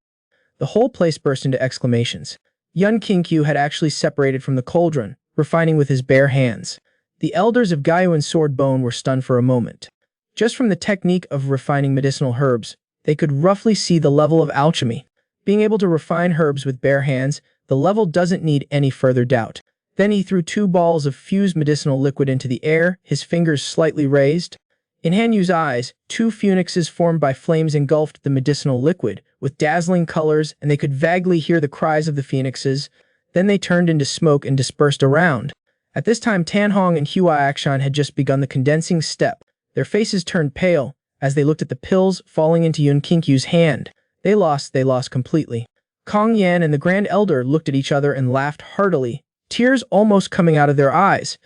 The whole place burst into exclamations. Yun Qingqiu had actually separated from the cauldron, refining with his bare hands. The elders of Gyuan Sword Bone were stunned for a moment. Just from the technique of refining medicinal herbs, they could roughly see the level of alchemy. Being able to refine herbs with bare hands, the level doesn't need any further doubt. Then he threw 2 balls of fused medicinal liquid into the air, his fingers slightly raised. In Han Yu's eyes, 2 phoenixes formed by flames engulfed the medicinal liquid, with dazzling colors, and they could vaguely hear the cries of the phoenixes. Then they turned into smoke and dispersed around. At this time, Tan Hong and Huaixian had just begun the condensing step. Their faces turned pale, As they looked at the pills falling into Yun Kinkyu's hand, they lost completely. Kong Yan and the Grand Elder looked at each other and laughed heartily, tears almost coming out of their eyes.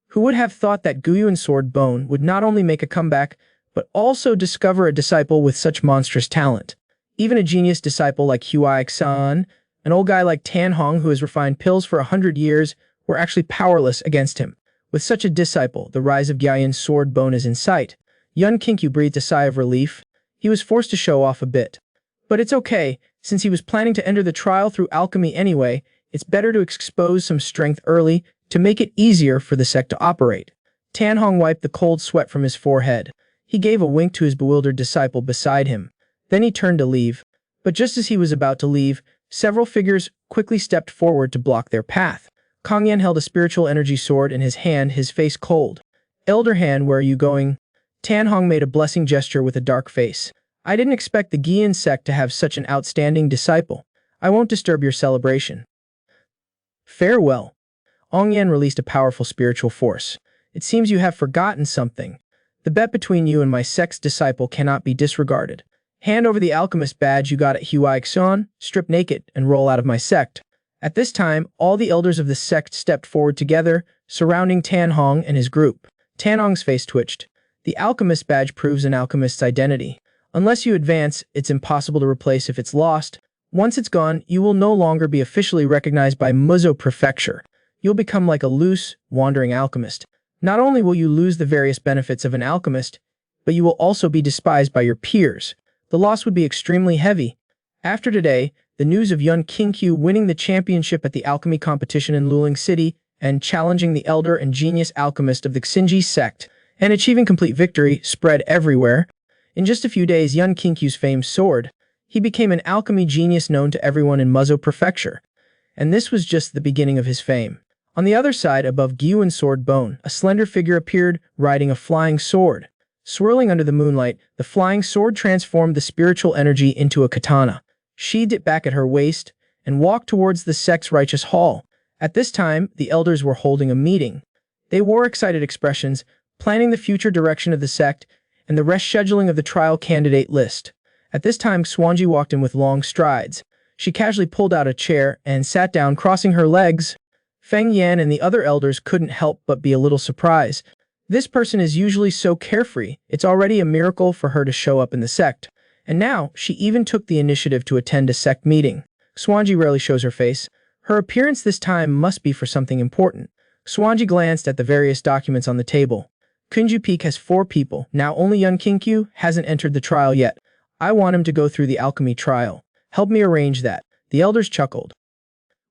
Who would have thought that Guyuan Sword Bone would not only make a comeback, but also discover a disciple with such monstrous talent? Even a genius disciple like Huai-san, an old guy like Tan Hong who has refined pills for 100 years, were actually powerless against him. With such a disciple, the rise of Guyuan Sword Bone is in sight. Yun Kinkyu breathed a sigh of relief. He was forced to show off a bit. But it's okay, since he was planning to enter the trial through alchemy anyway, it's better to expose some strength early to make it easier for the sect to operate. Tan Hong wiped the cold sweat from his forehead. He gave a wink to his bewildered disciple beside him. Then he turned to leave. But just as he was about to leave, several figures quickly stepped forward to block their path. Kong Yan held a spiritual energy sword in his hand, his face cold. "Elder Han, where are you going?" Tan Hong made a blessing gesture with a dark face. "I didn't expect the Giyan sect to have such an outstanding disciple. I won't disturb your celebration." "Farewell." Ong Yan released a powerful spiritual force. "It seems you have forgotten something. The bet between you and my sect's disciple cannot be disregarded. Hand over the alchemist badge you got at Huai-san, strip naked, and roll out of my sect." At this time, all the elders of the sect stepped forward together, surrounding Tan Hong and his group. Tan Hong's face twitched. The alchemist badge proves an alchemist's identity. Unless you advance, it's impossible to replace if it's lost. Once it's gone, you will no longer be officially recognized by Muzo Prefecture. You'll become like a loose, wandering alchemist. Not only will you lose the various benefits of an alchemist, but you will also be despised by your peers. The loss would be extremely heavy. After today, the news of Yun Kinkyu winning the championship at the alchemy competition in Luling City and challenging the elder and genius alchemist of the Xinji sect and achieving complete victory spread everywhere. In just a few days, Yun Kinkyu's fame soared. He became an alchemy genius known to everyone in Muzo Prefecture. And this was just the beginning of his fame. On the other side, above Guyuan Sword Bone, a slender figure appeared, riding a flying sword. Swirling under the moonlight, the flying sword transformed the spiritual energy into a katana. Sheathed it back at her waist and walked towards the sect's righteous hall. At this time, the elders were holding a meeting. They wore excited expressions, planning the future direction of the sect and the rest scheduling of the trial candidate list. At this time, Swanji walked in with long strides. She casually pulled out a chair and sat down, crossing her legs. Feng Yan and the other elders couldn't help but be a little surprised. This person is usually so carefree, it's already a miracle for her to show up in the sect. And now, she even took the initiative to attend a sect meeting. Swanji rarely shows her face. Her appearance this time must be for something important. Swanji glanced at the various documents on the table. Kunju Peak has 4 people. Now only Yun Kinkyu hasn't entered the trial yet. I want him to go through the alchemy trial. Help me arrange that. The elders chuckled.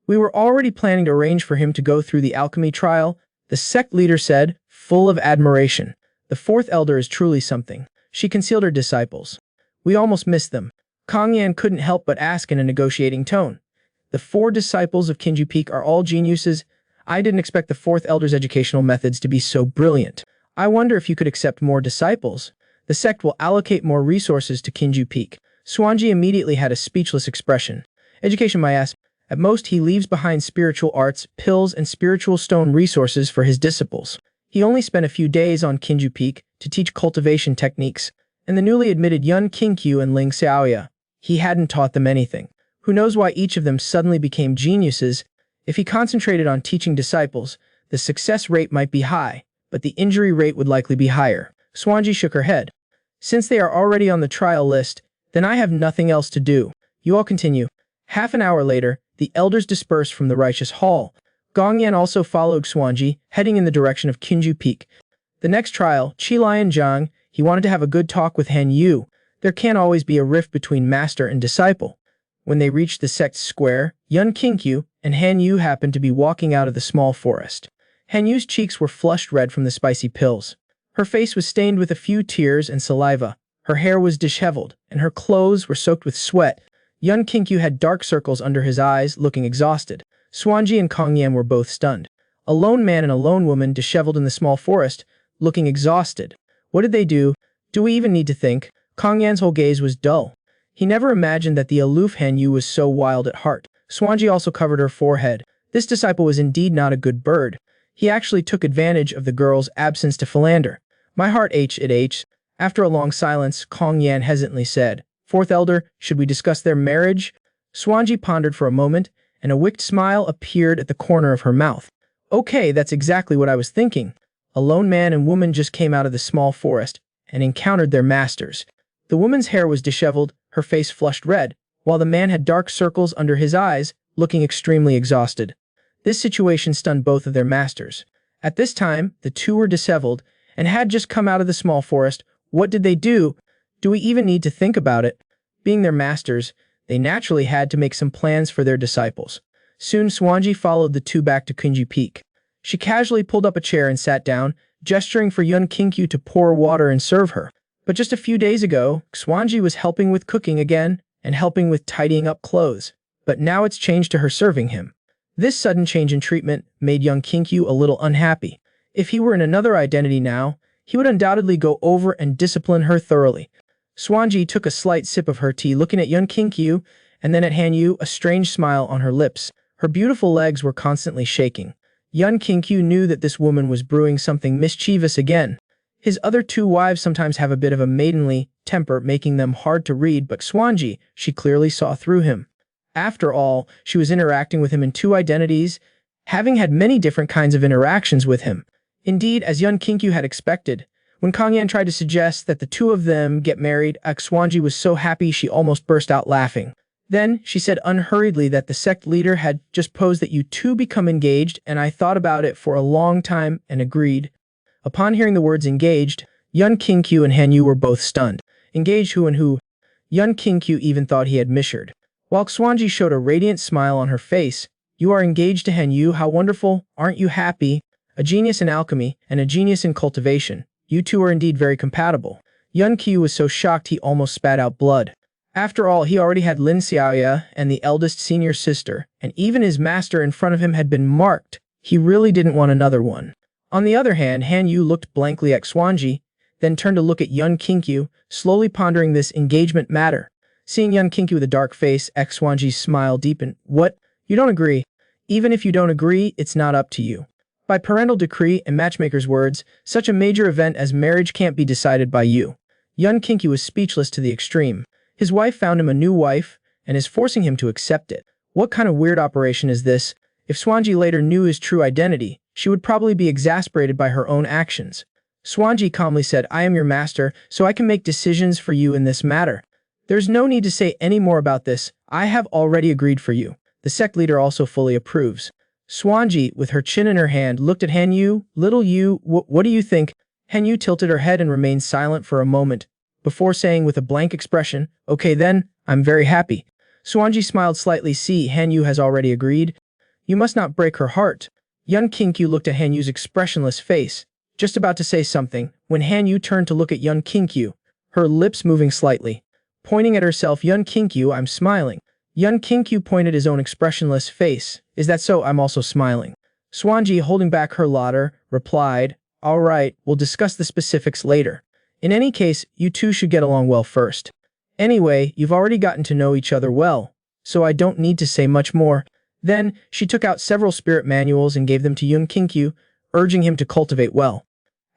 We were already planning to arrange for him to go through the alchemy trial, the sect leader said, full of admiration. The 4th elder is truly something. She concealed her disciples. We almost missed them. Kong Yan couldn't help but ask in a negotiating tone. The 4 disciples of Kinju Peak are all geniuses. I didn't expect the 4th elder's educational methods to be so brilliant. I wonder if you could accept more disciples. The sect will allocate more resources to Kinju Peak. Swanji immediately had a speechless expression. Education, my ass. At most, he leaves behind spiritual arts, pills, and spiritual stone resources for his disciples. He only spent a few days on Kinju Peak to teach cultivation techniques, and the newly admitted Yun Kinkyu and Ling Xiaoya. He hadn't taught them anything. Who knows why each of them suddenly became geniuses? If he concentrated on teaching disciples, the success rate might be high, but the injury rate would likely be higher. Swanji shook her head. Since they are already on the trial list, then I have nothing else to do. You all continue. Half an hour later, the elders dispersed from the righteous hall. Gong Yan also followed Swanji, heading in the direction of Kinju Peak. The next trial, Qi Lian Zhang, he wanted to have a good talk with Han Yu. There can't always be a rift between master and disciple. When they reached the sect's square, Yun Kinkyu and Han Yu happened to be walking out of the small forest. Han Yu's cheeks were flushed red from the spicy pills. Her face was stained with a few tears and saliva. Her hair was disheveled, and her clothes were soaked with sweat. Yun Kinkyu had dark circles under his eyes, looking exhausted. Swanji and Kong Yan were both stunned. A lone man and a lone woman disheveled in the small forest, looking exhausted. What did they do? Do we even need to think? Kong Yan's whole gaze was dull. He never imagined that the aloof Han Yu was so wild at heart. Swanji also covered her forehead. This disciple was indeed not a good bird. He actually took advantage of the girl's absence to philander. My heart ached. After a long silence, Kong Yan hesitantly said, "Fourth elder, should we discuss their marriage?" Swanji pondered for a moment, and a wicked smile appeared at the corner of her mouth. "Okay, that's exactly what I was thinking." A lone man and woman just came out of the small forest and encountered their masters. The woman's hair was disheveled, her face flushed red, while the man had dark circles under his eyes, looking extremely exhausted. This situation stunned both of their masters. At this time, the two were disheveled and had just come out of the small forest. What did they do? Do we even need to think about it? Being their masters, they naturally had to make some plans for their disciples. Soon Swanji followed the two back to Kunji Peak. She casually pulled up a chair and sat down, gesturing for Yun Kinkyu to pour water and serve her. But just a few days ago, Swanji was helping with cooking again and helping with tidying up clothes. But now it's changed to her serving him. This sudden change in treatment made young Kinkyu a little unhappy. If he were in another identity now, he would undoubtedly go over and discipline her thoroughly. Swanji took a slight sip of her tea, looking at Yun Kinkyu and then at Han Yu, a strange smile on her lips. Her beautiful legs were constantly shaking. Yun Kinkyu knew that this woman was brewing something mischievous again. His other two wives sometimes have a bit of a maidenly temper, making them hard to read, but Swanji, she clearly saw through him. After all, she was interacting with him in two identities, having had many different kinds of interactions with him. Indeed, as Yun Kinkyu had expected, when Kong Yan tried to suggest that the two of them get married, Swanji was so happy she almost burst out laughing. Then, she said unhurriedly that the sect leader had just posed that you two become engaged, and I thought about it for a long time and agreed. Upon hearing the words engaged, Yun Kinkyu and Han Yu were both stunned. Engaged who and who? Yun Kinkyu even thought he had misheard. While Swanji showed a radiant smile on her face, "You are engaged to Han Yu, how wonderful, aren't you happy? A genius in alchemy and a genius in cultivation. You two are indeed very compatible." Yun Kinkyu was so shocked he almost spat out blood. After all, he already had Lin Xiaoya and the eldest senior sister, and even his master in front of him had been marked. He really didn't want another one. On the other hand, Han Yu looked blankly at Swanji, then turned to look at Yun Kinkyu, slowly pondering this engagement matter. Seeing Yun Kinkyu with a dark face, Swanji's smile deepened. "What? You don't agree? Even if you don't agree, it's not up to you. By parental decree and matchmaker's words, such a major event as marriage can't be decided by you." Yun Kinkyu was speechless to the extreme. His wife found him a new wife and is forcing him to accept it. What kind of weird operation is this? If Swanji later knew his true identity, she would probably be exasperated by her own actions. Swanji calmly said, "I am your master, so I can make decisions for you in this matter. There's no need to say any more about this. I have already agreed for you." The sect leader also fully approves. Swanji, with her chin in her hand, looked at Han Yu. "Little Yu, what do you think?" Han Yu tilted her head and remained silent for a moment, before saying with a blank expression, "Okay then, I'm very happy." Swanji smiled slightly. "See, Han Yu has already agreed. You must not break her heart." Yun Kinkyu looked at Han Yu's expressionless face, just about to say something, when Han Yu turned to look at Yun Kinkyu, her lips moving slightly. Pointing at herself, "Yun Kinkyu, I'm smiling." Yun Kinkyu pointed his own expressionless face. "Is that so? I'm also smiling." Swanji, holding back her laughter, replied, "All right, we'll discuss the specifics later. In any case, you two should get along well first. Anyway, you've already gotten to know each other well, so I don't need to say much more." Then, she took out several spirit manuals and gave them to Yun Kinkyu, urging him to cultivate well.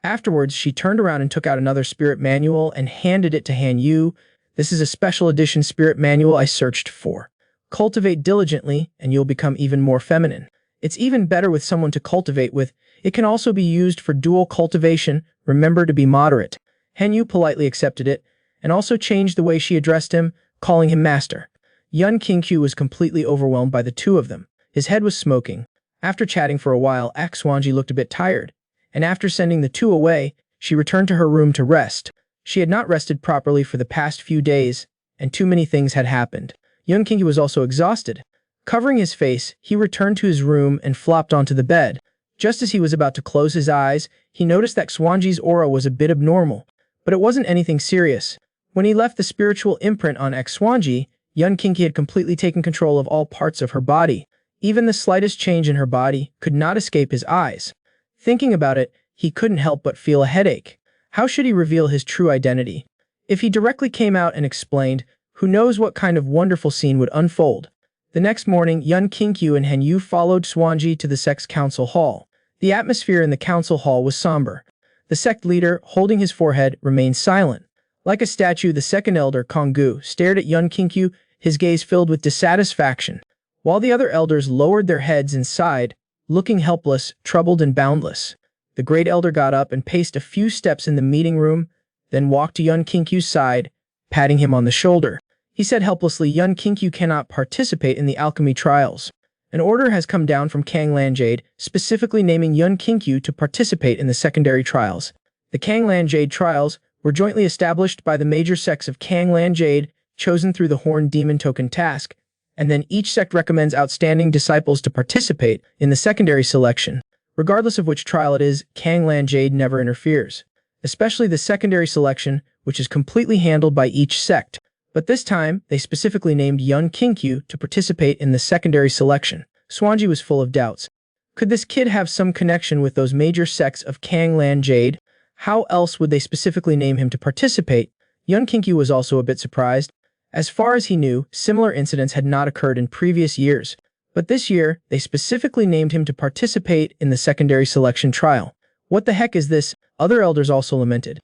Afterwards, she turned around and took out another spirit manual and handed it to Han Yu. "This is a special edition spirit manual I searched for. Cultivate diligently, and you'll become even more feminine. It's even better with someone to cultivate with. It can also be used for dual cultivation. Remember to be moderate." Han Yu politely accepted it, and also changed the way she addressed him, calling him master. Yun Kinkyu was completely overwhelmed by the two of them. His head was smoking. After chatting for a while, Swanji looked a bit tired, and after sending the two away, she returned to her room to rest. She had not rested properly for the past few days, and too many things had happened. Yun Kinkyu was also exhausted. Covering his face, he returned to his room and flopped onto the bed. Just as he was about to close his eyes, he noticed that Swanji's aura was a bit abnormal, but it wasn't anything serious. When he left the spiritual imprint on Swanji, Yun Kinkyu had completely taken control of all parts of her body. Even the slightest change in her body could not escape his eyes. Thinking about it, he couldn't help but feel a headache. How should he reveal his true identity? If he directly came out and explained, who knows what kind of wonderful scene would unfold. The next morning, Yun Kinkyu and Han Yu followed Swanji to the Sex Council Hall. The atmosphere in the council hall was somber. The sect leader, holding his forehead, remained silent. Like a statue, the second elder, Konggu, stared at Yun Kinkyu, his gaze filled with dissatisfaction, while the other elders lowered their heads and sighed, looking helpless, troubled, and boundless. The great elder got up and paced a few steps in the meeting room, then walked to Yun Kinkyu's side, patting him on the shoulder. He said helplessly, "Yun Kinkyu cannot participate in the alchemy trials. An order has come down from Kanglan Jade, specifically naming Yun Kinkyu to participate in the secondary trials. The Kanglan Jade trials were jointly established by the major sects of Kanglan Jade, chosen through the Horned Demon Token task, and then each sect recommends outstanding disciples to participate in the secondary selection. Regardless of which trial it is, Kanglan Jade never interferes, especially the secondary selection, which is completely handled by each sect. But this time, they specifically named Yun Kinkyu to participate in the secondary selection." Swanji was full of doubts. Could this kid have some connection with those major sects of Kanglan Jade? How else would they specifically name him to participate? Yun Kinkyu was also a bit surprised. As far as he knew, similar incidents had not occurred in previous years. But this year, they specifically named him to participate in the secondary selection trial. What the heck is this? Other elders also lamented.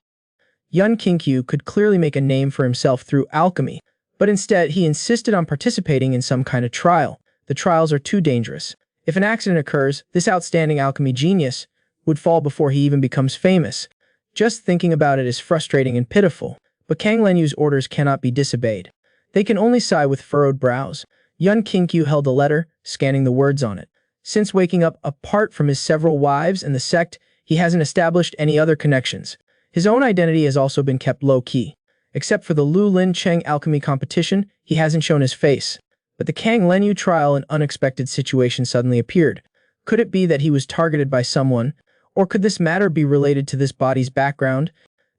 Yun Kinkyu could clearly make a name for himself through alchemy, but instead he insisted on participating in some kind of trial. The trials are too dangerous. If an accident occurs, this outstanding alchemy genius would fall before he even becomes famous. Just thinking about it is frustrating and pitiful, but Kang Lenyu's orders cannot be disobeyed. They can only sigh with furrowed brows. Yun Kinkyu held the letter, scanning the words on it. Since waking up apart from his several wives and the sect, he hasn't established any other connections. His own identity has also been kept low-key. Except for the Lu Lin Cheng alchemy competition, he hasn't shown his face. But the Kang Lenyu trial, an unexpected situation suddenly appeared. Could it be that he was targeted by someone? Or could this matter be related to this body's background?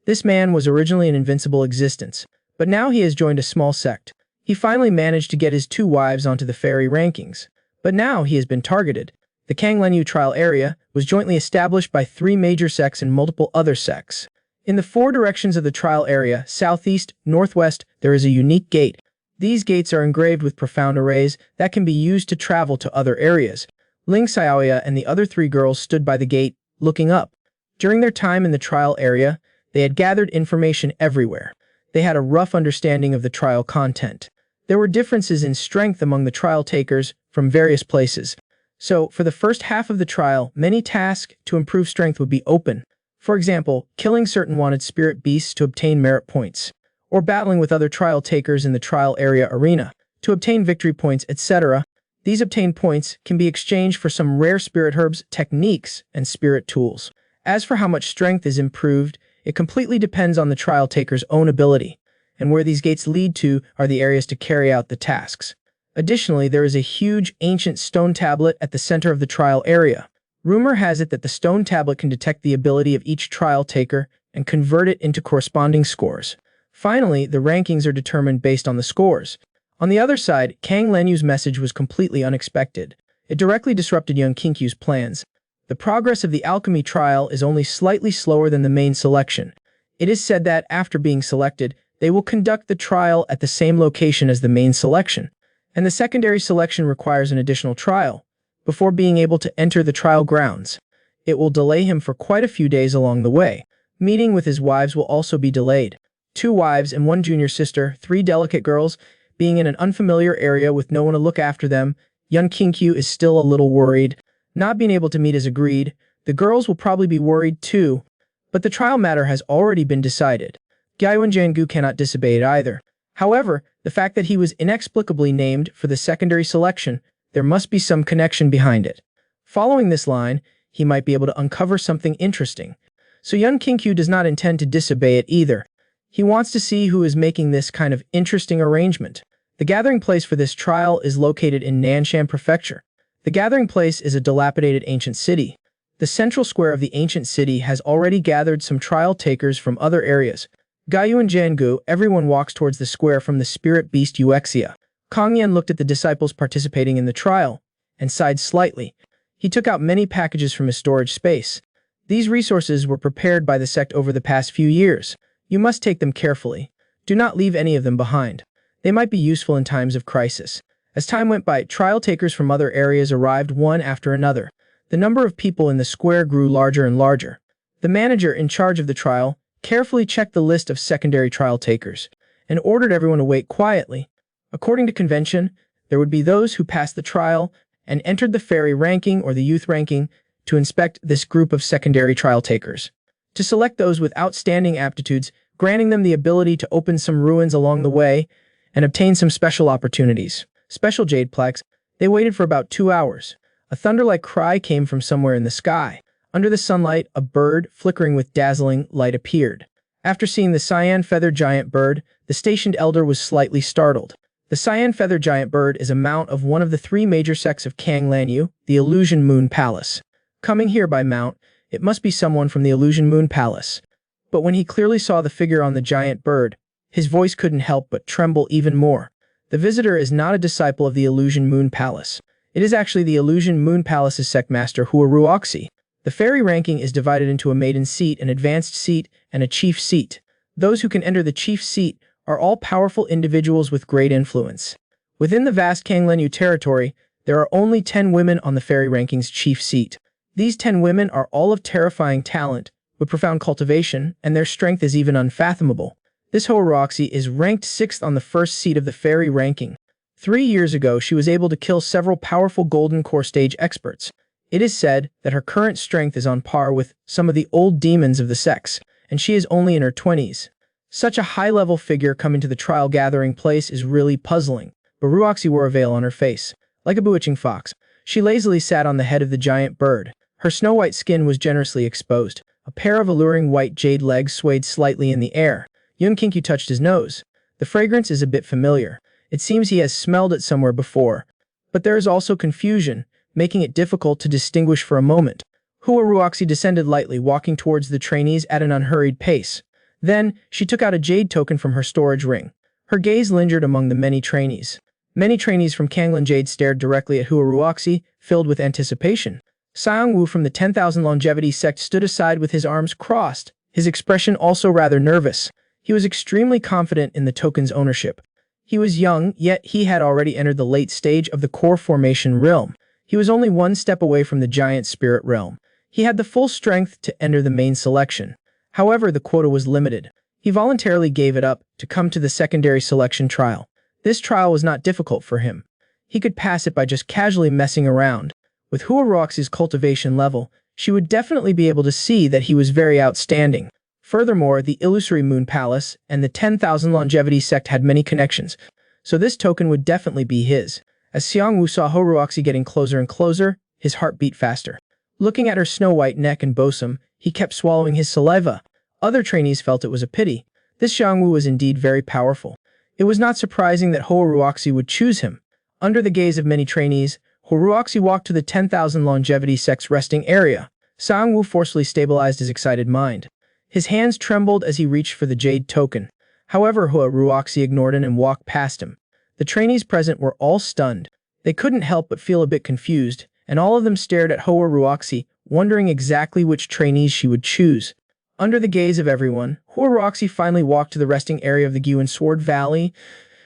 This man was originally an invincible existence, but now he has joined a small sect. He finally managed to get his 2 wives onto the fairy rankings. But now he has been targeted. The Kang Lenyu trial area was jointly established by 3 major sects and multiple other sects. In the 4 directions of the trial area, southeast, northwest, there is a unique gate. These gates are engraved with profound arrays that can be used to travel to other areas. Ling Xiaoya and the other 3 girls stood by the gate, looking up. During their time in the trial area, they had gathered information everywhere. They had a rough understanding of the trial content. There were differences in strength among the trial takers from various places. So, for the first half of the trial, many tasks to improve strength would be open. For example, killing certain wanted spirit beasts to obtain merit points, or battling with other trial takers in the trial area arena to obtain victory points, etc. These obtained points can be exchanged for some rare spirit herbs, techniques, and spirit tools. As for how much strength is improved, it completely depends on the trial taker's own ability, and where these gates lead to are the areas to carry out the tasks. Additionally, there is a huge ancient stone tablet at the center of the trial area. Rumor has it that the stone tablet can detect the ability of each trial taker and convert it into corresponding scores. Finally, the rankings are determined based on the scores. On the other side, Kang Lenyu's message was completely unexpected. It directly disrupted Yun Kinkyu's plans. The progress of the alchemy trial is only slightly slower than the main selection. It is said that, after being selected, they will conduct the trial at the same location as the main selection, and the secondary selection requires an additional trial before being able to enter the trial grounds. It will delay him for quite a few days along the way. Meeting with his wives will also be delayed. 2 wives and 1 junior sister, 3 delicate girls, being in an unfamiliar area with no one to look after them. Yun Kinkyu is still a little worried. Not being able to meet as agreed, the girls will probably be worried too. But the trial matter has already been decided. Gyuan Jiangu cannot disobey it either. However, the fact that he was inexplicably named for the secondary selection, there must be some connection behind it. Following this line, he might be able to uncover something interesting. So Yun Kinkyu does not intend to disobey it either. He wants to see who is making this kind of interesting arrangement. The gathering place for this trial is located in Nanshan Prefecture. The gathering place is a dilapidated ancient city. The central square of the ancient city has already gathered some trial takers from other areas. Gayu and Jiangu, everyone walks towards the square from the spirit beast Uexia. Kong Yan looked at the disciples participating in the trial and sighed slightly. He took out many packages from his storage space. These resources were prepared by the sect over the past few years. You must take them carefully. Do not leave any of them behind. They might be useful in times of crisis. As time went by, trial takers from other areas arrived one after another. The number of people in the square grew larger and larger. The manager in charge of the trial carefully checked the list of secondary trial takers and ordered everyone to wait quietly. According to convention, there would be those who passed the trial and entered the fairy ranking or the youth ranking to inspect this group of secondary trial takers. To select those with outstanding aptitudes, granting them the ability to open some ruins along the way and obtain some special opportunities. Special jade plaques. They waited for about 2 hours. A thunder-like cry came from somewhere in the sky. Under the sunlight, a bird, flickering with dazzling light, appeared. After seeing the cyan-feathered giant bird, the stationed elder was slightly startled. The cyan-feathered giant bird is a mount of one of the 3 major sects of Kanglanyu, the Illusion Moon Palace. Coming here by mount, it must be someone from the Illusion Moon Palace. But when he clearly saw the figure on the giant bird, his voice couldn't help but tremble even more. The visitor is not a disciple of the Illusion Moon Palace. It is actually the Illusion Moon Palace's sect master Huaruoxi. The fairy ranking is divided into a maiden seat, an advanced seat, and a chief seat. Those who can enter the chief seat are all powerful individuals with great influence. Within the vast Kanglenyu territory, there are only 10 women on the fairy ranking's chief seat. These 10 women are all of terrifying talent, with profound cultivation, and their strength is even unfathomable. This Huaruoxi is ranked 6th on the first seat of the fairy ranking. 3 years ago, she was able to kill several powerful golden core stage experts. It is said that her current strength is on par with some of the old demons of the sects, and she is only in her 20s. Such a high-level figure coming to the trial gathering place is really puzzling, but Ruoxi wore a veil on her face. Like a bewitching fox, she lazily sat on the head of the giant bird. Her snow-white skin was generously exposed. A pair of alluring white jade legs swayed slightly in the air. Young Kinkyu touched his nose. The fragrance is a bit familiar. It seems he has smelled it somewhere before. But there is also confusion, making it difficult to distinguish for a moment. Huaruoxi descended lightly, walking towards the trainees at an unhurried pace. Then, she took out a jade token from her storage ring. Her gaze lingered among the many trainees. Many trainees from Kanglan Jade stared directly at Huaruoxi, filled with anticipation. Xiang Wu from the 10,000 Longevity sect stood aside with his arms crossed, his expression also rather nervous. He was extremely confident in the token's ownership. He was young, yet he had already entered the late stage of the core formation realm. He was only 1 step away from the giant spirit realm. He had the full strength to enter the main selection. However, the quota was limited. He voluntarily gave it up to come to the secondary selection trial. This trial was not difficult for him. He could pass it by just casually messing around. With Huaruoxi's cultivation level, she would definitely be able to see that he was very outstanding. Furthermore, the Illusory Moon Palace and the 10,000 Longevity sect had many connections, so this token would definitely be his. As Xiang Wu saw Huaruoxi getting closer and closer, his heart beat faster. Looking at her snow-white neck and bosom, he kept swallowing his saliva. Other trainees felt it was a pity. This Xiang Wu was indeed very powerful. It was not surprising that Huaruoxi would choose him. Under the gaze of many trainees, Huaruoxi walked to the 10,000 Longevity sect's resting area. Xiang Wu forcefully stabilized his excited mind. His hands trembled as he reached for the jade token. However, Huaruoxi ignored it and walked past him. The trainees present were all stunned. They couldn't help but feel a bit confused, and all of them stared at Huaruoxi, wondering exactly which trainees she would choose. Under the gaze of everyone, Huaruoxi finally walked to the resting area of the Guan Sword Valley,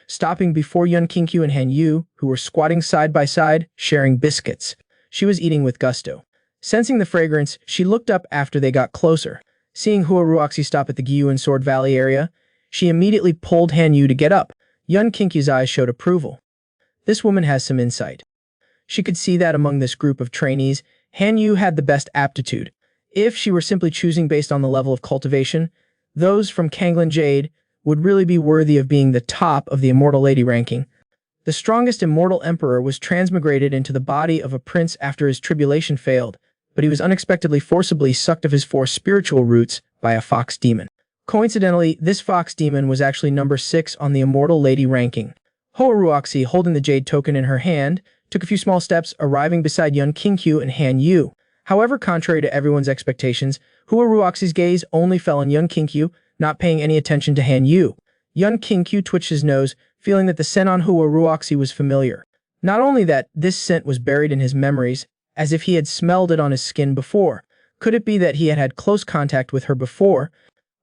stopping before Yun Kinkyu and Han Yu, who were squatting side by side, sharing biscuits. She was eating with gusto. Sensing the fragrance, she looked up after they got closer. Seeing Huaruoxi stop at the Guan Sword Valley area, she immediately pulled Han Yu to get up. Yun Kinkyu's eyes showed approval. This woman has some insight. She could see that among this group of trainees, Han Yu had the best aptitude. If she were simply choosing based on the level of cultivation, those from Kanglan Jade would really be worthy of being the top of the Immortal Lady ranking. The strongest immortal emperor was transmigrated into the body of a prince after his tribulation failed, but he was unexpectedly forcibly sucked of his 4 spiritual roots by a fox demon. Coincidentally, this fox demon was actually number 6 on the Immortal Lady ranking. Huaruoxi, holding the jade token in her hand, took a few small steps, arriving beside Yun Kinkyu and Han Yu. However, contrary to everyone's expectations, Huaruoxi's gaze only fell on Yun Kinkyu, not paying any attention to Han Yu. Yun Kinkyu twitched his nose, feeling that the scent on Huaruoxi was familiar. Not only that, this scent was buried in his memories, as if he had smelled it on his skin before. Could it be that he had had close contact with her before?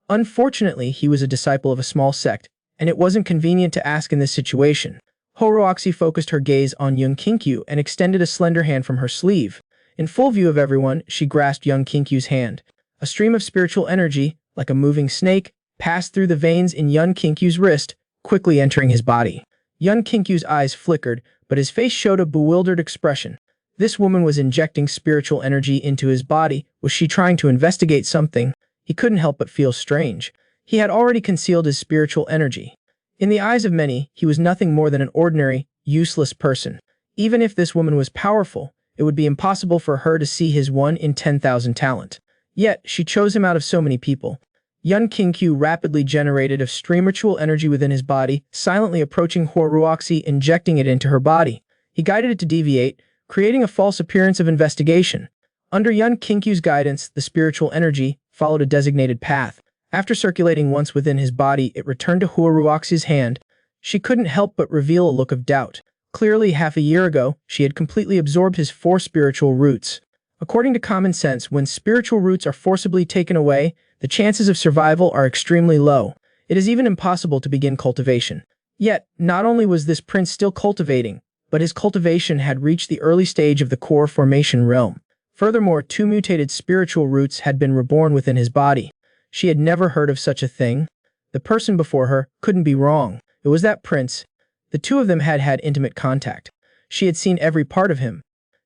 Unfortunately, he was a disciple of a small sect, and it wasn't convenient to ask in this situation. Huaruoxi focused her gaze on Yun Kinkyu and extended a slender hand from her sleeve. In full view of everyone, she grasped Yun Kinkyu's hand. A stream of spiritual energy, like a moving snake, passed through the veins in Yun Kinkyu's wrist, quickly entering his body. Yun Kinkyu's eyes flickered, but his face showed a bewildered expression. This woman was injecting spiritual energy into his body. Was she trying to investigate something? He couldn't help but feel strange. He had already concealed his spiritual energy. In the eyes of many, he was nothing more than an ordinary, useless person. Even if this woman was powerful, it would be impossible for her to see his 1 in 10,000 talent. Yet, she chose him out of so many people. Yun Kinkyu rapidly generated a spiritual energy within his body, silently approaching Huaruoxi, injecting it into her body. He guided it to deviate, creating a false appearance of investigation. Under Yun Kinkyu's guidance, the spiritual energy followed a designated path. After circulating once within his body, it returned to Huaruoxi's hand. She couldn't help but reveal a look of doubt. Clearly, half a year ago, she had completely absorbed his 4 spiritual roots. According to common sense, when spiritual roots are forcibly taken away, the chances of survival are extremely low. It is even impossible to begin cultivation. Yet, not only was this prince still cultivating, but his cultivation had reached the early stage of the core formation realm. Furthermore, 2 mutated spiritual roots had been reborn within his body. She had never heard of such a thing. The person before her couldn't be wrong. It was that prince. The 2 of them had had intimate contact. She had seen every part of him.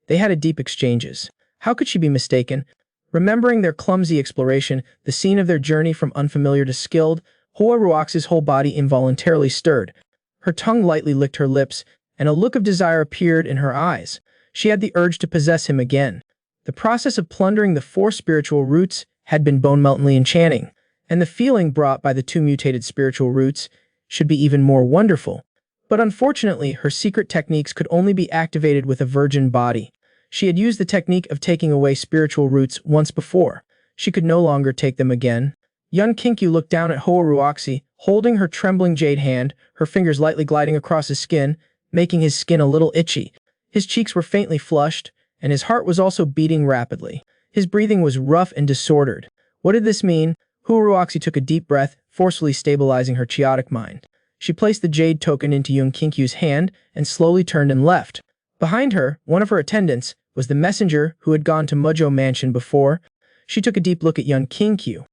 They had a deep exchanges. How could she be mistaken? Remembering their clumsy exploration, the scene of their journey from unfamiliar to skilled, Huaruoxi's whole body involuntarily stirred. Her tongue lightly licked her lips, and a look of desire appeared in her eyes. She had the urge to possess him again. The process of plundering the 4 spiritual roots had been bone-meltingly enchanting, and the feeling brought by the 2 mutated spiritual roots should be even more wonderful. But unfortunately, her secret techniques could only be activated with a virgin body. She had used the technique of taking away spiritual roots once before. She could no longer take them again. Yun Kinkyu looked down at Huaruoxi, holding her trembling jade hand, her fingers lightly gliding across his skin, making his skin a little itchy. His cheeks were faintly flushed, and his heart was also beating rapidly. His breathing was rough and disordered. What did this mean? Huaruoxi took a deep breath, forcefully stabilizing her chaotic mind. She placed the jade token into Yun Kinkyu's hand and slowly turned and left. Behind her, one of her attendants, was the messenger who had gone to Mujo Mansion before. She took a deep look at Yun Kinkyu.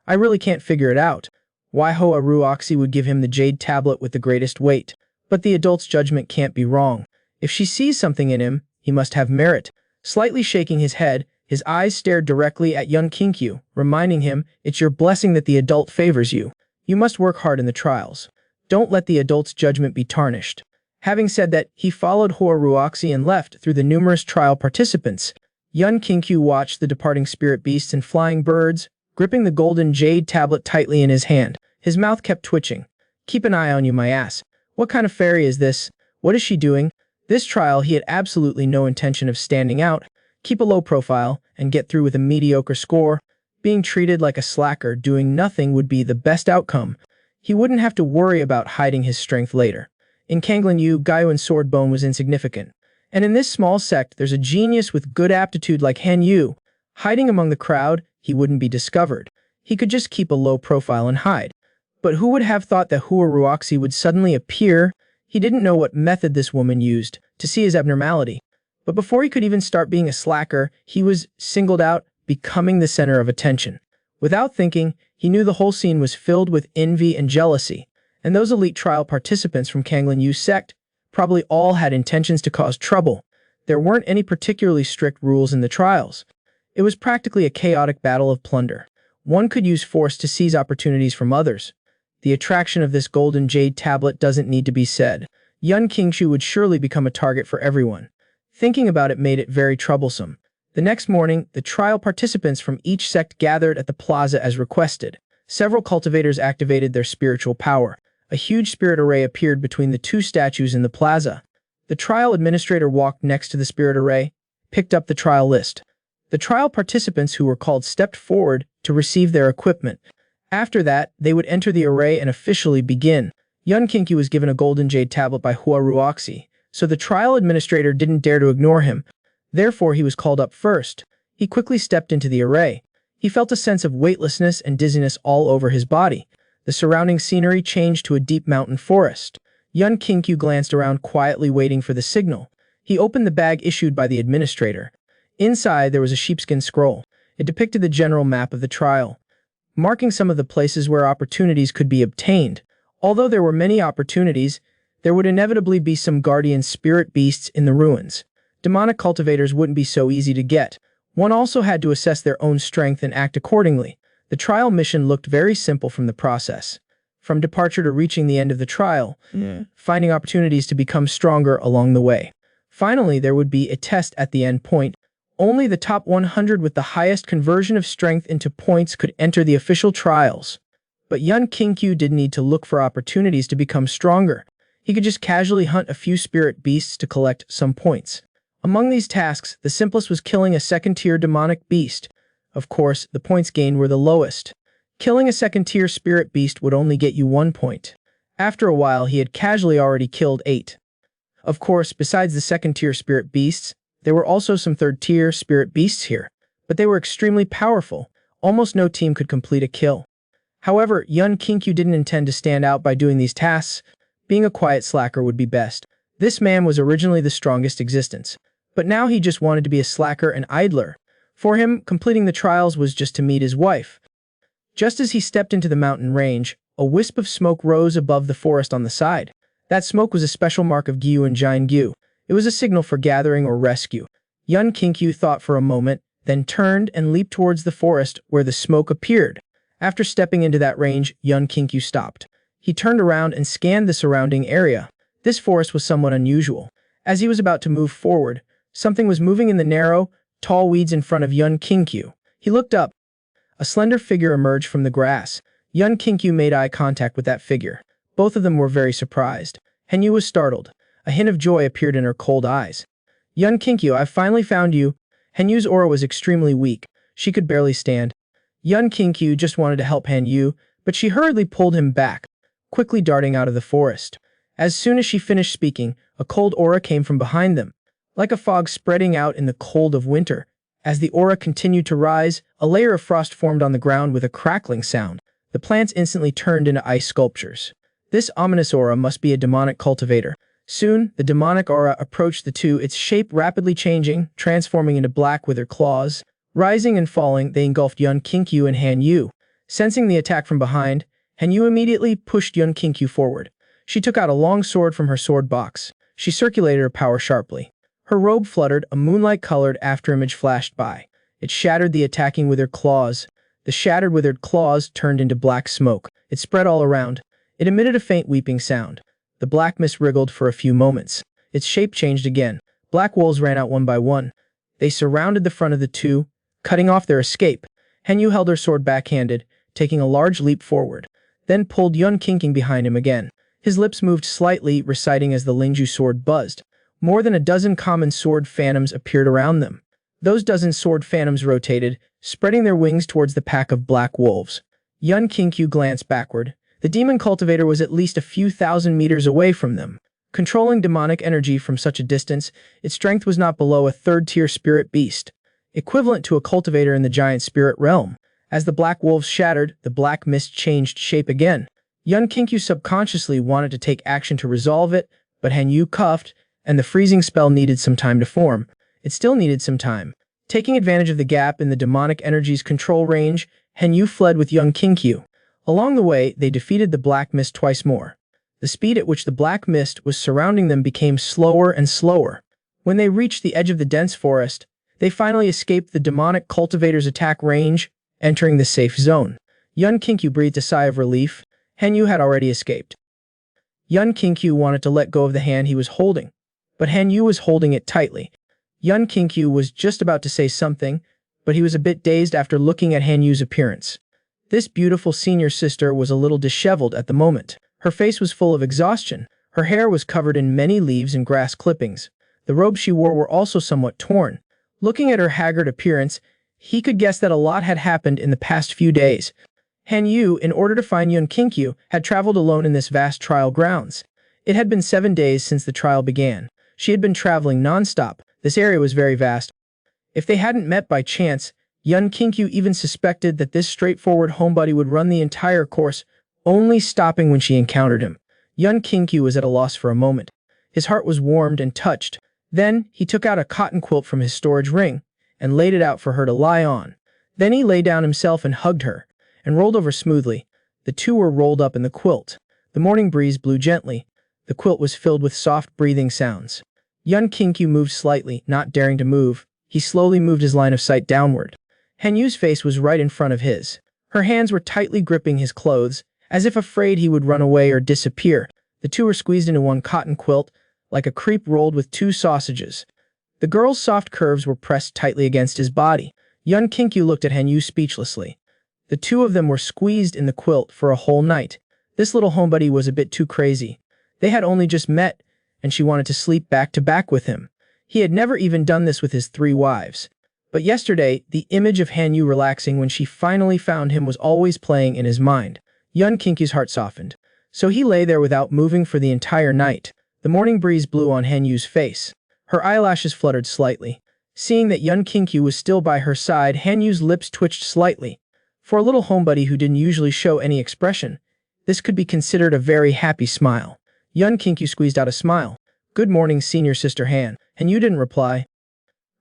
I really can't figure it out. Why Huaruoxi would give him the jade tablet with the greatest weight. But the adult's judgment can't be wrong. If she sees something in him, he must have merit. Slightly shaking his head, his eyes stared directly at Yun Kinkyu, reminding him, it's your blessing that the adult favors you. You must work hard in the trials. Don't let the adult's judgment be tarnished. Having said that, he followed Huaruoxi and left through the numerous trial participants. Yun Kinkyu watched the departing spirit beasts and flying birds, gripping the golden jade tablet tightly in his hand. His mouth kept twitching. Keep an eye on you, my ass. What kind of fairy is this? What is she doing? This trial he had absolutely no intention of standing out. Keep a low profile and get through with a mediocre score. Being treated like a slacker doing nothing would be the best outcome. He wouldn't have to worry about hiding his strength later. In Kanglan Yu, Gaiyuan Swordbone was insignificant. And in this small sect, there's a genius with good aptitude like Han Yu. Hiding among the crowd, he wouldn't be discovered. He could just keep a low profile and hide. But who would have thought that Huaruoxi would suddenly appear? He didn't know what method this woman used to see his abnormality. But before he could even start being a slacker, he was singled out, becoming the center of attention. Without thinking, he knew the whole scene was filled with envy and jealousy. And those elite trial participants from Kanglan Yu's sect probably all had intentions to cause trouble. There weren't any particularly strict rules in the trials. It was practically a chaotic battle of plunder. One could use force to seize opportunities from others. The attraction of this golden jade tablet doesn't need to be said. Yun Kinkyu would surely become a target for everyone. Thinking about it made it very troublesome. The next morning, the trial participants from each sect gathered at the plaza as requested. Several cultivators activated their spiritual power. A huge spirit array appeared between the 2 statues in the plaza. The trial administrator walked next to the spirit array, picked up the trial list. The trial participants who were called stepped forward to receive their equipment. After that, they would enter the array and officially begin. Yun Kinkyu was given a golden jade tablet by Huaruoxi, so the trial administrator didn't dare to ignore him. Therefore, he was called up first. He quickly stepped into the array. He felt a sense of weightlessness and dizziness all over his body. The surrounding scenery changed to a deep mountain forest. Yun Kinkyu glanced around quietly waiting for the signal. He opened the bag issued by the administrator. Inside, there was a sheepskin scroll. It depicted the general map of the trial, marking some of the places where opportunities could be obtained. Although there were many opportunities, there would inevitably be some guardian spirit beasts in the ruins. Demonic cultivators wouldn't be so easy to get. One also had to assess their own strength and act accordingly. The trial mission looked very simple from the process. From departure to reaching the end of the trial, finding opportunities to become stronger along the way. Finally, there would be a test at the end point. Only the top 100 with the highest conversion of strength into points could enter the official trials. But Yun Kingqiu didn't need to look for opportunities to become stronger. He could just casually hunt a few spirit beasts to collect some points. Among these tasks, the simplest was killing a second-tier demonic beast. Of course, the points gained were the lowest. Killing a second-tier spirit beast would only get you 1 point. After a while, he had casually already killed 8. Of course, besides the second-tier spirit beasts, there were also some third-tier spirit beasts here, but they were extremely powerful. Almost no team could complete a kill. However, Yun Kingqiu didn't intend to stand out by doing these tasks. Being a quiet slacker would be best. This man was originally the strongest existence, but now he just wanted to be a slacker and idler. For him, completing the trials was just to meet his wife. Just as he stepped into the mountain range, a wisp of smoke rose above the forest on the side. That smoke was a special mark of Gyu and Jiangyu. It was a signal for gathering or rescue. Yun Kingqiu thought for a moment, then turned and leaped towards the forest where the smoke appeared. After stepping into that range, Yun Kingqiu stopped. He turned around and scanned the surrounding area. This forest was somewhat unusual. As he was about to move forward, something was moving in the narrow, tall weeds in front of Yun Kingqiu. He looked up. A slender figure emerged from the grass. Yun Kingqiu made eye contact with that figure. Both of them were very surprised. Henyu was startled. A hint of joy appeared in her cold eyes. Yun Kingqiu, I've finally found you. Henyu's aura was extremely weak. She could barely stand. Yun Kingqiu just wanted to help Henyu, but she hurriedly pulled him back, quickly darting out of the forest. As soon as she finished speaking, a cold aura came from behind them, like a fog spreading out in the cold of winter. As the aura continued to rise, a layer of frost formed on the ground with a crackling sound. The plants instantly turned into ice sculptures. This ominous aura must be a demonic cultivator. Soon, the demonic aura approached the two, its shape rapidly changing, transforming into black with her claws. Rising and falling, they engulfed Yun Kingqiu and Henyu. Sensing the attack from behind, Henyu immediately pushed Yun Kingqiu forward. She took out a long sword from her sword box. She circulated her power sharply. Her robe fluttered, a moonlight-colored afterimage flashed by. It shattered the attacking withered claws. The shattered withered claws turned into black smoke. It spread all around. It emitted a faint weeping sound. The black mist wriggled for a few moments. Its shape changed again. Black wolves ran out one by one. They surrounded the front of the two, cutting off their escape. Henyu held her sword backhanded, taking a large leap forward, then pulled Yun Kingqiu behind him again. His lips moved slightly, reciting as the Lingju sword buzzed. More than a dozen common sword phantoms appeared around them. Those dozen sword phantoms rotated, spreading their wings towards the pack of black wolves. Yun Kingqiu glanced backward. The demon cultivator was at least a few thousand meters away from them. Controlling demonic energy from such a distance, its strength was not below a third-tier spirit beast, equivalent to a cultivator in the giant spirit realm. As the black wolves shattered, the black mist changed shape again. Yun Kingqiu subconsciously wanted to take action to resolve it, but Henyu cuffed, and the freezing spell needed some time to form. It still needed some time. Taking advantage of the gap in the demonic energy's control range, Henyu fled with Yun Kingqiu. Along the way, they defeated the black mist twice more. The speed at which the black mist was surrounding them became slower and slower. When they reached the edge of the dense forest, they finally escaped the demonic cultivator's attack range, entering the safe zone. Yun Kingqiu breathed a sigh of relief. Henyu had already escaped. Yun Kingqiu wanted to let go of the hand he was holding, but Henyu was holding it tightly. Yun Kingqiu was just about to say something, but he was a bit dazed after looking at Henyu's appearance. This beautiful senior sister was a little disheveled at the moment. Her face was full of exhaustion. Her hair was covered in many leaves and grass clippings. The robes she wore were also somewhat torn. Looking at her haggard appearance, he could guess that a lot had happened in the past few days. Henyu, in order to find Yun Kingqiu, had traveled alone in this vast trial grounds. It had been 7 days since the trial began. She had been traveling non-stop. This area was very vast. If they hadn't met by chance, Yun Kingqiu even suspected that this straightforward homebody would run the entire course, only stopping when she encountered him. Yun Kingqiu was at a loss for a moment. His heart was warmed and touched. Then, he took out a cotton quilt from his storage ring and laid it out for her to lie on. Then he lay down himself and hugged her, and rolled over smoothly. The two were rolled up in the quilt. The morning breeze blew gently. The quilt was filled with soft breathing sounds. Yun Kinkyu moved slightly, not daring to move. He slowly moved his line of sight downward. Hanyu's face was right in front of his. Her hands were tightly gripping his clothes, as if afraid he would run away or disappear. The two were squeezed into one cotton quilt, like a crepe rolled with two sausages. The girl's soft curves were pressed tightly against his body. Yun Kinkyu looked at Hanyu speechlessly. The two of them were squeezed in the quilt for a whole night. This little homebody was a bit too crazy. They had only just met, and she wanted to sleep back to back with him. He had never even done this with his 3 wives. But yesterday, the image of Hanyu relaxing when she finally found him was always playing in his mind. Yun Kinkyu's heart softened. So he lay there without moving for the entire night. The morning breeze blew on Hanyu's face. Her eyelashes fluttered slightly. Seeing that Yun Kinkyu was still by her side, Hanyu's lips twitched slightly. For a little homebody who didn't usually show any expression, this could be considered a very happy smile. Yun Kinkyu squeezed out a smile. "Good morning, senior sister Han." Hanyu didn't reply.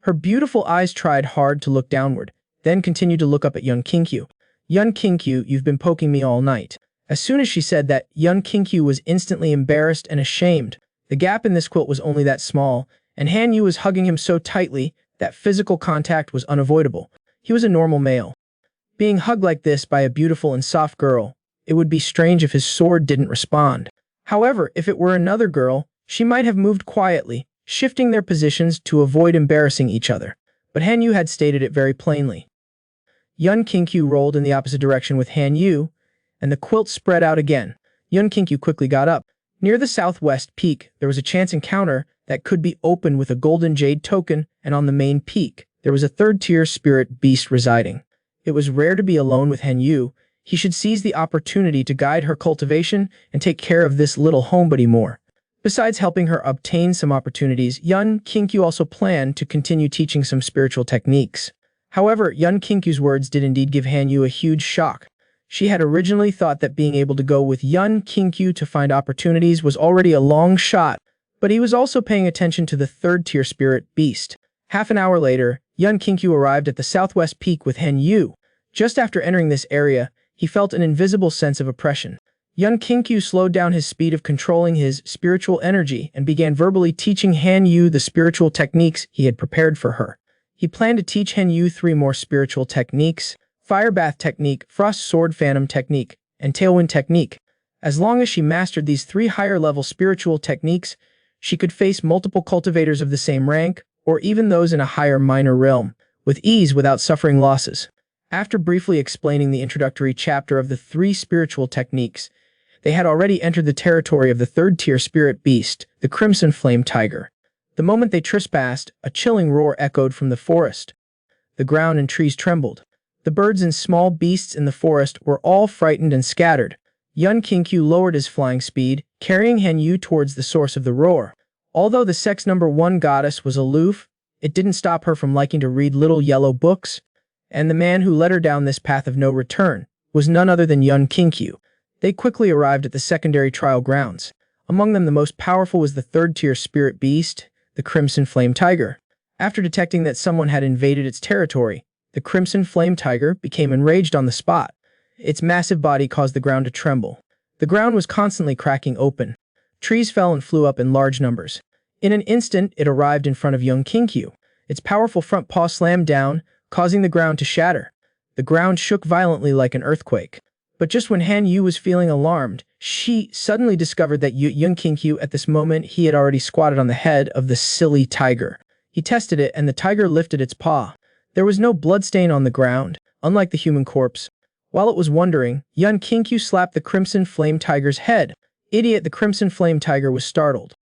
Her beautiful eyes tried hard to look downward, then continued to look up at Yun Kinkyu. "Yun Kinkyu, you've been poking me all night." As soon as she said that, Yun Kinkyu was instantly embarrassed and ashamed. The gap in this quilt was only that small, and Hanyu was hugging him so tightly that physical contact was unavoidable. He was a normal male. Being hugged like this by a beautiful and soft girl, it would be strange if his sword didn't respond. However, if it were another girl, she might have moved quietly, shifting their positions to avoid embarrassing each other. But Hanyu had stated it very plainly. Yun Kinkyu rolled in the opposite direction with Hanyu, and the quilt spread out again. Yun Kinkyu quickly got up. Near the southwest peak, there was a chance encounter that could be opened with a golden jade token, and on the main peak, there was a third-tier spirit beast residing. It was rare to be alone with Hanyu. He should seize the opportunity to guide her cultivation and take care of this little homebody more. Besides helping her obtain some opportunities, Yun Kinkyu also planned to continue teaching some spiritual techniques. However, Yun Kinkyu's words did indeed give Hanyu a huge shock. She had originally thought that being able to go with Yun Kinkyu to find opportunities was already a long shot, but he was also paying attention to the third-tier spirit beast. Half an hour later, Yun Kinkyu arrived at the southwest peak with Hanyu. Just after entering this area, he felt an invisible sense of oppression. Yun Kinkyu slowed down his speed of controlling his spiritual energy and began verbally teaching Hanyu the spiritual techniques he had prepared for her. He planned to teach Hanyu 3 more spiritual techniques: Fire Bath Technique, Frost Sword Phantom Technique, and Tailwind Technique. As long as she mastered these 3 higher-level spiritual techniques, she could face multiple cultivators of the same rank, or even those in a higher minor realm, with ease without suffering losses. After briefly explaining the introductory chapter of the 3 spiritual techniques, they had already entered the territory of the third-tier spirit beast, the Crimson Flame Tiger. The moment they trespassed, a chilling roar echoed from the forest. The ground and trees trembled. The birds and small beasts in the forest were all frightened and scattered. Yun Kinkyu lowered his flying speed, carrying Hanyu towards the source of the roar. Although the sex number 1 goddess was aloof, it didn't stop her from liking to read little yellow books, and the man who led her down this path of no return was none other than Yun Kinkyu. They quickly arrived at the secondary trial grounds. Among them, the most powerful was the third-tier spirit beast, the Crimson Flame Tiger. After detecting that someone had invaded its territory, the Crimson Flame Tiger became enraged on the spot. Its massive body caused the ground to tremble. The ground was constantly cracking open. Trees fell and flew up in large numbers. In an instant, it arrived in front of Yun Kinkyu. Its powerful front paw slammed down, causing the ground to shatter. The ground shook violently like an earthquake. But just when Hanyu was feeling alarmed, she suddenly discovered that Yun Kinkyu, at this moment, he had already squatted on the head of the silly tiger. He tested it, and the tiger lifted its paw. There was no bloodstain on the ground, unlike the human corpse. While it was wondering, Yun Kinkyu slapped the Crimson Flame Tiger's head. Idiot! The Crimson Flame Tiger was startled.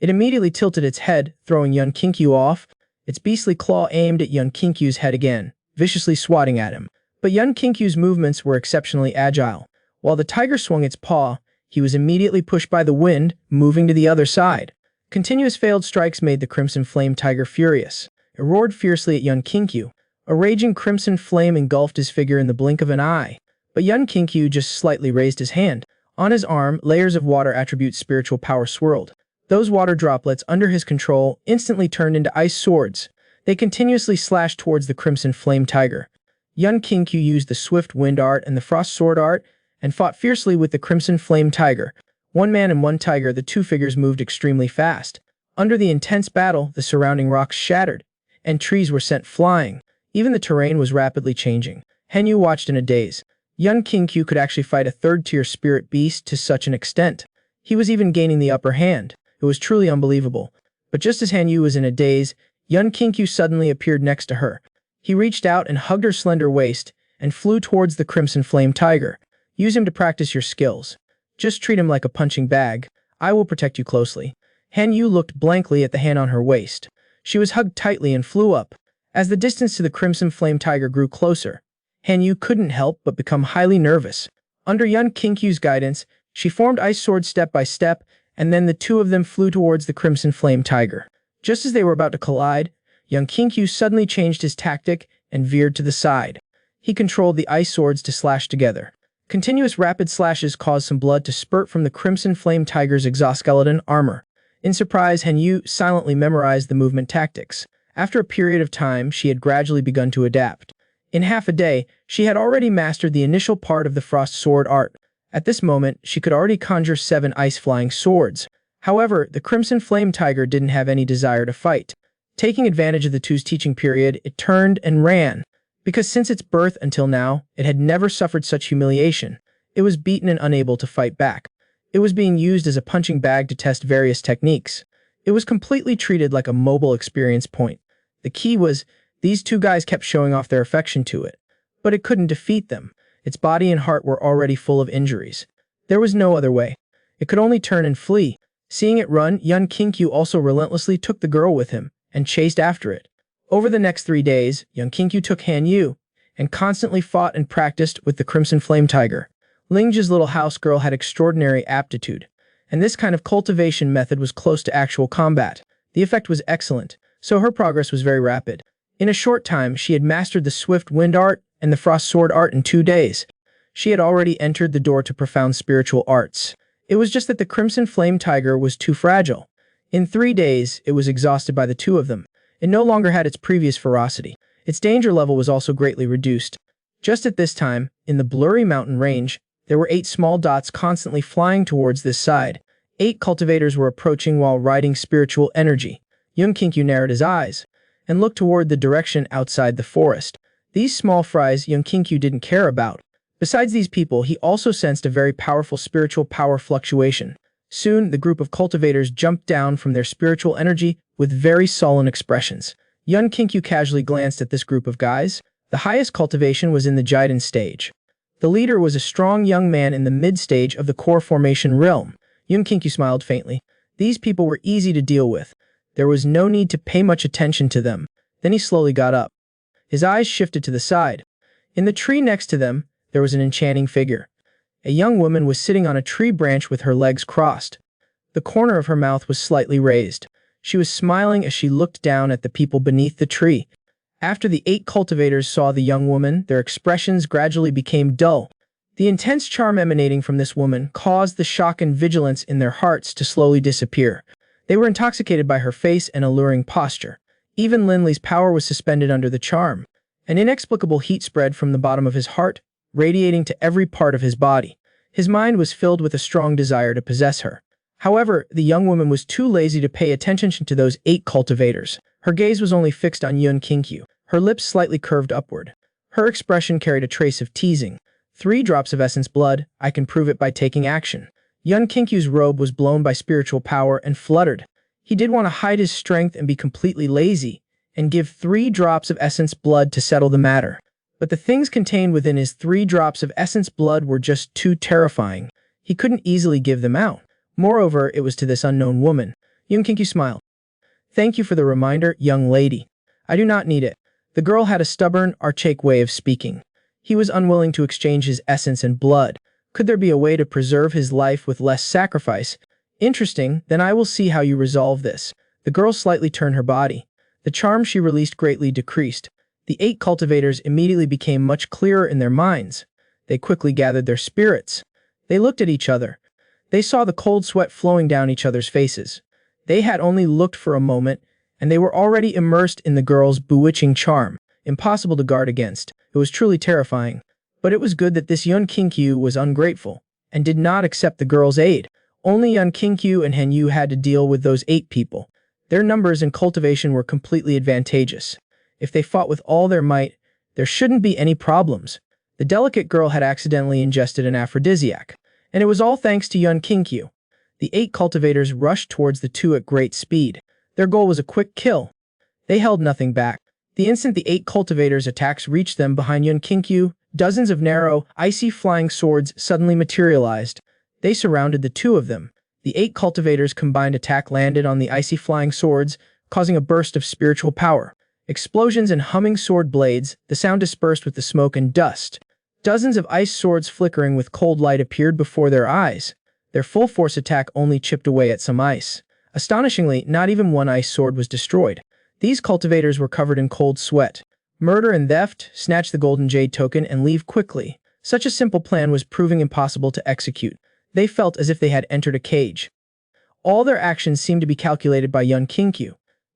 It immediately tilted its head, throwing Yun Kinkyu off. Its beastly claw aimed at Yun Kinkyu's head again, viciously swatting at him. But Yun Kinkyu's movements were exceptionally agile. While the tiger swung its paw, he was immediately pushed by the wind, moving to the other side. Continuous failed strikes made the Crimson Flame Tiger furious. It roared fiercely at Yun Kinkyu. A raging crimson flame engulfed his figure in the blink of an eye. But Yun Kinkyu just slightly raised his hand. On his arm, layers of water attribute spiritual power swirled. Those water droplets under his control instantly turned into ice swords. They continuously slashed towards the Crimson Flame Tiger. Yun Qingqiu used the Swift Wind art and the Frost Sword art and fought fiercely with the Crimson Flame Tiger. One man and one tiger, the two figures moved extremely fast. Under the intense battle, the surrounding rocks shattered, and trees were sent flying. Even the terrain was rapidly changing. Han Yu watched in a daze. Yun Qingqiu could actually fight a third-tier spirit beast to such an extent. He was even gaining the upper hand. It was truly unbelievable. But just as Han Yu was in a daze, Yun Qingqiu suddenly appeared next to her. He reached out and hugged her slender waist and flew towards the Crimson Flame Tiger. Use him to practice your skills. Just treat him like a punching bag. I will protect you closely. Han Yu looked blankly at the hand on her waist. She was hugged tightly and flew up. As the distance to the Crimson Flame Tiger grew closer, Han Yu couldn't help but become highly nervous. Under Yun Qingqiu's guidance, she formed Ice Sword step by step, and then the two of them flew towards the Crimson Flame Tiger. Just as they were about to collide, Yun Qingqiu suddenly changed his tactic and veered to the side. He controlled the Ice Swords to slash together. Continuous rapid slashes caused some blood to spurt from the Crimson Flame Tiger's exoskeleton armor. In surprise, Han Yu silently memorized the movement tactics. After a period of time, she had gradually begun to adapt. In half a day, she had already mastered the initial part of the Frost Sword art. At this moment, she could already conjure 7 ice-flying swords. However, the Crimson Flame Tiger didn't have any desire to fight. Taking advantage of the two's teaching period, it turned and ran. Because since its birth until now, it had never suffered such humiliation. It was beaten and unable to fight back. It was being used as a punching bag to test various techniques. It was completely treated like a mobile experience point. The key was, these two guys kept showing off their affection to it. But it couldn't defeat them. Its body and heart were already full of injuries. There was no other way. It could only turn and flee. Seeing it run, Yun Qingqiu also relentlessly took the girl with him and chased after it. Over the next 3 days, Yun Qingqiu took Han Yu and constantly fought and practiced with the Crimson Flame Tiger. Lingzhi's little house girl had extraordinary aptitude, and this kind of cultivation method was close to actual combat. The effect was excellent, so her progress was very rapid. In a short time, she had mastered the Swift Wind art and the Frost Sword art in 2 days. She had already entered the door to profound spiritual arts. It was just that the Crimson Flame Tiger was too fragile. In 3 days, it was exhausted by the two of them. It no longer had its previous ferocity. Its danger level was also greatly reduced. Just at this time, in the blurry mountain range, there were 8 small dots constantly flying towards this side. 8 cultivators were approaching while riding spiritual energy. Yun Qingqiu narrowed his eyes and looked toward the direction outside the forest. These small fries Yun Qingqiu didn't care about. Besides these people, he also sensed a very powerful spiritual power fluctuation. Soon, the group of cultivators jumped down from their spiritual energy with very sullen expressions. Yun Qingqiu casually glanced at this group of guys. The highest cultivation was in the Jiden stage. The leader was a strong young man in the mid-stage of the core formation realm. Yun Qingqiu smiled faintly. These people were easy to deal with. There was no need to pay much attention to them. Then he slowly got up. His eyes shifted to the side. In the tree next to them, there was an enchanting figure. A young woman was sitting on a tree branch with her legs crossed. The corner of her mouth was slightly raised. She was smiling as she looked down at the people beneath the tree. After the 8 cultivators saw the young woman, their expressions gradually became dull. The intense charm emanating from this woman caused the shock and vigilance in their hearts to slowly disappear. They were intoxicated by her face and alluring posture. Even Linley's power was suspended under the charm. An inexplicable heat spread from the bottom of his heart, radiating to every part of his body. His mind was filled with a strong desire to possess her. However, the young woman was too lazy to pay attention to those 8 cultivators. Her gaze was only fixed on Yun Qingqiu. Her lips slightly curved upward. Her expression carried a trace of teasing. 3 drops of essence blood, I can prove it by taking action. Yun Qingqiu's robe was blown by spiritual power and fluttered. He did want to hide his strength and be completely lazy, and give 3 drops of essence blood to settle the matter. But the things contained within his 3 drops of essence blood were just too terrifying. He couldn't easily give them out. Moreover, it was to this unknown woman. Yun Qingqiu smiled. Thank you for the reminder, young lady. I do not need it. The girl had a stubborn, archaic way of speaking. He was unwilling to exchange his essence and blood. Could there be a way to preserve his life with less sacrifice? Interesting, then I will see how you resolve this. The girl slightly turned her body. The charm she released greatly decreased. The 8 cultivators immediately became much clearer in their minds. They quickly gathered their spirits. They looked at each other. They saw the cold sweat flowing down each other's faces. They had only looked for a moment, and they were already immersed in the girl's bewitching charm, impossible to guard against. It It was truly terrifying. But it was good that this Yun Kinkyu was ungrateful and did not accept the girl's aid. Only Yun Kinkyu and Han Yu had to deal with those 8 people. Their numbers and cultivation were completely advantageous. If they fought with all their might, there shouldn't be any problems. The delicate girl had accidentally ingested an aphrodisiac, and it was all thanks to Yun Kinkyu. The 8 cultivators rushed towards the 2 at great speed. Their goal was a quick kill. They held nothing back. The instant the 8 cultivators' attacks reached them behind Yun Kinkyu, dozens of narrow, icy flying swords suddenly materialized. They surrounded the 2 of them. The 8 cultivators' combined attack landed on the icy flying swords, causing a burst of spiritual power. Explosions and humming sword blades, the sound dispersed with the smoke and dust. Dozens of ice swords flickering with cold light appeared before their eyes. Their full-force attack only chipped away at some ice. Astonishingly, not even one ice sword was destroyed. These cultivators were covered in cold sweat. Murder and theft, snatch the golden jade token and leave quickly. Such a simple plan was proving impossible to execute. They felt as if they had entered a cage. All their actions seemed to be calculated by Yun Kinkyu.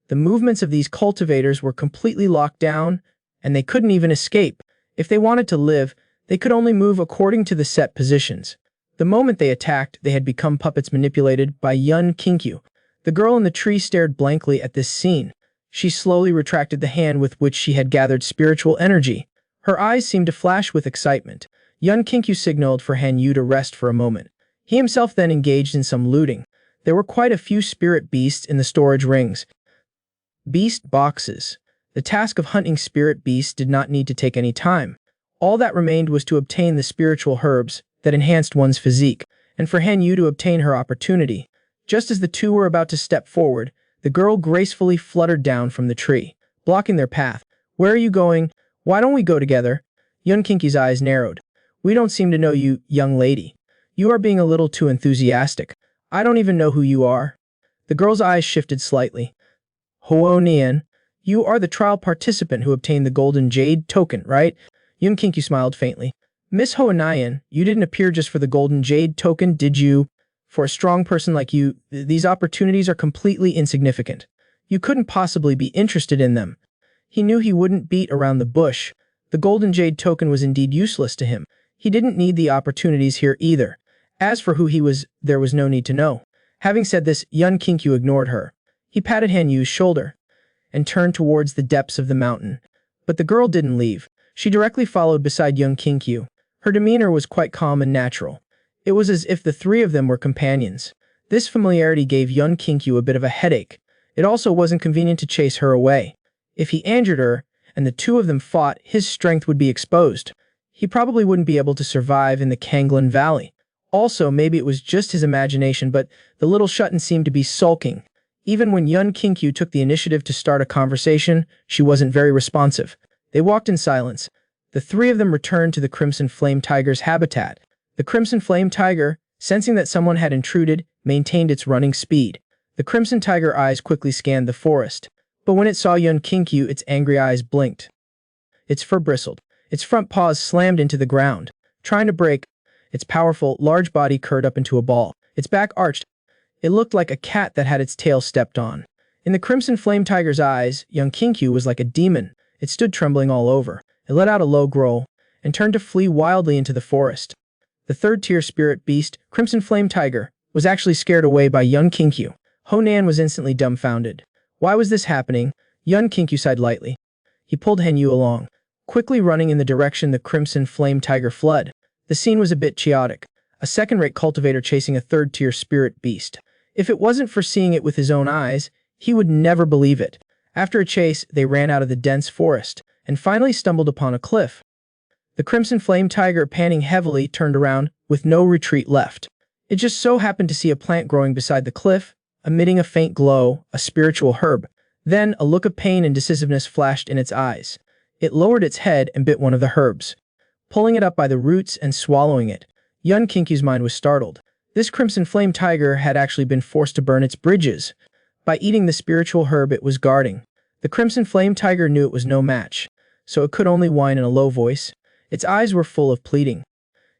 The movements of these cultivators were completely locked down, and they couldn't even escape. If they wanted to live, they could only move according to the set positions. The moment they attacked, they had become puppets manipulated by Yun Kinkyu. The girl in the tree stared blankly at this scene. She slowly retracted the hand with which she had gathered spiritual energy. Her eyes seemed to flash with excitement. Yun Kinkyu signaled for Han Yu to rest for a moment. He himself then engaged in some looting. There were quite a few spirit beasts in the storage rings. Beast boxes. The task of hunting spirit beasts did not need to take any time. All that remained was to obtain the spiritual herbs that enhanced one's physique, and for Han Yu to obtain her opportunity. Just as the 2 were about to step forward, the girl gracefully fluttered down from the tree, blocking their path. "Where are you going? Why don't we go together?" Yun Kinkyu's eyes narrowed. "We don't seem to know you, young lady. You are being a little too enthusiastic. I don't even know who you are." The girl's eyes shifted slightly. "Huo Nian, you are the trial participant who obtained the golden jade token, right?" Yun Kinkyu smiled faintly. "Miss Huo Nian, you didn't appear just for the golden jade token, did you? For a strong person like you, these opportunities are completely insignificant. You couldn't possibly be interested in them." He knew he wouldn't beat around the bush. The golden jade token was indeed useless to him. He didn't need the opportunities here either. As for who he was, there was no need to know. Having said this, Yun Kinkyu ignored her. He patted Han Yu's shoulder and turned towards the depths of the mountain. But the girl didn't leave. She directly followed beside Yun Kinkyu. Her demeanor was quite calm and natural. It was as if the 3 of them were companions. This familiarity gave Yun Kinkyu a bit of a headache. It also wasn't convenient to chase her away. If he injured her, and the 2 of them fought, his strength would be exposed. He probably wouldn't be able to survive in the Kanglan Valley. Also, maybe it was just his imagination, but the little Shutton seemed to be sulking. Even when Yun Kinkyu took the initiative to start a conversation, she wasn't very responsive. They walked in silence. The 3 of them returned to the Crimson Flame Tiger's habitat. The Crimson Flame Tiger, sensing that someone had intruded, maintained its running speed. The Crimson Tiger eyes quickly scanned the forest. But when it saw Yun Kinkyu, its angry eyes blinked. Its fur bristled. Its front paws slammed into the ground, trying to break. Its powerful, large body curled up into a ball. Its back arched. It looked like a cat that had its tail stepped on. In the Crimson Flame Tiger's eyes, Yun Kinkyu was like a demon. It stood trembling all over. It let out a low growl and turned to flee wildly into the forest. The 3rd-tier spirit beast, Crimson Flame Tiger, was actually scared away by Yun Kinkyu. Honan was instantly dumbfounded. Why was this happening? Yun Kinkyu sighed lightly. He pulled Han Yu along, quickly running in the direction the Crimson Flame Tiger fled. The scene was a bit chaotic. A second-rate cultivator chasing a 3rd-tier spirit beast. If it wasn't for seeing it with his own eyes, he would never believe it. After a chase, they ran out of the dense forest and finally stumbled upon a cliff. The Crimson Flame Tiger, panting heavily, turned around with no retreat left. It just so happened to see a plant growing beside the cliff, emitting a faint glow, a spiritual herb. Then a look of pain and decisiveness flashed in its eyes. It lowered its head and bit one of the herbs, pulling it up by the roots and swallowing it. Yun Kinkyu's mind was startled. This Crimson Flame Tiger had actually been forced to burn its bridges by eating the spiritual herb it was guarding. The Crimson Flame Tiger knew it was no match, so it could only whine in a low voice. Its eyes were full of pleading.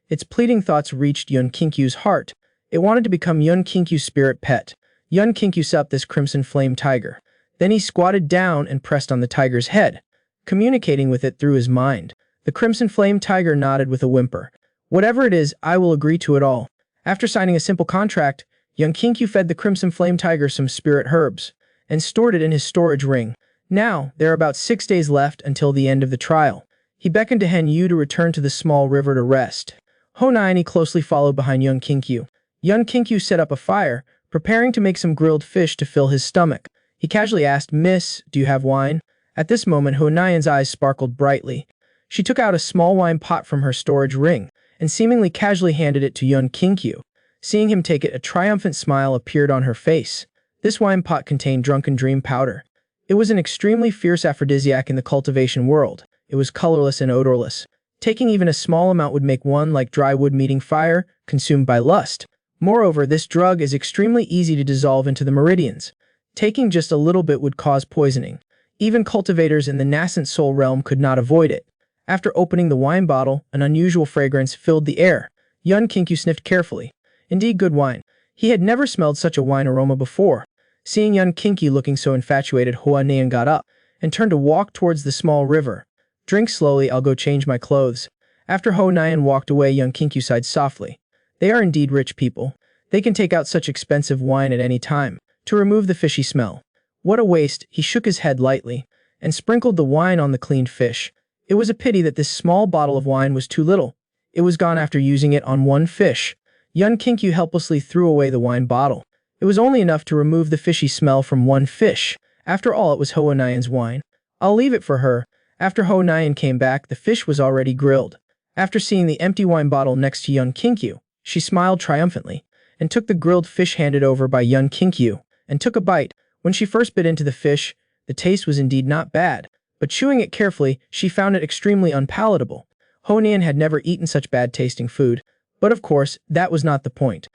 Its pleading thoughts reached Yun Kinkyu's heart. It wanted to become Yun Kinkyu's spirit pet. Yun Kinkyu supped this Crimson Flame Tiger. Then he squatted down and pressed on the tiger's head, communicating with it through his mind. The Crimson Flame Tiger nodded with a whimper. Whatever it is, I will agree to it all. After signing a simple contract, young Kinkyu fed the Crimson Flame Tiger some spirit herbs and stored it in his storage ring. Now, there are about 6 days left until the end of the trial. He beckoned to Hen Yu to return to the small river to rest. Ho-Naini closely followed behind young Kinkyu. Young Kinkyu set up a fire, preparing to make some grilled fish to fill his stomach. He casually asked, "Miss, do you have wine?" At this moment, Ho-Nain's eyes sparkled brightly. She took out a small wine pot from her storage ring and seemingly casually handed it to young Kinkyu. Seeing him take it, a triumphant smile appeared on her face. This wine pot contained drunken dream powder. It was an extremely fierce aphrodisiac in the cultivation world. It was colorless and odorless. Taking even a small amount would make one like dry wood meeting fire, consumed by lust. Moreover, this drug is extremely easy to dissolve into the meridians. Taking just a little bit would cause poisoning. Even cultivators in the nascent soul realm could not avoid it. After opening the wine bottle, an unusual fragrance filled the air. Young Kinkyu sniffed carefully. Indeed good wine. He had never smelled such a wine aroma before. Seeing young Kinkyu looking so infatuated, Ho-Nain got up and turned to walk towards the small river. "Drink slowly, I'll go change my clothes." After Ho-Nain walked away, young Kinkyu sighed softly. They are indeed rich people. They can take out such expensive wine at any time to remove the fishy smell. What a waste. He shook his head lightly and sprinkled the wine on the cleaned fish. It was a pity that this small bottle of wine was too little. It was gone after using it on one fish. Young Kinkyu helplessly threw away the wine bottle. It was only enough to remove the fishy smell from one fish. After all, it was Ho-Nain's wine. I'll leave it for her. After Ho-Nain came back, the fish was already grilled. After seeing the empty wine bottle next to young Kinkyu, she smiled triumphantly and took the grilled fish handed over by young Kinkyu and took a bite. When she first bit into the fish, the taste was indeed not bad, but chewing it carefully, she found it extremely unpalatable. Ho-Nain had never eaten such bad-tasting food, but of course, that was not the point.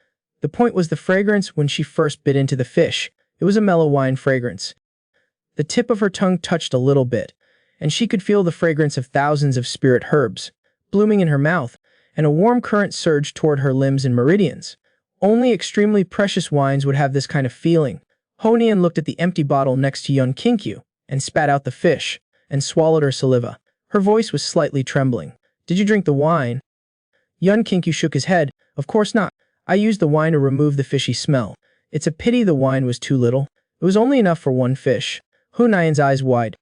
The point was the fragrance when she first bit into the fish. It was a mellow wine fragrance. The tip of her tongue touched a little bit, and she could feel the fragrance of thousands of spirit herbs blooming in her mouth, and a warm current surged toward her limbs and meridians. Only extremely precious wines would have this kind of feeling. Ho-Nain looked at the empty bottle next to young Kinkyu and spat out the fish and swallowed her saliva. Her voice was slightly trembling. "Did you drink the wine?" Young Kinkyu shook his head. "Of course not. I used the wine to remove the fishy smell. It's a pity the wine was too little. It was only enough for one fish." Ho-Nain's eyes wide.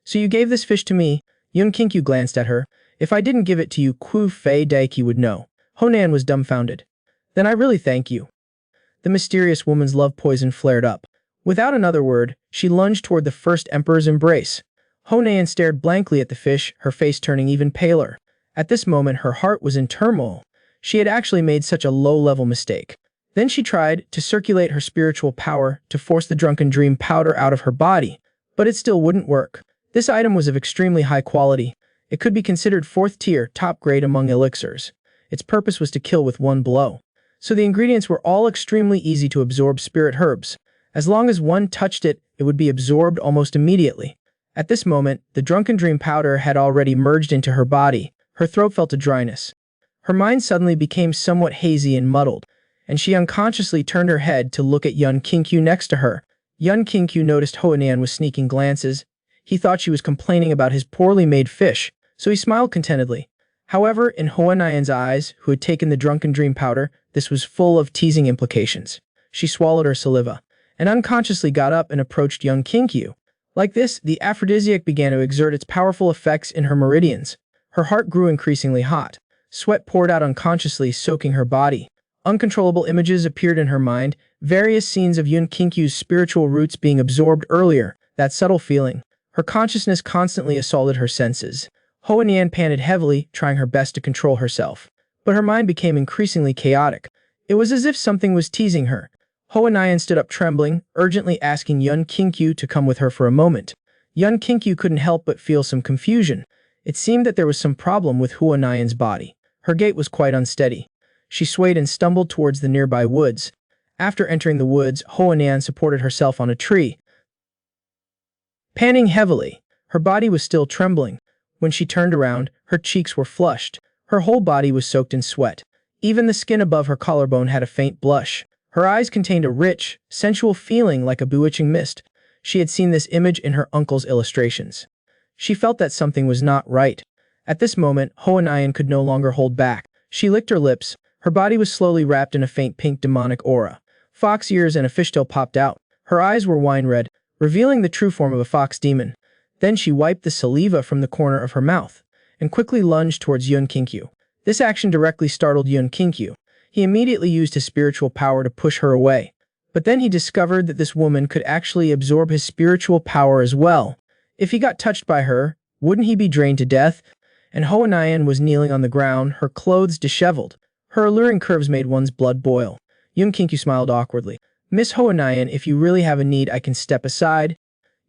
"So you gave this fish to me?" Young Kinkyu glanced at her. "If I didn't give it to you, Ku Fei Daiki would know." Ho-Nain was dumbfounded. "Then I really thank you." The mysterious woman's love poison flared up. Without another word, she lunged toward the first emperor's embrace. Ho-Nain stared blankly at the fish, her face turning even paler. At this moment, her heart was in turmoil. She had actually made such a low-level mistake. Then she tried to circulate her spiritual power to force the drunken dream powder out of her body, but it still wouldn't work. This item was of extremely high quality. It could be considered 4th tier, top grade among elixirs. Its purpose was to kill with one blow. So the ingredients were all extremely easy to absorb spirit herbs. As long as one touched it, it would be absorbed almost immediately. At this moment, the drunken dream powder had already merged into her body. Her throat felt a dryness. Her mind suddenly became somewhat hazy and muddled, and she unconsciously turned her head to look at young Kinkyu next to her. Young Kinkyu noticed Ho-Nain with sneaking glances. He thought she was complaining about his poorly made fish, so he smiled contentedly. However, in Ho-Nain's eyes, who had taken the drunken dream powder, this was full of teasing implications. She swallowed her saliva and unconsciously got up and approached young Kinkyu. Like this, the aphrodisiac began to exert its powerful effects in her meridians. Her heart grew increasingly hot. Sweat poured out unconsciously, soaking her body. Uncontrollable images appeared in her mind, various scenes of young Kinkyu's spiritual roots being absorbed earlier, that subtle feeling. Her consciousness constantly assaulted her senses. Ho-Nain panted heavily, trying her best to control herself. But her mind became increasingly chaotic. It was as if something was teasing her. Ho-Nain stood up trembling, urgently asking young Kinkyu to come with her for a moment. Young Kinkyu couldn't help but feel some confusion. It seemed that there was some problem with Ho-Nain's body. Her gait was quite unsteady. She swayed and stumbled towards the nearby woods. After entering the woods, Ho-Nain supported herself on a tree. Panting heavily, her body was still trembling. When she turned around, her cheeks were flushed. Her whole body was soaked in sweat. Even the skin above her collarbone had a faint blush. Her eyes contained a rich, sensual feeling like a bewitching mist. She had seen this image in her uncle's illustrations. She felt that something was not right. At this moment, Hoanayan could no longer hold back. She licked her lips. Her body was slowly wrapped in a faint pink demonic aura. Fox ears and a fishtail popped out. Her eyes were wine red, revealing the true form of a fox demon. Then she wiped the saliva from the corner of her mouth and quickly lunged towards Yun Kinkyu. This action directly startled Yun Kinkyu. He immediately used his spiritual power to push her away. But then he discovered that this woman could actually absorb his spiritual power as well. If he got touched by her, wouldn't he be drained to death? And Hoanayan was kneeling on the ground, her clothes disheveled. Her alluring curves made one's blood boil. Yun Kinkyu smiled awkwardly. Miss Hoanayan, if you really have a need, I can step aside.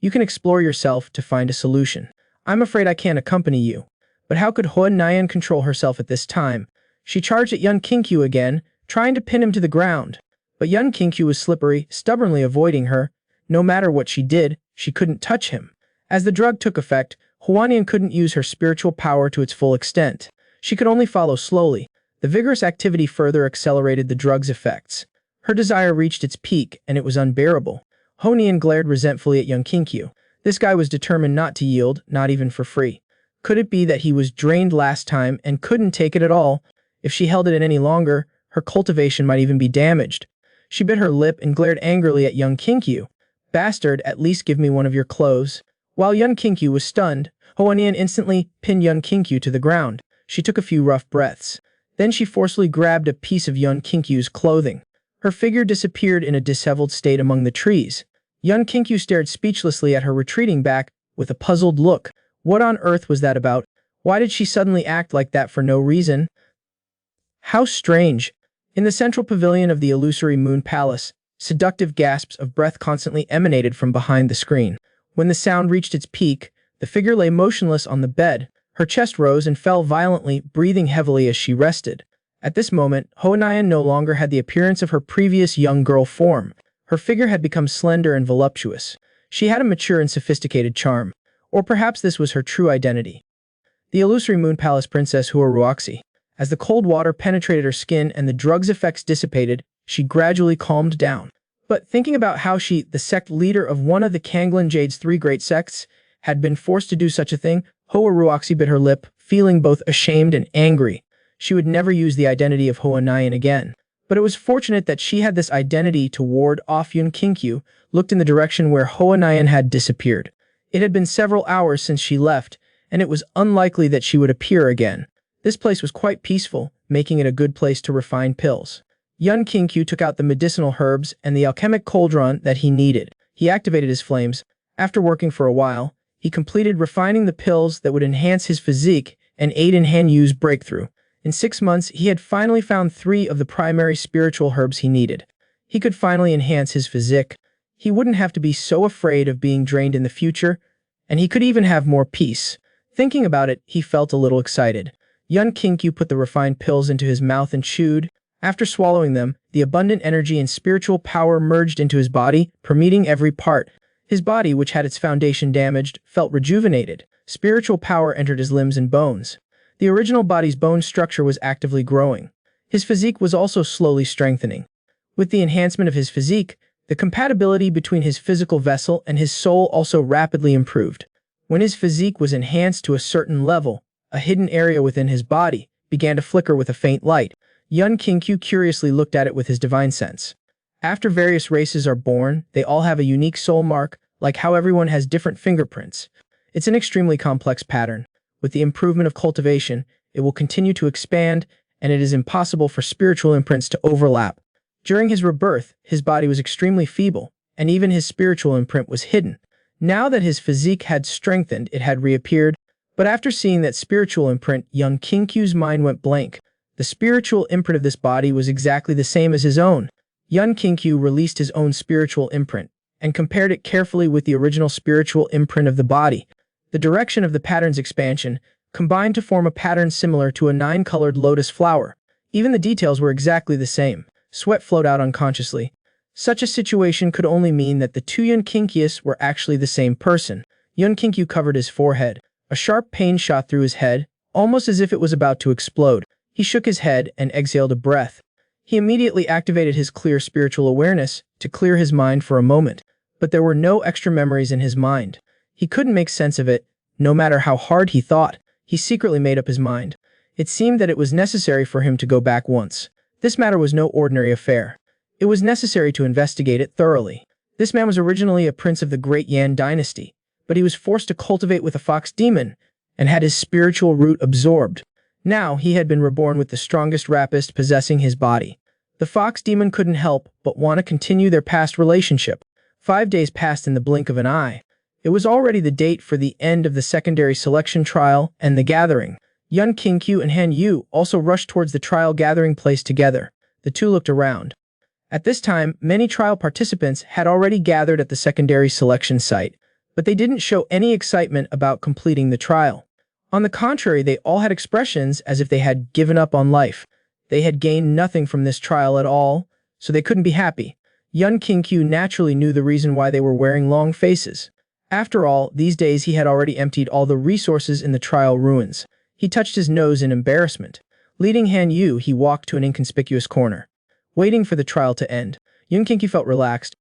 You can explore yourself to find a solution. I'm afraid I can't accompany you. But how could Hoanayan control herself at this time? She charged at Yun Kinkyu again, trying to pin him to the ground. But Yun Kinkyu was slippery, stubbornly avoiding her. No matter what she did, she couldn't touch him. As the drug took effect, Hoanayan couldn't use her spiritual power to its full extent. She could only follow slowly. The vigorous activity further accelerated the drug's effects. Her desire reached its peak, and it was unbearable. Hoanayan glared resentfully at Yun Kinkyu. This guy was determined not to yield, not even for free. Could it be that he was drained last time and couldn't take it at all? If she held it in any longer, her cultivation might even be damaged. She bit her lip and glared angrily at Yun Kinkyu. Bastard, at least give me one of your clothes. While Yun Kinkyu was stunned, Hoanayan instantly pinned Yun Kinkyu to the ground. She took a few rough breaths. Then she forcefully grabbed a piece of Yun Kinkyu's clothing. Her figure disappeared in a disheveled state among the trees. Yun Kinkyu stared speechlessly at her retreating back with a puzzled look. What on earth was that about? Why did she suddenly act like that for no reason? How strange. In the central pavilion of the illusory moon palace, seductive gasps of breath constantly emanated from behind the screen. When the sound reached its peak, the figure lay motionless on the bed. Her chest rose and fell violently, breathing heavily as she rested. At this moment, Hoanayan no longer had the appearance of her previous young girl form. Her figure had become slender and voluptuous. She had a mature and sophisticated charm. Or perhaps this was her true identity. The illusory moon palace princess Huaruoxi. As the cold water penetrated her skin and the drug's effects dissipated, she gradually calmed down. But thinking about how she, the sect leader of one of the Kanglan Jade's 3 great sects, had been forced to do such a thing, Huaruoxi bit her lip, feeling both ashamed and angry. She would never use the identity of Hoanayan again. But it was fortunate that she had this identity to ward off Yun Kinkyu, looked in the direction where Hoanayan had disappeared. It had been several hours since she left, and it was unlikely that she would appear again. This place was quite peaceful, making it a good place to refine pills. Yun Kinkyu took out the medicinal herbs and the alchemic cauldron that he needed. He activated his flames. After working for a while, he completed refining the pills that would enhance his physique and aid in Han Yu's breakthrough. In 6 months, he had finally found 3 of the primary spiritual herbs he needed. He could finally enhance his physique. He wouldn't have to be so afraid of being drained in the future, and he could even have more peace. Thinking about it, he felt a little excited. Yun Kinkyu put the refined pills into his mouth and chewed. After swallowing them, the abundant energy and spiritual power merged into his body, permeating every part. His body, which had its foundation damaged, felt rejuvenated. Spiritual power entered his limbs and bones. The original body's bone structure was actively growing. His physique was also slowly strengthening. With the enhancement of his physique, the compatibility between his physical vessel and his soul also rapidly improved. When his physique was enhanced to a certain level, a hidden area within his body began to flicker with a faint light. Yun Kinkyu curiously looked at it with his divine sense. After various races are born, they all have a unique soul mark, like how everyone has different fingerprints. It's an extremely complex pattern. With the improvement of cultivation, it will continue to expand, and it is impossible for spiritual imprints to overlap. During his rebirth, his body was extremely feeble, and even his spiritual imprint was hidden. Now that his physique had strengthened, it had reappeared, but after seeing that spiritual imprint, Yun Kinkyu's mind went blank. The spiritual imprint of this body was exactly the same as his own. Yun Kinkyu released his own spiritual imprint, and compared it carefully with the original spiritual imprint of the body. The direction of the pattern's expansion combined to form a pattern similar to a 9-colored lotus flower. Even the details were exactly the same. Sweat flowed out unconsciously. Such a situation could only mean that the 2 Yun Kinkyus were actually the same person. Yun Kinkyu covered his forehead. A sharp pain shot through his head, almost as if it was about to explode. He shook his head and exhaled a breath. He immediately activated his clear spiritual awareness to clear his mind for a moment, but there were no extra memories in his mind. He couldn't make sense of it, no matter how hard he thought. he secretly made up his mind. It seemed that it was necessary for him to go back once. This matter was no ordinary affair. It was necessary to investigate it thoroughly. This man was originally a prince of the Great Yan dynasty, but he was forced to cultivate with a fox demon and had his spiritual root absorbed. Now he had been reborn with the strongest rapist possessing his body. The fox demon couldn't help but want to continue their past relationship. 5 days passed in the blink of an eye. It was already the date for the end of the secondary selection trial and the gathering. Yun Qingqiu and Han Yu also rushed towards the trial gathering place together. The two looked around. At this time, many trial participants had already gathered at the secondary selection site, but they didn't show any excitement about completing the trial. On the contrary, they all had expressions as if they had given up on life. They had gained nothing from this trial at all, so they couldn't be happy. Yun Qingqiu naturally knew the reason why they were wearing long faces. After all, these days he had already emptied all the resources in the trial ruins. He touched his nose in embarrassment. Leading Han Yu, he walked to an inconspicuous corner. Waiting for the trial to end, Yun Qingqiu felt relaxed.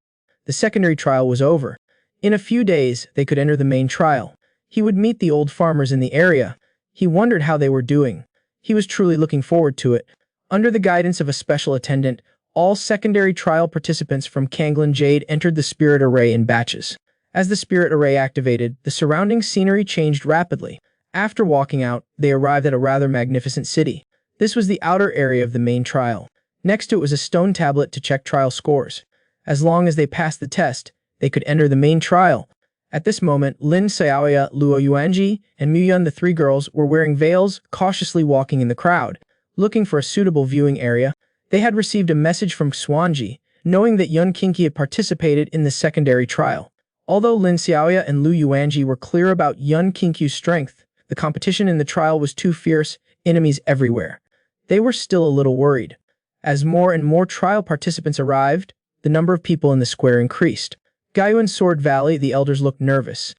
The secondary trial was over. In a few days, they could enter the main trial. He would meet the old farmers in the area. He wondered how they were doing. He was truly looking forward to it. Under the guidance of a special attendant, all secondary trial participants from Kanglin Jade entered the spirit array in batches. As the spirit array activated, the surrounding scenery changed rapidly. After walking out, they arrived at a rather magnificent city. This was the outer area of the main trial. Next to it was a stone tablet to check trial scores. As long as they passed the test, they could enter the main trial. At this moment, Lin Xiaoya, Luo Yuanji, and Muyun, the three girls, were wearing veils, cautiously walking in the crowd. Looking for a suitable viewing area, they had received a message from Xuanji, knowing that Yun Qingqiu had participated in the secondary trial. Although Lin Xiaoya and Lu Yuanji were clear about Yun Qingqiu's strength, the competition in the trial was too fierce, enemies everywhere. They were still a little worried. As more and more trial participants arrived, the number of people in the square increased. Gaiyuan Sword Valley, the elders looked nervous.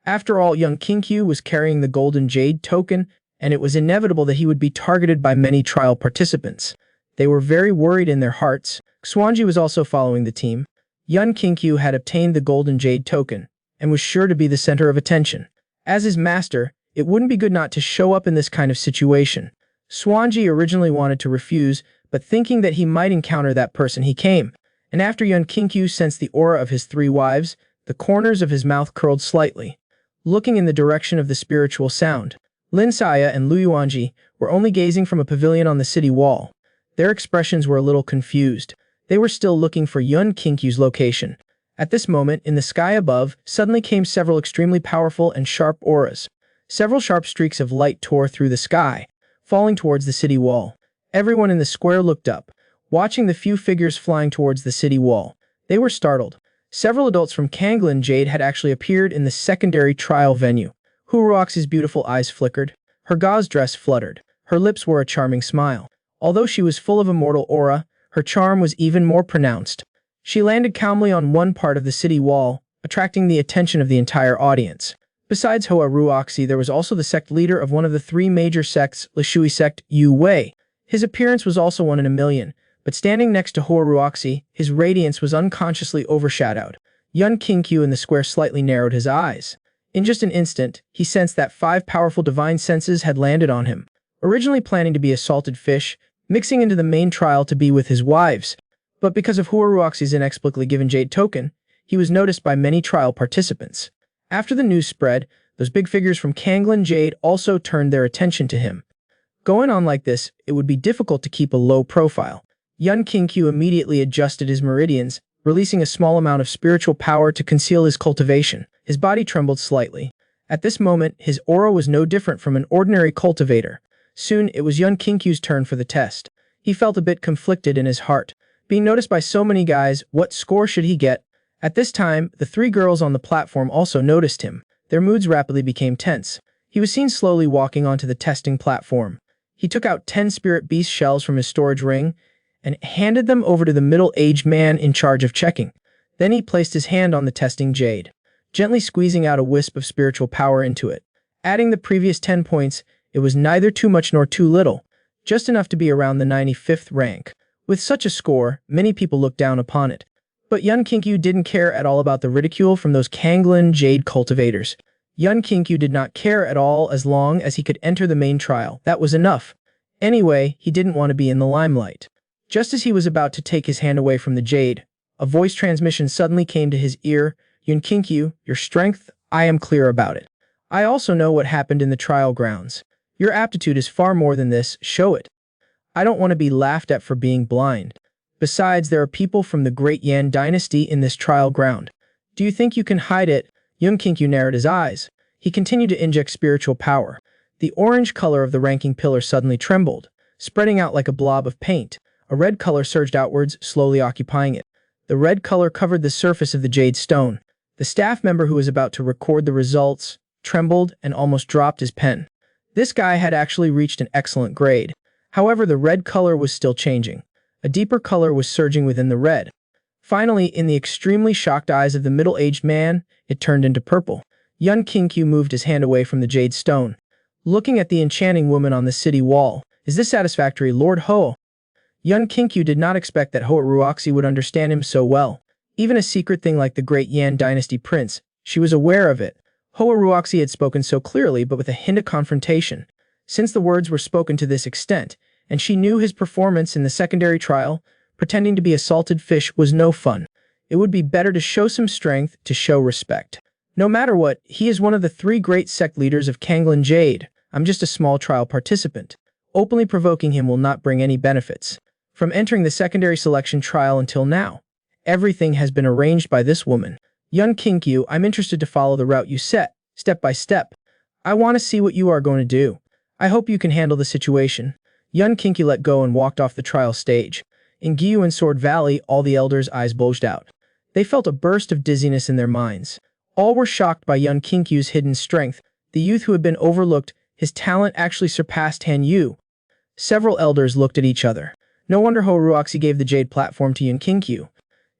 After all, Yun Qingqiu was carrying the golden jade token, and it was inevitable that he would be targeted by many trial participants. They were very worried in their hearts. Xuanji was also following the team. Yun Qingqiu had obtained the golden jade token, and was sure to be the center of attention. As his master, it wouldn't be good not to show up in this kind of situation. Xuanji originally wanted to refuse, but thinking that he might encounter that person, he came. And after Yun Qingqiu sensed the aura of his three wives, the corners of his mouth curled slightly. Looking in the direction of the spiritual sound, Lin Xiaoya and Lu Yuanji were only gazing from a pavilion on the city wall. Their expressions were a little confused. They were still looking for Yun Qingqiu's location. At this moment, in the sky above, suddenly came several extremely powerful and sharp auras. Several sharp streaks of light tore through the sky, falling towards the city wall. Everyone in the square looked up, watching the few figures flying towards the city wall. They were startled. Several adults from Kanglin Jade had actually appeared in the secondary trial venue. Huruoxi's beautiful eyes flickered. Her gauze dress fluttered. Her lips wore a charming smile. Although she was full of immortal aura, her charm was even more pronounced. She landed calmly on one part of the city wall, attracting the attention of the entire audience. Besides Hoa Ruoxi, there was also the sect leader of one of the three major sects, the Shui sect, Yu Wei. His appearance was also 1 in a million, but standing next to Hoa Ruoxi, his radiance was unconsciously overshadowed. Yun Qingqiu in the square slightly narrowed his eyes. In just an instant, he sensed that 5 powerful divine senses had landed on him. Originally planning to be a salted fish, mixing into the main trial to be with his wives, but because of Hoa Ruoxi's inexplicably given jade token, he was noticed by many trial participants. After the news spread, those big figures from Kanglin Jade also turned their attention to him. Going on like this, it would be difficult to keep a low profile. Yun Qingqiu immediately adjusted his meridians, releasing a small amount of spiritual power to conceal his cultivation. His body trembled slightly. At this moment, his aura was no different from an ordinary cultivator. Soon, it was Yun Qingqiu's turn for the test. He felt a bit conflicted in his heart. Being noticed by so many guys, what score should he get? At this time, the 3 girls on the platform also noticed him. Their moods rapidly became tense. He was seen slowly walking onto the testing platform. He took out 10 spirit beast shells from his storage ring and handed them over to the middle-aged man in charge of checking. Then he placed his hand on the testing jade, gently squeezing out a wisp of spiritual power into it. Adding the previous 10 points, it was neither too much nor too little, just enough to be around the 95th rank. With such a score, many people looked down upon it. But Yun Qingqiu didn't care at all about the ridicule from those Kanglin Jade cultivators. Yun Kinkyu did not care at all as long as he could enter the main trial. That was enough. Anyway, he didn't want to be in the limelight. Just as he was about to take his hand away from the jade, a voice transmission suddenly came to his ear. Yun Kinkyu, your strength, I am clear about it. I also know what happened in the trial grounds. Your aptitude is far more than this, show it. I don't want to be laughed at for being blind. Besides, there are people from the Great Yan dynasty in this trial ground. Do you think you can hide it? Yun Kinkyu narrowed his eyes. He continued to inject spiritual power. The orange color of the ranking pillar suddenly trembled, spreading out like a blob of paint. A red color surged outwards, slowly occupying it. The red color covered the surface of the jade stone. The staff member who was about to record the results trembled and almost dropped his pen. This guy had actually reached an excellent grade. However, the red color was still changing. A deeper color was surging within the red. Finally, in the extremely shocked eyes of the middle-aged man, it turned into purple. Yun Kinkyu moved his hand away from the jade stone. Looking at the enchanting woman on the city wall, is this satisfactory, Lord Ho? Yun Kinkyu did not expect that Hoa Ruoxi would understand him so well. Even a secret thing like the Great Yan Dynasty Prince, she was aware of it. Hoa Ruoxi had spoken so clearly but with a hint of confrontation. Since the words were spoken to this extent, and she knew his performance in the secondary trial, pretending to be a salted fish was no fun. It would be better to show some strength, to show respect. No matter what, he is one of the 3 great sect leaders of Kanglin Jade. I'm just a small trial participant. Openly provoking him will not bring any benefits. From entering the secondary selection trial until now, everything has been arranged by this woman. Yun Kinkyu, I'm interested to follow the route you set, step by step. I want to see what you are going to do. I hope you can handle the situation. Yun Kinkyu let go and walked off the trial stage. In Gyu and Sword Valley, all the elders' eyes bulged out. They felt a burst of dizziness in their minds. All were shocked by Yun Kinkyu's hidden strength. The youth who had been overlooked, his talent actually surpassed Han Yu. Several elders looked at each other. No wonder Hoa Ruoxi gave the jade platform to Yun Kinkyu.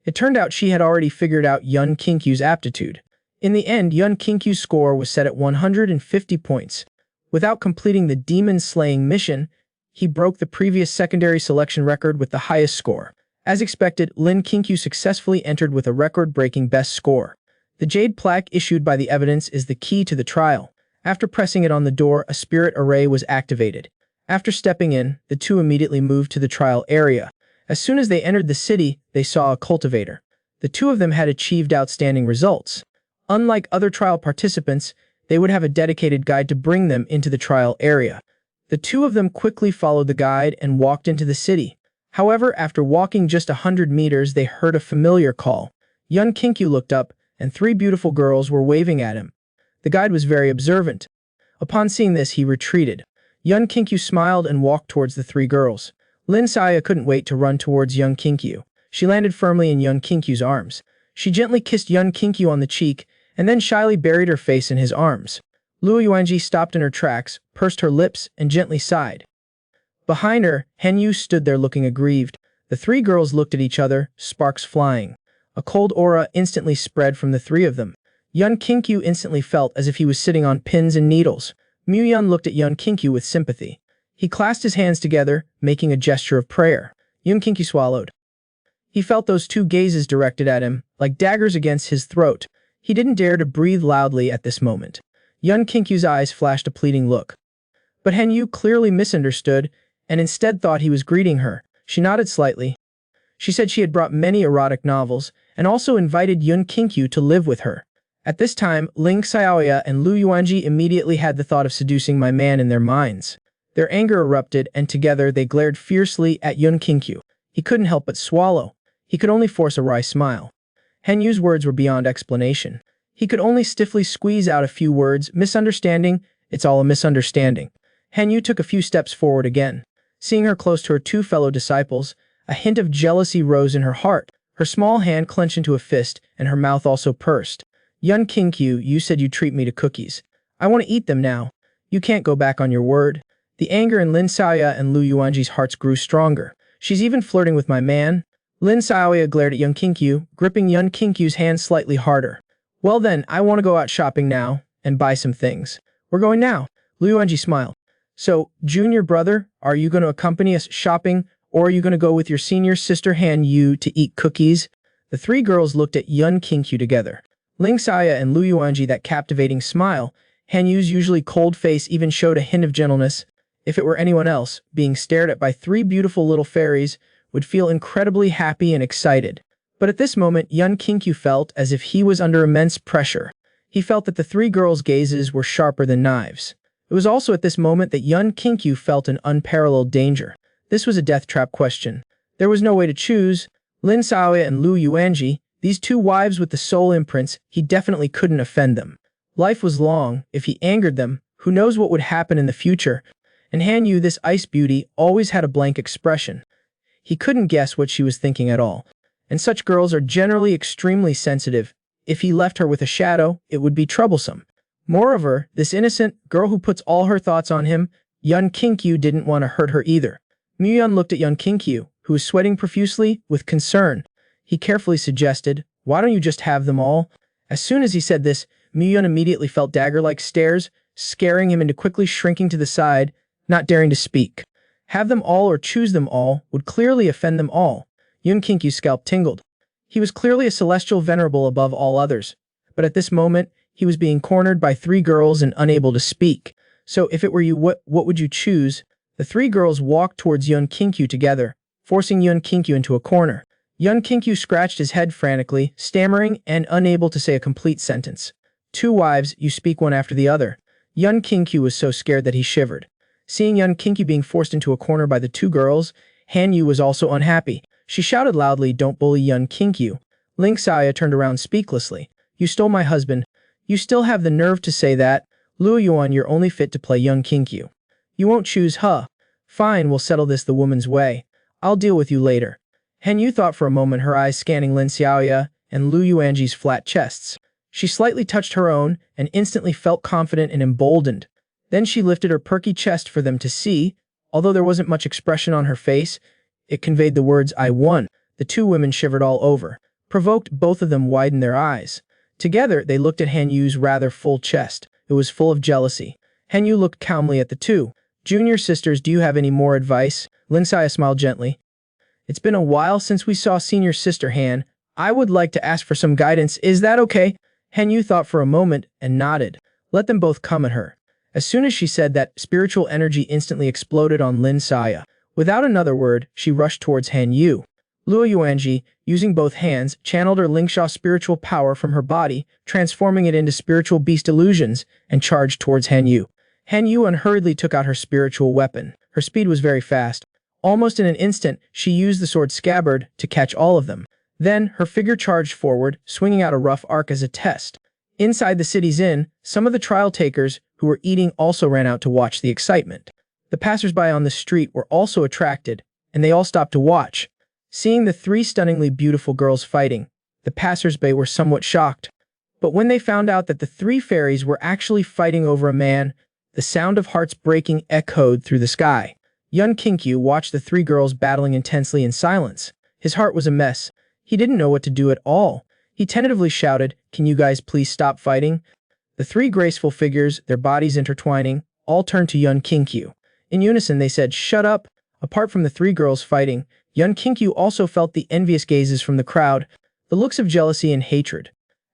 It turned out she had already figured out Yun Kinkyu's aptitude. In the end, Yun Kinkyu's score was set at 150 points. Without completing the demon-slaying mission, he broke the previous secondary selection record with the highest score. As expected, Lin Kinkyu successfully entered with a record-breaking best score. The jade plaque issued by the evidence is the key to the trial. After pressing it on the door, a spirit array was activated. After stepping in, the two immediately moved to the trial area. As soon as they entered the city, they saw a cultivator. The two of them had achieved outstanding results. Unlike other trial participants, they would have a dedicated guide to bring them into the trial area. The two of them quickly followed the guide and walked into the city. However, after walking just 100 meters, they heard a familiar call. Yun Kinkyu looked up, and 3 beautiful girls were waving at him. The guide was very observant. Upon seeing this, he retreated. Yun Kinkyu smiled and walked towards the 3 girls. Lin Saya couldn't wait to run towards Yun Kinkyu. She landed firmly in Yun Kinkyu's arms. She gently kissed Yun Kinkyu on the cheek, and then shyly buried her face in his arms. Luo Yuanji stopped in her tracks, pursed her lips, and gently sighed. Behind her, Han Yu stood there looking aggrieved. The 3 girls looked at each other, sparks flying. A cold aura instantly spread from the 3 of them. Yun Kinkyu instantly felt as if he was sitting on pins and needles. Mu Yun looked at Yun Kinkyu with sympathy. He clasped his hands together, making a gesture of prayer. Yun Kinkyu swallowed. He felt those 2 gazes directed at him, like daggers against his throat. He didn't dare to breathe loudly at this moment. Yun Kinkyu's eyes flashed a pleading look. But Han Yu clearly misunderstood, and instead thought he was greeting her. She nodded slightly. She said she had brought many erotic novels, and also invited Yun Kinkyu to live with her. At this time, Ling Xiaoya and Lu Yuanji immediately had the thought of seducing my man in their minds. Their anger erupted, and together they glared fiercely at Yun Kinkyu. He couldn't help but swallow. He could only force a wry smile. Han Yu's words were beyond explanation. He could only stiffly squeeze out a few words, misunderstanding, it's all a misunderstanding. Han Yu took a few steps forward again. Seeing her close to her 2 fellow disciples, a hint of jealousy rose in her heart. Her small hand clenched into a fist, and her mouth also pursed. Yun Kinkyu, you said you'd treat me to cookies. I want to eat them now. You can't go back on your word. The anger in Lin Xiaoya and Lu Yuanji's hearts grew stronger. She's even flirting with my man. Lin Xiaoya glared at Yun Kinkyu, gripping Yun Kinkyu's hand slightly harder. Well then, I want to go out shopping now, and buy some things. We're going now. Lu Yuanji smiled. So, junior brother, are you going to accompany us shopping, or are you going to go with your senior sister Han Yu to eat cookies? The 3 girls looked at Yun Kinkyu together. Ling Xia and Lu Yuanji that captivating smile. Han Yu's usually cold face even showed a hint of gentleness. If it were anyone else, being stared at by three beautiful little fairies would feel incredibly happy and excited. But at this moment, Yun Qingqiu felt as if he was under immense pressure. He felt that the three girls' gazes were sharper than knives. It was also at this moment that Yun Qingqiu felt an unparalleled danger. This was a death trap question. There was no way to choose. Lin Xiaoya and Lu Yuanji, these two wives with the soul imprints, he definitely couldn't offend them. Life was long. If he angered them, who knows what would happen in the future? And Han Yu, this ice beauty, always had a blank expression. He couldn't guess what she was thinking at all. And such girls are generally extremely sensitive. If he left her with a shadow, it would be troublesome. Moreover, this innocent girl who puts all her thoughts on him, Yun Qingqiu didn't want to hurt her either. Muyun looked at Yun Qingqiu, who was sweating profusely, with concern. He carefully suggested, "Why don't you just have them all?" As soon as he said this, Muyun immediately felt dagger-like stares, scaring him into quickly shrinking to the side, not daring to speak. Have them all or choose them all would clearly offend them all. Yun Qingqiu's scalp tingled. He was clearly a celestial venerable above all others. But at this moment, he was being cornered by three girls and unable to speak. So if it were you, what would you choose? The three girls walked towards Yun Qingqiu together, forcing Yun Qingqiu into a corner. Yun Qingqiu scratched his head frantically, stammering and unable to say a complete sentence. Two wives, you speak one after the other. Yun Qingqiu was so scared that he shivered. Seeing Yun Qingqiu being forced into a corner by the two girls, Han Yu was also unhappy. She shouted loudly, "Don't bully Yun Qingqiu." Ling Xia turned around speechlessly. "You stole my husband. You still have the nerve to say that? Lu Yuan, you're only fit to play Yun Qingqiu. You won't choose, huh? Fine, we'll settle this the woman's way. I'll deal with you later." Han Yu thought for a moment, her eyes scanning Lin Xiaoya and Lu Yuanji's flat chests. She slightly touched her own and instantly felt confident and emboldened. Then she lifted her perky chest for them to see. Although there wasn't much expression on her face, it conveyed the words, "I won." The two women shivered all over. Provoked, both of them widened their eyes. Together, they looked at Han Yu's rather full chest. It was full of jealousy. Han Yu looked calmly at the two. "Junior sisters, do you have any more advice?" Lin Xia smiled gently. "It's been a while since we saw senior sister Han. I would like to ask for some guidance. Is that okay?" Han Yu thought for a moment and nodded. Let them both come at her. As soon as she said that, spiritual energy instantly exploded on Lin Xia. Without another word, she rushed towards Han Yu. Lu Yuanji, using both hands, channeled her Lingsha spiritual power from her body, transforming it into spiritual beast illusions, and charged towards Han Yu. Han Yu unhurriedly took out her spiritual weapon. Her speed was very fast. Almost in an instant, she used the sword scabbard to catch all of them. Then, her figure charged forward, swinging out a rough arc as a test. Inside the city's inn, some of the trial takers who were eating also ran out to watch the excitement. The passersby on the street were also attracted, and they all stopped to watch. Seeing the three stunningly beautiful girls fighting, the passersby were somewhat shocked. But when they found out that the three fairies were actually fighting over a man, the sound of hearts breaking echoed through the sky. Yun Qingqiu watched the three girls battling intensely in silence. His heart was a mess. He didn't know what to do at all. He tentatively shouted, "Can you guys please stop fighting?" The three graceful figures, their bodies intertwining, all turned to Yun Qingqiu. In unison they said, "Shut up!" Apart from the three girls fighting, Yun Qingqiu also felt the envious gazes from the crowd, the looks of jealousy and hatred.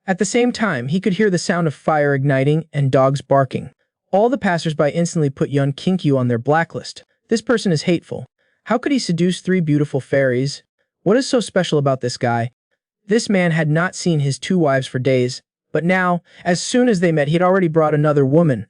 At the same time, he could hear the sound of fire igniting and dogs barking. All the passersby instantly put Yun Qingqiu on their blacklist. This person is hateful. How could he seduce three beautiful fairies? What is so special about this guy? This man had not seen his two wives for days, but now, as soon as they met, he had already brought another woman.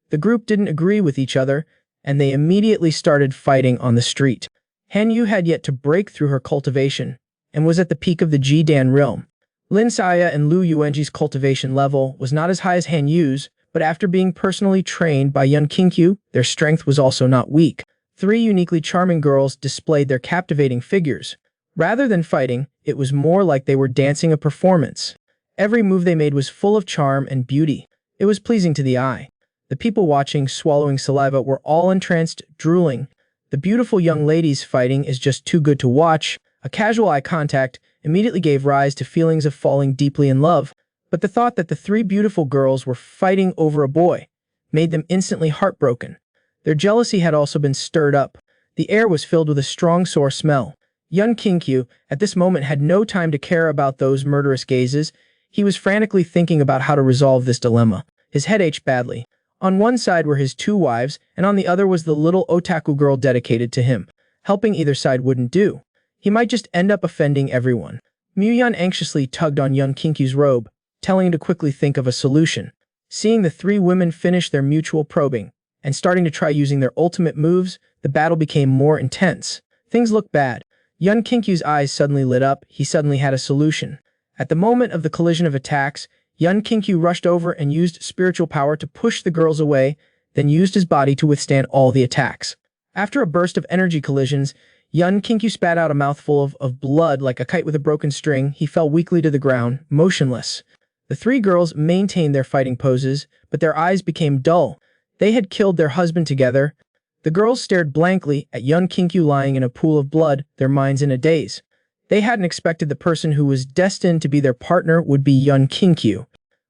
The group didn't agree with each other, and they immediately started fighting on the street. Han Yu had yet to break through her cultivation, and was at the peak of the Jidan realm. Lin Xia and Lu Yuanji's cultivation level was not as high as Han Yu's, but after being personally trained by Yun Qingqiu, their strength was also not weak. Three uniquely charming girls displayed their captivating figures. Rather than fighting, it was more like they were dancing a performance. Every move they made was full of charm and beauty. It was pleasing to the eye. The people watching, swallowing saliva, were all entranced, drooling. The beautiful young ladies fighting is just too good to watch. A casual eye contact immediately gave rise to feelings of falling deeply in love. But the thought that the three beautiful girls were fighting over a boy made them instantly heartbroken. Their jealousy had also been stirred up. The air was filled with a strong sour smell. Yun Qingqiu, at this moment, had no time to care about those murderous gazes. He was frantically thinking about how to resolve this dilemma. His head ached badly. On one side were his two wives, and on the other was the little otaku girl dedicated to him. Helping either side wouldn't do. He might just end up offending everyone. Muyun anxiously tugged on young Kinkyu's robe, telling him to quickly think of a solution. Seeing the three women finish their mutual probing, and starting to try using their ultimate moves, the battle became more intense. Things looked bad. Young Kinkyu's eyes suddenly lit up. He suddenly had a solution. At the moment of the collision of attacks, Yun Kinkyu rushed over and used spiritual power to push the girls away, then used his body to withstand all the attacks. After a burst of energy collisions, Yun Kinkyu spat out a mouthful of blood like a kite with a broken string. He fell weakly to the ground, motionless. The three girls maintained their fighting poses, but their eyes became dull. They had killed their husband together. The girls stared blankly at Yun Kinkyu lying in a pool of blood, their minds in a daze. They hadn't expected the person who was destined to be their partner would be Yun Kinkyu.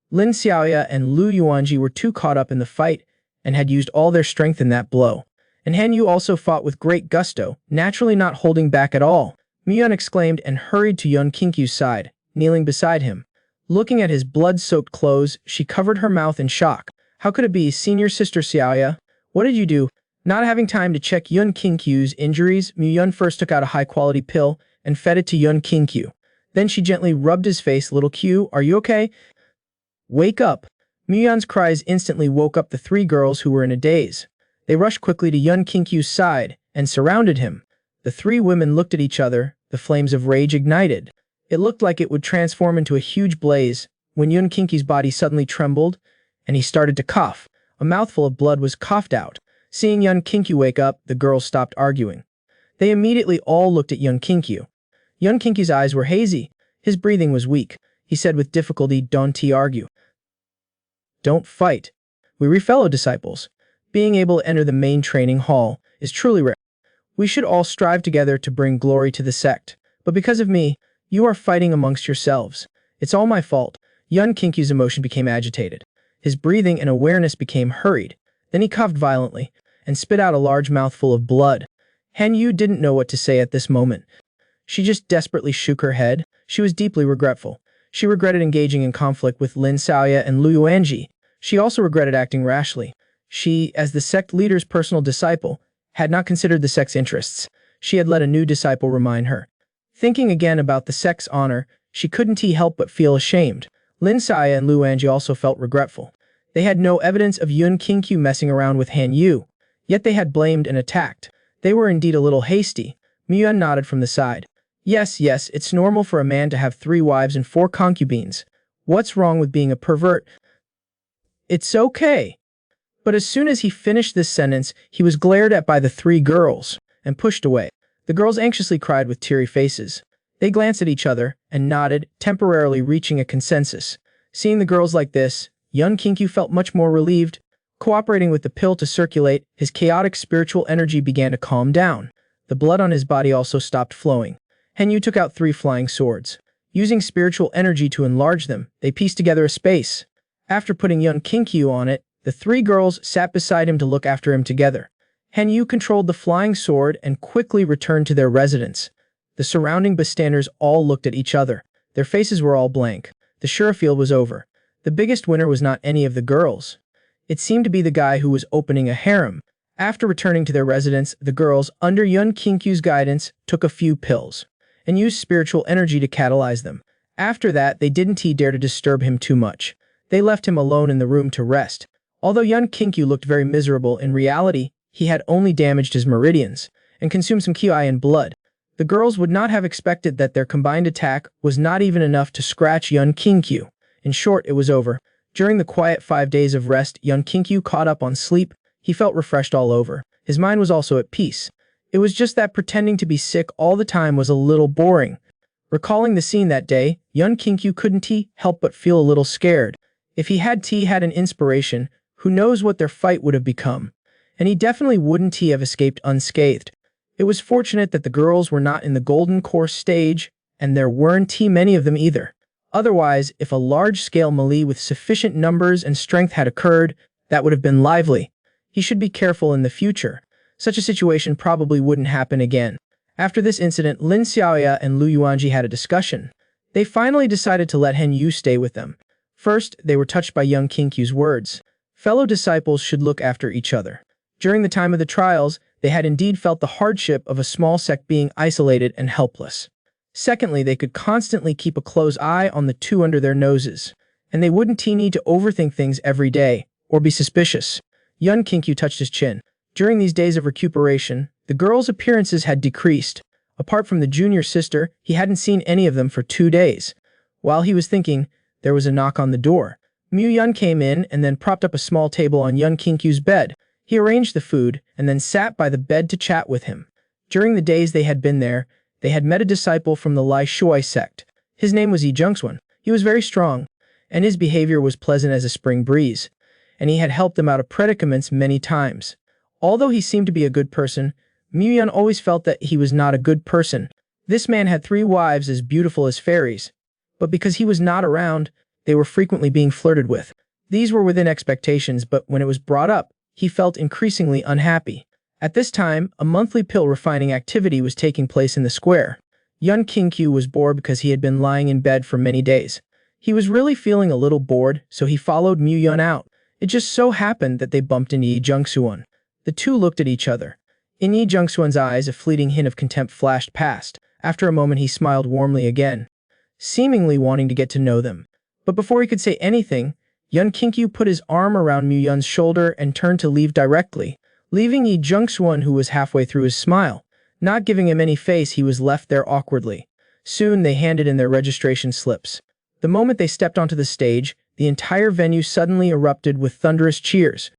Lin Xiaoya and Lu Yuanji were too caught up in the fight and had used all their strength in that blow. And Han Yu also fought with great gusto, naturally not holding back at all. Muyun exclaimed and hurried to Yun Kinkyu's side, kneeling beside him. Looking at his blood-soaked clothes, she covered her mouth in shock. How could it be, senior sister Xiaoya? What did you do? Not having time to check Yun Kinkyu's injuries, Muyun first took out a high-quality pill and fed it to Yun Kinkyu. Then she gently rubbed his face. Little Q, are you okay? Wake up. Muyun's cries instantly woke up the three girls who were in a daze. They rushed quickly to Yun Kinkyu's side and surrounded him. The three women looked at each other, the flames of rage ignited. It looked like it would transform into a huge blaze when Yun Kinkyu's body suddenly trembled and he started to cough. A mouthful of blood was coughed out. Seeing Yun Kinkyu wake up, the girls stopped arguing. They immediately all looked at Yun Kinkyu. Yun Kinkyu's eyes were hazy. His breathing was weak. He said with difficulty, "Don't argue. Don't fight. We're fellow disciples. Being able to enter the main training hall is truly rare. We should all strive together to bring glory to the sect. But because of me, you are fighting amongst yourselves. It's all my fault." Yun Kinkyu's emotion became agitated. His breathing and awareness became hurried. Then he coughed violently and spit out a large mouthful of blood. Han Yu didn't know what to say at this moment. She just desperately shook her head. She was deeply regretful. She regretted engaging in conflict with Lin Xiaoya and Lu Yuanji. She also regretted acting rashly. She, as the sect leader's personal disciple, had not considered the sect's interests. She had let a new disciple remind her. Thinking again about the sect's honor, she couldn't help but feel ashamed. Lin Xiaoya and Lu Yuanji also felt regretful. They had no evidence of Yun Kinkyu messing around with Han Yu, yet they had blamed and attacked. They were indeed a little hasty. Muyun nodded from the side. Yes, it's normal for a man to have 3 wives and 4 concubines. What's wrong with being a pervert? It's okay. But as soon as he finished this sentence, he was glared at by the 3 girls and pushed away. The girls anxiously cried with teary faces. They glanced at each other and nodded, temporarily reaching a consensus. Seeing the girls like this, Yun Kinkyu felt much more relieved. Cooperating with the pill to circulate, his chaotic spiritual energy began to calm down. The blood on his body also stopped flowing. Han Yu took out 3 flying swords. Using spiritual energy to enlarge them, they pieced together a space. After putting Yun Kinkyu on it, the 3 girls sat beside him to look after him together. Han Yu controlled the flying sword and quickly returned to their residence. The surrounding bystanders all looked at each other. Their faces were all blank. The Shurafield was over. The biggest winner was not any of the girls. It seemed to be the guy who was opening a harem. After returning to their residence, the girls, under Yun Kinkyu's guidance, took a few pills and used spiritual energy to catalyze them. After that, they didn't dare to disturb him too much. They left him alone in the room to rest. Although Yun Kinkyu looked very miserable, in reality, he had only damaged his meridians and consumed some ki and blood. The girls would not have expected that their combined attack was not even enough to scratch Yun Kinkyu. In short, it was over. During the quiet 5 days of rest, Yun Kinkyu caught up on sleep. He felt refreshed all over. His mind was also at peace. It was just that pretending to be sick all the time was a little boring. Recalling the scene that day, Yun Kinkyu couldn't help but feel a little scared. If he had an inspiration, who knows what their fight would have become. And he definitely wouldn't have escaped unscathed. It was fortunate that the girls were not in the golden course stage, and there weren't many of them either. Otherwise, if a large-scale melee with sufficient numbers and strength had occurred, that would have been lively. He should be careful in the future. Such a situation probably wouldn't happen again. After this incident, Lin Xiaoya and Lu Yuanji had a discussion. They finally decided to let Hen Yu stay with them. First, they were touched by young Kinkyu's words. Fellow disciples should look after each other. During the time of the trials, they had indeed felt the hardship of a small sect being isolated and helpless. Secondly, they could constantly keep a close eye on the two under their noses, and they wouldn't need to overthink things every day, or be suspicious. Young Kinkyu touched his chin. During these days of recuperation, the girls' appearances had decreased. Apart from the junior sister, he hadn't seen any of them for 2 days. While he was thinking, there was a knock on the door. Mu-yeon came in and then propped up a small table on Young Kinkyu's bed. He arranged the food and then sat by the bed to chat with him. During the days they had been there, they had met a disciple from the Lai Shui sect. His name was Yi Jungsuan. He was very strong, and his behavior was pleasant as a spring breeze, and he had helped them out of predicaments many times. Although he seemed to be a good person, Mu-yeon always felt that he was not a good person. This man had 3 wives as beautiful as fairies, but because he was not around, they were frequently being flirted with. These were within expectations, but when it was brought up, he felt increasingly unhappy. At this time, a monthly pill refining activity was taking place in the square. Young Kinkyu was bored because he had been lying in bed for many days. He was really feeling a little bored, so he followed Mu-yeon out. It just so happened that they bumped into Yi Jungsuan. The two looked at each other. In Yi Jungsuan's eyes, a fleeting hint of contempt flashed past. After a moment, he smiled warmly again, seemingly wanting to get to know them. But before he could say anything, Young Kinkyu put his arm around Mu-yeon's shoulder and turned to leave directly, leaving Yi Jungsuan, who was halfway through his smile. Not giving him any face, he was left there awkwardly. Soon they handed in their registration slips. The moment they stepped onto the stage, the entire venue suddenly erupted with thunderous cheers.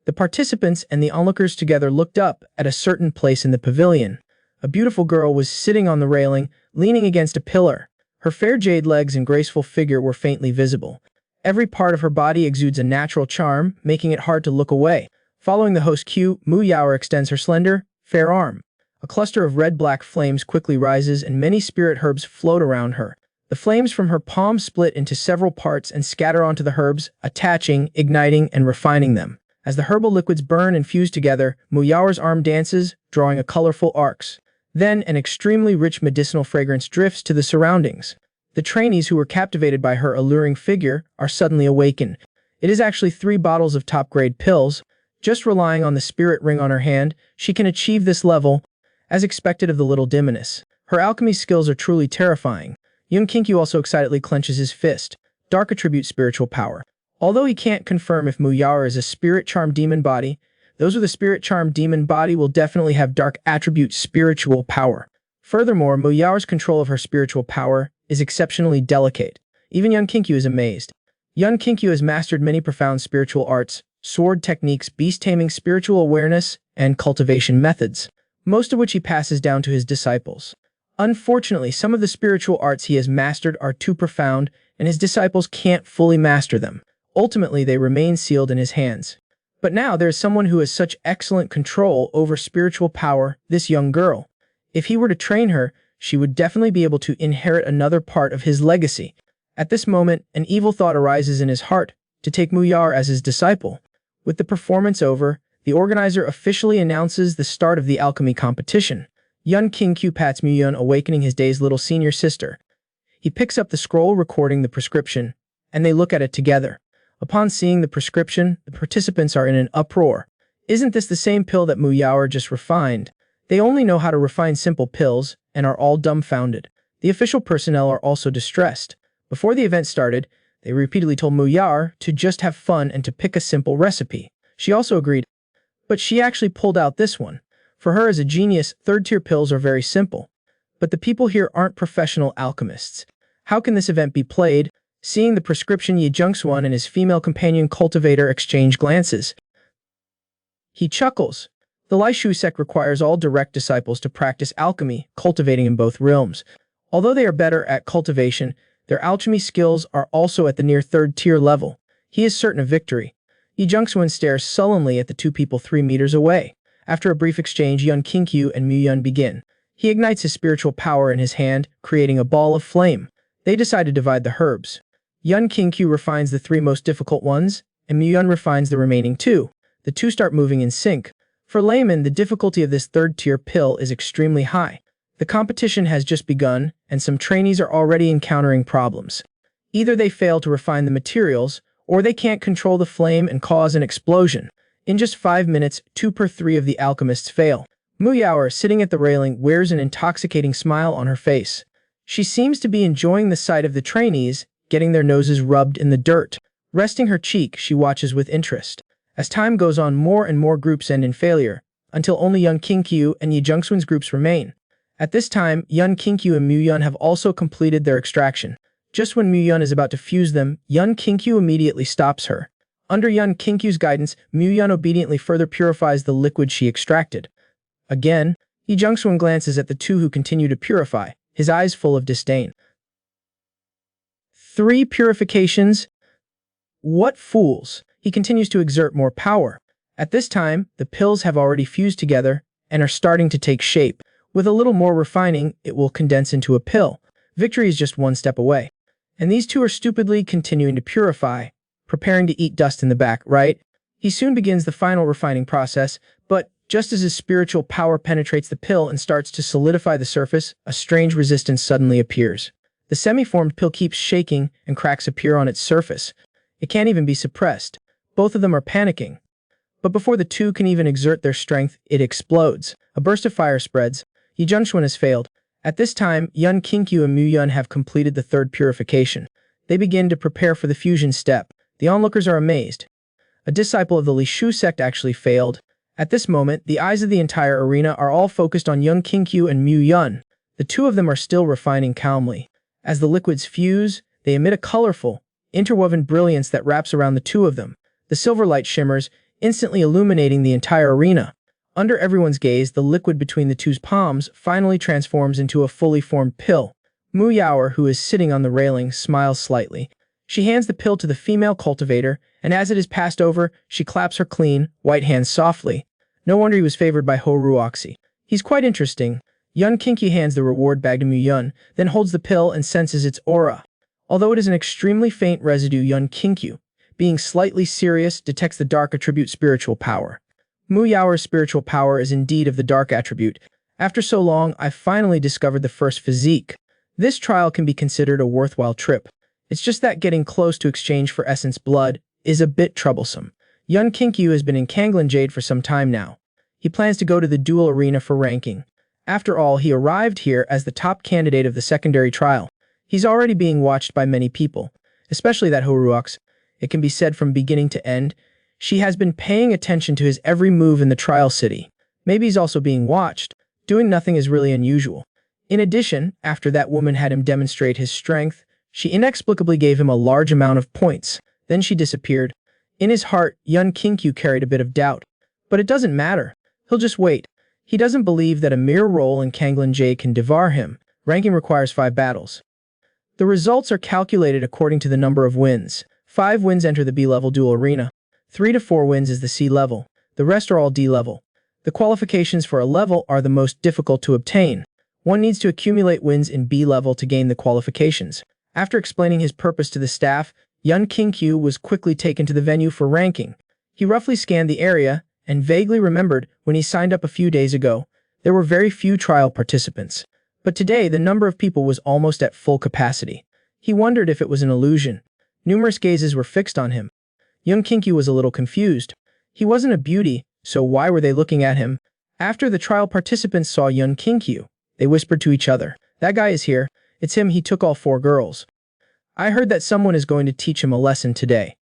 The participants and the onlookers together looked up at a certain place in the pavilion. A beautiful girl was sitting on the railing, leaning against a pillar. Her fair jade legs and graceful figure were faintly visible. Every part of her body exudes a natural charm, making it hard to look away. Following the host cue, Mu-yeon extends her slender, fair arm. A cluster of red-black flames quickly rises and many spirit herbs float around her. The flames from her palm split into several parts and scatter onto the herbs, attaching, igniting, and refining them. As the herbal liquids burn and fuse together, Mu-yeon's arm dances, drawing a colorful arcs. Then an extremely rich medicinal fragrance drifts to the surroundings. The trainees who were captivated by her alluring figure are suddenly awakened. It is actually 3 bottles of top-grade pills. Just relying on the spirit ring on her hand, she can achieve this level, as expected of the little demoness. Her alchemy skills are truly terrifying. Young Kinkyu also excitedly clenches his fist. Dark attribute spiritual power. Although he can't confirm if Mu-yeon is a spirit charm demon body, those with a spirit charm demon body will definitely have dark attribute spiritual power. Furthermore, Mu-yeon's control of her spiritual power is exceptionally delicate. Even Young Kinkyu is amazed. Young Kinkyu has mastered many profound spiritual arts, sword techniques, beast-taming spiritual awareness, and cultivation methods, most of which he passes down to his disciples. Unfortunately, some of the spiritual arts he has mastered are too profound, and his disciples can't fully master them. Ultimately, they remain sealed in his hands. But now there is someone who has such excellent control over spiritual power, this young girl. If he were to train her, she would definitely be able to inherit another part of his legacy. At this moment, an evil thought arises in his heart, to take Mu-yeon as his disciple. With the performance over, the organizer officially announces the start of the alchemy competition. Young Kinkyu pats Mu-yeon, awakening his dazed little senior sister. He picks up the scroll recording the prescription, and they look at it together. Upon seeing the prescription, the participants are in an uproar. Isn't this the same pill that Mu-yeon just refined? They only know how to refine simple pills, and are all dumbfounded. The official personnel are also distressed. Before the event started, they repeatedly told Mu-yeon to just have fun and to pick a simple recipe. She also agreed, but she actually pulled out this one. For her as a genius, 3rd-tier pills are very simple. But the people here aren't professional alchemists. How can this event be played? Seeing the prescription, Yi Jungsuan and his female companion cultivator exchange glances. He chuckles. The Lai Shui sect requires all direct disciples to practice alchemy, cultivating in both realms. Although they are better at cultivation, their alchemy skills are also at the near 3rd-tier level. He is certain of victory. Yi Jungsuan stares sullenly at the 2 people 3 meters away. After a brief exchange, Young Kinkyu and Mu-yeon begin. He ignites his spiritual power in his hand, creating a ball of flame. They decide to divide the herbs. Young Kinkyu refines the 3 most difficult ones, and Mu-yeon refines the remaining 2. The 2 start moving in sync. For laymen, the difficulty of this 3rd-tier pill is extremely high. The competition has just begun, and some trainees are already encountering problems. Either they fail to refine the materials, or they can't control the flame and cause an explosion. In just 5 minutes, 2 per 3 of the alchemists fail. Mu Yaoer, sitting at the railing, wears an intoxicating smile on her face. She seems to be enjoying the sight of the trainees getting their noses rubbed in the dirt. Resting her cheek, she watches with interest. As time goes on, more and more groups end in failure, until only Young Kinkyu and Yi Jungsun's groups remain. At this time, Young Kinkyu and Muyun have also completed their extraction. Just when Muyun is about to fuse them, Young Kinkyu immediately stops her. Under Young Kinkyu's guidance, Muyun obediently further purifies the liquid she extracted. Again, Yi Jungsun glances at the two who continue to purify, his eyes full of disdain. 3 purifications? What fools! He continues to exert more power. At this time, the pills have already fused together and are starting to take shape. With a little more refining, it will condense into a pill. Victory is just one step away. And these two are stupidly continuing to purify, preparing to eat dust in the back, right? He soon begins the final refining process, but just as his spiritual power penetrates the pill and starts to solidify the surface, a strange resistance suddenly appears. The semi-formed pill keeps shaking and cracks appear on its surface. It can't even be suppressed. Both of them are panicking. But before the two can even exert their strength, it explodes. A burst of fire spreads. Yi Jungsun has failed. At this time, Young Kinkyu and Muyun have completed the 3rd purification. They begin to prepare for the fusion step. The onlookers are amazed. A disciple of the Li Shu sect actually failed. At this moment, the eyes of the entire arena are all focused on Young Kinkyu and Muyun. The two of them are still refining calmly. As the liquids fuse, they emit a colorful, interwoven brilliance that wraps around the two of them. The silver light shimmers, instantly illuminating the entire arena. Under everyone's gaze, the liquid between the two's palms finally transforms into a fully formed pill. Mu Yaoer, who is sitting on the railing, smiles slightly. She hands the pill to the female cultivator, and as it is passed over, she claps her clean, white hands softly. No wonder he was favored by Ho Ruoxi. He's quite interesting. Young Kinky hands the reward bag to Muyun, then holds the pill and senses its aura. Although it is an extremely faint residue, Young Kinkyu, being slightly serious, detects the dark attribute spiritual power. Mu Yaoer's spiritual power is indeed of the dark attribute. After so long, I finally discovered the first physique. This trial can be considered a worthwhile trip. It's just that getting close to exchange for essence blood is a bit troublesome. Young Kinkyu has been in Kanglin Jade for some time now. He plans to go to the duel arena for ranking. After all, he arrived here as the top candidate of the secondary trial. He's already being watched by many people, especially that Ho Ruox. It can be said from beginning to end, she has been paying attention to his every move in the trial city. Maybe he's also being watched. Doing nothing is really unusual. In addition, after that woman had him demonstrate his strength, she inexplicably gave him a large amount of points. Then she disappeared. In his heart, Young Kinkyu carried a bit of doubt. But it doesn't matter. He'll just wait. He doesn't believe that a mere role in Kanglin Jade can devar him. Ranking requires 5 battles. The results are calculated according to the number of wins. 5 wins enter the B-level duel arena. 3 to 4 wins is the C level. The rest are all D level. The qualifications for a level are the most difficult to obtain. One needs to accumulate wins in B level to gain the qualifications. After explaining his purpose to the staff, Young Kinkyu was quickly taken to the venue for ranking. He roughly scanned the area and vaguely remembered when he signed up a few days ago. There were very few trial participants. But today, the number of people was almost at full capacity. He wondered if it was an illusion. Numerous gazes were fixed on him. Young Kinkyu was a little confused. He wasn't a beauty, so why were they looking at him? After the trial participants saw Young Kinkyu, they whispered to each other, "That guy is here. It's him, he took all 4 girls. I heard that someone is going to teach him a lesson today."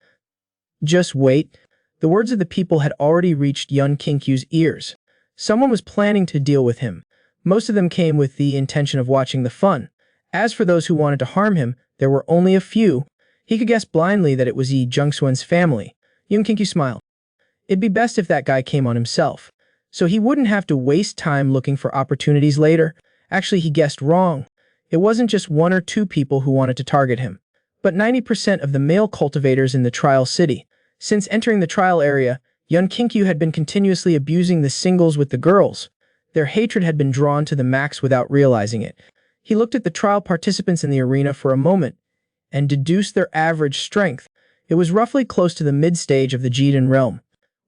Just wait. The words of the people had already reached Young Kinkyu's ears. Someone was planning to deal with him. Most of them came with the intention of watching the fun. As for those who wanted to harm him, there were only a few. He could guess blindly that it was Yi Jungsun's family. Young Kinkyu smiled. It'd be best if that guy came on himself, so he wouldn't have to waste time looking for opportunities later. Actually, he guessed wrong. It wasn't just 1 or 2 people who wanted to target him, but 90% of the male cultivators in the trial city. Since entering the trial area, Young Kinkyu had been continuously abusing the singles with the girls. Their hatred had been drawn to the max without realizing it. He looked at the trial participants in the arena for a moment and deduced their average strength. It was roughly close to the mid-stage of the Jiden realm.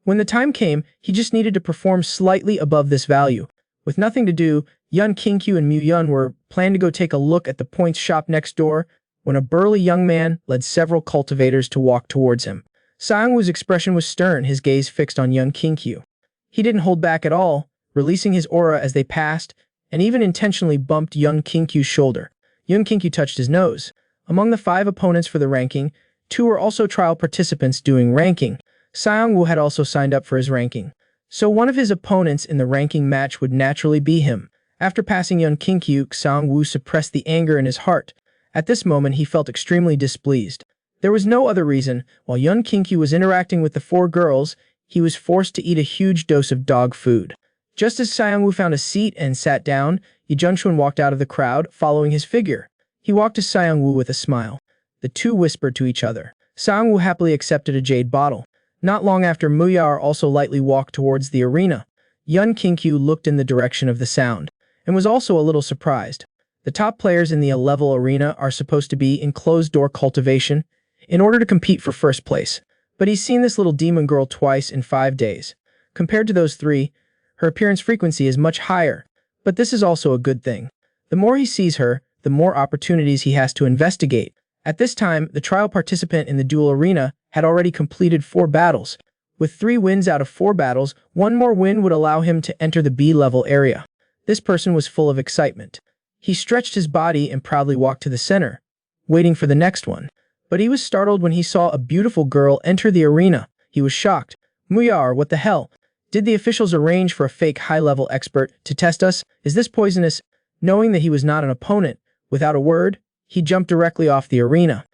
When the time came, he just needed to perform slightly above this value. With nothing to do, Yun Kingkyu and Mu Yun were planning to go take a look at the points shop next door when a burly young man led several cultivators to walk towards him. Sang-woo's expression was stern, his gaze fixed on Yun Kingkyu. He didn't hold back at all, releasing his aura as they passed, and even intentionally bumped Yun Kingkyu's shoulder. Yun Kingkyu touched his nose. Among the 5 opponents for the ranking, 2 were also trial participants doing ranking. Sang-woo had also signed up for his ranking. So one of his opponents in the ranking match would naturally be him. After passing Yun Kingkyu, Sang-woo suppressed the anger in his heart. At this moment, he felt extremely displeased. There was no other reason. While Yun Kingkyu was interacting with the 4 girls, he was forced to eat a huge dose of dog food. Just as Sang-woo found a seat and sat down, Yi Jungchuan walked out of the crowd, following his figure. He walked to Sang-woo with a smile. The two whispered to each other. Sang-woo happily accepted a jade bottle. Not long after, Muyar also lightly walked towards the arena. Yun Kingkyu looked in the direction of the sound, and was also a little surprised. The top players in the A-level arena are supposed to be in closed-door cultivation in order to compete for first place. But he's seen this little demon girl twice in 5 days. Compared to those 3, her appearance frequency is much higher, but this is also a good thing. The more he sees her, the more opportunities he has to investigate. At this time, the trial participant in the duel arena had already completed 4 battles. With 3 wins out of 4 battles, 1 more win would allow him to enter the B-level area. This person was full of excitement. He stretched his body and proudly walked to the center, waiting for the next one. But he was startled when he saw a beautiful girl enter the arena. He was shocked. Muyar, what the hell? Did the officials arrange for a fake high-level expert to test us? Is this poisonous? Knowing that he was not an opponent, without a word, he jumped directly off the arena.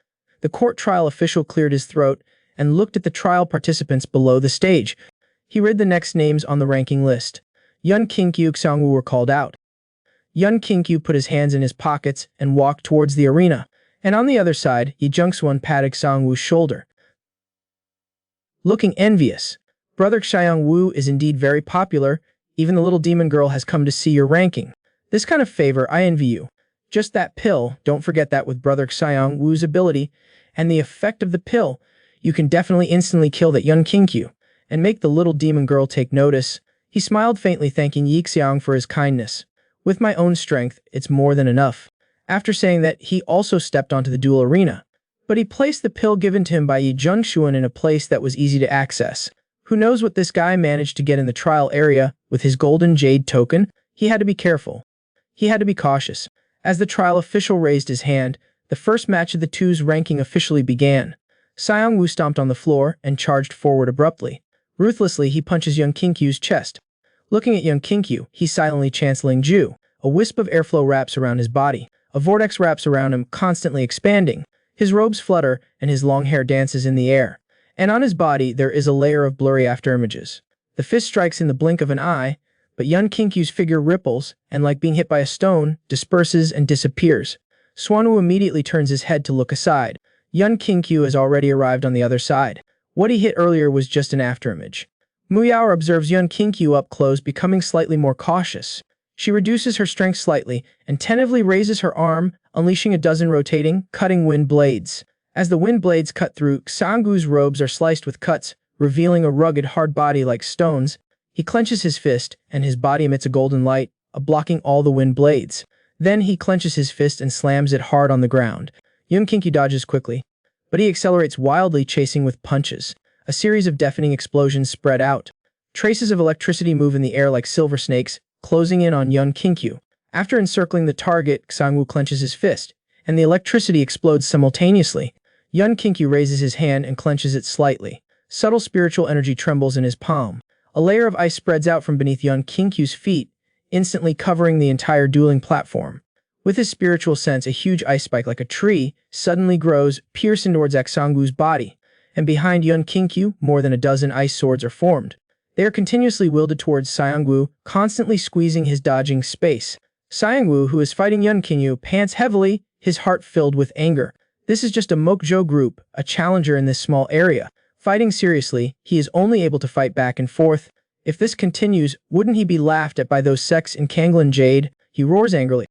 The court trial official cleared his throat and looked at the trial participants below the stage. He read the next names on the ranking list. Yun Kingkyu and Sang-woo were called out. Yun Kingkyu put his hands in his pockets and walked towards the arena, and on the other side, Yi Jungsuan patted Sang-woo's shoulder. Looking envious. Brother Xiang-woo is indeed very popular. Even the little demon girl has come to see your ranking. This kind of favor, I envy you. Just that pill, don't forget that with Brother Xiang-woo's ability and the effect of the pill, you can definitely instantly kill that Yun Kingkyu and make the little demon girl take notice. He smiled faintly, thanking Yi Xiang for his kindness. With my own strength, it's more than enough. After saying that, he also stepped onto the duel arena. But he placed the pill given to him by Yi Jungchuan in a place that was easy to access. Who knows what this guy managed to get in the trial area with his golden jade token? He had to be careful. He had to be cautious. As the trial official raised his hand, the first match of the two's ranking officially began. Sang-woo stomped on the floor and charged forward abruptly. Ruthlessly, he punches Yun Kingkyu's chest. Looking at Yun Kingkyu, he silently chants Ling-ju. A wisp of airflow wraps around his body. A vortex wraps around him, constantly expanding. His robes flutter, and his long hair dances in the air. And on his body, there is a layer of blurry afterimages. The fist strikes in the blink of an eye, but Yun Kingkyu's figure ripples, and like being hit by a stone, disperses and disappears. Swanwoo immediately turns his head to look aside. Yun Kingkyu has already arrived on the other side. What he hit earlier was just an afterimage. Muyao observes Yun Kingkyu up close, becoming slightly more cautious. She reduces her strength slightly and tentatively raises her arm, unleashing a dozen rotating, cutting wind blades. As the wind blades cut through, Sang-woo's robes are sliced with cuts, revealing a rugged, hard body like stones. He clenches his fist, and his body emits a golden light, blocking all the wind blades. Then he clenches his fist and slams it hard on the ground. Yun Kingkyu dodges quickly, but he accelerates wildly, chasing with punches. A series of deafening explosions spread out. Traces of electricity move in the air like silver snakes, closing in on Yun Kingkyu. After encircling the target, Sang-woo clenches his fist, and the electricity explodes simultaneously. Yun Kingkyu raises his hand and clenches it slightly. Subtle spiritual energy trembles in his palm. A layer of ice spreads out from beneath Yun Kingkyu's feet, instantly covering the entire dueling platform. With his spiritual sense, a huge ice spike like a tree suddenly grows, piercing towards Sang-woo's body. And behind Yun Kingkyu, more than a dozen ice swords are formed. They are continuously wielded towards Sang-woo, constantly squeezing his dodging space. Sang-woo, who is fighting Yun Kingkyu, pants heavily, his heart filled with anger. This is just a Mokjo group, a challenger in this small area. Fighting seriously, he is only able to fight back and forth. If this continues, wouldn't he be laughed at by those sects in Kanglan Jade? He roars angrily.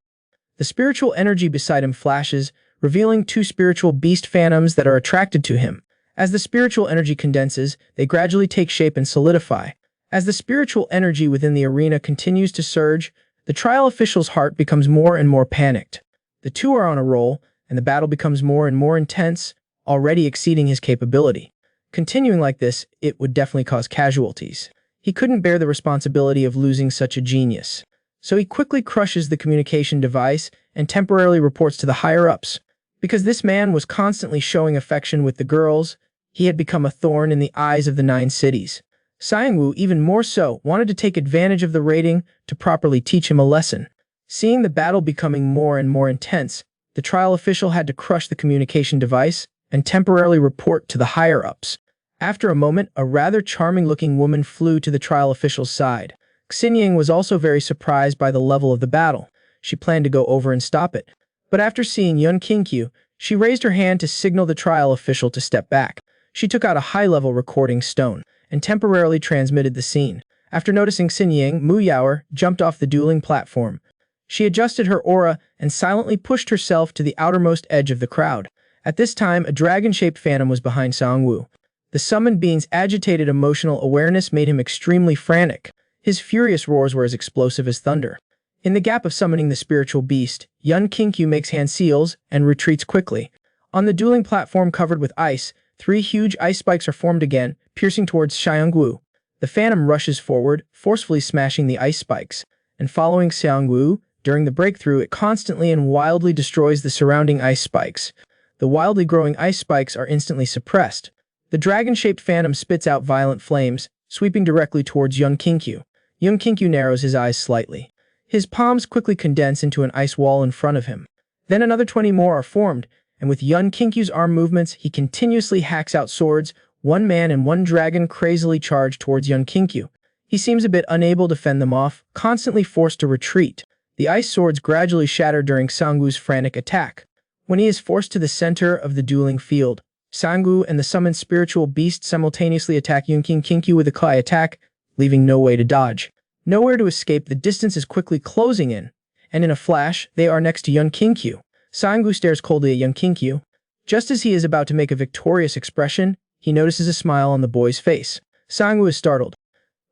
The spiritual energy beside him flashes, revealing 2 spiritual beast phantoms that are attracted to him. As the spiritual energy condenses, they gradually take shape and solidify. As the spiritual energy within the arena continues to surge, The trial official's heart becomes more and more panicked. The two are on a roll, and the battle becomes more and more intense, already exceeding his capability. Continuing like this, it would definitely cause casualties. He couldn't bear the responsibility of losing such a genius. So he quickly crushes the communication device and temporarily reports to the higher-ups. Because this man was constantly showing affection with the girls, he had become a thorn in the eyes of the 9 cities. Xiangwu, even more so, wanted to take advantage of the rating to properly teach him a lesson. Seeing the battle becoming more and more intense, the trial official had to crush the communication device and temporarily report to the higher-ups. After a moment, a rather charming-looking woman flew to the trial official's side. Xinying was also very surprised by the level of the battle. She planned to go over and stop it. But after seeing Yun Qingqiu, she raised her hand to signal the trial official to step back. She took out a high-level recording stone and temporarily transmitted the scene. After noticing Xinying, Mu Yaoer jumped off the dueling platform. She adjusted her aura and silently pushed herself to the outermost edge of the crowd. At this time, a dragon-shaped phantom was behind Xiangwu. The summoned being's agitated emotional awareness made him extremely frantic. His furious roars were as explosive as thunder. In the gap of summoning the spiritual beast, Yun Qingqiu makes hand seals and retreats quickly. On the dueling platform covered with ice, 3 huge ice spikes are formed again, piercing towards Xiangwu. The phantom rushes forward, forcefully smashing the ice spikes, and following Xiangwu, during the breakthrough it constantly and wildly destroys the surrounding ice spikes. The wildly growing ice spikes are instantly suppressed. The dragon-shaped phantom spits out violent flames, sweeping directly towards Yun Qingqiu. Yun Qingqiu narrows his eyes slightly. His palms quickly condense into an ice wall in front of him. Then another 20 more are formed, and with Yun Qingqiu's arm movements, he continuously hacks out swords. 1 man and 1 dragon crazily charge towards Yun Qingqiu. He seems a bit unable to fend them off, constantly forced to retreat. The ice swords gradually shatter during Xiangwu's frantic attack. When he is forced to the center of the dueling field, Xiangwu and the summoned spiritual beast simultaneously attack Yun Qingqiu with a Kai attack, leaving no way to dodge. Nowhere to escape, the distance is quickly closing in, and in a flash, they are next to Yun Qingqiu. Xiangwu stares coldly at Yun Qingqiu. Just as he is about to make a victorious expression, he notices a smile on the boy's face. Xiangwu is startled.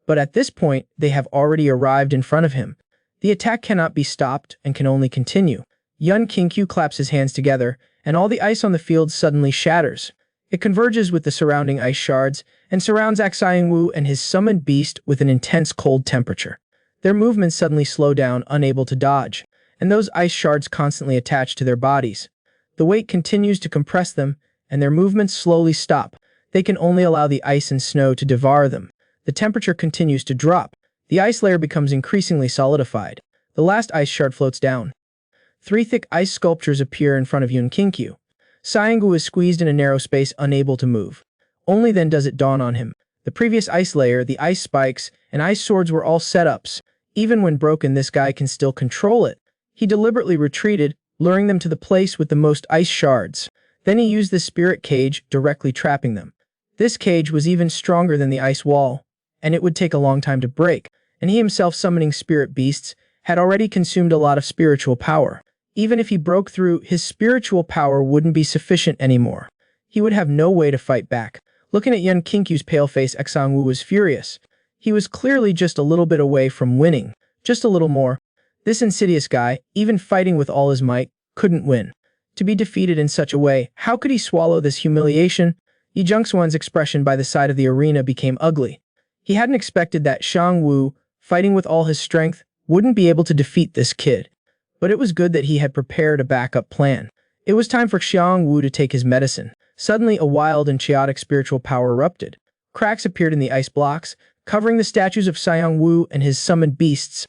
But at this point, they have already arrived in front of him. The attack cannot be stopped and can only continue. Yun Qingqiu claps his hands together, and all the ice on the field suddenly shatters. It converges with the surrounding ice shards and surrounds Xiangwu and his summoned beast with an intense cold temperature. Their movements suddenly slow down, unable to dodge, and those ice shards constantly attach to their bodies. The weight continues to compress them, and their movements slowly stop. They can only allow the ice and snow to devour them. The temperature continues to drop. The ice layer becomes increasingly solidified. The last ice shard floats down. 3 thick ice sculptures appear in front of Yun Qingqiu. Xiangwu is squeezed in a narrow space, unable to move. Only then does it dawn on him. The previous ice layer, the ice spikes, and ice swords were all setups. Even when broken, this guy can still control it. He deliberately retreated, luring them to the place with the most ice shards. Then he used the spirit cage, directly trapping them. This cage was even stronger than the ice wall, and it would take a long time to break, and he himself, summoning spirit beasts, had already consumed a lot of spiritual power. Even if he broke through, his spiritual power wouldn't be sufficient anymore. He would have no way to fight back. Looking at Yun Qingqiu's pale face, Xiangwu was furious. He was clearly just a little bit away from winning. Just a little more. This insidious guy, even fighting with all his might, couldn't win. To be defeated in such a way, how could he swallow this humiliation? Yi Zhengxuan's expression by the side of the arena became ugly. He hadn't expected that Xiangwu, fighting with all his strength, wouldn't be able to defeat this kid. But it was good that he had prepared a backup plan. It was time for Xiangwu to take his medicine. Suddenly, a wild and chaotic spiritual power erupted. Cracks appeared in the ice blocks, covering the statues of Xiangwu and his summoned beasts.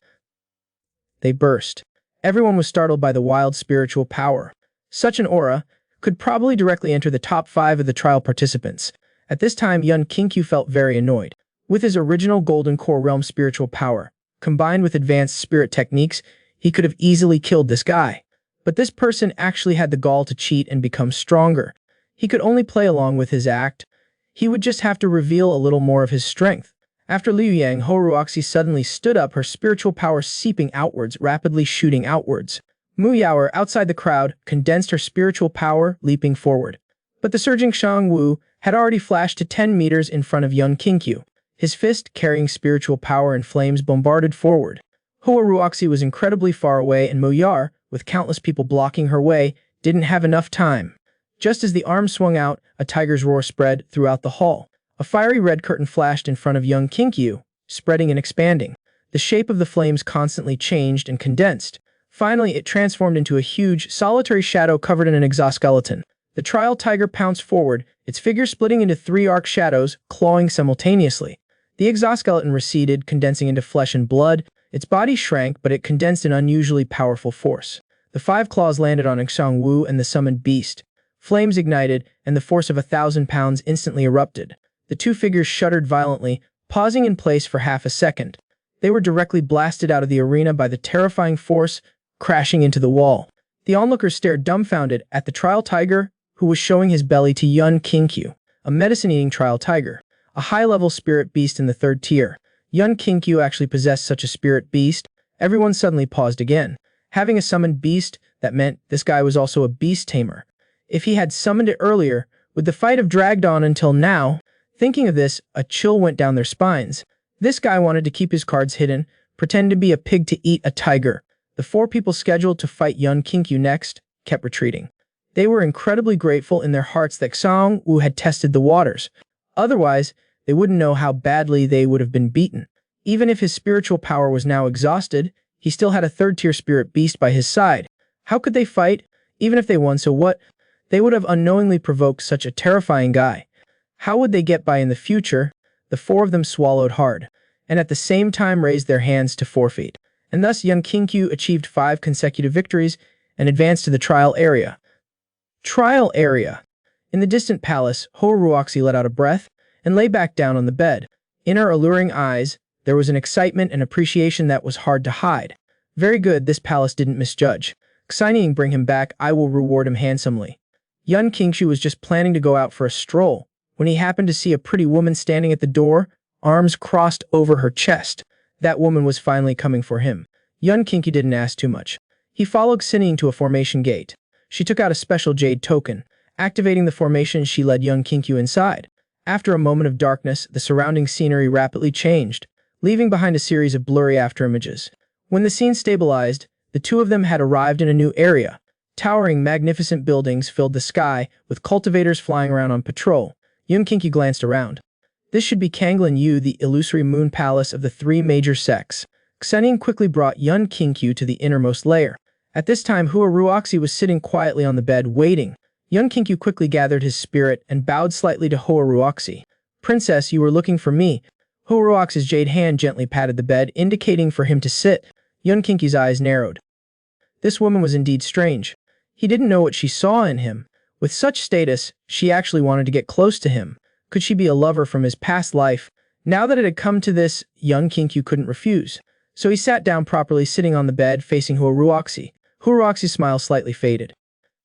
They burst. Everyone was startled by the wild spiritual power. Such an aura could probably directly enter the top 5 of the trial participants. At this time, Yun Qingqiu felt very annoyed. With his original Golden Core Realm spiritual power, combined with advanced spirit techniques, he could have easily killed this guy. But this person actually had the gall to cheat and become stronger. He could only play along with his act. He would just have to reveal a little more of his strength. After Liu Yang, Horuoxi suddenly stood up, her spiritual power seeping outwards, rapidly shooting outwards. Mu Yaoer, outside the crowd, condensed her spiritual power, leaping forward. But the surging Xiangwu had already flashed to 10 meters in front of Yun Qingqiu. His fist, carrying spiritual power and flames, bombarded forward. Hoa Ruoxi was incredibly far away, and Moyar, with countless people blocking her way, didn't have enough time. Just as the arm swung out, a tiger's roar spread throughout the hall. A fiery red curtain flashed in front of young Kinkyu, spreading and expanding. The shape of the flames constantly changed and condensed. Finally, it transformed into a huge, solitary shadow covered in an exoskeleton. The trial tiger pounced forward, its figure splitting into three arc shadows, clawing simultaneously. The exoskeleton receded, condensing into flesh and blood. Its body shrank, but it condensed in unusually powerful force. The five claws landed on Xiang Wu and the summoned beast. Flames ignited, and the force of 1,000 pounds instantly erupted. The two figures shuddered violently, pausing in place for half a second. They were directly blasted out of the arena by the terrifying force, crashing into the wall. The onlookers stared dumbfounded at the trial tiger, who was showing his belly to Yun Kinkyu, a medicine-eating trial tiger, a high-level spirit beast in the third tier. Yun Kinkyu actually possessed such a spirit beast. Everyone suddenly paused again. Having a summoned beast, that meant this guy was also a beast tamer. If he had summoned it earlier, would the fight have dragged on until now? Thinking of this, a chill went down their spines. This guy wanted to keep his cards hidden, pretend to be a pig to eat a tiger. The four people scheduled to fight Yun Kinkyu next kept retreating. They were incredibly grateful in their hearts that Xiang Wu had tested the waters. Otherwise, they wouldn't know how badly they would have been beaten. Even if his spiritual power was now exhausted, he still had a third-tier spirit beast by his side. How could they fight? Even if they won, so what? They would have unknowingly provoked such a terrifying guy. How would they get by in the future? The four of them swallowed hard, and at the same time raised their hands to forfeit. And thus Yun Kinkyu achieved 5 consecutive victories and advanced to the trial area. Trial area. In the distant palace, Hoa Ruoxi let out a breath and lay back down on the bed. In her alluring eyes, there was an excitement and appreciation that was hard to hide. Very good, this palace didn't misjudge. Xining, bring him back, I will reward him handsomely. Yun Kinkyu was just planning to go out for a stroll when he happened to see a pretty woman standing at the door, arms crossed over her chest. That woman was finally coming for him. Yun Kinkyu didn't ask too much. He followed Xining to a formation gate. She took out a special jade token. Activating the formation, she led Yun Kinkyu inside. After a moment of darkness, the surrounding scenery rapidly changed, leaving behind a series of blurry afterimages. When the scene stabilized, the two of them had arrived in a new area. Towering, magnificent buildings filled the sky, with cultivators flying around on patrol. Yun Kinkyu glanced around. This should be Kanglin Yu, the illusory moon palace of the 3 major sects. Xining quickly brought Yun Kinkyu to the innermost layer. At this time, Hoa Ruoxi was sitting quietly on the bed, waiting. Yun Kinkyu quickly gathered his spirit and bowed slightly to Hoa Ruoxi. Princess, you were looking for me. Hoa Ruoxi's jade hand gently patted the bed, indicating for him to sit. Yun Kinkyu's eyes narrowed. This woman was indeed strange. He didn't know what she saw in him. With such status, she actually wanted to get close to him. Could she be a lover from his past life? Now that it had come to this, Yun Kinkyu couldn't refuse. So he sat down properly, sitting on the bed, facing Hoa Ruoxi. Hoa Ruoxi's smile slightly faded.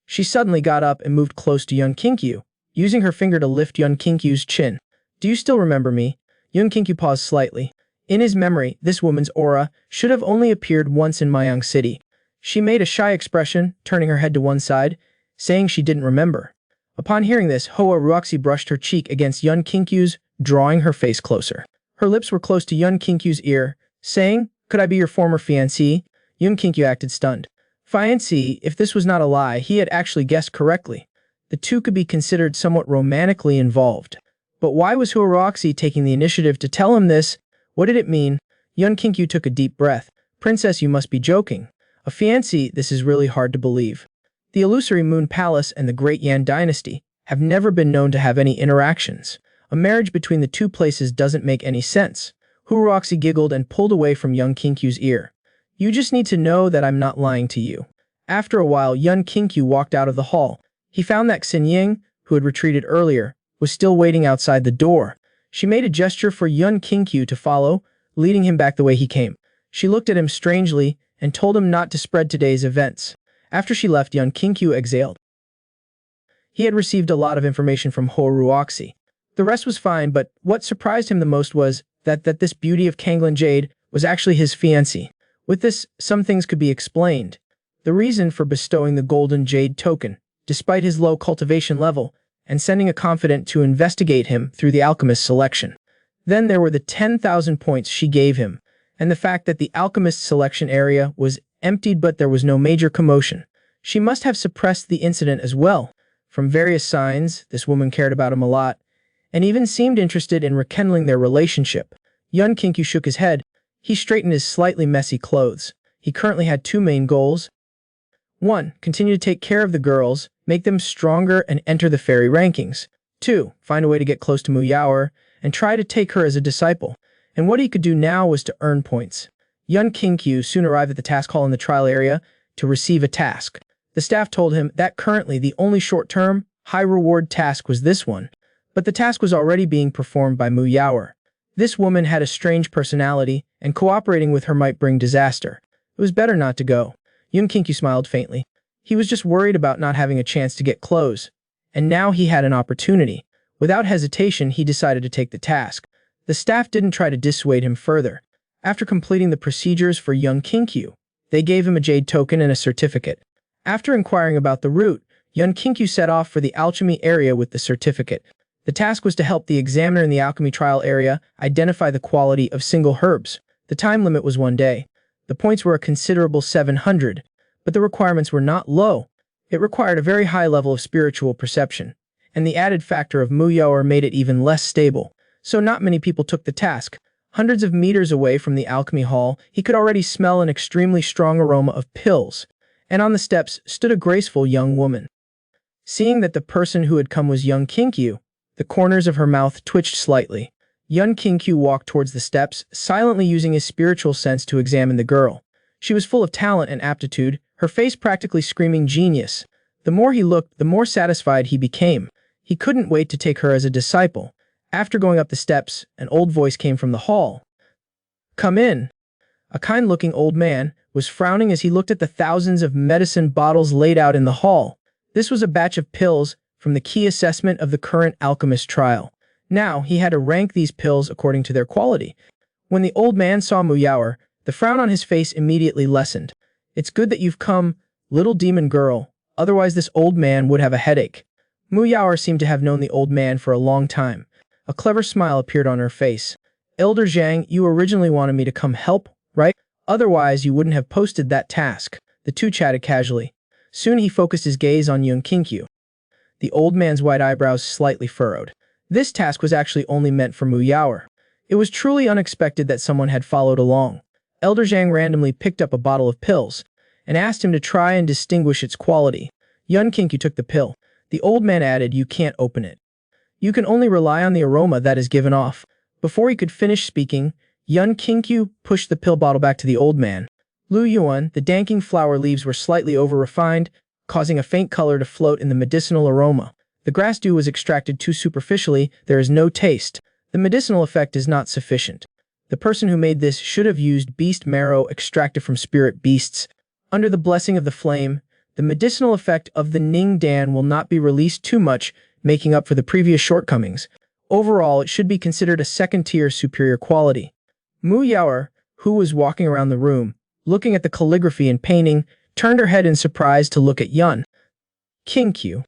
She suddenly got up and moved close to Yun Kinkyu, using her finger to lift Yun Kinkyu's chin. Do you still remember me? Yun Kinkyu paused slightly. In his memory, this woman's aura should have only appeared once in Mayang City. She made a shy expression, turning her head to one side, saying she didn't remember. Upon hearing this, Hoa Ruoxi brushed her cheek against Yun Kinkyu's, drawing her face closer. Her lips were close to Yun Kinkyu's ear, saying, "Could I be your former fiancé?" Yun Kinkyu acted stunned. Fiancé, if this was not a lie, he had actually guessed correctly. The two could be considered somewhat romantically involved. But why was Hoa Ruoxi taking the initiative to tell him this? What did it mean? Yun Kinkyu took a deep breath. Princess, you must be joking. A fiancé, this is really hard to believe. The illusory Moon Palace and the Great Yan Dynasty have never been known to have any interactions. A marriage between the two places doesn't make any sense. Hoa Ruoxi giggled and pulled away from Yun Kinkyu's ear. You just need to know that I'm not lying to you. After a while, Yun Kinkyu walked out of the hall. He found that Xinying, who had retreated earlier, was still waiting outside the door. She made a gesture for Yun Kinkyu to follow, leading him back the way he came. She looked at him strangely and told him not to spread today's events. After she left, Yun Kinkyu exhaled. He had received a lot of information from Hoa Ruoxi. The rest was fine, but what surprised him the most was that this beauty of Kanglin Jade was actually his fiancée. With this, some things could be explained. The reason for bestowing the golden jade token, despite his low cultivation level, and sending a confidant to investigate him through the alchemist selection. Then there were the 10,000 points she gave him, and the fact that the alchemist's selection area was emptied but there was no major commotion. She must have suppressed the incident as well. From various signs, this woman cared about him a lot, and even seemed interested in rekindling their relationship. Yun Kinkyu shook his head. He straightened his slightly messy clothes. He currently had two main goals. 1. Continue to take care of the girls, make them stronger and enter the fairy rankings. 2. Find a way to get close to Mu Yaoer and try to take her as a disciple. And what he could do now was to earn points. Yun Kinkyu soon arrived at the task hall in the trial area to receive a task. The staff told him that currently the only short-term, high-reward task was this one, but the task was already being performed by Mu Yaoer. This woman had a strange personality, and cooperating with her might bring disaster. It was better not to go. Yun Kinkyu smiled faintly. He was just worried about not having a chance to get close, and now he had an opportunity. Without hesitation, he decided to take the task. The staff didn't try to dissuade him further. After completing the procedures for Yun Kinkyu, they gave him a jade token and a certificate. After inquiring about the route, Yun Kinkyu set off for the alchemy area with the certificate. The task was to help the examiner in the alchemy trial area identify the quality of single herbs. The time limit was 1 day. The points were a considerable 700, but the requirements were not low. It required a very high level of spiritual perception, and the added factor of Mu Yaoer made it even less stable. So not many people took the task. Hundreds of meters away from the alchemy hall, he could already smell an extremely strong aroma of pills, and on the steps stood a graceful young woman. Seeing that the person who had come was Yun Kinkyu, the corners of her mouth twitched slightly. Yun Kinkyu walked towards the steps, silently using his spiritual sense to examine the girl. She was full of talent and aptitude, her face practically screaming genius. The more he looked, the more satisfied he became. He couldn't wait to take her as a disciple. After going up the steps, an old voice came from the hall. "Come in." A kind-looking old man was frowning as he looked at the thousands of medicine bottles laid out in the hall. This was a batch of pills from the key assessment of the current alchemist trial. Now, he had to rank these pills according to their quality. When the old man saw Mu Yaoer, the frown on his face immediately lessened. "It's good that you've come, little demon girl, otherwise this old man would have a headache." Mu Yaoer seemed to have known the old man for a long time. A clever smile appeared on her face. "Elder Zhang, you originally wanted me to come help, right? Otherwise, you wouldn't have posted that task." The two chatted casually. Soon he focused his gaze on Yun Kinkyu. The old man's white eyebrows slightly furrowed. This task was actually only meant for Mu Yaoer. It was truly unexpected that someone had followed along. Elder Zhang randomly picked up a bottle of pills and asked him to try and distinguish its quality. Yun Kinkyu took the pill. The old man added, "You can't open it. You can only rely on the aroma that is given off." Before he could finish speaking, Yun Kinkyu pushed the pill bottle back to the old man. Lu Yuan, the danking flower leaves were slightly over-refined, causing a faint color to float in the medicinal aroma. The grass dew was extracted too superficially, there is no taste. The medicinal effect is not sufficient. The person who made this should have used beast marrow extracted from spirit beasts. Under the blessing of the flame, the medicinal effect of the Ning Dan will not be released too much, making up for the previous shortcomings. Overall, it should be considered a second-tier superior quality. Mu Yaoer, who was walking around the room, looking at the calligraphy and painting, turned her head in surprise to look at Yun Kinkyu.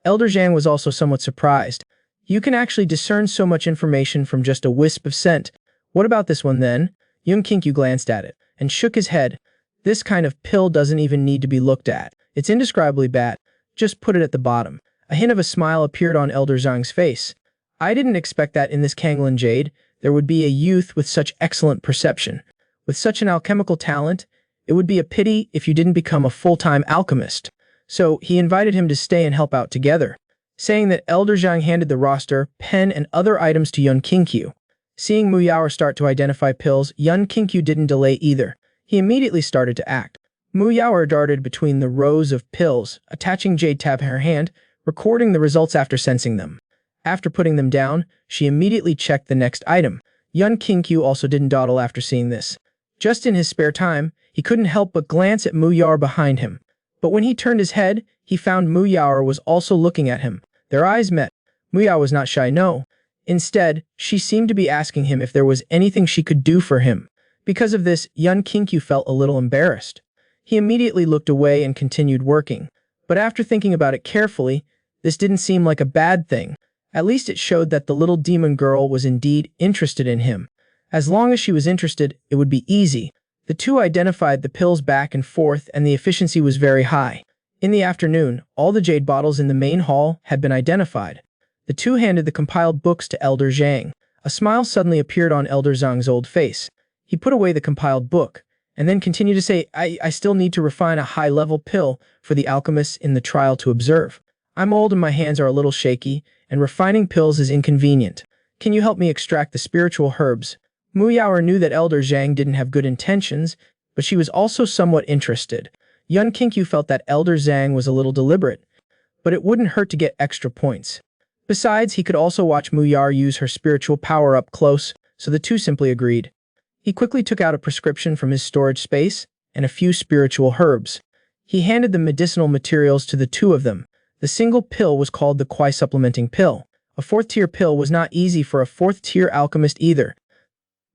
Elder Zhang was also somewhat surprised. "You can actually discern so much information from just a wisp of scent. What about this one then?" Yun Kinkyu glanced at it and shook his head. "This kind of pill doesn't even need to be looked at. It's indescribably bad. Just put it at the bottom." A hint of a smile appeared on Elder Zhang's face. "I didn't expect that in this Kanglan Jade there would be a youth with such excellent perception. With such an alchemical talent, it would be a pity if you didn't become a full-time alchemist." So he invited him to stay and help out together. Saying that, Elder Zhang handed the roster, pen, and other items to Yun Kinkyu. Seeing Mu Yaoer start to identify pills, Yun Kinkyu didn't delay either. He immediately started to act. Mu Yaoer darted between the rows of pills, attaching jade tab to her hand, recording the results after sensing them. After putting them down, she immediately checked the next item. Yun Kinkyu also didn't dawdle after seeing this. Just in his spare time, he couldn't help but glance at Mu Yaoer behind him. But when he turned his head, he found Mu Yaoer was also looking at him. Their eyes met. Mu Yaoer was not shy, no. Instead, she seemed to be asking him if there was anything she could do for him. Because of this, Yun Kinkyu felt a little embarrassed. He immediately looked away and continued working. But after thinking about it carefully, this didn't seem like a bad thing. At least it showed that the little demon girl was indeed interested in him. As long as she was interested, it would be easy. The two identified the pills back and forth, and the efficiency was very high. In the afternoon, all the jade bottles in the main hall had been identified. The two handed the compiled books to Elder Zhang. A smile suddenly appeared on Elder Zhang's old face. He put away the compiled book, and then continued to say, I still need to refine a high-level pill for the alchemists in the trial to observe. I'm old and my hands are a little shaky, and refining pills is inconvenient. Can you help me extract the spiritual herbs? Mu Yaoer knew that Elder Zhang didn't have good intentions, but she was also somewhat interested. Yun Qingqiu felt that Elder Zhang was a little deliberate, but it wouldn't hurt to get extra points. Besides, he could also watch Mu Yaoer use her spiritual power up close, so the two simply agreed. He quickly took out a prescription from his storage space and a few spiritual herbs. He handed the medicinal materials to the two of them. The single pill was called the Kwai Supplementing Pill. A fourth-tier pill was not easy for a fourth-tier alchemist either.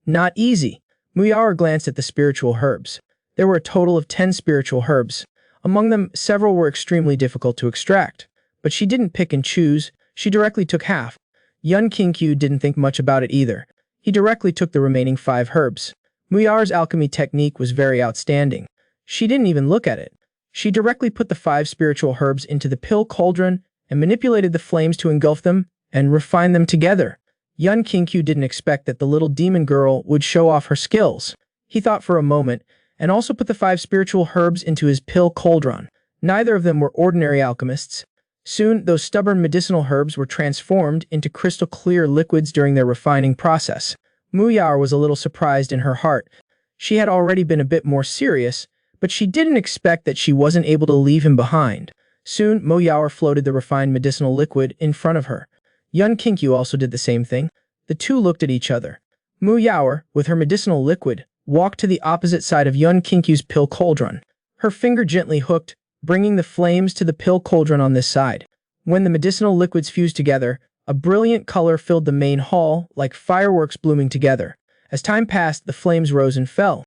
Not easy. Mu Yaoer glanced at the spiritual herbs. There were a total of 10 spiritual herbs. Among them, several were extremely difficult to extract. But she didn't pick and choose, she directly took half. Yun Qingqiu didn't think much about it either. He directly took the remaining 5 herbs. Mu Yaoer's alchemy technique was very outstanding. She didn't even look at it. She directly put the 5 spiritual herbs into the pill cauldron and manipulated the flames to engulf them and refine them together. Yun Qingqiu didn't expect that the little demon girl would show off her skills. He thought for a moment, and also put the 5 spiritual herbs into his pill cauldron. Neither of them were ordinary alchemists. Soon, those stubborn medicinal herbs were transformed into crystal-clear liquids during their refining process. Mu Yaoer was a little surprised in her heart. She had already been a bit more serious, but she didn't expect that she wasn't able to leave him behind. Soon, Mu Yaoer floated the refined medicinal liquid in front of her. Yun Qingqiu also did the same thing. The two looked at each other. Mu Yaoer, with her medicinal liquid, walked to the opposite side of Yun Qingqiu's pill cauldron. Her finger gently hooked, bringing the flames to the pill cauldron on this side. When the medicinal liquids fused together, a brilliant color filled the main hall, like fireworks blooming together. As time passed, the flames rose and fell.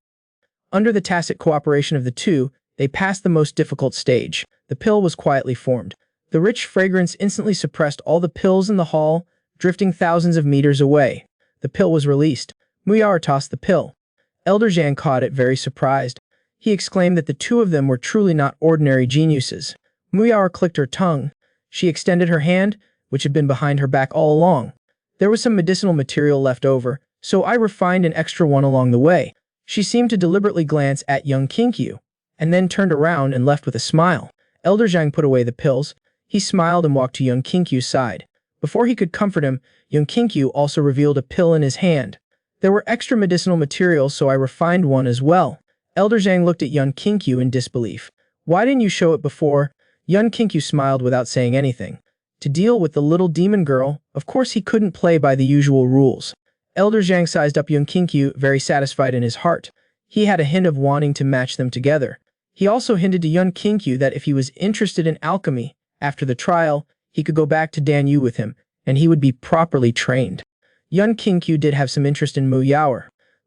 Under the tacit cooperation of the two, they passed the most difficult stage. The pill was quietly formed. The rich fragrance instantly suppressed all the pills in the hall, drifting thousands of meters away. The pill was released. Mu Yaoer tossed the pill. Elder Zhang caught it, very surprised. He exclaimed that the two of them were truly not ordinary geniuses. Mu Yaoer clicked her tongue. She extended her hand, which had been behind her back all along. There was some medicinal material left over, so I refined an extra one along the way. She seemed to deliberately glance at Yun Qingqiu, and then turned around and left with a smile. Elder Zhang put away the pills. He smiled and walked to Yun Qingqiu's side. Before he could comfort him, Yun Qingqiu also revealed a pill in his hand. There were extra medicinal materials, so I refined one as well. Elder Zhang looked at Yun Qingqiu in disbelief. Why didn't you show it before? Yun Qingqiu smiled without saying anything. To deal with the little demon girl, of course he couldn't play by the usual rules. Elder Zhang sized up Yun Qingqiu, very satisfied in his heart. He had a hint of wanting to match them together. He also hinted to Yun Qingqiu that if he was interested in alchemy, after the trial, he could go back to Dan Yu with him, and he would be properly trained. Yun Qingqiu did have some interest in Mu Yaoer,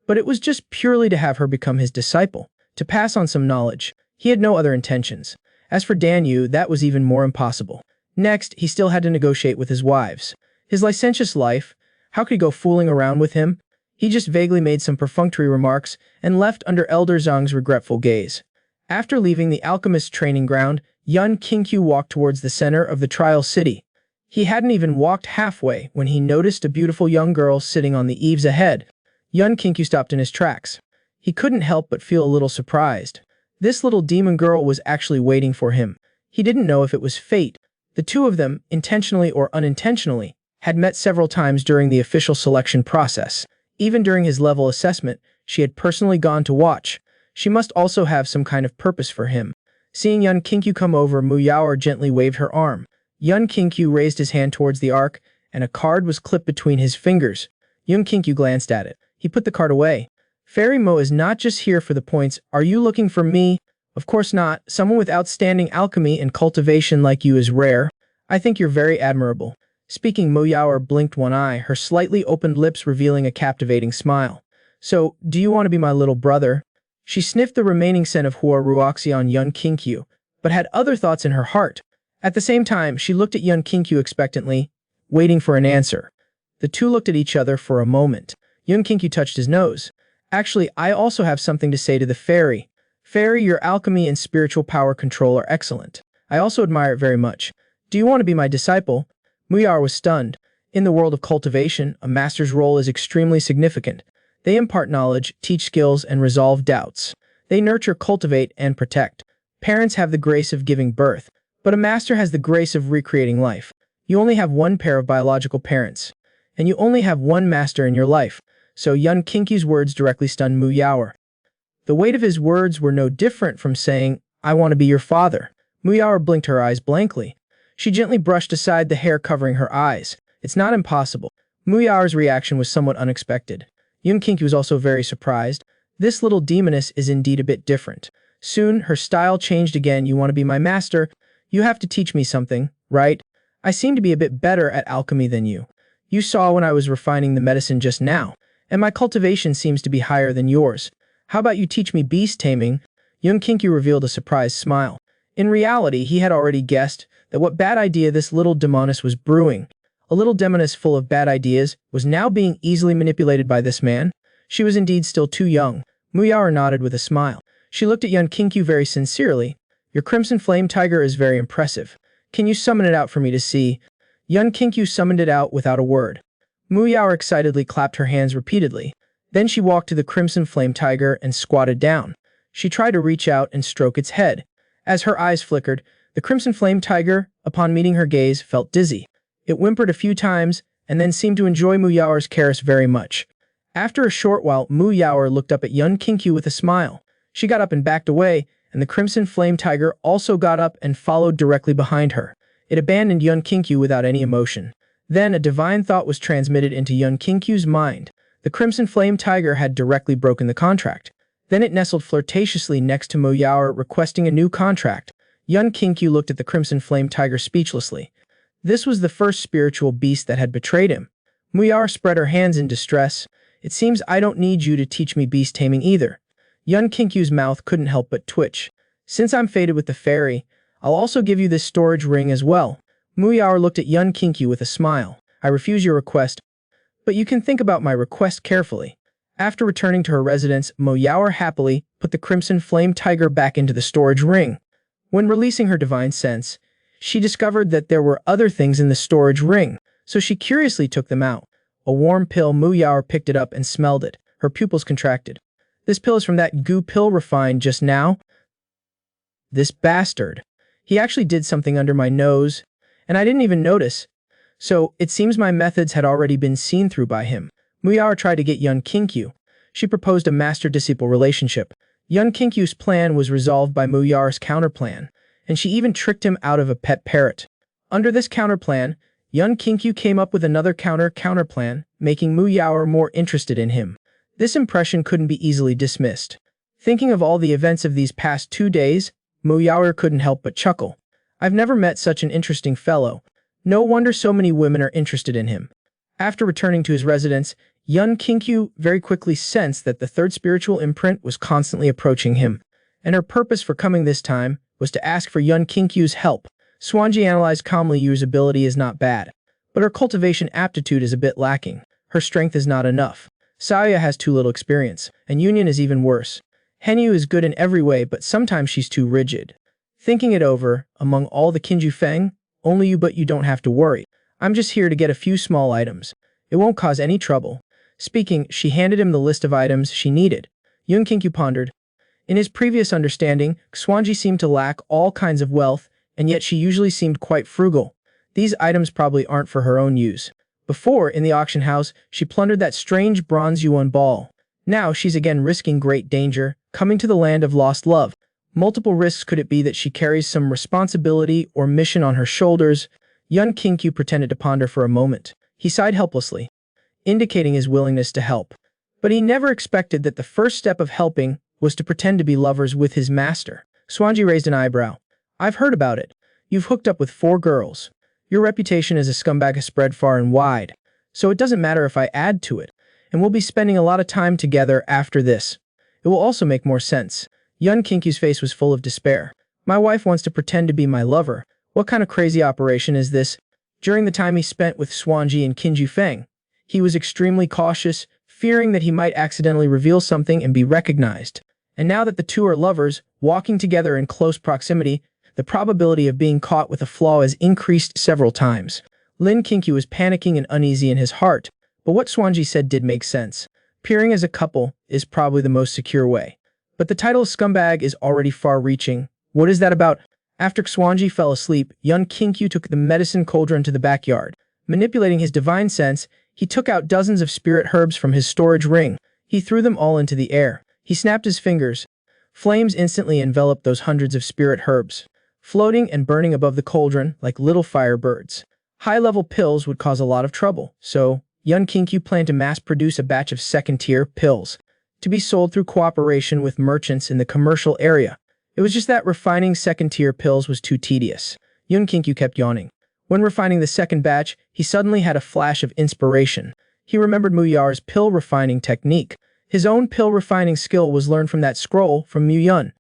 but it was just purely to have her become his disciple, to pass on some knowledge. He had no other intentions. As for Dan Yu, that was even more impossible. Next, he still had to negotiate with his wives. His licentious life, how could he go fooling around with him? He just vaguely made some perfunctory remarks and left under Elder Zhang's regretful gaze. After leaving the alchemist's training ground, Yun Qingqiu walked towards the center of the trial city. He hadn't even walked halfway when he noticed a beautiful young girl sitting on the eaves ahead. Yun Qingqiu stopped in his tracks. He couldn't help but feel a little surprised. This little demon girl was actually waiting for him. He didn't know if it was fate. The two of them, intentionally or unintentionally, had met several times during the official selection process. Even during his level assessment, she had personally gone to watch. She must also have some kind of purpose for him. Seeing Yun Qingqiu come over, Mu Yaoer gently waved her arm. Yun Qingqiu raised his hand towards the arc, and a card was clipped between his fingers. Yun Qingqiu glanced at it. He put the card away. Fairy Mo is not just here for the points. Are you looking for me? Of course not. Someone with outstanding alchemy and cultivation like you is rare. I think you're very admirable. Speaking, Mu Yaoer blinked one eye, her slightly opened lips revealing a captivating smile. So, do you want to be my little brother? She sniffed the remaining scent of Hua Ruoxi on Yun Qingqiu, but had other thoughts in her heart. At the same time, she looked at Yun Qingqiu expectantly, waiting for an answer. The two looked at each other for a moment. Young Kinkyu touched his nose. Actually, I also have something to say to the fairy. Fairy, your alchemy and spiritual power control are excellent. I also admire it very much. Do you want to be my disciple? Muyar was stunned. In the world of cultivation, a master's role is extremely significant. They impart knowledge, teach skills, and resolve doubts. They nurture, cultivate, and protect. Parents have the grace of giving birth, but a master has the grace of recreating life. You only have one pair of biological parents, and you only have one master in your life. So Young Kinkyu's words directly stunned Mu Yaoer. The weight of his words were no different from saying, I want to be your father. Mu Yaoer blinked her eyes blankly. She gently brushed aside the hair covering her eyes. It's not impossible. Mu Yaoer's reaction was somewhat unexpected. Young Kinkyu was also very surprised. This little demoness is indeed a bit different. Soon, her style changed again. You want to be my master? You have to teach me something, right? I seem to be a bit better at alchemy than you. You saw when I was refining the medicine just now, and my cultivation seems to be higher than yours. How about you teach me beast taming? Young Kinkyu revealed a surprised smile. In reality, he had already guessed that what bad idea this little demoness was brewing. A little demoness full of bad ideas was now being easily manipulated by this man. She was indeed still too young. Mu Yaoer nodded with a smile. She looked at Young Kinkyu very sincerely. Your crimson flame tiger is very impressive. Can you summon it out for me to see? Young Kinkyu summoned it out without a word. Mu Yaoer excitedly clapped her hands repeatedly. Then she walked to the crimson flame tiger and squatted down. She tried to reach out and stroke its head. As her eyes flickered, the crimson flame tiger, upon meeting her gaze, felt dizzy. It whimpered a few times, and then seemed to enjoy Mu Yaoer's caress very much. After a short while, Mu Yaoer looked up at Young Kinkyu with a smile. She got up and backed away, and the crimson flame tiger also got up and followed directly behind her. It abandoned Young Kinkyu without any emotion. Then a divine thought was transmitted into Young Kinkyu's mind. The crimson flame tiger had directly broken the contract. Then it nestled flirtatiously next to Mu Yaoer, requesting a new contract. Young Kinkyu looked at the crimson flame tiger speechlessly. This was the first spiritual beast that had betrayed him. Mu Yaoer spread her hands in distress. It seems I don't need you to teach me beast taming either. Young Kinkyu's mouth couldn't help but twitch. Since I'm fated with the fairy, I'll also give you this storage ring as well. Mu Yaoer looked at Young Kinkyu with a smile. I refuse your request, but you can think about my request carefully. After returning to her residence, Mu Yaoer happily put the crimson flame tiger back into the storage ring. When releasing her divine sense, she discovered that there were other things in the storage ring, so she curiously took them out. A warm pill. Mu Yaoer picked it up and smelled it. Her pupils contracted. This pill is from that goo pill refined just now? This bastard. He actually did something under my nose, and I didn't even notice. So, it seems my methods had already been seen through by him. Mu Yaoer tried to get Young Kinkyu. She proposed a master-disciple relationship. Young Kinkyu's plan was resolved by Mu Yaoer's counterplan, and she even tricked him out of a pet parrot. Under this counterplan, Young Kinkyu came up with another counterplan, making Mu Yaoer more interested in him. This impression couldn't be easily dismissed. Thinking of all the events of these past 2 days, Mu Yaoer couldn't help but chuckle. I've never met such an interesting fellow. No wonder so many women are interested in him. After returning to his residence, Young Kinkyu very quickly sensed that the third spiritual imprint was constantly approaching him, and her purpose for coming this time was to ask for Young Kinkyu's help. Swanji analyzed calmly. Yu's ability is not bad, but her cultivation aptitude is a bit lacking. Her strength is not enough. Saya has too little experience, and Union is even worse. Henyu is good in every way, but sometimes she's too rigid. Thinking it over, among all the Kinju Feng, only you, but you don't have to worry. I'm just here to get a few small items. It won't cause any trouble. Speaking, she handed him the list of items she needed. Young Kinkyu pondered. In his previous understanding, Swanji seemed to lack all kinds of wealth, and yet she usually seemed quite frugal. These items probably aren't for her own use. Before, in the auction house, she plundered that strange bronze yuan ball. Now she's again risking great danger, coming to the land of lost love. Multiple risks. Could it be that she carries some responsibility or mission on her shoulders? Young Kinkyu pretended to ponder for a moment. He sighed helplessly, indicating his willingness to help. But he never expected that the first step of helping was to pretend to be lovers with his master. Swanji raised an eyebrow. I've heard about it. You've hooked up with 4 girls. Your reputation as a scumbag has spread far and wide, so it doesn't matter if I add to it, and we'll be spending a lot of time together after this. It will also make more sense. Young Kinkyu's face was full of despair. My wife wants to pretend to be my lover. What kind of crazy operation is this? During the time he spent with Swanji and Kinju Feng, he was extremely cautious, fearing that he might accidentally reveal something and be recognized. And now that the two are lovers, walking together in close proximity, the probability of being caught with a flaw is increased several times. Lin Kinkyu was panicking and uneasy in his heart, but what Swanji said did make sense. Peering as a couple is probably the most secure way. But the title of scumbag is already far-reaching. What is that about? After Swanji fell asleep, young Kinkyu took the medicine cauldron to the backyard. Manipulating his divine sense, he took out dozens of spirit herbs from his storage ring. He threw them all into the air. He snapped his fingers. Flames instantly enveloped those hundreds of spirit herbs, floating and burning above the cauldron like little firebirds. High-level pills would cause a lot of trouble, so Yun Kinkyu planned to mass-produce a batch of second-tier pills to be sold through cooperation with merchants in the commercial area. It was just that refining second-tier pills was too tedious. Yun Kinkyu kept yawning. When refining the second batch, he suddenly had a flash of inspiration. He remembered Mu Yar's pill refining technique. His own pill refining skill was learned from that scroll from Mu Yun.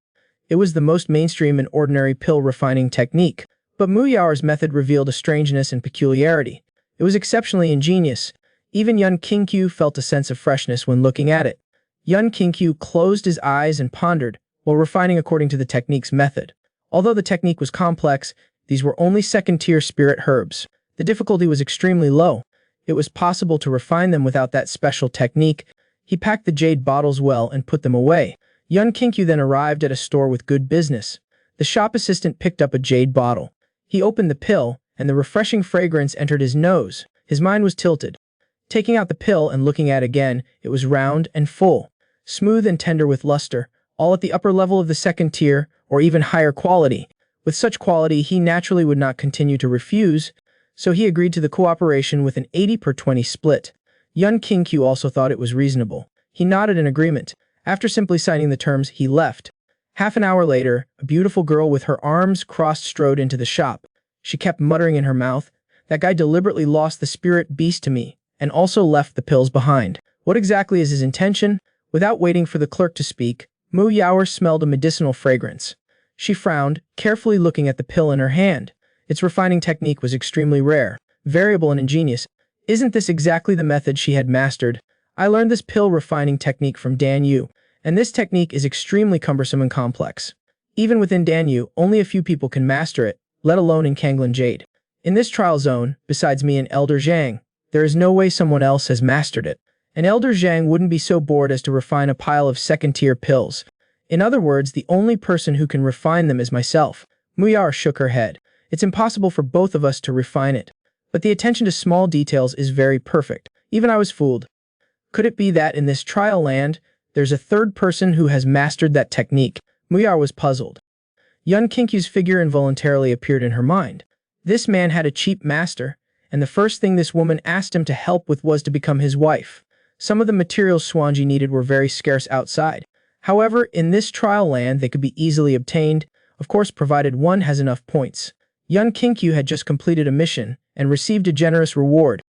It was the most mainstream and ordinary pill refining technique, but Mu Yar's method revealed a strangeness and peculiarity. It was exceptionally ingenious. Even Yun Kinkyu felt a sense of freshness when looking at it. Yun Kinkyu closed his eyes and pondered, while refining according to the technique's method. Although the technique was complex, these were only second-tier spirit herbs. The difficulty was extremely low. It was possible to refine them without that special technique. He packed the jade bottles well and put them away. Yun Kinkyu then arrived at a store with good business. The shop assistant picked up a jade bottle. He opened the pill, and the refreshing fragrance entered his nose. His mind was tilted. Taking out the pill and looking at it again, it was round and full, smooth and tender with luster, all at the upper level of the second tier, or even higher quality. With such quality, he naturally would not continue to refuse, so he agreed to the cooperation with an 80-per-20 split. Yun Kinkyu also thought it was reasonable. He nodded in agreement. After simply signing the terms, he left. Half an hour later, a beautiful girl with her arms crossed strode into the shop. She kept muttering in her mouth, "That guy deliberately lost the spirit beast to me, and also left the pills behind. What exactly is his intention?" Without waiting for the clerk to speak, Mu Yaoer smelled a medicinal fragrance. She frowned, carefully looking at the pill in her hand. Its refining technique was extremely rare, variable and ingenious. Isn't this exactly the method she had mastered? I learned this pill refining technique from Dan Yu, and this technique is extremely cumbersome and complex. Even within Dan Yu, only a few people can master it, let alone in Kanglin Jade. In this trial zone, besides me and Elder Zhang, there is no way someone else has mastered it. And Elder Zhang wouldn't be so bored as to refine a pile of second-tier pills. In other words, the only person who can refine them is myself. Mu Yaoer shook her head. It's impossible for both of us to refine it. But the attention to small details is very perfect. Even I was fooled. Could it be that in this trial land, there's a third person who has mastered that technique? Mu Yaoer was puzzled. Yun Kinkyu's figure involuntarily appeared in her mind. This man had a cheap master, and the first thing this woman asked him to help with was to become his wife. Some of the materials Swanji needed were very scarce outside. However, in this trial land they could be easily obtained, of course provided one has enough points. Yun Kinkyu had just completed a mission and received a generous reward.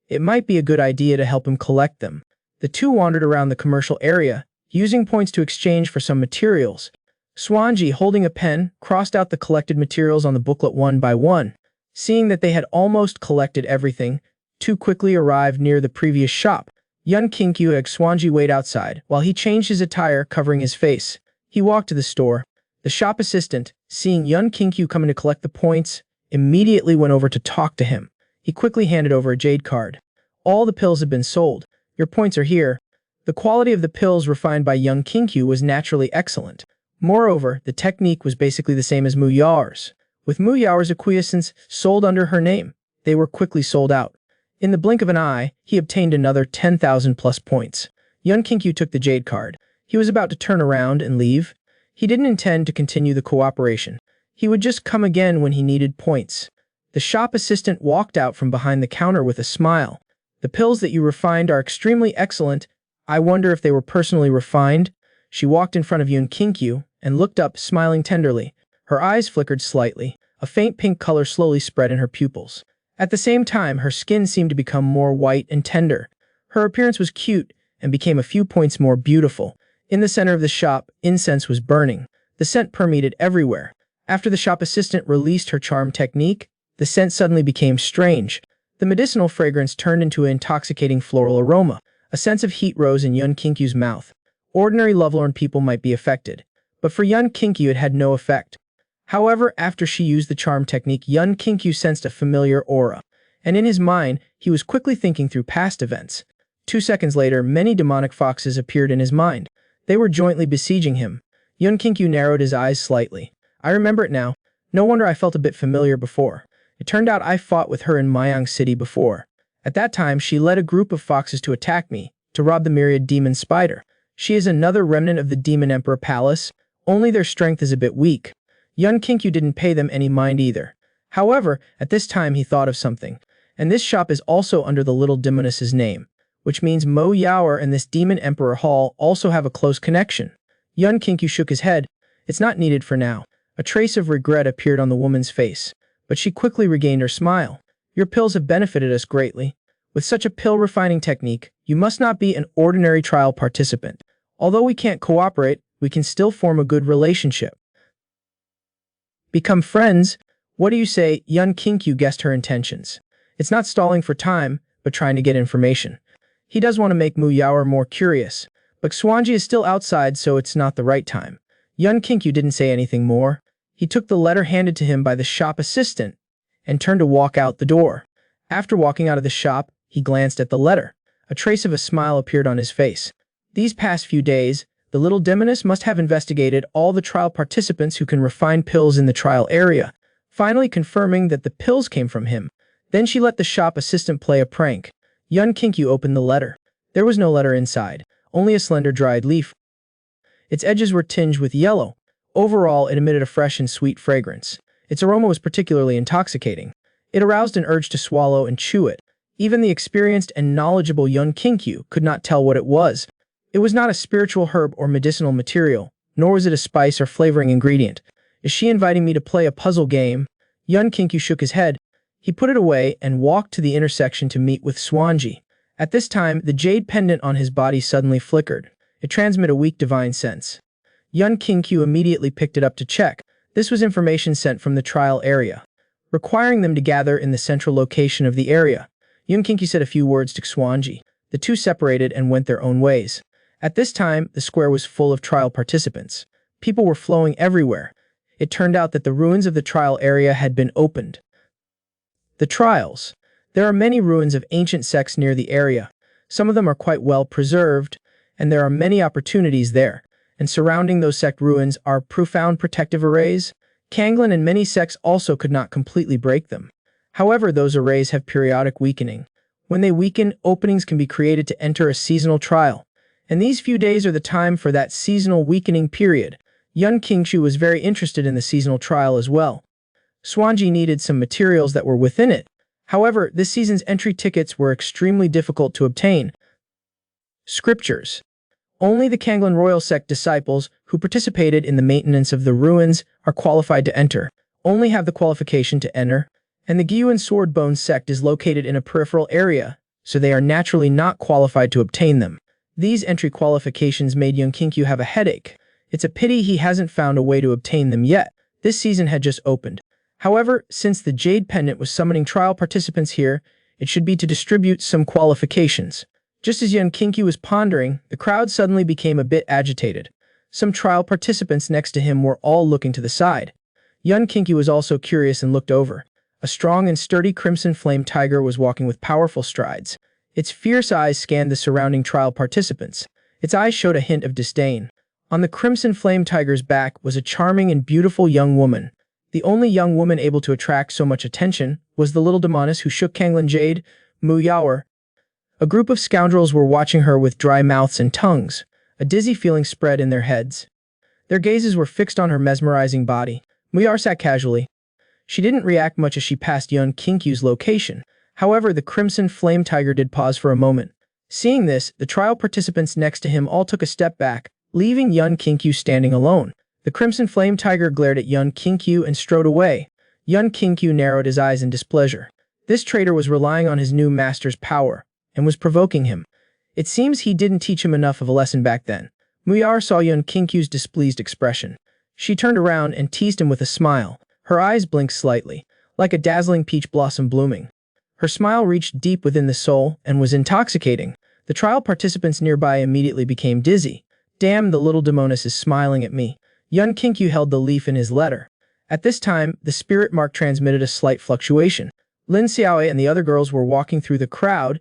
It might be a good idea to help him collect them. The two wandered around the commercial area, using points to exchange for some materials. Swanji, holding a pen, crossed out the collected materials on the booklet one by one. Seeing that they had almost collected everything, two quickly arrived near the previous shop. Yun Kinkyu had Swanji wait outside while he changed his attire, covering his face. He walked to the store. The shop assistant, seeing Yun Kinkyu coming to collect the points, immediately went over to talk to him. He quickly handed over a jade card. All the pills have been sold. Your points are here. The quality of the pills refined by Yun Kinkyu was naturally excellent. Moreover, the technique was basically the same as Mu Yaoer's. With Mu Yaoer's acquiescence sold under her name, they were quickly sold out. In the blink of an eye, he obtained another 10,000 plus points. Yun Kinkyu took the jade card. He was about to turn around and leave. He didn't intend to continue the cooperation. He would just come again when he needed points. The shop assistant walked out from behind the counter with a smile. The pills that you refined are extremely excellent. I wonder if they were personally refined. She walked in front of Yun Kinkyu and looked up, smiling tenderly. Her eyes flickered slightly. A faint pink color slowly spread in her pupils. At the same time, her skin seemed to become more white and tender. Her appearance was cute and became a few points more beautiful. In the center of the shop, incense was burning. The scent permeated everywhere. After the shop assistant released her charm technique, the scent suddenly became strange. The medicinal fragrance turned into an intoxicating floral aroma. A sense of heat rose in Yun Kinkyu's mouth. Ordinary lovelorn people might be affected, but for Yun Kinkyu it had no effect. However, after she used the charm technique, Yun Kinkyu sensed a familiar aura, and in his mind, he was quickly thinking through past events. 2 seconds later, many demonic foxes appeared in his mind. They were jointly besieging him. Yun Kinkyu narrowed his eyes slightly. I remember it now. No wonder I felt a bit familiar before. It turned out I fought with her in Mayang City before. At that time, she led a group of foxes to attack me, to rob the myriad demon spider. She is another remnant of the Demon Emperor Palace, only their strength is a bit weak. Yun Kinkyu didn't pay them any mind either. However, at this time he thought of something. And this shop is also under the little demoness's name, which means Mo Yaoer and this Demon Emperor Hall also have a close connection. Yun Kinkyu shook his head. It's not needed for now. A trace of regret appeared on the woman's face, but she quickly regained her smile. Your pills have benefited us greatly. With such a pill-refining technique, you must not be an ordinary trial participant. Although we can't cooperate, we can still form a good relationship. Become friends? What do you say? Yun Kinkyu guessed her intentions. It's not stalling for time, but trying to get information. He does want to make Mu Yaoer more curious, but Xuanji is still outside, so it's not the right time. Yun Kinkyu didn't say anything more. He took the letter handed to him by the shop assistant and turned to walk out the door. After walking out of the shop, he glanced at the letter. A trace of a smile appeared on his face. These past few days, the little demoness must have investigated all the trial participants who can refine pills in the trial area, finally confirming that the pills came from him. Then she let the shop assistant play a prank. Yun Kinkyu opened the letter. There was no letter inside, only a slender dried leaf. Its edges were tinged with yellow. Overall, it emitted a fresh and sweet fragrance. Its aroma was particularly intoxicating. It aroused an urge to swallow and chew it. Even the experienced and knowledgeable Yun Kinkyu could not tell what it was. It was not a spiritual herb or medicinal material, nor was it a spice or flavoring ingredient. Is she inviting me to play a puzzle game? Yun Kinkyu shook his head. He put it away and walked to the intersection to meet with Xuanji. At this time, the jade pendant on his body suddenly flickered. It transmitted a weak divine sense. Yun Kinkyu immediately picked it up to check. This was information sent from the trial area, requiring them to gather in the central location of the area. Yun Kinkyu said a few words to Xuanji. The two separated and went their own ways. At this time, the square was full of trial participants. People were flowing everywhere. It turned out that the ruins of the trial area had been opened. The trials. There are many ruins of ancient sects near the area. Some of them are quite well preserved, and there are many opportunities there. And surrounding those sect ruins are profound protective arrays. Kanglin and many sects also could not completely break them. However, those arrays have periodic weakening. When they weaken, openings can be created to enter a seasonal trial. And these few days are the time for that seasonal weakening period. Yun Kinkyu was very interested in the seasonal trial as well. Xuanji needed some materials that were within it. However, this season's entry tickets were extremely difficult to obtain. Scriptures. Only the Kanglin Royal Sect disciples who participated in the maintenance of the ruins are qualified to enter, only have the qualification to enter, and the Gyuan Swordbone Sect is located in a peripheral area, so they are naturally not qualified to obtain them. These entry qualifications made Yun Kinkyu have a headache. It's a pity he hasn't found a way to obtain them yet. This season had just opened. However, since the Jade Pendant was summoning trial participants here, it should be to distribute some qualifications. Just as Yun Kinkyu was pondering, the crowd suddenly became a bit agitated. Some trial participants next to him were all looking to the side. Yun Kinkyu was also curious and looked over. A strong and sturdy crimson flame tiger was walking with powerful strides. Its fierce eyes scanned the surrounding trial participants. Its eyes showed a hint of disdain. On the crimson flame tiger's back was a charming and beautiful young woman. The only young woman able to attract so much attention was the little demoness who shook Kanglin Jade, Mu Yaoer. A group of scoundrels were watching her with dry mouths and tongues. A dizzy feeling spread in their heads. Their gazes were fixed on her mesmerizing body. Mu Yaoer sat casually. She didn't react much as she passed Yun Kinkyu's location. However, the crimson flame tiger did pause for a moment. Seeing this, the trial participants next to him all took a step back, leaving Yun Kinkyu standing alone. The crimson flame tiger glared at Yun Kinkyu and strode away. Yun Kinkyu narrowed his eyes in displeasure. This traitor was relying on his new master's power, and was provoking him. It seems he didn't teach him enough of a lesson back then. Mu Yaoer saw Yun Kinkyu's displeased expression. She turned around and teased him with a smile. Her eyes blinked slightly, like a dazzling peach blossom blooming. Her smile reached deep within the soul and was intoxicating. The trial participants nearby immediately became dizzy. Damn, the little demoness is smiling at me. Yun Kinkyu held the leaf in his letter. At this time, the spirit mark transmitted a slight fluctuation. Lin Xiaoe and the other girls were walking through the crowd,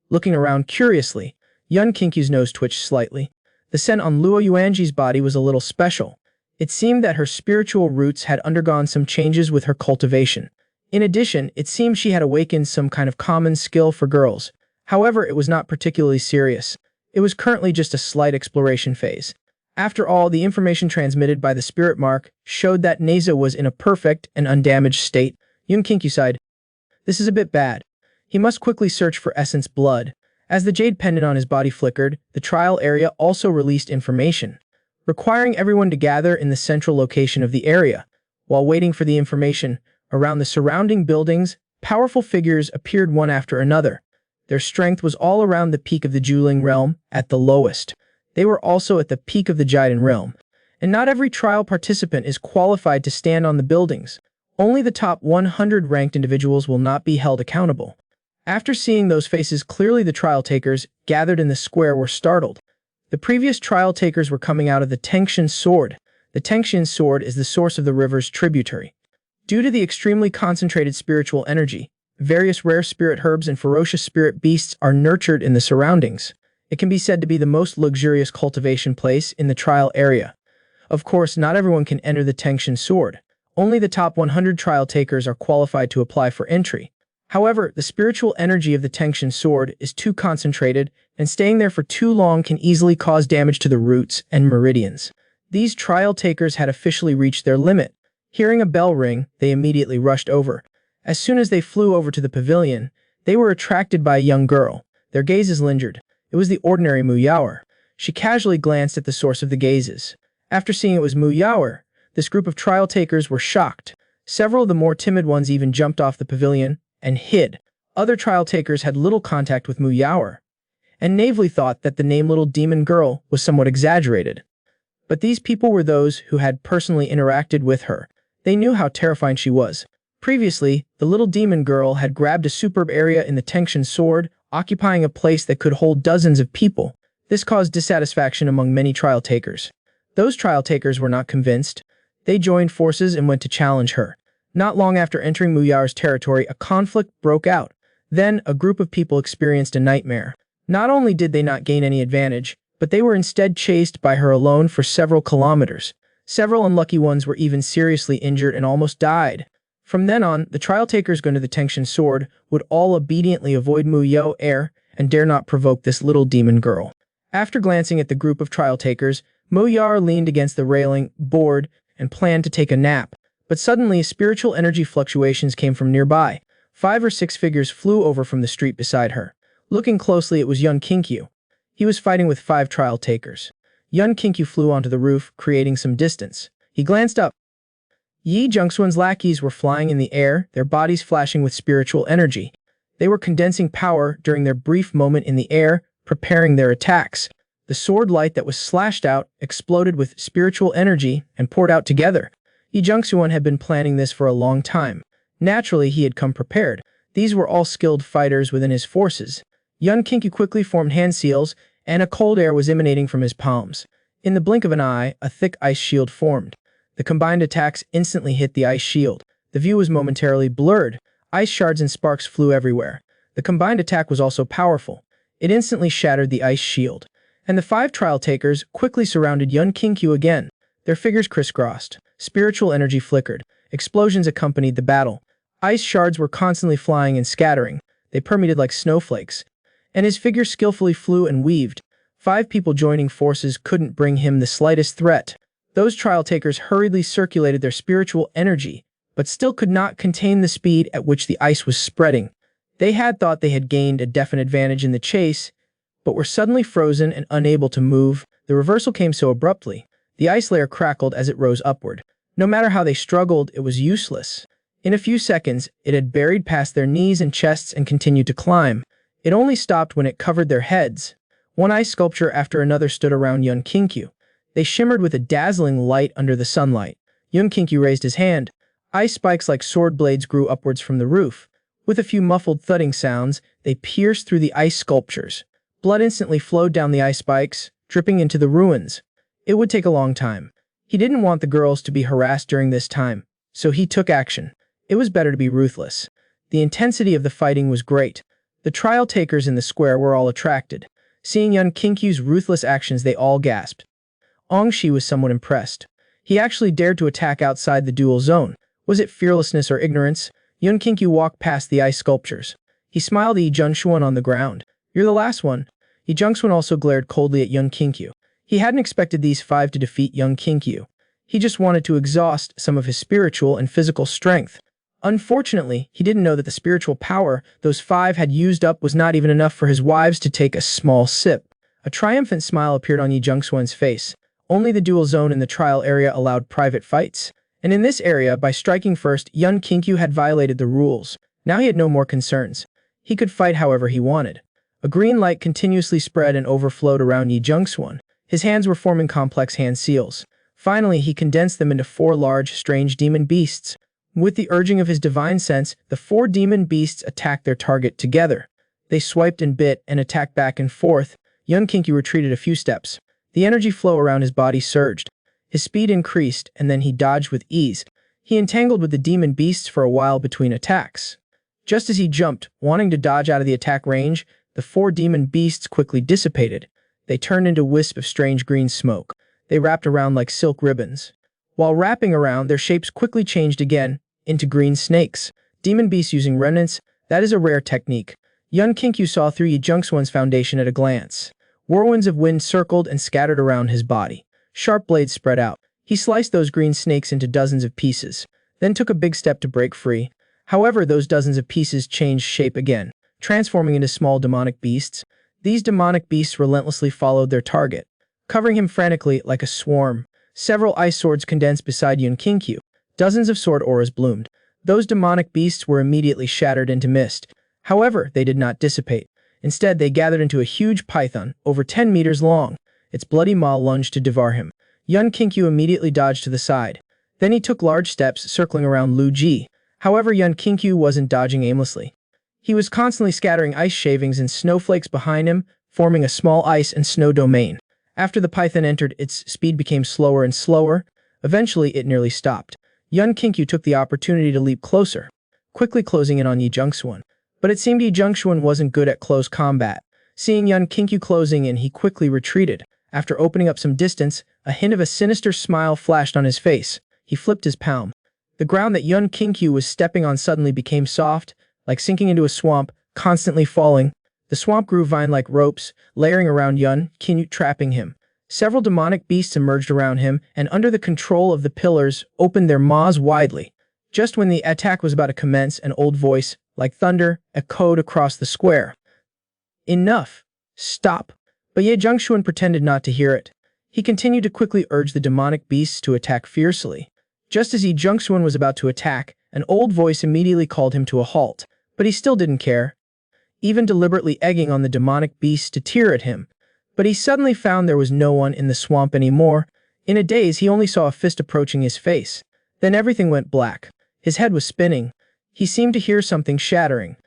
looking around curiously. Yun Kinkyu's nose twitched slightly. The scent on Luo Yuanji's body was a little special. It seemed that her spiritual roots had undergone some changes with her cultivation. In addition, it seemed she had awakened some kind of common skill for girls. However, it was not particularly serious. It was currently just a slight exploration phase. After all, the information transmitted by the spirit mark showed that Neza was in a perfect and undamaged state. Yun Kinkyu sighed. This is a bit bad. He must quickly search for essence blood. As the jade pendant on his body flickered, the trial area also released information, requiring everyone to gather in the central location of the area. While waiting for the information, around the surrounding buildings, powerful figures appeared one after another. Their strength was all around the peak of the Juling realm, at the lowest. They were also at the peak of the Jiden realm. And not every trial participant is qualified to stand on the buildings. Only the top 100 ranked individuals will not be held accountable. After seeing those faces clearly, the trial takers gathered in the square were startled. The previous trial takers were coming out of the Tengxian sword. The Tengxian sword is the source of the river's tributary. Due to the extremely concentrated spiritual energy, various rare spirit herbs and ferocious spirit beasts are nurtured in the surroundings. It can be said to be the most luxurious cultivation place in the trial area. Of course, not everyone can enter the Tengxian sword. Only the top 100 trial takers are qualified to apply for entry. However, the spiritual energy of the Tengxian sword is too concentrated, and staying there for too long can easily cause damage to the roots and meridians. These trial takers had officially reached their limit. Hearing a bell ring, they immediately rushed over. As soon as they flew over to the pavilion, they were attracted by a young girl. Their gazes lingered. It was the ordinary Mu Yaoer. She casually glanced at the source of the gazes. After seeing it was Mu Yaoer, this group of trial takers were shocked. Several of the more timid ones even jumped off the pavilion and hid. Other trial takers had little contact with Mu Yaoer, and naively thought that the name Little Demon Girl was somewhat exaggerated. But these people were those who had personally interacted with her. They knew how terrifying she was. Previously, the Little Demon Girl had grabbed a superb area in the Tengxian sword, occupying a place that could hold dozens of people. This caused dissatisfaction among many trial takers. Those trial takers were not convinced. They joined forces and went to challenge her. Not long after entering Mu Yaoer's territory, a conflict broke out. Then, a group of people experienced a nightmare. Not only did they not gain any advantage, but they were instead chased by her alone for several kilometers. Several unlucky ones were even seriously injured and almost died. From then on, the trial takers going to the Tengxian sword would all obediently avoid Mu Yaoer and dare not provoke this little demon girl. After glancing at the group of trial takers, Mu Yaoer leaned against the railing, bored, and planned to take a nap. But suddenly, spiritual energy fluctuations came from nearby. 5 or 6 figures flew over from the street beside her. Looking closely, it was Yun Kinkyu. He was fighting with 5 trial takers. Yun Kinkyu flew onto the roof, creating some distance. He glanced up. Yi Zhengxuan's lackeys were flying in the air, their bodies flashing with spiritual energy. They were condensing power during their brief moment in the air, preparing their attacks. The sword light that was slashed out exploded with spiritual energy and poured out together. Yi Zhengxuan had been planning this for a long time. Naturally, he had come prepared. These were all skilled fighters within his forces. Yun Kinkyu quickly formed hand seals, and a cold air was emanating from his palms. In the blink of an eye, a thick ice shield formed. The combined attacks instantly hit the ice shield. The view was momentarily blurred. Ice shards and sparks flew everywhere. The combined attack was also powerful. It instantly shattered the ice shield. And the 5 trial takers quickly surrounded Yun Kinkyu again. Their figures crisscrossed. Spiritual energy flickered. Explosions accompanied the battle. Ice shards were constantly flying and scattering. They permeated like snowflakes. And his figure skillfully flew and weaved. 5 people joining forces couldn't bring him the slightest threat. Those trial takers hurriedly circulated their spiritual energy, but still could not contain the speed at which the ice was spreading. They had thought they had gained a definite advantage in the chase, but were suddenly frozen and unable to move. The reversal came so abruptly. The ice layer crackled as it rose upward. No matter how they struggled, it was useless. In a few seconds, it had buried past their knees and chests and continued to climb. It only stopped when it covered their heads. One ice sculpture after another stood around Yun Kinkyu. They shimmered with a dazzling light under the sunlight. Yun Kinkyu raised his hand. Ice spikes like sword blades grew upwards from the roof. With a few muffled thudding sounds, they pierced through the ice sculptures. Blood instantly flowed down the ice spikes, dripping into the ruins. It would take a long time. He didn't want the girls to be harassed during this time, so he took action. It was better to be ruthless. The intensity of the fighting was great. The trial takers in the square were all attracted. Seeing Yun Kinkyu's ruthless actions, they all gasped. Ongshi was somewhat impressed. He actually dared to attack outside the duel zone. Was it fearlessness or ignorance? Yun Kinkyu walked past the ice sculptures. He smiled at Yi Jungxuan on the ground. "You're the last one." Yi Jungxuan also glared coldly at Yun Kinkyu. He hadn't expected these five to defeat Yun Kinkyu. He just wanted to exhaust some of his spiritual and physical strength. Unfortunately, he didn't know that the spiritual power those five had used up was not even enough for his wives to take a small sip. A triumphant smile appeared on Yi Jungxuan's face. Only the duel zone in the trial area allowed private fights. And in this area, by striking first, Yun Kinkyu had violated the rules. Now he had no more concerns. He could fight however he wanted. A green light continuously spread and overflowed around Yi Jungxuan. His hands were forming complex hand seals. Finally, he condensed them into four large, strange demon beasts. With the urging of his divine sense, the four demon beasts attacked their target together. They swiped and bit and attacked back and forth. Yun Kinkyu retreated a few steps. The energy flow around his body surged. His speed increased, and then he dodged with ease. He entangled with the demon beasts for a while between attacks. Just as he jumped, wanting to dodge out of the attack range, the four demon beasts quickly dissipated. They turned into wisps of strange green smoke. They wrapped around like silk ribbons. While wrapping around, their shapes quickly changed again into green snakes. Demon beasts using remnants, that is a rare technique. Yun Kinkyu saw through Yi Jungxuan's foundation at a glance. Whirlwinds of wind circled and scattered around his body. Sharp blades spread out. He sliced those green snakes into dozens of pieces, then took a big step to break free. However, those dozens of pieces changed shape again, transforming into small demonic beasts. These demonic beasts relentlessly followed their target, covering him frantically like a swarm. Several ice swords condensed beside Yun Kinkyu. Dozens of sword auras bloomed. Those demonic beasts were immediately shattered into mist. However, they did not dissipate. Instead, they gathered into a huge python, over 10 meters long. Its bloody maw lunged to devour him. Yun Kinkyu immediately dodged to the side. Then he took large steps, circling around Lu Ji. However, Yun Kinkyu wasn't dodging aimlessly. He was constantly scattering ice shavings and snowflakes behind him, forming a small ice and snow domain. After the python entered, its speed became slower and slower. Eventually, it nearly stopped. Yun Kinkyu took the opportunity to leap closer, quickly closing in on Yi Jungxuan. But it seemed Yi Jungxuan wasn't good at close combat. Seeing Yun Kinkyu closing in, he quickly retreated. After opening up some distance, a hint of a sinister smile flashed on his face. He flipped his palm. The ground that Yun Kinkyu was stepping on suddenly became soft, like sinking into a swamp, constantly falling. The swamp grew vine-like ropes, layering around Yun Kinkyu, trapping him. Several demonic beasts emerged around him, and under the control of the pillars, opened their maws widely. Just when the attack was about to commence, an old voice, like thunder, echoed across the square. "Enough! Stop!" But Yi Jungxuan pretended not to hear it. He continued to quickly urge the demonic beasts to attack fiercely. Just as Yi Jungxuan was about to attack, an old voice immediately called him to a halt. But he still didn't care, even deliberately egging on the demonic beasts to tear at him. But he suddenly found there was no one in the swamp anymore. In a daze, he only saw a fist approaching his face. Then everything went black. His head was spinning. He seemed to hear something shattering.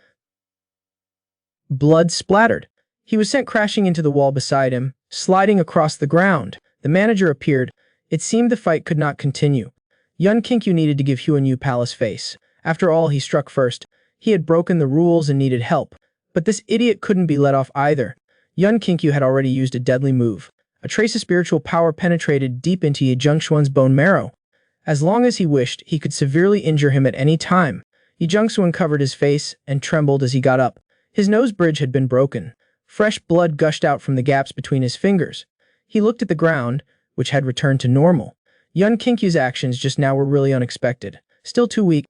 Blood splattered. He was sent crashing into the wall beside him, sliding across the ground. The manager appeared. It seemed the fight could not continue. Yun Kinkyu needed to give Huanyu Palace face. After all, he struck first. He had broken the rules and needed help. But this idiot couldn't be let off either. Yun Kinkyu had already used a deadly move. A trace of spiritual power penetrated deep into Yi Jungxuan's bone marrow. As long as he wished, he could severely injure him at any time. Yi Jungxuan covered his face and trembled as he got up. His nose bridge had been broken. Fresh blood gushed out from the gaps between his fingers. He looked at the ground, which had returned to normal. Yun Kinkyu's actions just now were really unexpected. Still too weak.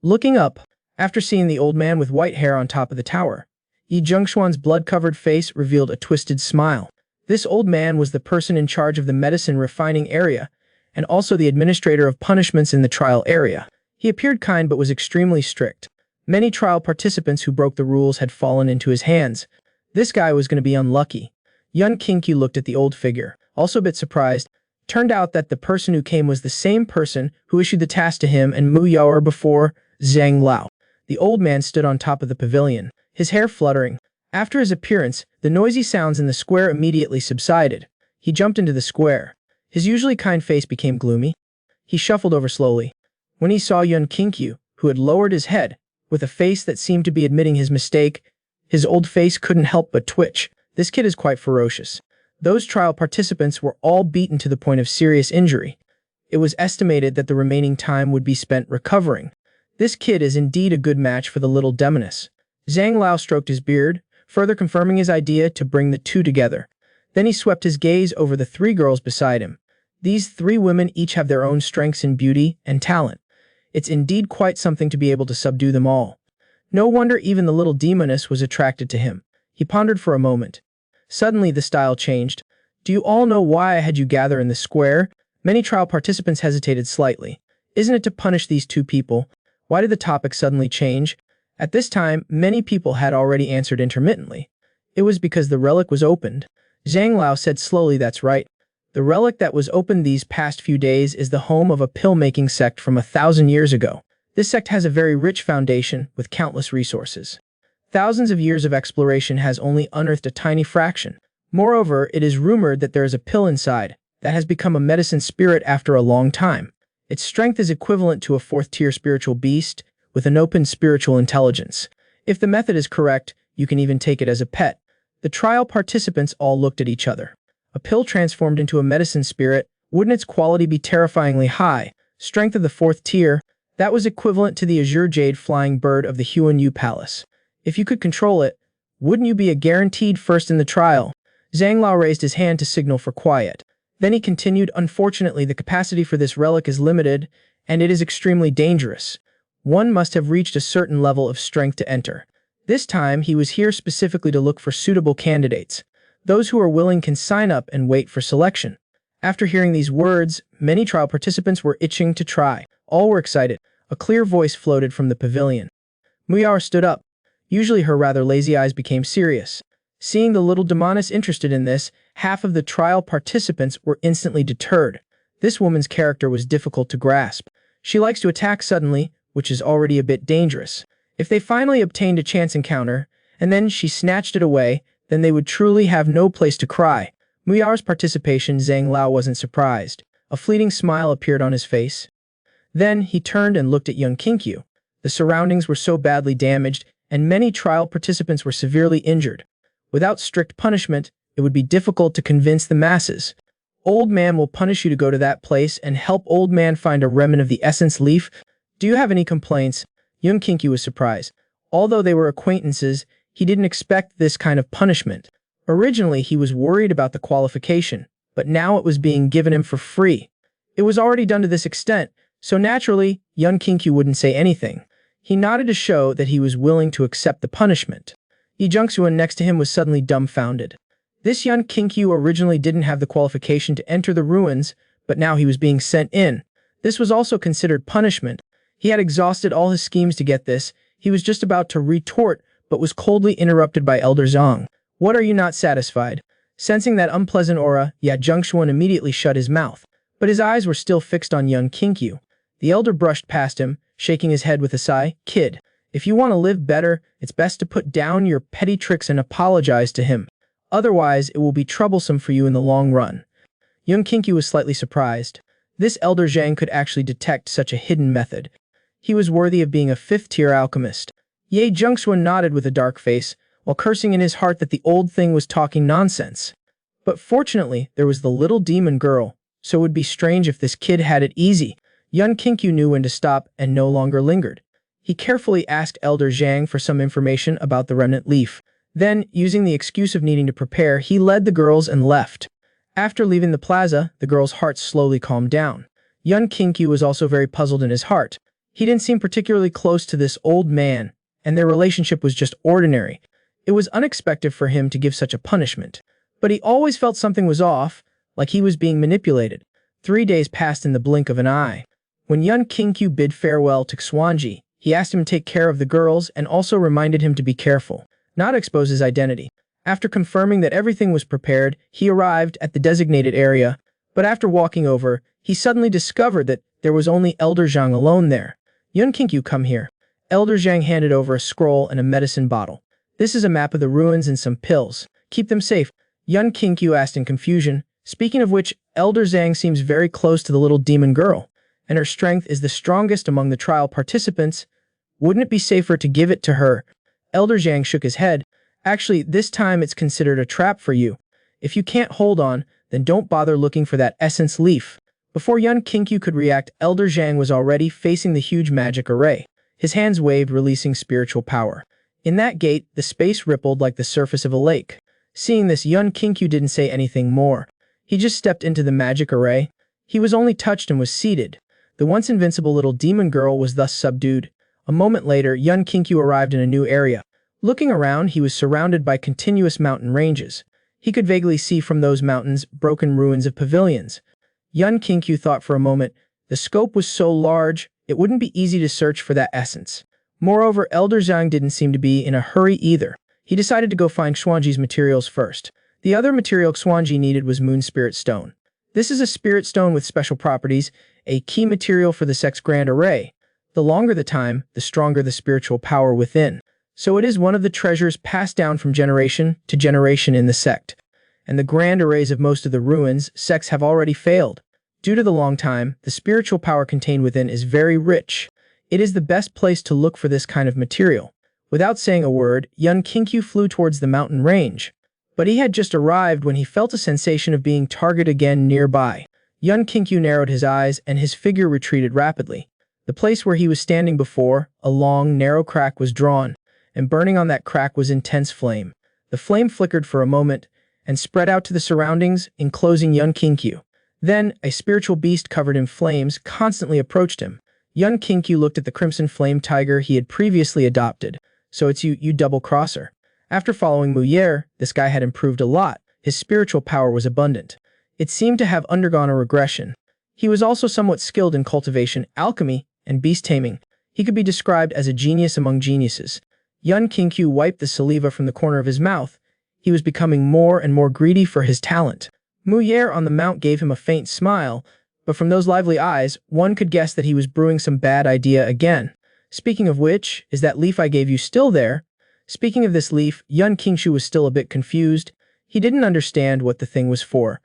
Looking up, after seeing the old man with white hair on top of the tower, Yi Jungxuan's blood-covered face revealed a twisted smile. This old man was the person in charge of the medicine refining area, and also the administrator of punishments in the trial area. He appeared kind but was extremely strict. Many trial participants who broke the rules had fallen into his hands. This guy was going to be unlucky. Yun Kinkyu looked at the old figure, also a bit surprised. Turned out that the person who came was the same person who issued the task to him and Mu Yaoer before, Zhang Lao. The old man stood on top of the pavilion, his hair fluttering. After his appearance, the noisy sounds in the square immediately subsided. He jumped into the square. His usually kind face became gloomy. He shuffled over slowly. When he saw Yun Kinkyu, who had lowered his head, with a face that seemed to be admitting his mistake, his old face couldn't help but twitch. This kid is quite ferocious. Those trial participants were all beaten to the point of serious injury. It was estimated that the remaining time would be spent recovering. This kid is indeed a good match for the little demoness. Zhang Lao stroked his beard, further confirming his idea to bring the two together. Then he swept his gaze over the three girls beside him. These three women each have their own strengths in beauty and talent. It's indeed quite something to be able to subdue them all. No wonder even the little demoness was attracted to him. He pondered for a moment. Suddenly the style changed. Do you all know why I had you gather in the square? Many trial participants hesitated slightly. Isn't it to punish these two people? Why did the topic suddenly change? At this time, many people had already answered intermittently. It was because the relic was opened. Zhang Lao said slowly, that's right. The relic that was opened these past few days is the home of a pill-making sect from 1,000 years ago. This sect has a very rich foundation with countless resources. Thousands of years of exploration has only unearthed a tiny fraction. Moreover, it is rumored that there is a pill inside that has become a medicine spirit after a long time. Its strength is equivalent to a fourth-tier spiritual beast with an open spiritual intelligence. If the method is correct, you can even take it as a pet. The trial participants all looked at each other. A pill transformed into a medicine spirit, wouldn't its quality be terrifyingly high? Strength of the fourth tier, that was equivalent to the azure jade flying bird of the Huan Yu Palace. If you could control it, wouldn't you be a guaranteed first in the trial? Zhang Lao raised his hand to signal for quiet. Then he continued, unfortunately the capacity for this relic is limited, and it is extremely dangerous. One must have reached a certain level of strength to enter. This time he was here specifically to look for suitable candidates. Those who are willing can sign up and wait for selection. After hearing these words, many trial participants were itching to try. All were excited. A clear voice floated from the pavilion. Muyar stood up. Usually her rather lazy eyes became serious. Seeing the little demoness interested in this, half of the trial participants were instantly deterred. This woman's character was difficult to grasp. She likes to attack suddenly, which is already a bit dangerous. If they finally obtained a chance encounter, and then she snatched it away, then they would truly have no place to cry. Muyar's participation, Zhang Lao wasn't surprised. A fleeting smile appeared on his face. Then he turned and looked at young Kinkyu. The surroundings were so badly damaged, and many trial participants were severely injured. Without strict punishment, it would be difficult to convince the masses. Old man will punish you to go to that place and help old man find a remnant of the essence leaf. Do you have any complaints? Young Kinkyu was surprised. Although they were acquaintances, he didn't expect this kind of punishment. Originally, he was worried about the qualification, but now it was being given him for free. It was already done to this extent, so naturally, young Kinkyu wouldn't say anything. He nodded to show that he was willing to accept the punishment. Yi Jungsuan next to him was suddenly dumbfounded. This young Kinkyu originally didn't have the qualification to enter the ruins, but now he was being sent in. This was also considered punishment. He had exhausted all his schemes to get this. He was just about to retort, but was coldly interrupted by Elder Zhang. What are you not satisfied? Sensing that unpleasant aura, Yi Jungsuan immediately shut his mouth, but his eyes were still fixed on young Kinkyu. The elder brushed past him, shaking his head with a sigh. Kid, if you want to live better, it's best to put down your petty tricks and apologize to him. Otherwise, it will be troublesome for you in the long run. Young Kinkyu was slightly surprised. This elder Zhang could actually detect such a hidden method. He was worthy of being a fifth-tier alchemist. Yi Jungsuan nodded with a dark face, while cursing in his heart that the old thing was talking nonsense. But fortunately, there was the little demon girl, so it would be strange if this kid had it easy. Young Kinkyu knew when to stop and no longer lingered. He carefully asked Elder Zhang for some information about the remnant leaf. Then, using the excuse of needing to prepare, he led the girls and left. After leaving the plaza, the girls' hearts slowly calmed down. Young Kinkyu was also very puzzled in his heart. He didn't seem particularly close to this old man, and their relationship was just ordinary. It was unexpected for him to give such a punishment. But he always felt something was off, like he was being manipulated. 3 days passed in the blink of an eye. When young Kinkyu bid farewell to Xuanji, he asked him to take care of the girls and also reminded him to be careful, not expose his identity. After confirming that everything was prepared, he arrived at the designated area, but after walking over, he suddenly discovered that there was only Elder Zhang alone there. Young Kinkyu, come here. Elder Zhang handed over a scroll and a medicine bottle. This is a map of the ruins and some pills. Keep them safe. Yun Qingqiu asked in confusion. Speaking of which, Elder Zhang seems very close to the little demon girl, and her strength is the strongest among the trial participants. Wouldn't it be safer to give it to her? Elder Zhang shook his head. Actually, this time it's considered a trap for you. If you can't hold on, then don't bother looking for that essence leaf. Before Yun Qingqiu could react, Elder Zhang was already facing the huge magic array. His hands waved, releasing spiritual power. In that gate, the space rippled like the surface of a lake. Seeing this, Yun Qingqiu didn't say anything more. He just stepped into the magic array. He was only touched and was seated. The once invincible little demon girl was thus subdued. A moment later, Yun Qingqiu arrived in a new area. Looking around, he was surrounded by continuous mountain ranges. He could vaguely see from those mountains broken ruins of pavilions. Yun Qingqiu thought for a moment. The scope was so large, it wouldn't be easy to search for that essence. Moreover, Elder Zhang didn't seem to be in a hurry either. He decided to go find Xuanji's materials first. The other material Xuanji needed was Moon Spirit Stone. This is a spirit stone with special properties, a key material for the Sect's Grand Array. The longer the time, the stronger the spiritual power within. So it is one of the treasures passed down from generation to generation in the sect. And the grand arrays of most of the ruins sects have already failed. Due to the long time, the spiritual power contained within is very rich. It is the best place to look for this kind of material. Without saying a word, Yun Qingqiu flew towards the mountain range. But he had just arrived when he felt a sensation of being targeted again nearby. Yun Qingqiu narrowed his eyes and his figure retreated rapidly. The place where he was standing before, a long, narrow crack was drawn, and burning on that crack was intense flame. The flame flickered for a moment, and spread out to the surroundings, enclosing Yun Qingqiu. Then, a spiritual beast covered in flames constantly approached him. Yun Qingqiu looked at the crimson flame tiger he had previously adopted. So it's you double-crosser. After following Mu Yer, this guy had improved a lot. His spiritual power was abundant. It seemed to have undergone a regression. He was also somewhat skilled in cultivation, alchemy, and beast taming. He could be described as a genius among geniuses. Yun Qingqiu wiped the saliva from the corner of his mouth. He was becoming more and more greedy for his talent. Mu Yer on the mount gave him a faint smile, but from those lively eyes, one could guess that he was brewing some bad idea again. Speaking of which, is that leaf I gave you still there? Speaking of this leaf, Yun Qingqiu was still a bit confused. He didn't understand what the thing was for.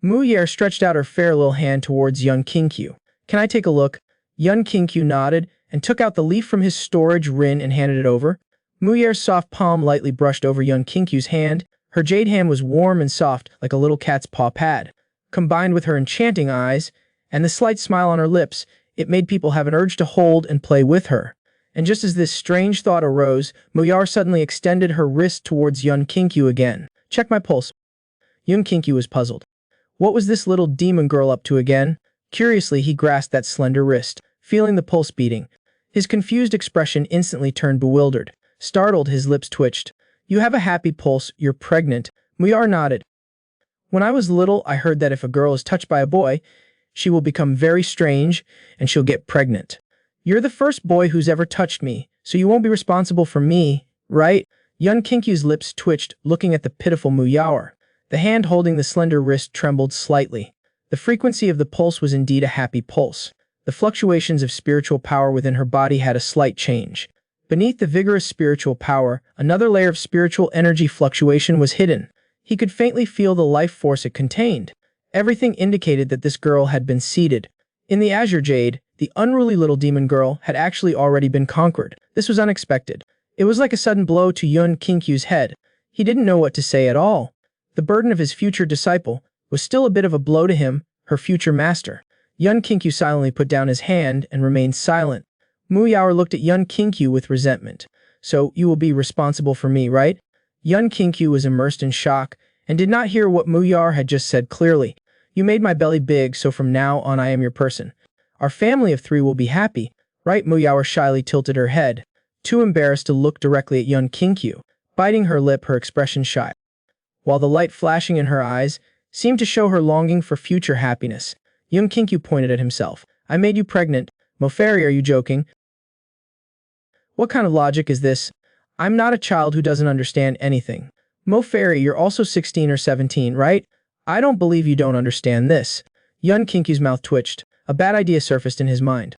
Mu Yer stretched out her fair little hand towards Yun Qingqiu. Can I take a look? Yun Qingqiu nodded and took out the leaf from his storage rin and handed it over. Mu Yer's soft palm lightly brushed over Yun Qingqiu's hand. Her jade hand was warm and soft like a little cat's paw pad. Combined with her enchanting eyes and the slight smile on her lips, it made people have an urge to hold and play with her. And just as this strange thought arose, Mu Yer suddenly extended her wrist towards Yun Qingqiu again. Check my pulse. Yun Qingqiu was puzzled. What was this little demon girl up to again? Curiously, he grasped that slender wrist, feeling the pulse beating. His confused expression instantly turned bewildered. Startled, his lips twitched. You have a happy pulse, you're pregnant. Mu Yer nodded. When I was little, I heard that if a girl is touched by a boy, she will become very strange, and she'll get pregnant. You're the first boy who's ever touched me, so you won't be responsible for me, right? Yun Qingqiu's lips twitched, looking at the pitiful Mu Yer. The hand holding the slender wrist trembled slightly. The frequency of the pulse was indeed a happy pulse. The fluctuations of spiritual power within her body had a slight change. Beneath the vigorous spiritual power, another layer of spiritual energy fluctuation was hidden. He could faintly feel the life force it contained. Everything indicated that this girl had been seeded. In the azure jade, the unruly little demon girl had actually already been conquered. This was unexpected. It was like a sudden blow to Yun Qingqiu's head. He didn't know what to say at all. The burden of his future disciple was still a bit of a blow to him, her future master. Yun Qingqiu silently put down his hand and remained silent. Mu Yer looked at Yun Qingqiu with resentment. So, you will be responsible for me, right? Yun Qingqiu was immersed in shock and did not hear what Mu Yer had just said clearly. You made my belly big, so from now on I am your person. Our family of 3 will be happy, right? Mu Yer shyly tilted her head, too embarrassed to look directly at Yun Qingqiu, biting her lip, her expression shy, while the light flashing in her eyes seemed to show her longing for future happiness. Yun Qingqiu pointed at himself. I made you pregnant. Moferi, are you joking? What kind of logic is this? I'm not a child who doesn't understand anything. Moferi, you're also 16 or 17, right? I don't believe you don't understand this. Yun Qingqiu's mouth twitched. A bad idea surfaced in his mind.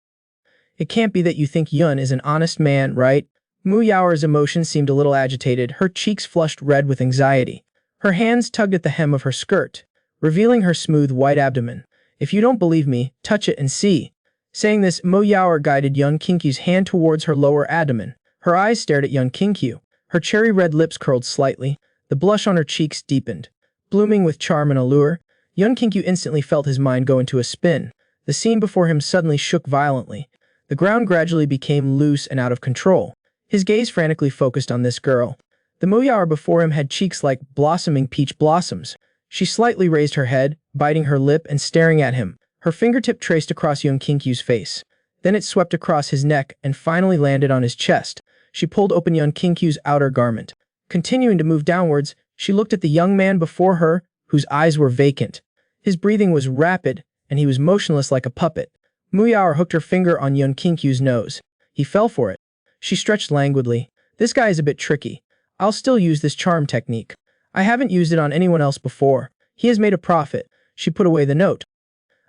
It can't be that you think Yun is an honest man, right? Mu Yao's emotions seemed a little agitated, her cheeks flushed red with anxiety. Her hands tugged at the hem of her skirt, revealing her smooth white abdomen. "If you don't believe me, touch it and see." Saying this, Mo Yao guided young Kinkyu's hand towards her lower abdomen. Her eyes stared at young Kinkyu. Her cherry red lips curled slightly, the blush on her cheeks deepened. Blooming with charm and allure, young Kinkyu instantly felt his mind go into a spin. The scene before him suddenly shook violently. The ground gradually became loose and out of control. His gaze frantically focused on this girl. The Moyar before him had cheeks like blossoming peach blossoms. She slightly raised her head, biting her lip and staring at him. Her fingertip traced across young Kinkyu's face. Then it swept across his neck and finally landed on his chest. She pulled open young Kinkyu's outer garment. Continuing to move downwards, she looked at the young man before her, whose eyes were vacant. His breathing was rapid, and he was motionless like a puppet. Muyao hooked her finger on young Kinkyu's nose. He fell for it. She stretched languidly. "This guy is a bit tricky. I'll still use this charm technique. I haven't used it on anyone else before. He has made a profit." She put away the note.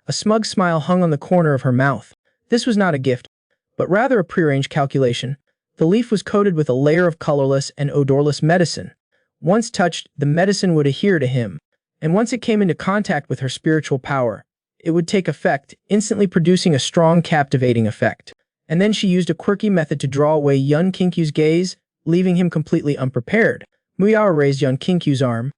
A smug smile hung on the corner of her mouth. This was not a gift, but rather a prearranged calculation. The leaf was coated with a layer of colorless and odorless medicine. Once touched, the medicine would adhere to him, and once it came into contact with her spiritual power, it would take effect, instantly producing a strong, captivating effect. And then she used a quirky method to draw away young Kinkyu's gaze, leaving him completely unprepared. Muyao raised young Kinkyu's arm.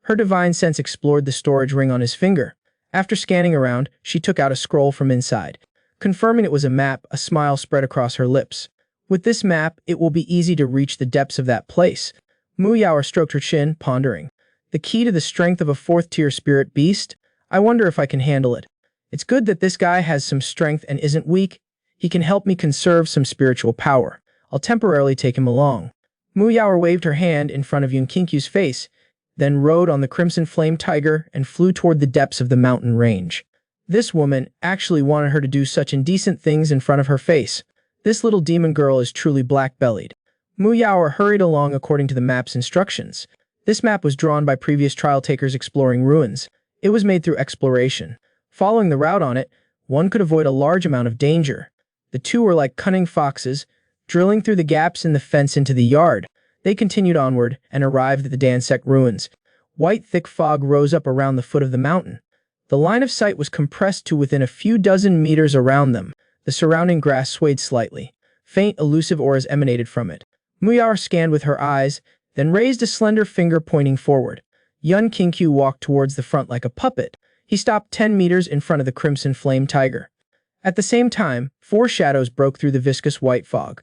Her divine sense explored the storage ring on his finger. After scanning around, she took out a scroll from inside. Confirming it was a map, a smile spread across her lips. "With this map, it will be easy to reach the depths of that place." Muyao stroked her chin, pondering. "The key to the strength of a fourth-tier spirit beast? I wonder if I can handle it. It's good that this guy has some strength and isn't weak. He can help me conserve some spiritual power. I'll temporarily take him along." Muyao waved her hand in front of Yun Kinkyu's face, then rode on the crimson flame tiger and flew toward the depths of the mountain range. This woman actually wanted her to do such indecent things in front of her face. This little demon girl is truly black-bellied. Muyao hurried along according to the map's instructions. This map was drawn by previous trial takers exploring ruins. It was made through exploration. Following the route on it, one could avoid a large amount of danger. The two were like cunning foxes, drilling through the gaps in the fence into the yard. They continued onward and arrived at the Dansek ruins. White thick fog rose up around the foot of the mountain. The line of sight was compressed to within a few dozen meters around them. The surrounding grass swayed slightly. Faint, elusive auras emanated from it. Muyar scanned with her eyes, then raised a slender finger pointing forward. Yun Kinkyu walked towards the front like a puppet. He stopped 10 meters in front of the crimson flame tiger. At the same time, 4 shadows broke through the viscous white fog.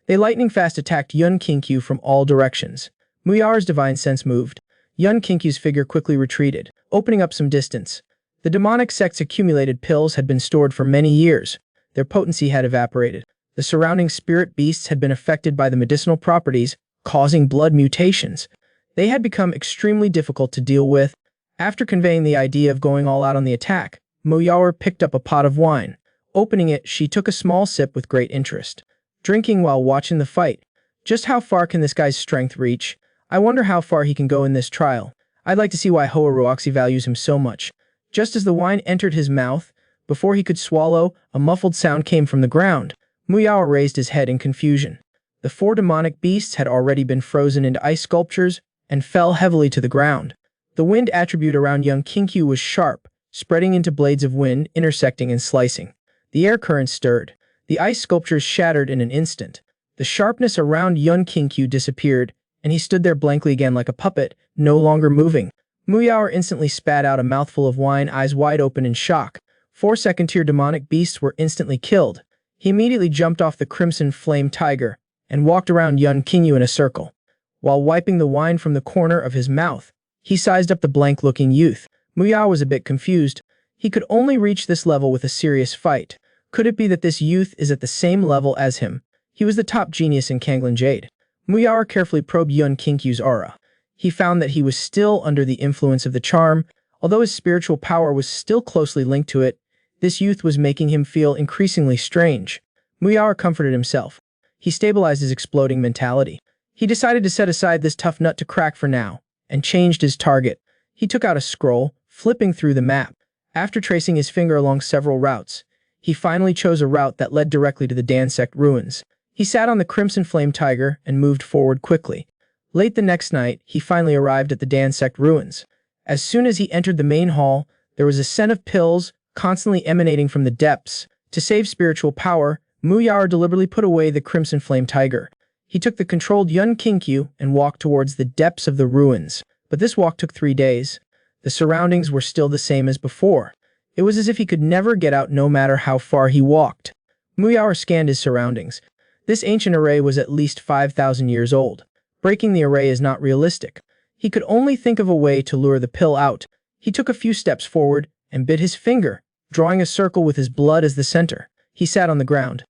They lightning-fast attacked Yun Kinkyu from all directions. Muyar's divine sense moved. Yun Kinkyu's figure quickly retreated, opening up some distance. The demonic sect's accumulated pills had been stored for many years. Their potency had evaporated. The surrounding spirit beasts had been affected by the medicinal properties, causing blood mutations. They had become extremely difficult to deal with. After conveying the idea of going all out on the attack, Muyar picked up a pot of wine. Opening it, she took a small sip with great interest. Drinking while watching the fight. Just how far can this guy's strength reach? I wonder how far he can go in this trial. I'd like to see why Hoa Ruoxi values him so much. Just as the wine entered his mouth, before he could swallow, a muffled sound came from the ground. Muyao raised his head in confusion. The 4 demonic beasts had already been frozen into ice sculptures and fell heavily to the ground. The wind attribute around young Kinkyu was sharp, spreading into blades of wind, intersecting and slicing. The air currents stirred. The ice sculptures shattered in an instant. The sharpness around Yun Kinkyu disappeared, and he stood there blankly again like a puppet, no longer moving. Muyao instantly spat out a mouthful of wine, eyes wide open in shock. 4 second-tier demonic beasts were instantly killed. He immediately jumped off the crimson flame tiger and walked around Yun Kinkyu in a circle. While wiping the wine from the corner of his mouth, he sized up the blank-looking youth. Muyao was a bit confused. He could only reach this level with a serious fight. Could it be that this youth is at the same level as him? He was the top genius in Kanglan Jade. Muyao carefully probed Yun Kinkyu's aura. He found that he was still under the influence of the charm. Although his spiritual power was still closely linked to it, this youth was making him feel increasingly strange. Muyao comforted himself. He stabilized his exploding mentality. He decided to set aside this tough nut to crack for now, and changed his target. He took out a scroll, flipping through the map. After tracing his finger along several routes, he finally chose a route that led directly to the Dansect ruins. He sat on the crimson flame tiger and moved forward quickly. Late the next night, he finally arrived at the Dan sect ruins. As soon as he entered the main hall, there was a scent of pills constantly emanating from the depths. To save spiritual power, Mu Yaor deliberately put away the crimson flame tiger. He took the controlled Yun Kinkyu and walked towards the depths of the ruins. But this walk took 3 days. The surroundings were still the same as before. It was as if he could never get out no matter how far he walked. Mu Yaor scanned his surroundings. This ancient array was at least 5,000 years old. Breaking the array is not realistic. He could only think of a way to lure the pill out. He took a few steps forward and bit his finger, drawing a circle with his blood as the center. He sat on the ground.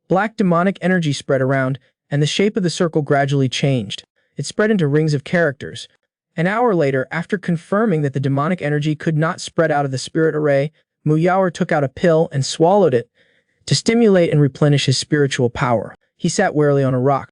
Black demonic energy spread around, and the shape of the circle gradually changed. It spread into rings of characters. An hour later, after confirming that the demonic energy could not spread out of the spirit array, Mu Yaor took out a pill and swallowed it to stimulate and replenish his spiritual power. He sat warily on a rock.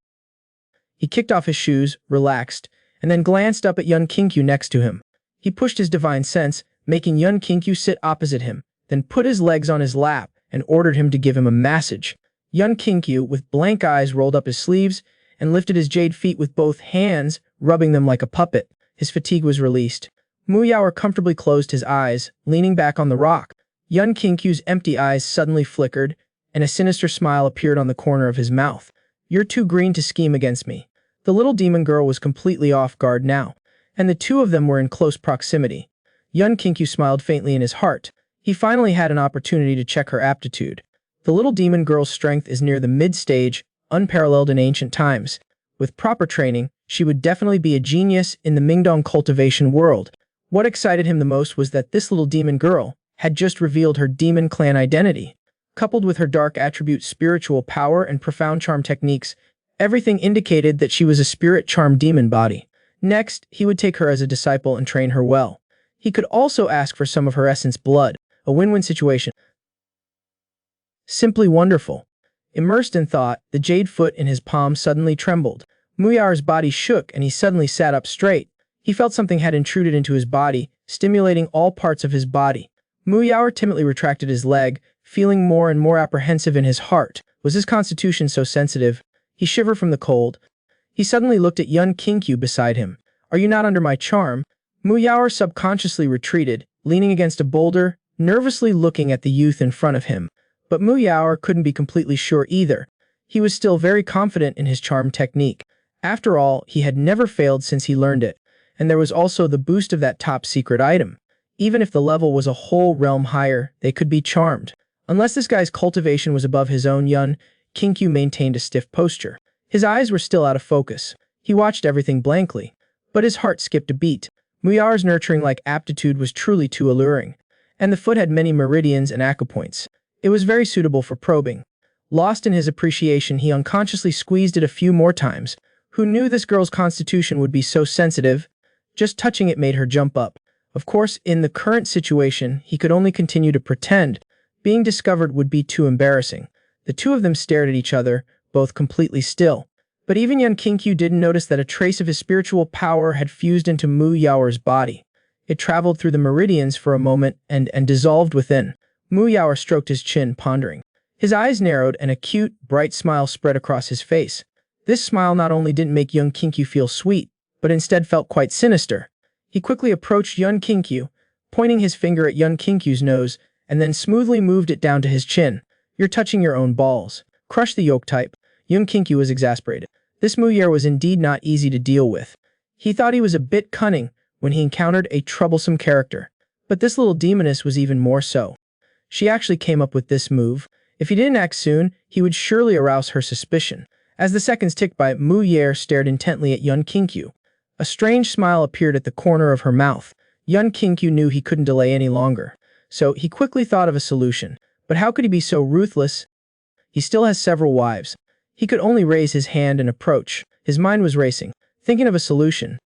He kicked off his shoes, relaxed, and then glanced up at Yun Kinkyu next to him. He pushed his divine sense, making Yun Kinkyu sit opposite him, then put his legs on his lap and ordered him to give him a massage. Yun Kinkyu, with blank eyes, rolled up his sleeves and lifted his jade feet with both hands, rubbing them like a puppet. His fatigue was released. Mu Yaor comfortably closed his eyes, leaning back on the rock. Yun Kinkyu's empty eyes suddenly flickered, and a sinister smile appeared on the corner of his mouth. "You're too green to scheme against me." The little demon girl was completely off guard now, and the two of them were in close proximity. Yun Kinkyu smiled faintly in his heart. He finally had an opportunity to check her aptitude. The little demon girl's strength is near the mid-stage, unparalleled in ancient times. With proper training, she would definitely be a genius in the Mingdong cultivation world. What excited him the most was that this little demon girl had just revealed her demon clan identity. Coupled with her dark attribute spiritual power and profound charm techniques, everything indicated that she was a spirit charm demon body. Next, he would take her as a disciple and train her well. He could also ask for some of her essence blood, a win-win situation. Simply wonderful. Immersed in thought, the jade foot in his palm suddenly trembled. Mu Yaor's body shook and he suddenly sat up straight. He felt something had intruded into his body, stimulating all parts of his body. Mu Yaor timidly retracted his leg, feeling more and more apprehensive in his heart. Was his constitution so sensitive? He shivered from the cold. He suddenly looked at Yun Kinkyu beside him. "Are you not under my charm?" Mu Yaor subconsciously retreated, leaning against a boulder, nervously looking at the youth in front of him. But Mu Yaor couldn't be completely sure either. He was still very confident in his charm technique. After all, he had never failed since he learned it. And there was also the boost of that top secret item. Even if the level was a whole realm higher, they could be charmed. Unless this guy's cultivation was above his own, Yun Kinkyu maintained a stiff posture. His eyes were still out of focus. He watched everything blankly. But his heart skipped a beat. Mu Yaor's nurturing-like aptitude was truly too alluring. And the foot had many meridians and acupoints. It was very suitable for probing. Lost in his appreciation, he unconsciously squeezed it a few more times. Who knew this girl's constitution would be so sensitive? Just touching it made her jump up. Of course, in the current situation, he could only continue to pretend. Being discovered would be too embarrassing. The two of them stared at each other, both completely still. But even Yun Kinkyu didn't notice that a trace of his spiritual power had fused into Mu Yaor's body. It traveled through the meridians for a moment and dissolved within. Mu Yaor stroked his chin, pondering. His eyes narrowed and a cute, bright smile spread across his face. This smile not only didn't make Yun Kinkyu feel sweet, but instead felt quite sinister. He quickly approached Yun Kinkyu, pointing his finger at Yun Kinkyu's nose, and then smoothly moved it down to his chin. "You're touching your own balls. Crush the yolk type." Yun Kinkyu was exasperated. This Mu Yaor was indeed not easy to deal with. He thought he was a bit cunning when he encountered a troublesome character. But this little demoness was even more so. She actually came up with this move. If he didn't act soon, he would surely arouse her suspicion. As the seconds ticked by, Mu Yaor stared intently at Yun Kinkyu. A strange smile appeared at the corner of her mouth. Yun Kinkyu knew he couldn't delay any longer, so he quickly thought of a solution. But how could he be so ruthless? He still has several wives. He could only raise his hand and approach. His mind was racing, thinking of a solution.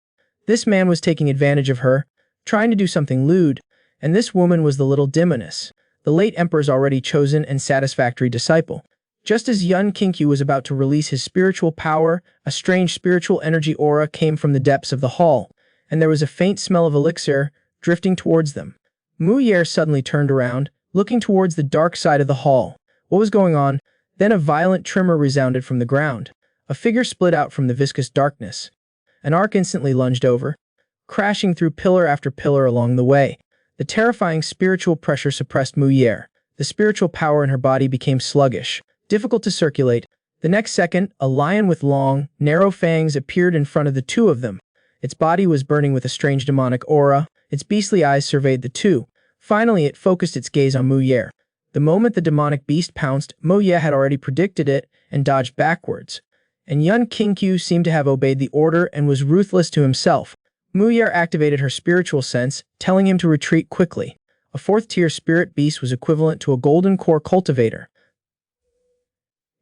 This man was taking advantage of her, trying to do something lewd, and this woman was the little demoness, the late emperor's already chosen and satisfactory disciple. Just as Yun Kinkyu was about to release his spiritual power, a strange spiritual energy aura came from the depths of the hall, and there was a faint smell of elixir drifting towards them. Mu Yaor suddenly turned around, looking towards the dark side of the hall. What was going on? Then a violent tremor resounded from the ground. A figure split out from the viscous darkness. An arc instantly lunged over, crashing through pillar after pillar along the way. The terrifying spiritual pressure suppressed Muyer. The spiritual power in her body became sluggish, difficult to circulate. The next second, a lion with long, narrow fangs appeared in front of the two of them. Its body was burning with a strange demonic aura. Its beastly eyes surveyed the two. Finally, it focused its gaze on Muyer. The moment the demonic beast pounced, Muyer had already predicted it and dodged backwards. And Yun Qingqiu seemed to have obeyed the order and was ruthless to himself. Muyer activated her spiritual sense, telling him to retreat quickly. A fourth-tier spirit beast was equivalent to a golden core cultivator.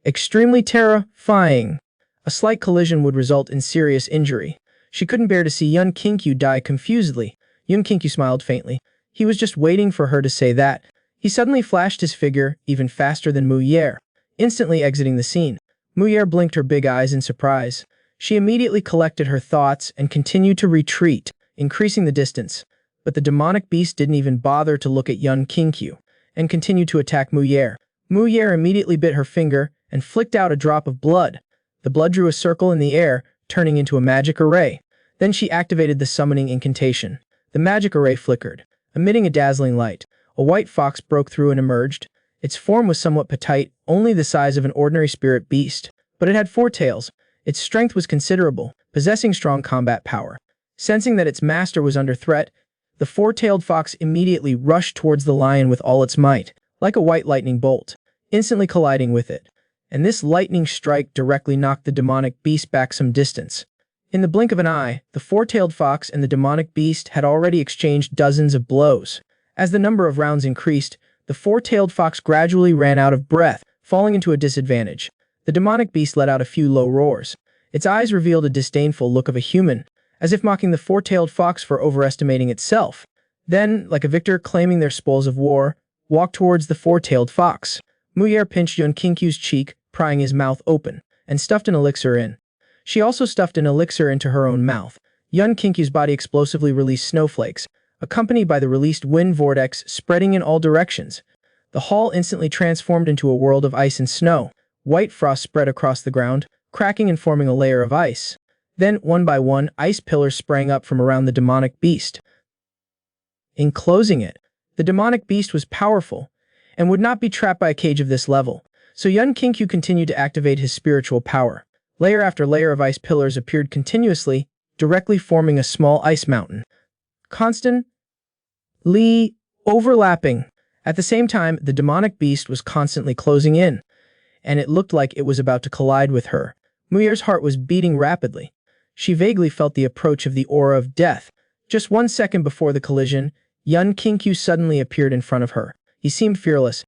Extremely terrifying. A slight collision would result in serious injury. She couldn't bear to see Yun Qingqiu die confusedly. Yun Qingqiu smiled faintly. He was just waiting for her to say that. He suddenly flashed his figure, even faster than Muyer, instantly exiting the scene. Muyer blinked her big eyes in surprise. She immediately collected her thoughts and continued to retreat, increasing the distance. But the demonic beast didn't even bother to look at Yun Qingqiu, and continued to attack Muyer. Muyer immediately bit her finger and flicked out a drop of blood. The blood drew a circle in the air, turning into a magic array. Then she activated the summoning incantation. The magic array flickered, emitting a dazzling light. A white fox broke through and emerged. Its form was somewhat petite, only the size of an ordinary spirit beast, but it had 4 tails. Its strength was considerable, possessing strong combat power. Sensing that its master was under threat, the 4-tailed fox immediately rushed towards the lion with all its might, like a white lightning bolt, instantly colliding with it. And this lightning strike directly knocked the demonic beast back some distance. In the blink of an eye, the 4-tailed fox and the demonic beast had already exchanged dozens of blows. As the number of rounds increased, the 4-tailed fox gradually ran out of breath, falling into a disadvantage. The demonic beast let out a few low roars. Its eyes revealed a disdainful look of a human, as if mocking the 4-tailed fox for overestimating itself. Then, like a victor claiming their spoils of war, walked towards the 4-tailed fox. Muyer pinched Yun Qingqiu's cheek, prying his mouth open, and stuffed an elixir in. She also stuffed an elixir into her own mouth. Yun Qingqiu's body explosively released snowflakes, accompanied by the released wind vortex spreading in all directions. The hall instantly transformed into a world of ice and snow. White frost spread across the ground, cracking and forming a layer of ice. Then, one by one, ice pillars sprang up from around the demonic beast, enclosing it. The demonic beast was powerful, and would not be trapped by a cage of this level, so Yun Qingqiu continued to activate his spiritual power. Layer after layer of ice pillars appeared continuously, directly forming a small ice mountain, constantly overlapping. At the same time, the demonic beast was constantly closing in, and it looked like it was about to collide with her. Muyer's heart was beating rapidly. She vaguely felt the approach of the aura of death. Just 1 second before the collision, Yun Qingqiu suddenly appeared in front of her. He seemed fearless.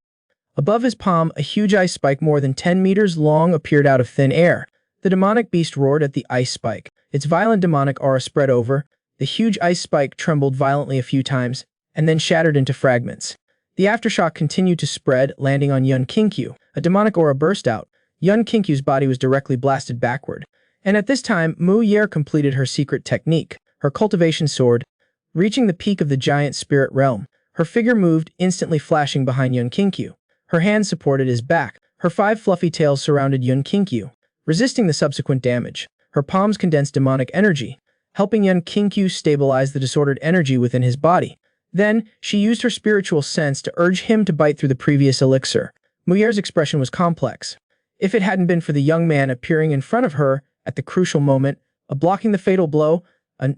Above his palm, a huge ice spike more than 10 meters long appeared out of thin air. The demonic beast roared at the ice spike. Its violent demonic aura spread over. The huge ice spike trembled violently a few times, and then shattered into fragments. The aftershock continued to spread, landing on Yun Qingqiu. A demonic aura burst out. Yun Qingqiu's body was directly blasted backward. And at this time, Muyer completed her secret technique, her cultivation sword, reaching the peak of the giant spirit realm. Her figure moved, instantly flashing behind Yun Qingqiu. Her hands supported his back. Her 5 fluffy tails surrounded Yun Qingqiu, resisting the subsequent damage. Her palms condensed demonic energy, helping Yun Qingqiu stabilize the disordered energy within his body. Then, she used her spiritual sense to urge him to bite through the previous elixir. Muyer's expression was complex. If it hadn't been for the young man appearing in front of her at the crucial moment, blocking the fatal blow,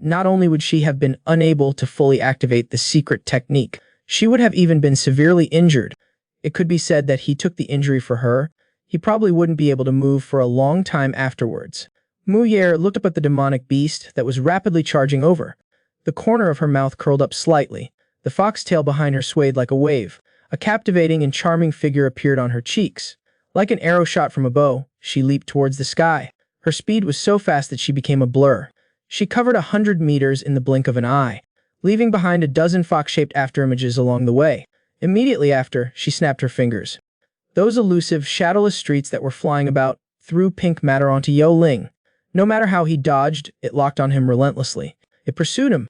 not only would she have been unable to fully activate the secret technique, she would have even been severely injured. It could be said that he took the injury for her. He probably wouldn't be able to move for a long time afterwards. Muyer looked up at the demonic beast that was rapidly charging over. The corner of her mouth curled up slightly. The foxtail behind her swayed like a wave. A captivating and charming figure appeared on her cheeks. Like an arrow shot from a bow, she leaped towards the sky. Her speed was so fast that she became a blur. She covered 100 meters in the blink of an eye, leaving behind a dozen fox-shaped afterimages along the way. Immediately after, she snapped her fingers. Those elusive, shadowless streets that were flying about threw pink matter onto Yo Ling. No matter how he dodged, it locked on him relentlessly. It pursued him.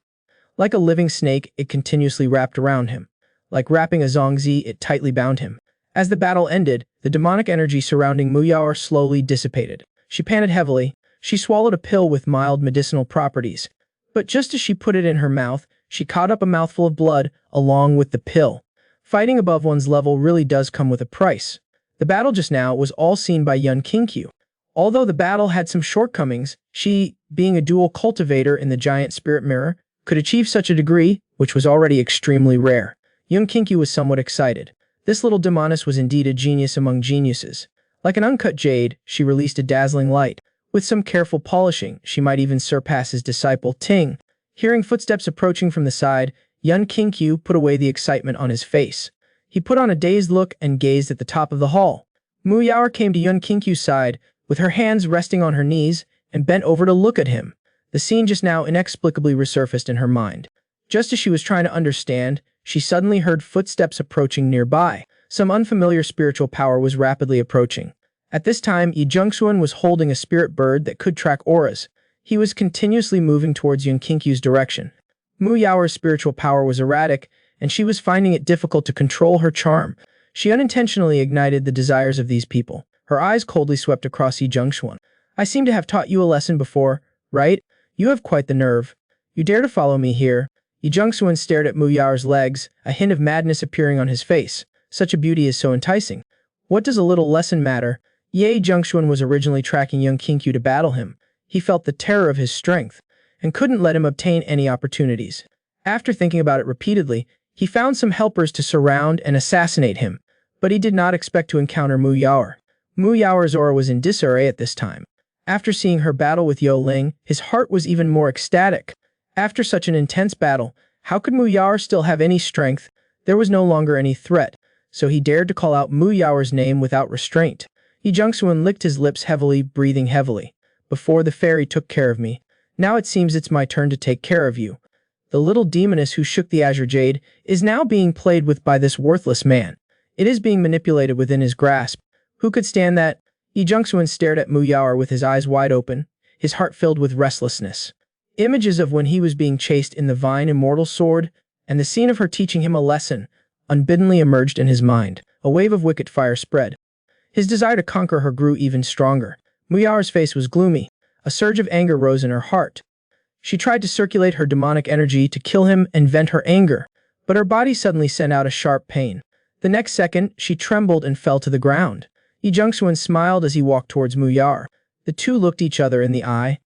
Like a living snake, it continuously wrapped around him. Like wrapping a zongzi, it tightly bound him. As the battle ended, the demonic energy surrounding Muyaor slowly dissipated. She panted heavily. She swallowed a pill with mild medicinal properties. But just as she put it in her mouth, she caught up a mouthful of blood along with the pill. Fighting above one's level really does come with a price. The battle just now was all seen by Yun Kinkyu. Although the battle had some shortcomings, she, being a dual cultivator in the giant spirit mirror, could achieve such a degree, which was already extremely rare. Yun Kinkyu was somewhat excited. This little demoness was indeed a genius among geniuses. Like an uncut jade, she released a dazzling light. With some careful polishing, she might even surpass his disciple Ting. Hearing footsteps approaching from the side, Yun Kinkyu put away the excitement on his face. He put on a dazed look and gazed at the top of the hall. Muyaor came to Yun Kinkyu's side, with her hands resting on her knees, and bent over to look at him. The scene just now inexplicably resurfaced in her mind. Just as she was trying to understand, she suddenly heard footsteps approaching nearby. Some unfamiliar spiritual power was rapidly approaching. At this time, Yi Jungsuan was holding a spirit bird that could track auras. He was continuously moving towards Yun Kinkyu's direction. Muyaor's spiritual power was erratic, and she was finding it difficult to control her charm. She unintentionally ignited the desires of these people. Her eyes coldly swept across Yi Jungsuan. I seem to have taught you a lesson before, right? You have quite the nerve. You dare to follow me here? Yi Jungsuan stared at Muyaor's legs, a hint of madness appearing on his face. Such a beauty is so enticing. What does a little lesson matter? Yi Jungsuan was originally tracking Yun Kinkyu to battle him. He felt the terror of his strength, and couldn't let him obtain any opportunities. After thinking about it repeatedly, he found some helpers to surround and assassinate him, but he did not expect to encounter Muyaor. Muyaor's aura was in disarray at this time. After seeing her battle with Yo Ling, his heart was even more ecstatic. After such an intense battle, how could Muyaor still have any strength? There was no longer any threat, so he dared to call out Muyaor's name without restraint. Yi Jungsuan licked his lips heavily, breathing heavily. Before the fairy took care of me, now it seems it's my turn to take care of you. The little demoness who shook the azure jade is now being played with by this worthless man. It is being manipulated within his grasp. Who could stand that? Yi Jungsuan stared at Muyaor with his eyes wide open, his heart filled with restlessness. Images of when he was being chased in the vine immortal sword, and the scene of her teaching him a lesson, unbiddenly emerged in his mind. A wave of wicked fire spread. His desire to conquer her grew even stronger. Muyaor's face was gloomy. A surge of anger rose in her heart. She tried to circulate her demonic energy to kill him and vent her anger, but her body suddenly sent out a sharp pain. The next second, she trembled and fell to the ground. Yi Jungsuan smiled as he walked towards Muyaor. The two looked each other in the eye.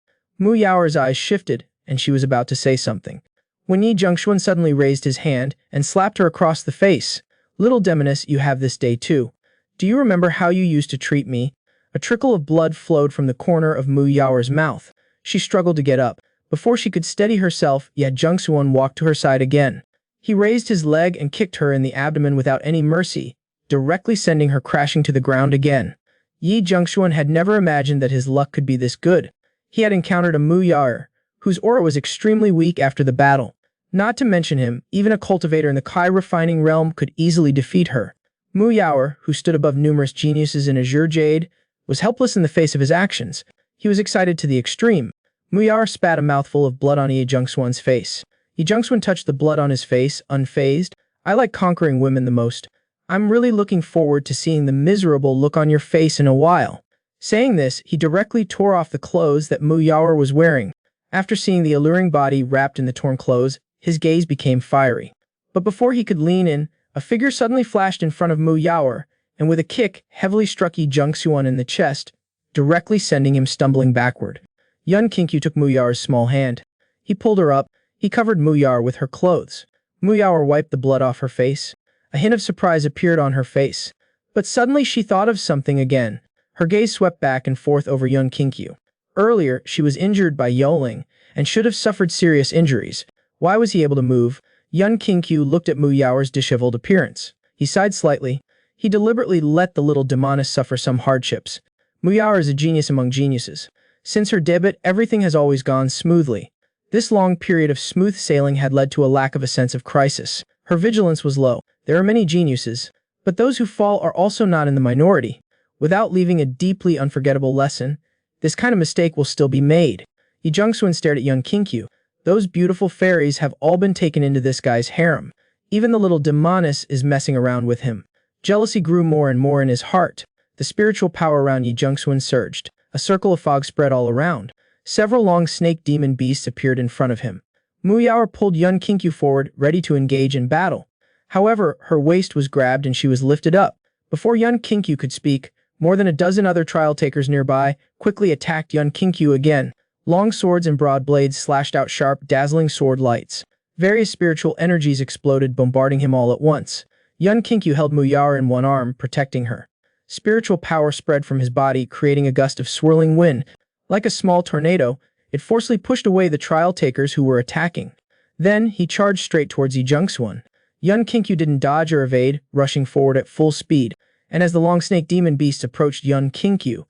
Muyaor's eyes shifted, and she was about to say something, when Yi Jungsuan suddenly raised his hand and slapped her across the face. Little demoness, you have this day too. Do you remember how you used to treat me? A trickle of blood flowed from the corner of Muyaor's mouth. She struggled to get up. Before she could steady herself, Yi Jungsuan walked to her side again. He raised his leg and kicked her in the abdomen without any mercy, directly sending her crashing to the ground again. Yi Jungsuan had never imagined that his luck could be this good. He had encountered a Muyaor, whose aura was extremely weak after the battle. Not to mention him, even a cultivator in the Kai refining realm could easily defeat her. Muyaor, who stood above numerous geniuses in azure jade, was helpless in the face of his actions. He was excited to the extreme. Muyaor spat a mouthful of blood on Yi Jungsuan's face. Yi Jungsuan touched the blood on his face, unfazed. I like conquering women the most. I'm really looking forward to seeing the miserable look on your face in a while. Saying this, he directly tore off the clothes that Muyaor was wearing. After seeing the alluring body wrapped in the torn clothes, his gaze became fiery. But before he could lean in, a figure suddenly flashed in front of Muyaor, and with a kick, heavily struck Yi Jungsuan in the chest, directly sending him stumbling backward. Yun Kinkyu took Muyaor's small hand. He pulled her up. He covered Muyaor with her clothes. Muyaor wiped the blood off her face. A hint of surprise appeared on her face. But suddenly she thought of something again. Her gaze swept back and forth over Yun Kinkyu. Earlier, she was injured by Yo Ling, and should have suffered serious injuries. Why was he able to move? Yun Kinkyu looked at Muyaor's disheveled appearance. He sighed slightly. He deliberately let the little demoness suffer some hardships. Muyaor is a genius among geniuses. Since her debut, everything has always gone smoothly. This long period of smooth sailing had led to a lack of a sense of crisis. Her vigilance was low. There are many geniuses, but those who fall are also not in the minority. Without leaving a deeply unforgettable lesson, this kind of mistake will still be made. Yi Jungsuan stared at Yun Kinkyu. Those beautiful fairies have all been taken into this guy's harem. Even the little demoness is messing around with him. Jealousy grew more and more in his heart. The spiritual power around Yi Jungsuan surged. A circle of fog spread all around. Several long snake demon beasts appeared in front of him. Mu Yaoer pulled Yun Qingqiu forward, ready to engage in battle. However, her waist was grabbed and she was lifted up. Before Yun Qingqiu could speak, more than a dozen other trial takers nearby quickly attacked Yun Qingqiu again. Long swords and broad blades slashed out sharp, dazzling sword lights. Various spiritual energies exploded, bombarding him all at once. Yun Qingqiu held Mu Yaoer in one arm, protecting her. Spiritual power spread from his body, creating a gust of swirling wind. Like a small tornado, it forcefully pushed away the trial takers who were attacking. Then, he charged straight towards Yi Jungsuan. Yun Qingqiu didn't dodge or evade, rushing forward at full speed, and as the long snake demon beasts approached Yun Qingqiu,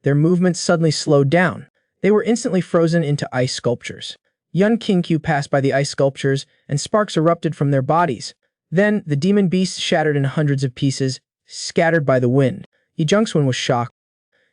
their movements suddenly slowed down. They were instantly frozen into ice sculptures. Yun Qingqiu passed by the ice sculptures, and sparks erupted from their bodies. Then, the demon beasts shattered in hundreds of pieces, scattered by the wind. Yi Jungsuan was shocked.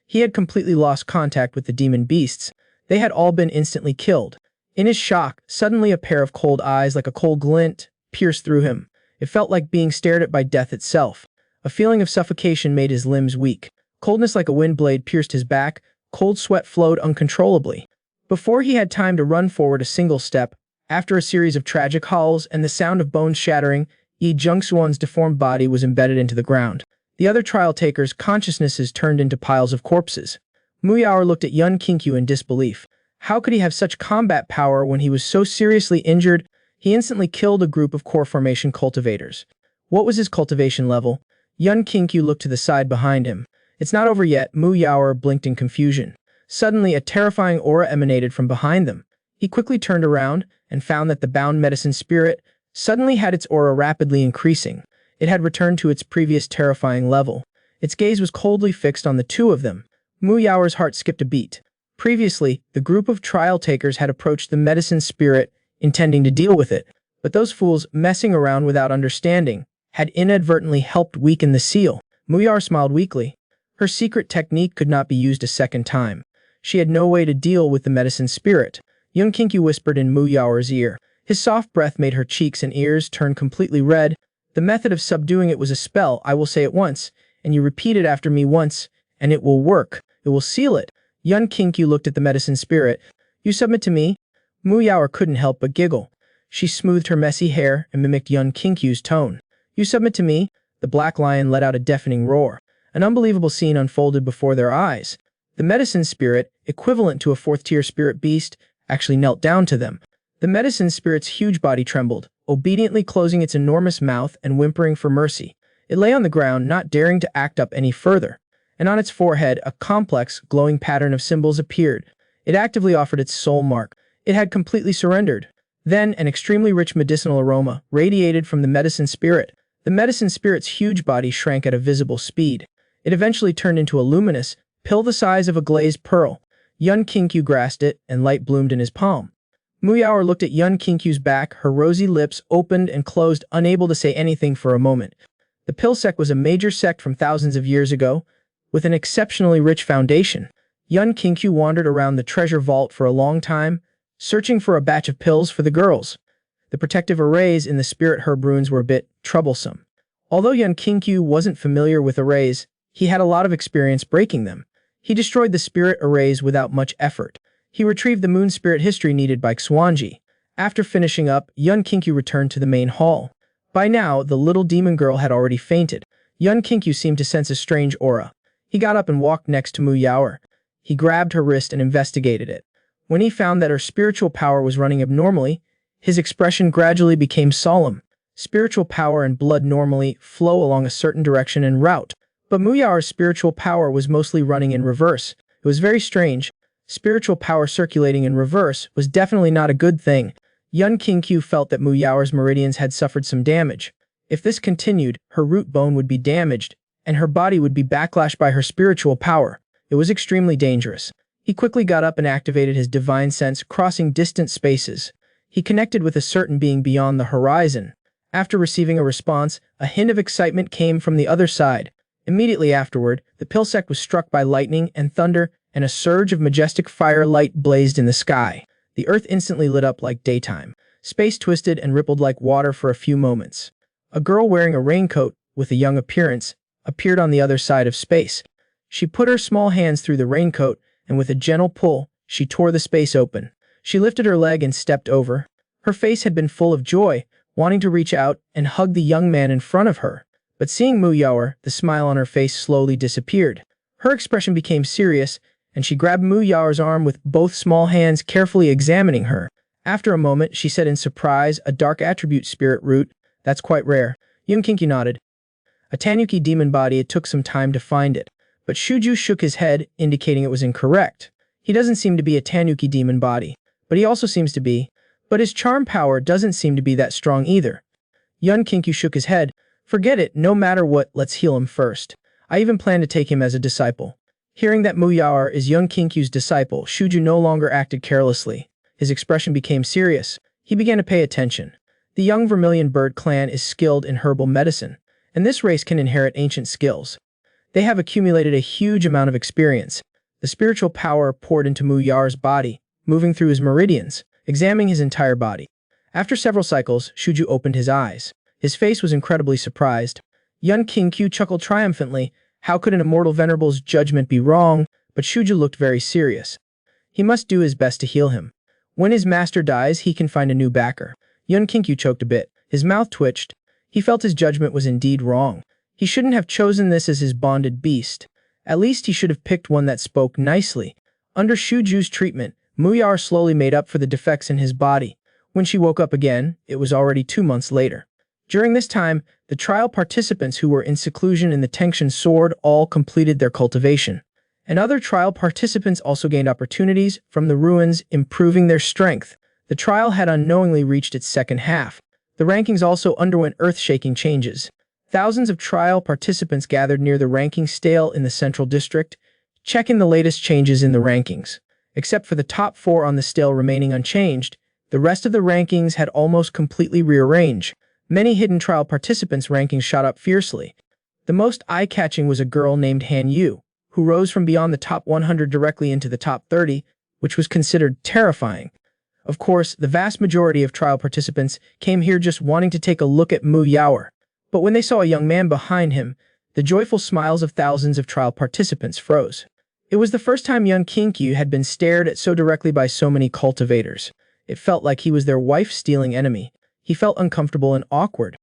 He had completely lost contact with the demon beasts. They had all been instantly killed. In his shock, suddenly a pair of cold eyes like a cold glint pierced through him. It felt like being stared at by death itself. A feeling of suffocation made his limbs weak. Coldness like a wind blade pierced his back. Cold sweat flowed uncontrollably. Before he had time to run forward a single step, after a series of tragic howls and the sound of bones shattering, Yi Jungsuan's deformed body was embedded into the ground. The other trial takers' consciousnesses turned into piles of corpses. Mu Yaoer looked at Yun Qingqiu in disbelief. How could he have such combat power when he was so seriously injured? He instantly killed a group of core formation cultivators. What was his cultivation level? Yun Qingqiu looked to the side behind him. It's not over yet. Mu Yaoer blinked in confusion. Suddenly, a terrifying aura emanated from behind them. He quickly turned around and found that the bound medicine spirit suddenly had its aura rapidly increasing. It had returned to its previous terrifying level. Its gaze was coldly fixed on the two of them. Mu Yaoer's heart skipped a beat. Previously, the group of trial takers had approached the medicine spirit, intending to deal with it. But those fools, messing around without understanding, had inadvertently helped weaken the seal. Mu Yaoer smiled weakly. Her secret technique could not be used a second time. She had no way to deal with the medicine spirit. Yun Qingqiu whispered in Mu Yaoer's ear. His soft breath made her cheeks and ears turn completely red. The method of subduing it was a spell. I will say it once, and you repeat it after me once, and it will work. It will seal it. Yun Qingqiu looked at the medicine spirit. You submit to me? Mu Yaoer couldn't help but giggle. She smoothed her messy hair and mimicked Yun Qingqiu's tone. You submit to me? The black lion let out a deafening roar. An unbelievable scene unfolded before their eyes. The medicine spirit, equivalent to a fourth-tier spirit beast, actually knelt down to them. The medicine spirit's huge body trembled, obediently closing its enormous mouth and whimpering for mercy. It lay on the ground, not daring to act up any further. And on its forehead, a complex, glowing pattern of symbols appeared. It actively offered its soul mark. It had completely surrendered. Then, an extremely rich medicinal aroma radiated from the medicine spirit. The medicine spirit's huge body shrank at a visible speed. It eventually turned into a luminous pill the size of a glazed pearl. Yun Qingqiu grasped it, and light bloomed in his palm. Mu Yaoer looked at Yun Qingqiu's back, her rosy lips opened and closed, unable to say anything for a moment. The pill sect was a major sect from thousands of years ago, with an exceptionally rich foundation. Yun Qingqiu wandered around the treasure vault for a long time, searching for a batch of pills for the girls. The protective arrays in the spirit herb runes were a bit troublesome. Although Yun Qingqiu wasn't familiar with arrays, he had a lot of experience breaking them. He destroyed the spirit arrays without much effort. He retrieved the moon spirit history needed by Xuanji. After finishing up, Yun Qingqiu returned to the main hall. By now, the little demon girl had already fainted. Yun Qingqiu seemed to sense a strange aura. He got up and walked next to Mu Yaoer. He grabbed her wrist and investigated it. When he found that her spiritual power was running abnormally, his expression gradually became solemn. Spiritual power and blood normally flow along a certain direction and route, but Mu Yaoer's spiritual power was mostly running in reverse. It was very strange. Spiritual power circulating in reverse was definitely not a good thing. Yun Qingqiu felt that Mu Yaoer's meridians had suffered some damage. If this continued, her root bone would be damaged, and her body would be backlashed by her spiritual power. It was extremely dangerous. He quickly got up and activated his divine sense, crossing distant spaces. He connected with a certain being beyond the horizon. After receiving a response, a hint of excitement came from the other side. Immediately afterward, the pill sect was struck by lightning and thunder, and a surge of majestic firelight blazed in the sky. The earth instantly lit up like daytime. Space twisted and rippled like water for a few moments. A girl wearing a raincoat, with a young appearance, appeared on the other side of space. She put her small hands through the raincoat, and with a gentle pull, she tore the space open. She lifted her leg and stepped over. Her face had been full of joy, wanting to reach out and hug the young man in front of her. But seeing Mu Yaoer, the smile on her face slowly disappeared. Her expression became serious, and she grabbed Mu Yaoer's arm with both small hands, carefully examining her. After a moment, she said in surprise, "A dark attribute spirit root? That's quite rare." Young Kinkyu nodded. "A Tanuki demon body, it took some time to find it." But Shuju shook his head, indicating it was incorrect. He doesn't seem to be a Tanuki demon body, but he also seems to be. But his charm power doesn't seem to be that strong either. Yun Kinkyu shook his head. "Forget it, no matter what, let's heal him first. I even plan to take him as a disciple." Hearing that Mu Yaoer is Young Kinkyu's disciple, Shuju no longer acted carelessly. His expression became serious. He began to pay attention. The young Vermilion Bird clan is skilled in herbal medicine, and this race can inherit ancient skills. They have accumulated a huge amount of experience. The spiritual power poured into Mu Yaoer's body, moving through his meridians, examining his entire body. After several cycles, Shuju opened his eyes. His face was incredibly surprised. Yun Kinkyu chuckled triumphantly. How could an immortal venerable's judgment be wrong? But Shuju looked very serious. He must do his best to heal him. When his master dies, he can find a new backer. Yun Kinkyu choked a bit. His mouth twitched. He felt his judgment was indeed wrong. He shouldn't have chosen this as his bonded beast. At least he should have picked one that spoke nicely. Under Shuju's treatment, Mu Yaoer slowly made up for the defects in his body. When she woke up again, it was already 2 months later. During this time, the trial participants who were in seclusion in the Tengshin Sword all completed their cultivation. And other trial participants also gained opportunities from the ruins, improving their strength. The trial had unknowingly reached its second half. The rankings also underwent earth-shaking changes. Thousands of trial participants gathered near the ranking stele in the central district, checking the latest changes in the rankings. Except for the top 4 on the stele remaining unchanged, the rest of the rankings had almost completely rearranged. Many hidden trial participants' rankings shot up fiercely. The most eye-catching was a girl named Han Yu, who rose from beyond the top 100 directly into the top 30, which was considered terrifying. Of course, the vast majority of trial participants came here just wanting to take a look at Mu Yaoer. But when they saw a young man behind him, the joyful smiles of thousands of trial participants froze. It was the first time Young Kinkyu had been stared at so directly by so many cultivators. It felt like he was their wife-stealing enemy. He felt uncomfortable and awkward.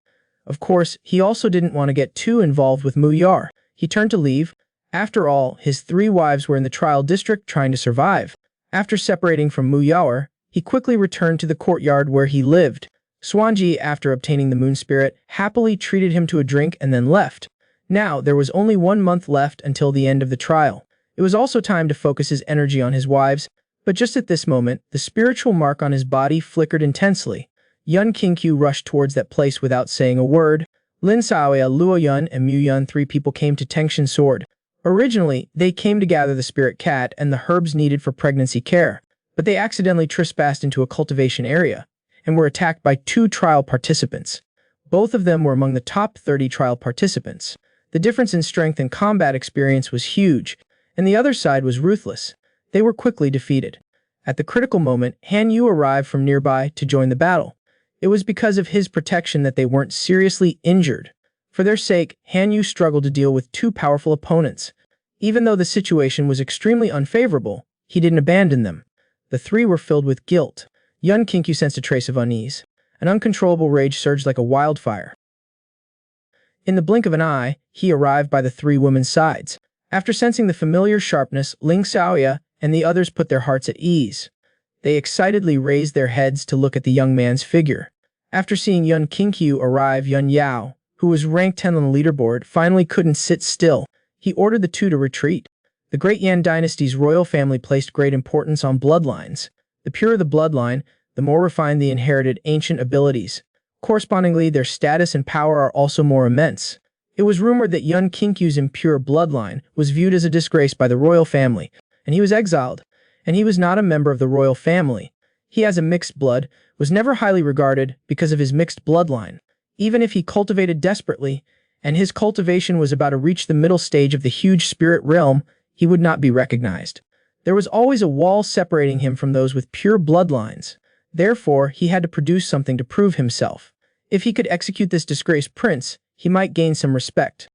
Of course, he also didn't want to get too involved with Mu Yaoer. He turned to leave. After all, his 3 wives were in the trial district trying to survive. After separating from Mu Yaoer, he quickly returned to the courtyard where he lived. Swanji, after obtaining the moon spirit, happily treated him to a drink and then left. Now, there was only 1 month left until the end of the trial. It was also time to focus his energy on his wives, but just at this moment, the spiritual mark on his body flickered intensely. Yun Kinkyu rushed towards that place without saying a word. Lin Saoya, Luo Yun, and Mu Yun, 3 people came to Tengshin Sword. Originally, they came to gather the spirit cat and the herbs needed for pregnancy care, but they accidentally trespassed into a cultivation area and were attacked by 2 trial participants. Both of them were among the top 30 trial participants. The difference in strength and combat experience was huge, and the other side was ruthless. They were quickly defeated. At the critical moment, Han Yu arrived from nearby to join the battle. It was because of his protection that they weren't seriously injured. For their sake, Han Yu struggled to deal with 2 powerful opponents. Even though the situation was extremely unfavorable, he didn't abandon them. The 3 were filled with guilt. Yun Kinkyu sensed a trace of unease. An uncontrollable rage surged like a wildfire. In the blink of an eye, he arrived by the 3 women's sides. After sensing the familiar sharpness, Ling Xiaoya and the others put their hearts at ease. They excitedly raised their heads to look at the young man's figure. After seeing Yun Kinkyu arrive, Yun Yao, who was ranked 10 on the leaderboard, finally couldn't sit still. He ordered the 2 to retreat. The Great Yan dynasty's royal family placed great importance on bloodlines. The purer the bloodline, the more refined the inherited ancient abilities. Correspondingly, their status and power are also more immense. It was rumored that Yun Kinkyu's impure bloodline was viewed as a disgrace by the royal family, and he was exiled. And he was not a member of the royal family. He has a mixed blood, was never highly regarded because of his mixed bloodline. Even if he cultivated desperately, and his cultivation was about to reach the middle stage of the huge spirit realm, he would not be recognized. There was always a wall separating him from those with pure bloodlines. Therefore, he had to produce something to prove himself. If he could execute this disgraced prince, he might gain some respect.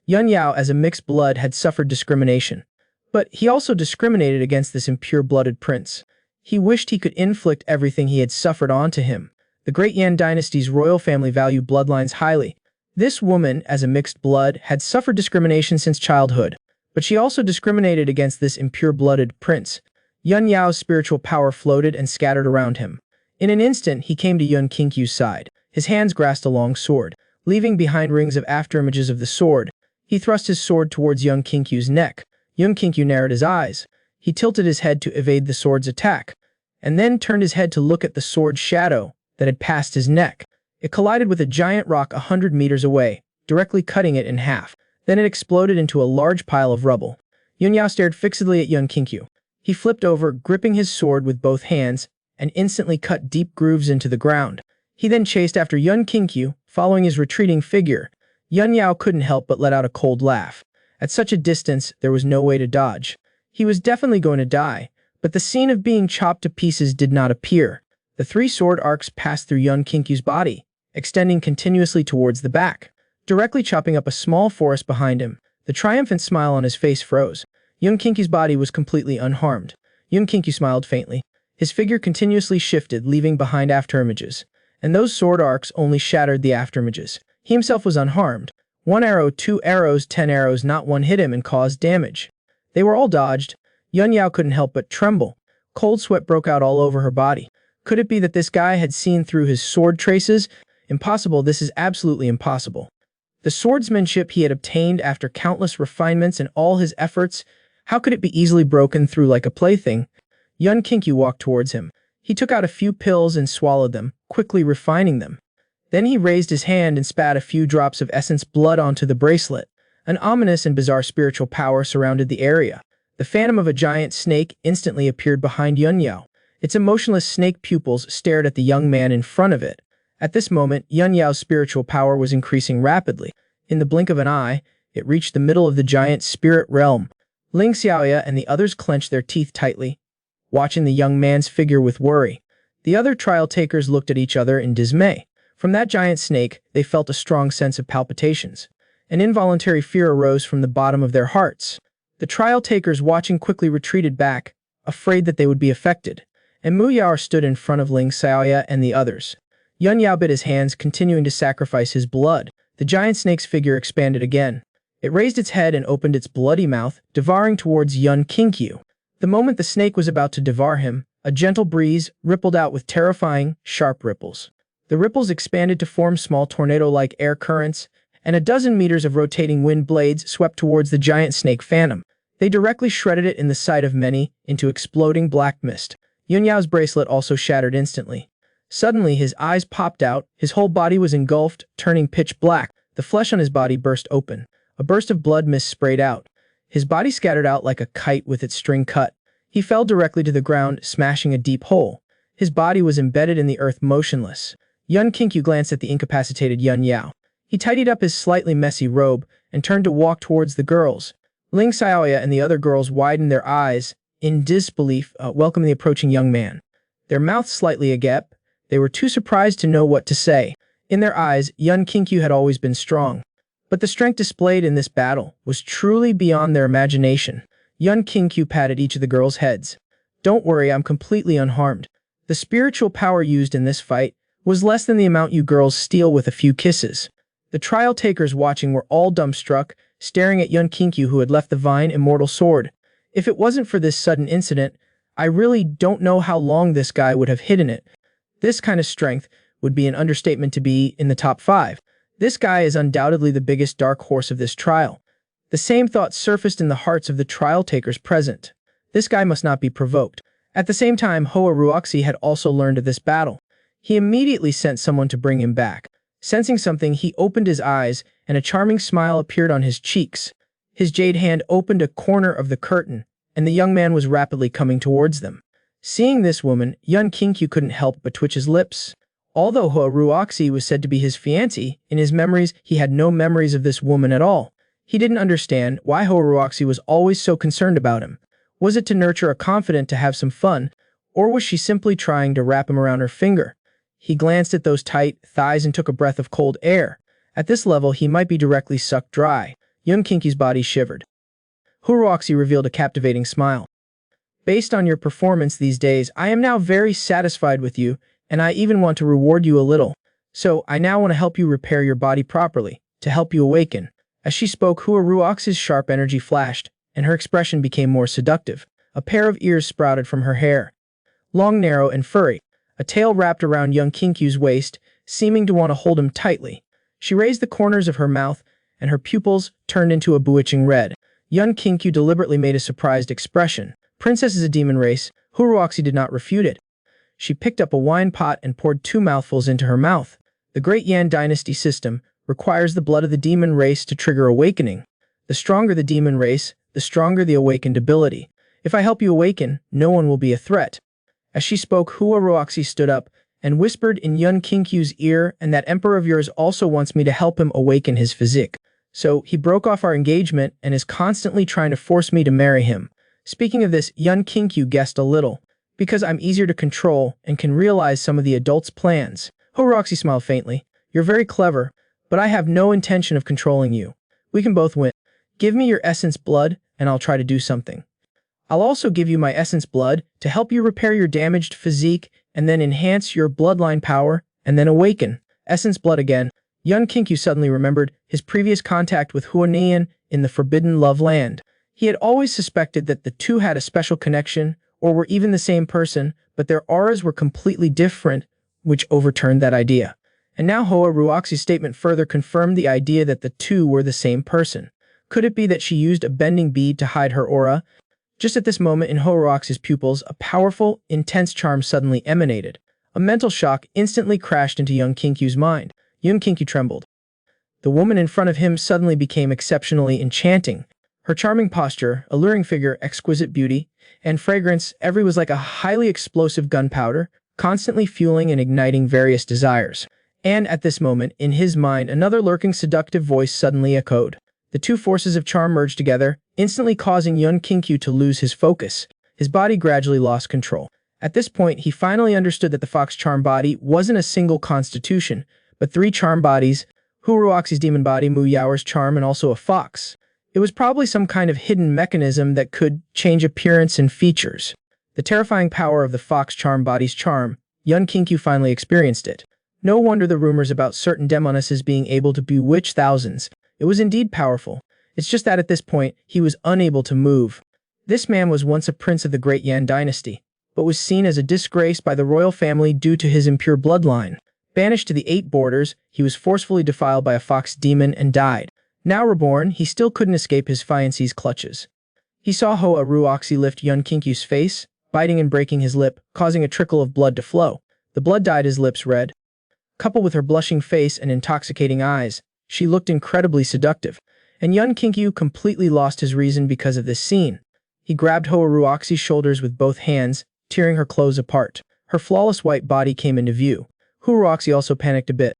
Yun Yao as a mixed blood had suffered discrimination. But he also discriminated against this impure-blooded prince. He wished he could inflict everything he had suffered onto him. The great Yan dynasty's royal family valued bloodlines highly. This woman, as a mixed blood, had suffered discrimination since childhood. But she also discriminated against this impure-blooded prince. Yun Yao's spiritual power floated and scattered around him. In an instant, he came to Yun Qingqiu's side. His hands grasped a long sword. Leaving behind rings of afterimages of the sword, he thrust his sword towards Yun Qingqiu's neck. Yun Qingqiu narrowed his eyes. He tilted his head to evade the sword's attack, and then turned his head to look at the sword's shadow that had passed his neck. It collided with a giant rock 100 meters away, directly cutting it in half. Then it exploded into a large pile of rubble. Yun Yao stared fixedly at Yun Qingqiu. He flipped over, gripping his sword with both hands, and instantly cut deep grooves into the ground. He then chased after Yun Qingqiu, following his retreating figure. Yun Yao couldn't help but let out a cold laugh. At such a distance, there was no way to dodge. He was definitely going to die, but the scene of being chopped to pieces did not appear. The 3 sword arcs passed through Yun Qingqiu's body, extending continuously towards the back, directly chopping up a small forest behind him. The triumphant smile on his face froze. Yun Qingqiu's body was completely unharmed. Yun Qingqiu smiled faintly. His figure continuously shifted, leaving behind afterimages, and those sword arcs only shattered the afterimages. He himself was unharmed. 1 arrow, 2 arrows, 10 arrows, not one hit him and caused damage. They were all dodged. Yun Yao couldn't help but tremble. Cold sweat broke out all over her body. Could it be that this guy had seen through his sword traces? Impossible, this is absolutely impossible. The swordsmanship he had obtained after countless refinements and all his efforts, how could it be easily broken through like a plaything? Yun Qingqiu walked towards him. He took out a few pills and swallowed them, quickly refining them. Then he raised his hand and spat a few drops of essence blood onto the bracelet. An ominous and bizarre spiritual power surrounded the area. The phantom of a giant snake instantly appeared behind Yun Yao. Its emotionless snake pupils stared at the young man in front of it. At this moment, Yun Yao's spiritual power was increasing rapidly. In the blink of an eye, it reached the middle of the giant spirit realm. Ling Xiaoya and the others clenched their teeth tightly, watching the young man's figure with worry. The other trial takers looked at each other in dismay. From that giant snake, they felt a strong sense of palpitations. An involuntary fear arose from the bottom of their hearts. The trial takers watching quickly retreated back, afraid that they would be affected. And Mu Yao stood in front of Ling Xiaoya and the others. Yun Yao bit his hands, continuing to sacrifice his blood. The giant snake's figure expanded again. It raised its head and opened its bloody mouth, devouring towards Yun Qingqiu. The moment the snake was about to devour him, a gentle breeze rippled out with terrifying, sharp ripples. The ripples expanded to form small tornado-like air currents, and a dozen meters of rotating wind blades swept towards the giant snake phantom. They directly shredded it in the sight of many into exploding black mist. Yun Yao's bracelet also shattered instantly. Suddenly, his eyes popped out, his whole body was engulfed, turning pitch black. The flesh on his body burst open. A burst of blood mist sprayed out. His body scattered out like a kite with its string cut. He fell directly to the ground, smashing a deep hole. His body was embedded in the earth, motionless. Yun Qingqiu glanced at the incapacitated Yun Yao. He tidied up his slightly messy robe and turned to walk towards the girls. Ling Xiaoya and the other girls widened their eyes, in disbelief, welcoming the approaching young man. Their mouths slightly agape, they were too surprised to know what to say. In their eyes, Yun Qingqiu had always been strong. But the strength displayed in this battle was truly beyond their imagination. Yun Qingqiu patted each of the girls' heads. "Don't worry, I'm completely unharmed. The spiritual power used in this fight was less than the amount you girls steal with a few kisses." The trial takers watching were all dumbstruck, staring at Yun Qingqiu, who had left the Vine Immortal Sword. If it wasn't for this sudden incident, I really don't know how long this guy would have hidden it. This kind of strength would be an understatement to be in the top 5. This guy is undoubtedly the biggest dark horse of this trial. The same thought surfaced in the hearts of the trial takers present. This guy must not be provoked. At the same time, Hoa Ruoxi had also learned of this battle. He immediately sent someone to bring him back. Sensing something, he opened his eyes, and a charming smile appeared on his cheeks. His jade hand opened a corner of the curtain, and the young man was rapidly coming towards them. Seeing this woman, Yun Qingqiu couldn't help but twitch his lips. Although Hoa Ruoxi was said to be his fiancée, in his memories he had no memories of this woman at all. He didn't understand why Hoa Ruoxi was always so concerned about him. Was it to nurture a confidant to have some fun, or was she simply trying to wrap him around her finger? He glanced at those tight thighs and took a breath of cold air. At this level, he might be directly sucked dry. Young Kinkyu's body shivered. Huruoxi revealed a captivating smile. Based on your performance these days, I am now very satisfied with you, and I even want to reward you a little. So, I now want to help you repair your body properly, to help you awaken. As she spoke, Huruoxi's sharp energy flashed, and her expression became more seductive. A pair of ears sprouted from her hair. Long, narrow, and furry. A tail wrapped around young Kinkyu's waist, seeming to want to hold him tightly. She raised the corners of her mouth, and her pupils turned into a bewitching red. Young Kinkyu deliberately made a surprised expression. Princess is a demon race. Huruoxi did not refute it. She picked up a wine pot and poured 2 mouthfuls into her mouth. The Great Yan Dynasty system requires the blood of the demon race to trigger awakening. The stronger the demon race, the stronger the awakened ability. If I help you awaken, no one will be a threat. As she spoke, Huruoxi stood up and whispered in Yun Kinkyu's ear, and that emperor of yours also wants me to help him awaken his physique. So, he broke off our engagement and is constantly trying to force me to marry him. Speaking of this, Yun Kinkyu guessed a little. Because I'm easier to control and can realize some of the adult's plans. Huruoxi smiled faintly. You're very clever, but I have no intention of controlling you. We can both win. Give me your essence blood, and I'll try to do something. I'll also give you my essence blood to help you repair your damaged physique and then enhance your bloodline power and then awaken. Essence blood again. Yun Kinkyu suddenly remembered his previous contact with Huonian in the Forbidden Love Land. He had always suspected that the two had a special connection or were even the same person, but their auras were completely different, which overturned that idea. And now Huruoxi's statement further confirmed the idea that the two were the same person. Could it be that she used a bending bead to hide her aura? Just at this moment in Huruoxi's pupils, a powerful, intense charm suddenly emanated. A mental shock instantly crashed into young Kinkyu's mind. Young Kinkyu trembled. The woman in front of him suddenly became exceptionally enchanting. Her charming posture, alluring figure, exquisite beauty, and fragrance, every was like a highly explosive gunpowder, constantly fueling and igniting various desires. And at this moment, in his mind, another lurking seductive voice suddenly echoed. The two forces of charm merged together, instantly causing Yun Kinkyu to lose his focus. His body gradually lost control. At this point, he finally understood that the fox charm body wasn't a single constitution, but 3 charm bodies, Huruoxi's demon body, Mu Yao's charm, and also a fox. It was probably some kind of hidden mechanism that could change appearance and features. The terrifying power of the fox charm body's charm, Yun Kinkyu finally experienced it. No wonder the rumors about certain demonesses being able to bewitch thousands. It was indeed powerful. It's just that at this point, he was unable to move. This man was once a prince of the Great Yan Dynasty, but was seen as a disgrace by the royal family due to his impure bloodline. Banished to the 8 borders, he was forcefully defiled by a fox demon and died. Now reborn, he still couldn't escape his fiancée's clutches. He saw Huruoxi lift Yun Kinkyu's face, biting and breaking his lip, causing a trickle of blood to flow. The blood dyed his lips red. Coupled with her blushing face and intoxicating eyes, she looked incredibly seductive, and Yun Kinkyu completely lost his reason because of this scene. He grabbed Huruoxi's shoulders with both hands, tearing her clothes apart. Her flawless white body came into view. Huruoxi also panicked a bit.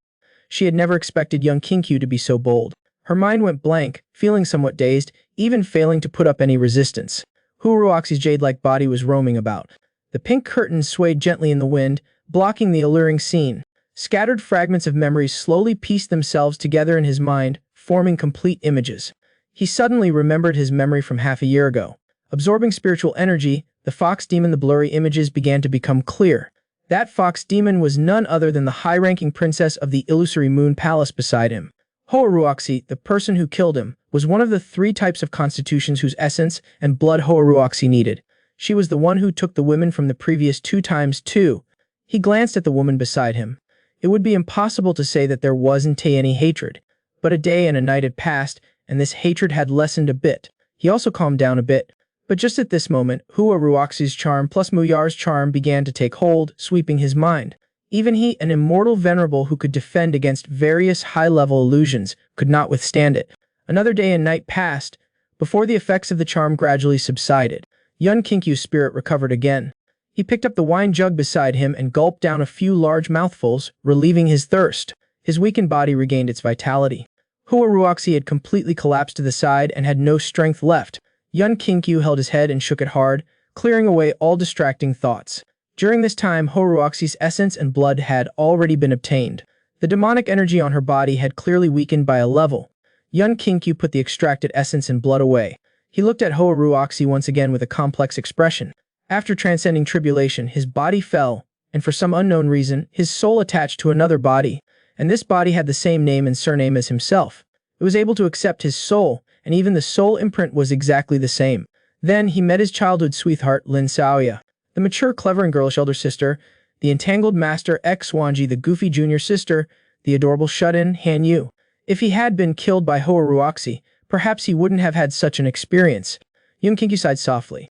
She had never expected Yun Kinkyu to be so bold. Her mind went blank, feeling somewhat dazed, even failing to put up any resistance. Huruoxi's jade-like body was roaming about. The pink curtains swayed gently in the wind, blocking the alluring scene. Scattered fragments of memories slowly pieced themselves together in his mind, forming complete images. He suddenly remembered his memory from half a year ago. Absorbing spiritual energy, the fox demon, the blurry images began to become clear. That fox demon was none other than the high-ranking princess of the illusory moon palace beside him. Huruoxi, the person who killed him, was one of the 3 types of constitutions whose essence and blood Huruoxi needed. She was the one who took the women from the previous 2 times too. He glanced at the woman beside him. It would be impossible to say that there wasn't any hatred, but a day and a night had passed, and this hatred had lessened a bit. He also calmed down a bit, but just at this moment, Huruoxi's charm plus Mu Yao's charm began to take hold, sweeping his mind. Even he, an immortal venerable who could defend against various high-level illusions, could not withstand it. Another day and night passed, before the effects of the charm gradually subsided. Yun Kinkyu's spirit recovered again. He picked up the wine jug beside him and gulped down a few large mouthfuls, relieving his thirst. His weakened body regained its vitality. Huruoxi had completely collapsed to the side and had no strength left. Yun Kinkyu held his head and shook it hard, clearing away all distracting thoughts. During this time, Huruoxi's essence and blood had already been obtained. The demonic energy on her body had clearly weakened by a level. Yun Kinkyu put the extracted essence and blood away. He looked at Hoa Ruoxi once again with a complex expression. After transcending tribulation, his body fell, and for some unknown reason, his soul attached to another body, and this body had the same name and surname as himself. It was able to accept his soul, and even the soul imprint was exactly the same. Then he met his childhood sweetheart, Lin Xiaoya, the mature, clever, and girlish elder sister, the entangled master ex Wanji, the goofy junior sister, the adorable shut-in Han Yu. If he had been killed by Hoa Ruoxi, perhaps he wouldn't have had such an experience. Yun Kinkyu sighed softly.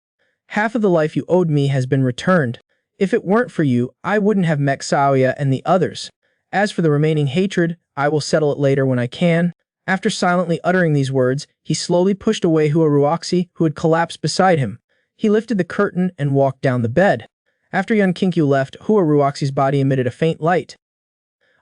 Half of the life you owed me has been returned. If it weren't for you, I wouldn't have met Xiaoya and the others. As for the remaining hatred, I will settle it later when I can. After silently uttering these words, he slowly pushed away Hoa Ruoxi, who had collapsed beside him. He lifted the curtain and walked down the bed. After Yun Kinkyu left, Hoa Ruoxi's body emitted a faint light.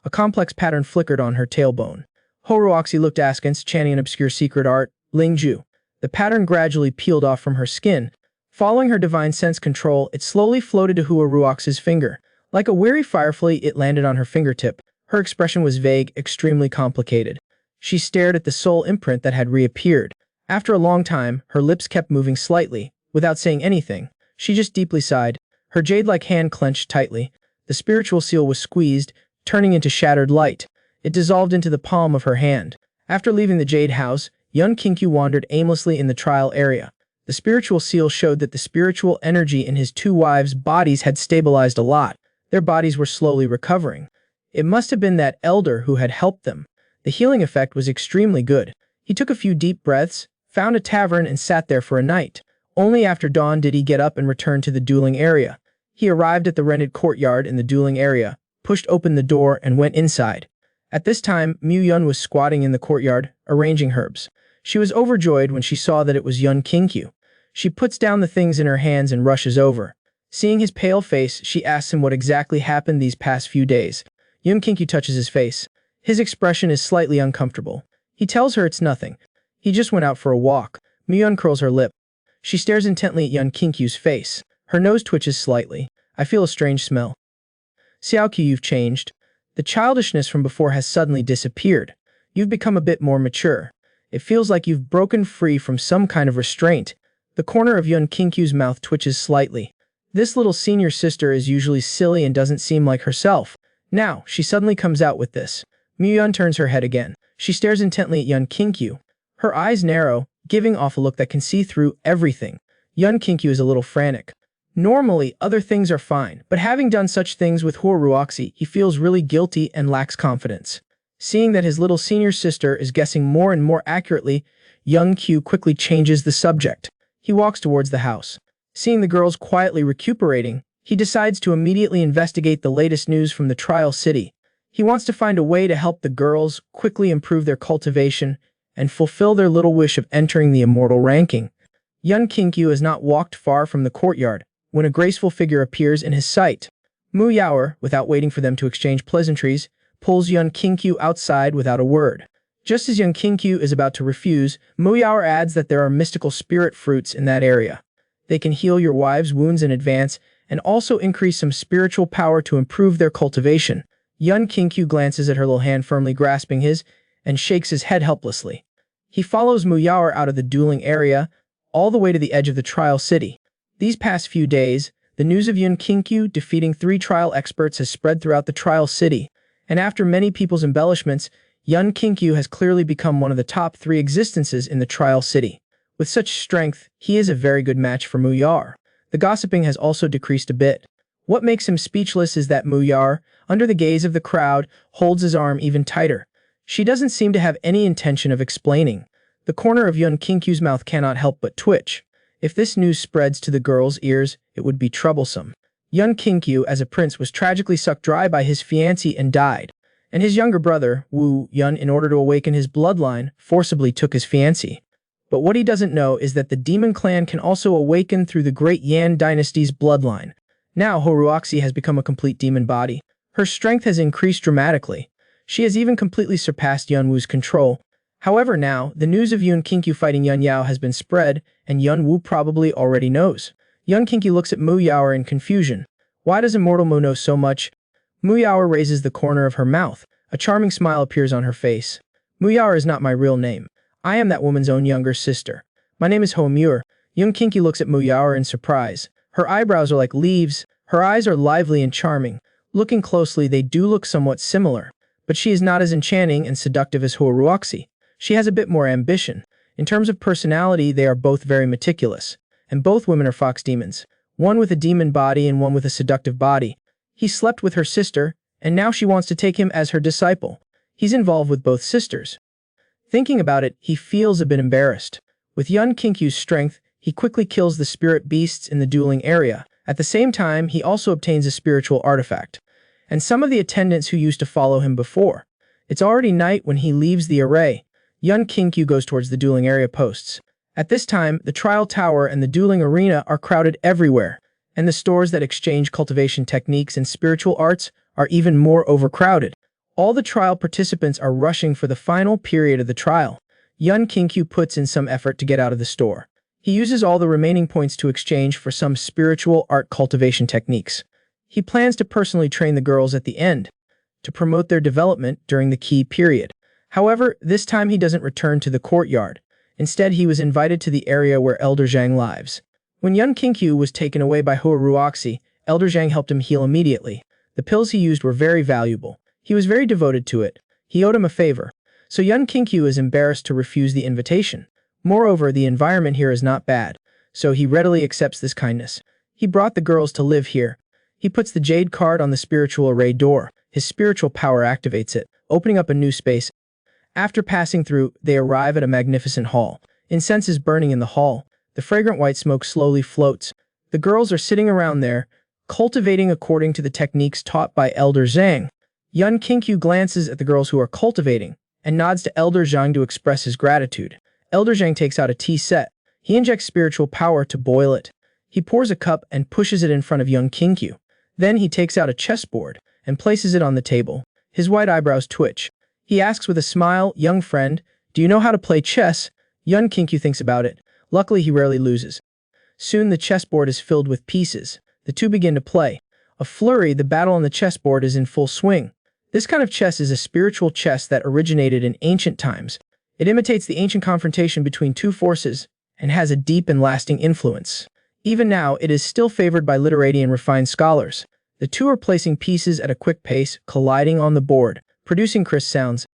A complex pattern flickered on her tailbone. Hoa Ruoxi looked askance, chanting an obscure secret art, Lingju. The pattern gradually peeled off from her skin. Following her divine sense control, it slowly floated to Hoa Ruoxi's finger. Like a weary firefly, it landed on her fingertip. Her expression was vague, extremely complicated. She stared at the soul imprint that had reappeared. After a long time, her lips kept moving slightly. Without saying anything, she just deeply sighed. Her jade-like hand clenched tightly. The spiritual seal was squeezed, turning into shattered light. It dissolved into the palm of her hand. After leaving the Jade House, Yun Kinkyu wandered aimlessly in the trial area. The spiritual seal showed that the spiritual energy in his two wives' bodies had stabilized a lot. Their bodies were slowly recovering. It must have been that elder who had helped them. The healing effect was extremely good. He took a few deep breaths, found a tavern, and sat there for a night. Only after dawn did he get up and return to the dueling area. He arrived at the rented courtyard in the dueling area, pushed open the door, and went inside. At this time, Mu Yun was squatting in the courtyard, arranging herbs. She was overjoyed when she saw that it was Yun Kinkyu. She puts down the things in her hands and rushes over. Seeing his pale face, she asks him what exactly happened these past few days. Yun Kinkyu touches his face. His expression is slightly uncomfortable. He tells her it's nothing. He just went out for a walk. Mu Yun curls her lip. She stares intently at Yun Kinkyu's face. Her nose twitches slightly. I feel a strange smell. Xiaoqiu, you've changed. The childishness from before has suddenly disappeared. You've become a bit more mature. It feels like you've broken free from some kind of restraint. The corner of Yun Kinkyu's mouth twitches slightly. This little senior sister is usually silly and doesn't seem like herself. Now, she suddenly comes out with this. Mu Yun turns her head again. She stares intently at Yun Kinkyu. Her eyes narrow, giving off a look that can see through everything. Yun Kinkyu is a little frantic. Normally, other things are fine, but having done such things with Hoa Ruoxi, he feels really guilty and lacks confidence. Seeing that his little senior sister is guessing more and more accurately, Yun Q quickly changes the subject. He walks towards the house. Seeing the girls quietly recuperating, he decides to immediately investigate the latest news from the trial city. He wants to find a way to help the girls quickly improve their cultivation and fulfill their little wish of entering the immortal ranking. Yun Kinkyu has not walked far from the courtyard when a graceful figure appears in his sight. Mu Yaoer, without waiting for them to exchange pleasantries, pulls Yun Kinkyu outside without a word. Just as Yun Kinkyu is about to refuse, Mu Yaoer adds that there are mystical spirit fruits in that area. They can heal your wives' wounds in advance and also increase some spiritual power to improve their cultivation. Yun Kinkyu glances at her little hand firmly grasping his and shakes his head helplessly. He follows Mu Yaoer out of the dueling area, all the way to the edge of the trial city. These past few days, the news of Yun Kinkyu defeating 3 trial experts has spread throughout the trial city, and after many people's embellishments, Yun Kinkyu has clearly become one of the top 3 existences in the trial city. With such strength, he is a very good match for Mu Yaoer. The gossiping has also decreased a bit. What makes him speechless is that Mu Yaoer, under the gaze of the crowd, holds his arm even tighter. She doesn't seem to have any intention of explaining. The corner of Yun Kinkyu's mouth cannot help but twitch. If this news spreads to the girls' ears, it would be troublesome. Yun Kinkyu, as a prince, was tragically sucked dry by his fiancée and died. And his younger brother, Wu Yun, in order to awaken his bloodline, forcibly took his fiancée. But what he doesn't know is that the demon clan can also awaken through the great Yan dynasty's bloodline. Now Hoa Ruoxi has become a complete demon body. Her strength has increased dramatically. She has even completely surpassed Yun Wu's control. However, now, the news of Yun Kinkyu fighting Yun Yao has been spread, and Yun Wu probably already knows. Yun Kinkyu looks at Mu Yaoer in confusion. Why does Immortal Mu know so much? Mu Yaoer raises the corner of her mouth. A charming smile appears on her face. Muyao is not my real name. I am that woman's own younger sister. My name is Hoamure. Young Kinky looks at Muyao in surprise. Her eyebrows are like leaves. Her eyes are lively and charming. Looking closely, they do look somewhat similar. But she is not as enchanting and seductive as Hoaruoxi. She has a bit more ambition. In terms of personality, they are both very meticulous. And both women are fox demons. One with a demon body and one with a seductive body. He slept with her sister, and now she wants to take him as her disciple. He's involved with both sisters. Thinking about it, he feels a bit embarrassed. With Yun Kinkyu's strength, he quickly kills the spirit beasts in the dueling area. At the same time, he also obtains a spiritual artifact. And some of the attendants who used to follow him before. It's already night when he leaves the array. Yun Kinkyu goes towards the dueling area posts. At this time, the trial tower and the dueling arena are crowded everywhere, and the stores that exchange cultivation techniques and spiritual arts are even more overcrowded. All the trial participants are rushing for the final period of the trial. Yun Kinkyu puts in some effort to get out of the store. He uses all the remaining points to exchange for some spiritual art cultivation techniques. He plans to personally train the girls at the end, to promote their development during the key period. However, this time he doesn't return to the courtyard. Instead, he was invited to the area where Elder Zhang lives. When Yun Kinkyu was taken away by Hoaruoxi, Elder Zhang helped him heal immediately. The pills he used were very valuable. He was very devoted to it. He owed him a favor. So Yun Kinkyu is embarrassed to refuse the invitation. Moreover, the environment here is not bad, so he readily accepts this kindness. He brought the girls to live here. He puts the jade card on the spiritual array door. His spiritual power activates it, opening up a new space. After passing through, they arrive at a magnificent hall. Incense is burning in the hall. The fragrant white smoke slowly floats. The girls are sitting around there, cultivating according to the techniques taught by Elder Zhang. Yun Kinkyu glances at the girls who are cultivating, and nods to Elder Zhang to express his gratitude. Elder Zhang takes out a tea set. He injects spiritual power to boil it. He pours a cup and pushes it in front of Yun Kinkyu. Then he takes out a chessboard and places it on the table. His white eyebrows twitch. He asks with a smile, "Young friend, do you know how to play chess?" Yun Kinkyu thinks about it. Luckily, he rarely loses. Soon the chessboard is filled with pieces. The two begin to play. A flurry, the battle on the chessboard is in full swing. This kind of chess is a spiritual chess that originated in ancient times. It imitates the ancient confrontation between two forces and has a deep and lasting influence. Even now, it is still favored by literati and refined scholars. The two are placing pieces at a quick pace, colliding on the board, producing crisp sounds.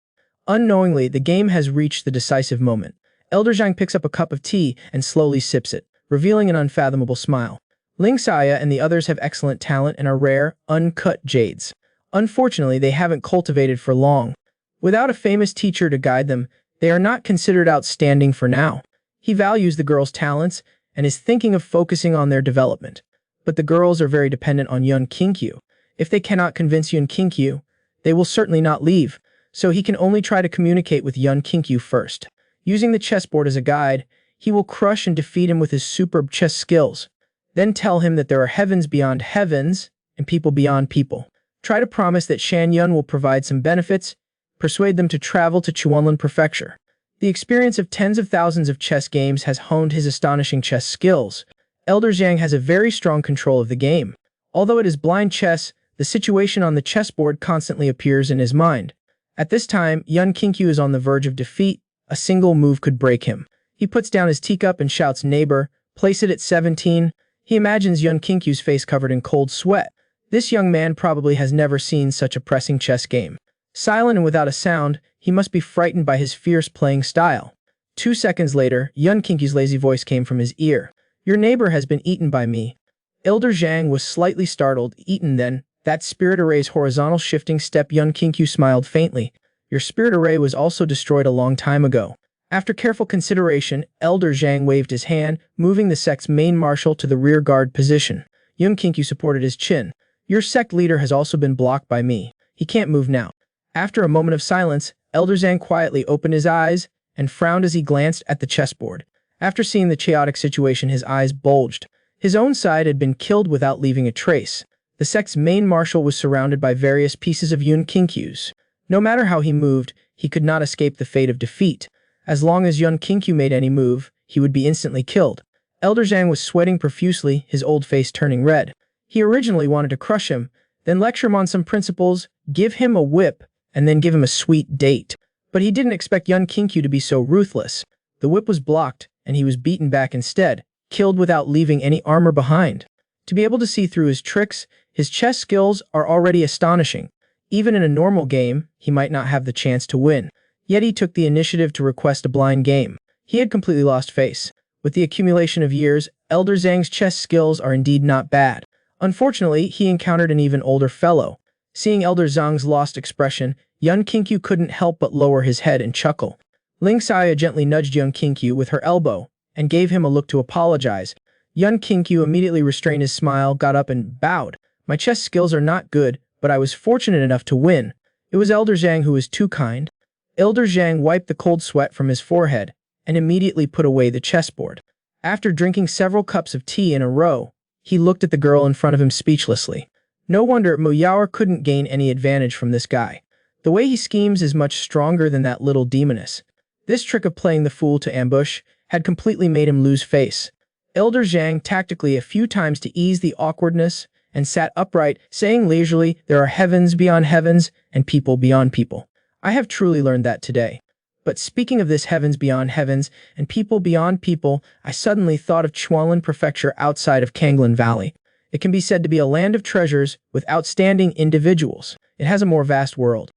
Unknowingly, the game has reached the decisive moment. Elder Zhang picks up a cup of tea and slowly sips it, revealing an unfathomable smile. Ling Xia and the others have excellent talent and are rare, uncut jades. Unfortunately, they haven't cultivated for long. Without a famous teacher to guide them, they are not considered outstanding for now. He values the girls' talents and is thinking of focusing on their development. But the girls are very dependent on Yun Kinkyu. If they cannot convince Yun Kinkyu, they will certainly not leave, so he can only try to communicate with Yun Kinkyu first. Using the chessboard as a guide, he will crush and defeat him with his superb chess skills. Then tell him that there are heavens beyond heavens and people beyond people. Try to promise that Shan Yun will provide some benefits. Persuade them to travel to Chuanlin Prefecture. The experience of tens of thousands of chess games has honed his astonishing chess skills. Elder Zhang has a very strong control of the game. Although it is blind chess, the situation on the chessboard constantly appears in his mind. At this time, Yun Kinkyu is on the verge of defeat. A single move could break him. He puts down his teacup and shouts, "Neighbor, place it at 17. He imagines Yun Kinkyu's face covered in cold sweat. This young man probably has never seen such a pressing chess game. Silent and without a sound, he must be frightened by his fierce playing style. 2 seconds later, Yun Kinkyu's lazy voice came from his ear. "Your neighbor has been eaten by me." Elder Zhang was slightly startled. "Eaten then?" That spirit array's horizontal shifting step. Yun Kinkyu smiled faintly. "Your spirit array was also destroyed a long time ago." After careful consideration, Elder Zhang waved his hand, moving the sect's main marshal to the rear guard position. Yun Kinkyu supported his chin. "Your sect leader has also been blocked by me. He can't move now." After a moment of silence, Elder Zhang quietly opened his eyes and frowned as he glanced at the chessboard. After seeing the chaotic situation, his eyes bulged. His own side had been killed without leaving a trace. The sect's main marshal was surrounded by various pieces of Yun Kinkyu's. No matter how he moved, he could not escape the fate of defeat. As long as Yun Kinkyu made any move, he would be instantly killed. Elder Zhang was sweating profusely, his old face turning red. He originally wanted to crush him, then lecture him on some principles, give him a whip, and then give him a sweet date. But he didn't expect Yun Kinkyu to be so ruthless. The whip was blocked, and he was beaten back instead, killed without leaving any armor behind. To be able to see through his tricks, his chess skills are already astonishing. Even in a normal game, he might not have the chance to win. Yet he took the initiative to request a blind game. He had completely lost face. With the accumulation of years, Elder Zhang's chess skills are indeed not bad. Unfortunately, he encountered an even older fellow. Seeing Elder Zhang's lost expression, Yun Kinkyu couldn't help but lower his head and chuckle. Ling Xiaoya gently nudged Yun Kinkyu with her elbow and gave him a look to apologize. Yun Kinkyu immediately restrained his smile, got up and bowed. My chess skills are not good, but I was fortunate enough to win. It was Elder Zhang who was too kind. Elder Zhang wiped the cold sweat from his forehead and immediately put away the chessboard. After drinking several cups of tea in a row, he looked at the girl in front of him speechlessly. No wonder Mo Yaoer couldn't gain any advantage from this guy. The way he schemes is much stronger than that little demoness. This trick of playing the fool to ambush had completely made him lose face. Elder Zhang tactically a few times to ease the awkwardness and sat upright, saying leisurely, "There are heavens beyond heavens and people beyond people. I have truly learned that today. But speaking of this heavens beyond heavens and people beyond people, I suddenly thought of Chuanlin Prefecture outside of Kanglin Valley. It can be said to be a land of treasures with outstanding individuals. It has a more vast world.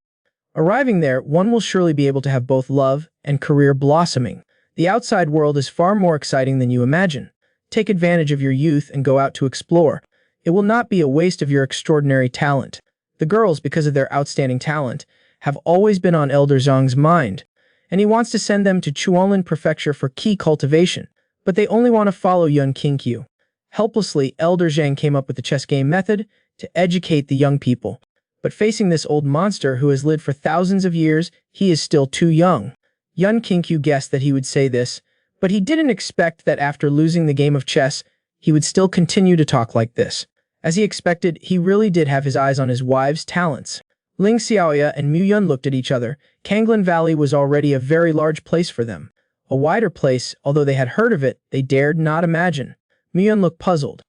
Arriving there, one will surely be able to have both love and career blossoming. The outside world is far more exciting than you imagine. Take advantage of your youth and go out to explore. It will not be a waste of your extraordinary talent." The girls, because of their outstanding talent, have always been on Elder Zhang's mind, and he wants to send them to Chuanlin Prefecture for key cultivation, but they only want to follow Yun Kinkyu. Helplessly, Elder Zhang came up with the chess game method to educate the young people. But facing this old monster who has lived for thousands of years, he is still too young. Yun Kinkyu guessed that he would say this, but he didn't expect that after losing the game of chess, he would still continue to talk like this. As he expected, he really did have his eyes on his wife's talents. Ling Xiaoya and Mu Yun looked at each other. Kanglin Valley was already a very large place for them. A wider place, although they had heard of it, they dared not imagine. Mu Yun looked puzzled.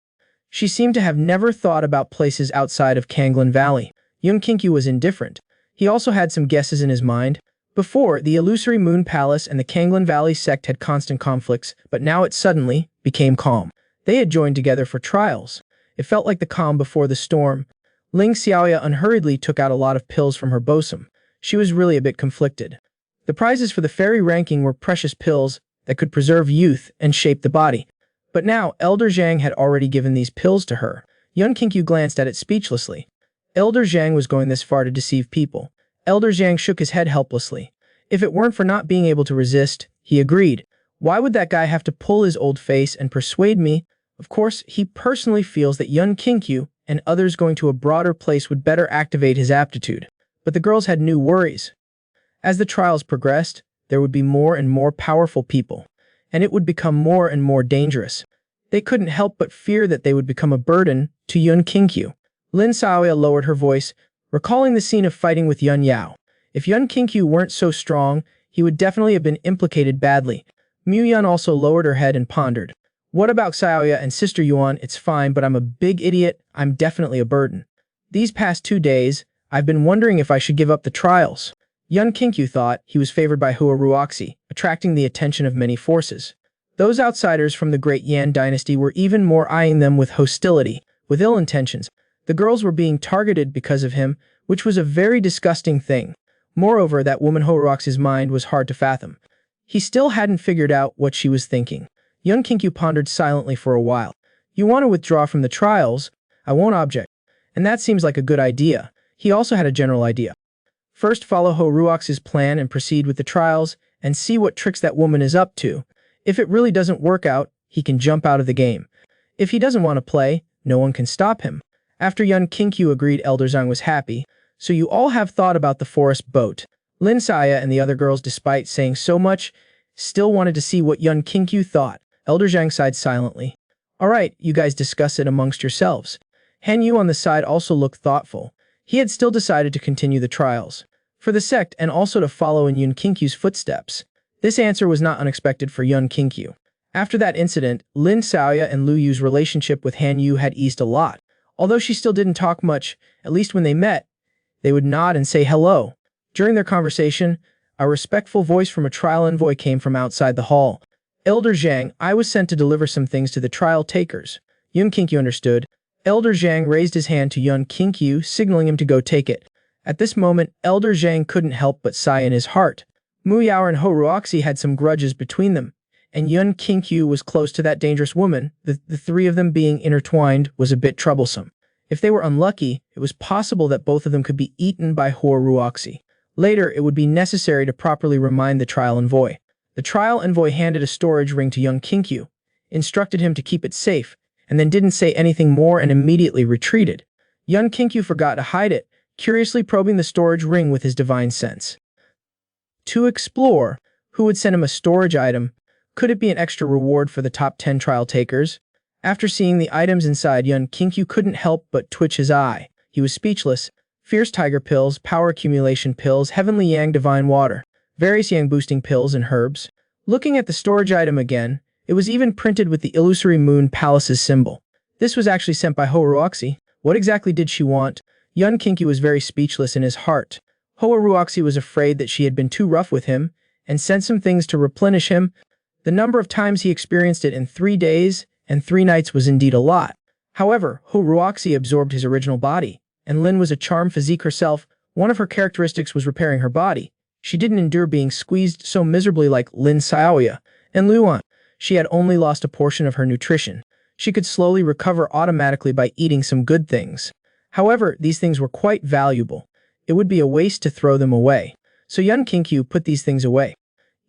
She seemed to have never thought about places outside of Kanglin Valley. Yun Kinkyu was indifferent. He also had some guesses in his mind. Before, the illusory Moon Palace and the Kanglin Valley sect had constant conflicts, but now it suddenly became calm. They had joined together for trials. It felt like the calm before the storm. Ling Xiaoya unhurriedly took out a lot of pills from her bosom. She was really a bit conflicted. The prizes for the fairy ranking were precious pills that could preserve youth and shape the body. But now, Elder Zhang had already given these pills to her. Yun Kinkyu glanced at it speechlessly. Elder Zhang was going this far to deceive people. Elder Zhang shook his head helplessly. If it weren't for not being able to resist, he agreed. Why would that guy have to pull his old face and persuade me? Of course, he personally feels that Yun Kinkyu and others going to a broader place would better activate his aptitude. But the girls had new worries. As the trials progressed, there would be more and more powerful people, and it would become more and more dangerous. They couldn't help but fear that they would become a burden to Yun Kinkyu. Lin Xiaoya lowered her voice, recalling the scene of fighting with Yun Yao. If Yun Kinkyu weren't so strong, he would definitely have been implicated badly. Mu Yun also lowered her head and pondered. What about Xiaoya and Sister Yuan? It's fine, but I'm a big idiot. I'm definitely a burden. These past 2 days, I've been wondering if I should give up the trials. Yun Kinkyu thought he was favored by Hua Ruoxi, attracting the attention of many forces. Those outsiders from the great Yan dynasty were even more eyeing them with hostility, with ill intentions. The girls were being targeted because of him, which was a very disgusting thing. Moreover, that woman Hua Ruoxi's mind was hard to fathom. He still hadn't figured out what she was thinking. Yun Kinkyu pondered silently for a while. You want to withdraw from the trials? I won't object. And that seems like a good idea. He also had a general idea. First, follow Hua Ruoxi's plan and proceed with the trials, and see what tricks that woman is up to. If it really doesn't work out, he can jump out of the game. If he doesn't want to play, no one can stop him. After Yun Kinkyu agreed, Elder Zhang was happy. So you all have thought about the forest boat. Lin Xiaoya and the other girls, despite saying so much, still wanted to see what Yun Kinkyu thought. Elder Zhang sighed silently. Alright, you guys discuss it amongst yourselves. Han Yu on the side also looked thoughtful. He had still decided to continue the trials for the sect and also to follow in Yun Kinkyu's footsteps. This answer was not unexpected for Yun Kinkyu. After that incident, Lin Xiaoya and Lu Yu's relationship with Han Yu had eased a lot. Although she still didn't talk much, at least when they met, they would nod and say hello. During their conversation, a respectful voice from a trial envoy came from outside the hall. Elder Zhang, I was sent to deliver some things to the trial takers. Yun Qinkyu understood. Elder Zhang raised his hand to Yun Qinkyu, signaling him to go take it. At this moment, Elder Zhang couldn't help but sigh in his heart. Mu Yao and Ho Ruoxi had some grudges between them, and Yun Qinkyu was close to that dangerous woman. The three of them being intertwined was a bit troublesome. If they were unlucky, it was possible that both of them could be eaten by Ho Ruoxi. Later, it would be necessary to properly remind the trial envoy. The trial envoy handed a storage ring to Yun Qinkyu, instructed him to keep it safe, and then didn't say anything more and immediately retreated. Yun Qinkyu forgot to hide it, curiously probing the storage ring with his divine sense. To explore, who would send him a storage item? Could it be an extra reward for the top 10 trial takers? After seeing the items inside, Yun Qinkyu couldn't help but twitch his eye. He was speechless. Fierce tiger pills, power accumulation pills, heavenly yang divine water, various yang boosting pills and herbs. Looking at the storage item again, it was even printed with the illusory moon palace's symbol. This was actually sent by Ho Ruoxi. What exactly did she want? Yun Qinkyu was very speechless in his heart. Ho Ruoxi was afraid that she had been too rough with him and sent some things to replenish him. The number of times he experienced it in 3 days and 3 nights was indeed a lot. However, Ho Ruoxi absorbed his original body, and Lin was a charm physique herself. One of her characteristics was repairing her body. She didn't endure being squeezed so miserably like Lin Xiaoya and Luan. She had only lost a portion of her nutrition. She could slowly recover automatically by eating some good things. However, these things were quite valuable. It would be a waste to throw them away. So Yun Qinkyu put these things away.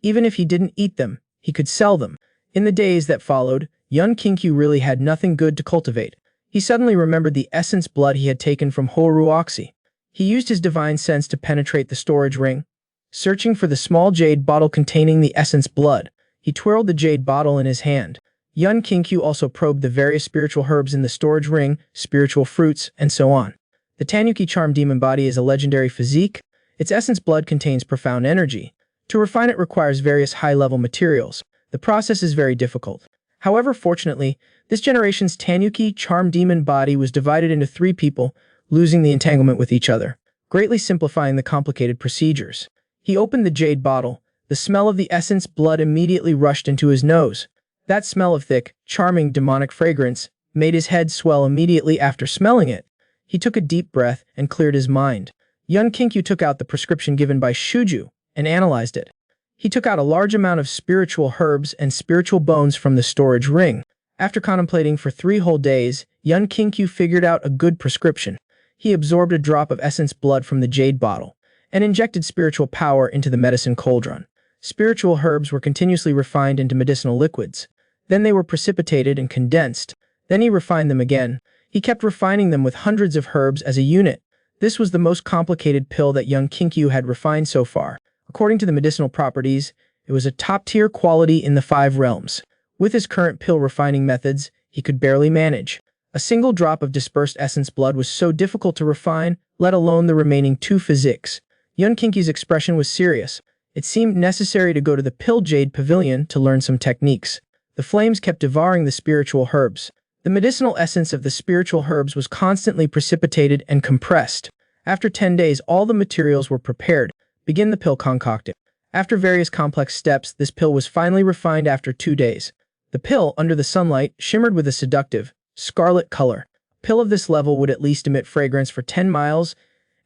Even if he didn't eat them, he could sell them. In the days that followed, Yun Qinkyu really had nothing good to cultivate. He suddenly remembered the essence blood he had taken from Ho Ruoxi. He used his divine sense to penetrate the storage ring. Searching for the small jade bottle containing the essence blood, he twirled the jade bottle in his hand. Yun Qinkyu also probed the various spiritual herbs in the storage ring, spiritual fruits, and so on. The Tanuki Charm Demon Body is a legendary physique. Its essence blood contains profound energy. To refine it requires various high-level materials. The process is very difficult. However, fortunately, this generation's Tanuki Charm Demon Body was divided into 3 people, losing the entanglement with each other, greatly simplifying the complicated procedures. He opened the jade bottle. The smell of the essence blood immediately rushed into his nose. That smell of thick, charming, demonic fragrance made his head swell immediately after smelling it. He took a deep breath and cleared his mind. Yun Qinkyu took out the prescription given by Shuju and analyzed it. He took out a large amount of spiritual herbs and spiritual bones from the storage ring. After contemplating for 3 whole days, Yun Qinkyu figured out a good prescription. He absorbed a drop of essence blood from the jade bottle and injected spiritual power into the medicine cauldron. Spiritual herbs were continuously refined into medicinal liquids. Then they were precipitated and condensed. Then he refined them again. He kept refining them with hundreds of herbs as a unit. This was the most complicated pill that Yun Qinkyu had refined so far. According to the medicinal properties, it was a top-tier quality in the 5 realms. With his current pill refining methods, he could barely manage. A single drop of dispersed essence blood was so difficult to refine, let alone the remaining 2 physiques. Yun Kinkyu's expression was serious. It seemed necessary to go to the Pill Jade Pavilion to learn some techniques. The flames kept devouring the spiritual herbs. The medicinal essence of the spiritual herbs was constantly precipitated and compressed. After 10 days, all the materials were prepared. Begin the pill concocting. After various complex steps, this pill was finally refined after 2 days. The pill, under the sunlight, shimmered with a seductive, scarlet color. A pill of this level would at least emit fragrance for 10 miles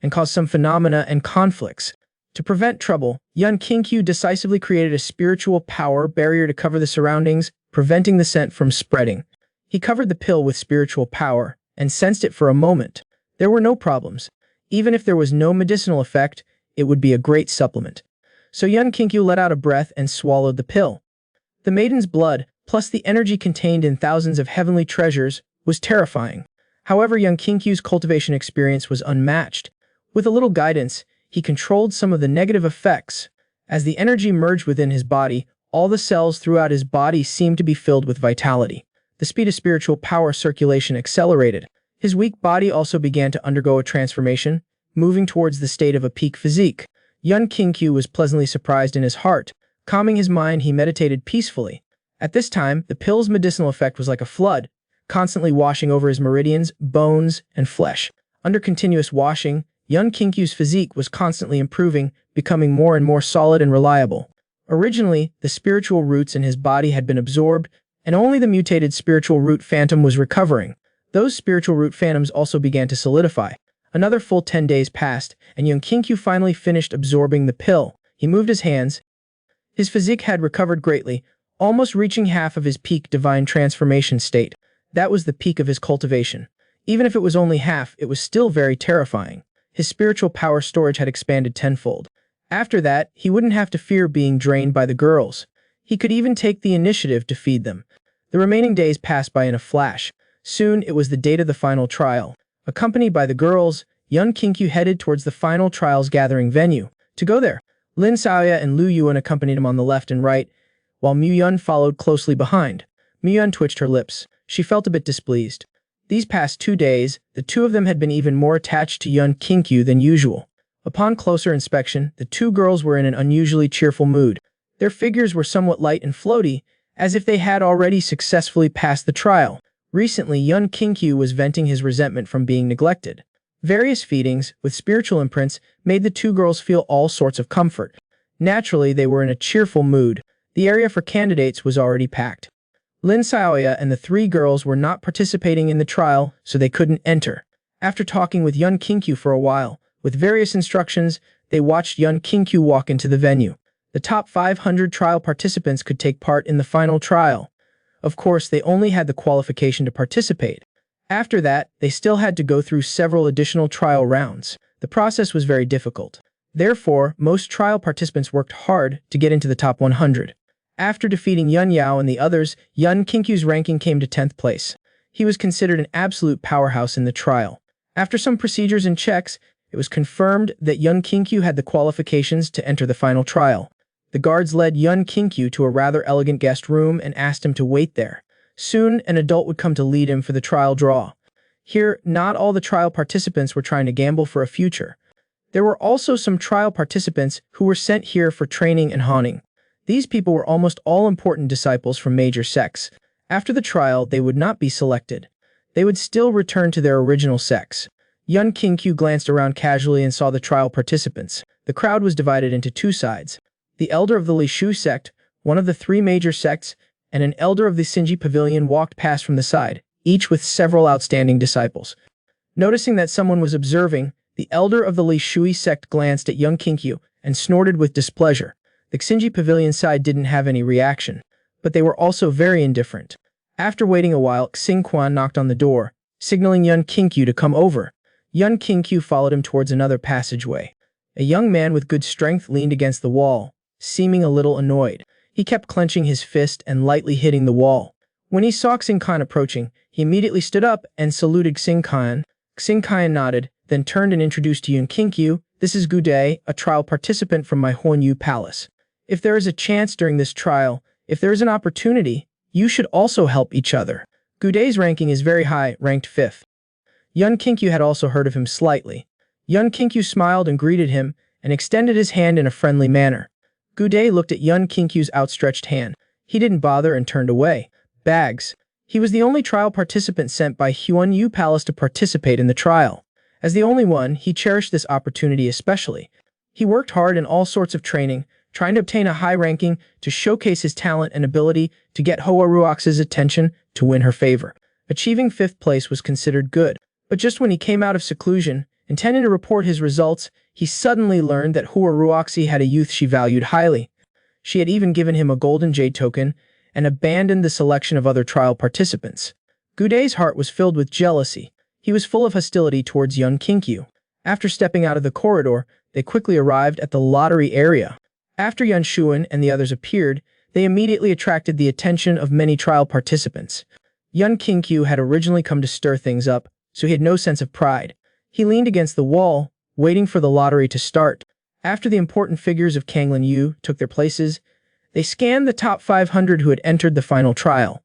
and cause some phenomena and conflicts. To prevent trouble, Yun Qinkyu decisively created a spiritual power barrier to cover the surroundings, preventing the scent from spreading. He covered the pill with spiritual power and sensed it for a moment. There were no problems. Even if there was no medicinal effect, it would be a great supplement. So Yun Qinkyu let out a breath and swallowed the pill. The maiden's blood, plus the energy contained in thousands of heavenly treasures, was terrifying. However, Yun Kinkyu's cultivation experience was unmatched. With a little guidance, he controlled some of the negative effects. As the energy merged within his body, all the cells throughout his body seemed to be filled with vitality. The speed of spiritual power circulation accelerated. His weak body also began to undergo a transformation, moving towards the state of a peak physique. Yun Qinkyu was pleasantly surprised in his heart. Calming his mind, he meditated peacefully. At this time, the pill's medicinal effect was like a flood, constantly washing over his meridians, bones, and flesh. Under continuous washing, Yun Kinkyu's physique was constantly improving, becoming more and more solid and reliable. Originally, the spiritual roots in his body had been absorbed, and only the mutated spiritual root phantom was recovering. Those spiritual root phantoms also began to solidify. Another full 10 days passed, and Yun Kinkyu finally finished absorbing the pill. He moved his hands. His physique had recovered greatly, almost reaching half of his peak divine transformation state. That was the peak of his cultivation. Even if it was only half, it was still very terrifying. His spiritual power storage had expanded tenfold. After that, he wouldn't have to fear being drained by the girls. He could even take the initiative to feed them. The remaining days passed by in a flash. Soon, it was the date of the final trial. Accompanied by the girls, Yun Kinkyu headed towards the final trial's gathering venue. To go there, Lin Xiaoya and Lu Yuan accompanied him on the left and right, while Mu Yun followed closely behind. Mu Yun twitched her lips. She felt a bit displeased. These past 2 days, the two of them had been even more attached to Yun Kinkyu than usual. Upon closer inspection, the two girls were in an unusually cheerful mood. Their figures were somewhat light and floaty, as if they had already successfully passed the trial. Recently, Yun Kinkyu was venting his resentment from being neglected. Various feedings, with spiritual imprints, made the two girls feel all sorts of comfort. Naturally, they were in a cheerful mood. The area for candidates was already packed. Lin Xiaoya and the 3 girls were not participating in the trial, so they couldn't enter. After talking with Yun Kinkyu for a while, with various instructions, they watched Yun Kinkyu walk into the venue. The top 500 trial participants could take part in the final trial. Of course, they only had the qualification to participate. After that, they still had to go through several additional trial rounds. The process was very difficult. Therefore, most trial participants worked hard to get into the top 100. After defeating Yun Yao and the others, Yun Kinkyu's ranking came to 10th place. He was considered an absolute powerhouse in the trial. After some procedures and checks, it was confirmed that Yun Kinkyu had the qualifications to enter the final trial. The guards led Yun Kinkyu to a rather elegant guest room and asked him to wait there. Soon, an adult would come to lead him for the trial draw. Here, not all the trial participants were trying to gamble for a future. There were also some trial participants who were sent here for training and honing. These people were almost all important disciples from major sects. After the trial, they would not be selected. They would still return to their original sects. Yun Kinkyu glanced around casually and saw the trial participants. The crowd was divided into 2 sides. The elder of the Li Shu sect, one of the 3 major sects, and an elder of the Xinji Pavilion walked past from the side, each with several outstanding disciples. Noticing that someone was observing, the elder of the Li Shui sect glanced at Yun Kinkyu and snorted with displeasure. The Xinji Pavilion side didn't have any reaction, but they were also very indifferent. After waiting a while, Xingquan knocked on the door, signaling Yun Kinkyu to come over. Yun Kinkyu followed him towards another passageway. A young man with good strength leaned against the wall, seeming a little annoyed. He kept clenching his fist and lightly hitting the wall. When he saw Xingquan approaching, he immediately stood up and saluted Xingquan. Xingquan nodded, then turned and introduced Yun Kinkyu. "This is Gude, a trial participant from my Huanyu Palace. If there is a chance during this trial, if there is an opportunity, you should also help each other." Gude's ranking is very high, ranked 5th. Yun Kinkyu had also heard of him slightly. Yun Kinkyu smiled and greeted him, and extended his hand in a friendly manner. Gude looked at Yun Kinkyu's outstretched hand. He didn't bother and turned away. Bags. He was the only trial participant sent by Huanyu Palace to participate in the trial. As the only one, he cherished this opportunity especially. He worked hard in all sorts of training, trying to obtain a high ranking to showcase his talent and ability to get Hoa Ruox's attention to win her favor. Achieving 5th place was considered good, but just when he came out of seclusion, intending to report his results, he suddenly learned that Hoa Ruoxi had a youth she valued highly. She had even given him a golden jade token and abandoned the selection of other trial participants. Gude's heart was filled with jealousy. He was full of hostility towards Yun Kinkyu. After stepping out of the corridor, they quickly arrived at the lottery area. After Yun Shuan and the others appeared, they immediately attracted the attention of many trial participants. Yun Kinkyu had originally come to stir things up, so he had no sense of pride. He leaned against the wall, waiting for the lottery to start. After the important figures of Kanglin Yu took their places, they scanned the top 500 who had entered the final trial.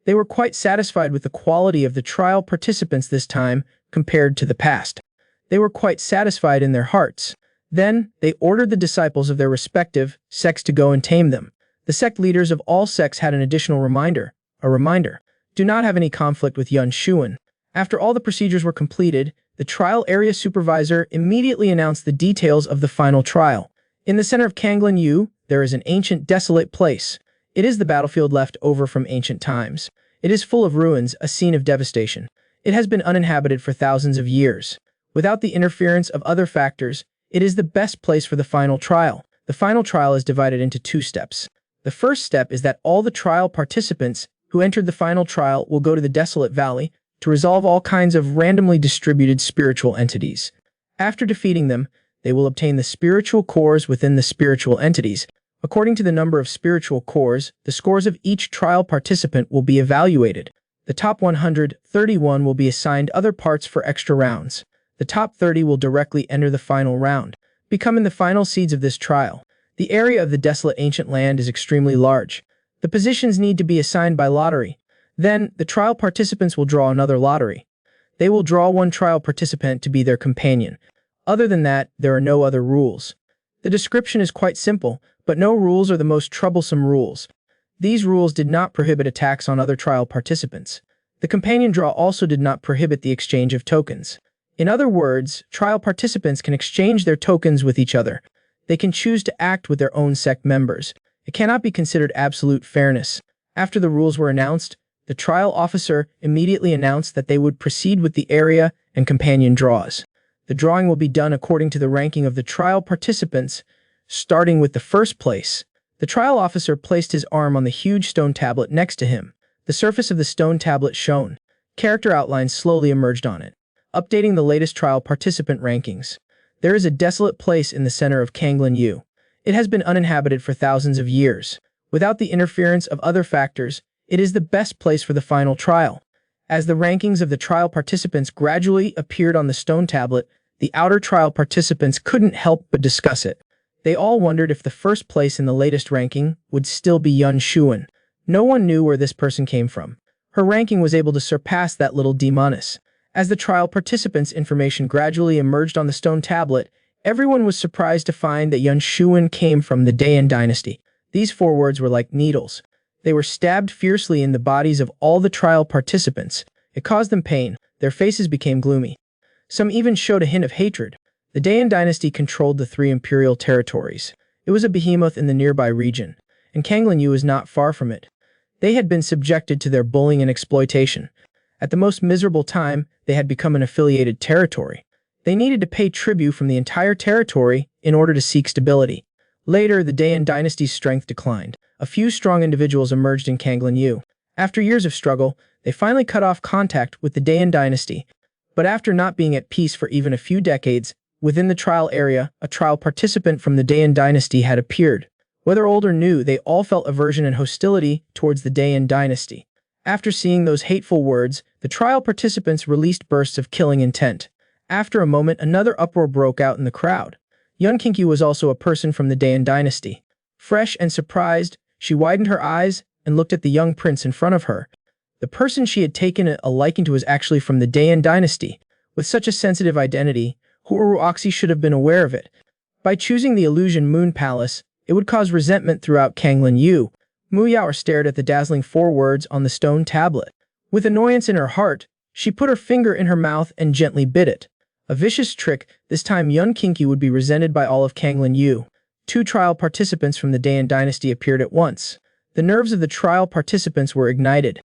They were quite satisfied with the quality of the trial participants this time compared to the past. They were quite satisfied in their hearts. Then, they ordered the disciples of their respective sects to go and tame them. The sect leaders of all sects had an additional reminder. A reminder. Do not have any conflict with Yun Shuan. After all the procedures were completed, The trial area supervisor immediately announced the details of the final trial. In the center of Kanglan Yu, there is an ancient, desolate place. It is the battlefield left over from ancient times. It is full of ruins, a scene of devastation. It has been uninhabited for thousands of years. Without the interference of other factors, it is the best place for the final trial. The final trial is divided into two steps. The first step is that all the trial participants who entered the final trial will go to the desolate valley to resolve all kinds of randomly distributed spiritual entities. After defeating them, they will obtain the spiritual cores within the spiritual entities. According to the number of spiritual cores, the scores of each trial participant will be evaluated. The top 131 will be assigned other parts for extra rounds. The top 30 will directly enter the final round, becoming the final seeds of this trial. The area of the desolate ancient land is extremely large. The positions need to be assigned by lottery. Then, the trial participants will draw another lottery. They will draw one trial participant to be their companion. Other than that, there are no other rules. The description is quite simple, but no rules are the most troublesome rules. These rules did not prohibit attacks on other trial participants. The companion draw also did not prohibit the exchange of tokens. In other words, trial participants can exchange their tokens with each other. They can choose to act with their own sect members. It cannot be considered absolute fairness. After the rules were announced, the trial officer immediately announced that they would proceed with the area and companion draws. The drawing will be done according to the ranking of the trial participants, starting with the first place. The trial officer placed his arm on the huge stone tablet next to him. The surface of the stone tablet shone. Character outlines slowly emerged on it, updating the latest trial participant rankings. There is a desolate place in the center of Kanglan Yu. It has been uninhabited for thousands of years. Without the interference of other factors, it is the best place for the final trial. As the rankings of the trial participants gradually appeared on the stone tablet, the outer trial participants couldn't help but discuss it. They all wondered if the first place in the latest ranking would still be Yun Shuan. No one knew where this person came from. Her ranking was able to surpass that little demoness. As the trial participants' information gradually emerged on the stone tablet, everyone was surprised to find that Yun Shuan came from the Dayan dynasty. These four words were like needles. They were stabbed fiercely in the bodies of all the trial participants. It caused them pain. Their faces became gloomy. Some even showed a hint of hatred. The Dayan dynasty controlled the 3 imperial territories. It was a behemoth in the nearby region, and Kanglan Yu was not far from it. They had been subjected to their bullying and exploitation. At the most miserable time, they had become an affiliated territory. They needed to pay tribute from the entire territory in order to seek stability. Later, the Dayan dynasty's strength declined. A few strong individuals emerged in Kanglan Yu. After years of struggle, they finally cut off contact with the Dayan dynasty. But after not being at peace for even a few decades, within the trial area, a trial participant from the Dayan dynasty had appeared. Whether old or new, they all felt aversion and hostility towards the Dayan dynasty. After seeing those hateful words, the trial participants released bursts of killing intent. After a moment, another uproar broke out in the crowd. Yun Kinkyu was also a person from the Dayan dynasty. Fresh and surprised, she widened her eyes and looked at the young prince in front of her. The person she had taken a liking to was actually from the Dayan dynasty. With such a sensitive identity, Huaruoxi should have been aware of it. By choosing the illusion Moon Palace, it would cause resentment throughout Kanglan Yu. Mu Yaoer stared at the dazzling 4 words on the stone tablet. With annoyance in her heart, she put her finger in her mouth and gently bit it. A vicious trick. This time Yun Kinkyu would be resented by all of Kanglan Yu. 2 trial participants from the Dayan dynasty appeared at once. The nerves of the trial participants were ignited.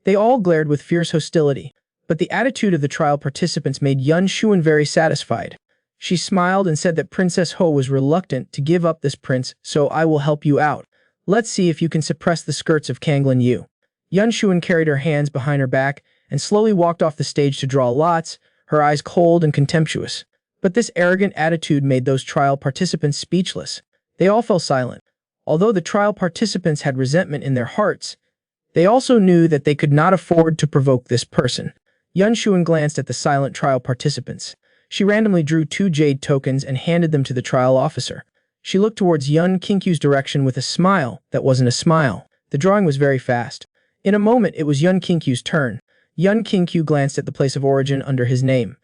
They all glared with fierce hostility, but the attitude of the trial participants made Yun Shuan very satisfied. She smiled and said that Princess Ho was reluctant to give up this prince, so I will help you out. Let's see if you can suppress the skirts of Kanglan Yu. Yun Shuan carried her hands behind her back and slowly walked off the stage to draw lots, her eyes cold and contemptuous. But this arrogant attitude made those trial participants speechless. They all fell silent. Although the trial participants had resentment in their hearts, they also knew that they could not afford to provoke this person. Yun Shuan glanced at the silent trial participants. She randomly drew 2 jade tokens and handed them to the trial officer. She looked towards Yun Kinkyu's direction with a smile that wasn't a smile. The drawing was very fast. In a moment, it was Yun Kinkyu's turn. Yun Kinkyu glanced at the place of origin under his name.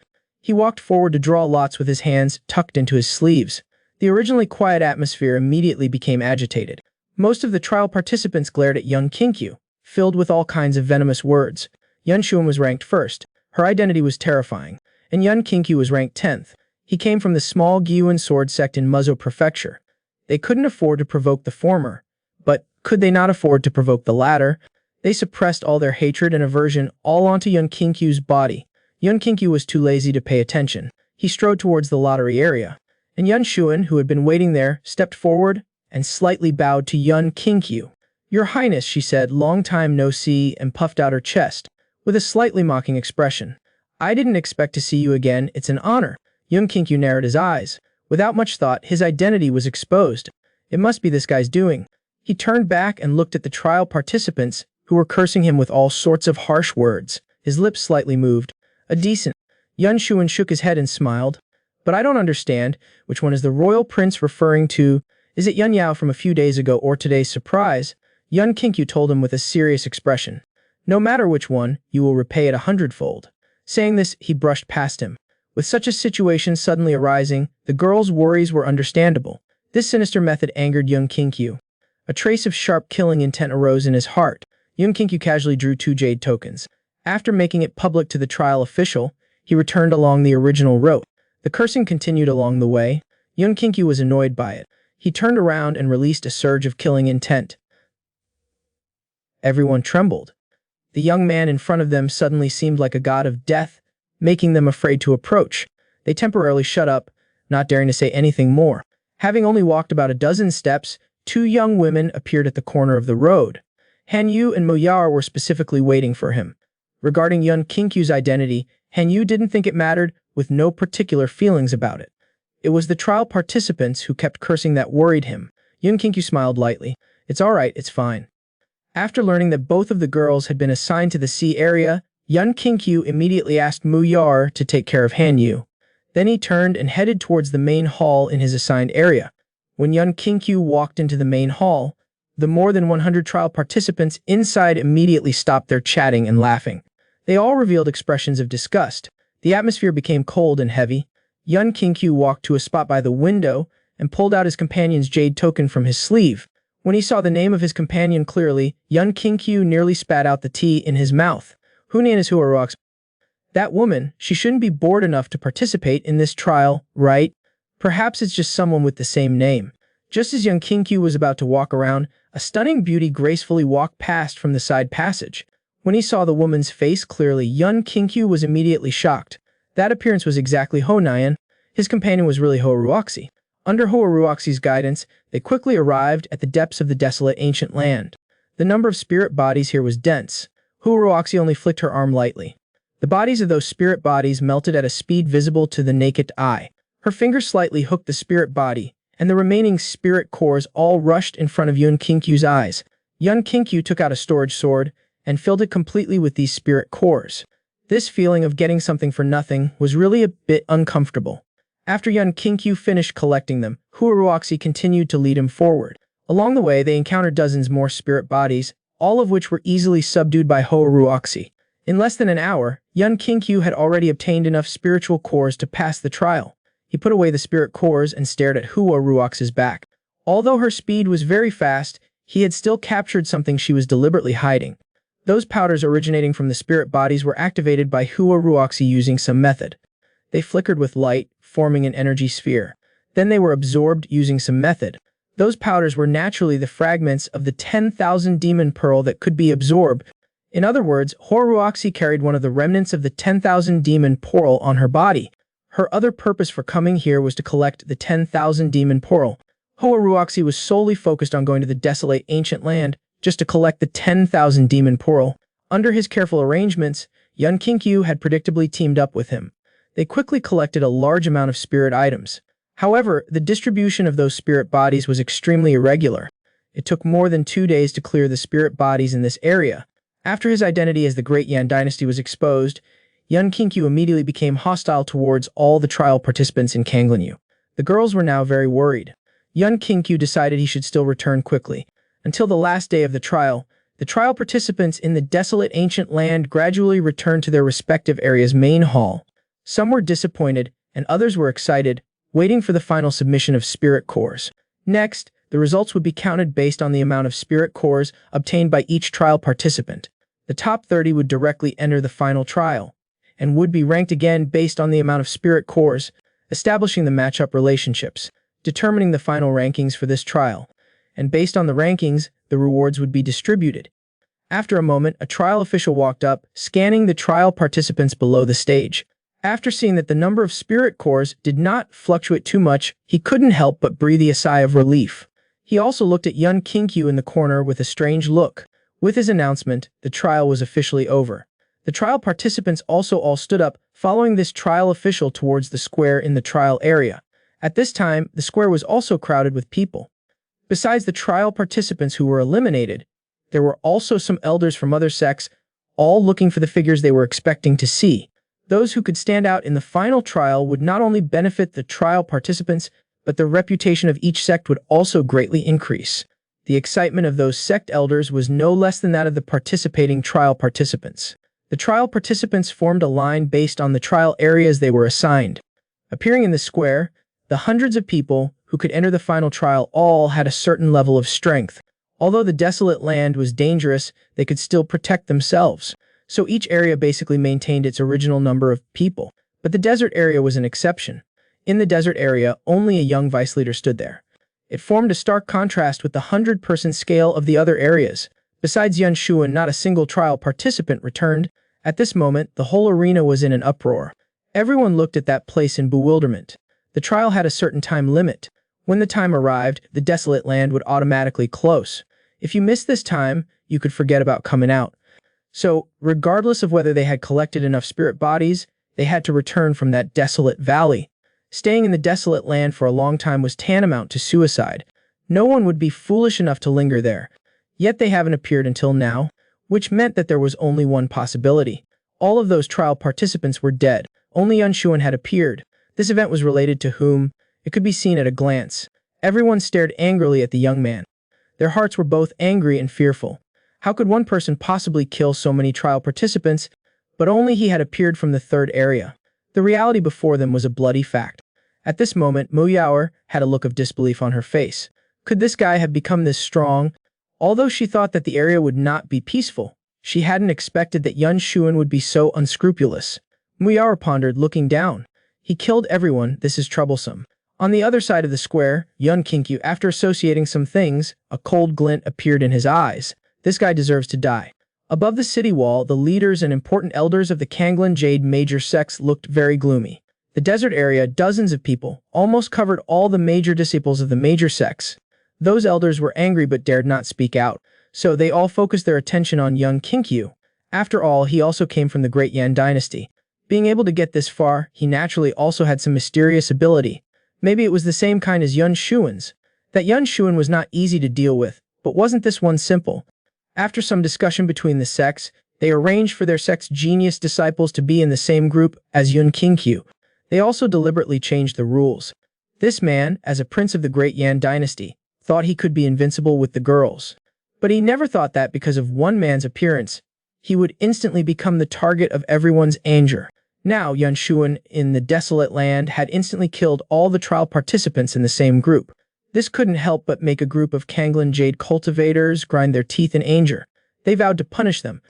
He walked forward to draw lots with his hands tucked into his sleeves. The originally quiet atmosphere immediately became agitated. Most of the trial participants glared at Yun Kinkyu, filled with all kinds of venomous words. Yun Shuan was ranked first. Her identity was terrifying. and Yun Kinkyu was ranked 10th. He came from the small Gyuan sword sect in Muzo Prefecture. They couldn't afford to provoke the former, but could they not afford to provoke the latter? They suppressed all their hatred and aversion all onto Yun Kinkyu's body. Yun Kinkyu was too lazy to pay attention. He strode towards the lottery area, and Yun Xuan, who had been waiting there, stepped forward and slightly bowed to Yun Kinkyu. "Your Highness," she said, "long time no see," and puffed out her chest with a slightly mocking expression. "I didn't expect to see you again. It's an honor." Yun Kinkyu narrowed his eyes. Without much thought, his identity was exposed. It must be this guy's doing. He turned back and looked at the trial participants, who were cursing him with all sorts of harsh words. His lips slightly moved. "A decent." Yun Xuan shook his head and smiled. "But I don't understand. Which one is the royal prince referring to? Is it Yun Yao from a few days ago or today's surprise?" Yun Kinkyu told him with a serious expression. "No matter which one, you will repay it 100-fold. Saying this, he brushed past him. With such a situation suddenly arising, the girl's worries were understandable. This sinister method angered Yun Kinkyu. A trace of sharp killing intent arose in his heart. Yun Kinkyu casually drew 2 jade tokens. After making it public to the trial official, he returned along the original route. The cursing continued along the way. Yun Kinkyu was annoyed by it. He turned around and released a surge of killing intent. Everyone trembled. The young man in front of them suddenly seemed like a god of death, making them afraid to approach. They temporarily shut up, not daring to say anything more. Having only walked about a dozen steps, 2 young women appeared at the corner of the road. Han Yu and Mo Yao were specifically waiting for him. Regarding Yun Kinkyu's identity, Han Yu didn't think it mattered, with no particular feelings about it. It was the trial participants who kept cursing that worried him. Yun Kinkyu smiled lightly. "It's all right, it's fine." After learning that both of the girls had been assigned to the sea area, Yun Kinkyu immediately asked Mu Yar to take care of Han Yu. Then he turned and headed towards the main hall in his assigned area. When Yun Kinkyu walked into the main hall, the more than 100 trial participants inside immediately stopped their chatting and laughing. They all revealed expressions of disgust. The atmosphere became cold and heavy. Yun Kinkyu walked to a spot by the window and pulled out his companion's jade token from his sleeve. When he saw the name of his companion clearly, Yun Kinkyu nearly spat out the tea in his mouth. Hunan is Huaruox. That woman, she shouldn't be bored enough to participate in this trial, right? Perhaps it's just someone with the same name. Just as Yun Kinkyu was about to walk around, a stunning beauty gracefully walked past from the side passage. When he saw the woman's face clearly, Yun Kinkyu was immediately shocked. That appearance was exactly Honayan. His companion was really Hoaruoxi. Under Hoaruoxi's guidance, they quickly arrived at the depths of the desolate ancient land. The number of spirit bodies here was dense. Hoaruoxi only flicked her arm lightly. The bodies of those spirit bodies melted at a speed visible to the naked eye. Her finger slightly hooked the spirit body, and the remaining spirit cores all rushed in front of Yun Kinkyu's eyes. Yun Kinkyu took out a storage sword and filled it completely with these spirit cores. This feeling of getting something for nothing was really a bit uncomfortable. After Yun Kinkyu finished collecting them, Huaruoxi continued to lead him forward. Along the way, they encountered dozens more spirit bodies, all of which were easily subdued by Huaruoxi. In less than an hour, Yun Kinkyu had already obtained enough spiritual cores to pass the trial. He put away the spirit cores and stared at Huaruoxi's back. Although her speed was very fast, he had still captured something she was deliberately hiding. Those powders originating from the spirit bodies were activated by Huaruoxi using some method. They flickered with light, forming an energy sphere. Then they were absorbed using some method. Those powders were naturally the fragments of the 10,000 demon pearl that could be absorbed. In other words, Huaruoxi carried one of the remnants of the 10,000 demon pearl on her body. Her other purpose for coming here was to collect the 10,000 demon pearl. Huaruoxi was solely focused on going to the desolate ancient land just to collect the 10,000 demon pearl. Under his careful arrangements, Yun Kinkyu had predictably teamed up with him. They quickly collected a large amount of spirit items. However, the distribution of those spirit bodies was extremely irregular. It took more than 2 days to clear the spirit bodies in this area. After his identity as the Great Yan Dynasty was exposed, Yun Kinkyu immediately became hostile towards all the trial participants in Kanglinyu. The girls were now very worried. Yun Kinkyu decided he should still return quickly. Until the last day of the trial participants in the desolate ancient land gradually returned to their respective areas' main hall. Some were disappointed, and others were excited, waiting for the final submission of spirit cores. Next, the results would be counted based on the amount of spirit cores obtained by each trial participant. The top 30 would directly enter the final trial. and would be ranked again based on the amount of spirit cores, establishing the matchup relationships, determining the final rankings for this trial, and based on the rankings, the rewards would be distributed. After a moment, a trial official walked up, scanning the trial participants below the stage. After seeing that the number of spirit cores did not fluctuate too much, he couldn't help but breathe a sigh of relief. He also looked at Yun Kinkyu in the corner with a strange look. With his announcement, the trial was officially over. The trial participants also all stood up, following this trial official towards the square in the trial area. At this time, the square was also crowded with people. Besides the trial participants who were eliminated, there were also some elders from other sects, all looking for the figures they were expecting to see. Those who could stand out in the final trial would not only benefit the trial participants, but the reputation of each sect would also greatly increase. The excitement of those sect elders was no less than that of the participating trial participants. The trial participants formed a line based on the trial areas they were assigned. Appearing in the square, the hundreds of people who could enter the final trial all had a certain level of strength. Although the desolate land was dangerous, they could still protect themselves. So each area basically maintained its original number of people. But the desert area was an exception. In the desert area, only a young vice leader stood there. It formed a stark contrast with the 100-person scale of the other areas. Besides Yun Shuan, not a single trial participant returned. At this moment, the whole arena was in an uproar. Everyone looked at that place in bewilderment. The trial had a certain time limit. When the time arrived, the desolate land would automatically close. If you missed this time, you could forget about coming out. So, regardless of whether they had collected enough spirit bodies, they had to return from that desolate valley. Staying in the desolate land for a long time was tantamount to suicide. No one would be foolish enough to linger there. Yet they haven't appeared until now, which meant that there was only one possibility. All of those trial participants were dead. Only Yun Shuan had appeared. This event was related to whom? It could be seen at a glance. Everyone stared angrily at the young man. Their hearts were both angry and fearful. How could one person possibly kill so many trial participants? But only he had appeared from the third area. The reality before them was a bloody fact. At this moment, Mu Yaoer had a look of disbelief on her face. Could this guy have become this strong? Although she thought that the area would not be peaceful, she hadn't expected that Yun Shuan would be so unscrupulous. Mu Yaoer pondered, looking down. He killed everyone, this is troublesome. On the other side of the square, Yun Kinkyu, after associating some things, a cold glint appeared in his eyes. This guy deserves to die. Above the city wall, the leaders and important elders of the Kanglin Jade major sects looked very gloomy. The desert area, dozens of people, almost covered all the major disciples of the major sects. Those elders were angry but dared not speak out, so they all focused their attention on Yun Kinkyu. After all, he also came from the Great Yan dynasty. Being able to get this far, he naturally also had some mysterious ability. Maybe it was the same kind as Yun Shuan's. That Yun Shuan was not easy to deal with, but wasn't this one simple? After some discussion between the sects, they arranged for their sect's genius disciples to be in the same group as Yun Kinkyu. They also deliberately changed the rules. This man, as a prince of the Great Yan dynasty, thought he could be invincible with the girls. But he never thought that because of one man's appearance, he would instantly become the target of everyone's anger. Now, Yun Shuan in the desolate land had instantly killed all the trial participants in the same group. This couldn't help but make a group of Kanglin Jade cultivators grind their teeth in anger. They vowed to punish them.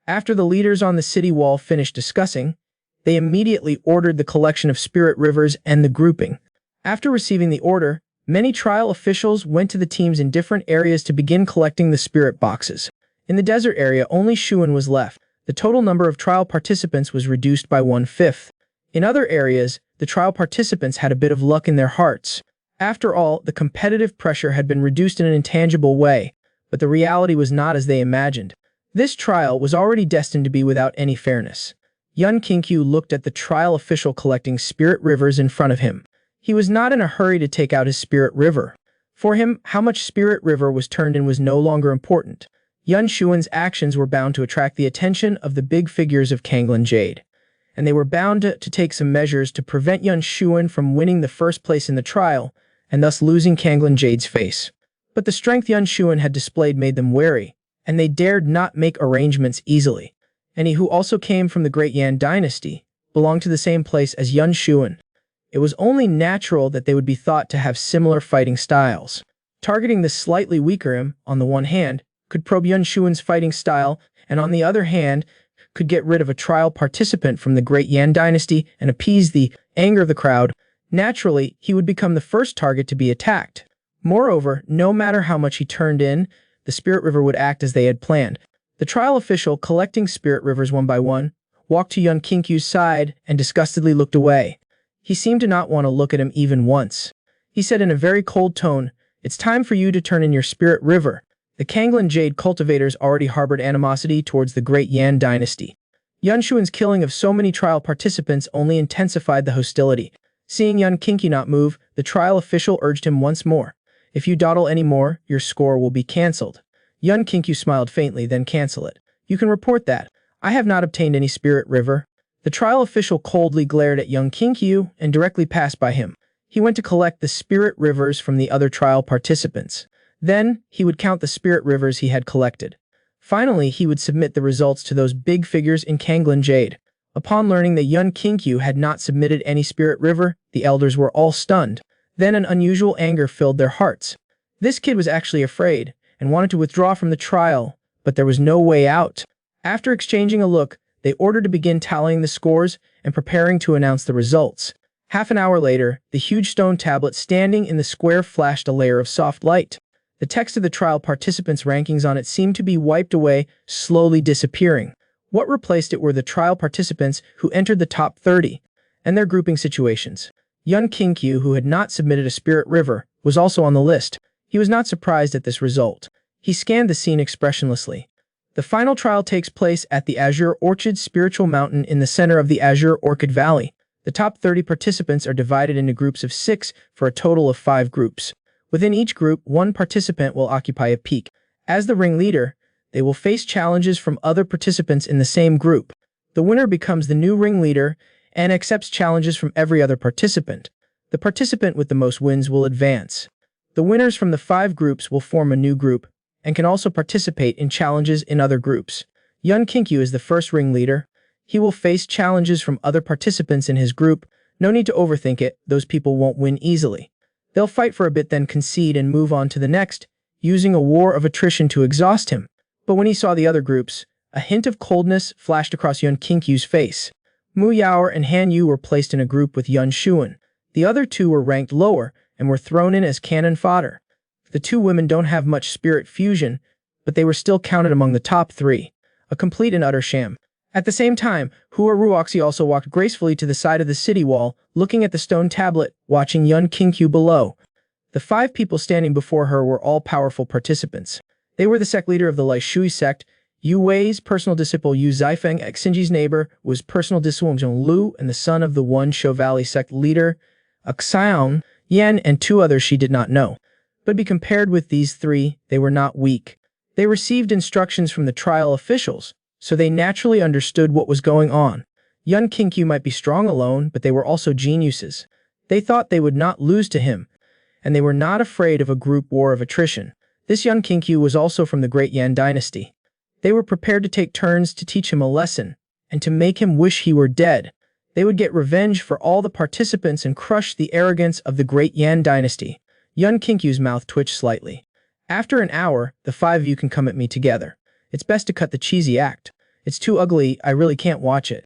After the leaders on the city wall finished discussing, they immediately ordered the collection of spirit rivers and the grouping. After receiving the order, many trial officials went to the teams in different areas to begin collecting the spirit boxes. In the desert area, only Shuan was left. The total number of trial participants was reduced by 1/5. In other areas, the trial participants had a bit of luck in their hearts. After all, the competitive pressure had been reduced in an intangible way, but the reality was not as they imagined. This trial was already destined to be without any fairness. Yun Kinkyu looked at the trial official collecting spirit rivers in front of him. He was not in a hurry to take out his spirit river. For him, how much spirit river was turned in was no longer important. Yun Shuan's actions were bound to attract the attention of the big figures of Kanglin Jade, and they were bound to take some measures to prevent Yun Shuan from winning the first place in the trial, and thus losing Kanglin Jade's face. But the strength Yun Shuan had displayed made them wary, and they dared not make arrangements easily. And he, who also came from the Great Yan dynasty, belonged to the same place as Yun Shuan. It was only natural that they would be thought to have similar fighting styles. Targeting the slightly weaker him, on the one hand, could probe Yun Shuan's fighting style, and on the other hand, could get rid of a trial participant from the Great Yan Dynasty and appease the anger of the crowd, naturally, he would become the first target to be attacked. Moreover, no matter how much he turned in, the spirit river would act as they had planned. The trial official, collecting spirit rivers one by one, walked to Yun Kinkyu's side and disgustedly looked away. He seemed to not want to look at him even once. He said in a very cold tone, "It's time for you to turn in your spirit river." The Kanglan Jade cultivators already harbored animosity towards the Great Yan Dynasty. Yun Shuan's killing of so many trial participants only intensified the hostility. Seeing Yun Kinkyu not move, the trial official urged him once more. "If you dawdle any more, your score will be cancelled." Yun Kinkyu smiled faintly, "Then cancel it. You can report that. I have not obtained any spirit river." The trial official coldly glared at Yun Kinkyu and directly passed by him. He went to collect the spirit rivers from the other trial participants. Then, he would count the spirit rivers he had collected. Finally, he would submit the results to those big figures in Kanglan Jade. Upon learning that Yun Kinkyu had not submitted any spirit river, the elders were all stunned. Then an unusual anger filled their hearts. This kid was actually afraid and wanted to withdraw from the trial, but there was no way out. After exchanging a look, they ordered to begin tallying the scores and preparing to announce the results. Half an hour later, the huge stone tablet standing in the square flashed a layer of soft light. The text of the trial participants' rankings on it seemed to be wiped away, slowly disappearing. What replaced it were the trial participants who entered the top 30, and their grouping situations. Yun Kinkyu, who had not submitted a spirit river, was also on the list. He was not surprised at this result. He scanned the scene expressionlessly. The final trial takes place at the Azure Orchid Spiritual Mountain in the center of the Azure Orchid Valley. The top 30 participants are divided into groups of 6 for a total of 5 groups. Within each group, one participant will occupy a peak. As the ringleader, they will face challenges from other participants in the same group. The winner becomes the new ringleader and accepts challenges from every other participant. The participant with the most wins will advance. The winners from the 5 groups will form a new group and can also participate in challenges in other groups. Yun Kinkyu is the first ringleader. He will face challenges from other participants in his group. No need to overthink it, those people won't win easily. They'll fight for a bit, then concede and move on to the next, using a war of attrition to exhaust him. But when he saw the other groups, a hint of coldness flashed across Yun Kinkyu's face. Mu Yaoer and Han Yu were placed in a group with Yun Shuan. The other 2 were ranked lower and were thrown in as cannon fodder. The 2 women don't have much spirit fusion, but they were still counted among the top 3. A complete and utter sham. At the same time, Hua Ruoxi also walked gracefully to the side of the city wall, looking at the stone tablet, watching Yun Kinkyu below. The 5 people standing before her were all powerful participants. They were the sect leader of the Lai Shui sect, Yu Wei's personal disciple Yu Zifeng, Xinji's neighbor was personal disciple Zhong Lu, and the son of the One Shou Valley sect leader, Xiang Yan, and 2 others she did not know. But be compared with these 3, they were not weak. They received instructions from the trial officials, so they naturally understood what was going on. Yun Kinkyu might be strong alone, but they were also geniuses. They thought they would not lose to him, and they were not afraid of a group war of attrition. This Yun Kinkyu was also from the Great Yan Dynasty. They were prepared to take turns to teach him a lesson, and to make him wish he were dead. They would get revenge for all the participants and crush the arrogance of the Great Yan Dynasty. Yun Kinkyu's mouth twitched slightly. "After an hour, the 5 of you can come at me together. It's best to cut the cheesy act. It's too ugly, I really can't watch it."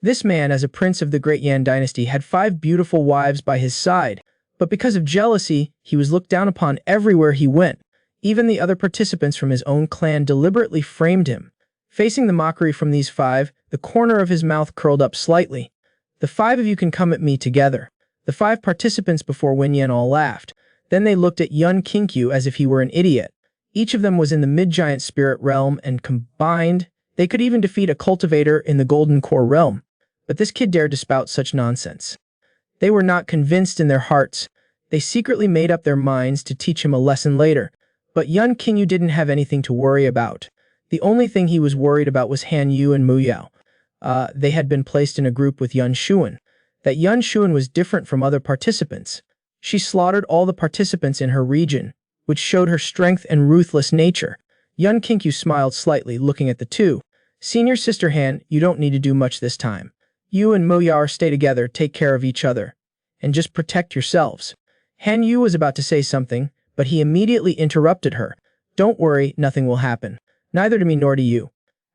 This man, as a prince of the Great Yan Dynasty, had 5 beautiful wives by his side, but because of jealousy, he was looked down upon everywhere he went. Even the other participants from his own clan deliberately framed him. Facing the mockery from these 5, the corner of his mouth curled up slightly. "The 5 of you can come at me together." The 5 participants before Wenyan all laughed. Then they looked at Yun Kinkyu as if he were an idiot. Each of them was in the mid-giant spirit realm, and combined, they could even defeat a cultivator in the golden core realm. But this kid dared to spout such nonsense. They were not convinced in their hearts. They secretly made up their minds to teach him a lesson later. But Yun Kinkyu didn't have anything to worry about. The only thing he was worried about was Han Yu and Mu Yao. They had been placed in a group with Yun Shuan. That Yun Shuan was different from other participants. She slaughtered all the participants in her region, which showed her strength and ruthless nature. Yun Kinkyu smiled slightly, looking at the 2. "Senior Sister Han, you don't need to do much this time. You and Mu Yaoer stay together, take care of each other, and just protect yourselves." Han Yu was about to say something, but he immediately interrupted her. "Don't worry, nothing will happen. Neither to me nor to you."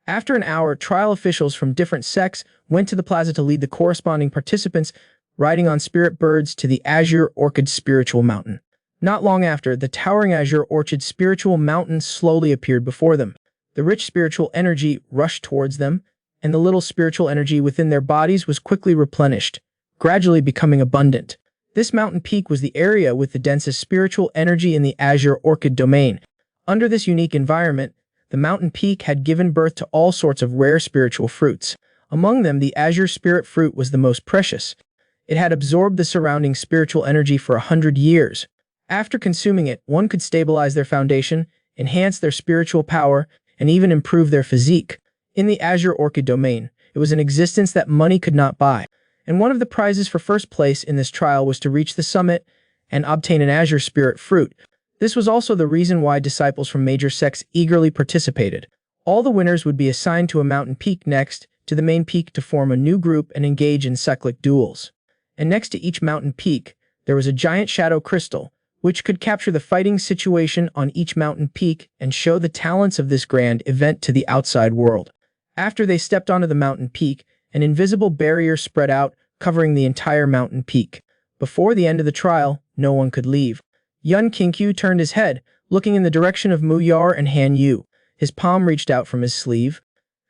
After an hour, trial officials from different sects went to the plaza to lead the corresponding participants riding on spirit birds to the Azure Orchid Spiritual Mountain. Not long after, the towering Azure Orchid Spiritual Mountain slowly appeared before them. The rich spiritual energy rushed towards them, and the little spiritual energy within their bodies was quickly replenished, gradually becoming abundant. This mountain peak was the area with the densest spiritual energy in the Azure Orchid domain. Under this unique environment, the mountain peak had given birth to all sorts of rare spiritual fruits. Among them, the Azure Spirit Fruit was the most precious. It had absorbed the surrounding spiritual energy for 100 years. After consuming it, one could stabilize their foundation, enhance their spiritual power, and even improve their physique. In the Azure Orchid domain, it was an existence that money could not buy, and one of the prizes for first place in this trial was to reach the summit and obtain an Azure Spirit Fruit. This was also the reason why disciples from major sects eagerly participated. All the winners would be assigned to a mountain peak next to the main peak to form a new group and engage in cyclic duels. And next to each mountain peak, there was a giant shadow crystal, which could capture the fighting situation on each mountain peak and show the talents of this grand event to the outside world. After they stepped onto the mountain peak, an invisible barrier spread out, covering the entire mountain peak. Before the end of the trial, no one could leave. Yun Kinkyu turned his head, looking in the direction of Mu Yar and Han Yu. His palm reached out from his sleeve.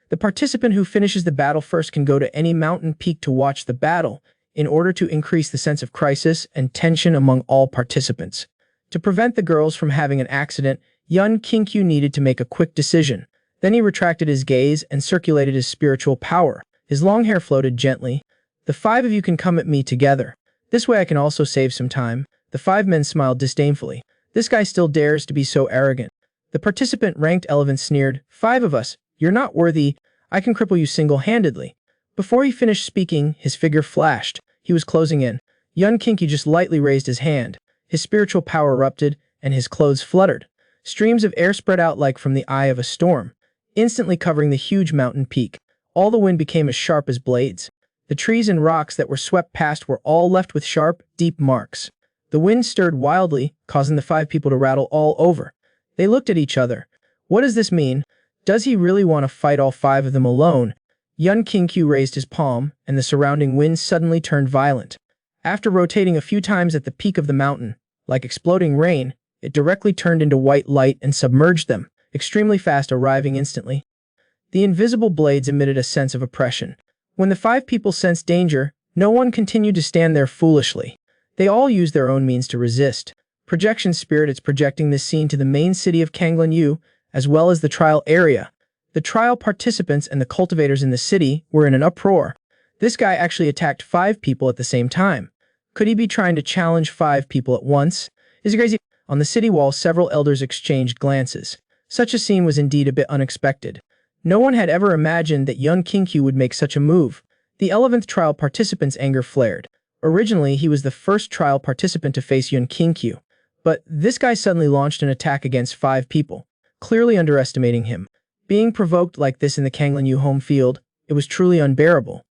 The participant who finishes the battle first can go to any mountain peak to watch the battle, in order to increase the sense of crisis and tension among all participants. To prevent the girls from having an accident, Yun Kinkyu needed to make a quick decision. Then he retracted his gaze and circulated his spiritual power. His long hair floated gently. "The five of you can come at me together. This way I can also save some time." The five men smiled disdainfully. This guy still dares to be so arrogant. The participant-ranked elephant sneered, "5 of us, you're not worthy. I can cripple you single-handedly." Before he finished speaking, his figure flashed. He was closing in. Yun Kinkyu just lightly raised his hand. His spiritual power erupted, and his clothes fluttered. Streams of air spread out like from the eye of a storm, instantly covering the huge mountain peak. All the wind became as sharp as blades. The trees and rocks that were swept past were all left with sharp, deep marks. The wind stirred wildly, causing the 5 people to rattle all over. They looked at each other. What does this mean? Does he really want to fight all 5 of them alone? Yun Kinkyu raised his palm, and the surrounding wind suddenly turned violent. After rotating a few times at the peak of the mountain, like exploding rain, it directly turned into white light and submerged them, extremely fast, arriving instantly. The invisible blades emitted a sense of oppression. When the 5 people sensed danger, no one continued to stand there foolishly. They all used their own means to resist. Projection Spirit is projecting this scene to the main city of Kanglinyu, as well as the trial area. The trial participants and the cultivators in the city were in an uproar. This guy actually attacked 5 people at the same time. Could he be trying to challenge 5 people at once? Is he crazy? On the city wall, several elders exchanged glances. Such a scene was indeed a bit unexpected. No one had ever imagined that Yun Kinkyu would make such a move. The 11th trial participant's anger flared. Originally, he was the first trial participant to face Yun Kinkyu, but this guy suddenly launched an attack against 5 people, clearly underestimating him. Being provoked like this in the Kanglinyu home field, it was truly unbearable.